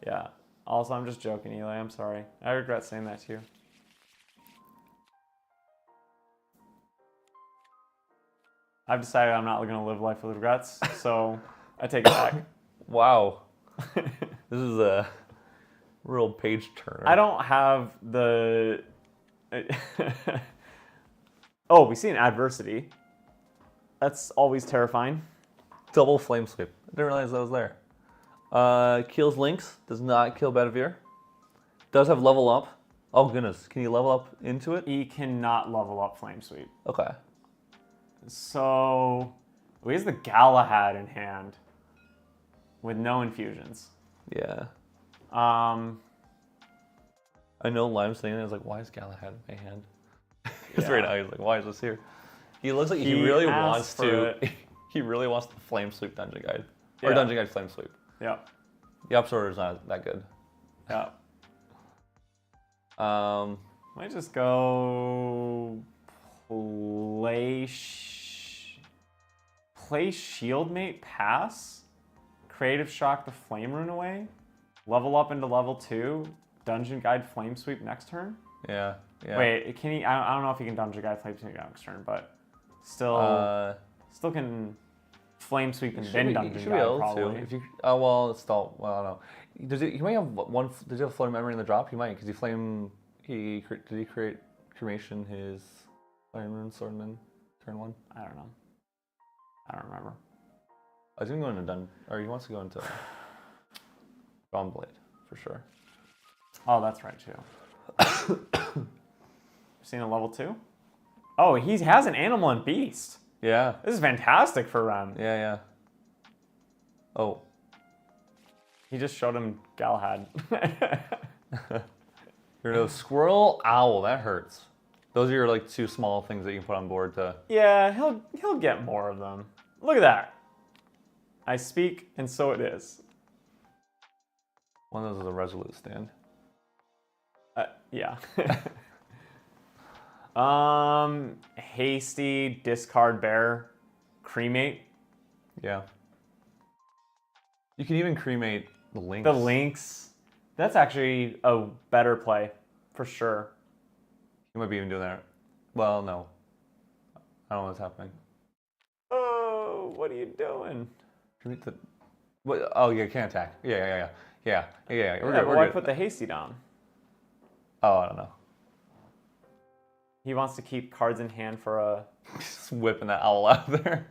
Yeah. Also, I'm just joking, Eli. I'm sorry. I regret saying that to you. I've decided I'm not going to live life with regrets, so I take it back. Wow. This is a real page turner. I don't have the... Oh, we see an adversity. That's always terrifying. Double flame sweep. I didn't realize that was there. Kills Lynx. Does not kill Bedivere. Does have level up. Oh goodness. Can you level up into it? He cannot level up Flame Sweep. Okay. So... he has the Galahad in hand. With no infusions. Yeah. I know Lime's saying that. I was like, why is Galahad in my hand? Because Yeah. right now he's like, why is this here? He looks like he really wants asked for to. it. He really wants the Flame Sweep Dungeon Guide. Or Yeah. Dungeon Guide Flame Sweep. Yeah. The upsorter is not that good. Yeah. Might just go play Shield Mate, pass, Creative Shock the Flame Rune away, level up into level 2, Dungeon Guide Flame Sweep next turn. Yeah. Yeah. Wait, can he? I don't know if he can Dungeon Guide Flame Sweep next turn, but still can Flame Sweep and then Dungeon should be Guide able probably. to. If you, oh well, it's still. Well, I don't know. He might have one. Does he have floating memory in the drop? He might, because did he create cremation his Iron Rune Swordman turn 1? I don't know. I don't remember. I was gonna go into or he wants to go into Dawnblade for sure. Oh, that's right too. Seen a level 2? Oh, he has an animal and beast. Yeah. This is fantastic for Rem. Yeah. Yeah. Oh. He just showed him Galahad. You're no squirrel, owl. That hurts. Those are your like 2 small things that you can put on board to. Yeah, he'll get more of them. Look at that. I speak, and so it is. One of those is a resolute stand. Yeah. Hasty, discard bear, cremate. Yeah. You can even cremate the Lynx. The Lynx. That's actually a better play, for sure. You might be even doing that. Well, no. I don't know what's happening. Oh, what are you doing? Cremate the. What? Oh, you can't attack. Yeah. We're Yeah, good. but We're why good. put the hasty down? Oh, I don't know. He wants to keep cards in hand for a... Just whipping that owl out there.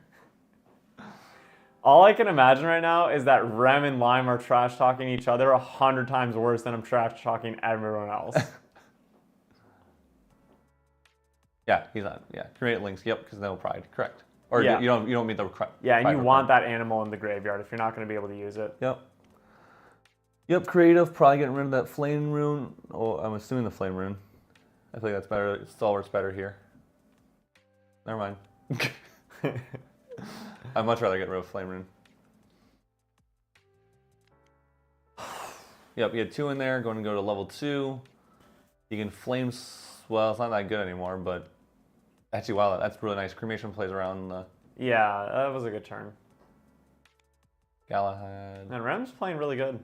All I can imagine right now is that Rem and Lime are trash talking each other 100 times worse than I'm trash talking everyone else. Yeah, he's not. Yeah, cremate Lynx. Yep, because no pride. Correct. Or Yeah. you don't meet the Yeah, and pride you want that animal in the graveyard if you're not going to be able to use it. Yep. Yep, creative, probably getting rid of that flame rune. Oh, I'm assuming the flame rune. I think that's better. Stalwart's better here. Never mind. I'd much rather get rid of flame rune. Yep, you had 2 in there. Going to go to level 2. You can flame. Well, it's not that good anymore, but actually, wow, that's really nice. Cremation plays around the Yeah, that was a good turn. Galahad. And Rem's playing really good.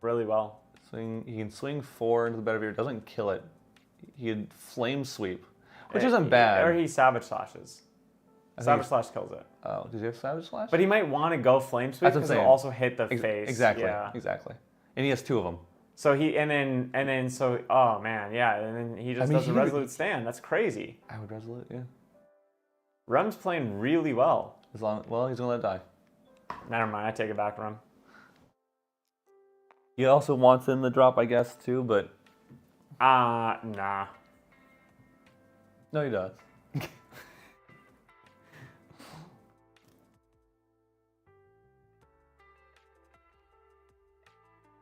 Really well. Swing. He can swing 4 into the battlefield. It doesn't kill it. He could flame sweep, which isn't bad. Or he Savage Slashes. Savage Slash kills it. Oh, does he have Savage Slash? But he might want to go Flame Sweep because it'll also hit the face. Exactly. Yeah. Exactly. And he has 2 of them. So he and then oh man, yeah, and then he just does a Resolute Stand. That's crazy. I would Resolute, yeah. Rem's playing really well. Well, he's gonna let it die. Never mind, I take it back, Rem. He also wants in the drop, I guess, too, but nah. no, he does.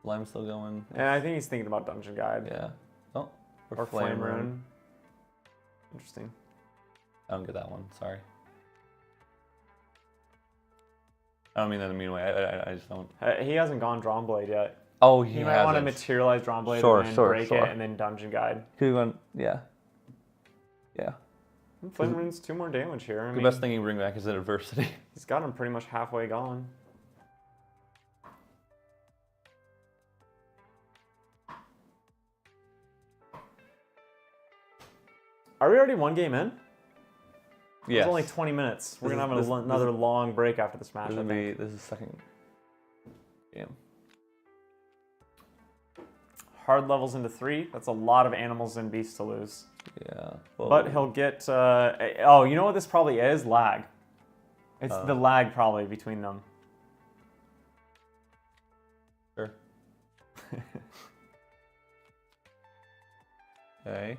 Lime's still going. And I think he's thinking about Dungeon Guide. Yeah. Oh, or Flame Rune. Interesting. I don't get that one. Sorry. I don't mean that in a mean way. I just don't. He hasn't gone Drawnblade yet. Oh, he might want to materialize Drawnblade and then break it and then Dungeon Guide. Could have gone, yeah. Flame Rune's 2 more damage here. I mean, best thing he can bring back is an adversity. He's got him pretty much halfway gone. Are we already 1 game in? Yeah. It's only 20 minutes. We're going to have another long break after this match. This is the second game. Hard levels into 3. That's a lot of animals and beasts to lose. Yeah. Well, but he'll get... oh, you know what this probably is? Lag. It's the lag probably between them. Sure. Okay.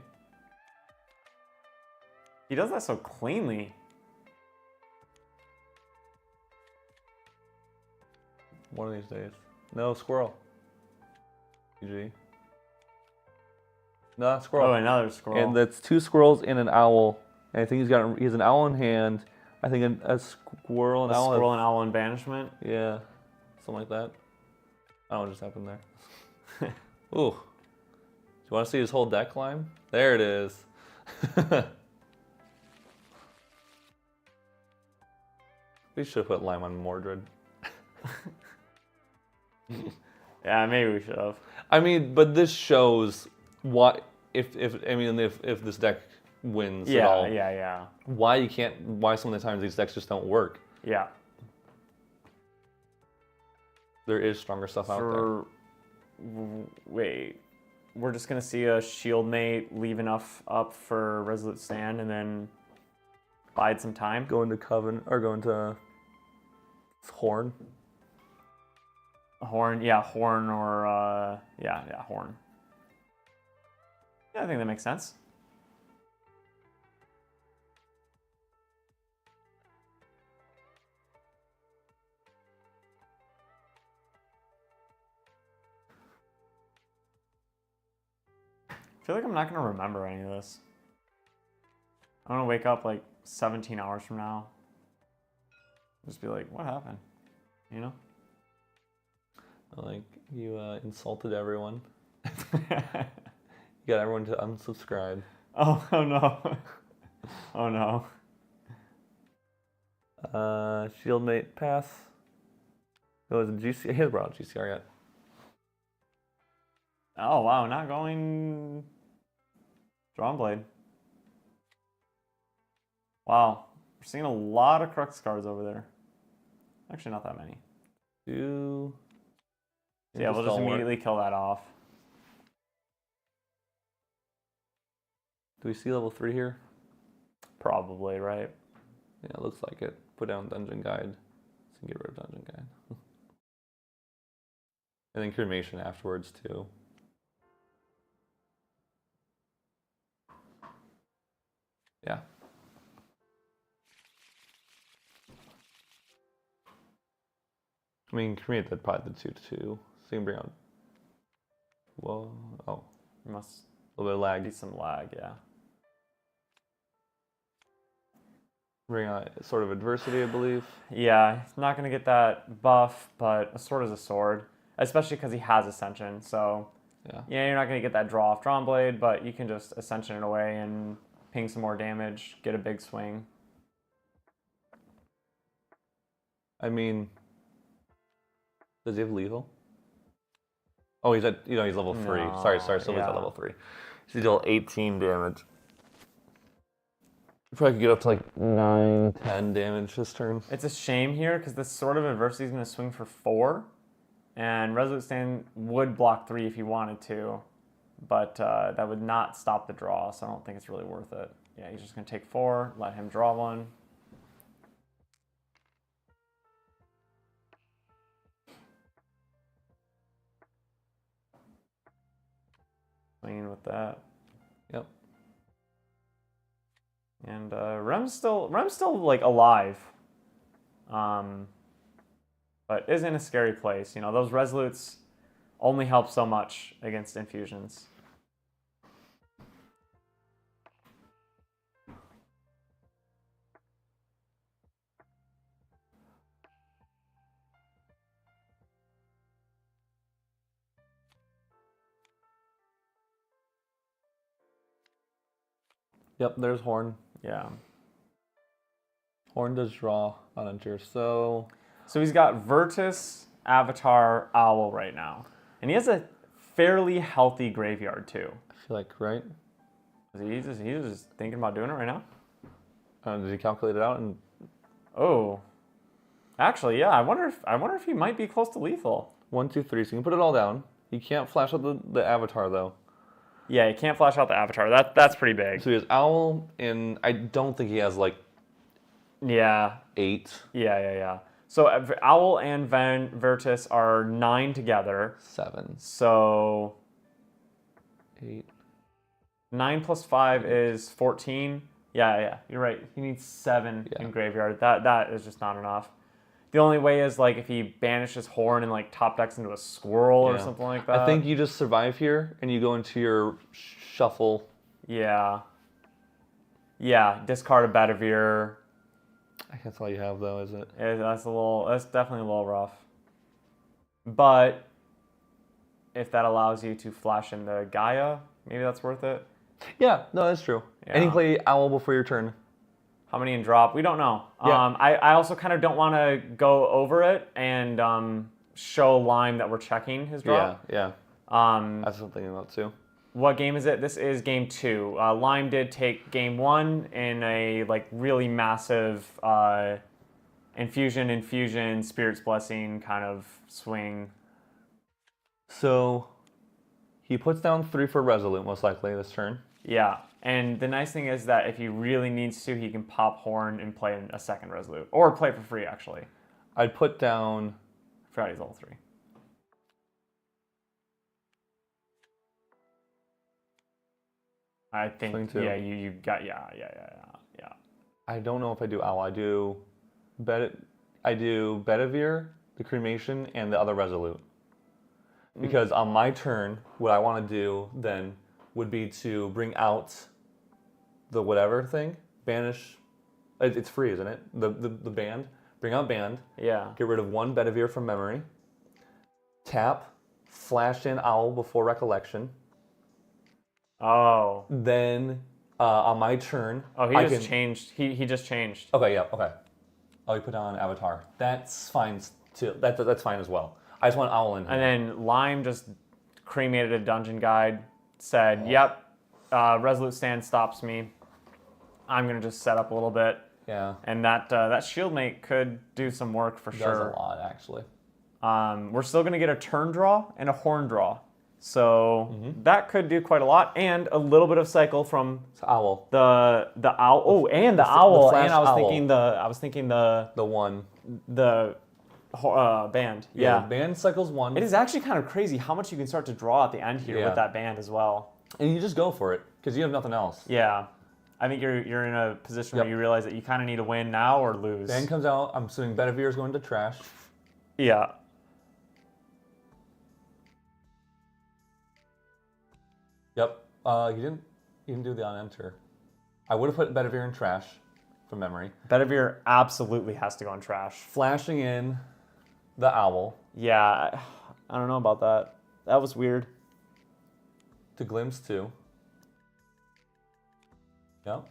He does that so cleanly. One of these days. No, squirrel. GG. No, not squirrel. Oh, another squirrel. And that's 2 squirrels and an owl. And I think he has an owl in hand. I think a squirrel and owl. Squirrel and owl in banishment. Yeah, something like that. I don't know what just happened there. Ooh. Do you want to see his whole deck climb? There it is. We should have put Lime on Mordred. Yeah, maybe we should have. I mean, but this shows what if this deck wins at all. Yeah. Why some of the times these decks just don't work. Yeah. There is stronger stuff out there. Wait. We're just gonna see a shield mate leave enough up for Resolute Stand and then bide some time. Go into Coven or go into Horn. Horn, yeah, Horn or Horn. Yeah, I think that makes sense. I feel like I'm not going to remember any of this. I'm going to wake up like 17 hours from now. Just be like, what happened? You know? Like, you insulted everyone. You got everyone to unsubscribe. Oh no. Oh no. Shieldmate pass. It was a GC. He hasn't brought out GCR yet. Oh wow, not going Drawnblade. Wow. We're seeing a lot of Crux cards over there. Actually, not that many. 2. Yeah, we'll just immediately kill that off. Do we see level 3 here? Probably, right? Yeah, it looks like it. Put down Dungeon Guide. So get rid of Dungeon Guide. And then Cremation afterwards, too. Yeah. I mean, create that probably the 2-2. So you can bring out. Whoa. Oh. Must A little bit of lag. be some lag, yeah. Bring out sort of adversity, I believe. Yeah, he's not going to get that buff, but a sword is a sword, especially because he has Ascension. So, yeah, you're not going to get that draw off Drawn Blade, but you can just Ascension it away and ping some more damage, get a big swing. I mean, does he have lethal? Oh, he's at, he's level 3. No, Sorry, Sylvia's yeah. at level 3. So he deal 18 damage. Probably could get up to like 9, 10 damage this turn. It's a shame here because this Sword of Adversity is going to swing for 4, and Resolute Stand would block 3 if he wanted to, but that would not stop the draw, so I don't think it's really worth it. Yeah, he's just going to take 4, let him draw 1. Swinging with that. Yep. And Rem's still like alive, but is in a scary place. Those Resolutes only help so much against infusions. Yep, there's Horn. Yeah. Horn does draw on enter, so he's got Virtus, Avatar, Owl right now, and he has a fairly healthy graveyard too. I feel like, right? He's just thinking about doing it right now. Did he calculate it out? And Oh, actually, yeah. I wonder if he might be close to lethal. 1, 2, 3. So you can put it all down. He can't flash out the Avatar though. Yeah, he can't flash out the Avatar. That's pretty big. So he has Owl, and I don't think he has like Yeah. 8. Yeah. So Owl and Virtus are 9 together. 7. So 8. 9 plus 5 is 14. Yeah. You're right. He needs 7 in graveyard. That is just not enough. The only way is like if he banishes Horn and like top decks into a squirrel or something like that. I think you just survive here and you go into your shuffle. Yeah. Discard a Bedivere. I guess that's all you have though, is it? That's definitely a little rough. But if that allows you to flash into Gaia, maybe that's worth it. Yeah, no, that's true. Yeah. And you play Owl before your turn. How many in drop? We don't know. Yeah. I also kind of don't want to go over it and show Lime that we're checking his drop. Yeah. That's what I'm thinking about too. What game is it? This is game 2. Lime did take game 1 in a like really massive infusion, Spirit's Blessing kind of swing. So he puts down 3 for Resolute most likely this turn. Yeah. And the nice thing is that if he really needs to, he can pop Horn and play a second Resolute. Or play it for free, actually. I'd put down... I forgot he's level 3. I think, yeah, you got, yeah. I don't know if I do Owl. I do Bedivere, the Cremation, and the other Resolute. Because on my turn, what I want to do then would be to bring out the whatever thing, banish. It's free, isn't it? The band. Bring out band. Yeah. Get rid of 1 Bedivere from memory. Tap, flash in Owl before Recollection. Oh. Then on my turn, he just changed. He just changed. Okay, yeah, okay. Oh, you put down Avatar. That's fine too. That's fine as well. I just want Owl in here. And then Lime just cremated a dungeon guide. Said, "Yep, Resolute Stand stops me. I'm gonna just set up a little bit." Yeah. And that shield mate could do some work for sure. Does a lot actually. We're still gonna get a turn draw and a horn draw, so that could do quite a lot, and a little bit of cycle from Owl. The owl. Oh, and the owl. Flash And I was owl. thinking the band. Yeah. The band cycles 1. It is actually kind of crazy how much you can start to draw at the end here with that band as well. And you just go for it because you have nothing else. Yeah. I think you're in a position where you realize that you kind of need to win now or lose. Band comes out. I'm assuming Bedivere is going to trash. Yeah. Yep. You didn't do the on enter. I would have put Bedivere in trash, from memory. Bedivere absolutely has to go in trash. Flashing in the owl. Yeah, I don't know about that. That was weird. To glimpse too. Yep.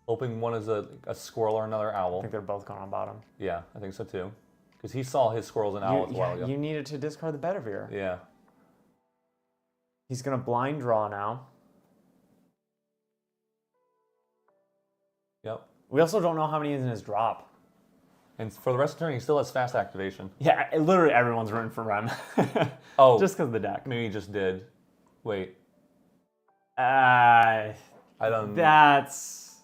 Hoping one is a squirrel or another I owl. think they're both going on bottom. Yeah, I think so too. Because he saw his squirrels and owls a while ago. You needed to discard the Bedivere. Yeah. He's going to blind draw now. Yep. We also don't know how many is in his drop. And for the rest of the turn, he still has fast activation. Yeah, literally everyone's rooting for Rem. Oh. Just because of the deck. Maybe he just did. Wait. I don't... That's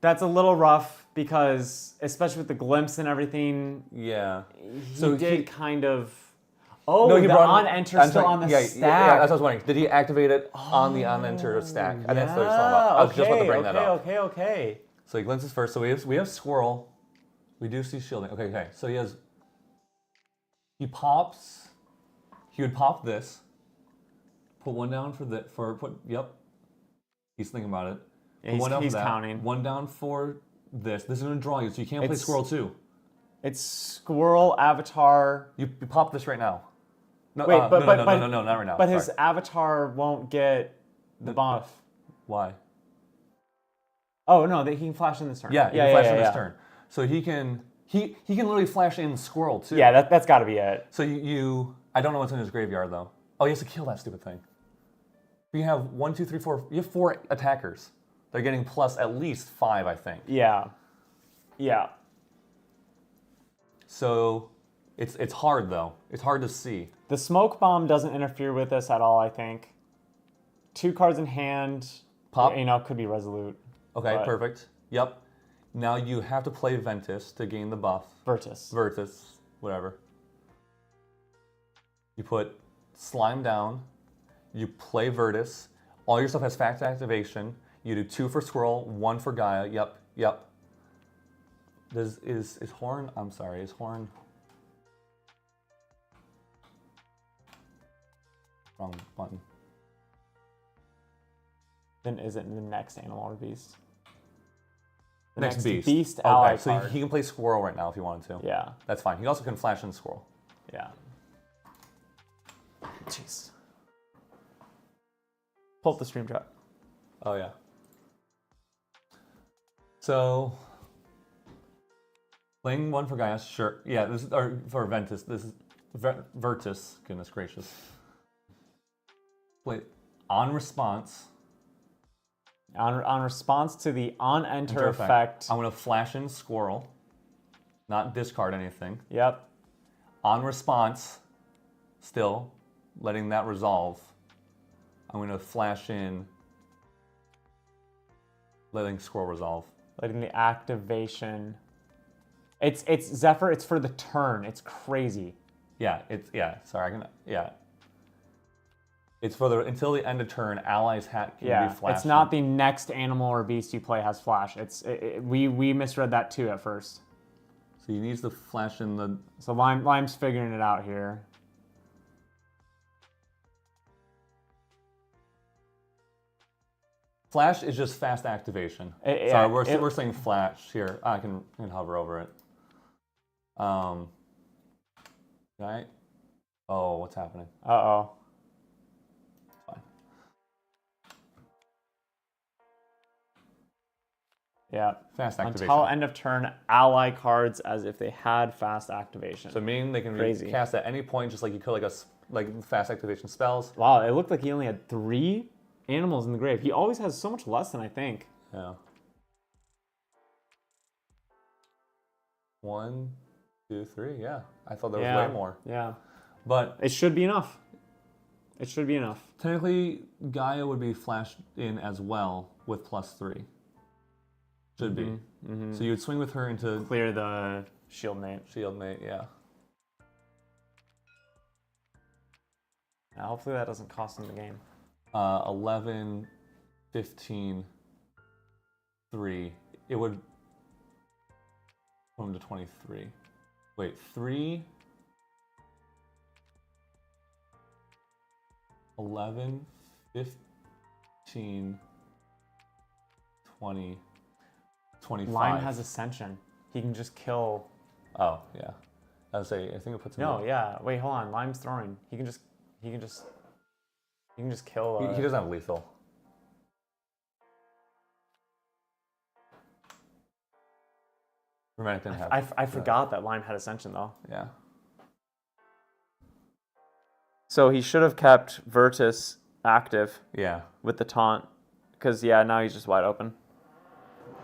a little rough because, especially with the glimpse and everything, Yeah. he did kind of... Oh, no, he the brought on-enter still on the stack. Yeah, that's what I was wondering. Did he activate it on the on-enter stack? And that's what I was talking about. I was just about to bring that up. Okay. So he glimpses first. So we have Squirrel. We do see shielding. Okay. So he would pop this. Put one down yep. He's thinking about it. Yeah, he's counting. One down for this. This is going to draw you, so you can't play Squirrel too. It's Squirrel, Avatar. You pop this right now. No, Wait, no, not right now. But his Avatar won't get the buff. Why? Oh no, he can flash in this turn. Yeah, he can flash in this turn. So he can literally flash in Squirrel too. Yeah, that's got to be it. So I don't know what's in his graveyard though. Oh, he has to kill that stupid thing. You have 1, 2, 3, 4. You have 4 attackers. They're getting plus at least 5, I think. Yeah. So it's hard though. It's hard to see. The smoke bomb doesn't interfere with this at all, I think. 2 cards in hand. Pop. Could be Resolute. Okay, but... perfect. Yep. Now you have to play Ventus to gain the buff. Virtus, whatever. You put Slime down. You play Virtus. All your stuff has fast activation. You do 2 for Squirrel, 1 for Gaia. Yep. Is Horn? I'm sorry. Is Horn? Wrong button. Then is it the next animal or beast? The next beast. Beast ally so card. he can play Squirrel right now if he wanted to. Yeah. That's fine. He also can flash in Squirrel. Yeah. Jeez. Pull up the stream chat. Oh yeah. So playing 1 for Gaia, sure. Yeah, this is for Ventus. This is Virtus. Goodness gracious. Play on response. On response to the on-enter effect. I'm gonna flash in Squirrel, not discard anything. Yep. On response, still letting that resolve. I'm gonna flash in, letting Squirrel resolve. Letting the activation. It's Zephyr. It's for the turn. It's crazy. Yeah. Sorry. It's for until the end of turn. Allies can be flashed. It's not the next animal or beast you play has flash. We misread that too at first. So he needs to flash in the. So Lime's figuring it out here. Flash is just fast activation. Sorry, we're saying flash here. I can hover over it. Right. Oh, what's happening? Uh-oh. Fine. Yeah. Fast activation. Until end of turn, ally cards as if they had fast activation. So meaning they can be cast at any point, just like you could like fast activation spells. Wow, it looked like he only had 3 animals in the grave. He always has so much less than I think. Yeah. 1, 2, 3. Yeah, I thought there was way more. Yeah. But it should be enough. It should be enough. Technically, Gaia would be flashed in as well with +3. Should be. Mm-hmm. So you would swing with her into clear the shield mate. Yeah. Now, hopefully that doesn't cost him the game. 11, 15, 3. It would put him to 23. Wait, 3. 11, 15, 20, 25. Lime has Ascension. He can just kill. Oh, yeah. I would say, I think it puts him. No, yeah. Wait, hold on. Lime's throwing. He can just kill. He doesn't have lethal. Romantic didn't have. I forgot that Lime had Ascension though. Yeah. So he should have kept Virtus active Yeah. with the taunt, because yeah, now he's just wide open.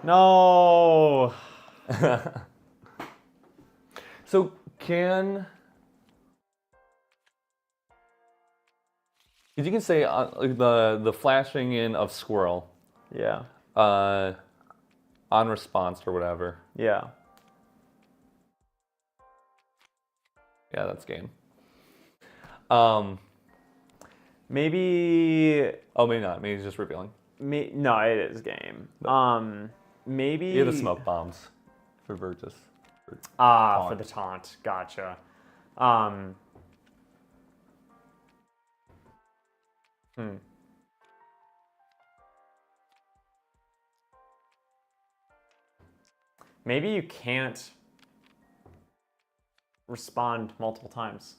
No. So can. If you can say the flashing in of Squirrel Yeah. on response or whatever. Yeah. Yeah, that's game. Maybe. Oh, maybe not. Maybe he's just revealing. No, it is game. Maybe. You have the smoke bombs for Virtus. For taunt. the taunt. Gotcha. Maybe you can't respond multiple times.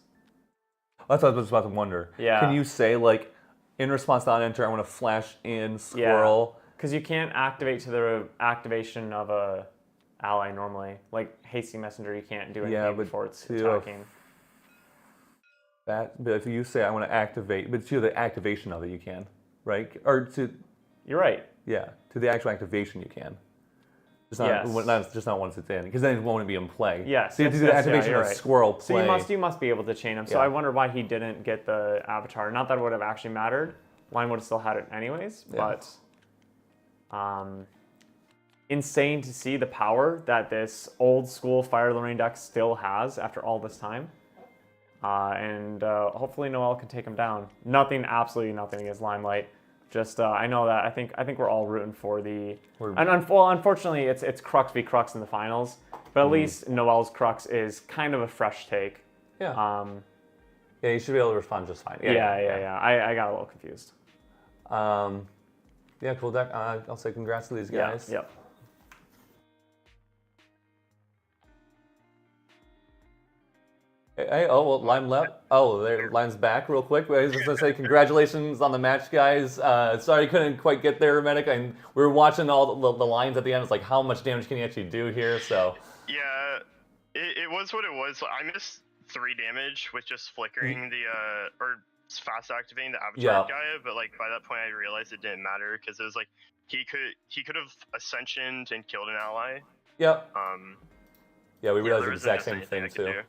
That's what I was about to wonder. Yeah. Can you say, like, in response to non-enter, I want to flash in Squirrel? Because you can't activate to the activation of a ally normally. Like Hasty Messenger, you can't do anything before it's attacking. But if you say I want to activate, but to the activation of it, you can, right? Or to. You're right. Yeah, to the actual activation, you can. Just not once it's in, because then it won't be in play. Yes. So you have to do the activation of right. Squirrel play. So you must be able to chain him. So Yeah. I wonder why he didn't get the avatar. Not that it would have actually mattered. Line would have still had it anyways. Yeah. But insane to see the power that this old school Fire Lorraine deck still has after all this time. And hopefully Noel can take him down. Absolutely nothing against Limelight. Just I know that I think we're all rooting for the. Unfortunately, it's Crux v Crux in the finals, but at least Noel's Crux is kind of a fresh take. Yeah. Yeah, you should be able to respond just fine. Yeah. I got a little confused. Yeah, cool deck. I'll say congrats to these guys. Yep. Hey, Lime left. Lime's back real quick. I was just gonna say congratulations on the match, guys. Sorry couldn't quite get there, Medic. And we were watching all the lines at the end. It's like, how much damage can you actually do here? So. Yeah, it was what it was. I missed 3 damage with just flickering or fast activating the avatar guy. But like by that point, I realized it didn't matter because it was like he could have ascensioned and killed an ally. Yep. Yeah, we realized the there exact wasn't same anything thing I too. could do.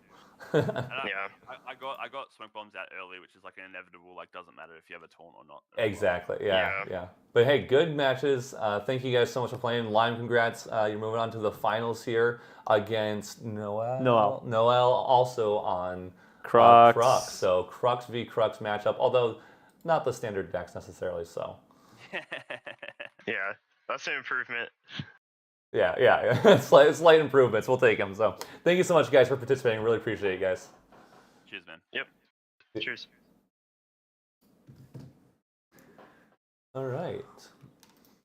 Yeah. I got smoke bombs out early, which is like an inevitable. Like, doesn't matter if you have a taunt or not. Exactly. Yeah. But hey, good matches. Thank you guys so much for playing. Lime, congrats. You're moving on to the finals here against Noel. Noel also on Crux. So Crux v Crux matchup, although not the standard decks necessarily. So. Yeah, that's an improvement. Yeah. Slight improvements. We'll take them. So thank you so much, guys, for participating. Really appreciate it, guys. Cheers, man. Yep. Cheers. All right.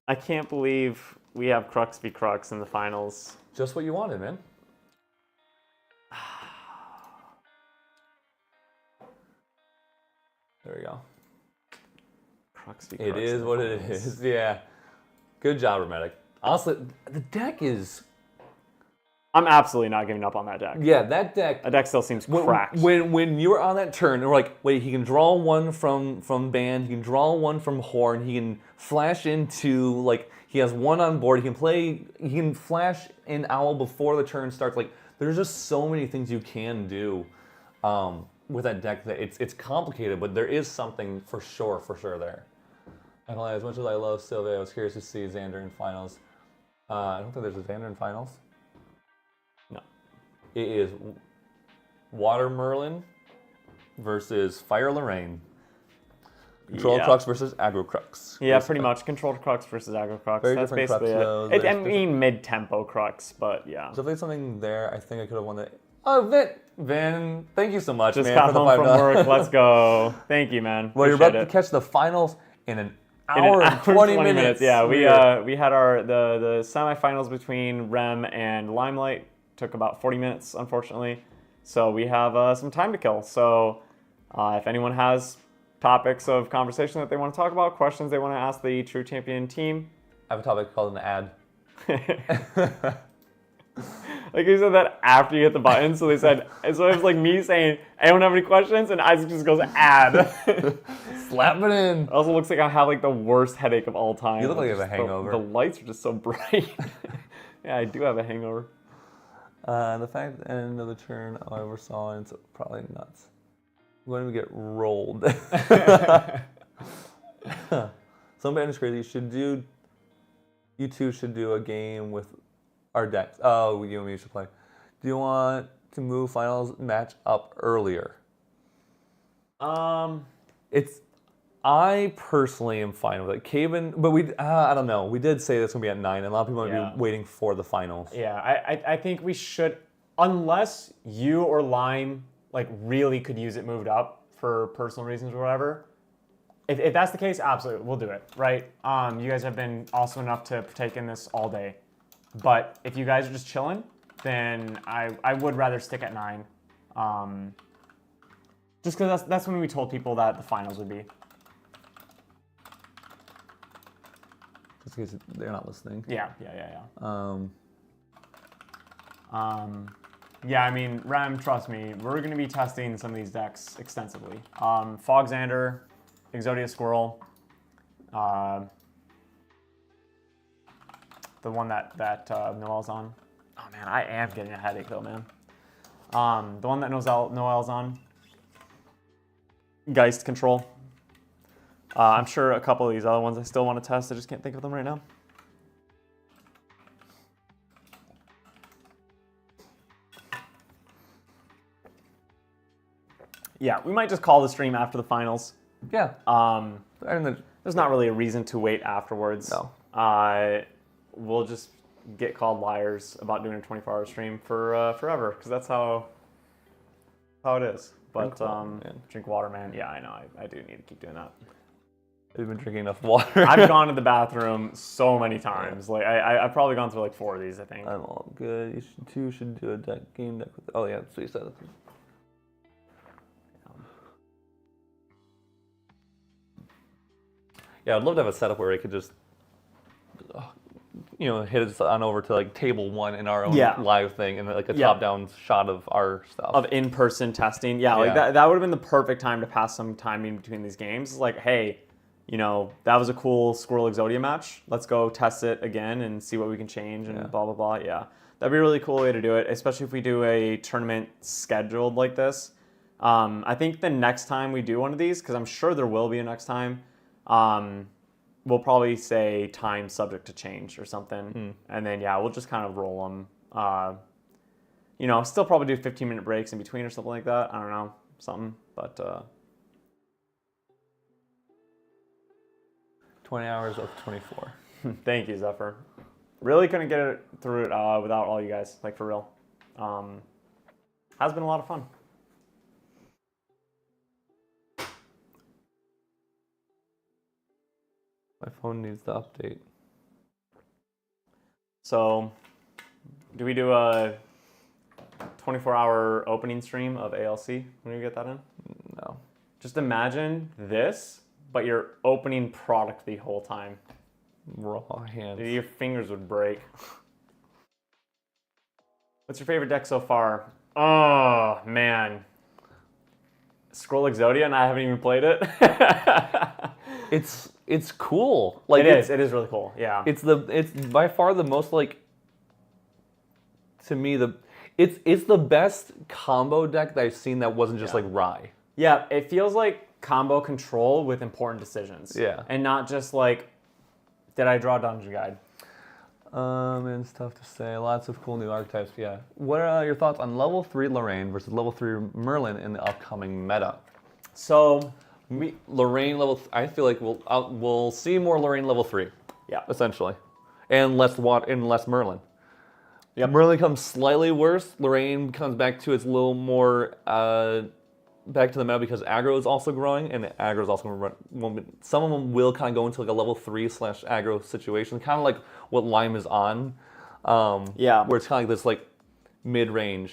I can't believe we have Crux v Crux in the finals. Just what you wanted, man. There we go. Crux v Crux. It is what it is. Yeah. Good job, Hermetic. Honestly, the deck is. I'm absolutely not giving up on that deck. Yeah, that deck. That deck still seems cracked. When you were on that turn, we're like, wait, he can draw one from Band, he can draw one from Horn, he can flash into, like, he has one on board, he can flash in Owl before the turn starts. Like, there's just so many things you can do with that deck that it's complicated, but there is something for sure there. And as much as I love Sylvia, I was curious to see Xander in finals. I don't think there's a Xander in finals. No. It is Water Merlin versus Fire Lorraine. Control Crux versus Aggro Crux. Yeah, pretty much. Controlled Crux versus Aggro Crux. Very That's different basically Crux, though. it. I mean, mid-tempo Crux, but yeah. So if there's something there, I think I could have won the Oh, Vin, thank you so much, Just man, got for the home from $5. work. Let's go. Thank you, man. Well, you're about Appreciate to catch the finals in an In hour an and 20 minutes. Yeah, Weird. we had the semifinals between Rem and Limelight. Took about 40 minutes, unfortunately. So we have some time to kill. So if anyone has topics of conversation that they want to talk about, questions they want to ask the True Champion team. I have a topic called an ad. Like you said that after you hit the button, so they said, so it was like me saying, anyone have any questions? And Isaac just goes, ad. Slap it in. Also looks like I have like the worst headache of all time. You look like you have a Just hangover. The lights are just so bright. Yeah, I do have a hangover. The fact at the end of the turn I ever saw, it's probably nuts. When we get rolled. Somebody is crazy. You two should do a game with our decks. Oh, you and me should play. Do you want to move finals match up earlier? I personally am fine with it. Caven, but I don't know. We did say this gonna be at 9, and a lot of people might be waiting for the finals. Yeah, I think we should, unless you or Lime like really could use it moved up for personal reasons or whatever. If that's the case, absolutely, we'll do it, right? You guys have been awesome enough to partake in this all day. But if you guys are just chilling, then I would rather stick at 9. Just because that's when we told people that the finals would be. Just in case they're not listening. Yeah. Yeah, I mean, Rem, trust me, we're going to be testing some of these decks extensively. Fogxander, Exodia Squirrel, the one that Noel's on. Oh man, I am getting a headache though, man. The one that Noel's on. Geist Control. I'm sure a couple of these other ones I still want to test. I just can't think of them right now. Yeah, we might just call the stream after the finals. Yeah. There's not really a reason to wait afterwards. No. We'll just get called liars about doing a 24-hour stream for forever, because that's how it is. But drink water, man. Yeah, I know. I do need to keep doing that. Have you been drinking enough water? I've gone to the bathroom so many times. Like I've probably gone through like 4 of these, I think. I'm all good. You should do a game deck with. Oh yeah, that's what you said. Yeah, I'd love to have a setup where it could just, hit us on over to like table 1 in our own live thing, and like a top-down shot of our stuff. Of in-person testing. Yeah, like that would have been the perfect time to pass some time in between these games. It's like, hey, that was a cool Squirrel Exodia match. Let's go test it again and see what we can change and blah, blah, blah. Yeah, that'd be a really cool way to do it, especially if we do a tournament scheduled like this. I think the next time we do one of these, because I'm sure there will be a next time, we'll probably say time subject to change or something. And then, we'll just kind of roll them. Still probably do 15-minute breaks in between or something like that. I don't know, something. But 20 hours of 24. Thank you, Zephyr. Really couldn't get it through it without all you guys, like for real. Has been a lot of fun. My phone needs to update. So, do we do a 24-hour opening stream of ALC when you get that in? No. Just imagine this, but you're opening product the whole time. Raw hands. Dude, your fingers would break. What's your favorite deck so far? Oh, man. Scroll Exodia, and I haven't even played it. It's cool. Like it is really cool. Yeah. It's by far the most to me it's the best combo deck that I've seen that wasn't just like Rye. Yeah, it feels like combo control with important decisions. Yeah. And not just like, did I draw a dungeon guide? It's tough to say. Lots of cool new archetypes. Yeah. What are your thoughts on level 3 Lorraine versus level 3 Merlin in the upcoming meta? So Lorraine level. I feel like we'll see more Lorraine level 3. Yeah. Essentially, and less Merlin. Yep. Merlin becomes slightly worse. Lorraine comes back to its little more back to the meta because aggro is also growing, and aggro is also going to run. Some of them will kind of go into like a level 3/aggro situation, kind of like what Lime is on. Where it's kind of like this like mid-range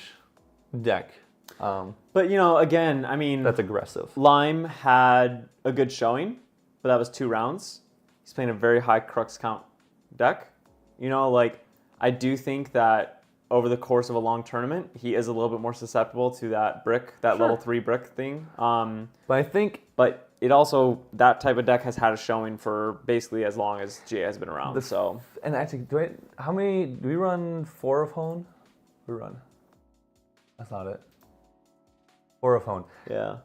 deck. But again, I mean, that's aggressive. Lime had a good showing, but that was 2 rounds. He's playing a very high Crux count deck. I do think that over the course of a long tournament, he is a little bit more susceptible to that level 3 brick thing. But it also, that type of deck has had a showing for basically as long as GA has been around. And actually, how many do we run? 4 of Hone? We run. That's not it. 4 of Hone. Yeah.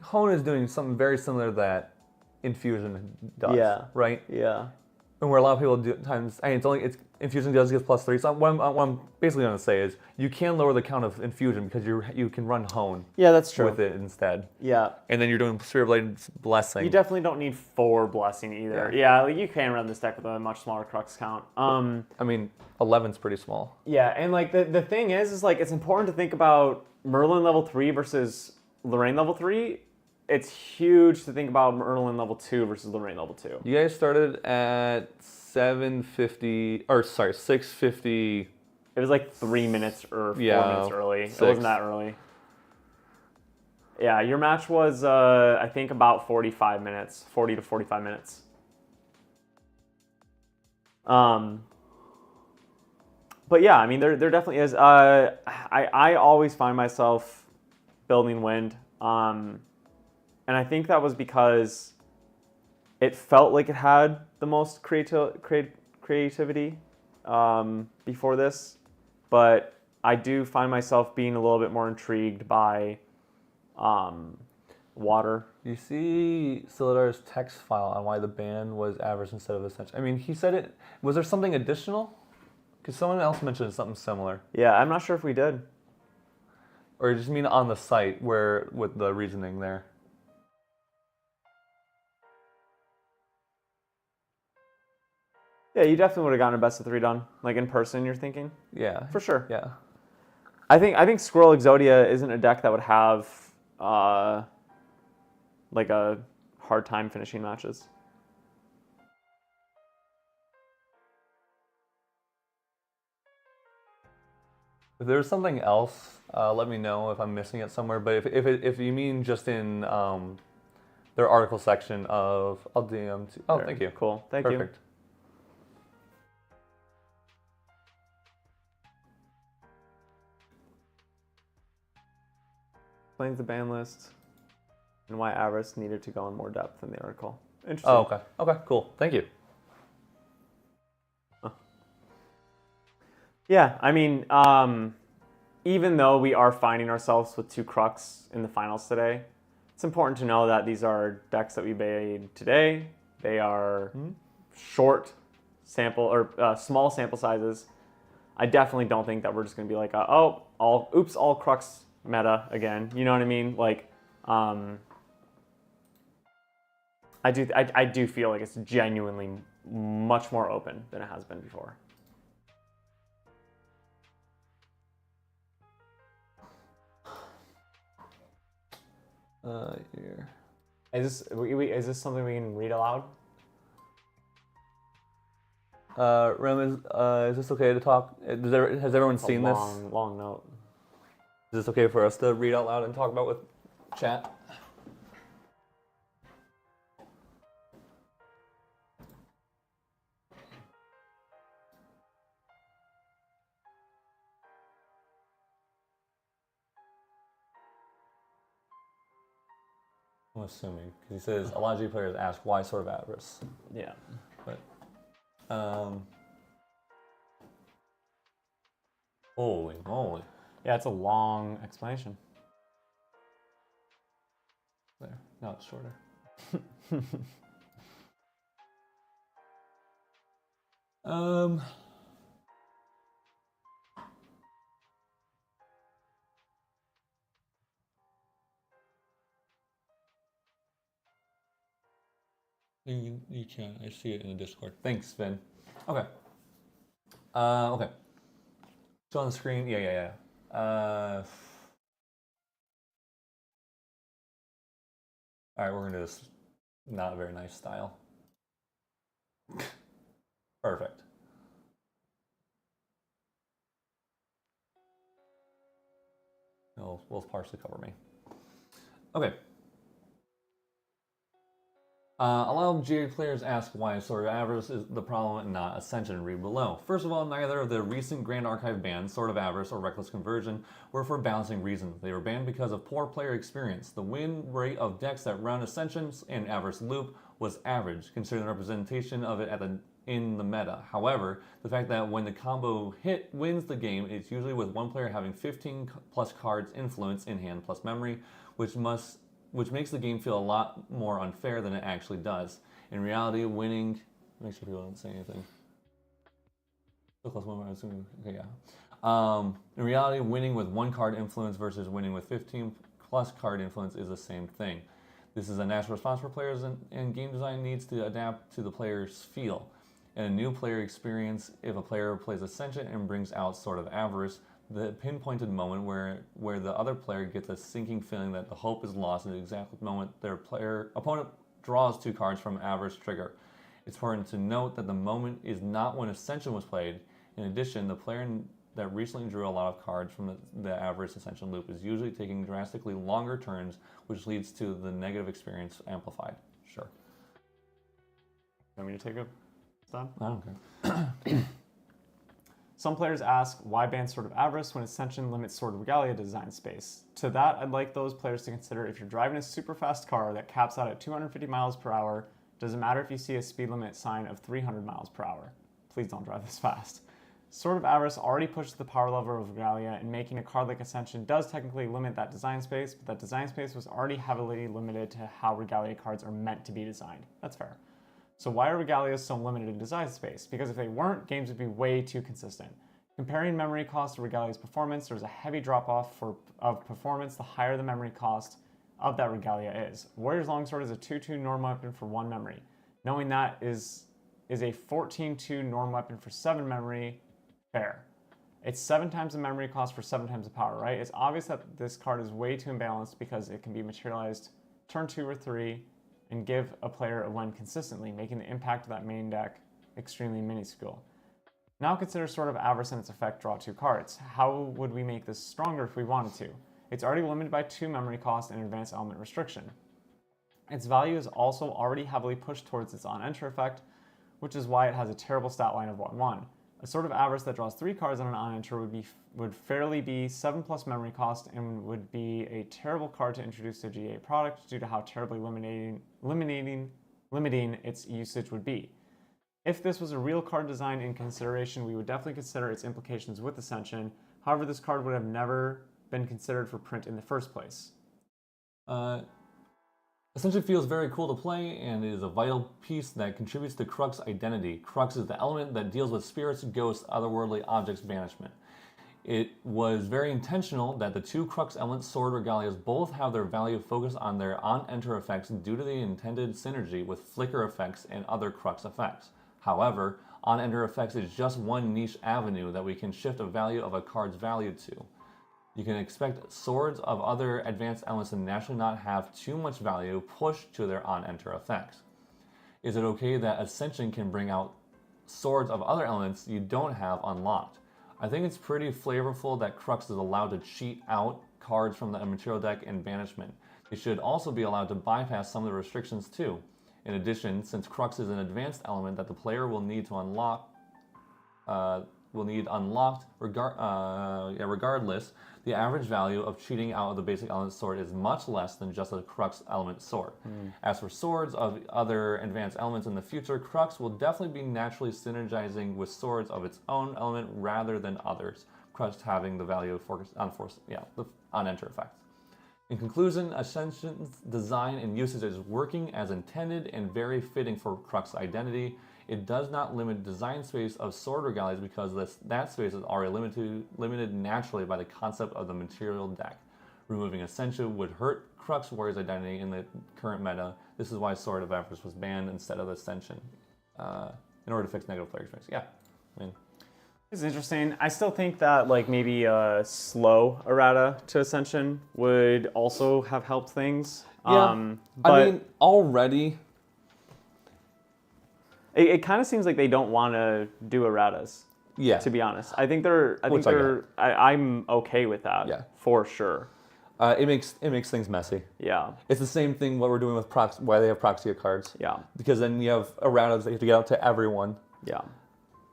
Hone is doing something very similar to that Infusion does. Right? Yeah. And where a lot of people do times, Infusion does give +3. So what I'm basically going to say is you can lower the count of Infusion because you can run Hone. Yeah, that's true. With it instead. Yeah. And then you're doing Spirit Blade Blessing. You definitely don't need 4 Blessing either. Yeah, you can run this deck with a much smaller Crux count. 11's pretty small. Yeah, and the thing is it's important to think about Merlin level 3 versus Lorraine level 3. It's huge to think about Merlin level 2 versus Lorraine level 2. You guys started at 6:50. It was like 3 minutes or 4 minutes early. 6. It wasn't that early. Yeah, your match was, I think, about 45 minutes, 40 to 45 minutes. But yeah, I mean, there definitely is. I always find myself building Wind. And I think that was because it felt like it had the most creativity before this. But I do find myself being a little bit more intrigued by Water. You see Silidar's text file on why the ban was average instead of essential. I mean, he said it. Was there something additional? Because someone else mentioned something similar. Yeah, I'm not sure if we did. Or you just mean on the site where with the reasoning there? Yeah, you definitely would have gotten a best of 3 done, like in person. You're thinking? Yeah, for sure. Yeah, I think Squirrel Exodia isn't a deck that would have like a hard time finishing matches. If there's something else, let me know if I'm missing it somewhere. But if you mean just in their article section of, I'll DM to. Oh, thank you. Cool. Thank you. Perfect. Explains the ban list and why Avarice needed to go in more depth in the article. Interesting. Oh, okay. Okay, cool. Thank you. Yeah, I mean, even though we are finding ourselves with 2 Crux in the finals today, it's important to know that these are decks that we made today. They are short sample or small sample sizes. I definitely don't think that we're just going to be like, all Crux meta again. You know what I mean? Like, I do feel like it's genuinely much more open than it has been before. Here. Is this something we can read aloud? Rem, is this okay to talk? Has everyone seen this? Long note. Is this okay for us to read out loud and talk about with chat? I'm assuming, because he says a lot of G players ask why sort of Avarice. Yeah. But, holy moly. Yeah, it's a long explanation. There, now it's shorter. You can. I see it in the Discord. Thanks, Finn. Okay. Okay. Show on the screen. Yeah. All right, we're gonna do this not very nice style. Perfect. Will partially cover me. Okay. A lot of GA players ask why Sword of Avarice is the problem and not Ascension. Read below. First of all, neither of the recent Grand Archive bans, Sword of Avarice or Reckless Conversion, were for balancing reasons. They were banned because of poor player experience. The win rate of decks that run Ascensions and Avarice Loop was average, considering the representation of it in the meta. However, the fact that when the combo hit wins the game, it's usually with one player having 15 plus cards influence in hand plus memory, which makes the game feel a lot more unfair than it actually does. In reality, winning... Make sure people don't say anything. Okay, yeah. In reality, winning with one card influence versus winning with 15 plus card influence is the same thing. This is a natural response for players, and game design needs to adapt to the player's feel. In a new player experience, if a player plays Ascension and brings out Sword of Avarice, the pinpointed moment where the other player gets a sinking feeling that the hope is lost in the exact moment their opponent draws 2 cards from Avarice trigger. It's important to note that the moment is not when Ascension was played. In addition, the player that recently drew a lot of cards from the Avarice Ascension loop is usually taking drastically longer turns, which leads to the negative experience amplified. Sure. Want me to take a stab? I don't care. Some players ask, why ban Sword of Avarice when Ascension limits Sword of Regalia design space? To that, I'd like those players to consider if you're driving a super fast car that caps out at 250 miles per hour, doesn't matter if you see a speed limit sign of 300 miles per hour. Please don't drive this fast. Sword of Avarice already pushes the power level of Regalia, and making a card like Ascension does technically limit that design space, but that design space was already heavily limited to how Regalia cards are meant to be designed. That's fair. So why are Regalias so limited in design space? Because if they weren't, games would be way too consistent. Comparing memory cost to Regalia's performance, there's a heavy drop-off of performance the higher the memory cost of that Regalia is. Warrior's Longsword is a 2/2 norm weapon for 1 memory. Knowing that is a 14/2 norm weapon for 7 memory, fair. It's 7 times the memory cost for 7 times the power, right? It's obvious that this card is way too imbalanced because it can be materialized turn 2 or 3 and give a player a win consistently, making the impact of that main deck extremely minuscule. Now consider Sword of Avarice and its effect, draw 2 cards. How would we make this stronger if we wanted to? It's already limited by 2 memory cost and advanced element restriction. Its value is also already heavily pushed towards its on-enter effect, which is why it has a terrible stat line of 1/1. A Sword of Avarice that draws 3 cards on an on-enter would fairly be 7 plus memory cost and would be a terrible card to introduce to a GA product due to how terribly limiting its usage would be. If this was a real card design in consideration, we would definitely consider its implications with Ascension. However, this card would have never been considered for print in the first place. Ascension feels very cool to play and is a vital piece that contributes to Crux identity. Crux is the element that deals with spirits, ghosts, otherworldly objects' banishment. It was very intentional that the 2 Crux elements, Sword Regalias, both have their value focused on their on-enter effects due to the intended synergy with flicker effects and other Crux effects. However, on-enter effects is just one niche avenue that we can shift a value of a card's value to. You can expect swords of other advanced elements to naturally not have too much value pushed to their on-enter effects. Is it okay that Ascension can bring out swords of other elements you don't have unlocked? I think it's pretty flavorful that Crux is allowed to cheat out cards from the material deck and banishment. They should also be allowed to bypass some of the restrictions too. In addition, since Crux is an advanced element that the player will need to unlock, regardless, the average value of cheating out of the basic element sword is much less than just a Crux element sword. As for swords of other advanced elements in the future, Crux will definitely be naturally synergizing with swords of its own element rather than others, Crux having the value of the on-enter effects. In conclusion, Ascension's design and usage is working as intended and very fitting for Crux identity. It does not limit design space of sword regalias because that space is already limited naturally by the concept of the material deck. Removing Ascension would hurt Crux Warrior's identity in the current meta. This is why Sword of Avarice was banned instead of Ascension, in order to fix negative player experience. Yeah, I mean, It's interesting. I still think that like maybe a slow errata to Ascension would also have helped things. Yeah, But I mean, already. it kind of seems like they don't want to do erratas. Yeah. To be honest, I think they're. Which I get. I'm okay with that. Yeah. For sure. It makes things messy. Yeah. It's the same thing what we're doing with why they have Proxia cards. Yeah. Because then you have erratas that you have to get out to everyone. Yeah.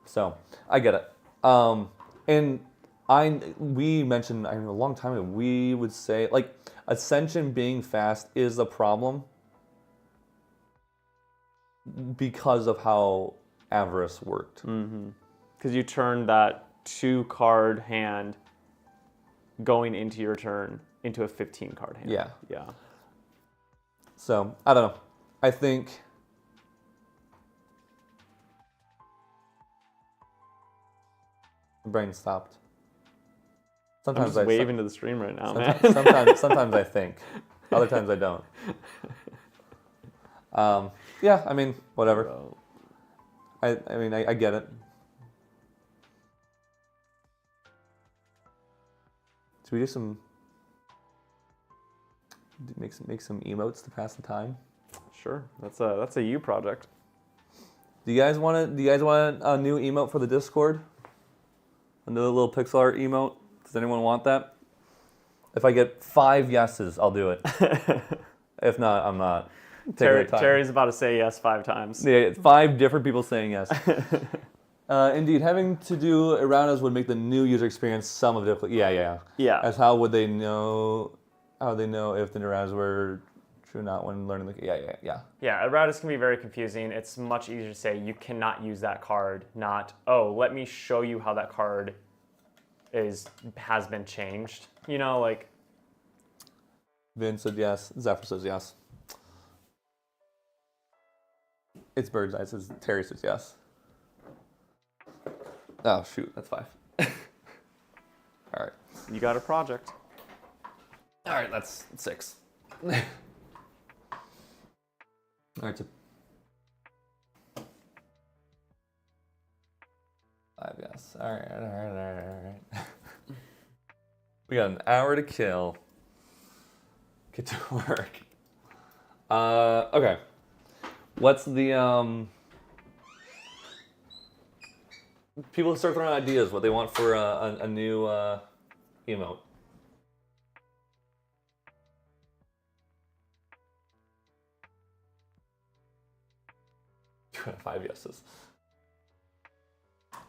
So I get it. And we mentioned a long time ago, we would say like Ascension being fast is a problem because of how Avarice worked. Because you turn that 2-card hand going into your turn into a 15-card hand. Yeah. Yeah. So I don't know. I think my brain stopped. I'm Sometimes just waving to the stream right now, man. sometimes I think. Other times I don't. Yeah, I mean, whatever. I mean, I get it. Should we do some... Make some emotes to pass the time? Sure. That's a you project. Do you guys want a new emote for the Discord? Another little pixel art emote? Does anyone want that? If I get 5 yeses, I'll do it. If not, I'm not. Terry's about to say yes 5 times. Yeah, 5 different people saying yes. Indeed, having to do erratas would make the new user experience somewhat difficult. Yeah. As how would they know? How would they know if the erratas were true or not when learning the? Yeah. Yeah, erratas can be very confusing. It's much easier to say you cannot use that card. Not let me show you how that card has been changed. You know, like. Vin said yes. Zephyr says yes. It's Bird's Eye says Terry says yes. Oh shoot, that's 5. All right. You got a project. All right, that's 6. All right, so 5 yes. All right. We got an hour to kill. Get to work. Okay. What's the people start throwing ideas what they want for a new emote. 5 yeses.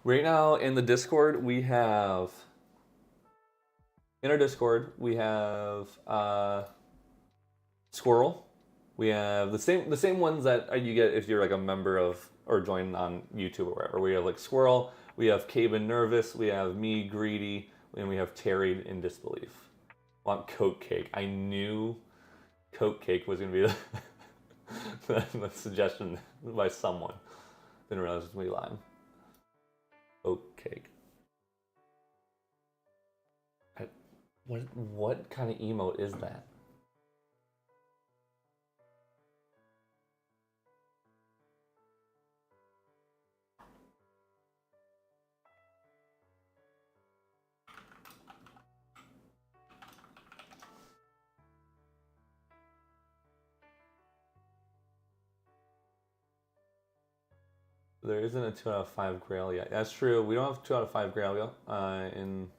Right now in the Discord we have Squirrel. We have the same ones that you get if you're like a member of or join on YouTube or wherever. We have like Squirrel, we have Caben Nervous, we have me Greedy, and we have Terry in Disbelief. Want Coke Cake. I knew Coke Cake was gonna be the suggestion by someone. Didn't realize it was gonna be lime. Coke Cake. What kind of emote is that? There isn't a 2 out of 5 Grail yet. That's true. We don't have 2 out of 5 Grail yet. I'm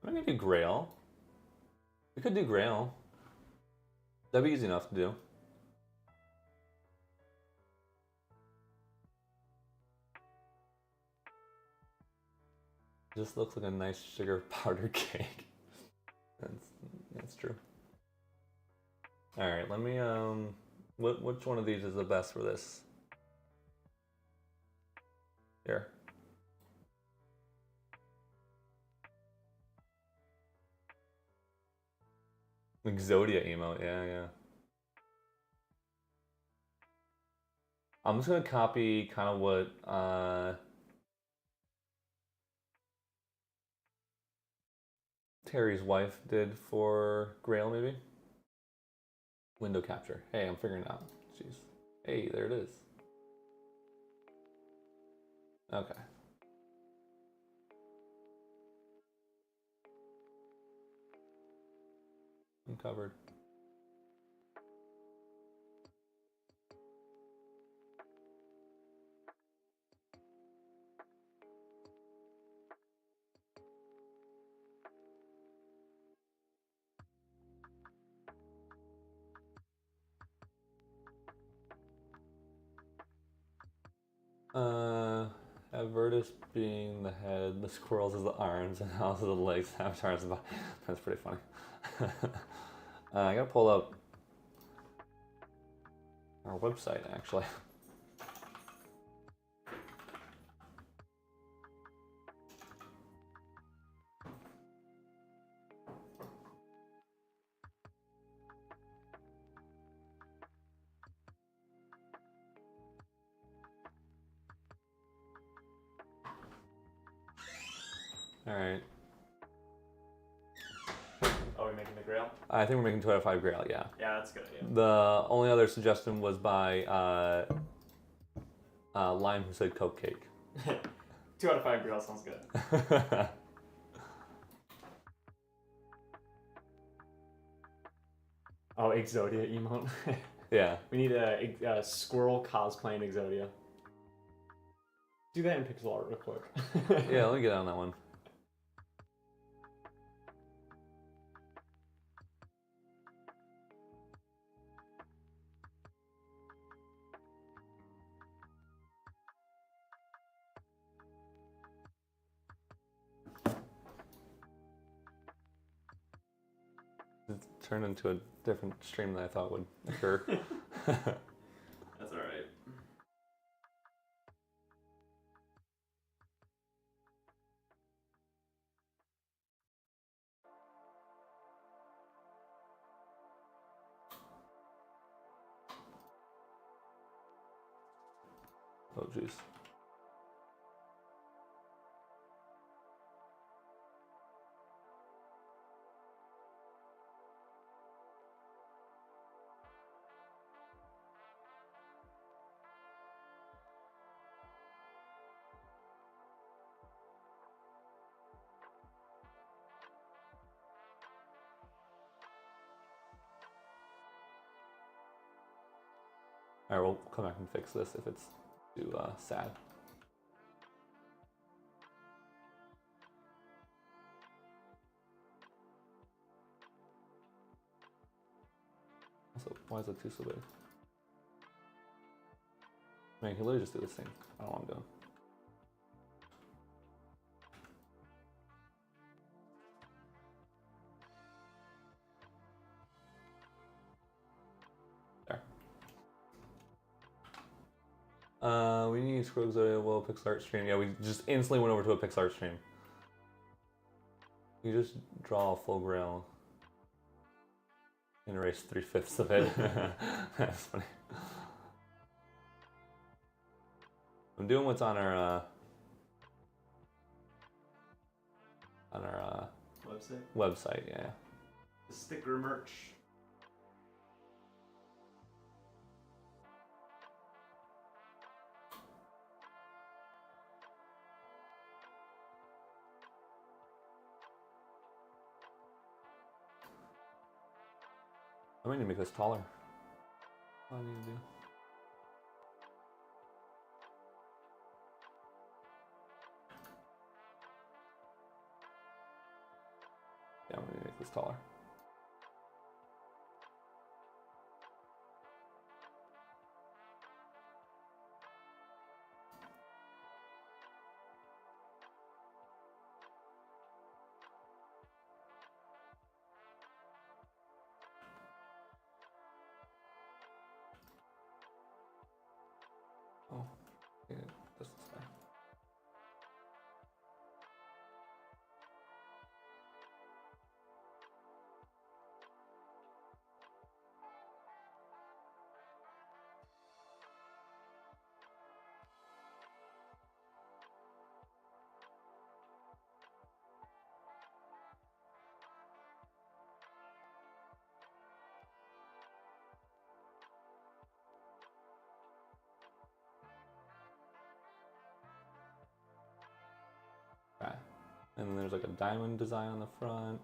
gonna do Grail. We could do Grail. That'd be easy enough to do. Just looks like a nice sugar powder cake. That's true. All right, let me which one of these is the best for this? Here. Exodia emote, yeah. I'm just gonna copy kind of what Terry's wife did for Grail, maybe. Window capture. Hey, I'm figuring it out. Jeez. Hey, there it is. Okay. I'm covered. Avertis being the head, the squirrels as the arms, and Alice as the legs, Avatar as the body. That's pretty funny. I gotta pull up our website actually. All right. Oh, we're making the Grail? I think we're making 2 out of 5 Grail, yeah. Yeah, that's good. Yeah. The only other suggestion was by Lime, who said Coke Cake. 2 out of 5 Grail sounds good. Oh, Exodia emote. Yeah. We need a squirrel cosplaying Exodia. Do that in pixel art real quick. Yeah, let me get on that one. It turned into a different stream than I thought would occur. That's alright. Oh, jeez. Alright, we'll come back and fix this if it's too sad. Also, why is it too so big? I mean, you can literally just do this thing. I don't know what I'm doing. There. We need Scruggs Exodia, pixel art stream. Yeah, we just instantly went over to a pixel art stream. You just draw a full grail and erase 3/5 of it. That's funny. I'm doing what's on our website, yeah. The sticker merch. I might need to make this taller. What do I need to do? Yeah, I'm gonna make this taller. Oh, yeah, this is fine. Okay. And then there's like a diamond design on the front.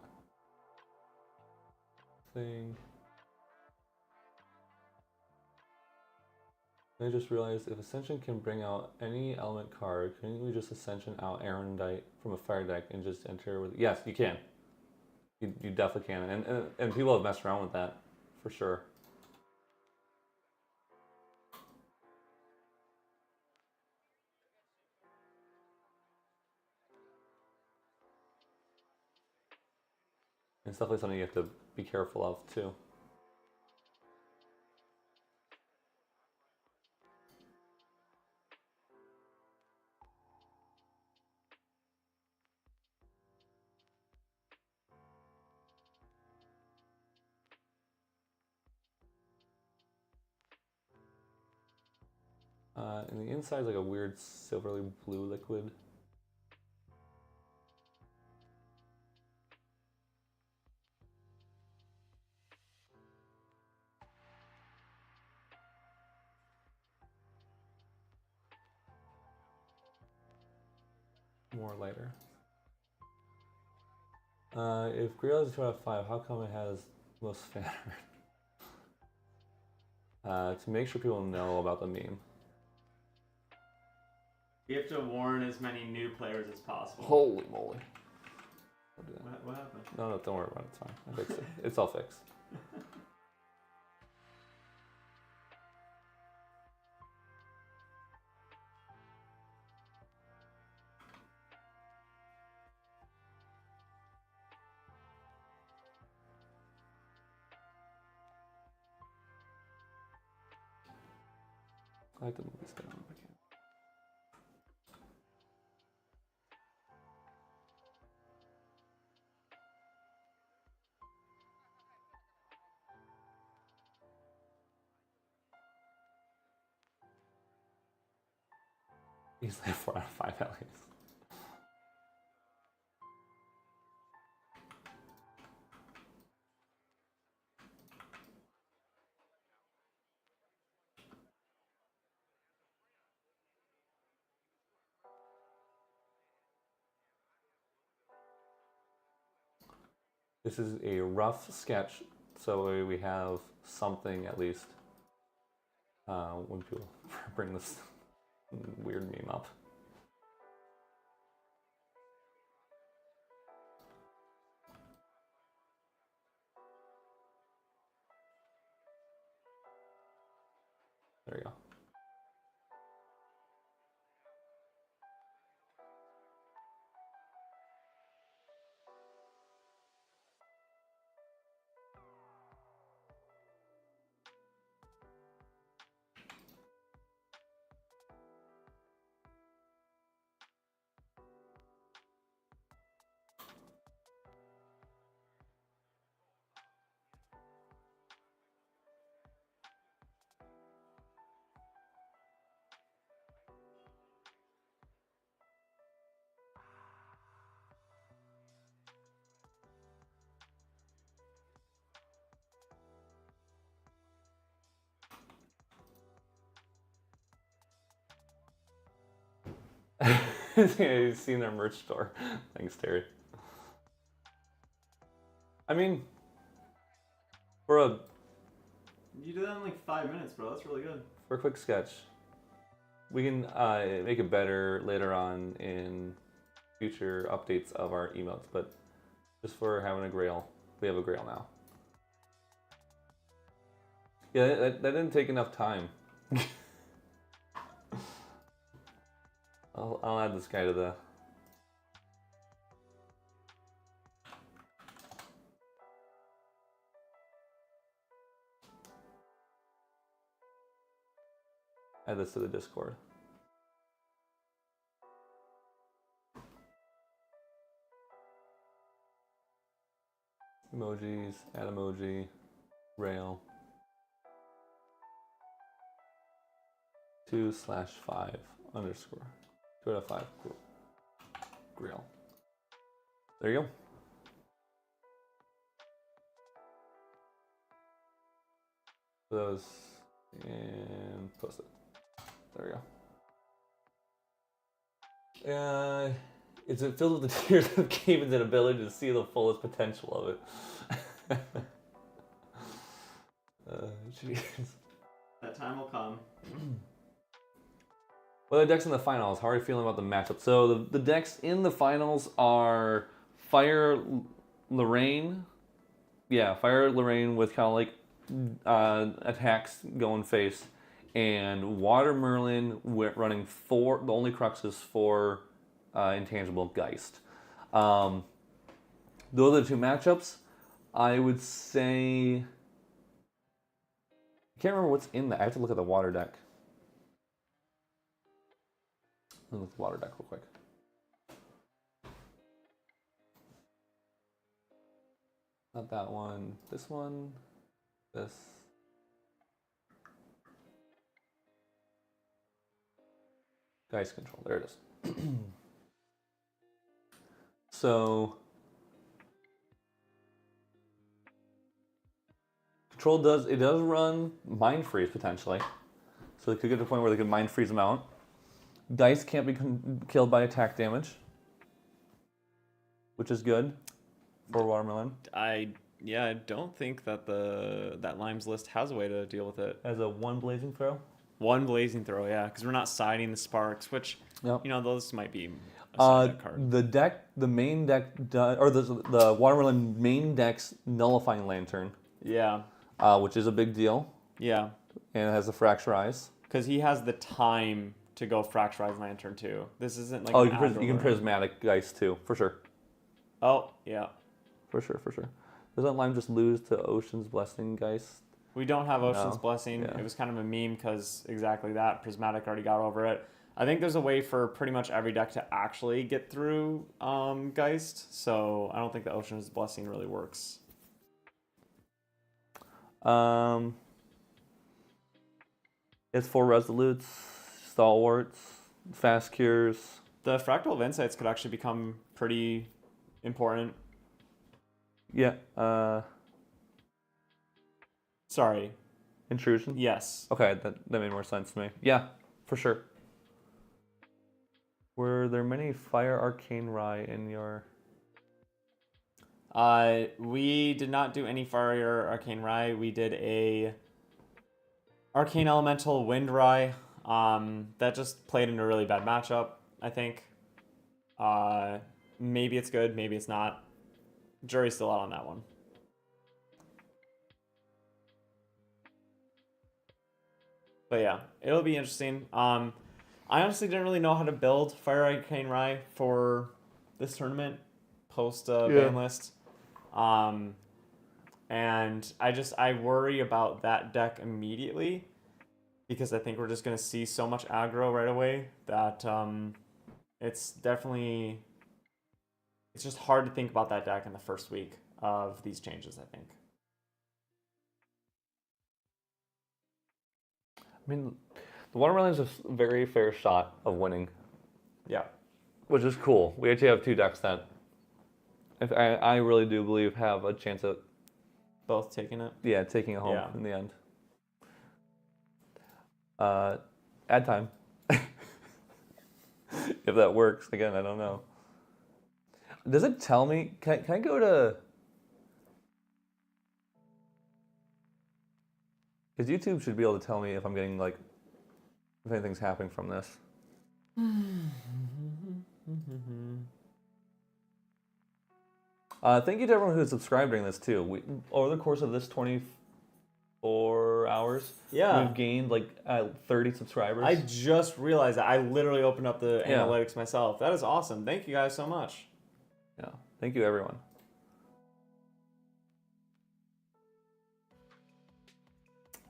thing. I just realized if Ascension can bring out any element card, couldn't we just Ascension out Arendite from a fire deck and just enter with? Yes, you can. You definitely can, and people have messed around with that for sure. It's definitely something you have to be careful of too. And the inside is like a weird silvery blue liquid. More lighter. If Grail is 2 out of 5, how come it has most fan art? To make sure people know about the meme. You have to warn as many new players as possible. Holy moly. I'll do that. What happened? No, don't worry about it. It's fine. I fixed it. It's all fixed. I have to move this down if I can. Easily 4 out of 5 at least. This is a rough sketch, so we have something at least when people bring this weird meme up. There you go. Yeah, you've seen our merch store. Thanks, Terry. I mean, for a You did that in like 5 minutes, bro. That's really good. for a quick sketch, we can make it better later on in future updates of our emotes. But just for having a grail, we have a grail now. Yeah, that didn't take enough time. I'll add this guy to the. Add this to the Discord. Emojis, add emoji, rail. 2/5 underscore. 2 out of 5. Grail. There you go. Those and post it. There we go. It's filled with the tears of Gaben's inability to see the fullest potential of it. Jeez. That time will come. Well, the decks in the finals. How are you feeling about the matchup? So the decks in the finals are Fire Lorraine. Yeah, Fire Lorraine with kind of like attacks going face, and Water Merlin running 4. The only crux is 4 intangible Geist. Those are the 2 matchups. I would say. I can't remember what's in that. I have to look at the water deck. Let me look at the water deck real quick. Not that one. This one. This. Geist control. There it is. So. Control does run Mind Freeze potentially, so they could get to the point where they could Mind Freeze them out. Dice can't be killed by attack damage, which is good for Watermelon. I don't think that that Limes list has a way to deal with it. As a 1 Blazing Throw. 1 Blazing Throw, yeah, because we're not siding the Sparks, which Yep. those might be a side card. The main deck or the Watermelon main deck's Nullifying Lantern. Yeah. Which is a big deal. Yeah. And it has the Fracturize. Because he has the time to go Fracturize Lantern too. This isn't like you can Prismatic Geist too, for sure. Oh, yeah. For sure. Doesn't Lime just lose to Ocean's Blessing Geist? We don't have Ocean's Blessing. Yeah. It was kind of a meme because exactly that. Prismatic already got over it. I think there's a way for pretty much every deck to actually get through Geist, so I don't think the Ocean's Blessing really works. It's 4 Resolutes, Stalwarts, Fast Cures. The Fractal of Insights could actually become pretty important. Yeah. Sorry. Intrusion? Yes. Okay, that made more sense to me. Yeah, for sure. Were there many Fire Arcane Rye in your... We did not do any Fire Arcane Rye. We did a Arcane Elemental Wind Rye. That just played in a really bad matchup, I think. Maybe it's good, maybe it's not. Jury's still out on that one. But yeah, it'll be interesting. I honestly didn't really know how to build Fire Arcane Rye for this tournament post ban list. And I worry about that deck immediately because I think we're just going to see so much aggro right away that it's just hard to think about that deck in the first week of these changes, I think. I mean, the Watermelon is a very fair shot of winning. Yeah. Which is cool. We actually have 2 decks that I really do believe have a chance at both taking it. Yeah, taking it home in the end. Ad time. If that works, again, I don't know. Does it tell me? Can I go to? Because YouTube should be able to tell me if I'm getting if anything's happening from this. Thank you to everyone who subscribed during this too. Over the course of this 24 hours, we've gained 30 subscribers. I just realized that. I literally opened up the analytics myself. That is awesome. Thank you guys so much. Yeah, thank you everyone.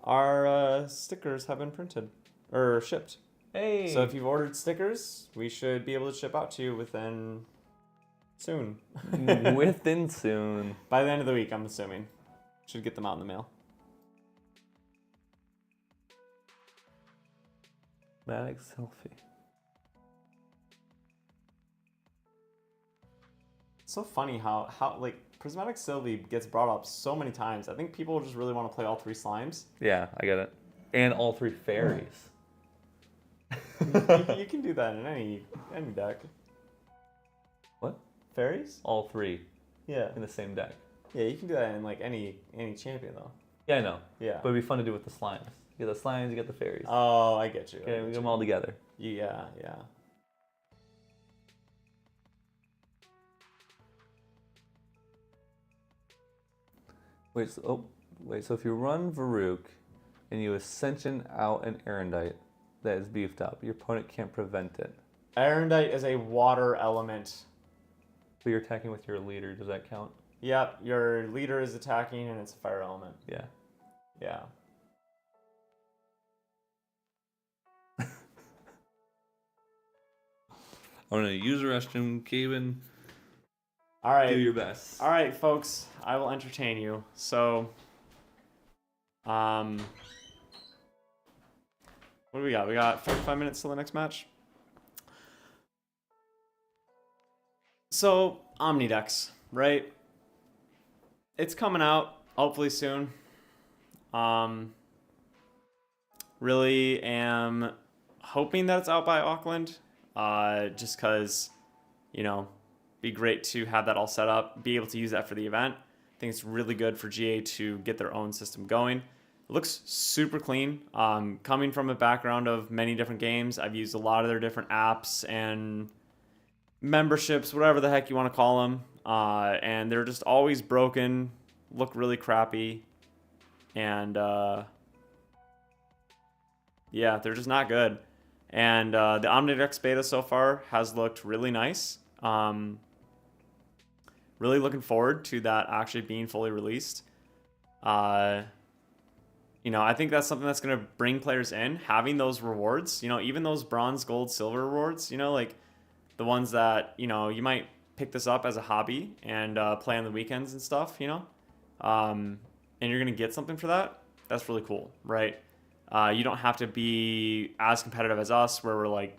Our stickers have been printed or shipped. Hey! So if you've ordered stickers, we should be able to ship out to you within soon. Within soon. By the end of the week, I'm assuming. Should get them out in the mail. Maddox selfie. It's so funny how Prismatic Sylvie gets brought up so many times. I think people just really want to play all 3 slimes. Yeah, I get it. And all 3 fairies. You can do that in any deck. What? Fairies? All 3. Yeah. In the same deck. Yeah, you can do that in any champion though. Yeah, I know. Yeah. But it'd be fun to do with the slimes. You get the slimes, you get the fairies. Oh, I get you. Okay, we get them all together. Yeah. Wait, so if you run Varuk and you Ascension out an Erendite that is beefed up, your opponent can't prevent it. Erendite is a water element. But you're attacking with your leader, does that count? Yep, your leader is attacking and it's a fire element. Yeah. Yeah. I'm gonna use the restroom, Caven. All right. Do your best. All right, folks. I will entertain you. So, what do we got? We got 45 minutes till the next match. So, Omnidex, right? It's coming out hopefully soon. Really am hoping that it's out by Auckland. Just because, be great to have that all set up, be able to use that for the event. I think it's really good for GA to get their own system going. It looks super clean. Coming from a background of many different games, I've used a lot of their different apps and memberships, whatever the heck you want to call them. And they're just always broken, look really crappy. And yeah, they're just not good. And the Omnidex beta so far has looked really nice. Really looking forward to that actually being fully released. I think that's something that's going to bring players in, having those rewards, even those bronze, gold, silver rewards, like the ones that, you might pick this up as a hobby and play on the weekends and stuff, and you're going to get something for that. That's really cool, right? You don't have to be as competitive as us where we're like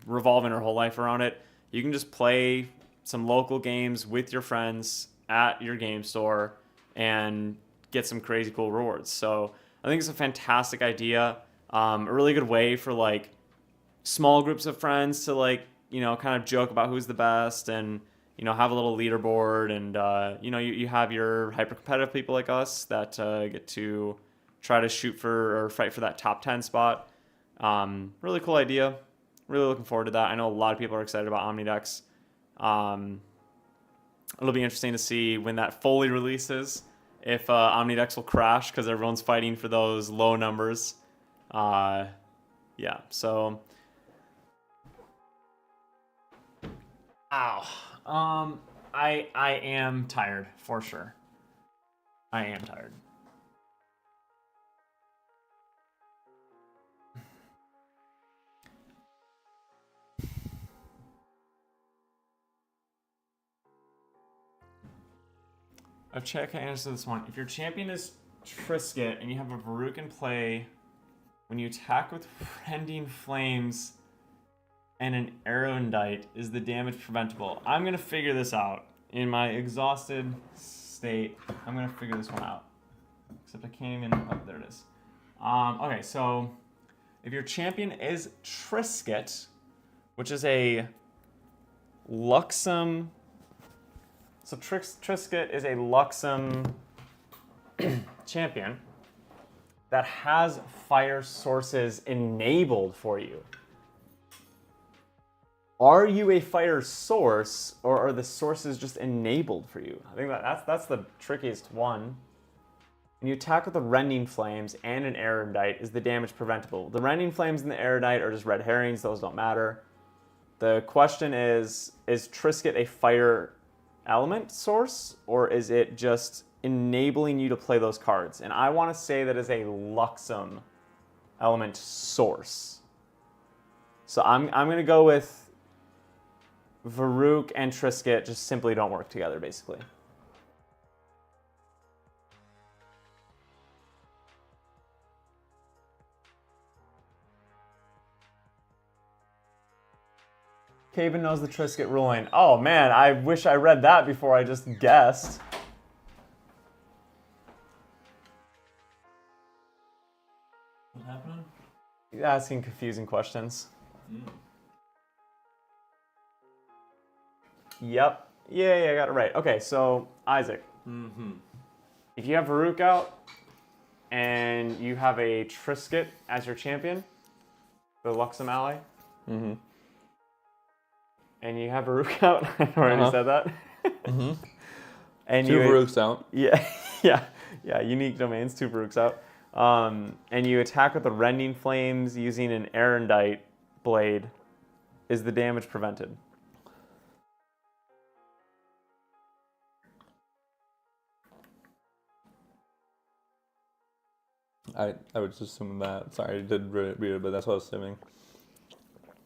revolving our whole life around it. You can just play some local games with your friends at your game store and get some crazy cool rewards. So I think it's a fantastic idea. A really good way for like small groups of friends to like, kind of joke about who's the best and, have a little leaderboard and, you have your hyper competitive people like us that get to try to shoot for or fight for that top 10 spot. Really cool idea. Really looking forward to that. I know a lot of people are excited about Omnidex. It'll be interesting to see when that fully releases if Omnidex will crash because everyone's fighting for those low numbers. Yeah, so. Ow. I am tired for sure. I am tired. I've checked. I answered this one. If your champion is Trisket and you have a Varuk in play, when you attack with Rending Flames and an Erendite, is the damage preventable? I'm gonna figure this out. In my exhausted state, I'm gonna figure this one out. Except I can't even. Oh, there it is. Okay, so if your champion is Trisket, which is a Luxem. So Trisket is a Luxem champion that has fire sources enabled for you. Are you a fire source, or are the sources just enabled for you? I think that's the trickiest one. When you attack with the Rending Flames and an Erendite, is the damage preventable? The Rending Flames and the Erendite are just red herrings; those don't matter. The question is Trisket a fire element source, or is it just enabling you to play those cards? And I want to say that is a Luxem element source. So I'm going to go with Varuk and Trisket just simply don't work together, basically. Caven knows the Trisket ruling. Oh man, I wish I read that before I just guessed. What's happening? You're asking confusing questions. Yep. Yeah, I got it right. Okay, so Isaac. Mm-hmm. If you have Varuk out, and you have a Trisket as your champion, the Luxem ally. Mm-hmm. And you have a Rook out. I already said that. Mm-hmm. And 2 Varooks out. Yeah, yeah. Unique domains, 2 Varooks out. And you attack with the Rending Flames using an Erendite blade. Is the damage prevented? I was assuming that. Sorry, I did read it, but that's what I was assuming.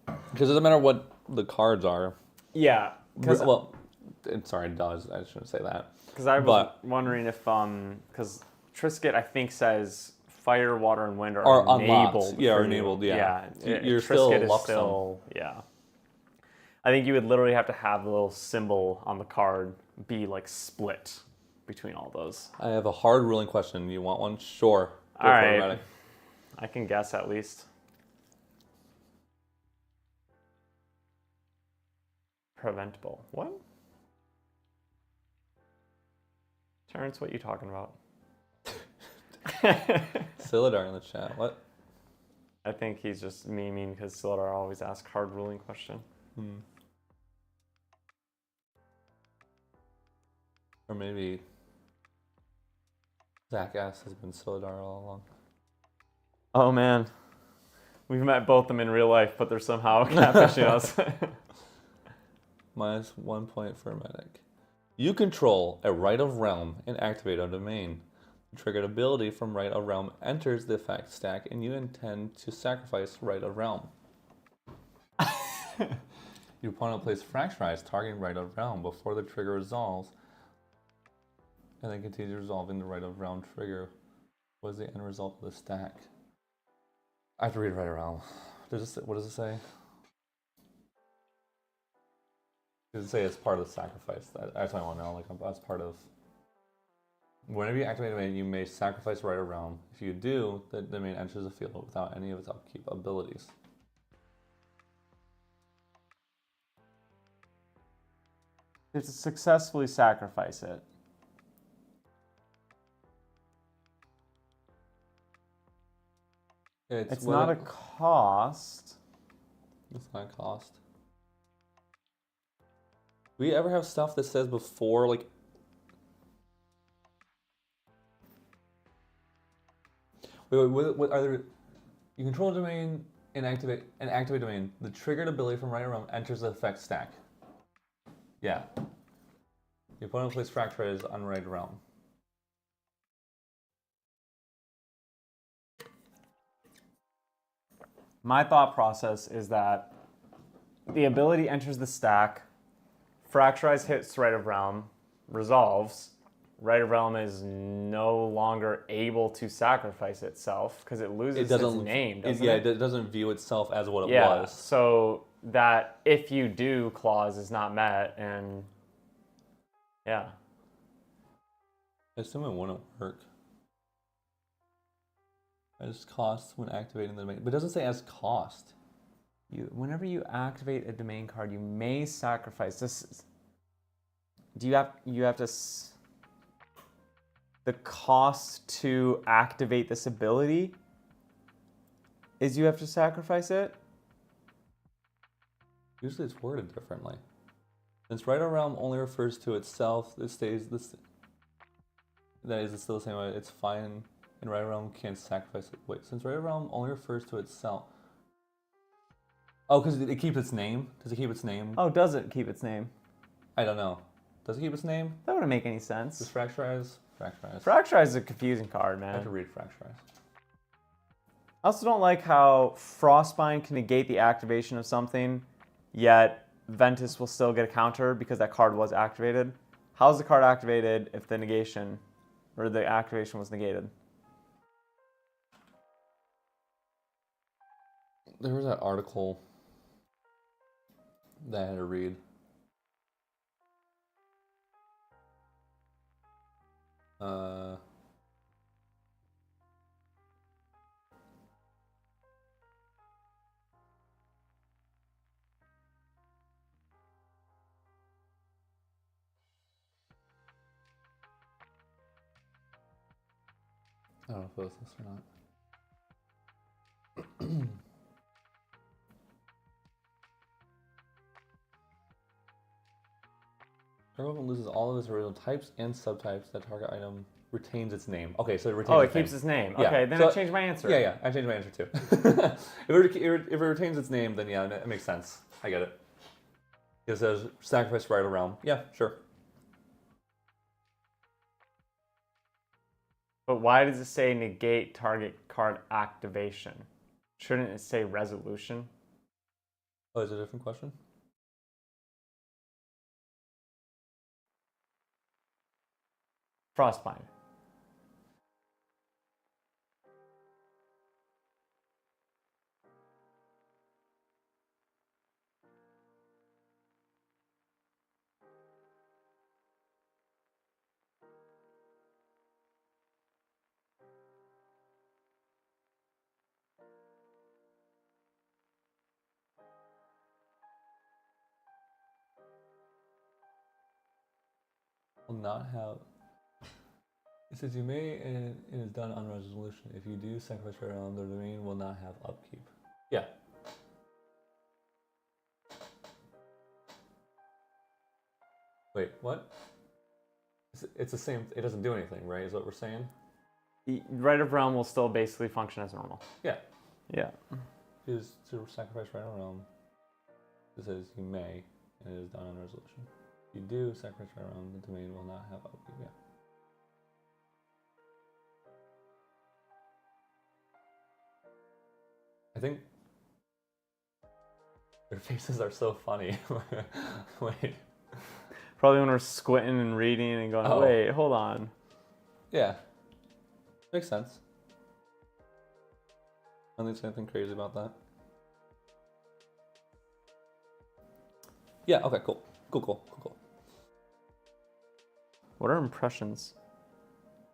Because it doesn't matter what the cards are. Yeah. Well, sorry, it does. I shouldn't say that. Because I was wondering if, because Trisket, I think, says fire, water, and wind are enabled. Yeah, are enabled, yeah. You're Trisket still is still, yeah. I think you would literally have to have the little symbol on the card be like split between all those. I have a hard ruling question. You want one? Sure. All right. I can guess at least. Preventable. What? Terrence, what are you talking about? Silidar in the chat. What? I think he's just memeing because Silidar always asks hard ruling question. Or maybe Zach S has been Silidar all along. Oh man. We've met both of them in real life, but they're somehow catfishing us. -1 point for a medic. You control a Right of Realm and activate a domain. The triggered ability from Right of Realm enters the effect stack and you intend to sacrifice Right of Realm. Your opponent plays Fracturize targeting Right of Realm before the trigger resolves and then continues resolving the Right of Realm trigger. What is the end result of the stack? I have to read Right of Realm. What does it say? Does it say it's part of the sacrifice? That's what I want to know. Like, that's part of. Whenever you activate a domain, you may sacrifice Right of Realm. If you do, the domain enters the field without any of its upkeep abilities. To successfully sacrifice it. It's not a cost. It's not a cost. Do we ever have stuff that says before, like... Wait, what are there... You control a domain and activate domain. The triggered ability from Right Realm enters the effect stack. Yeah. The opponent plays Fracturize on Right Realm. My thought process is that the ability enters the stack, Fracturize hits Right of Realm, resolves. Right of Realm is no longer able to sacrifice itself because it loses its name, doesn't it? It doesn't view itself as what it was. So that if you do clause is not met, and yeah. I assume it wouldn't work. As cost when activating the domain, but it doesn't say as cost. Whenever you activate a domain card, you may sacrifice this. Do you have to? The cost to activate this ability is you have to sacrifice it. Usually, it's worded differently. Since Right of Realm only refers to itself, it stays this. That is, it's still the same way. It's fine. And Right of Realm can't sacrifice it. Wait, since Right of Realm only refers to itself. Oh, because it keeps its name? Does it keep its name? Oh, does it keep its name? I don't know. Does it keep its name? That wouldn't make any sense. Does Fracturize? Fracturize is a confusing card, man. I have to read Fracturize. I also don't like how Frostbind can negate the activation of something, yet Ventus will still get a counter because that card was activated. How's the card activated if the negation, or the activation was negated? There was that article that I had to read. I don't know if it was this or not. Target weapon loses all of its original types and subtypes. That target item retains its name. Okay, so it retains. Oh, its it keeps name. its name. Yeah. Okay, then So- I changed my answer. Yeah, I changed my answer too. if it retains its name, then yeah, it makes sense. I get it. It says sacrifice right realm. Yeah, sure. But why does it say negate target card activation? Shouldn't it say resolution? Oh, is it a different question? Frostbind. Will not have. It says you may and it is done on resolution. If you do sacrifice right realm, the domain will not have upkeep. Yeah. Wait, what? It's the same. It doesn't do anything, right? Is what we're saying? Right of Realm will still basically function as normal. Yeah. Yeah. Is to sacrifice right realm. It says you may, and it is done on resolution. If you do sacrifice right realm, the domain will not have upkeep. Yeah. I think their faces are so funny. Wait. Probably when we're squinting and reading and going, Oh. wait, hold on. Yeah. Makes sense. I don't think there's anything crazy about that. Yeah, okay, cool. What are impressions?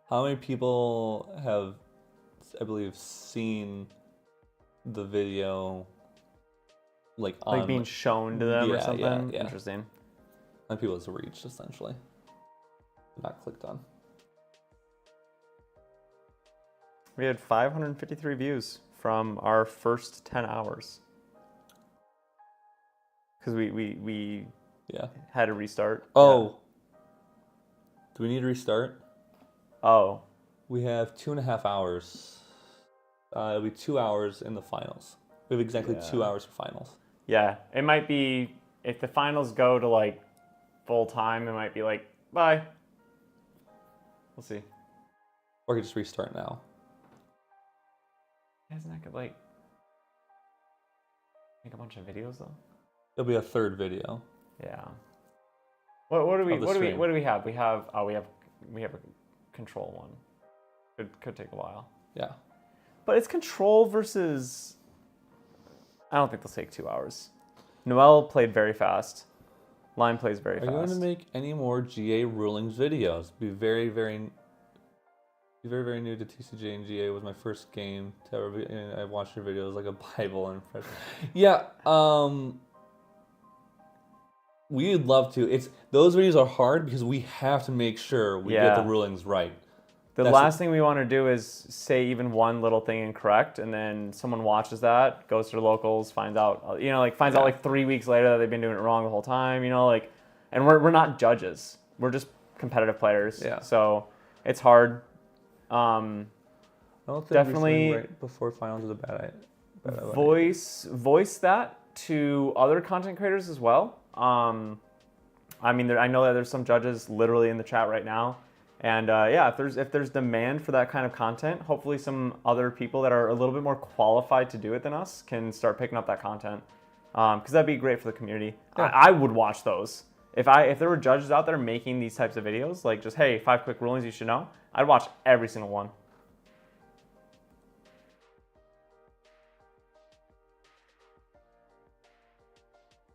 How many people have, I believe, seen the video like on... Like being shown to them or Yeah, something? yeah. Interesting. How many people it's reached, essentially. Not clicked on. We had 553 views from our first 10 hours. Because we Yeah. had to restart. Oh. Do we need to restart? Yeah. Oh. We have 2.5 hours. It'll be 2 hours in the finals. We have exactly 2 hours for finals. Yeah. It might be, if the finals go to like full time, it might be like, bye. We'll see. Or we could just restart now. Isn't that good, like, make a bunch of videos though? It'll be a third video. Yeah. What do we Of the what do we stream. what do we have? We have a control one. Could take a while. Yeah. But it's control versus. I don't think they'll take 2 hours. Noel played very fast. Lime plays very Are fast. you going to make any more GA rulings videos? Be very, very new to TCG, and GA was my first game to ever be, and I watched your videos like a Bible and yeah. We'd love to. It's those videos are hard because we have to make sure we get the Yeah. rulings right. The That's last thing we want to do is say even one little thing incorrect, and then someone watches that, goes to the locals, finds out, finds out like 3 weeks later that they've been doing it wrong the whole time, and we're not judges. We're just competitive players. Yeah. So it's hard. I don't think Definitely right before finals is a bad idea. voice that to other content creators as well. I mean, I know that there's some judges literally in the chat right now, and if there's demand for that kind of content, hopefully some other people that are a little bit more qualified to do it than us can start picking up that content, because that'd be great for the community. Yeah. I would watch those if there were judges out there making these types of videos, like just hey, 5 quick rulings you should know. I'd watch every single one.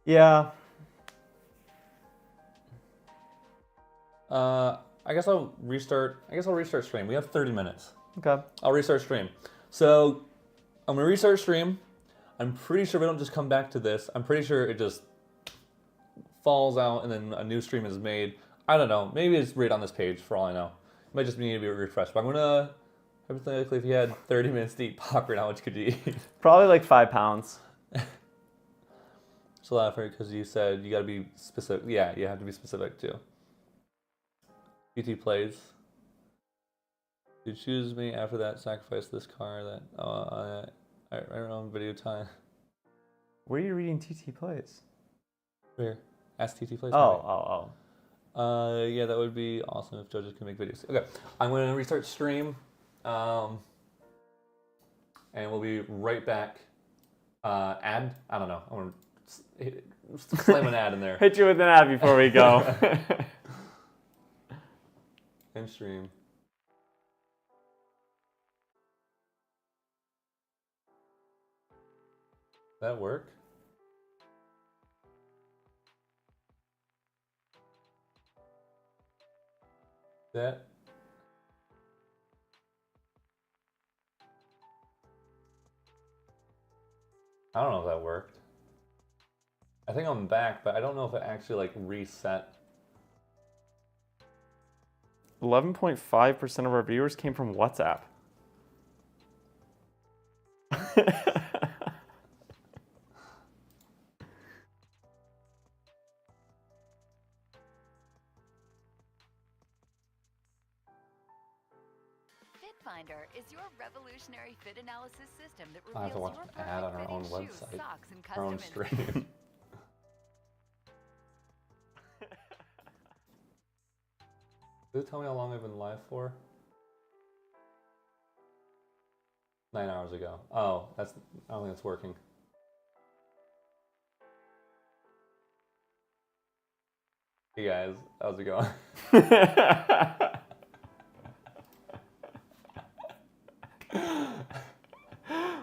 Yeah. I guess I'll restart stream. We have 30 minutes. Okay. I'll restart stream. So I'm gonna restart stream. I'm pretty sure we don't just come back to this. I'm pretty sure it just falls out and then a new stream is made. I don't know. Maybe it's right on this page for all I know. It might just need to be refreshed. But I'm gonna Hypothetically, if you had 30 minutes to eat popcorn, how much could you eat? Probably like 5 pounds. It's a lot for because you said you got to be specific. Yeah, you have to be specific too. PT plays. You choose me after that. Sacrifice this car. That I don't know. Video time. Where are you reading TT plays? Where? Ask TT plays. Oh. Yeah, that would be awesome if judges can make videos. Okay, I'm going to restart stream, and we'll be right back. Ad? I don't know. I'm going to slam an ad in there. Hit you with an ad before we go. End stream. That work? That I don't know if that worked. I think I'm back, but I don't know if it actually like reset. 11.5% of our viewers came from WhatsApp. Finder is your revolutionary fit analysis system that I have to reveals watch your an ad on our own perfect fitting shoes, website, socks, and our own custom stream. Did it tell me how long I've been live for? 9 hours ago. Oh, I don't think it's working. Hey guys, how's it going?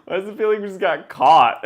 Why does it feel like we just got caught?